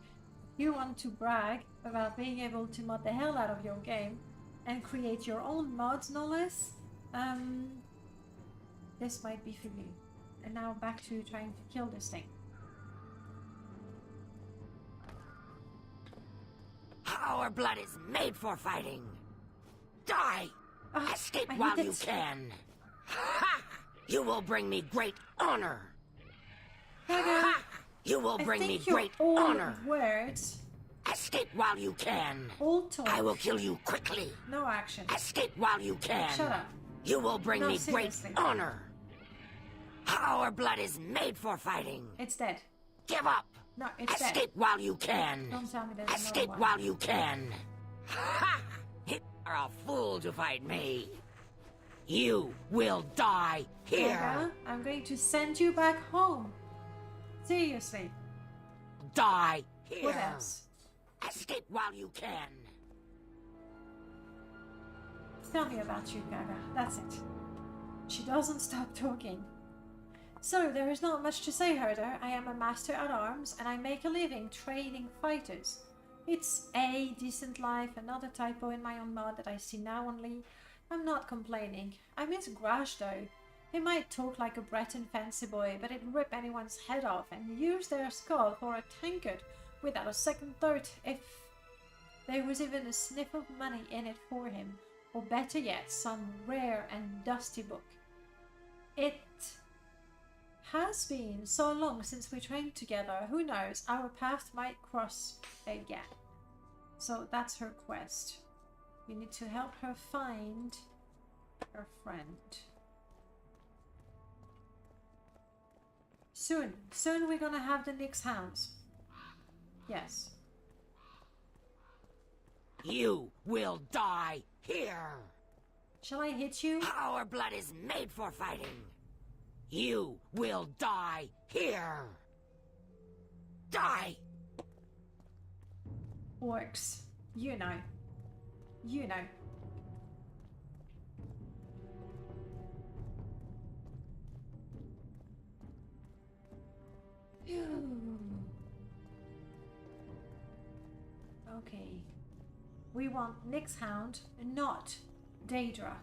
you want to brag about being able to mod the hell out of your game and create your own mods, no less, this might be for you. And now back to trying to kill this thing. Our blood is made for fighting. Die! Escape while you can. Ha! You will bring me great honor. Ha! You will bring me great honor. Words. Escape while you can. All talk. I will kill you quickly. No action. Escape while you can. Shut up. You will bring me seriously. great honor. Our blood is made for fighting. It's dead. Give up. No, it's Escape dead. while you can. Don't tell me there's Escape another one. while you can. Ha! You are a fool to fight me. You will die here. Gaga, I'm going to send you back home. Seriously. Die here! What else? Escape while you can! Tell me about you, Gaga. That's it. She doesn't stop talking. So, there is not much to say, herder. I am a master at arms, and I make a living trading fighters. It's a decent life, another typo in my own mod that I see now only. I'm not complaining. I miss Grash, though. He might talk like a Breton fancy boy, but he'd rip anyone's head off and use their skull for a tankard without a second thought if there was even a sniff of money in it for him. Or better yet, some rare and dusty book. It has been so long since we trained together. Who knows, our paths might cross again. So that's her quest. We need to help her find her friend. Soon we're gonna have the Nyx Hounds. Yes. You will die here! Shall I hit you? Our blood is made for fighting! You will die here! Die! Orcs. You know. You know. Okay. We want Nyx Hound, not Daedra.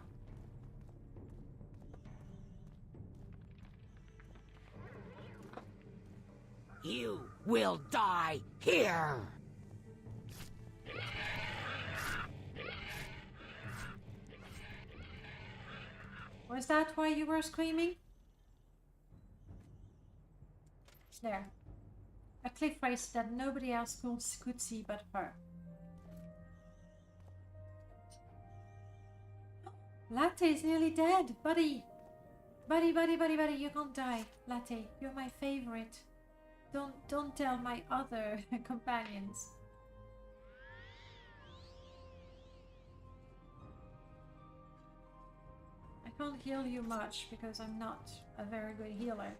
You will die here! Was that why you were screaming? There. A cliff face that nobody else could see but her. Latte is nearly dead, buddy. Buddy, you can't die. Latte, you're my favorite. Don't tell my other companions. I can't heal you much because I'm not a very good healer.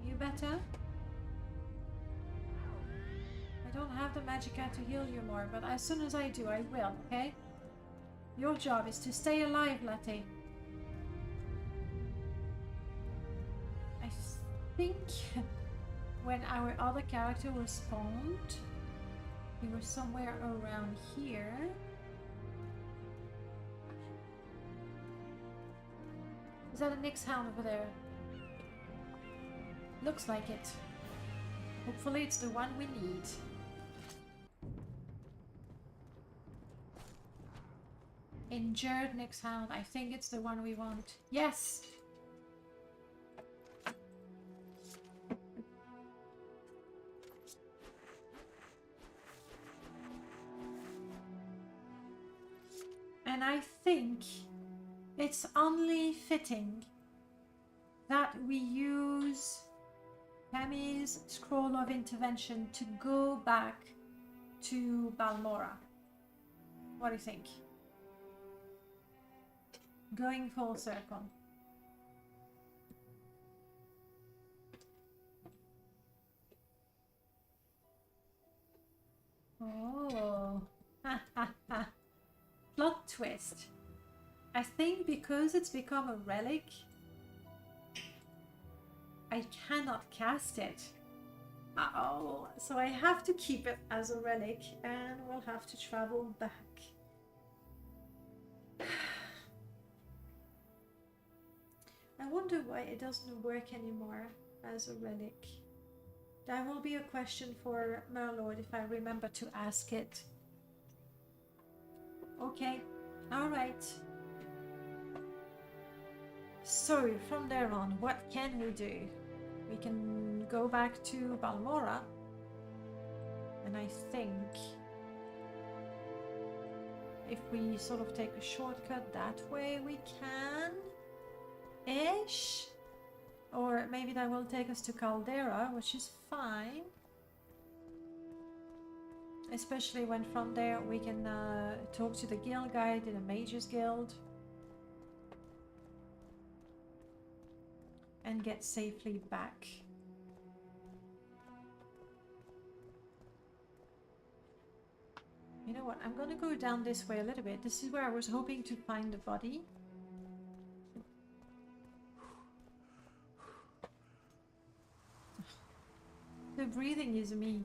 You better? I don't have the magicka to heal you more, but as soon as I do, I will, okay? Your job is to stay alive, Latte. I think when our other character was spawned, he was somewhere around here. Is that a Nyx Hound over there? Looks like it. Hopefully it's the one we need. Injured Nyx Hound. I think it's the one we want. Yes! And I think it's only fitting that we use Tammy's Scroll of Intervention to go back to Balmora. What do you think? Going full circle. Oh, ha ha ha. Plot twist. I think because it's become a relic, I cannot cast it. Oh, so I have to keep it as a relic and we'll have to travel back. I wonder why it doesn't work anymore as a relic. That will be a question for Merlord if I remember to ask it. Okay, alright. So, from there on, what can we do? We can go back to Balmora. And I think if we sort of take a shortcut that way, we can. Ish. Or maybe that will take us to Caldera, which is fine. Especially when from there we can talk to the guild guy, to the Mages Guild. and get safely back. You know what? I'm gonna go down this way a little bit. This is where I was hoping to find the body. The breathing is me.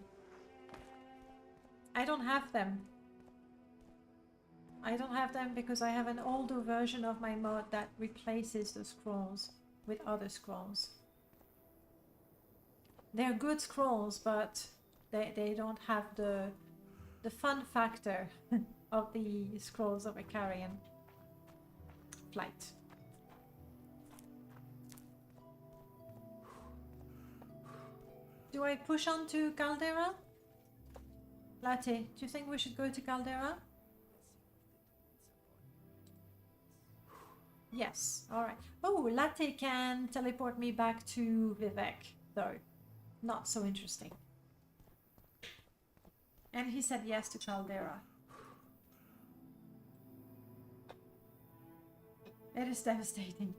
I don't have them. I don't have them because I have an older version of my mod that replaces the scrolls with other scrolls. They're good scrolls, but they don't have the fun factor of the scrolls of a Carrion flight. Do I push on to Caldera? Latte, do you think we should go to Caldera? Yes, alright. Oh, Latte can teleport me back to Vivek, though. Not so interesting. And he said yes to Caldera. It is devastating.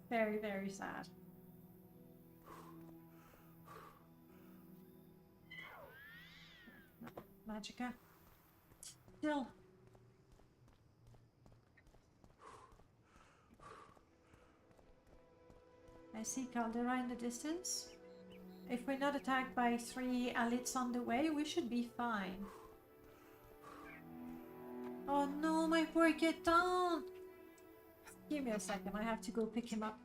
Very, very sad. Magica. Still. I see Caldera in the distance. If we're not attacked by 3 elites on the way, we should be fine. Oh no, my poor Gaetan! Give me a second, I have to go pick him up.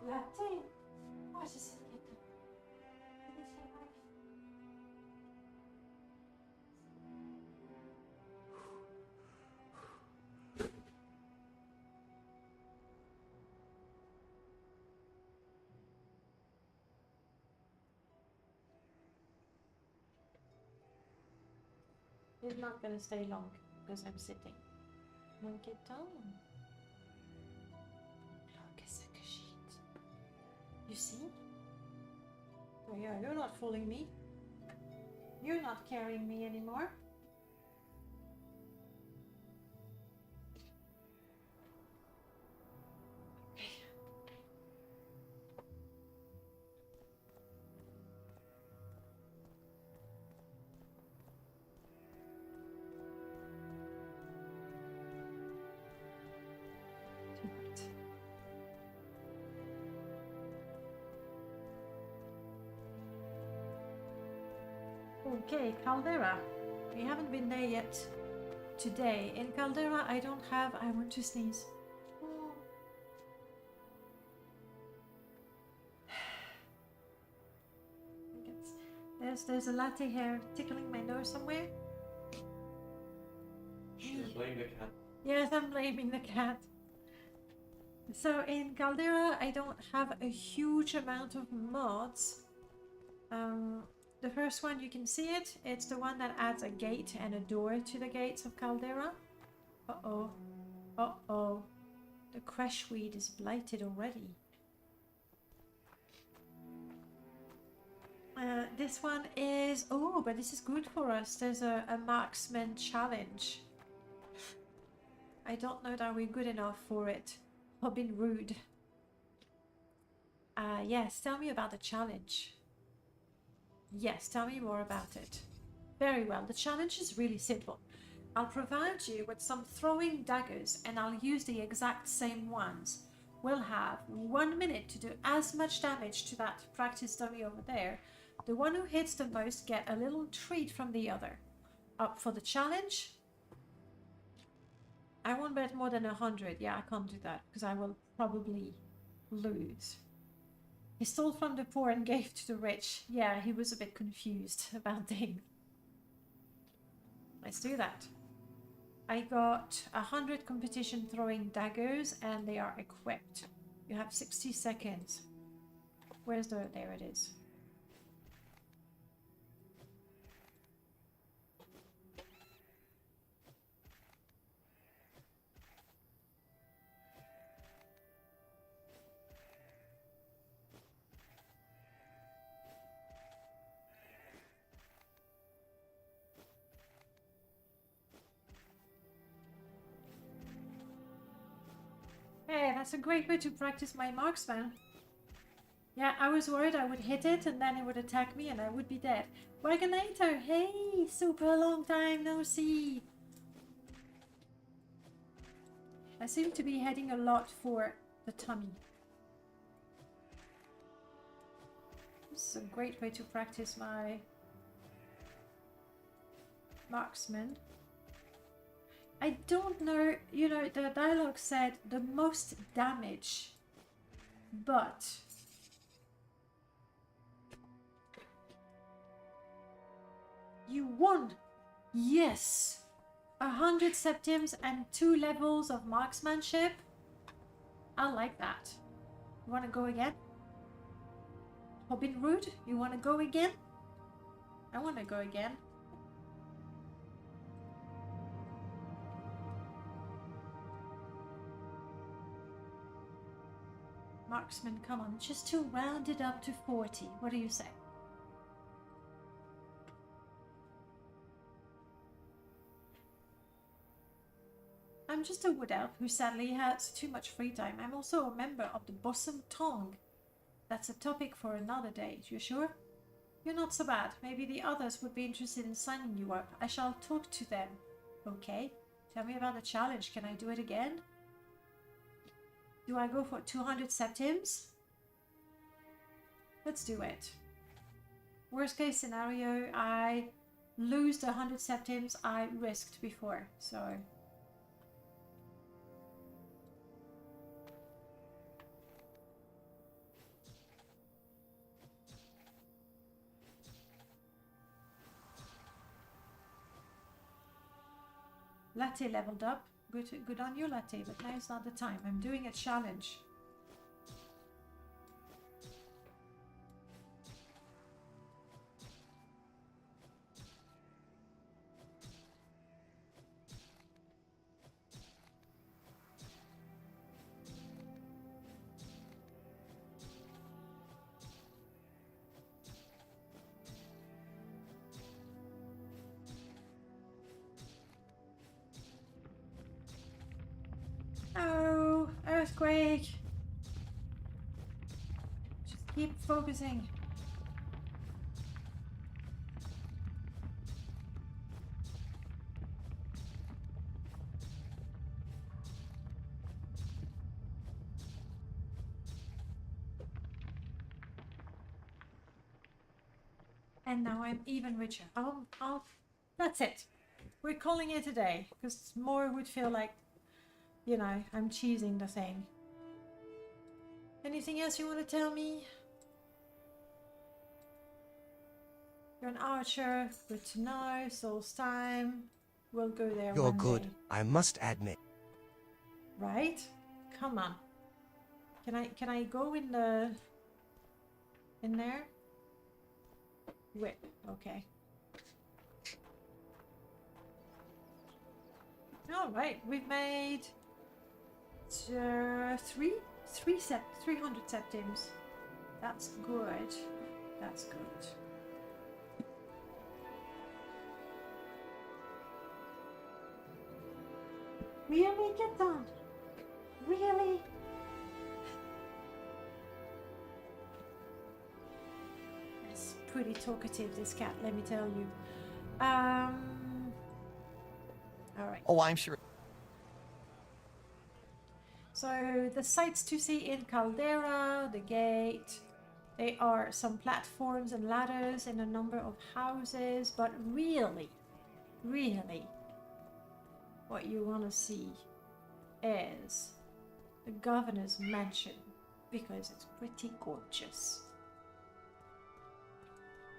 Latte? What is it? He's not gonna stay long because I'm sitting. Look at Tom. Look at the sheet. You see? Oh yeah, you're not fooling me. You're not carrying me anymore. Okay, Caldera. We haven't been there yet today. In Caldera, I don't have... I want to sneeze. There's a latte hair tickling my nose somewhere. Should blame the cat. Yes, I'm blaming the cat. So in Caldera, I don't have a huge amount of mods. The first one, you can see it. It's the one that adds a gate and a door to the gates of Caldera. Uh-oh. Uh-oh. The crashweed is blighted already. This one is... Oh, but this is good for us. There's a marksman challenge. I don't know that we're good enough for it. I've been rude. Yes, tell me about the challenge. Yes, tell me more about it. Very well, the challenge is really simple. I'll provide you with some throwing daggers and I'll use the exact same ones. We'll have 1 minute to do as much damage to that practice dummy over there. The one who hits the most get a little treat from the other. Up for the challenge? I won't bet more than 100. Yeah, I can't do that because I will probably lose. He stole from the poor and gave to the rich. Yeah, he was a bit confused about things. Let's do that. I got 100 competition throwing daggers and they are equipped. You have 60 seconds. Where's the... There it is. Hey, that's a great way to practice my marksman. Yeah, I was worried I would hit it and then it would attack me and I would be dead. Wagonator, hey, super long time no see. I seem to be heading a lot for the tummy. This is a great way to practice my marksman. I don't know, you know, the dialogue said the most damage, but you won. Yes. 100 septims and 2 levels of marksmanship. I like that. You want to go again? Robin Hood, you want to go again? I want to go again. Marksman, come on, just to round it up to 40. What do you say? I'm just a wood elf who sadly has too much free time. I'm also a member of the Bosom Tongue. That's a topic for another day. You sure? You're not so bad. Maybe the others would be interested in signing you up. I shall talk to them. Okay. Tell me about the challenge. Can I do it again? Do I go for 200 septims? Let's do it. Worst case scenario, I lose the 100 septims I risked before. So... Latte leveled up. Good on you, Latte, but now is not the time. I'm doing a challenge. Oh, earthquake. Just keep focusing. And now I'm even richer. That's it. We're calling it a day, because more would feel like, you know, I'm cheesing the thing. Anything else you want to tell me? You're an archer. Good to know. Soul's time. We'll go there You're one good, day. I must admit. Right? Come on. Can I go in the... in there? Whip. Okay. Alright, we've made... 300 septims. That's good. That's good. Really? Get done? Really? It's pretty talkative, this cat, let me tell you. Alright. Oh, I'm sure. So the sights to see in Caldera, the gate, there are some platforms and ladders in a number of houses, but really, what you want to see is the governor's mansion, because it's pretty gorgeous.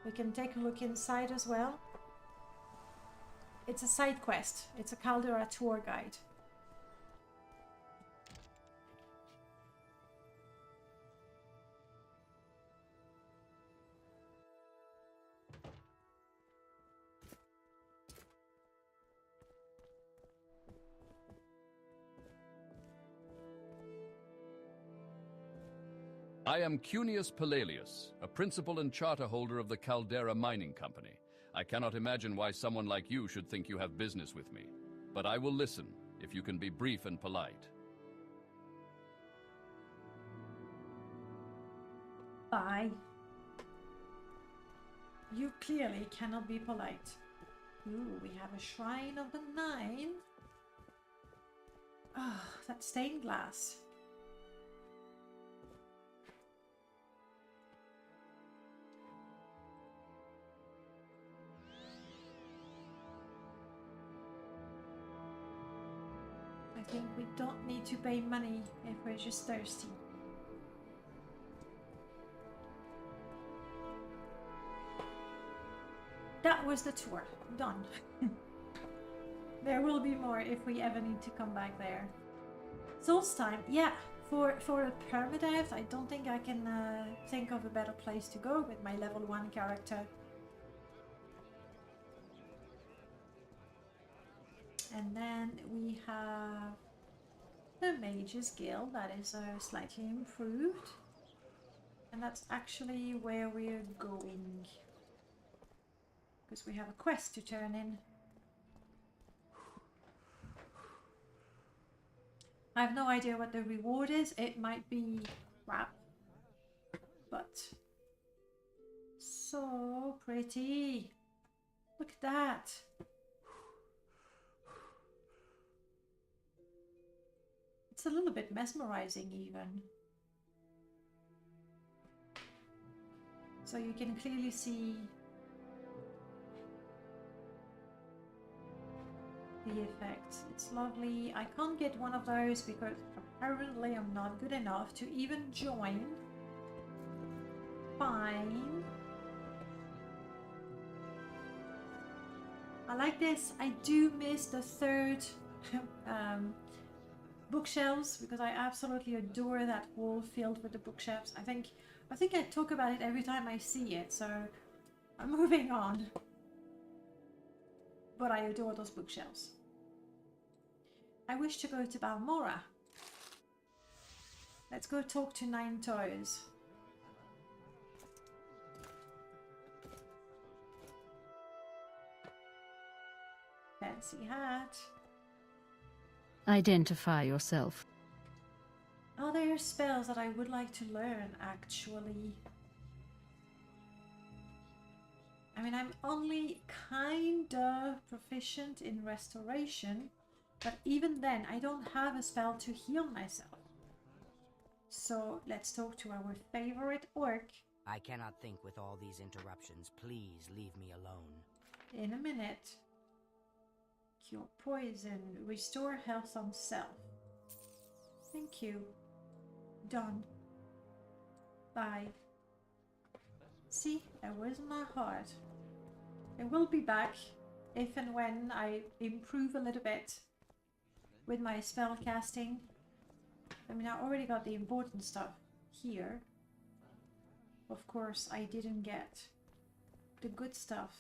We can take a look inside as well. It's a side quest. It's a Caldera tour guide. I am Cunius Pallelius, a principal and charter holder of the Caldera Mining Company. I cannot imagine why someone like you should think you have business with me. But I will listen, if you can be brief and polite. Bye. You clearly cannot be polite. Ooh, we have a Shrine of the Nine. Ah, oh, that stained glass. I think we don't need to pay money if we're just thirsty. That was the tour. Done. There will be more if we ever need to come back there. Souls time. Yeah, for a permadeath, I don't think I can think of a better place to go with my level 1 character. And then we have the Mage's Guild, that is slightly improved. And that's actually where we're going. Because we have a quest to turn in. I have no idea what the reward is. It might be crap. But so pretty. Look at that. It's a little bit mesmerizing even. So you can clearly see the effects. It's lovely. I can't get one of those because apparently I'm not good enough to even join. Fine. I like this. I do miss the third bookshelves because I absolutely adore that wall filled with the bookshelves. I think I talk about it every time I see it, so I'm moving on. But I adore those bookshelves. I wish to go to Balmora. Let's go talk to Nine Toes. Fancy hat. Identify yourself. Are there spells that I would like to learn, actually? I mean, I'm only kinda proficient in restoration, but even then, I don't have a spell to heal myself. So, let's talk to our favorite orc. I cannot think with all these interruptions. Please leave me alone. In a minute. Cure poison. Restore health on self. Thank you. Done. Bye. See, that was my heart. I will be back if and when I improve a little bit with my spell casting. I mean, I already got the important stuff here. Of course, I didn't get the good stuff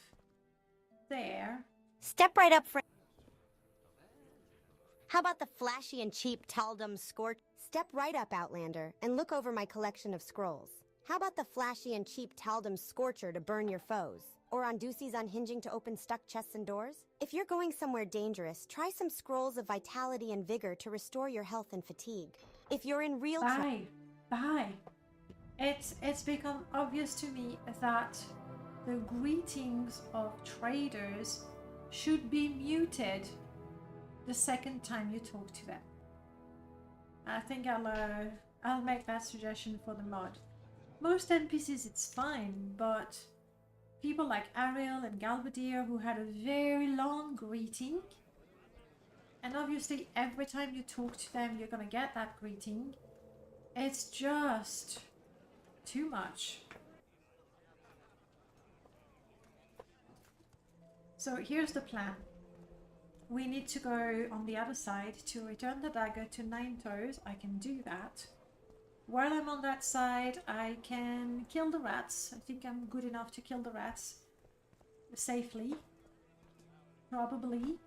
there. Step right up, friend. How about the flashy and cheap Taldum Scorch? Step right up, Outlander, and look over my collection of scrolls. How about the flashy and cheap Taldum Scorcher to burn your foes? Or Ondusi's Unhinging to open stuck chests and doors? If you're going somewhere dangerous, try some scrolls of vitality and vigor to restore your health and fatigue. If you're in real trouble... Bye. It's become obvious to me that the greetings of traders should be muted the second time you talk to them. I think I'll make that suggestion for the mod. Most NPCs it's fine, but people like Ariel and Galbadir who had a very long greeting, and obviously every time you talk to them you're gonna get that greeting. It's just too much. So here's the plan. We need to go on the other side to return the dagger to Nine Toes. I can do that. While I'm on that side, I can kill the rats. I think I'm good enough to kill the rats safely. Probably.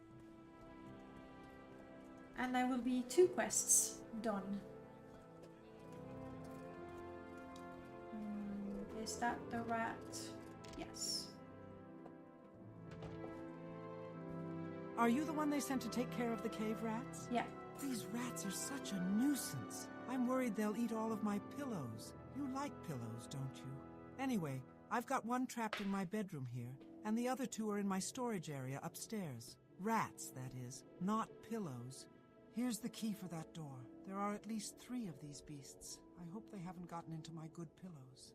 And there will be 2 quests done. Is that the rat? Yes. Are you the one they sent to take care of the cave rats? Yeah. These rats are such a nuisance. I'm worried they'll eat all of my pillows. You like pillows, don't you? Anyway, I've got one trapped in my bedroom here, and the other two are in my storage area upstairs. Rats, that is, not pillows. Here's the key for that door. There are at least 3 of these beasts. I hope they haven't gotten into my good pillows.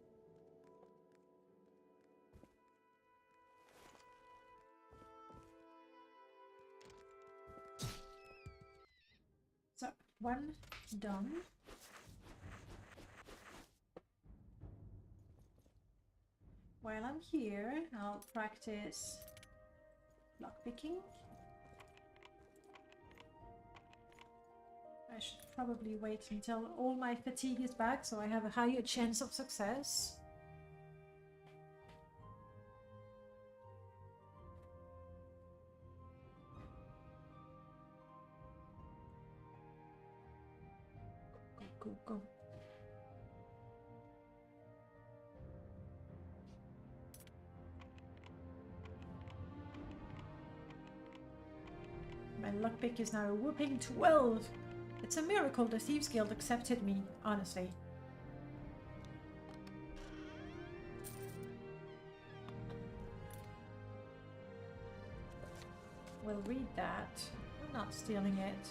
So, one done. While I'm here, I'll practice lockpicking. I should probably wait until all my fatigue is back so I have a higher chance of success. Go, go, go. My lockpick is now a whooping 12. It's a miracle the Thieves Guild accepted me, honestly. We'll read that. I'm not stealing it.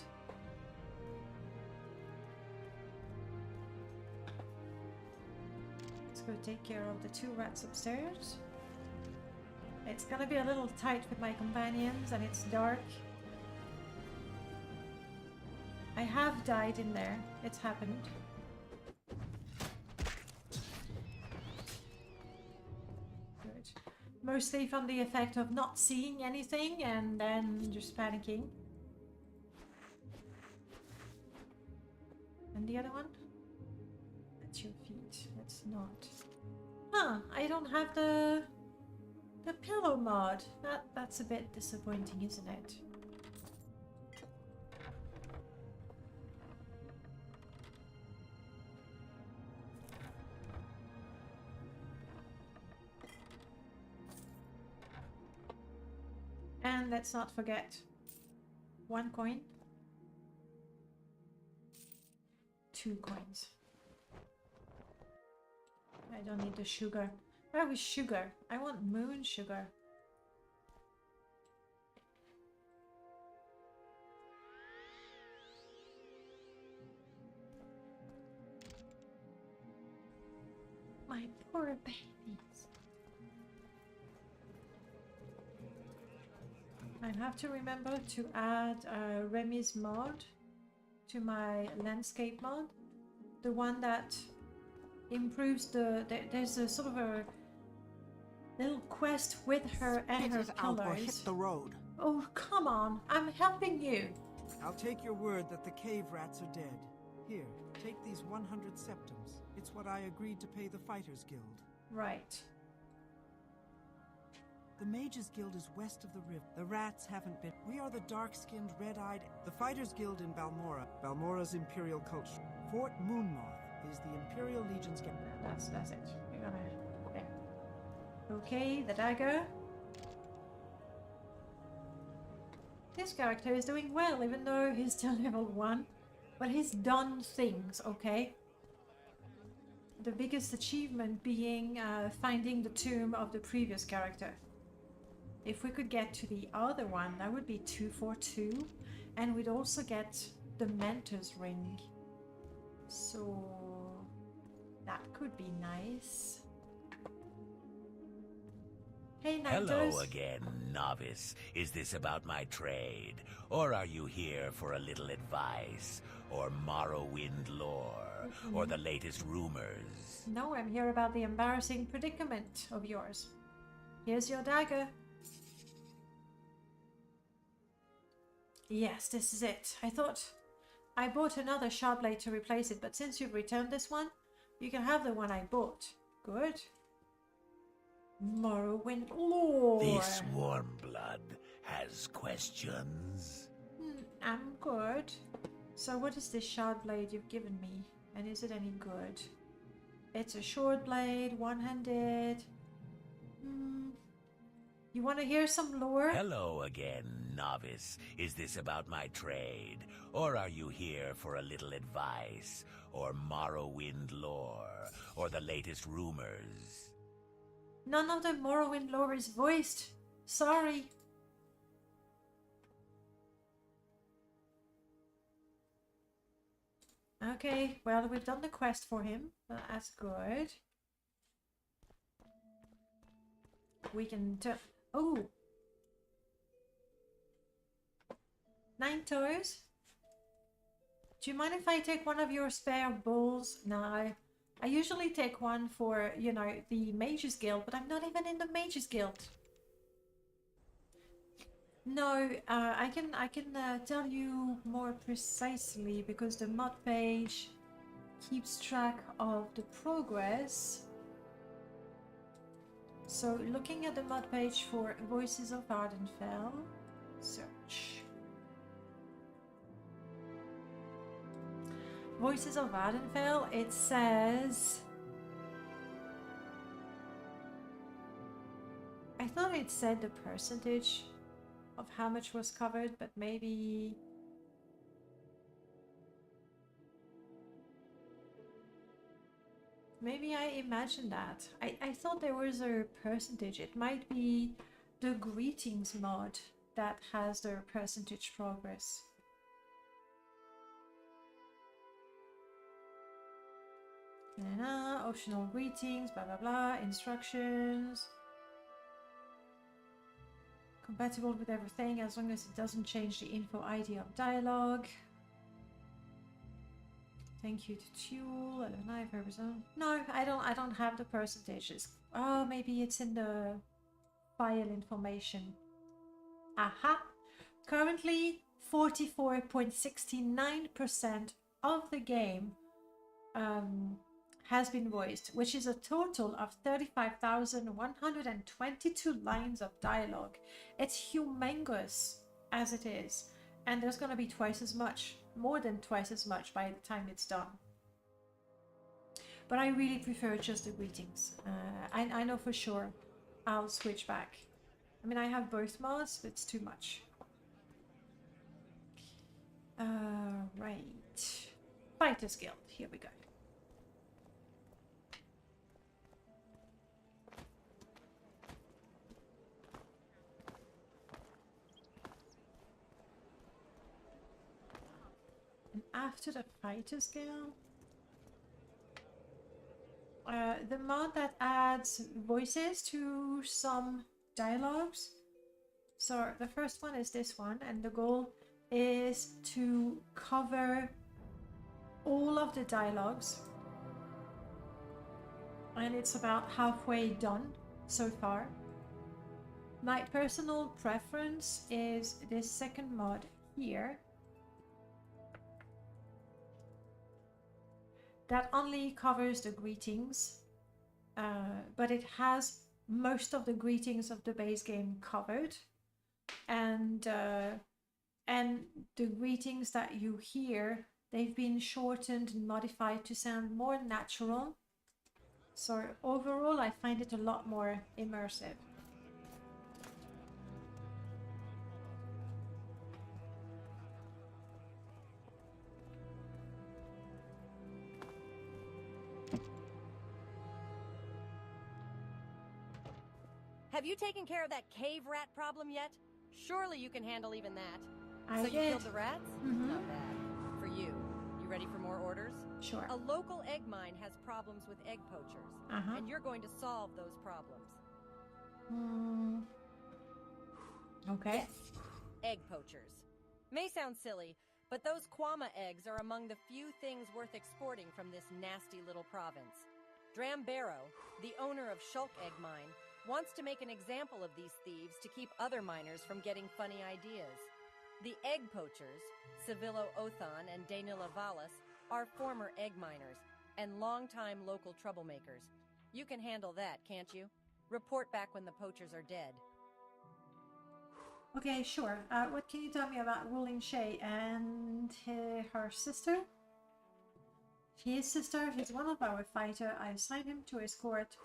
Let's go take care of the 2 rats upstairs. It's gonna be a little tight with my companions and it's dark. I have died in there. It's happened. Good. Mostly from the effect of not seeing anything and then just panicking. And the other one? At your feet. Let's not. Huh, I don't have the pillow mod. That's a bit disappointing, isn't it? And let's not forget 1 coin, 2 coins. I don't need the sugar. Where is sugar? I want moon sugar. My poor babies. I have to remember to add Remy's mod to my landscape mod. The one that improves there's a sort of a little quest with her and her Out or colors. hit the road. Oh, come on. I'm helping you. I'll take your word that the cave rats are dead. Here, take these 100 septums. It's what I agreed to pay the Fighters Guild. Right. The Mages Guild is west of the river. The rats haven't been. We are the dark-skinned, red-eyed. The Fighters Guild in Balmora. Balmora's imperial culture. Fort Moonmoth is the Imperial Legion's camp. That's it. You're gonna. There. Okay, the dagger. This character is doing well, even though he's still level 1. But he's done things, okay? The biggest achievement being finding the tomb of the previous character. If we could get to the other one, that would be 242. And we'd also get the Mentor's Ring. So that could be nice. Hey, Nightos. Hello again, novice. Is this about my trade? Or are you here for a little advice? Or Morrowind lore? Or the latest rumors? No, I'm here about the embarrassing predicament of yours. Here's your dagger. Yes, this is it. I thought I bought another sharp blade to replace it, but since you've returned this one, you can have the one I bought. Good. Morrowind lore. This warm blood has questions. I'm good. So what is this shard blade you've given me? And is it any good? It's a short blade, one-handed. You want to hear some lore? Hello again, novice. Is this about my trade? Or are you here for a little advice? Or Morrowind lore? Or the latest rumors? None of the Morrowind lore is voiced. Sorry. Okay, well, we've done the quest for him. That's good. We can turn... Oh! 9 toes? Do you mind if I take one of your spare bowls? No. I usually take one for, you know, the Mages Guild, but I'm not even in the Mages Guild. No, I can tell you more precisely because the mod page keeps track of the progress. So looking at the mod page for Voices of Ardenfell, search. Voices of Ardenfell, it says... I thought it said the percentage of how much was covered, but maybe... Maybe I imagined that. I thought there was a percentage. It might be the Greetings mod that has the percentage progress. Optional greetings, blah blah blah, instructions. Compatible with everything as long as it doesn't change the info ID of dialogue. Thank you to Tuel. No, I don't have the percentages. Oh, maybe it's in the file information. Aha! Currently 44.69% of the game has been voiced, which is a total of 35,122 lines of dialogue. It's humongous as it is, and there's gonna be twice as much, more than twice as much by the time it's done. But I really prefer just the greetings. I know for sure I'll switch back. I mean, I have both mods, but it's too much. Right. Fighters Guild, here we go. And after the Fighters Guild, the mod that adds voices to some dialogues. So the first one is this one, and the goal is to cover all of the dialogues, and it's about halfway done so far. My personal preference is this second mod here. That only covers the greetings, but it has most of the greetings of the base game covered, and the greetings that you hear, they've been shortened and modified to sound more natural. So overall, I find it a lot more immersive. Have you taken care of that cave rat problem yet? Surely you can handle even that. I so did. You killed the rats? Mm-hmm. Not bad. For you. You ready for more orders? Sure. A local egg mine has problems with egg poachers. And you're going to solve those problems. Okay. Yes. Egg poachers. May sound silly, but those Kwama eggs are among the few things worth exporting from this nasty little province. Drambero, the owner of Shulk Egg Mine, wants to make an example of these thieves to keep other miners from getting funny ideas. The egg poachers, Civillo Othan and Danila Valas, are former egg miners and longtime local troublemakers. You can handle that, can't you? Report back when the poachers are dead. Okay, sure. What can you tell me about Ruling Shay and her sister? His sister is one of our fighters. I assigned him to escort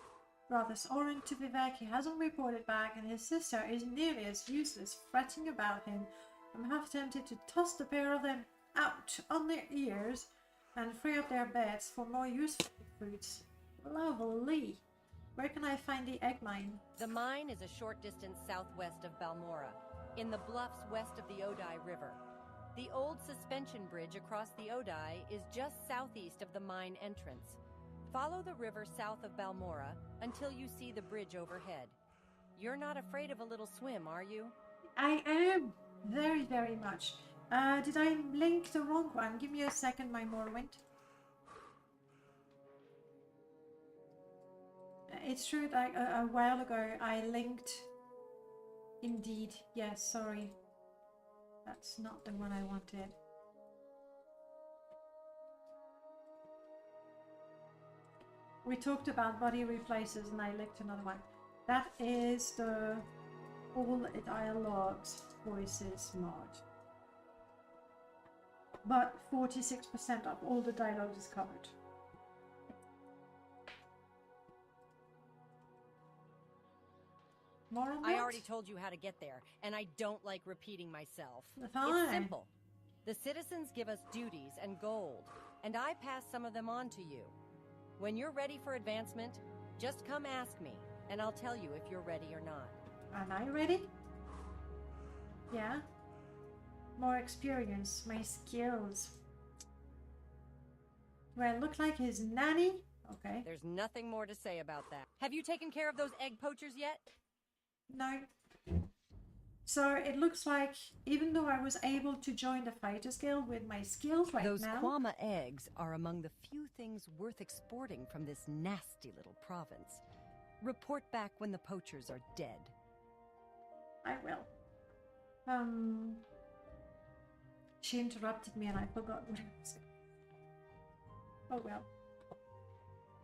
Brothers Oren to Vivek, he hasn't reported back, and his sister is nearly as useless, fretting about him. I'm half tempted to toss the pair of them out on their ears and free up their beds for more useful fruits. Lovely. Where can I find the egg mine? The mine is a short distance southwest of Balmora, in the bluffs west of the Odai River. The old suspension bridge across the Odai is just southeast of the mine entrance. Follow the river south of Balmora until you see the bridge overhead. You're not afraid of a little swim, are you? I am! Very, very much. Did I link the wrong one? Give me a second, my Morrowind. It's true that a while ago I linked... Indeed. Yes, sorry. That's not the one I wanted. We talked about body replaces and I linked another one. That is the all dialogues voices mod. But 46% of all the dialogues is covered. More on that? I already told you how to get there, and I don't like repeating myself. Fine. It's simple. The citizens give us duties and gold, and I pass some of them on to you. When you're ready for advancement, just come ask me, and I'll tell you if you're ready or not. Am I ready? Yeah. More experience, my skills. Do I look like his nanny? Okay. There's nothing more to say about that. Have you taken care of those egg poachers yet? No. So it looks like even though I was able to join the Fighters Guild with my skills right Those now... Kwama eggs are among the few things worth exporting from this nasty little province. Report back when the poachers are dead. I will. She interrupted me and I forgot what I was saying. Oh well.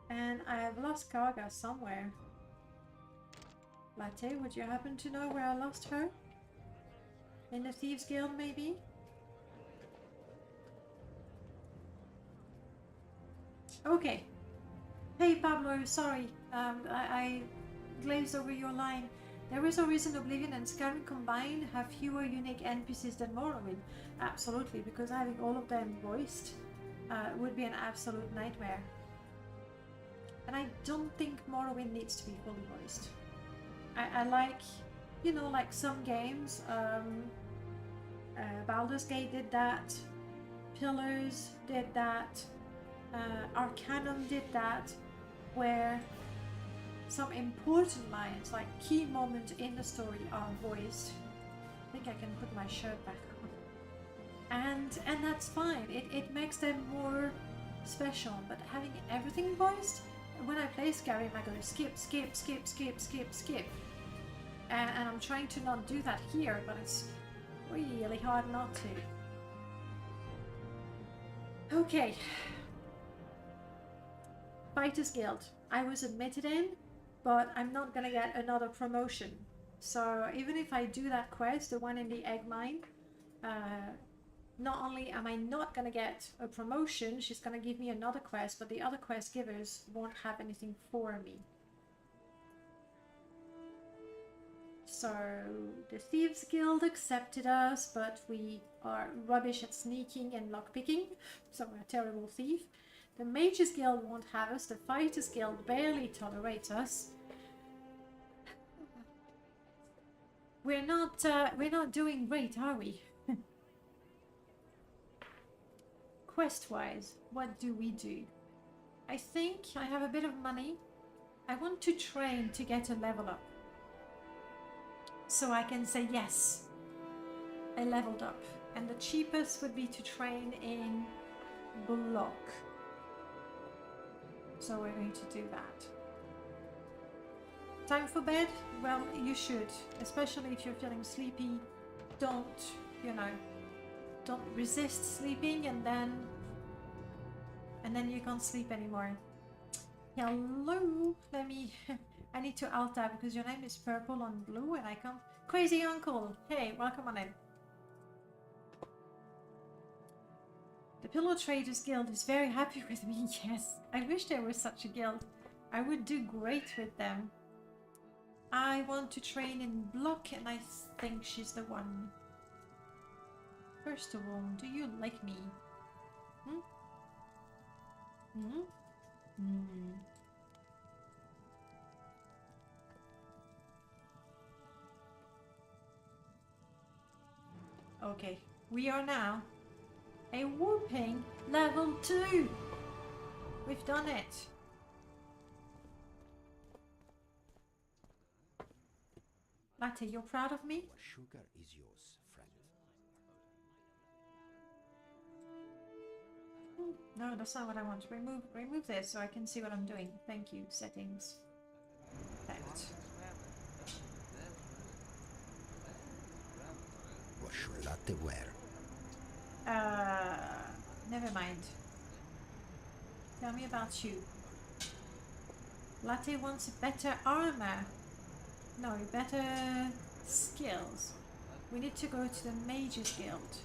And I have lost Karga somewhere. Latte, would you happen to know where I lost her? In the Thieves Guild, maybe? Okay. Hey Pablo, sorry. I glazed over your line. There is a reason Oblivion and Skyrim combined have fewer unique NPCs than Morrowind. Absolutely, because having all of them voiced would be an absolute nightmare. And I don't think Morrowind needs to be fully voiced. I like, you know, like some games, Baldur's Gate did that, Pillars did that, Arcanum did that, where some important lines, like key moments in the story, are voiced. I think I can put my shirt back on. And that's fine. It makes them more special. But having everything voiced, when I play Skyrim, I go skip, skip, skip, skip, skip, skip. And I'm trying to not do that here, but it's really hard not to. Okay. Fighters Guild. I was admitted in, but I'm not gonna get another promotion. So even if I do that quest, the one in the egg mine, not only am I not gonna get a promotion, she's gonna give me another quest, but the other quest givers won't have anything for me. So the Thieves Guild accepted us, but we are rubbish at sneaking and lockpicking, so we're a terrible thief. The Mages Guild won't have us, the Fighters Guild barely tolerates us. We're not doing great, are we? Quest-wise, what do we do? I think I have a bit of money. I want to train to get a level up. So I can say, yes, I leveled up. And the cheapest would be to train in Block. So we're going to do that. Time for bed? Well, you should. Especially if you're feeling sleepy. Don't, you know, don't resist sleeping and then you can't sleep anymore. Hello? Let me... I need to alt tab because your name is purple on blue and I can't... Crazy Uncle! Hey, welcome on in. The Pillow Traders Guild is very happy with me, yes. I wish there was such a guild. I would do great with them. I want to train in block, and I think she's the one. First of all, do you like me? Hmm? Hmm? Hmm. Okay, we are now a whooping level 2. We've done it. Latte, you're proud of me? What sugar is yours, friend? No, that's not what I want. Remove this so I can see what I'm doing. Thank you. Settings. Effect. What should latte wear? Never mind. Tell me about you. Latte wants better armor. No, better skills. We need to go to the Mages Guild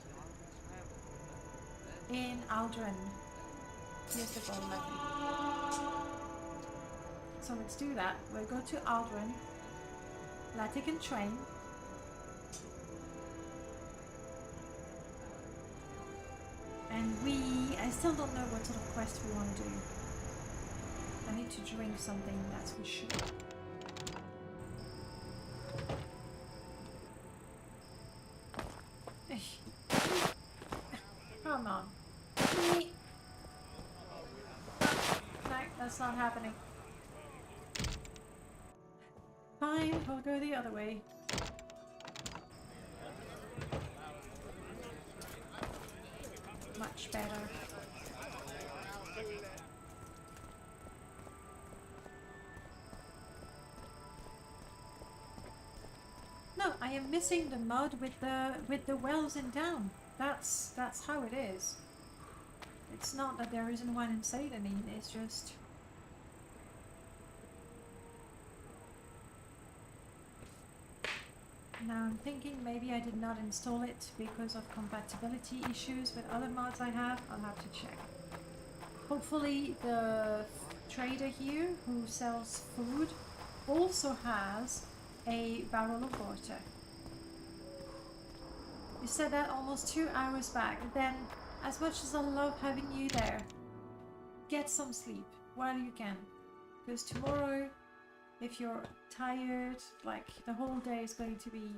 in Aldrin. Here's the goal level. So let's do that. We'll go to Aldrin. Latte can train. And I still don't know what sort of quest we want to do. I need to drink something, that's for sure. Come on. No, that's not happening. Fine, we'll go the other way. Much better. No, I am missing the mud with the wells in down. That's how it is. It's not that there isn't one in Satanin, it's just now I'm thinking maybe I did not install it because of compatibility issues with other mods I have. I'll have to check. Hopefully the trader here who sells food also has a barrel of water. You said that almost 2 hours back. Then, as much as I love having you there, get some sleep while you can. Because tomorrow, if you're tired, like the whole day is going to be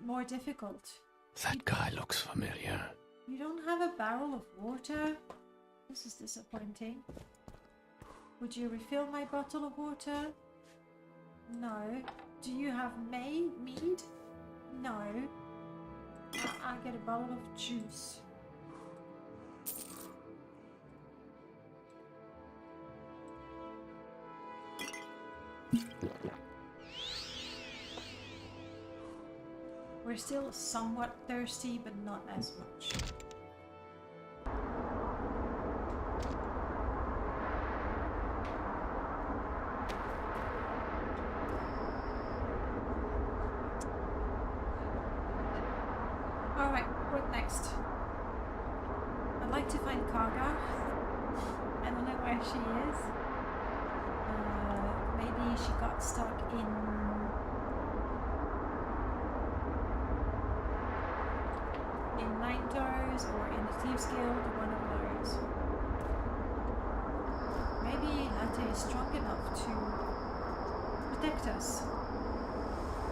more difficult. That guy looks familiar. You don't have a barrel of water? This is disappointing. Would you refill my bottle of water? No. Do you have mead? No. I'll get a bottle of juice. We're still somewhat thirsty, but not as much. Alright, what next? I'd like to find Karga. I don't know where she is. Maybe she got stuck in Nine Doors or in the Thieves Guild, one of those. Maybe Latte is strong enough to protect us.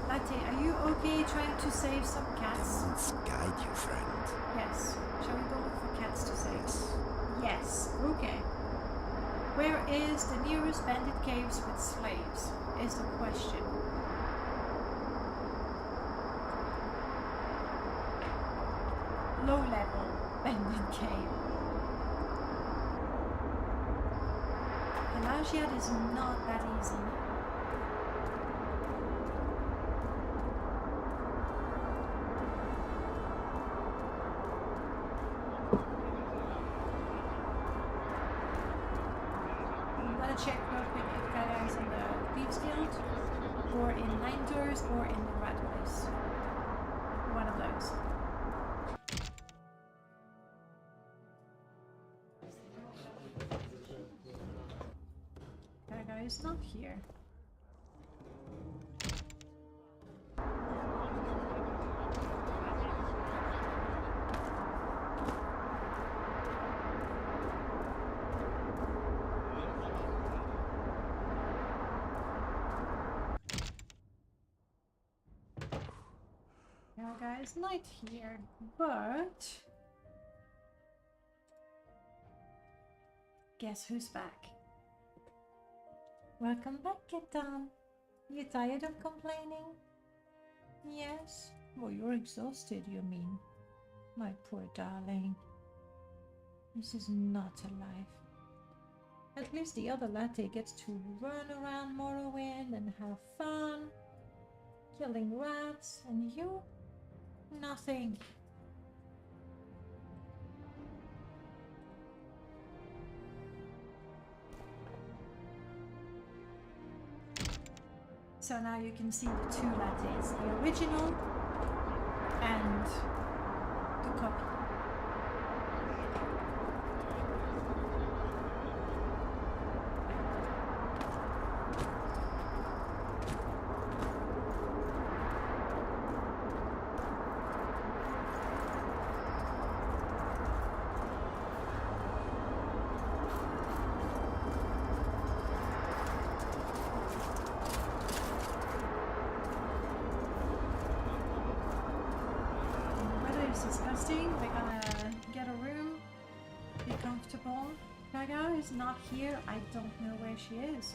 Latte, are you okay trying to save some cats? Demons guide you, friend. Yes. Shall we go look for cats to save? Yes. Okay. Where is the nearest bandit caves with slaves? Is the question. Low level bandit cave. Pelagiad is not that easy. Check real quick if that is in the Thieves Guild, or in Nine Doors, or in the Rat Place. One of those. Karga is not here. Now guys, night here, but guess who's back? Welcome back, Kitten. You tired of complaining? Yes? Well, you're exhausted, you mean? My poor darling. This is not a life. At least the other latte gets to run around Morrowind and have fun, killing rats, and you? Nothing. So now you can see the two lattes, the original and the copy. Disgusting. We're gonna get a room, be comfortable. Gaga is not here. I don't know where she is.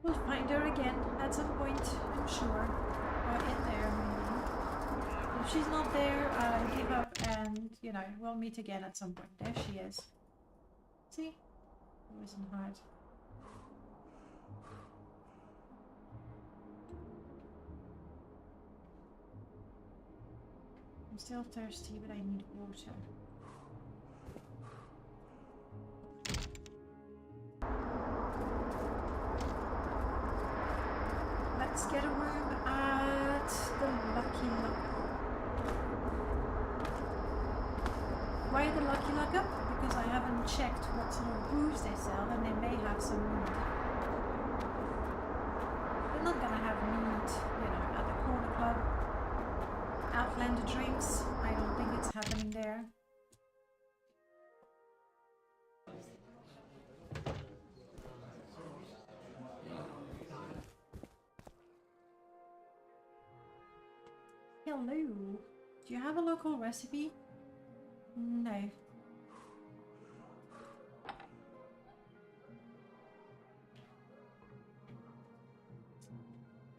We'll find her again at some point, I'm sure. Or in there, maybe. If she's not there, I'll give up and, you know, we'll meet again at some point. There she is. See? It wasn't hard. I'm still thirsty, but I need water. Let's get a room at the Lucky Luck. Why the Lucky Luck up? Because I haven't checked what sort of booze they sell, and they may have some meat. They're not gonna have meat, you know, at the corner club. Outlander drinks, I don't think it's happening there. Hello. Do you have a local recipe? No.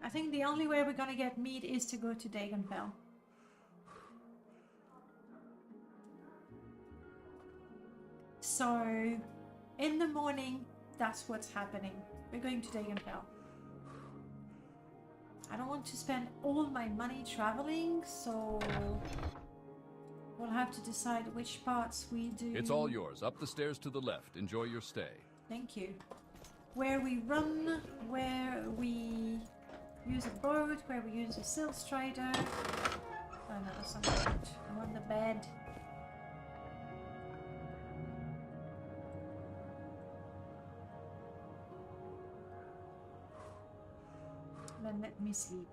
I think the only way we're gonna get meat is to go to Dagonfell. So, in the morning, that's what's happening. We're going to Dagonfell. I don't want to spend all my money traveling, so we'll have to decide which parts we do. It's all yours. Up the stairs to the left. Enjoy your stay. Thank you. Where we run, where we use a boat, where we use a silt strider. Oh no, that's not good. I'm on the bed. Then let me sleep.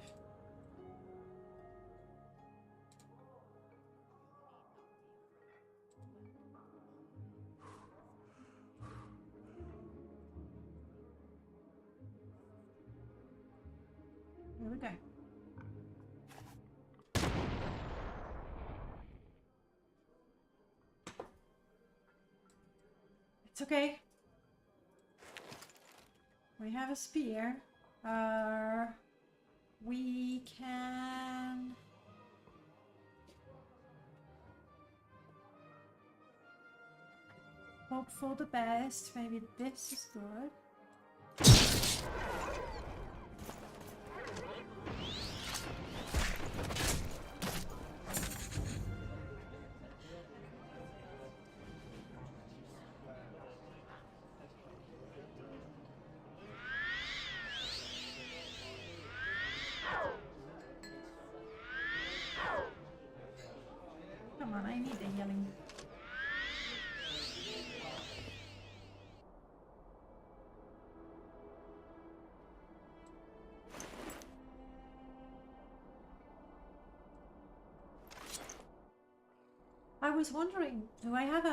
Here we go. It's okay. We have a spear. We can hope for the best. Maybe this is good. on, I need the healing. I was wondering, do I have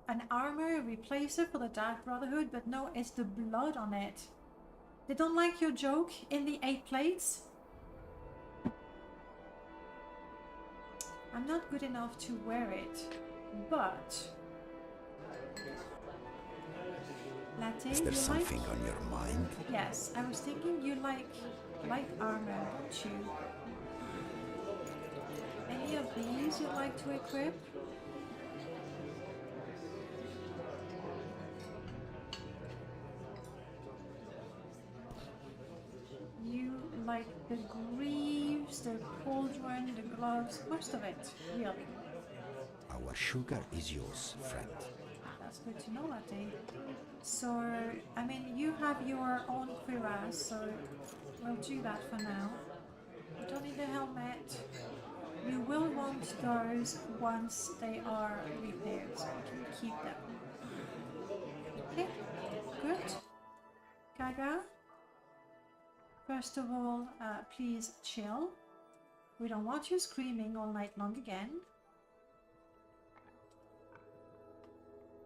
an armor replacer for the Dark Brotherhood? But no, it's the blood on it. They don't like your joke in the 8 plates? I'm not good enough to wear it, but... Latte, Is there you something like... on your mind? Yes, I was thinking you like armor, don't you? Any of these you'd like to equip? You like the greaves, the pauldron, the gloves, most of it, really. Our sugar is yours, friend. That's good to know, Latte. So, I mean, you have your own cuirass, so we'll do that for now. You don't need a helmet. You will want those once they are repaired, so you can keep them. Okay, good. Kaga? First of all, please chill. We don't want you screaming all night long again.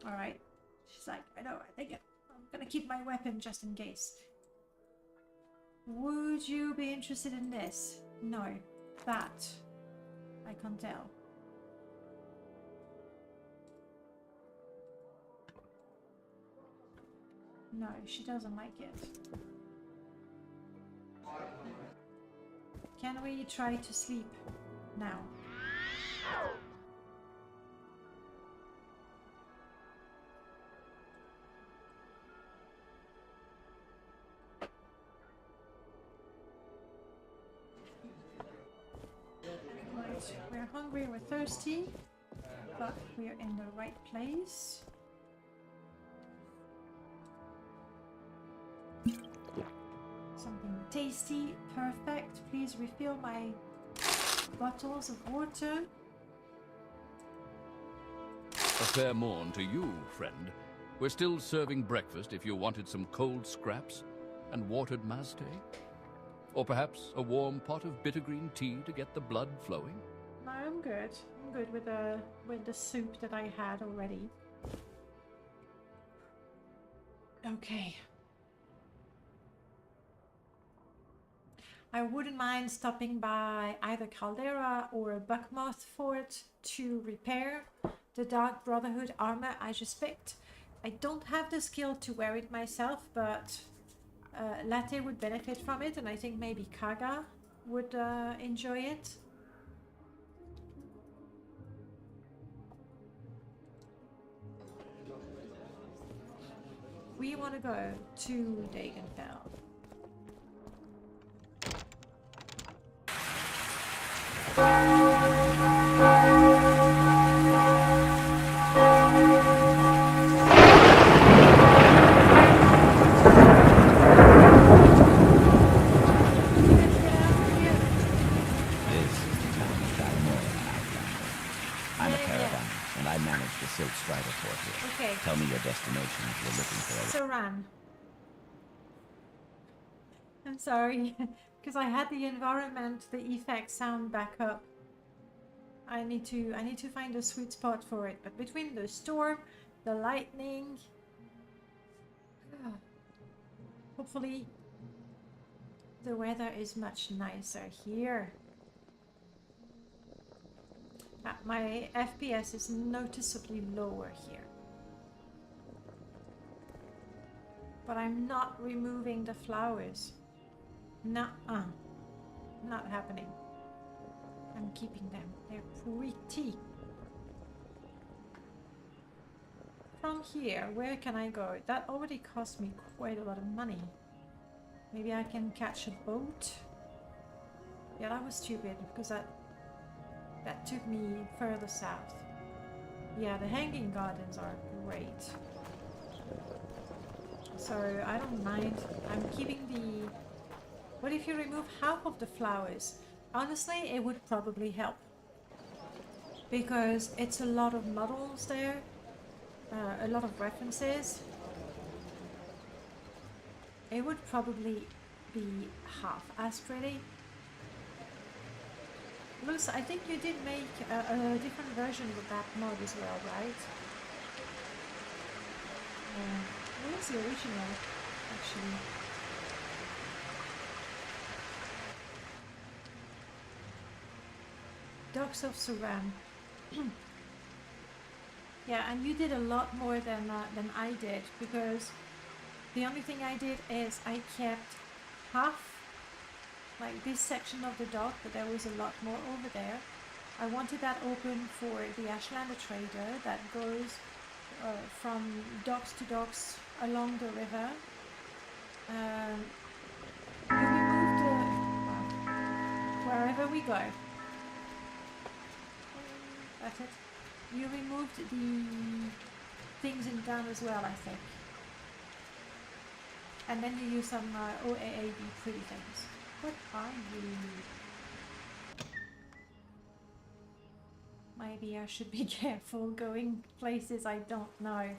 Alright. She's like, I know, I think I'm gonna keep my weapon just in case. Would you be interested in this? No. That. I can't tell. No, she doesn't like it. Can we try to sleep now? Right, we're hungry, we're thirsty, but we're in the right place. Something tasty, perfect. Please refill my bottles of water. A fair morn to you, friend. We're still serving breakfast if you wanted some cold scraps and watered maste. Or perhaps a warm pot of bittergreen tea to get the blood flowing. No, I'm good. I'm good with the soup that I had already. Okay. I wouldn't mind stopping by either Caldera or Buckmoth Fort to repair the Dark Brotherhood armor I just picked. I don't have the skill to wear it myself, but Latte would benefit from it, and I think maybe Kaga would enjoy it. We want to go to Dagenfell. Okay. Tell me your destination if you're looking for a... Saran. I'm sorry, because I had the environment, the effect sound back up. I need to find a sweet spot for it. But between the storm, the lightning, hopefully the weather is much nicer here. My FPS is noticeably lower here. But I'm not removing the flowers. Nuh-uh. Not happening. I'm keeping them. They're pretty. From here, where can I go? That already cost me quite a lot of money. Maybe I can catch a boat? Yeah, that was stupid, because that took me further south. Yeah, the hanging gardens are great. So I don't mind. I'm keeping the... What if you remove half of the flowers? Honestly, it would probably help. because it's a lot of models there, a lot of references. It would probably be half as pretty. Looks, I think you did make a different version with that mod as well, right? Where's the original, actually? Dogs of Suran. Yeah, and you did a lot more than I did, because the only thing I did is I kept half, like this section of the dock, but there was a lot more over there. I wanted that open for the Ashlander trader that goes from docks to docks along the river. You removed wherever we go. That's it. You removed the things in town as well, I think. And then you use some OAAD pretty things. What are you? Maybe I should be careful going places I don't know.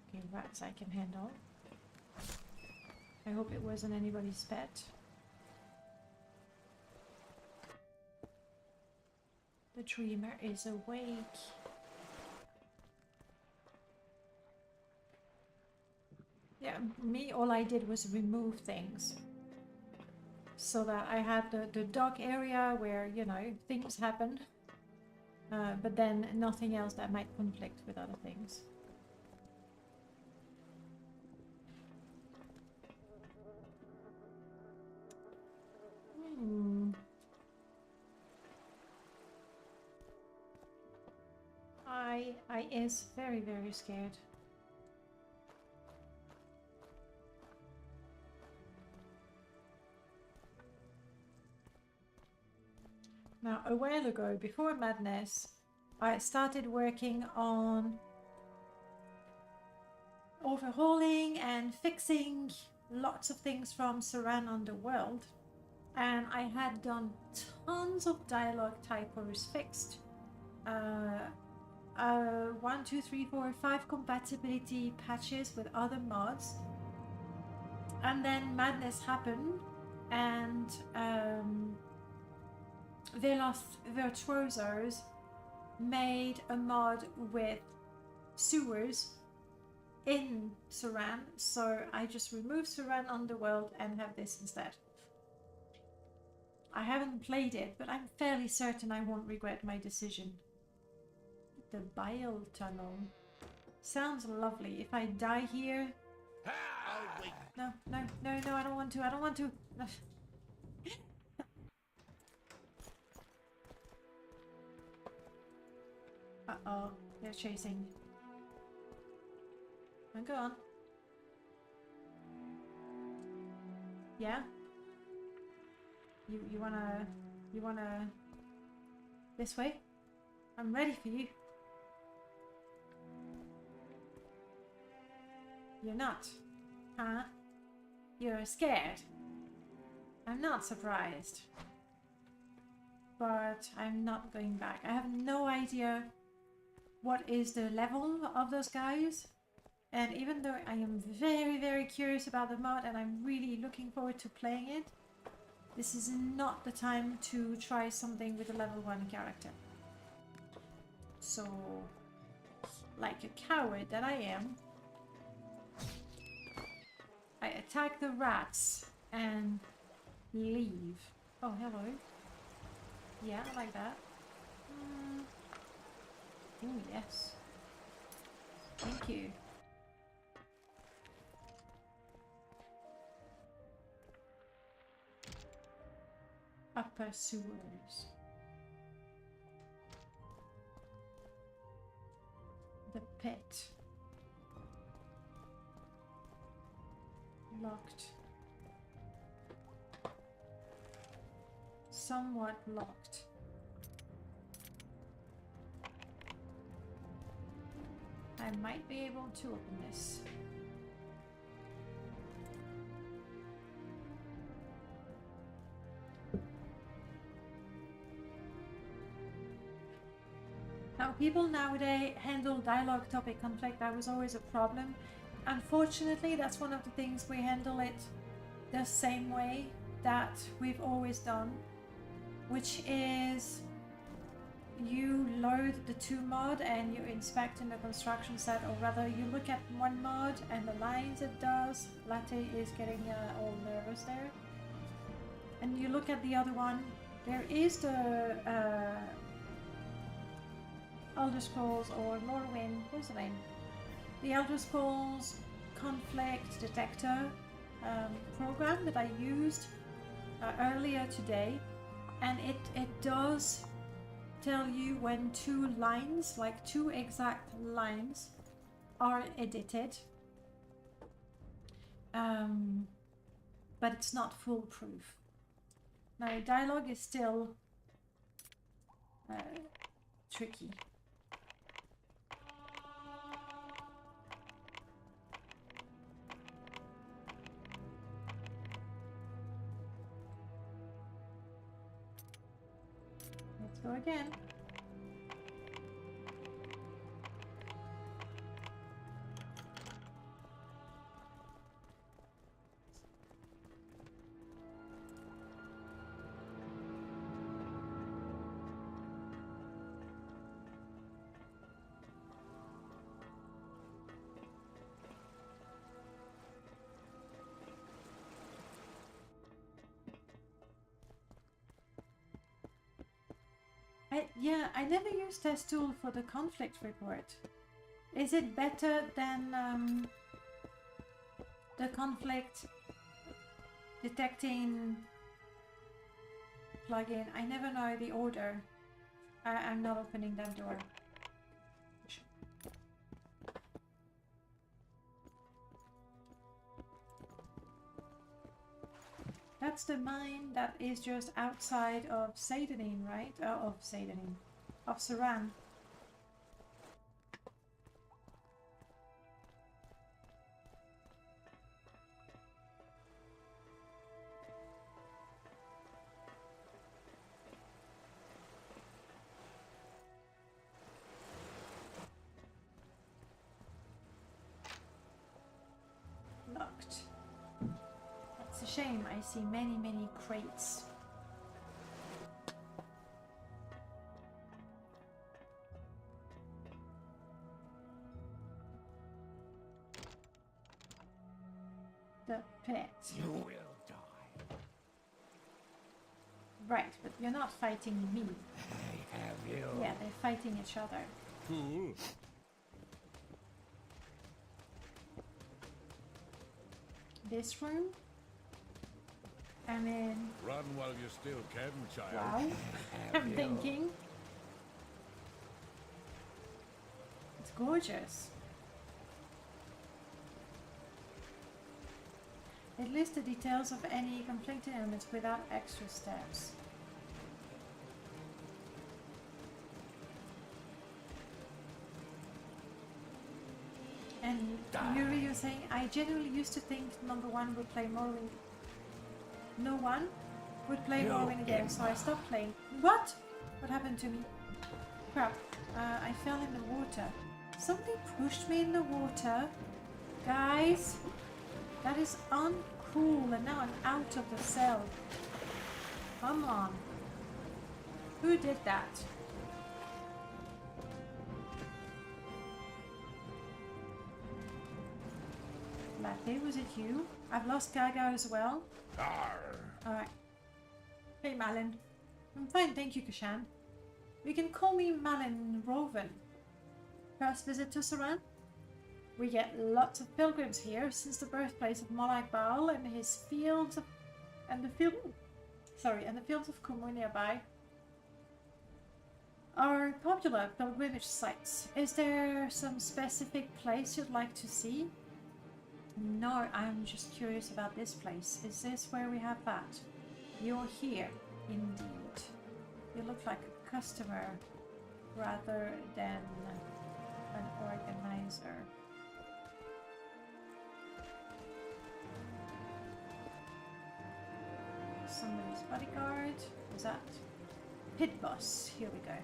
Okay, rats I can handle. I hope it wasn't anybody's pet. The dreamer is awake. Yeah, me, all I did was remove things. So that I had the dock area where, you know, things happened. But then nothing else that might conflict with other things. I is very, very scared. Now, a while ago, before Madness, I started working on overhauling and fixing lots of things from Saran Underworld. And I had done tons of dialogue typos fixed. 1, 2, 3, 4, 5 compatibility patches with other mods. And then Madness happened, and Velos Virtuosos made a mod with sewers in Saran, so I just removed Saran Underworld and have this instead. I haven't played it, but I'm fairly certain I won't regret my decision. The Bile Tunnel. Sounds lovely. If I die here... No, no, no, no, I don't want to, I don't want to. Uh-oh, they're chasing. Oh, go on. Yeah? You wanna... This way? I'm ready for you. You're not, huh? You're scared. I'm not surprised. But I'm not going back. I have no idea what is the level of those guys. And even though I am very, very curious about the mod and I'm really looking forward to playing it, this is not the time to try something with a level 1 character. So, like a coward that I am, I attack the rats and leave. Oh, hello. Yeah, I like that. Oh, yes. Thank you. Upper sewers. The pit. Locked. Somewhat locked. I might be able to open this. people nowadays handle dialogue topic conflict. That was always a problem. Unfortunately, that's one of the things we handle it the same way that we've always done, which is you load the 2 mod and you inspect in the construction set, or rather you look at one mod and the lines it does. Latte is getting all nervous there. And you look at the other one. There is the Elder Scrolls or Morrowind, what's the name? The Elder Scrolls Conflict Detector program that I used earlier today, and it does tell you when 2 lines, like 2 exact lines, are edited, but it's not foolproof. Now, dialogue is still tricky. Let's go again. Yeah, I never used this tool for the conflict report. Is it better than the conflict detecting plugin? I never know the order. I'm not opening that door. That's the mine that is just outside of Sadanin, right? Of Sadanin. Of Saran. Locked. It's a shame. I see many crates. The pit. You will die. Right, but you're not fighting me. I have you. Yeah, they're fighting each other. Cool. This room. And then... Run while you still can, child. Wow. I'm thinking. It's gorgeous. It lists the details of any conflicting elements without extra steps. And Yuri, you're saying, I genuinely used to think number 1 would play Morrowind. No one would play Morrowind again, so I stopped playing. What? What happened to me? Crap. I fell in the water. Somebody pushed me in the water. Guys, that is uncool, and now I'm out of the cell. Come on. Who did that? Latte, was it you? I've lost Gaga as well. Alright. Hey, Malin. I'm fine, thank you, Kashan. You can call me Malin Roven. First visit to Saran? We get lots of pilgrims here since the birthplace of Molag Bal and his fields of... and the fields of Kumu nearby are popular pilgrimage sites. Is there some specific place you'd like to see? No, I'm just curious about this place. Is this where we have that? You're here, indeed. You look like a customer rather than an organizer. Somebody's bodyguard. Is that pit boss? Here we go.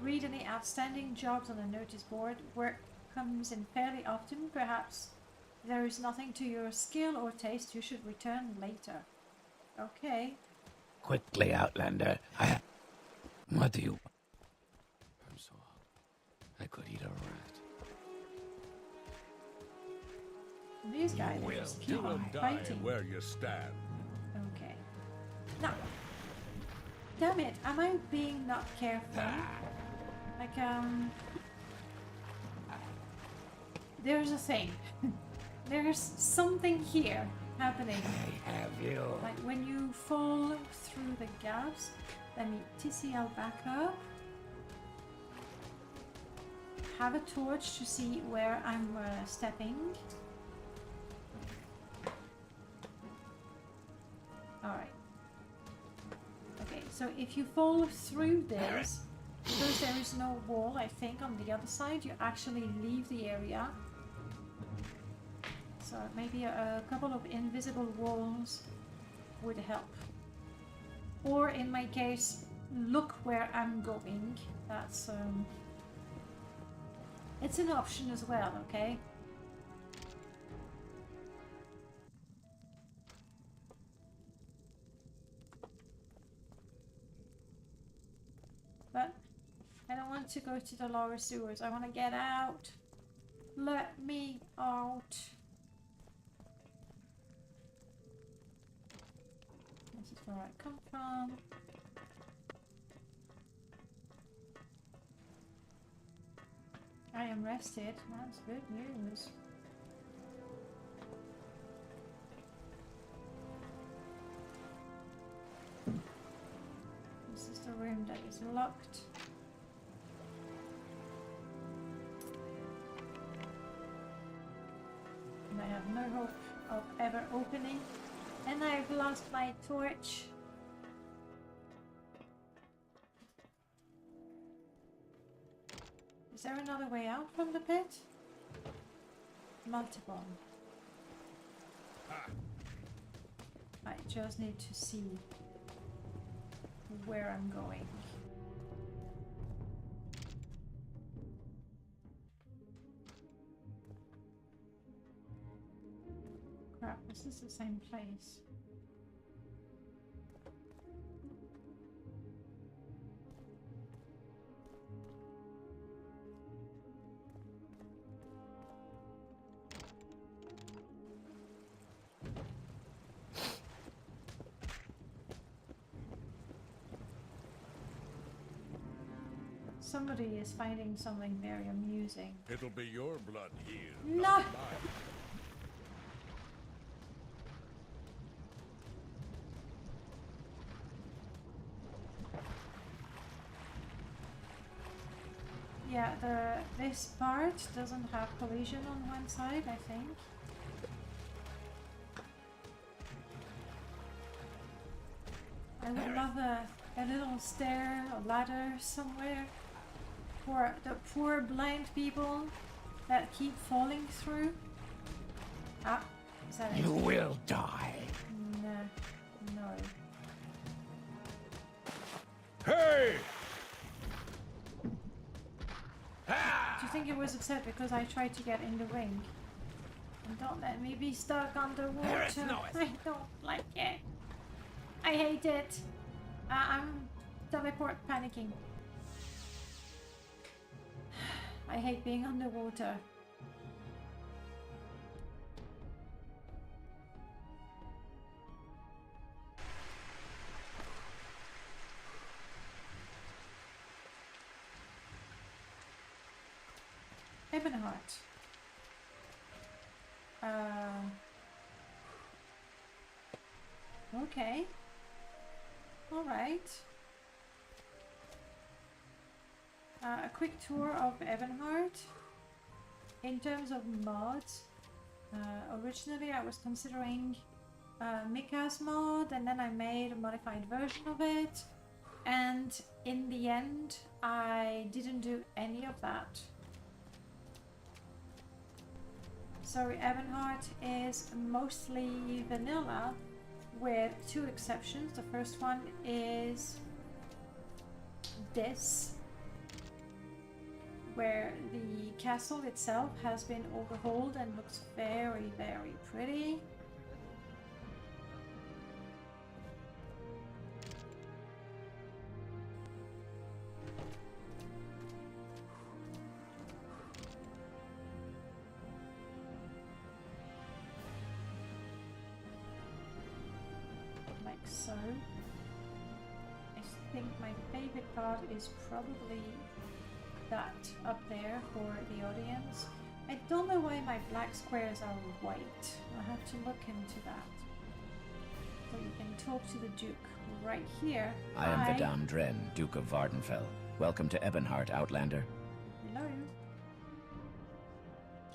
read any outstanding jobs on the notice board. Work comes in fairly often. Perhaps there is nothing to your skill or taste. You should return later. Okay. Quickly, Outlander. What do you... I'm so hungry. I could eat a rat. These guys just keep on fighting. Where you stand. Okay. Now, damn it, am I being not careful? Like, there's a thing. There's something here happening. I have you. Like when you fall through the gaps, let me TCL back up. Have a torch to see where I'm stepping. Alright. Okay, so if you fall through this, because there is no wall, I think, on the other side, you actually leave the area. So maybe a couple of invisible walls would help. Or in my case, look where I'm going. That's it's an option as well, okay? But I don't want to go to the lower sewers. I want to get out. Let me out. This is where I come from. I am rested. That's good news. This is the room that is locked. And I have no hope of ever opening. And I've lost my torch. Is there another way out from the pit? Multiple. I just need to see where I'm going. Crap, this is the same place. Somebody is finding something very amusing. It'll be your blood here. No! Not mine. Yeah, this part doesn't have collision on one side, I think. I would love a little stair, a ladder somewhere for the poor blind people that keep falling through. Ah, is that it? You will die. No. Hey! Do you think it was upset because I tried to get in the ring? And don't let me be stuck underwater. I don't like it. I hate it. I'm teleport panicking. I hate being underwater. Ebonheart. Okay. Alright. A quick tour of Ebonheart. In terms of mods, originally I was considering Mika's mod, and then I made a modified version of it, and in the end I didn't do any of that. So Ebonheart is mostly vanilla, with two exceptions. The first one is this. where the castle itself has been overhauled and looks very, very pretty. Like so. I think my favorite part is probably that up there for the audience. I don't know why my black squares are white. I'll have to look into that. So you can talk to the Duke right here. I am Vidam Dren, Duke of Vardenfell. Welcome to Ebonheart, Outlander. Hello.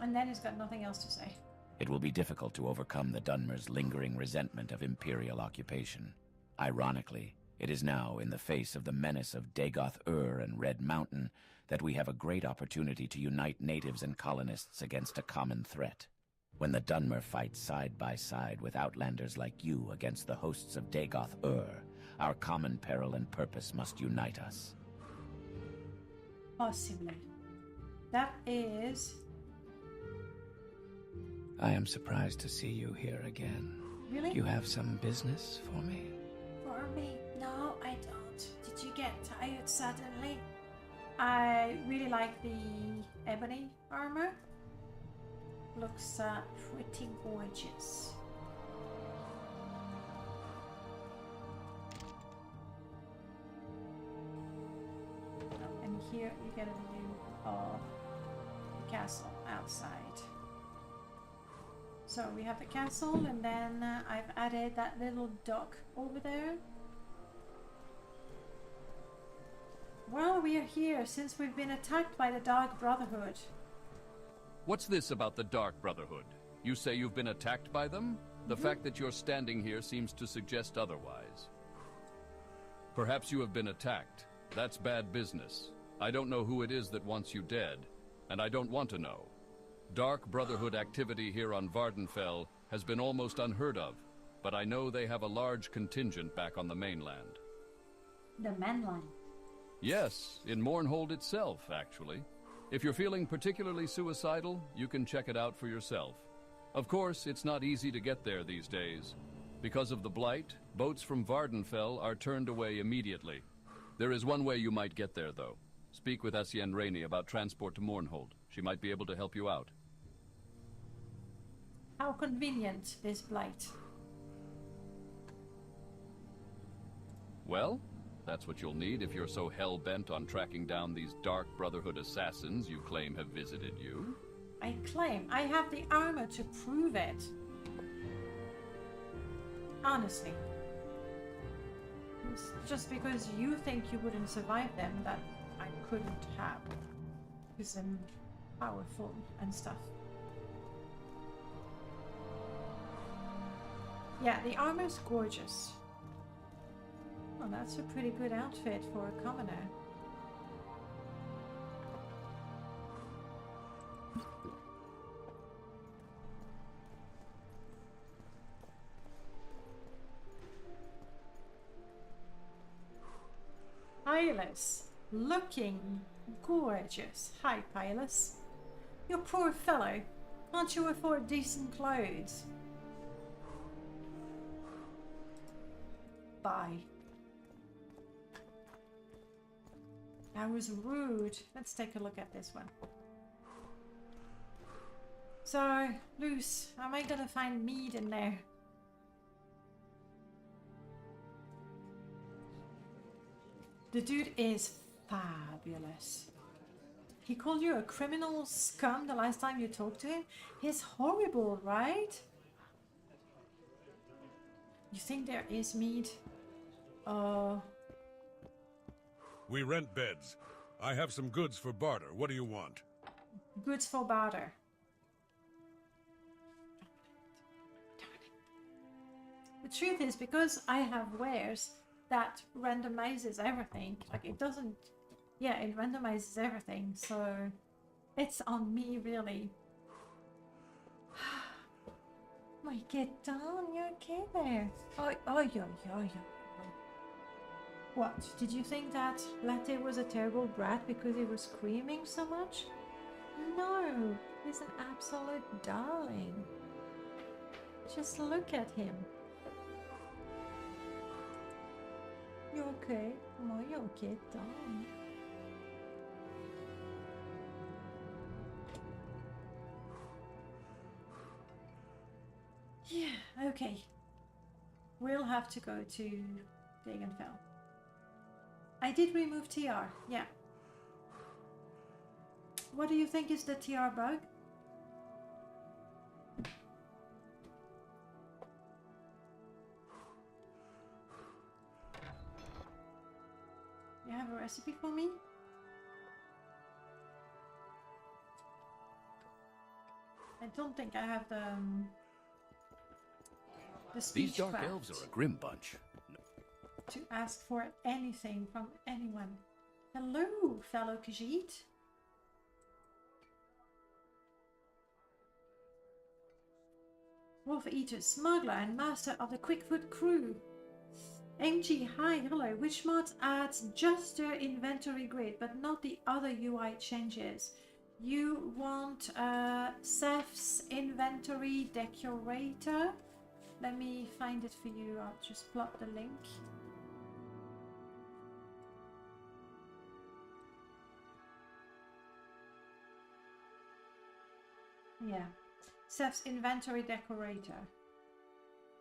And then he's got nothing else to say. It will be difficult to overcome the Dunmer's lingering resentment of Imperial occupation. Ironically, it is now, in the face of the menace of Dagoth-Ur and Red Mountain, that we have a great opportunity to unite natives and colonists against a common threat. When the Dunmer fights side by side with outlanders like you against the hosts of Dagoth-Ur, our common peril and purpose must unite us. Possibly. That is... I am surprised to see you here again. Really? You have some business for me? For me? No, I don't. Did you get tired suddenly? I really like the ebony armor. Looks pretty gorgeous. And here you get a view of the castle outside. So we have the castle, and then I've added that little dock over there. Well, we are here since we've been attacked by the Dark Brotherhood. What's this about the Dark Brotherhood? You say you've been attacked by them? The fact that you're standing here seems to suggest otherwise. Perhaps you have been attacked. That's bad business. I don't know who it is that wants you dead, and I don't want to know. Dark Brotherhood activity here on Vardenfell has been almost unheard of, but I know they have a large contingent back on the mainland. The mainland? Yes, in Mournhold itself, actually. If you're feeling particularly suicidal, you can check it out for yourself. Of course, it's not easy to get there these days. Because of the Blight, boats from Vardenfell are turned away immediately. There is one way you might get there, though. Speak with Essien Rainey about transport to Mournhold. She might be able to help you out. How convenient, this Blight. Well, that's what you'll need if you're so hell-bent on tracking down these Dark Brotherhood assassins you claim have visited you. I claim I have the armor to prove it. Honestly. It's just because you think you wouldn't survive them that I couldn't have. Because I'm powerful and stuff. Yeah, the armor's gorgeous. Well, that's a pretty good outfit for a commoner. Pylus, looking gorgeous. Hi, Pylus. You poor fellow. Can't you afford decent clothes? Bye. That was rude. Let's take a look at this one. So, Luce, am I gonna find mead in there? The dude is fabulous. He called you a criminal scum the last time you talked to him? He's horrible, right? You think there is mead? We rent beds. I have some goods for barter. What do you want? Goods for barter. The truth is, because I have wares that randomizes everything, like it doesn't, yeah, it randomizes everything, so it's on me, really. Wait, get down, you okay there? Oh. What? Did you think that Latte was a terrible brat because he was screaming so much? No, he's an absolute darling. Just look at him. You okay? No, you okay, darling. Yeah, okay. We'll have to go to Dagenfell. I did remove TR, yeah. What do you think is the TR bug? You have a recipe for me? I don't think I have the These dark speechcraft elves are a grim bunch. to ask for anything from anyone. Hello, fellow Khajiit. Wolf Eater, Smuggler, and Master of the Quickfoot Crew. MG, hi, hello. Which mod adds just the inventory grid, but not the other UI changes? You want Seth's inventory decorator? Let me find it for you. I'll just plot the link. Yeah, Seth's inventory decorator.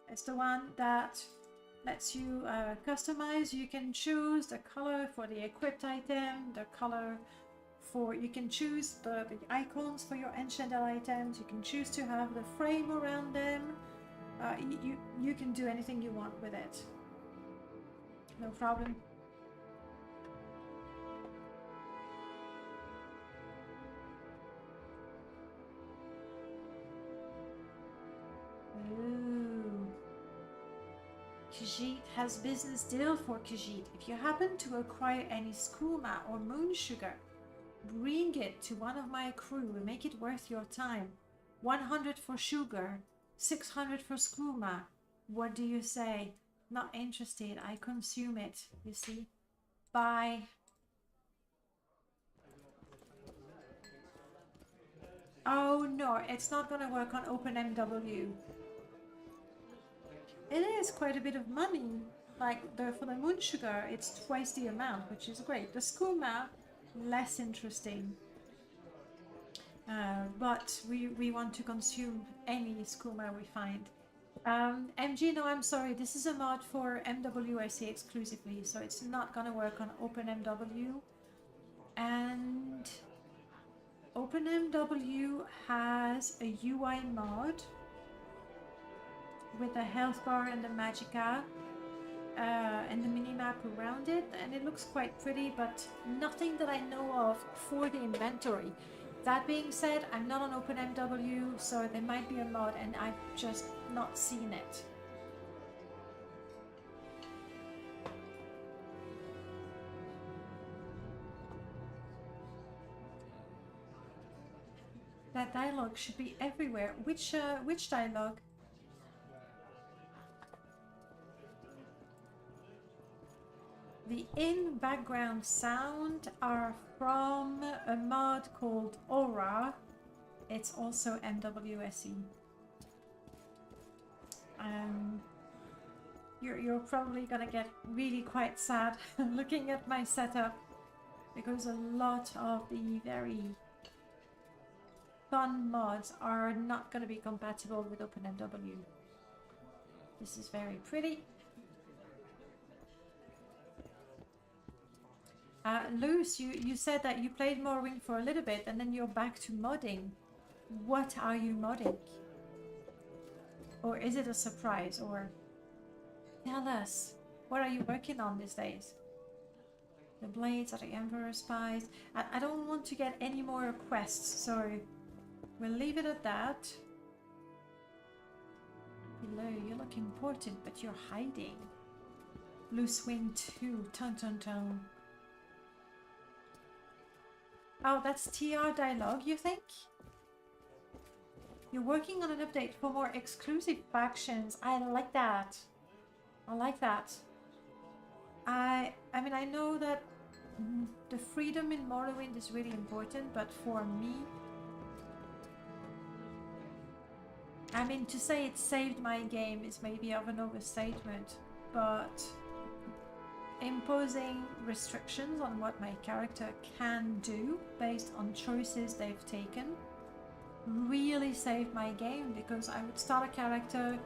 It's the one that lets you customize. You can choose the color for the equipped item, the color for, you can choose the icons for your enchanted items, you can choose to have the frame around them. You can do anything you want with it. No problem. Ooh. Khajiit has business deal for Khajiit. If you happen to acquire any skooma or moon sugar, bring it to one of my crew and make it worth your time. 100 for sugar, 600 for skooma. What do you say? Not interested. I consume it, you see. Bye. Oh no, it's not gonna work on OpenMW. It is quite a bit of money. Like for the moon sugar, it's twice the amount, which is great. The skooma, less interesting. But we want to consume any skooma we find. MG, no, I'm sorry. This is a mod for MWSE exclusively, so it's not gonna work on OpenMW. And OpenMW has a UI mod with a health bar and the magicka and the minimap around it, and it looks quite pretty, but nothing that I know of for the inventory. That being said, I'm not on OpenMW, so there might be a mod and I've just not seen it. That dialogue should be everywhere. Which dialogue? The in-background sound are from a mod called Aura. It's also MWSE. You're probably gonna get really quite sad looking at my setup, because a lot of the very fun mods are not gonna be compatible with OpenMW. This is very pretty. Luce, you said that you played Morrowind for a little bit and then you're back to modding. What are you modding? Or is it a surprise? Or tell us, what are you working on these days? The blades of the Emperor spies. I don't want to get any more requests, so we'll leave it at that. Hello, you look important, but you're hiding. Loose Wing 2, ton ton ton. Oh, that's TR dialogue, you think? You're working on an update for more exclusive factions. I like that. I like that. I mean, I know that the freedom in Morrowind is really important, but for me, I mean, to say it saved my game is maybe of an overstatement, but imposing restrictions on what my character can do based on choices they've taken really saved my game, because I would start a character,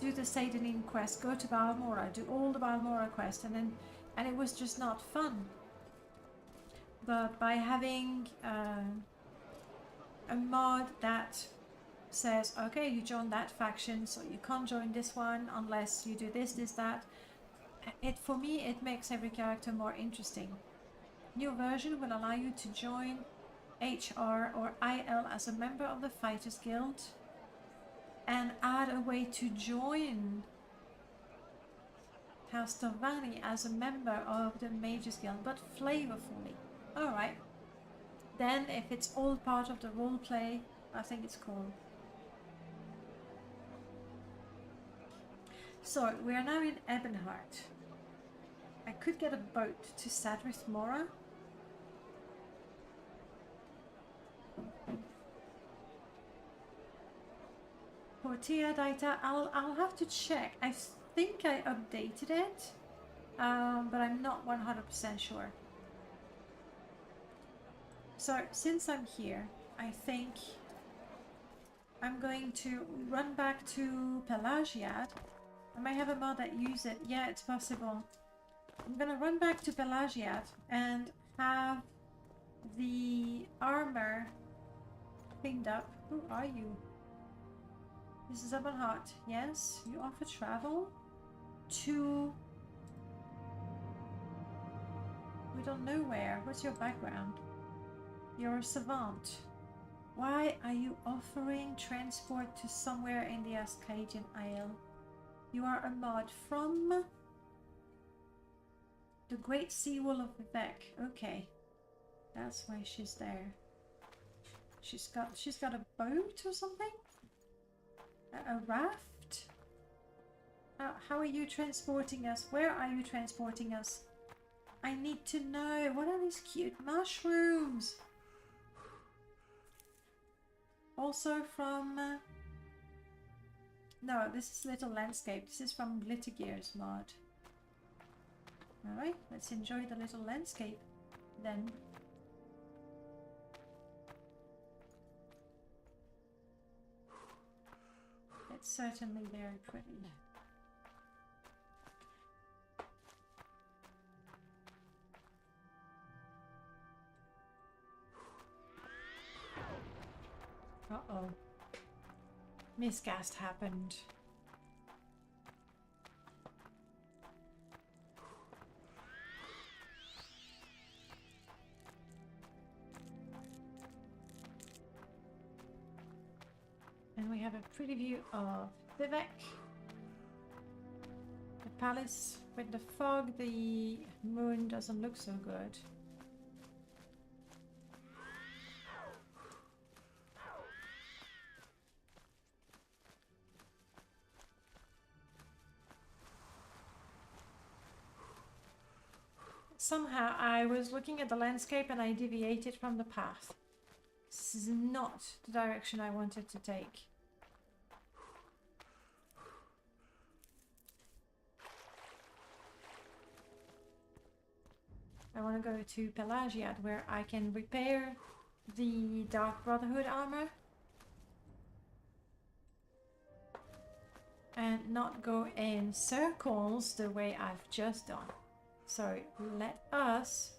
do the Sadanin quest, go to Balmora, do all the Balmora quest, and it was just not fun. But by having a mod that says, okay, you join that faction, so you can't join this one unless you do this, that, for me, it makes every character more interesting. New version will allow you to join HR or IL as a member of the Fighters Guild, and add a way to join House Torvani as a member of the Mages Guild, but flavorfully. Alright. Then, if it's all part of the roleplay, I think it's cool. So, we are now in Ebonheart. I could get a boat to Sadrith Mora. Portia Data, I'll have to check. I think I updated it, but I'm not 100% sure. So, since I'm here, I think I'm going to run back to Pelagiad. I might have a mod that use it. Yeah, it's possible. I'm gonna run back to Pelagiad and have the armor cleaned up. Who are you? This is Ebonheart. Yes, you offer travel to... we don't know where. What's your background? You're a savant. Why are you offering transport to somewhere in the Ascadian Isle? You are a mod from the Great Seawall of Vivec. Okay, that's why she's there. She's got a boat or something? A raft? How are you transporting us? Where are you transporting us? I need to know. What are these cute mushrooms? Also from... no, this is Little Landscape. This is from Glittergear's mod. Alright, let's enjoy the little landscape then. It's certainly very pretty. Uh-oh. Miscast happened. And we have a pretty view of Vivec. The palace with the fog, the moon doesn't look so good. Somehow I was looking at the landscape and I deviated from the path. This is not the direction I wanted to take. I want to go to Pelagiad, where I can repair the Dark Brotherhood armor and not go in circles the way I've just done. So let us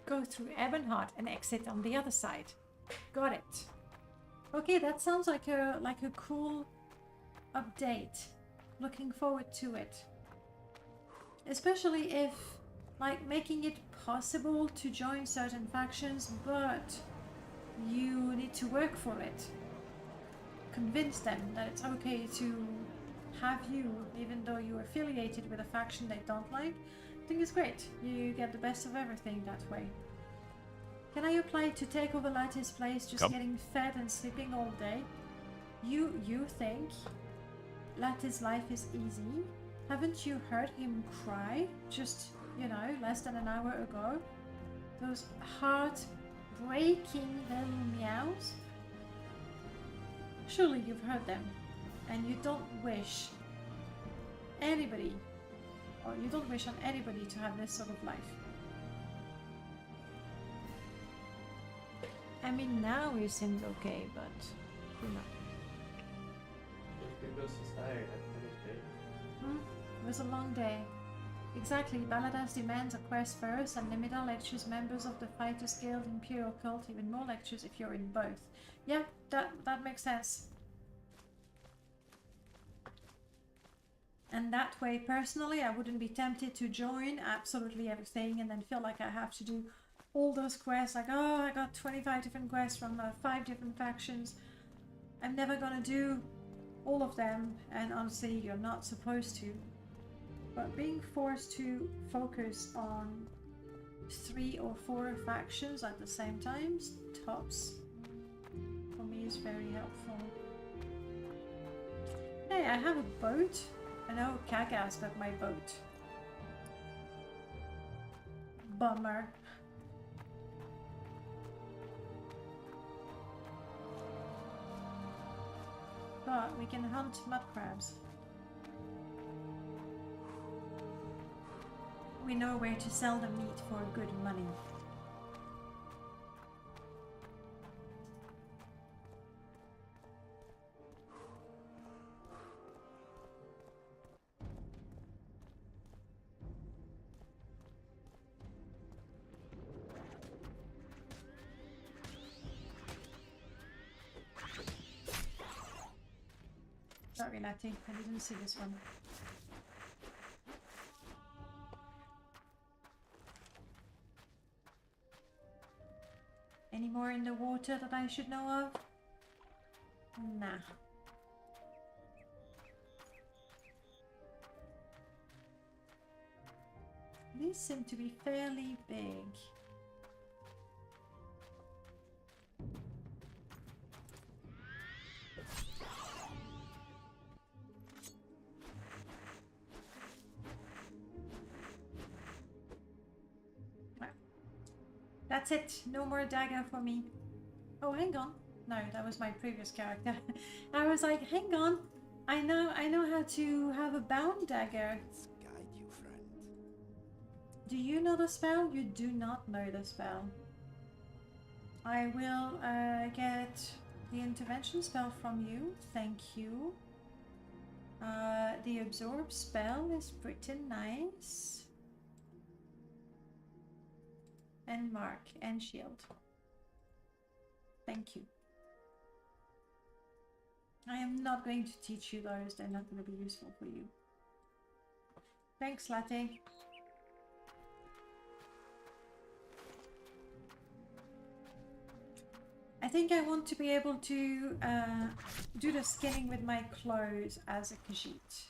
go through Ebonheart and exit on the other side. Got it. Okay, that sounds like a cool update. Looking forward to it. Especially if, like, making it possible to join certain factions, but you need to work for it. Convince them that it's okay to have you, even though you're affiliated with a faction they don't like. I think it's great. You get the best of everything that way. Can I apply to take over Latti's place, just getting fed and sleeping all day? You think Latti's life is easy? Haven't you heard him cry just, you know, less than an hour ago? Those heart-breaking little meows? Surely you've heard them, and you don't wish anybody, or you don't wish on anybody to have this sort of life. I mean, now he seems okay, but you know. It was a long day. Exactly, Baladas demands a quest first, and Limita lectures members of the Fighters Guild, Imperial Cult, even more lectures if you're in both. Yeah, that makes sense. And that way, personally, I wouldn't be tempted to join absolutely everything and then feel like I have to do all those quests. Like, oh, I got 25 different quests from 5 different factions. I'm never gonna do all of them, and honestly, you're not supposed to. But being forced to focus on 3 or 4 factions at the same time, tops, for me is very helpful. Hey, I have a boat. I know Kaga's got my boat. Bummer. But we can hunt mud crabs. We know where to sell the meat for good money. Sorry, Natty, I didn't see this one. Any more in the water that I should know of? Nah. These seem to be fairly big. That's it. No more dagger for me. Oh, hang on. No, that was my previous character. I was like, hang on. I know how to have a bound dagger. Guide you, friend. Do you know the spell? You do not know the spell. I will get the intervention spell from you. Thank you. The absorb spell is pretty nice. And mark and shield. Thank you. I am not going to teach you those. They're not going to be useful for you. Thanks, Latte. I think I want to be able to do the skinning with my clothes as a Khajiit.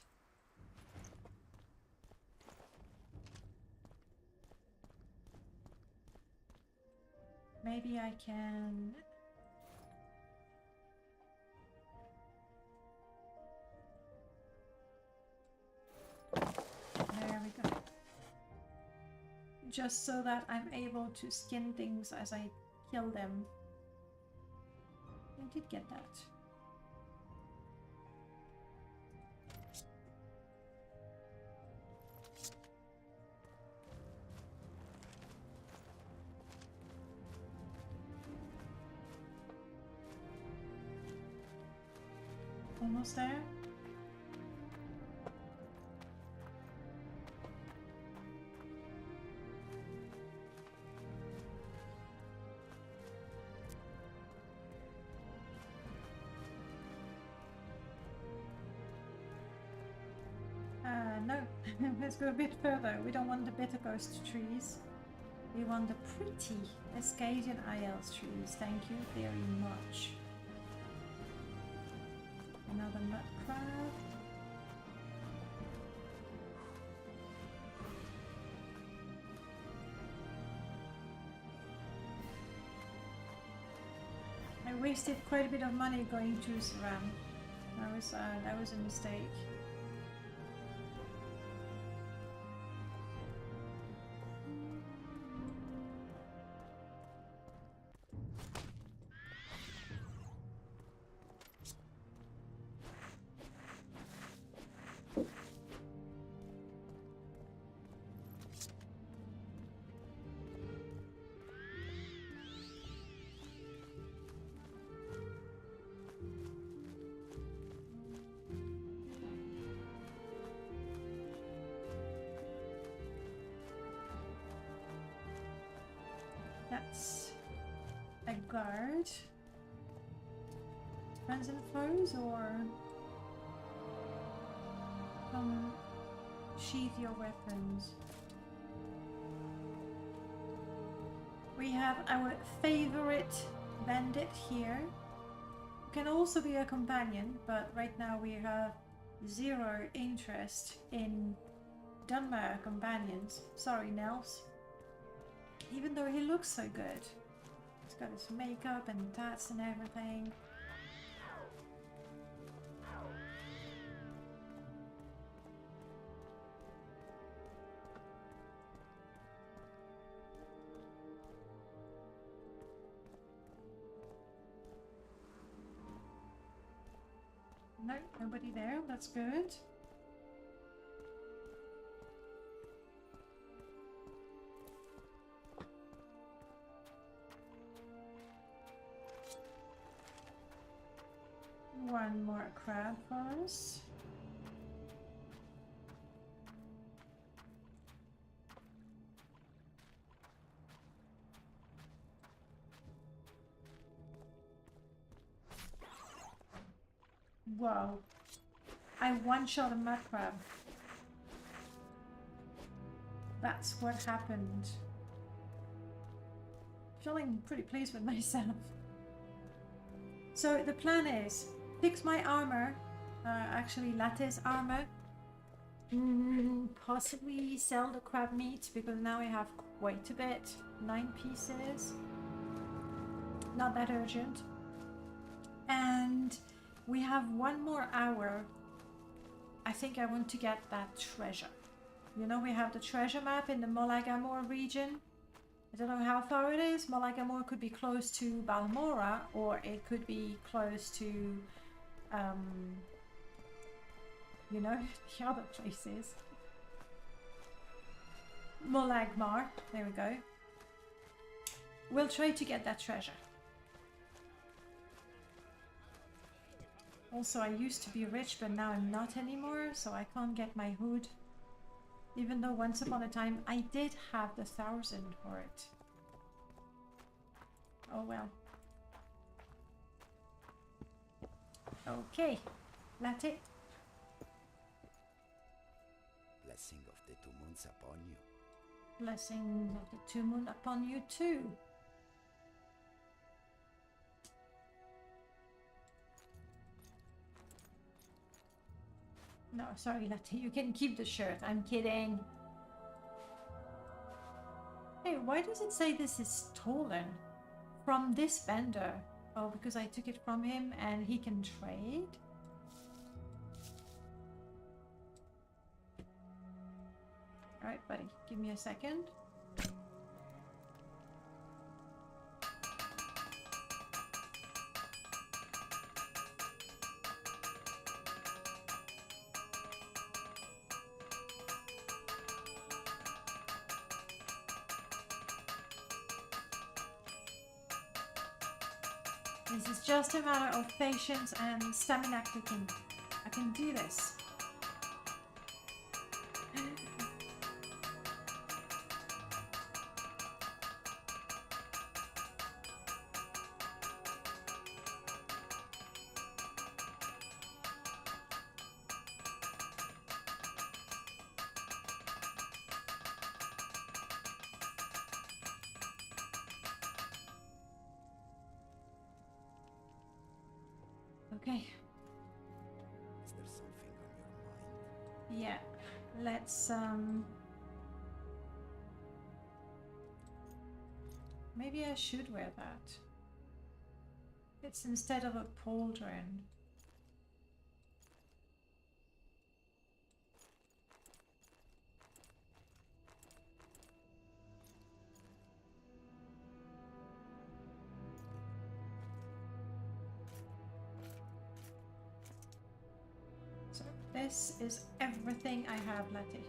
Maybe I can... There we go. Just so that I'm able to skin things as I kill them. I did get that. Almost there. No, let's go a bit further. We don't want the bitter ghost trees. We want the pretty Escadian Isles trees. Thank you very much. Another mud crab. I wasted quite a bit of money going to Saran. That was a mistake. That's a guard. Friends and foes, or sheath your weapons. We have our favorite bandit here. Can also be a companion, but right now we have zero interest in Dunmer companions. Sorry, Nels. Even though he looks so good. He's got his makeup and tats and everything. No, nobody there. That's good. One more crab for us. Whoa. I one-shot a mud crab. That's what happened. Feeling pretty pleased with myself. So the plan is fix my armor, actually Latte's armor. Possibly sell the crab meat because now we have quite a bit. 9 pieces. Not that urgent. And we have 1 more hour. I think I want to get that treasure. You know, we have the treasure map in the Molagamor region. I don't know how far it is. Molagamor could be close to Balmora, or it could be close to, you know, the other places. Molagmar, there we go. We'll try to get that treasure. Also, I used to be rich, but now I'm not anymore, so I can't get my hood. Even though once upon a time I did have the 1,000 for it. Oh well. Okay, Latte. Blessing of the 2 moons upon you. Blessings of the 2 moon upon you too. No, sorry, Latte, you can keep the shirt. I'm kidding. Hey, why does it say this is stolen? From this vendor. Oh, because I took it from him and he can trade? Alright, buddy, give me a second. This is just a matter of patience and stamina clicking. I can do this. Okay. Is there something on your mind? Yeah. Let's maybe I should wear that. It's instead of a pauldron. So this is everything I have, Letty.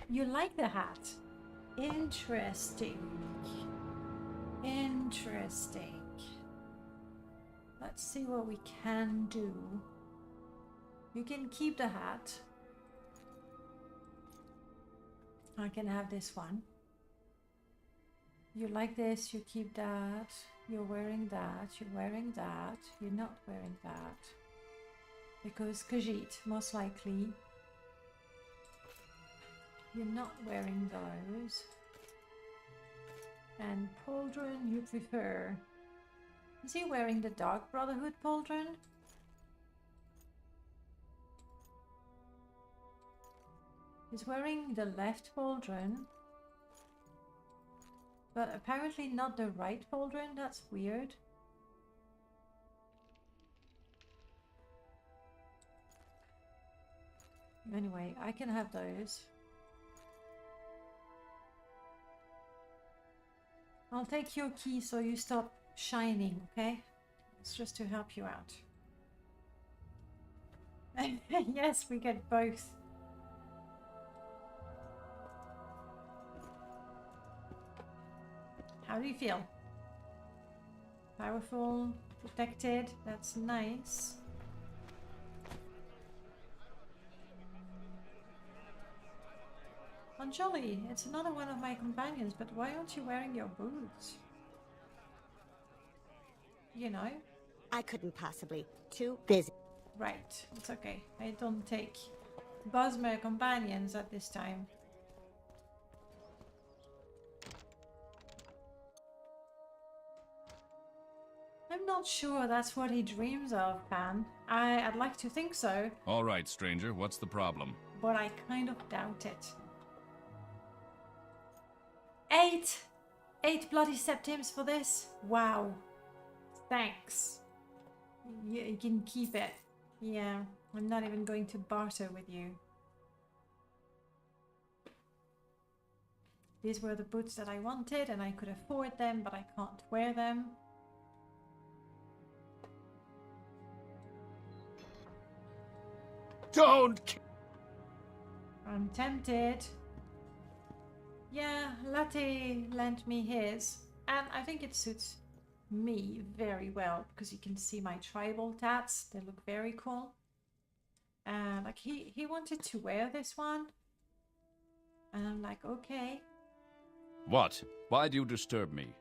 You like the hat? Interesting. Interesting. Let's see what we can do. You can keep the hat. I can have this one. You like this, you keep that. You're wearing that, you're wearing that. You're not wearing that. Because Khajiit, most likely. You're not wearing those. And pauldron you prefer. Is he wearing the Dark Brotherhood pauldron? He's wearing the left pauldron. But apparently not the right pauldron. That's weird. Anyway, I can have those. I'll take your key so you stop shining, okay? It's just to help you out. Yes, we get both. How do you feel? Powerful, protected, that's nice. Anjali, it's another one of my companions, but why aren't you wearing your boots? You know? I couldn't possibly. Too busy. Right, it's okay. I don't take Bosmer companions at this time. I'm not sure that's what he dreams of, Pan. I'd like to think so. All right, stranger, what's the problem? But I kind of doubt it. 8 bloody septims for this? Wow. Thanks. You can keep it. Yeah, I'm not even going to barter with you. These were the boots that I wanted and I could afford them, but I can't wear them. Don't! I'm tempted. Yeah, Latte lent me his, and I think it suits me very well because you can see my tribal tats. They look very cool. And like he wanted to wear this one, and I'm like, okay. What? Why do you disturb me?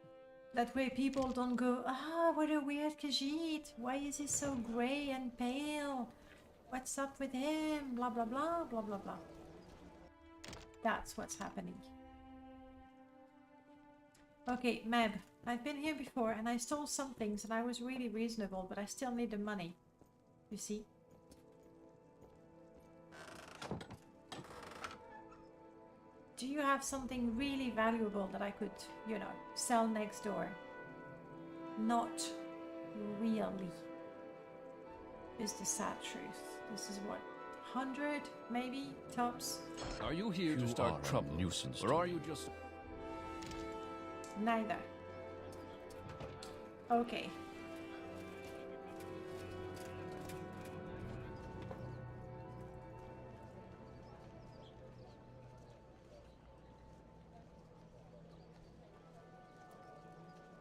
That way people don't go, ah, what a weird Khajiit. Why is he so grey and pale? What's up with him? Blah, blah, blah, blah, blah, blah. That's what's happening. Okay, Meb, I've been here before and I stole some things and I was really reasonable, but I still need the money. You see? Do you have something really valuable that I could, you know, sell next door? Not really. Is the sad truth. This is what, 100 maybe tops? Are you here to start trouble, nuisance, or are you just... Neither. Okay.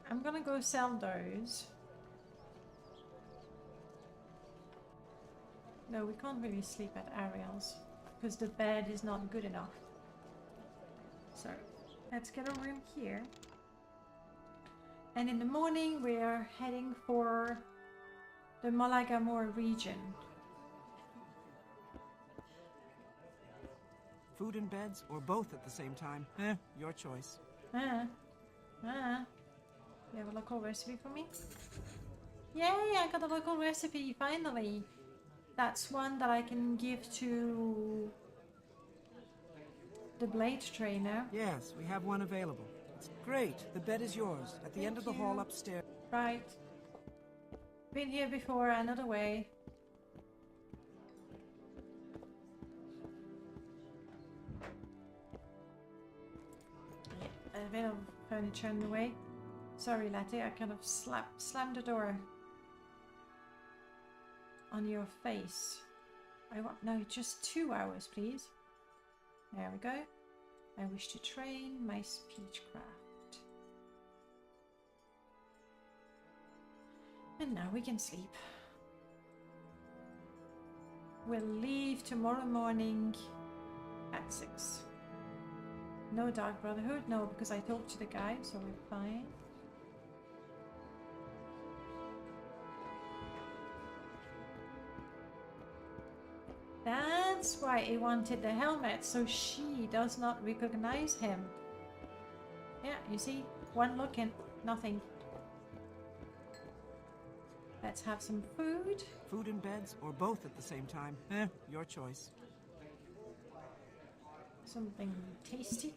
I'm gonna go sell those. No, we can't really sleep at Ariel's because the bed is not good enough. So let's get a room here. And in the morning we are heading for the Malagamore region. Food and beds, or both at the same time? Your choice. You have a local recipe for me? Yay, I got a local recipe, finally. That's one that I can give to the blade trainer. Yes, we have one available. It's great. The bed is yours, at the end of the hall upstairs. Right. Been here before, another way. Yeah, a bit of furniture in the way. Sorry, Latte, I kind of slammed the door on your face. I want, no, just 2 hours, please. There we go. I wish to train my speechcraft. And now we can sleep. We'll leave tomorrow morning at 6. No Dark Brotherhood? No, because I talked to the guy, so we're fine. That's why he wanted the helmet, so she does not recognize him. Yeah, you see? One look and nothing. Let's have some food. Food and beds, or both at the same time. Your choice. Something tasty.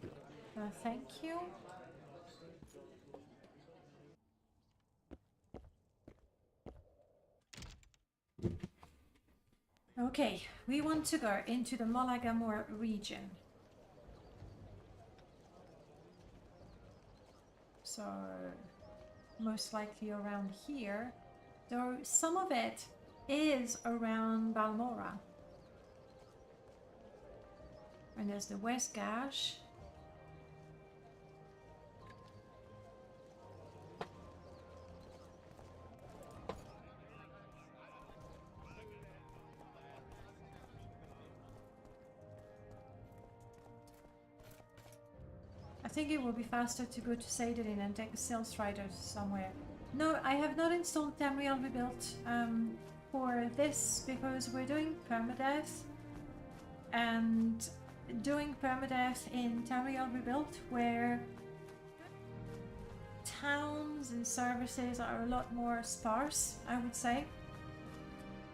Thank you. Okay, we want to go into the Molagamor region. So, most likely around here. Though some of it is around Balmora. And there's the West Gash. I think it will be faster to go to Seydonin and take a Sales Rider somewhere. No, I have not installed Tamriel Rebuilt for this because we're doing Permadeath, and doing Permadeath in Tamriel Rebuilt where towns and services are a lot more sparse, I would say.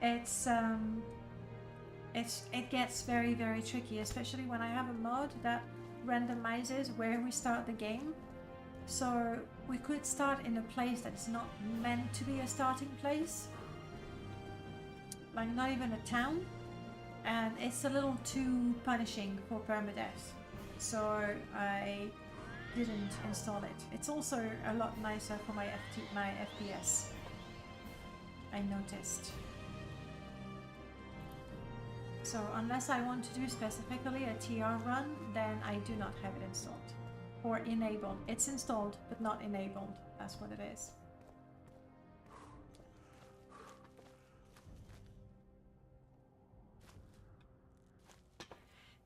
It gets very, very tricky, especially when I have a mod that randomizes where we start the game. So we could start in a place that is not meant to be a starting place, like not even a town, and it's a little too punishing for Permadeath, so I didn't install it. It's also a lot nicer for my FPS, I noticed. So unless I want to do specifically a TR run, then I do not have it installed. Or enabled. It's installed, but not enabled. That's what it is.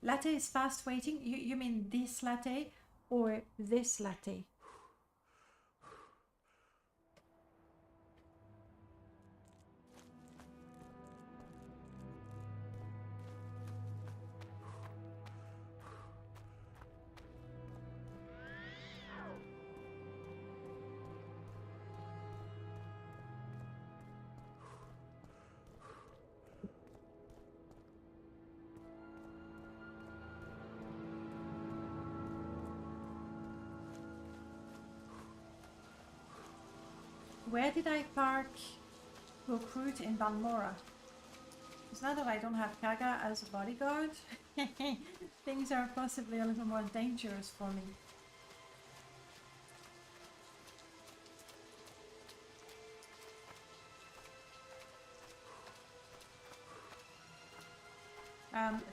Latte is fast waiting. You mean this latte or this latte? Where did I park recruit in Balmora? It's not that I don't have Kaga as a bodyguard. Things are possibly a little more dangerous for me.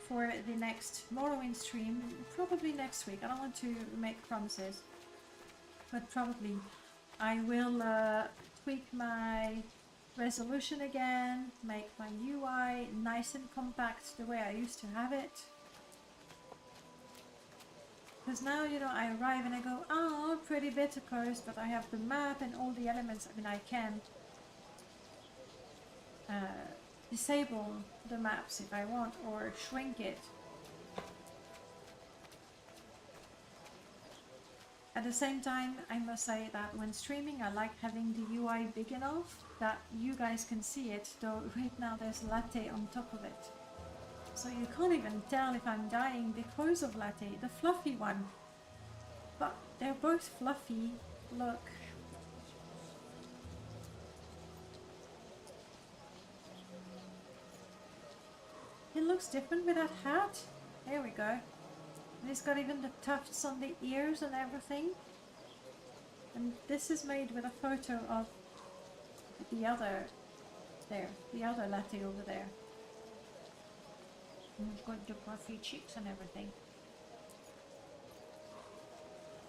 For the next Morrowind stream, probably next week. I don't want to make promises, but probably I will tweak my resolution again, make my UI nice and compact the way I used to have it. Because now, you know, I arrive and I go, oh, pretty bit of course, but I have the map and all the elements. I mean, I can disable the maps if I want, or shrink it. At the same time, I must say that when streaming, I like having the UI big enough that you guys can see it, though right now there's latte on top of it. So you can't even tell if I'm dying because of Latte, the fluffy one. But they're both fluffy. Look. It looks different with that hat. There we go. And it's got even the tufts on the ears and everything. And this is made with a photo of the other there, the other Latte over there. And it's got the puffy cheeks and everything.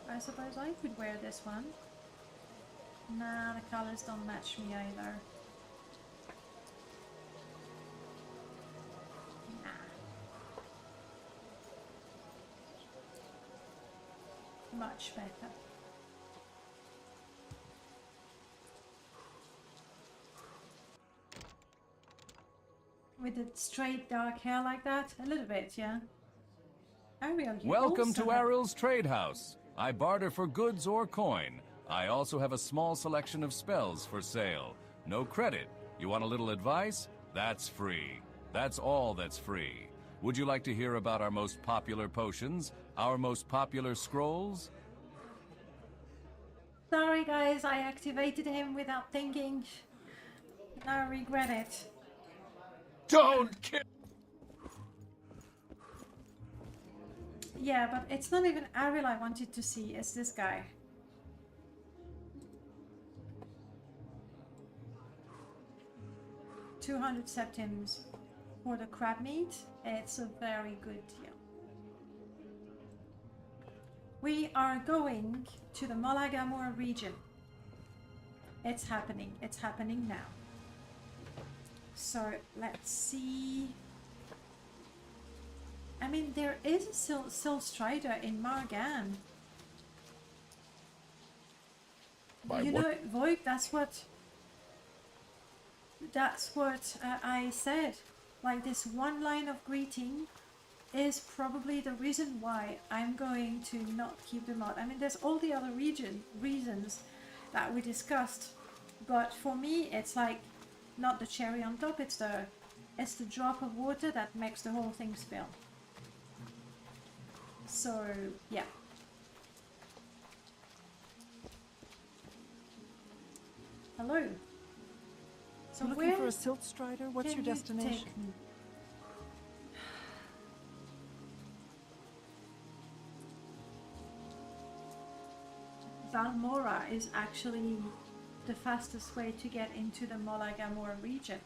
I suppose I could wear this one. Nah, the colors don't match me either. Much better. With the straight dark hair like that? A little bit, yeah. Ariel, you Welcome also to have... Ariel's Trade House. I barter for goods or coin. I also have a small selection of spells for sale. No credit. You want a little advice? That's free. That's all that's free. Would you like to hear about our most popular potions? Our most popular scrolls? Sorry guys, I activated him without thinking. Now I regret it. Don't kill! Yeah, but it's not even Ariel I wanted to see, it's this guy. $200 septims for the crab meat. It's a very good deal. We are going to the Malagamor region. It's happening now. So let's see. I mean, there is a Sil Strider in Margan. You know, Void, that's what I said. Like, this one line of greeting is probably the reason why I'm going to not keep the mod. I mean, there's all the other reasons that we discussed, but for me, it's like not the cherry on top. It's the drop of water that makes the whole thing spill. So yeah. Hello. So looking for a Silt Strider? What's your destination? Balmora is actually the fastest way to get into the Malagamor region.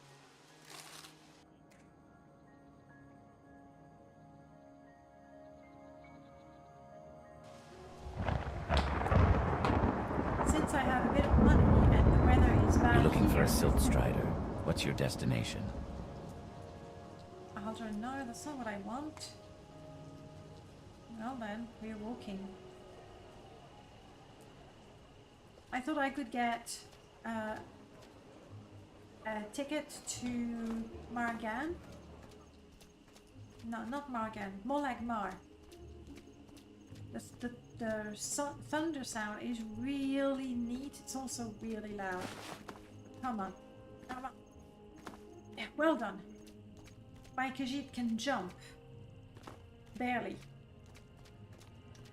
Since I have a bit of money and the weather is bad. You're looking for a Silt Strider. What's your destination? I don't know, that's not what I want. Well then, we're walking. I thought I could get a ticket to Margan. No, not Margan. Molagmar. The thunder sound is really neat. It's also really loud. Come on. Come on. Yeah, well done. My Khajiit can jump. Barely.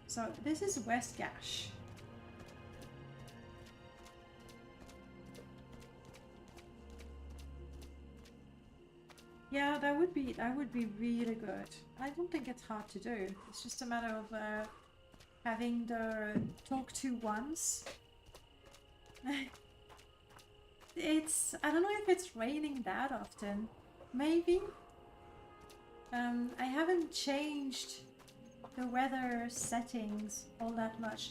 So this is West Gash. Yeah, that would be really good. I don't think it's hard to do. It's just a matter of having the talk to once. I don't know if it's raining that often. Maybe. I haven't changed the weather settings all that much.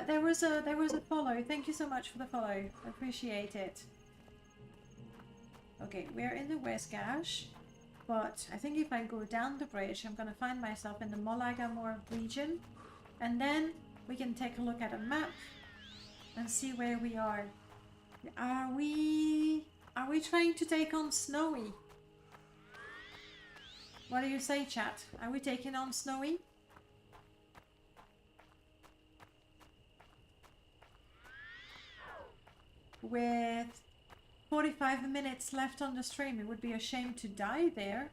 There was a follow. Thank you so much for the follow. I appreciate it. Okay, we're in the West Gash. But I think if I go down the bridge, I'm going to find myself in the Malagamor region. And then we can take a look at a map and see where we are. Are we trying to take on Snowy? What do you say, chat? Are we taking on Snowy? With 45 minutes left on the stream, it would be a shame to die there.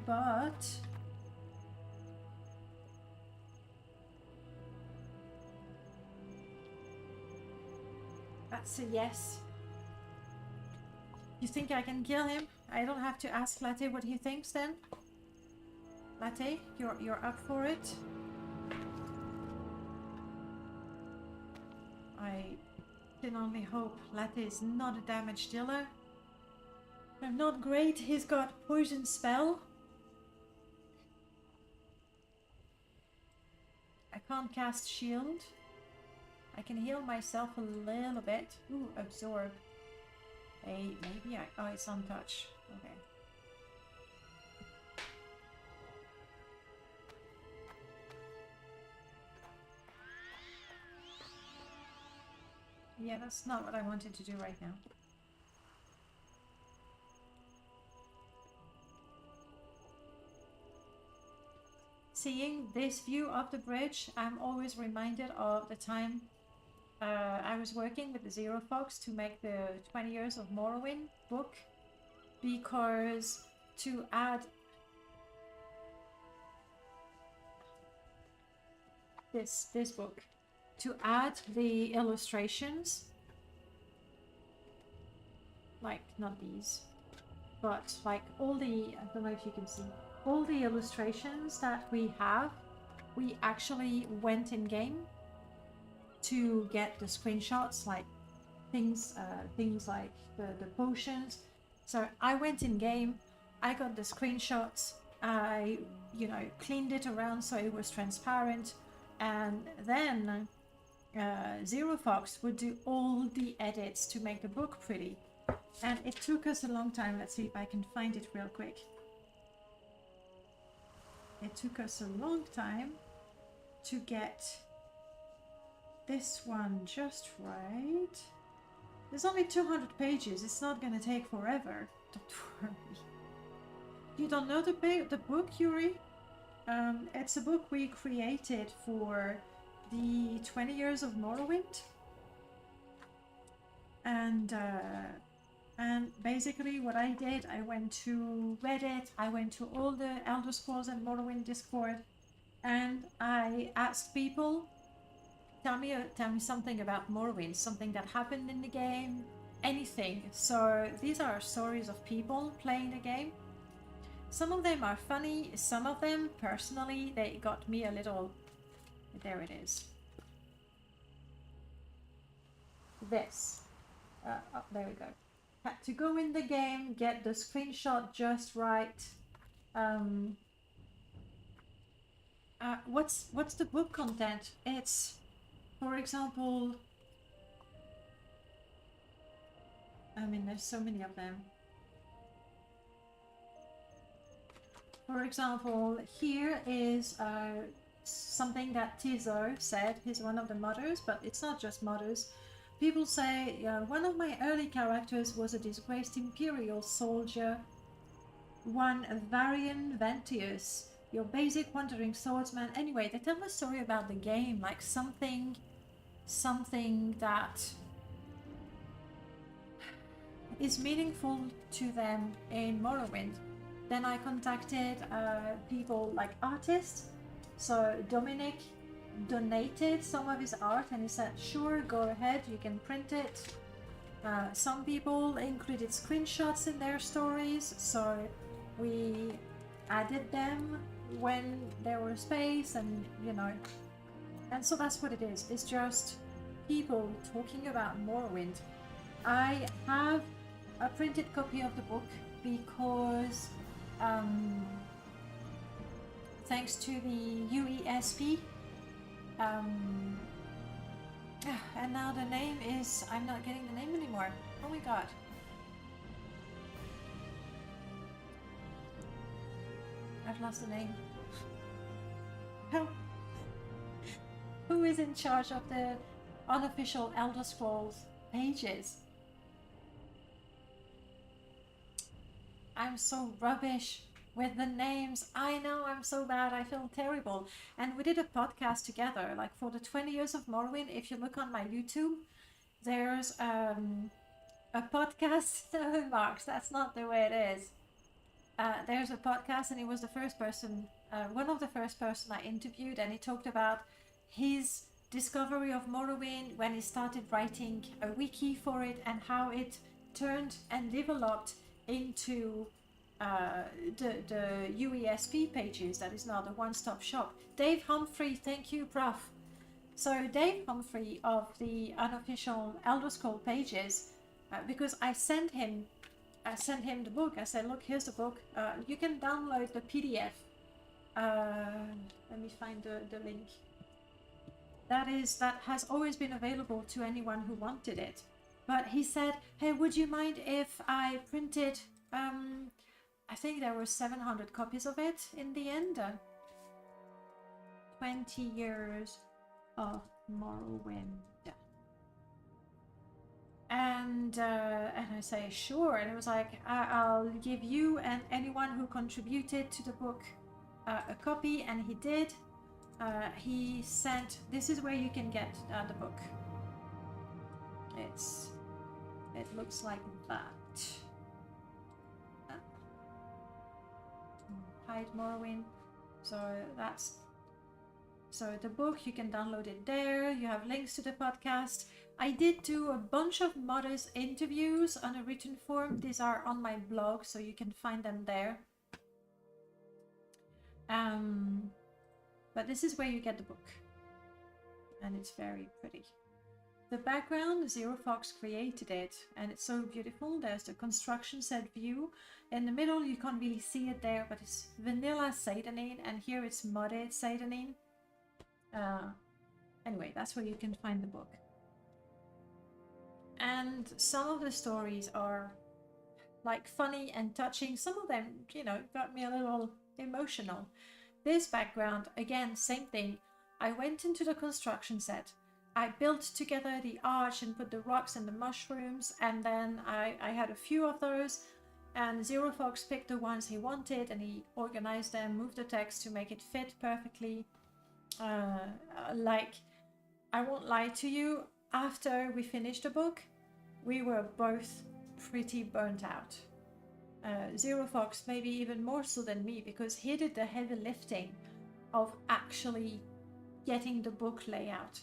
but that's a yes. You think I can kill him? I don't have to ask Latte what he thinks then? Latte, you're up for it? I can only hope Latte is not a damage dealer. I'm not great. He's got poison spell. I can't cast shield. I can heal myself a little bit. Ooh, absorb. Hey, maybe I... Oh, it's untouch. Okay. Yeah, that's not what I wanted to do right now. Seeing this view of the bridge, I'm always reminded of the time I was working with the Zero Fox to make the 20 Years of Morrowind book, because to add this book, to add the illustrations, like not these, but like all the, I don't know if you can see, all the illustrations that we have, we actually went in game to get the screenshots, like things like the potions. So I went in game, I got the screenshots, I, you know, cleaned it around so it was transparent, and then Zero Fox would do all the edits to make the book pretty. And it took us a long time. Let's see if I can find it real quick. It took us a long time to get this one just right. There's only 200 pages. It's not gonna take forever. Don't worry. You don't know the book, Yuri? It's a book we created for the 20 Years of Morrowind. And basically what I did, I went to Reddit, I went to all the Elder Scrolls and Morrowind Discord, and I asked people, tell me something about Morrowind, something that happened in the game, anything. So these are stories of people playing the game. Some of them are funny, some of them, personally, they got me a little... There it is. This. Oh, there we go. Had to go in the game, get the screenshot just right. What's the book content? It's, for example... I mean, there's so many of them. For example, here is something that Tizo said. He's one of the modders, but it's not just modders. People say, one of my early characters was a disgraced Imperial soldier, one Varian Ventius, your basic wandering swordsman. Anyway, they tell a story about the game, like something that is meaningful to them in Morrowind. Then I contacted people like artists. So Dominic donated some of his art and he said, sure, go ahead, you can print it. Some people included screenshots in their stories, so we added them when there was space, and you know, and so that's what it is. It's just people talking about Morrowind. I have a printed copy of the book because thanks to the UESP, and now the name is, I'm not getting the name anymore. Oh my god. I've lost the name. Who is in charge of the unofficial Elder Scrolls pages? I'm so rubbish with the names. I know, I'm so bad. I feel terrible. And we did a podcast together, like for the 20 Years of Morrowind. If you look on my YouTube, there's a podcast. No, Marks, that's not the way it is. there's a podcast, and he was the first person, one of the first person I interviewed, and he talked about his discovery of Morrowind when he started writing a wiki for it, and how it turned and developed into the UESP pages that is now the one-stop shop. Dave Humphrey, thank you, Prof. So Dave Humphrey of the unofficial Elder Scroll pages, because I sent him the book. I said, look, here's the book. You can download the PDF. Let me find the link. That has always been available to anyone who wanted it. But he said, hey, would you mind if I printed, I think there were 700 copies of it in the end. 20 years of Morrowind. And I say, sure. And it was like, I'll give you and anyone who contributed to the book a copy. And he did. He sent, this is where you can get the book. It looks like that. Hide Morrowind. So the book, you can download it there. You have links to the podcast. I did do a bunch of modders interviews on a written form. These are on my blog, so you can find them there. But this is where you get the book. And it's very pretty. The background, Zero Fox created it, and it's so beautiful. There's the construction set view. In the middle, you can't really see it there, but it's vanilla Satanin, and here it's modded Satanin. Anyway, that's where you can find the book. And some of the stories are like funny and touching. Some of them, you know, got me a little emotional. This background, again, same thing. I went into the construction set. I built together the arch and put the rocks and the mushrooms, and then I had a few of those, and Zero Fox picked the ones he wanted, and he organized them, moved the text to make it fit perfectly. Like, I won't lie to you, after we finished the book, we were both pretty burnt out. Zero Fox maybe even more so than me, because he did the heavy lifting of actually getting the book layout.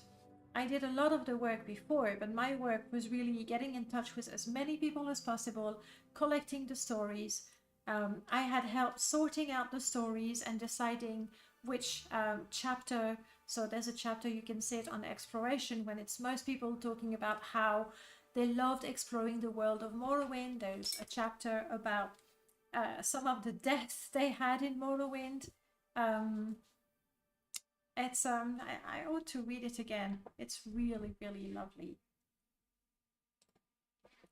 I did a lot of the work before, but my work was really getting in touch with as many people as possible, collecting the stories. I had help sorting out the stories and deciding which chapter. So there's a chapter you can see it on exploration, when it's most people talking about how they loved exploring the world of Morrowind. There's a chapter about some of the deaths they had in Morrowind. I ought to read it again. It's really, really lovely.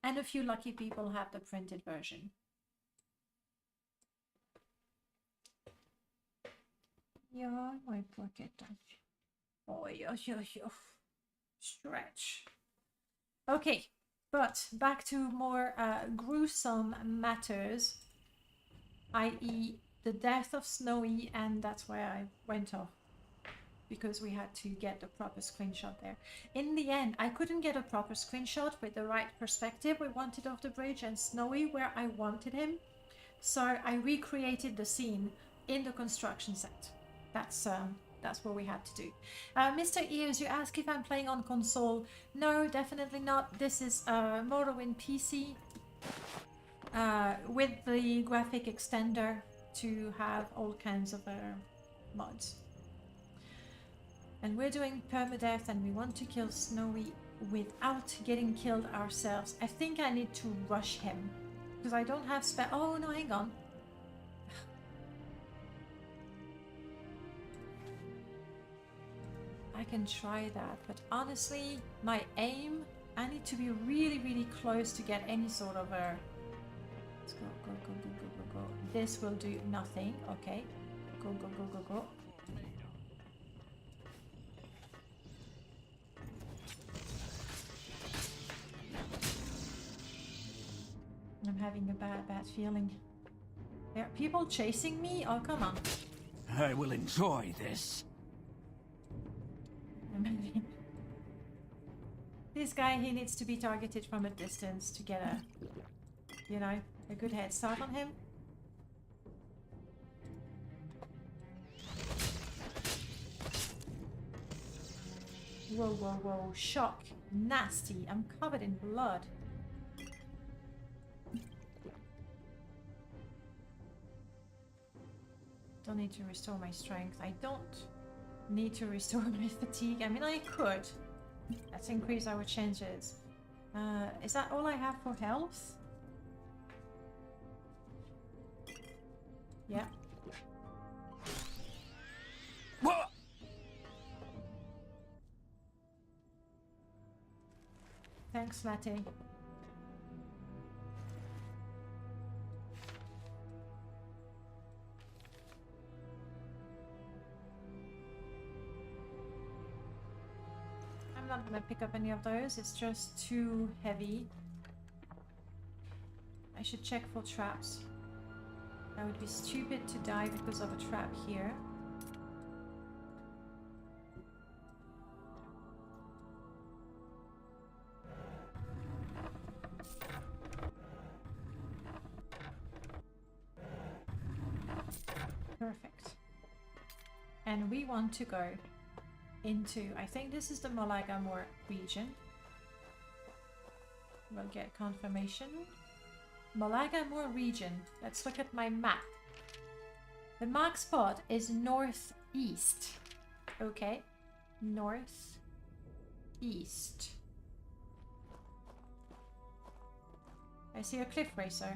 And a few lucky people have the printed version. Yeah, my pocket. Oh, yeah. Stretch. Okay, but back to more gruesome matters, i.e. the death of Snowy, and that's why I went off, because we had to get the proper screenshot there. In the end, I couldn't get a proper screenshot with the right perspective we wanted of the bridge and Snowy where I wanted him, so I recreated the scene in the construction set. That's what we had to do. Mr. Ears, you ask if I'm playing on console. No, definitely not. This is Morrowind PC with the graphic extender to have all kinds of mods. And we're doing permadeath, and we want to kill Snowy without getting killed ourselves. I think I need to rush him, because I don't have spare. Oh no, hang on. I can try that, but honestly, my aim, I need to be really, really close to get any sort of a... Let's go. This will do nothing. Okay. Go. I'm having a bad feeling. There are people chasing me? Oh, come on. I will enjoy this. This guy, he needs to be targeted from a distance to get a, you know, a good head start on him. Whoa, whoa, whoa. Shock. Nasty. I'm covered in blood. Don't need to restore my strength. I don't need to restore my fatigue. I mean, I could. Let's increase our chances. Is that all I have for health? Yeah. What? Thanks, Latte. I'm not gonna pick up any of those, it's just too heavy. I should check for traps. I would be stupid to die because of a trap here. Perfect. And we want to go into, I think this is the Malagamor region. We'll get confirmation. Malagamor region. Let's look at my map. The mark spot is northeast. Okay. Northeast. I see a cliff racer.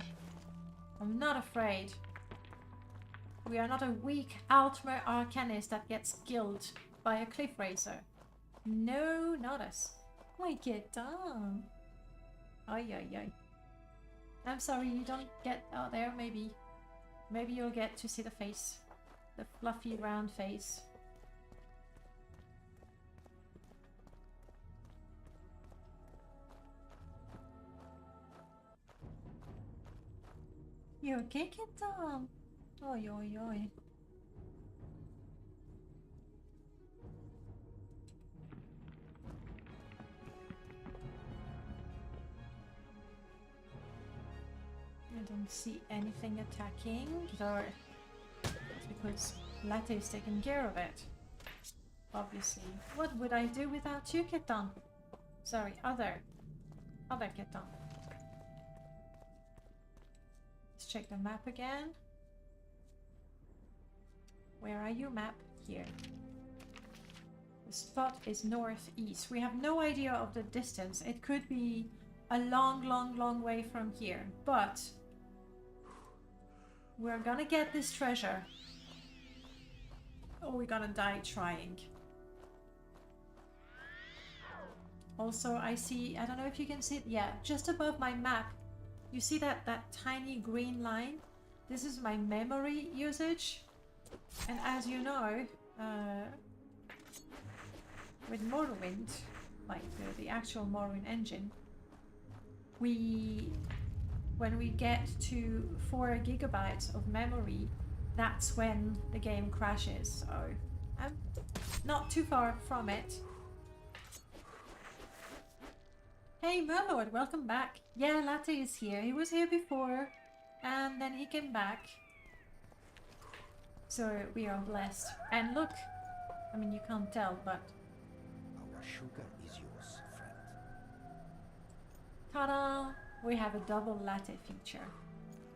I'm not afraid. We are not a weak Altmer Arcanist that gets killed by a cliff racer. No, not us. Why get down? Ay, ay, ay. I'm sorry you don't get out there, maybe. Maybe you'll get to see the face. The fluffy round face. You okay, Kitten? Oi, oi, oi. I don't see anything attacking, or it's because Latte is taking care of it. Obviously. What would I do without you, Kitten? Sorry, other Kitten. Let's check the map again. Where are you, map? Here. The spot is northeast. We have no idea of the distance. It could be a long, long, long way from here, but we're gonna get this treasure. Or we're gonna die trying. Also, I see, I don't know if you can see it, yeah, just above my map, you see that tiny green line? This is my memory usage. And as you know, with Morrowind, like the actual Morrowind engine, when we get to 4 gigabytes of memory, that's when the game crashes. So I'm not too far from it. Hey Merlord, welcome back. Yeah, Latte is here. He was here before, and then he came back. So we are blessed. And look, I mean you can't tell, but our sugar is yours, friend. ta-da! We have a double Latte feature.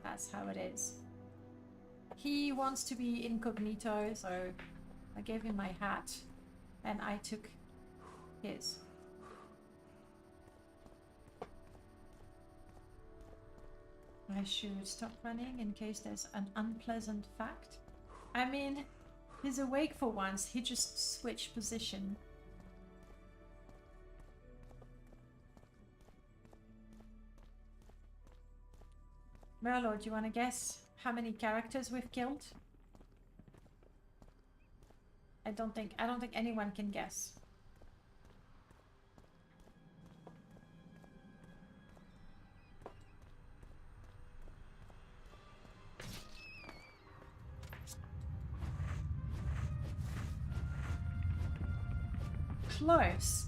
That's how it is. He wants to be incognito, so I gave him my hat and I took his. I should stop running in case there's an unpleasant fact. I mean, he's awake for once, he just switched position. Merlord, do you want to guess how many characters we've killed? I don't think anyone can guess. Close.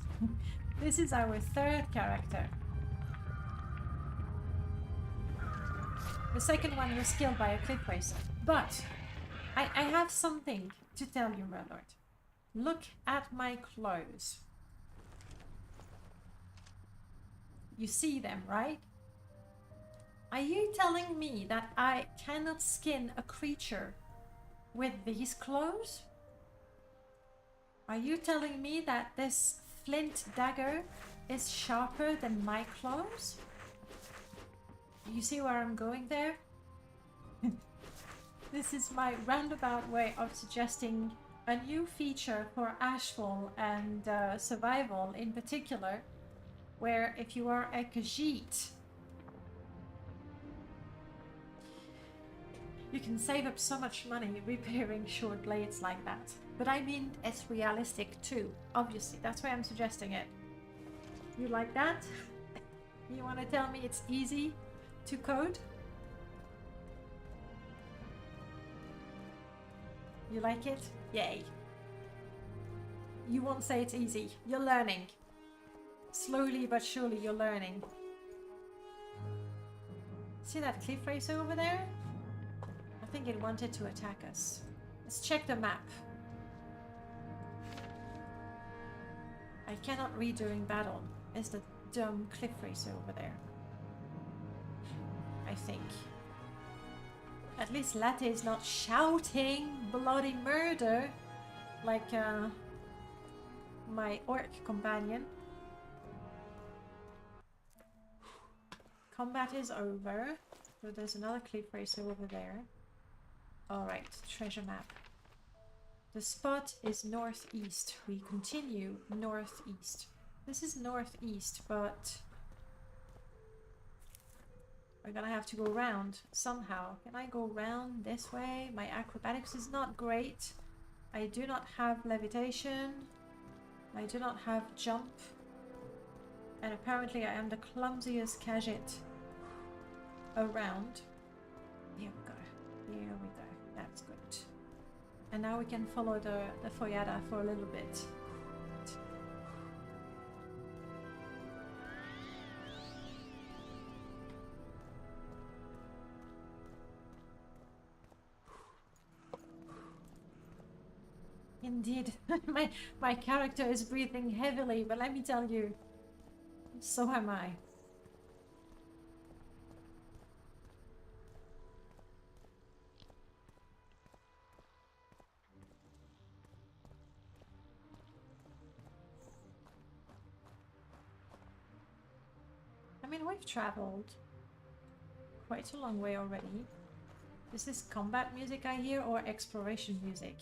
This is our 3rd character. The second one was killed by a cliff racer. But I have something to tell you, my lord. Look at my clothes. You see them, right? Are you telling me that I cannot skin a creature with these clothes? Are you telling me that this flint dagger is sharper than my clothes? You see where I'm going there? This is my roundabout way of suggesting a new feature for Ashfall and survival in particular, where if you are a Khajiit, you can save up so much money repairing short blades like that. But I mean, it's realistic too, obviously. That's why I'm suggesting it. You like that? You want to tell me it's easy to code? You like it? Yay. You won't say it's easy. You're learning. Slowly but surely you're learning. See that cliff racer over there? I think it wanted to attack us. Let's check the map. I cannot read during battle. Is the dumb cliff racer over there? I think. At least Latte is not shouting bloody murder like my orc companion. Combat is over. So there's another cliff racer over there. Alright, treasure map. The spot is northeast. We continue northeast. This is northeast, but we're gonna have to go round somehow. Can I go round this way? My acrobatics is not great. I do not have levitation. I do not have jump. And apparently I am the clumsiest Khajiit around. Here we go. Here we go. That's good. And now we can follow the Foyada for a little bit. Indeed, my character is breathing heavily, but let me tell you, so am I. I mean, we've traveled quite a long way already. Is this combat music I hear or exploration music?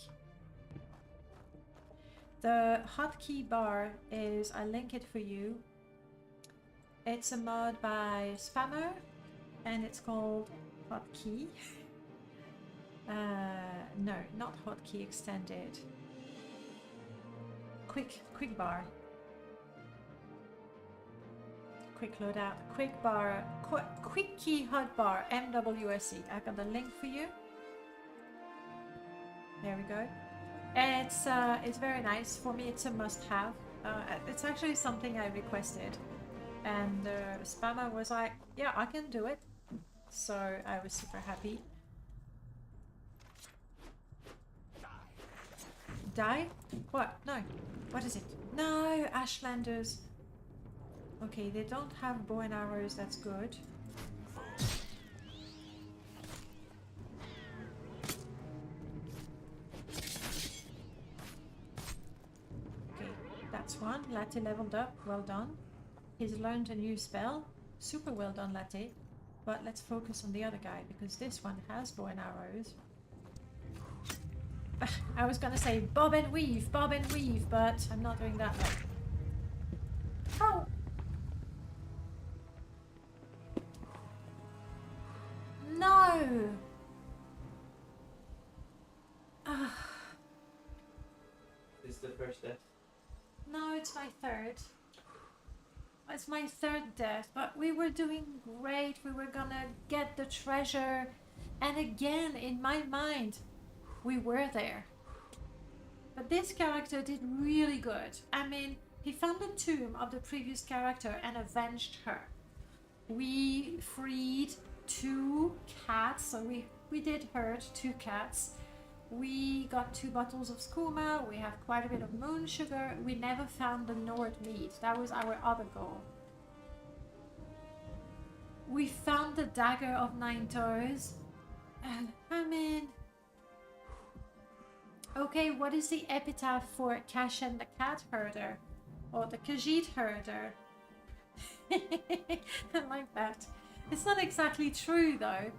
The hotkey bar is, I link it for you. It's a mod by Spammer and it's called Hotkey. No, not Hotkey Extended. Quick bar. Quick loadout. Quick bar. Quick key hotbar. MWSE. I got the link for you. There we go. It's very nice. For me, it's a must-have. It's actually something I requested, and Spammer was like, "Yeah, I can do it." So I was super happy. Die? What? No. What is it? No, Ashlanders. Okay, they don't have bow and arrows. That's good. That's one. Latte leveled up. Well done. He's learned a new spell. Super well done, Latte. But let's focus on the other guy, because this one has bow and arrows. I was gonna say bob and weave, but I'm not doing that one. Oh! No! This is the first death. No, it's my third. It's my third death, but we were doing great. We were gonna get the treasure. And again, in my mind, we were there. But this character did really good. I mean, he found the tomb of the previous character and avenged her. We freed 2 cats, so we did hurt 2 cats. We got 2 bottles of skooma. We have quite a bit of moon sugar. We never found the Nord meat. That was our other goal. found the dagger of 9 toes. I mean... Okay, what is the epitaph for Kashan the cat herder? Or the Khajiit herder? I like that. It's not exactly true though.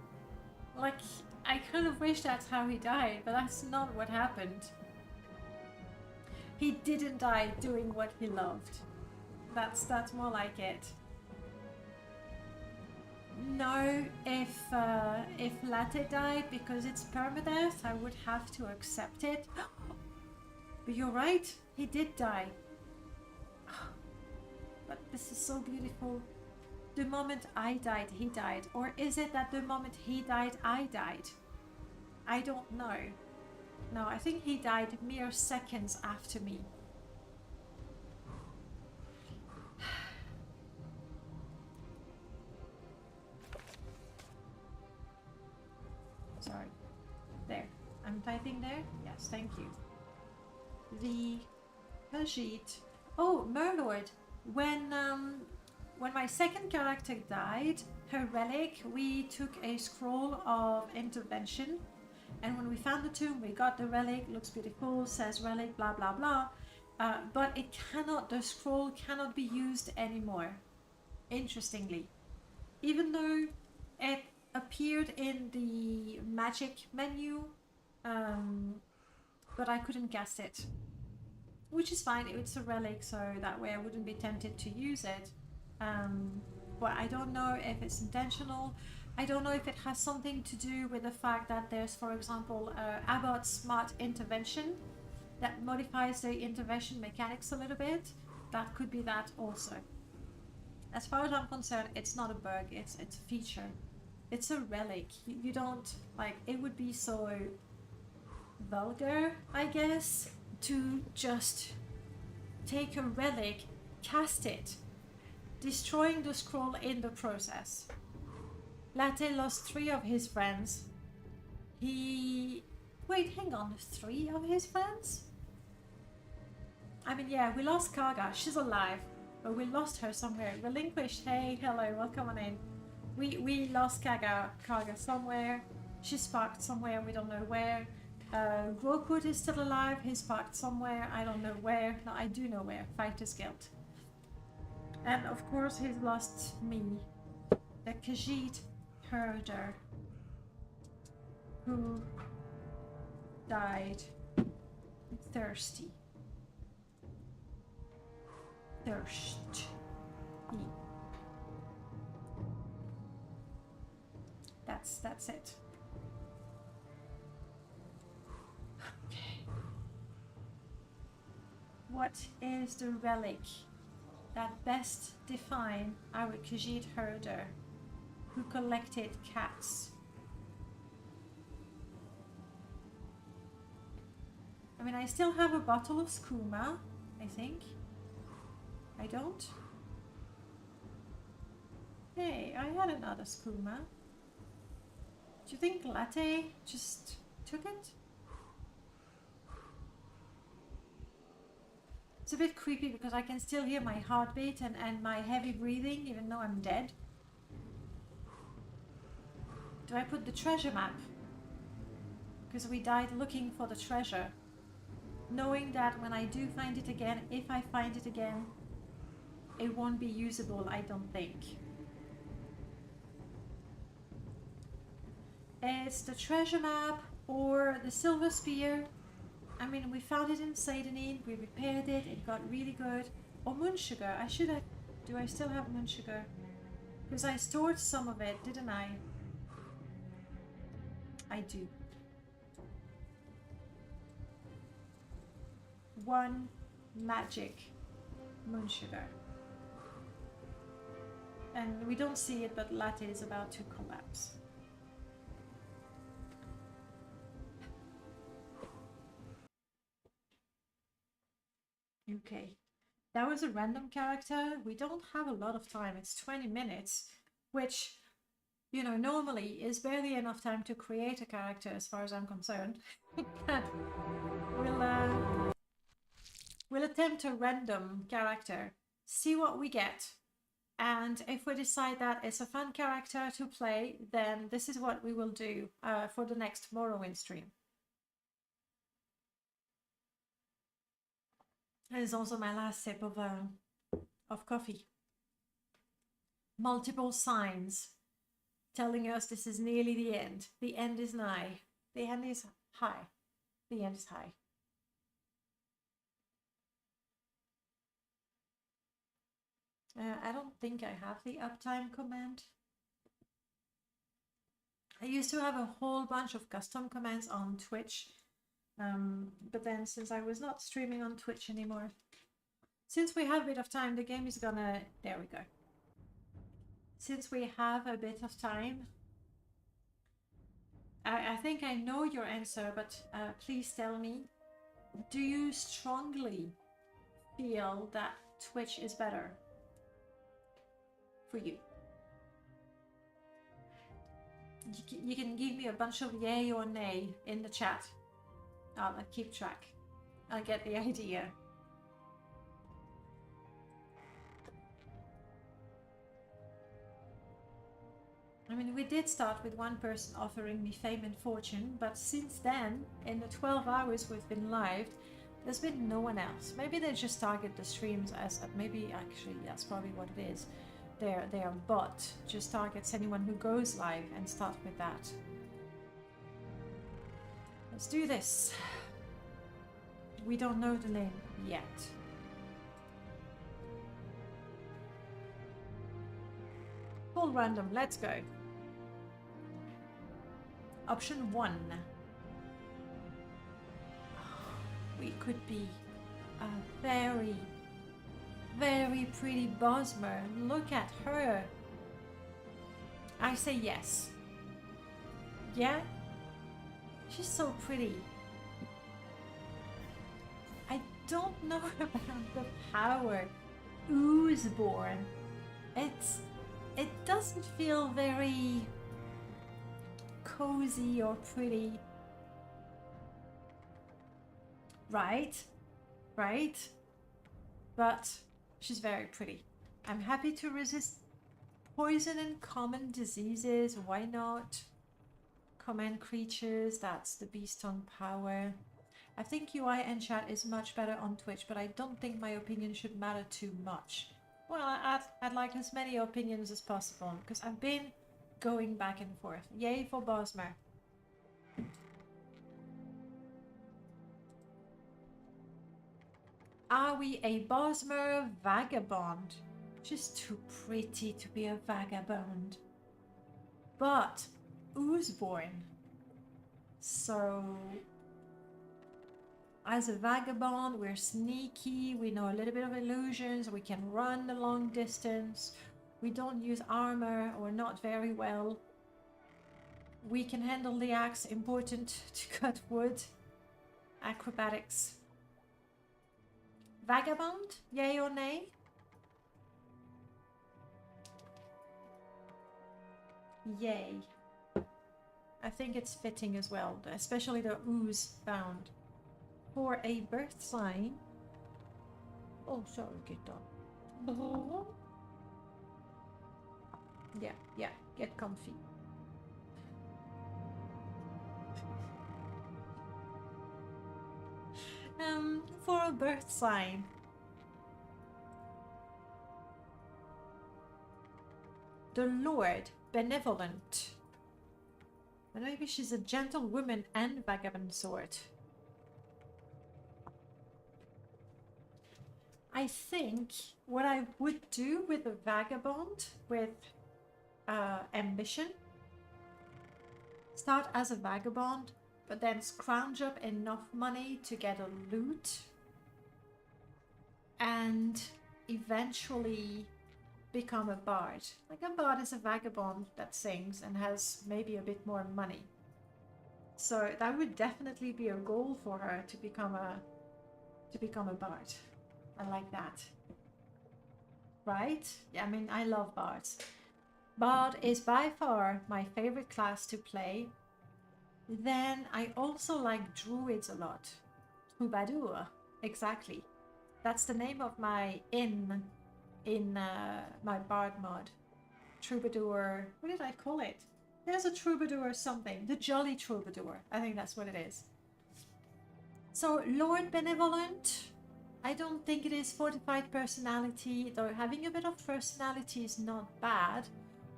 Like, I kind of wish that's how he died, but that's not what happened. He didn't die doing what he loved. That's more like it. No, if Latte died because it's permadeath, I would have to accept it. But you're right, he did die. But this is so beautiful. The moment I died, he died. Or is it that the moment he died, I died? I don't know. No, I think he died mere seconds after me. Sorry. There. I'm typing there? Yes, thank you. The Khajiit. Oh, Murlord. When my second character died, her relic, we took a scroll of intervention. And when we found the tomb, we got the relic. Looks beautiful, says relic, blah, blah, blah. But it cannot, the scroll cannot be used anymore. Interestingly. Even though it appeared in the magic menu, but I couldn't guess it. Which is fine, it's a relic, so that way I wouldn't be tempted to use it. But I don't know if it's intentional. I don't know if it has something to do with the fact that there's, for example, Abbot's Smart Intervention that modifies the intervention mechanics a little bit. That could be that also. As far as I'm concerned, it's not a bug, it's a feature. It's a relic. You don't, like, it would be so vulgar, I guess, to just take a relic, cast it, destroying the scroll in the process. Latte lost 3 of his friends. Wait, hang on, 3 of his friends? I mean, yeah, we lost Kaga, she's alive, but we lost her somewhere. Relinquished, hey, hello, welcome on in. We lost Kaga somewhere. She's parked somewhere, we don't know where. Rookwood is still alive, he's parked somewhere, I don't know where. No, I do know where, Fighter's Guild. And of course he's lost me, the Khajiit herder, who died thirsty. That's it. Okay. What is the relic that best define our Khajiit herder who collected cats? I mean, I still have a bottle of skooma, I think. I don't? Hey, I had another skooma. Do you think Latte just took it? It's a bit creepy because I can still hear my heartbeat and my heavy breathing even though I'm dead. Do I put the treasure map? Because we died looking for the treasure. Knowing that when I do find it again, if I find it again, it won't be usable, I don't think. It's the treasure map or the silver spear. I mean, we found it in Seidenine, we repaired it, it got really good. Or moon sugar, I should have... Do I still have moon sugar? Because I stored some of it, didn't I? I do. 1 magic moon sugar. And we don't see it, but Latte is about to collapse. Okay, that was a random character. We don't have a lot of time. It's 20 minutes, which, you know, normally is barely enough time to create a character as far as I'm concerned. We'll attempt a random character, see what we get. And if we decide that it's a fun character to play, then this is what we will do for the next Morrowind stream. And it's also my last sip of coffee. Multiple signs telling us this is nearly the end. The end is nigh. The end is high. The end is high. I don't think I have the uptime command. I used to have a whole bunch of custom commands on Twitch, but then since I was not streaming on Twitch anymore, since we have a bit of time, the game is gonna... There we go. Since we have a bit of time, I think I know your answer, but please tell me, do you strongly feel that Twitch is better for you? You can give me a bunch of yay or nay in the chat. I'll keep track. I'll get the idea. I mean, we did start with one person offering me fame and fortune, but since then, in the 12 hours we've been live, there's been no one else. Maybe they just target the streams as, maybe actually that's probably what it is. Their bot just targets anyone who goes live and start with that. Let's do this. We don't know the name yet. Full random, let's go. Option 1. We could be a very, very pretty Bosmer. Look at her. I say yes. Yeah? She's so pretty. I don't know about the power. Oozeborn. It doesn't feel very cozy or pretty. Right? Right? But she's very pretty. I'm happy to resist poison and common diseases. Why not? Command creatures, that's the beast on power. I think UI and chat is much better on Twitch, but I don't think my opinion should matter too much. Well, I'd like as many opinions as possible, because I've been going back and forth. Yay for Bosmer. Are we a Bosmer vagabond? She's too pretty to be a vagabond. But Oozeborn. So, as a vagabond, we're sneaky, we know a little bit of illusions, we can run a long distance, we don't use armor or not very well. We can handle the axe, important to cut wood. Acrobatics. Vagabond? Yay or nay? Yay. I think it's fitting as well, especially the ooze bound. For a birth sign. Oh, sorry, get on. Yeah, get comfy. For a birth sign. The Lord, benevolent. And maybe she's a gentlewoman and vagabond sort. I think what I would do with a vagabond with ambition, start as a vagabond, but then scrounge up enough money to get a loot and eventually become a bard. Like a bard is a vagabond that sings and has maybe a bit more money. So that would definitely be a goal for her, to become a bard. I like that. Right? Yeah, I mean, I love bards. Bard is by far my favorite class to play. Then I also like druids a lot. Troubadour, exactly. That's the name of my inn in my bard mod. Troubadour, what did I call it? There's a troubadour or something. The Jolly Troubadour. I think that's what it is. So, Lord Benevolent. I don't think it is fortified personality, though having a bit of personality is not bad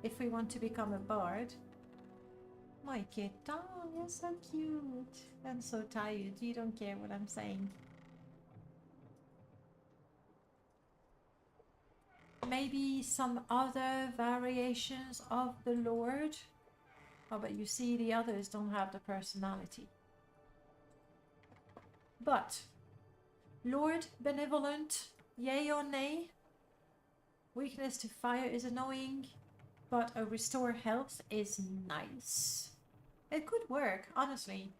if we want to become a bard. My kid, oh, you're so cute. I'm so tired. You don't care what I'm saying. Maybe some other variations of the Lord. Oh, but you see, the others don't have the personality. But Lord Benevolent, yay or nay? Weakness to fire is annoying, but a restore health is nice. It could work, honestly.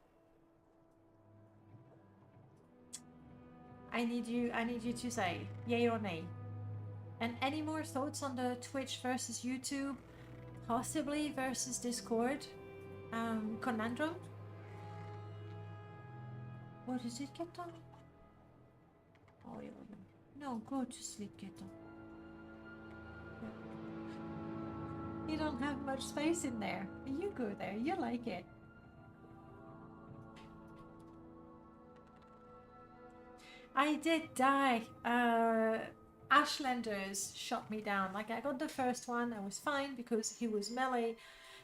I need you to say yay or nay. And any more thoughts on the Twitch versus YouTube, possibly versus Discord conundrum? What is it, Ketan? Oh, no, go to sleep, Ketan. You don't have much space in there. You go there, you like it. I did die. Ashlanders shot me down. Like, I got the first one, I was fine because he was melee,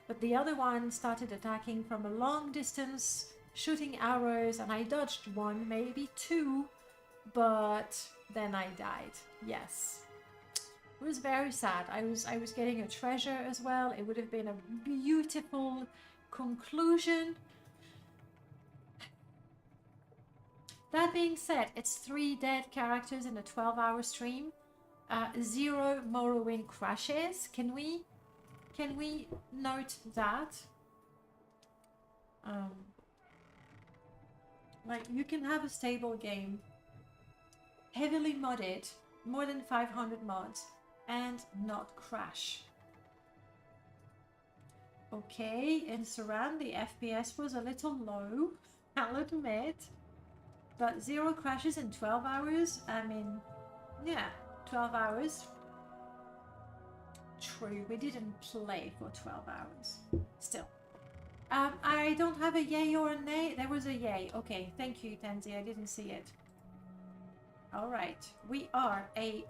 but the other one started attacking from a long distance, shooting arrows, and I dodged one, maybe two, but then I died. Yes. It was very sad. I was getting a treasure as well. It would have been a beautiful conclusion. That being said, it's 3 dead characters in a 12-hour stream. 0 Morrowind crashes. Can we note that? Like, you can have a stable game, heavily modded, more than 500 mods, and not crash. Okay, in Saran the FPS was a little low, I'll admit. But 0 crashes in 12 hours? I mean, yeah, 12 hours. True, we didn't play for 12 hours. Still. I don't have a yay or a nay. There was a yay. Okay, thank you, Tenzi. I didn't see it. Alright, we are a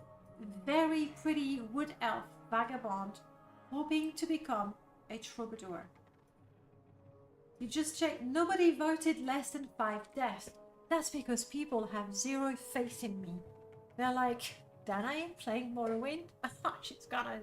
very pretty wood elf vagabond hoping to become a troubadour. You just check, nobody voted less than 5 deaths. That's because people have 0 faith in me. They're like, Dana ain't playing Morrowind? I thought she's gonna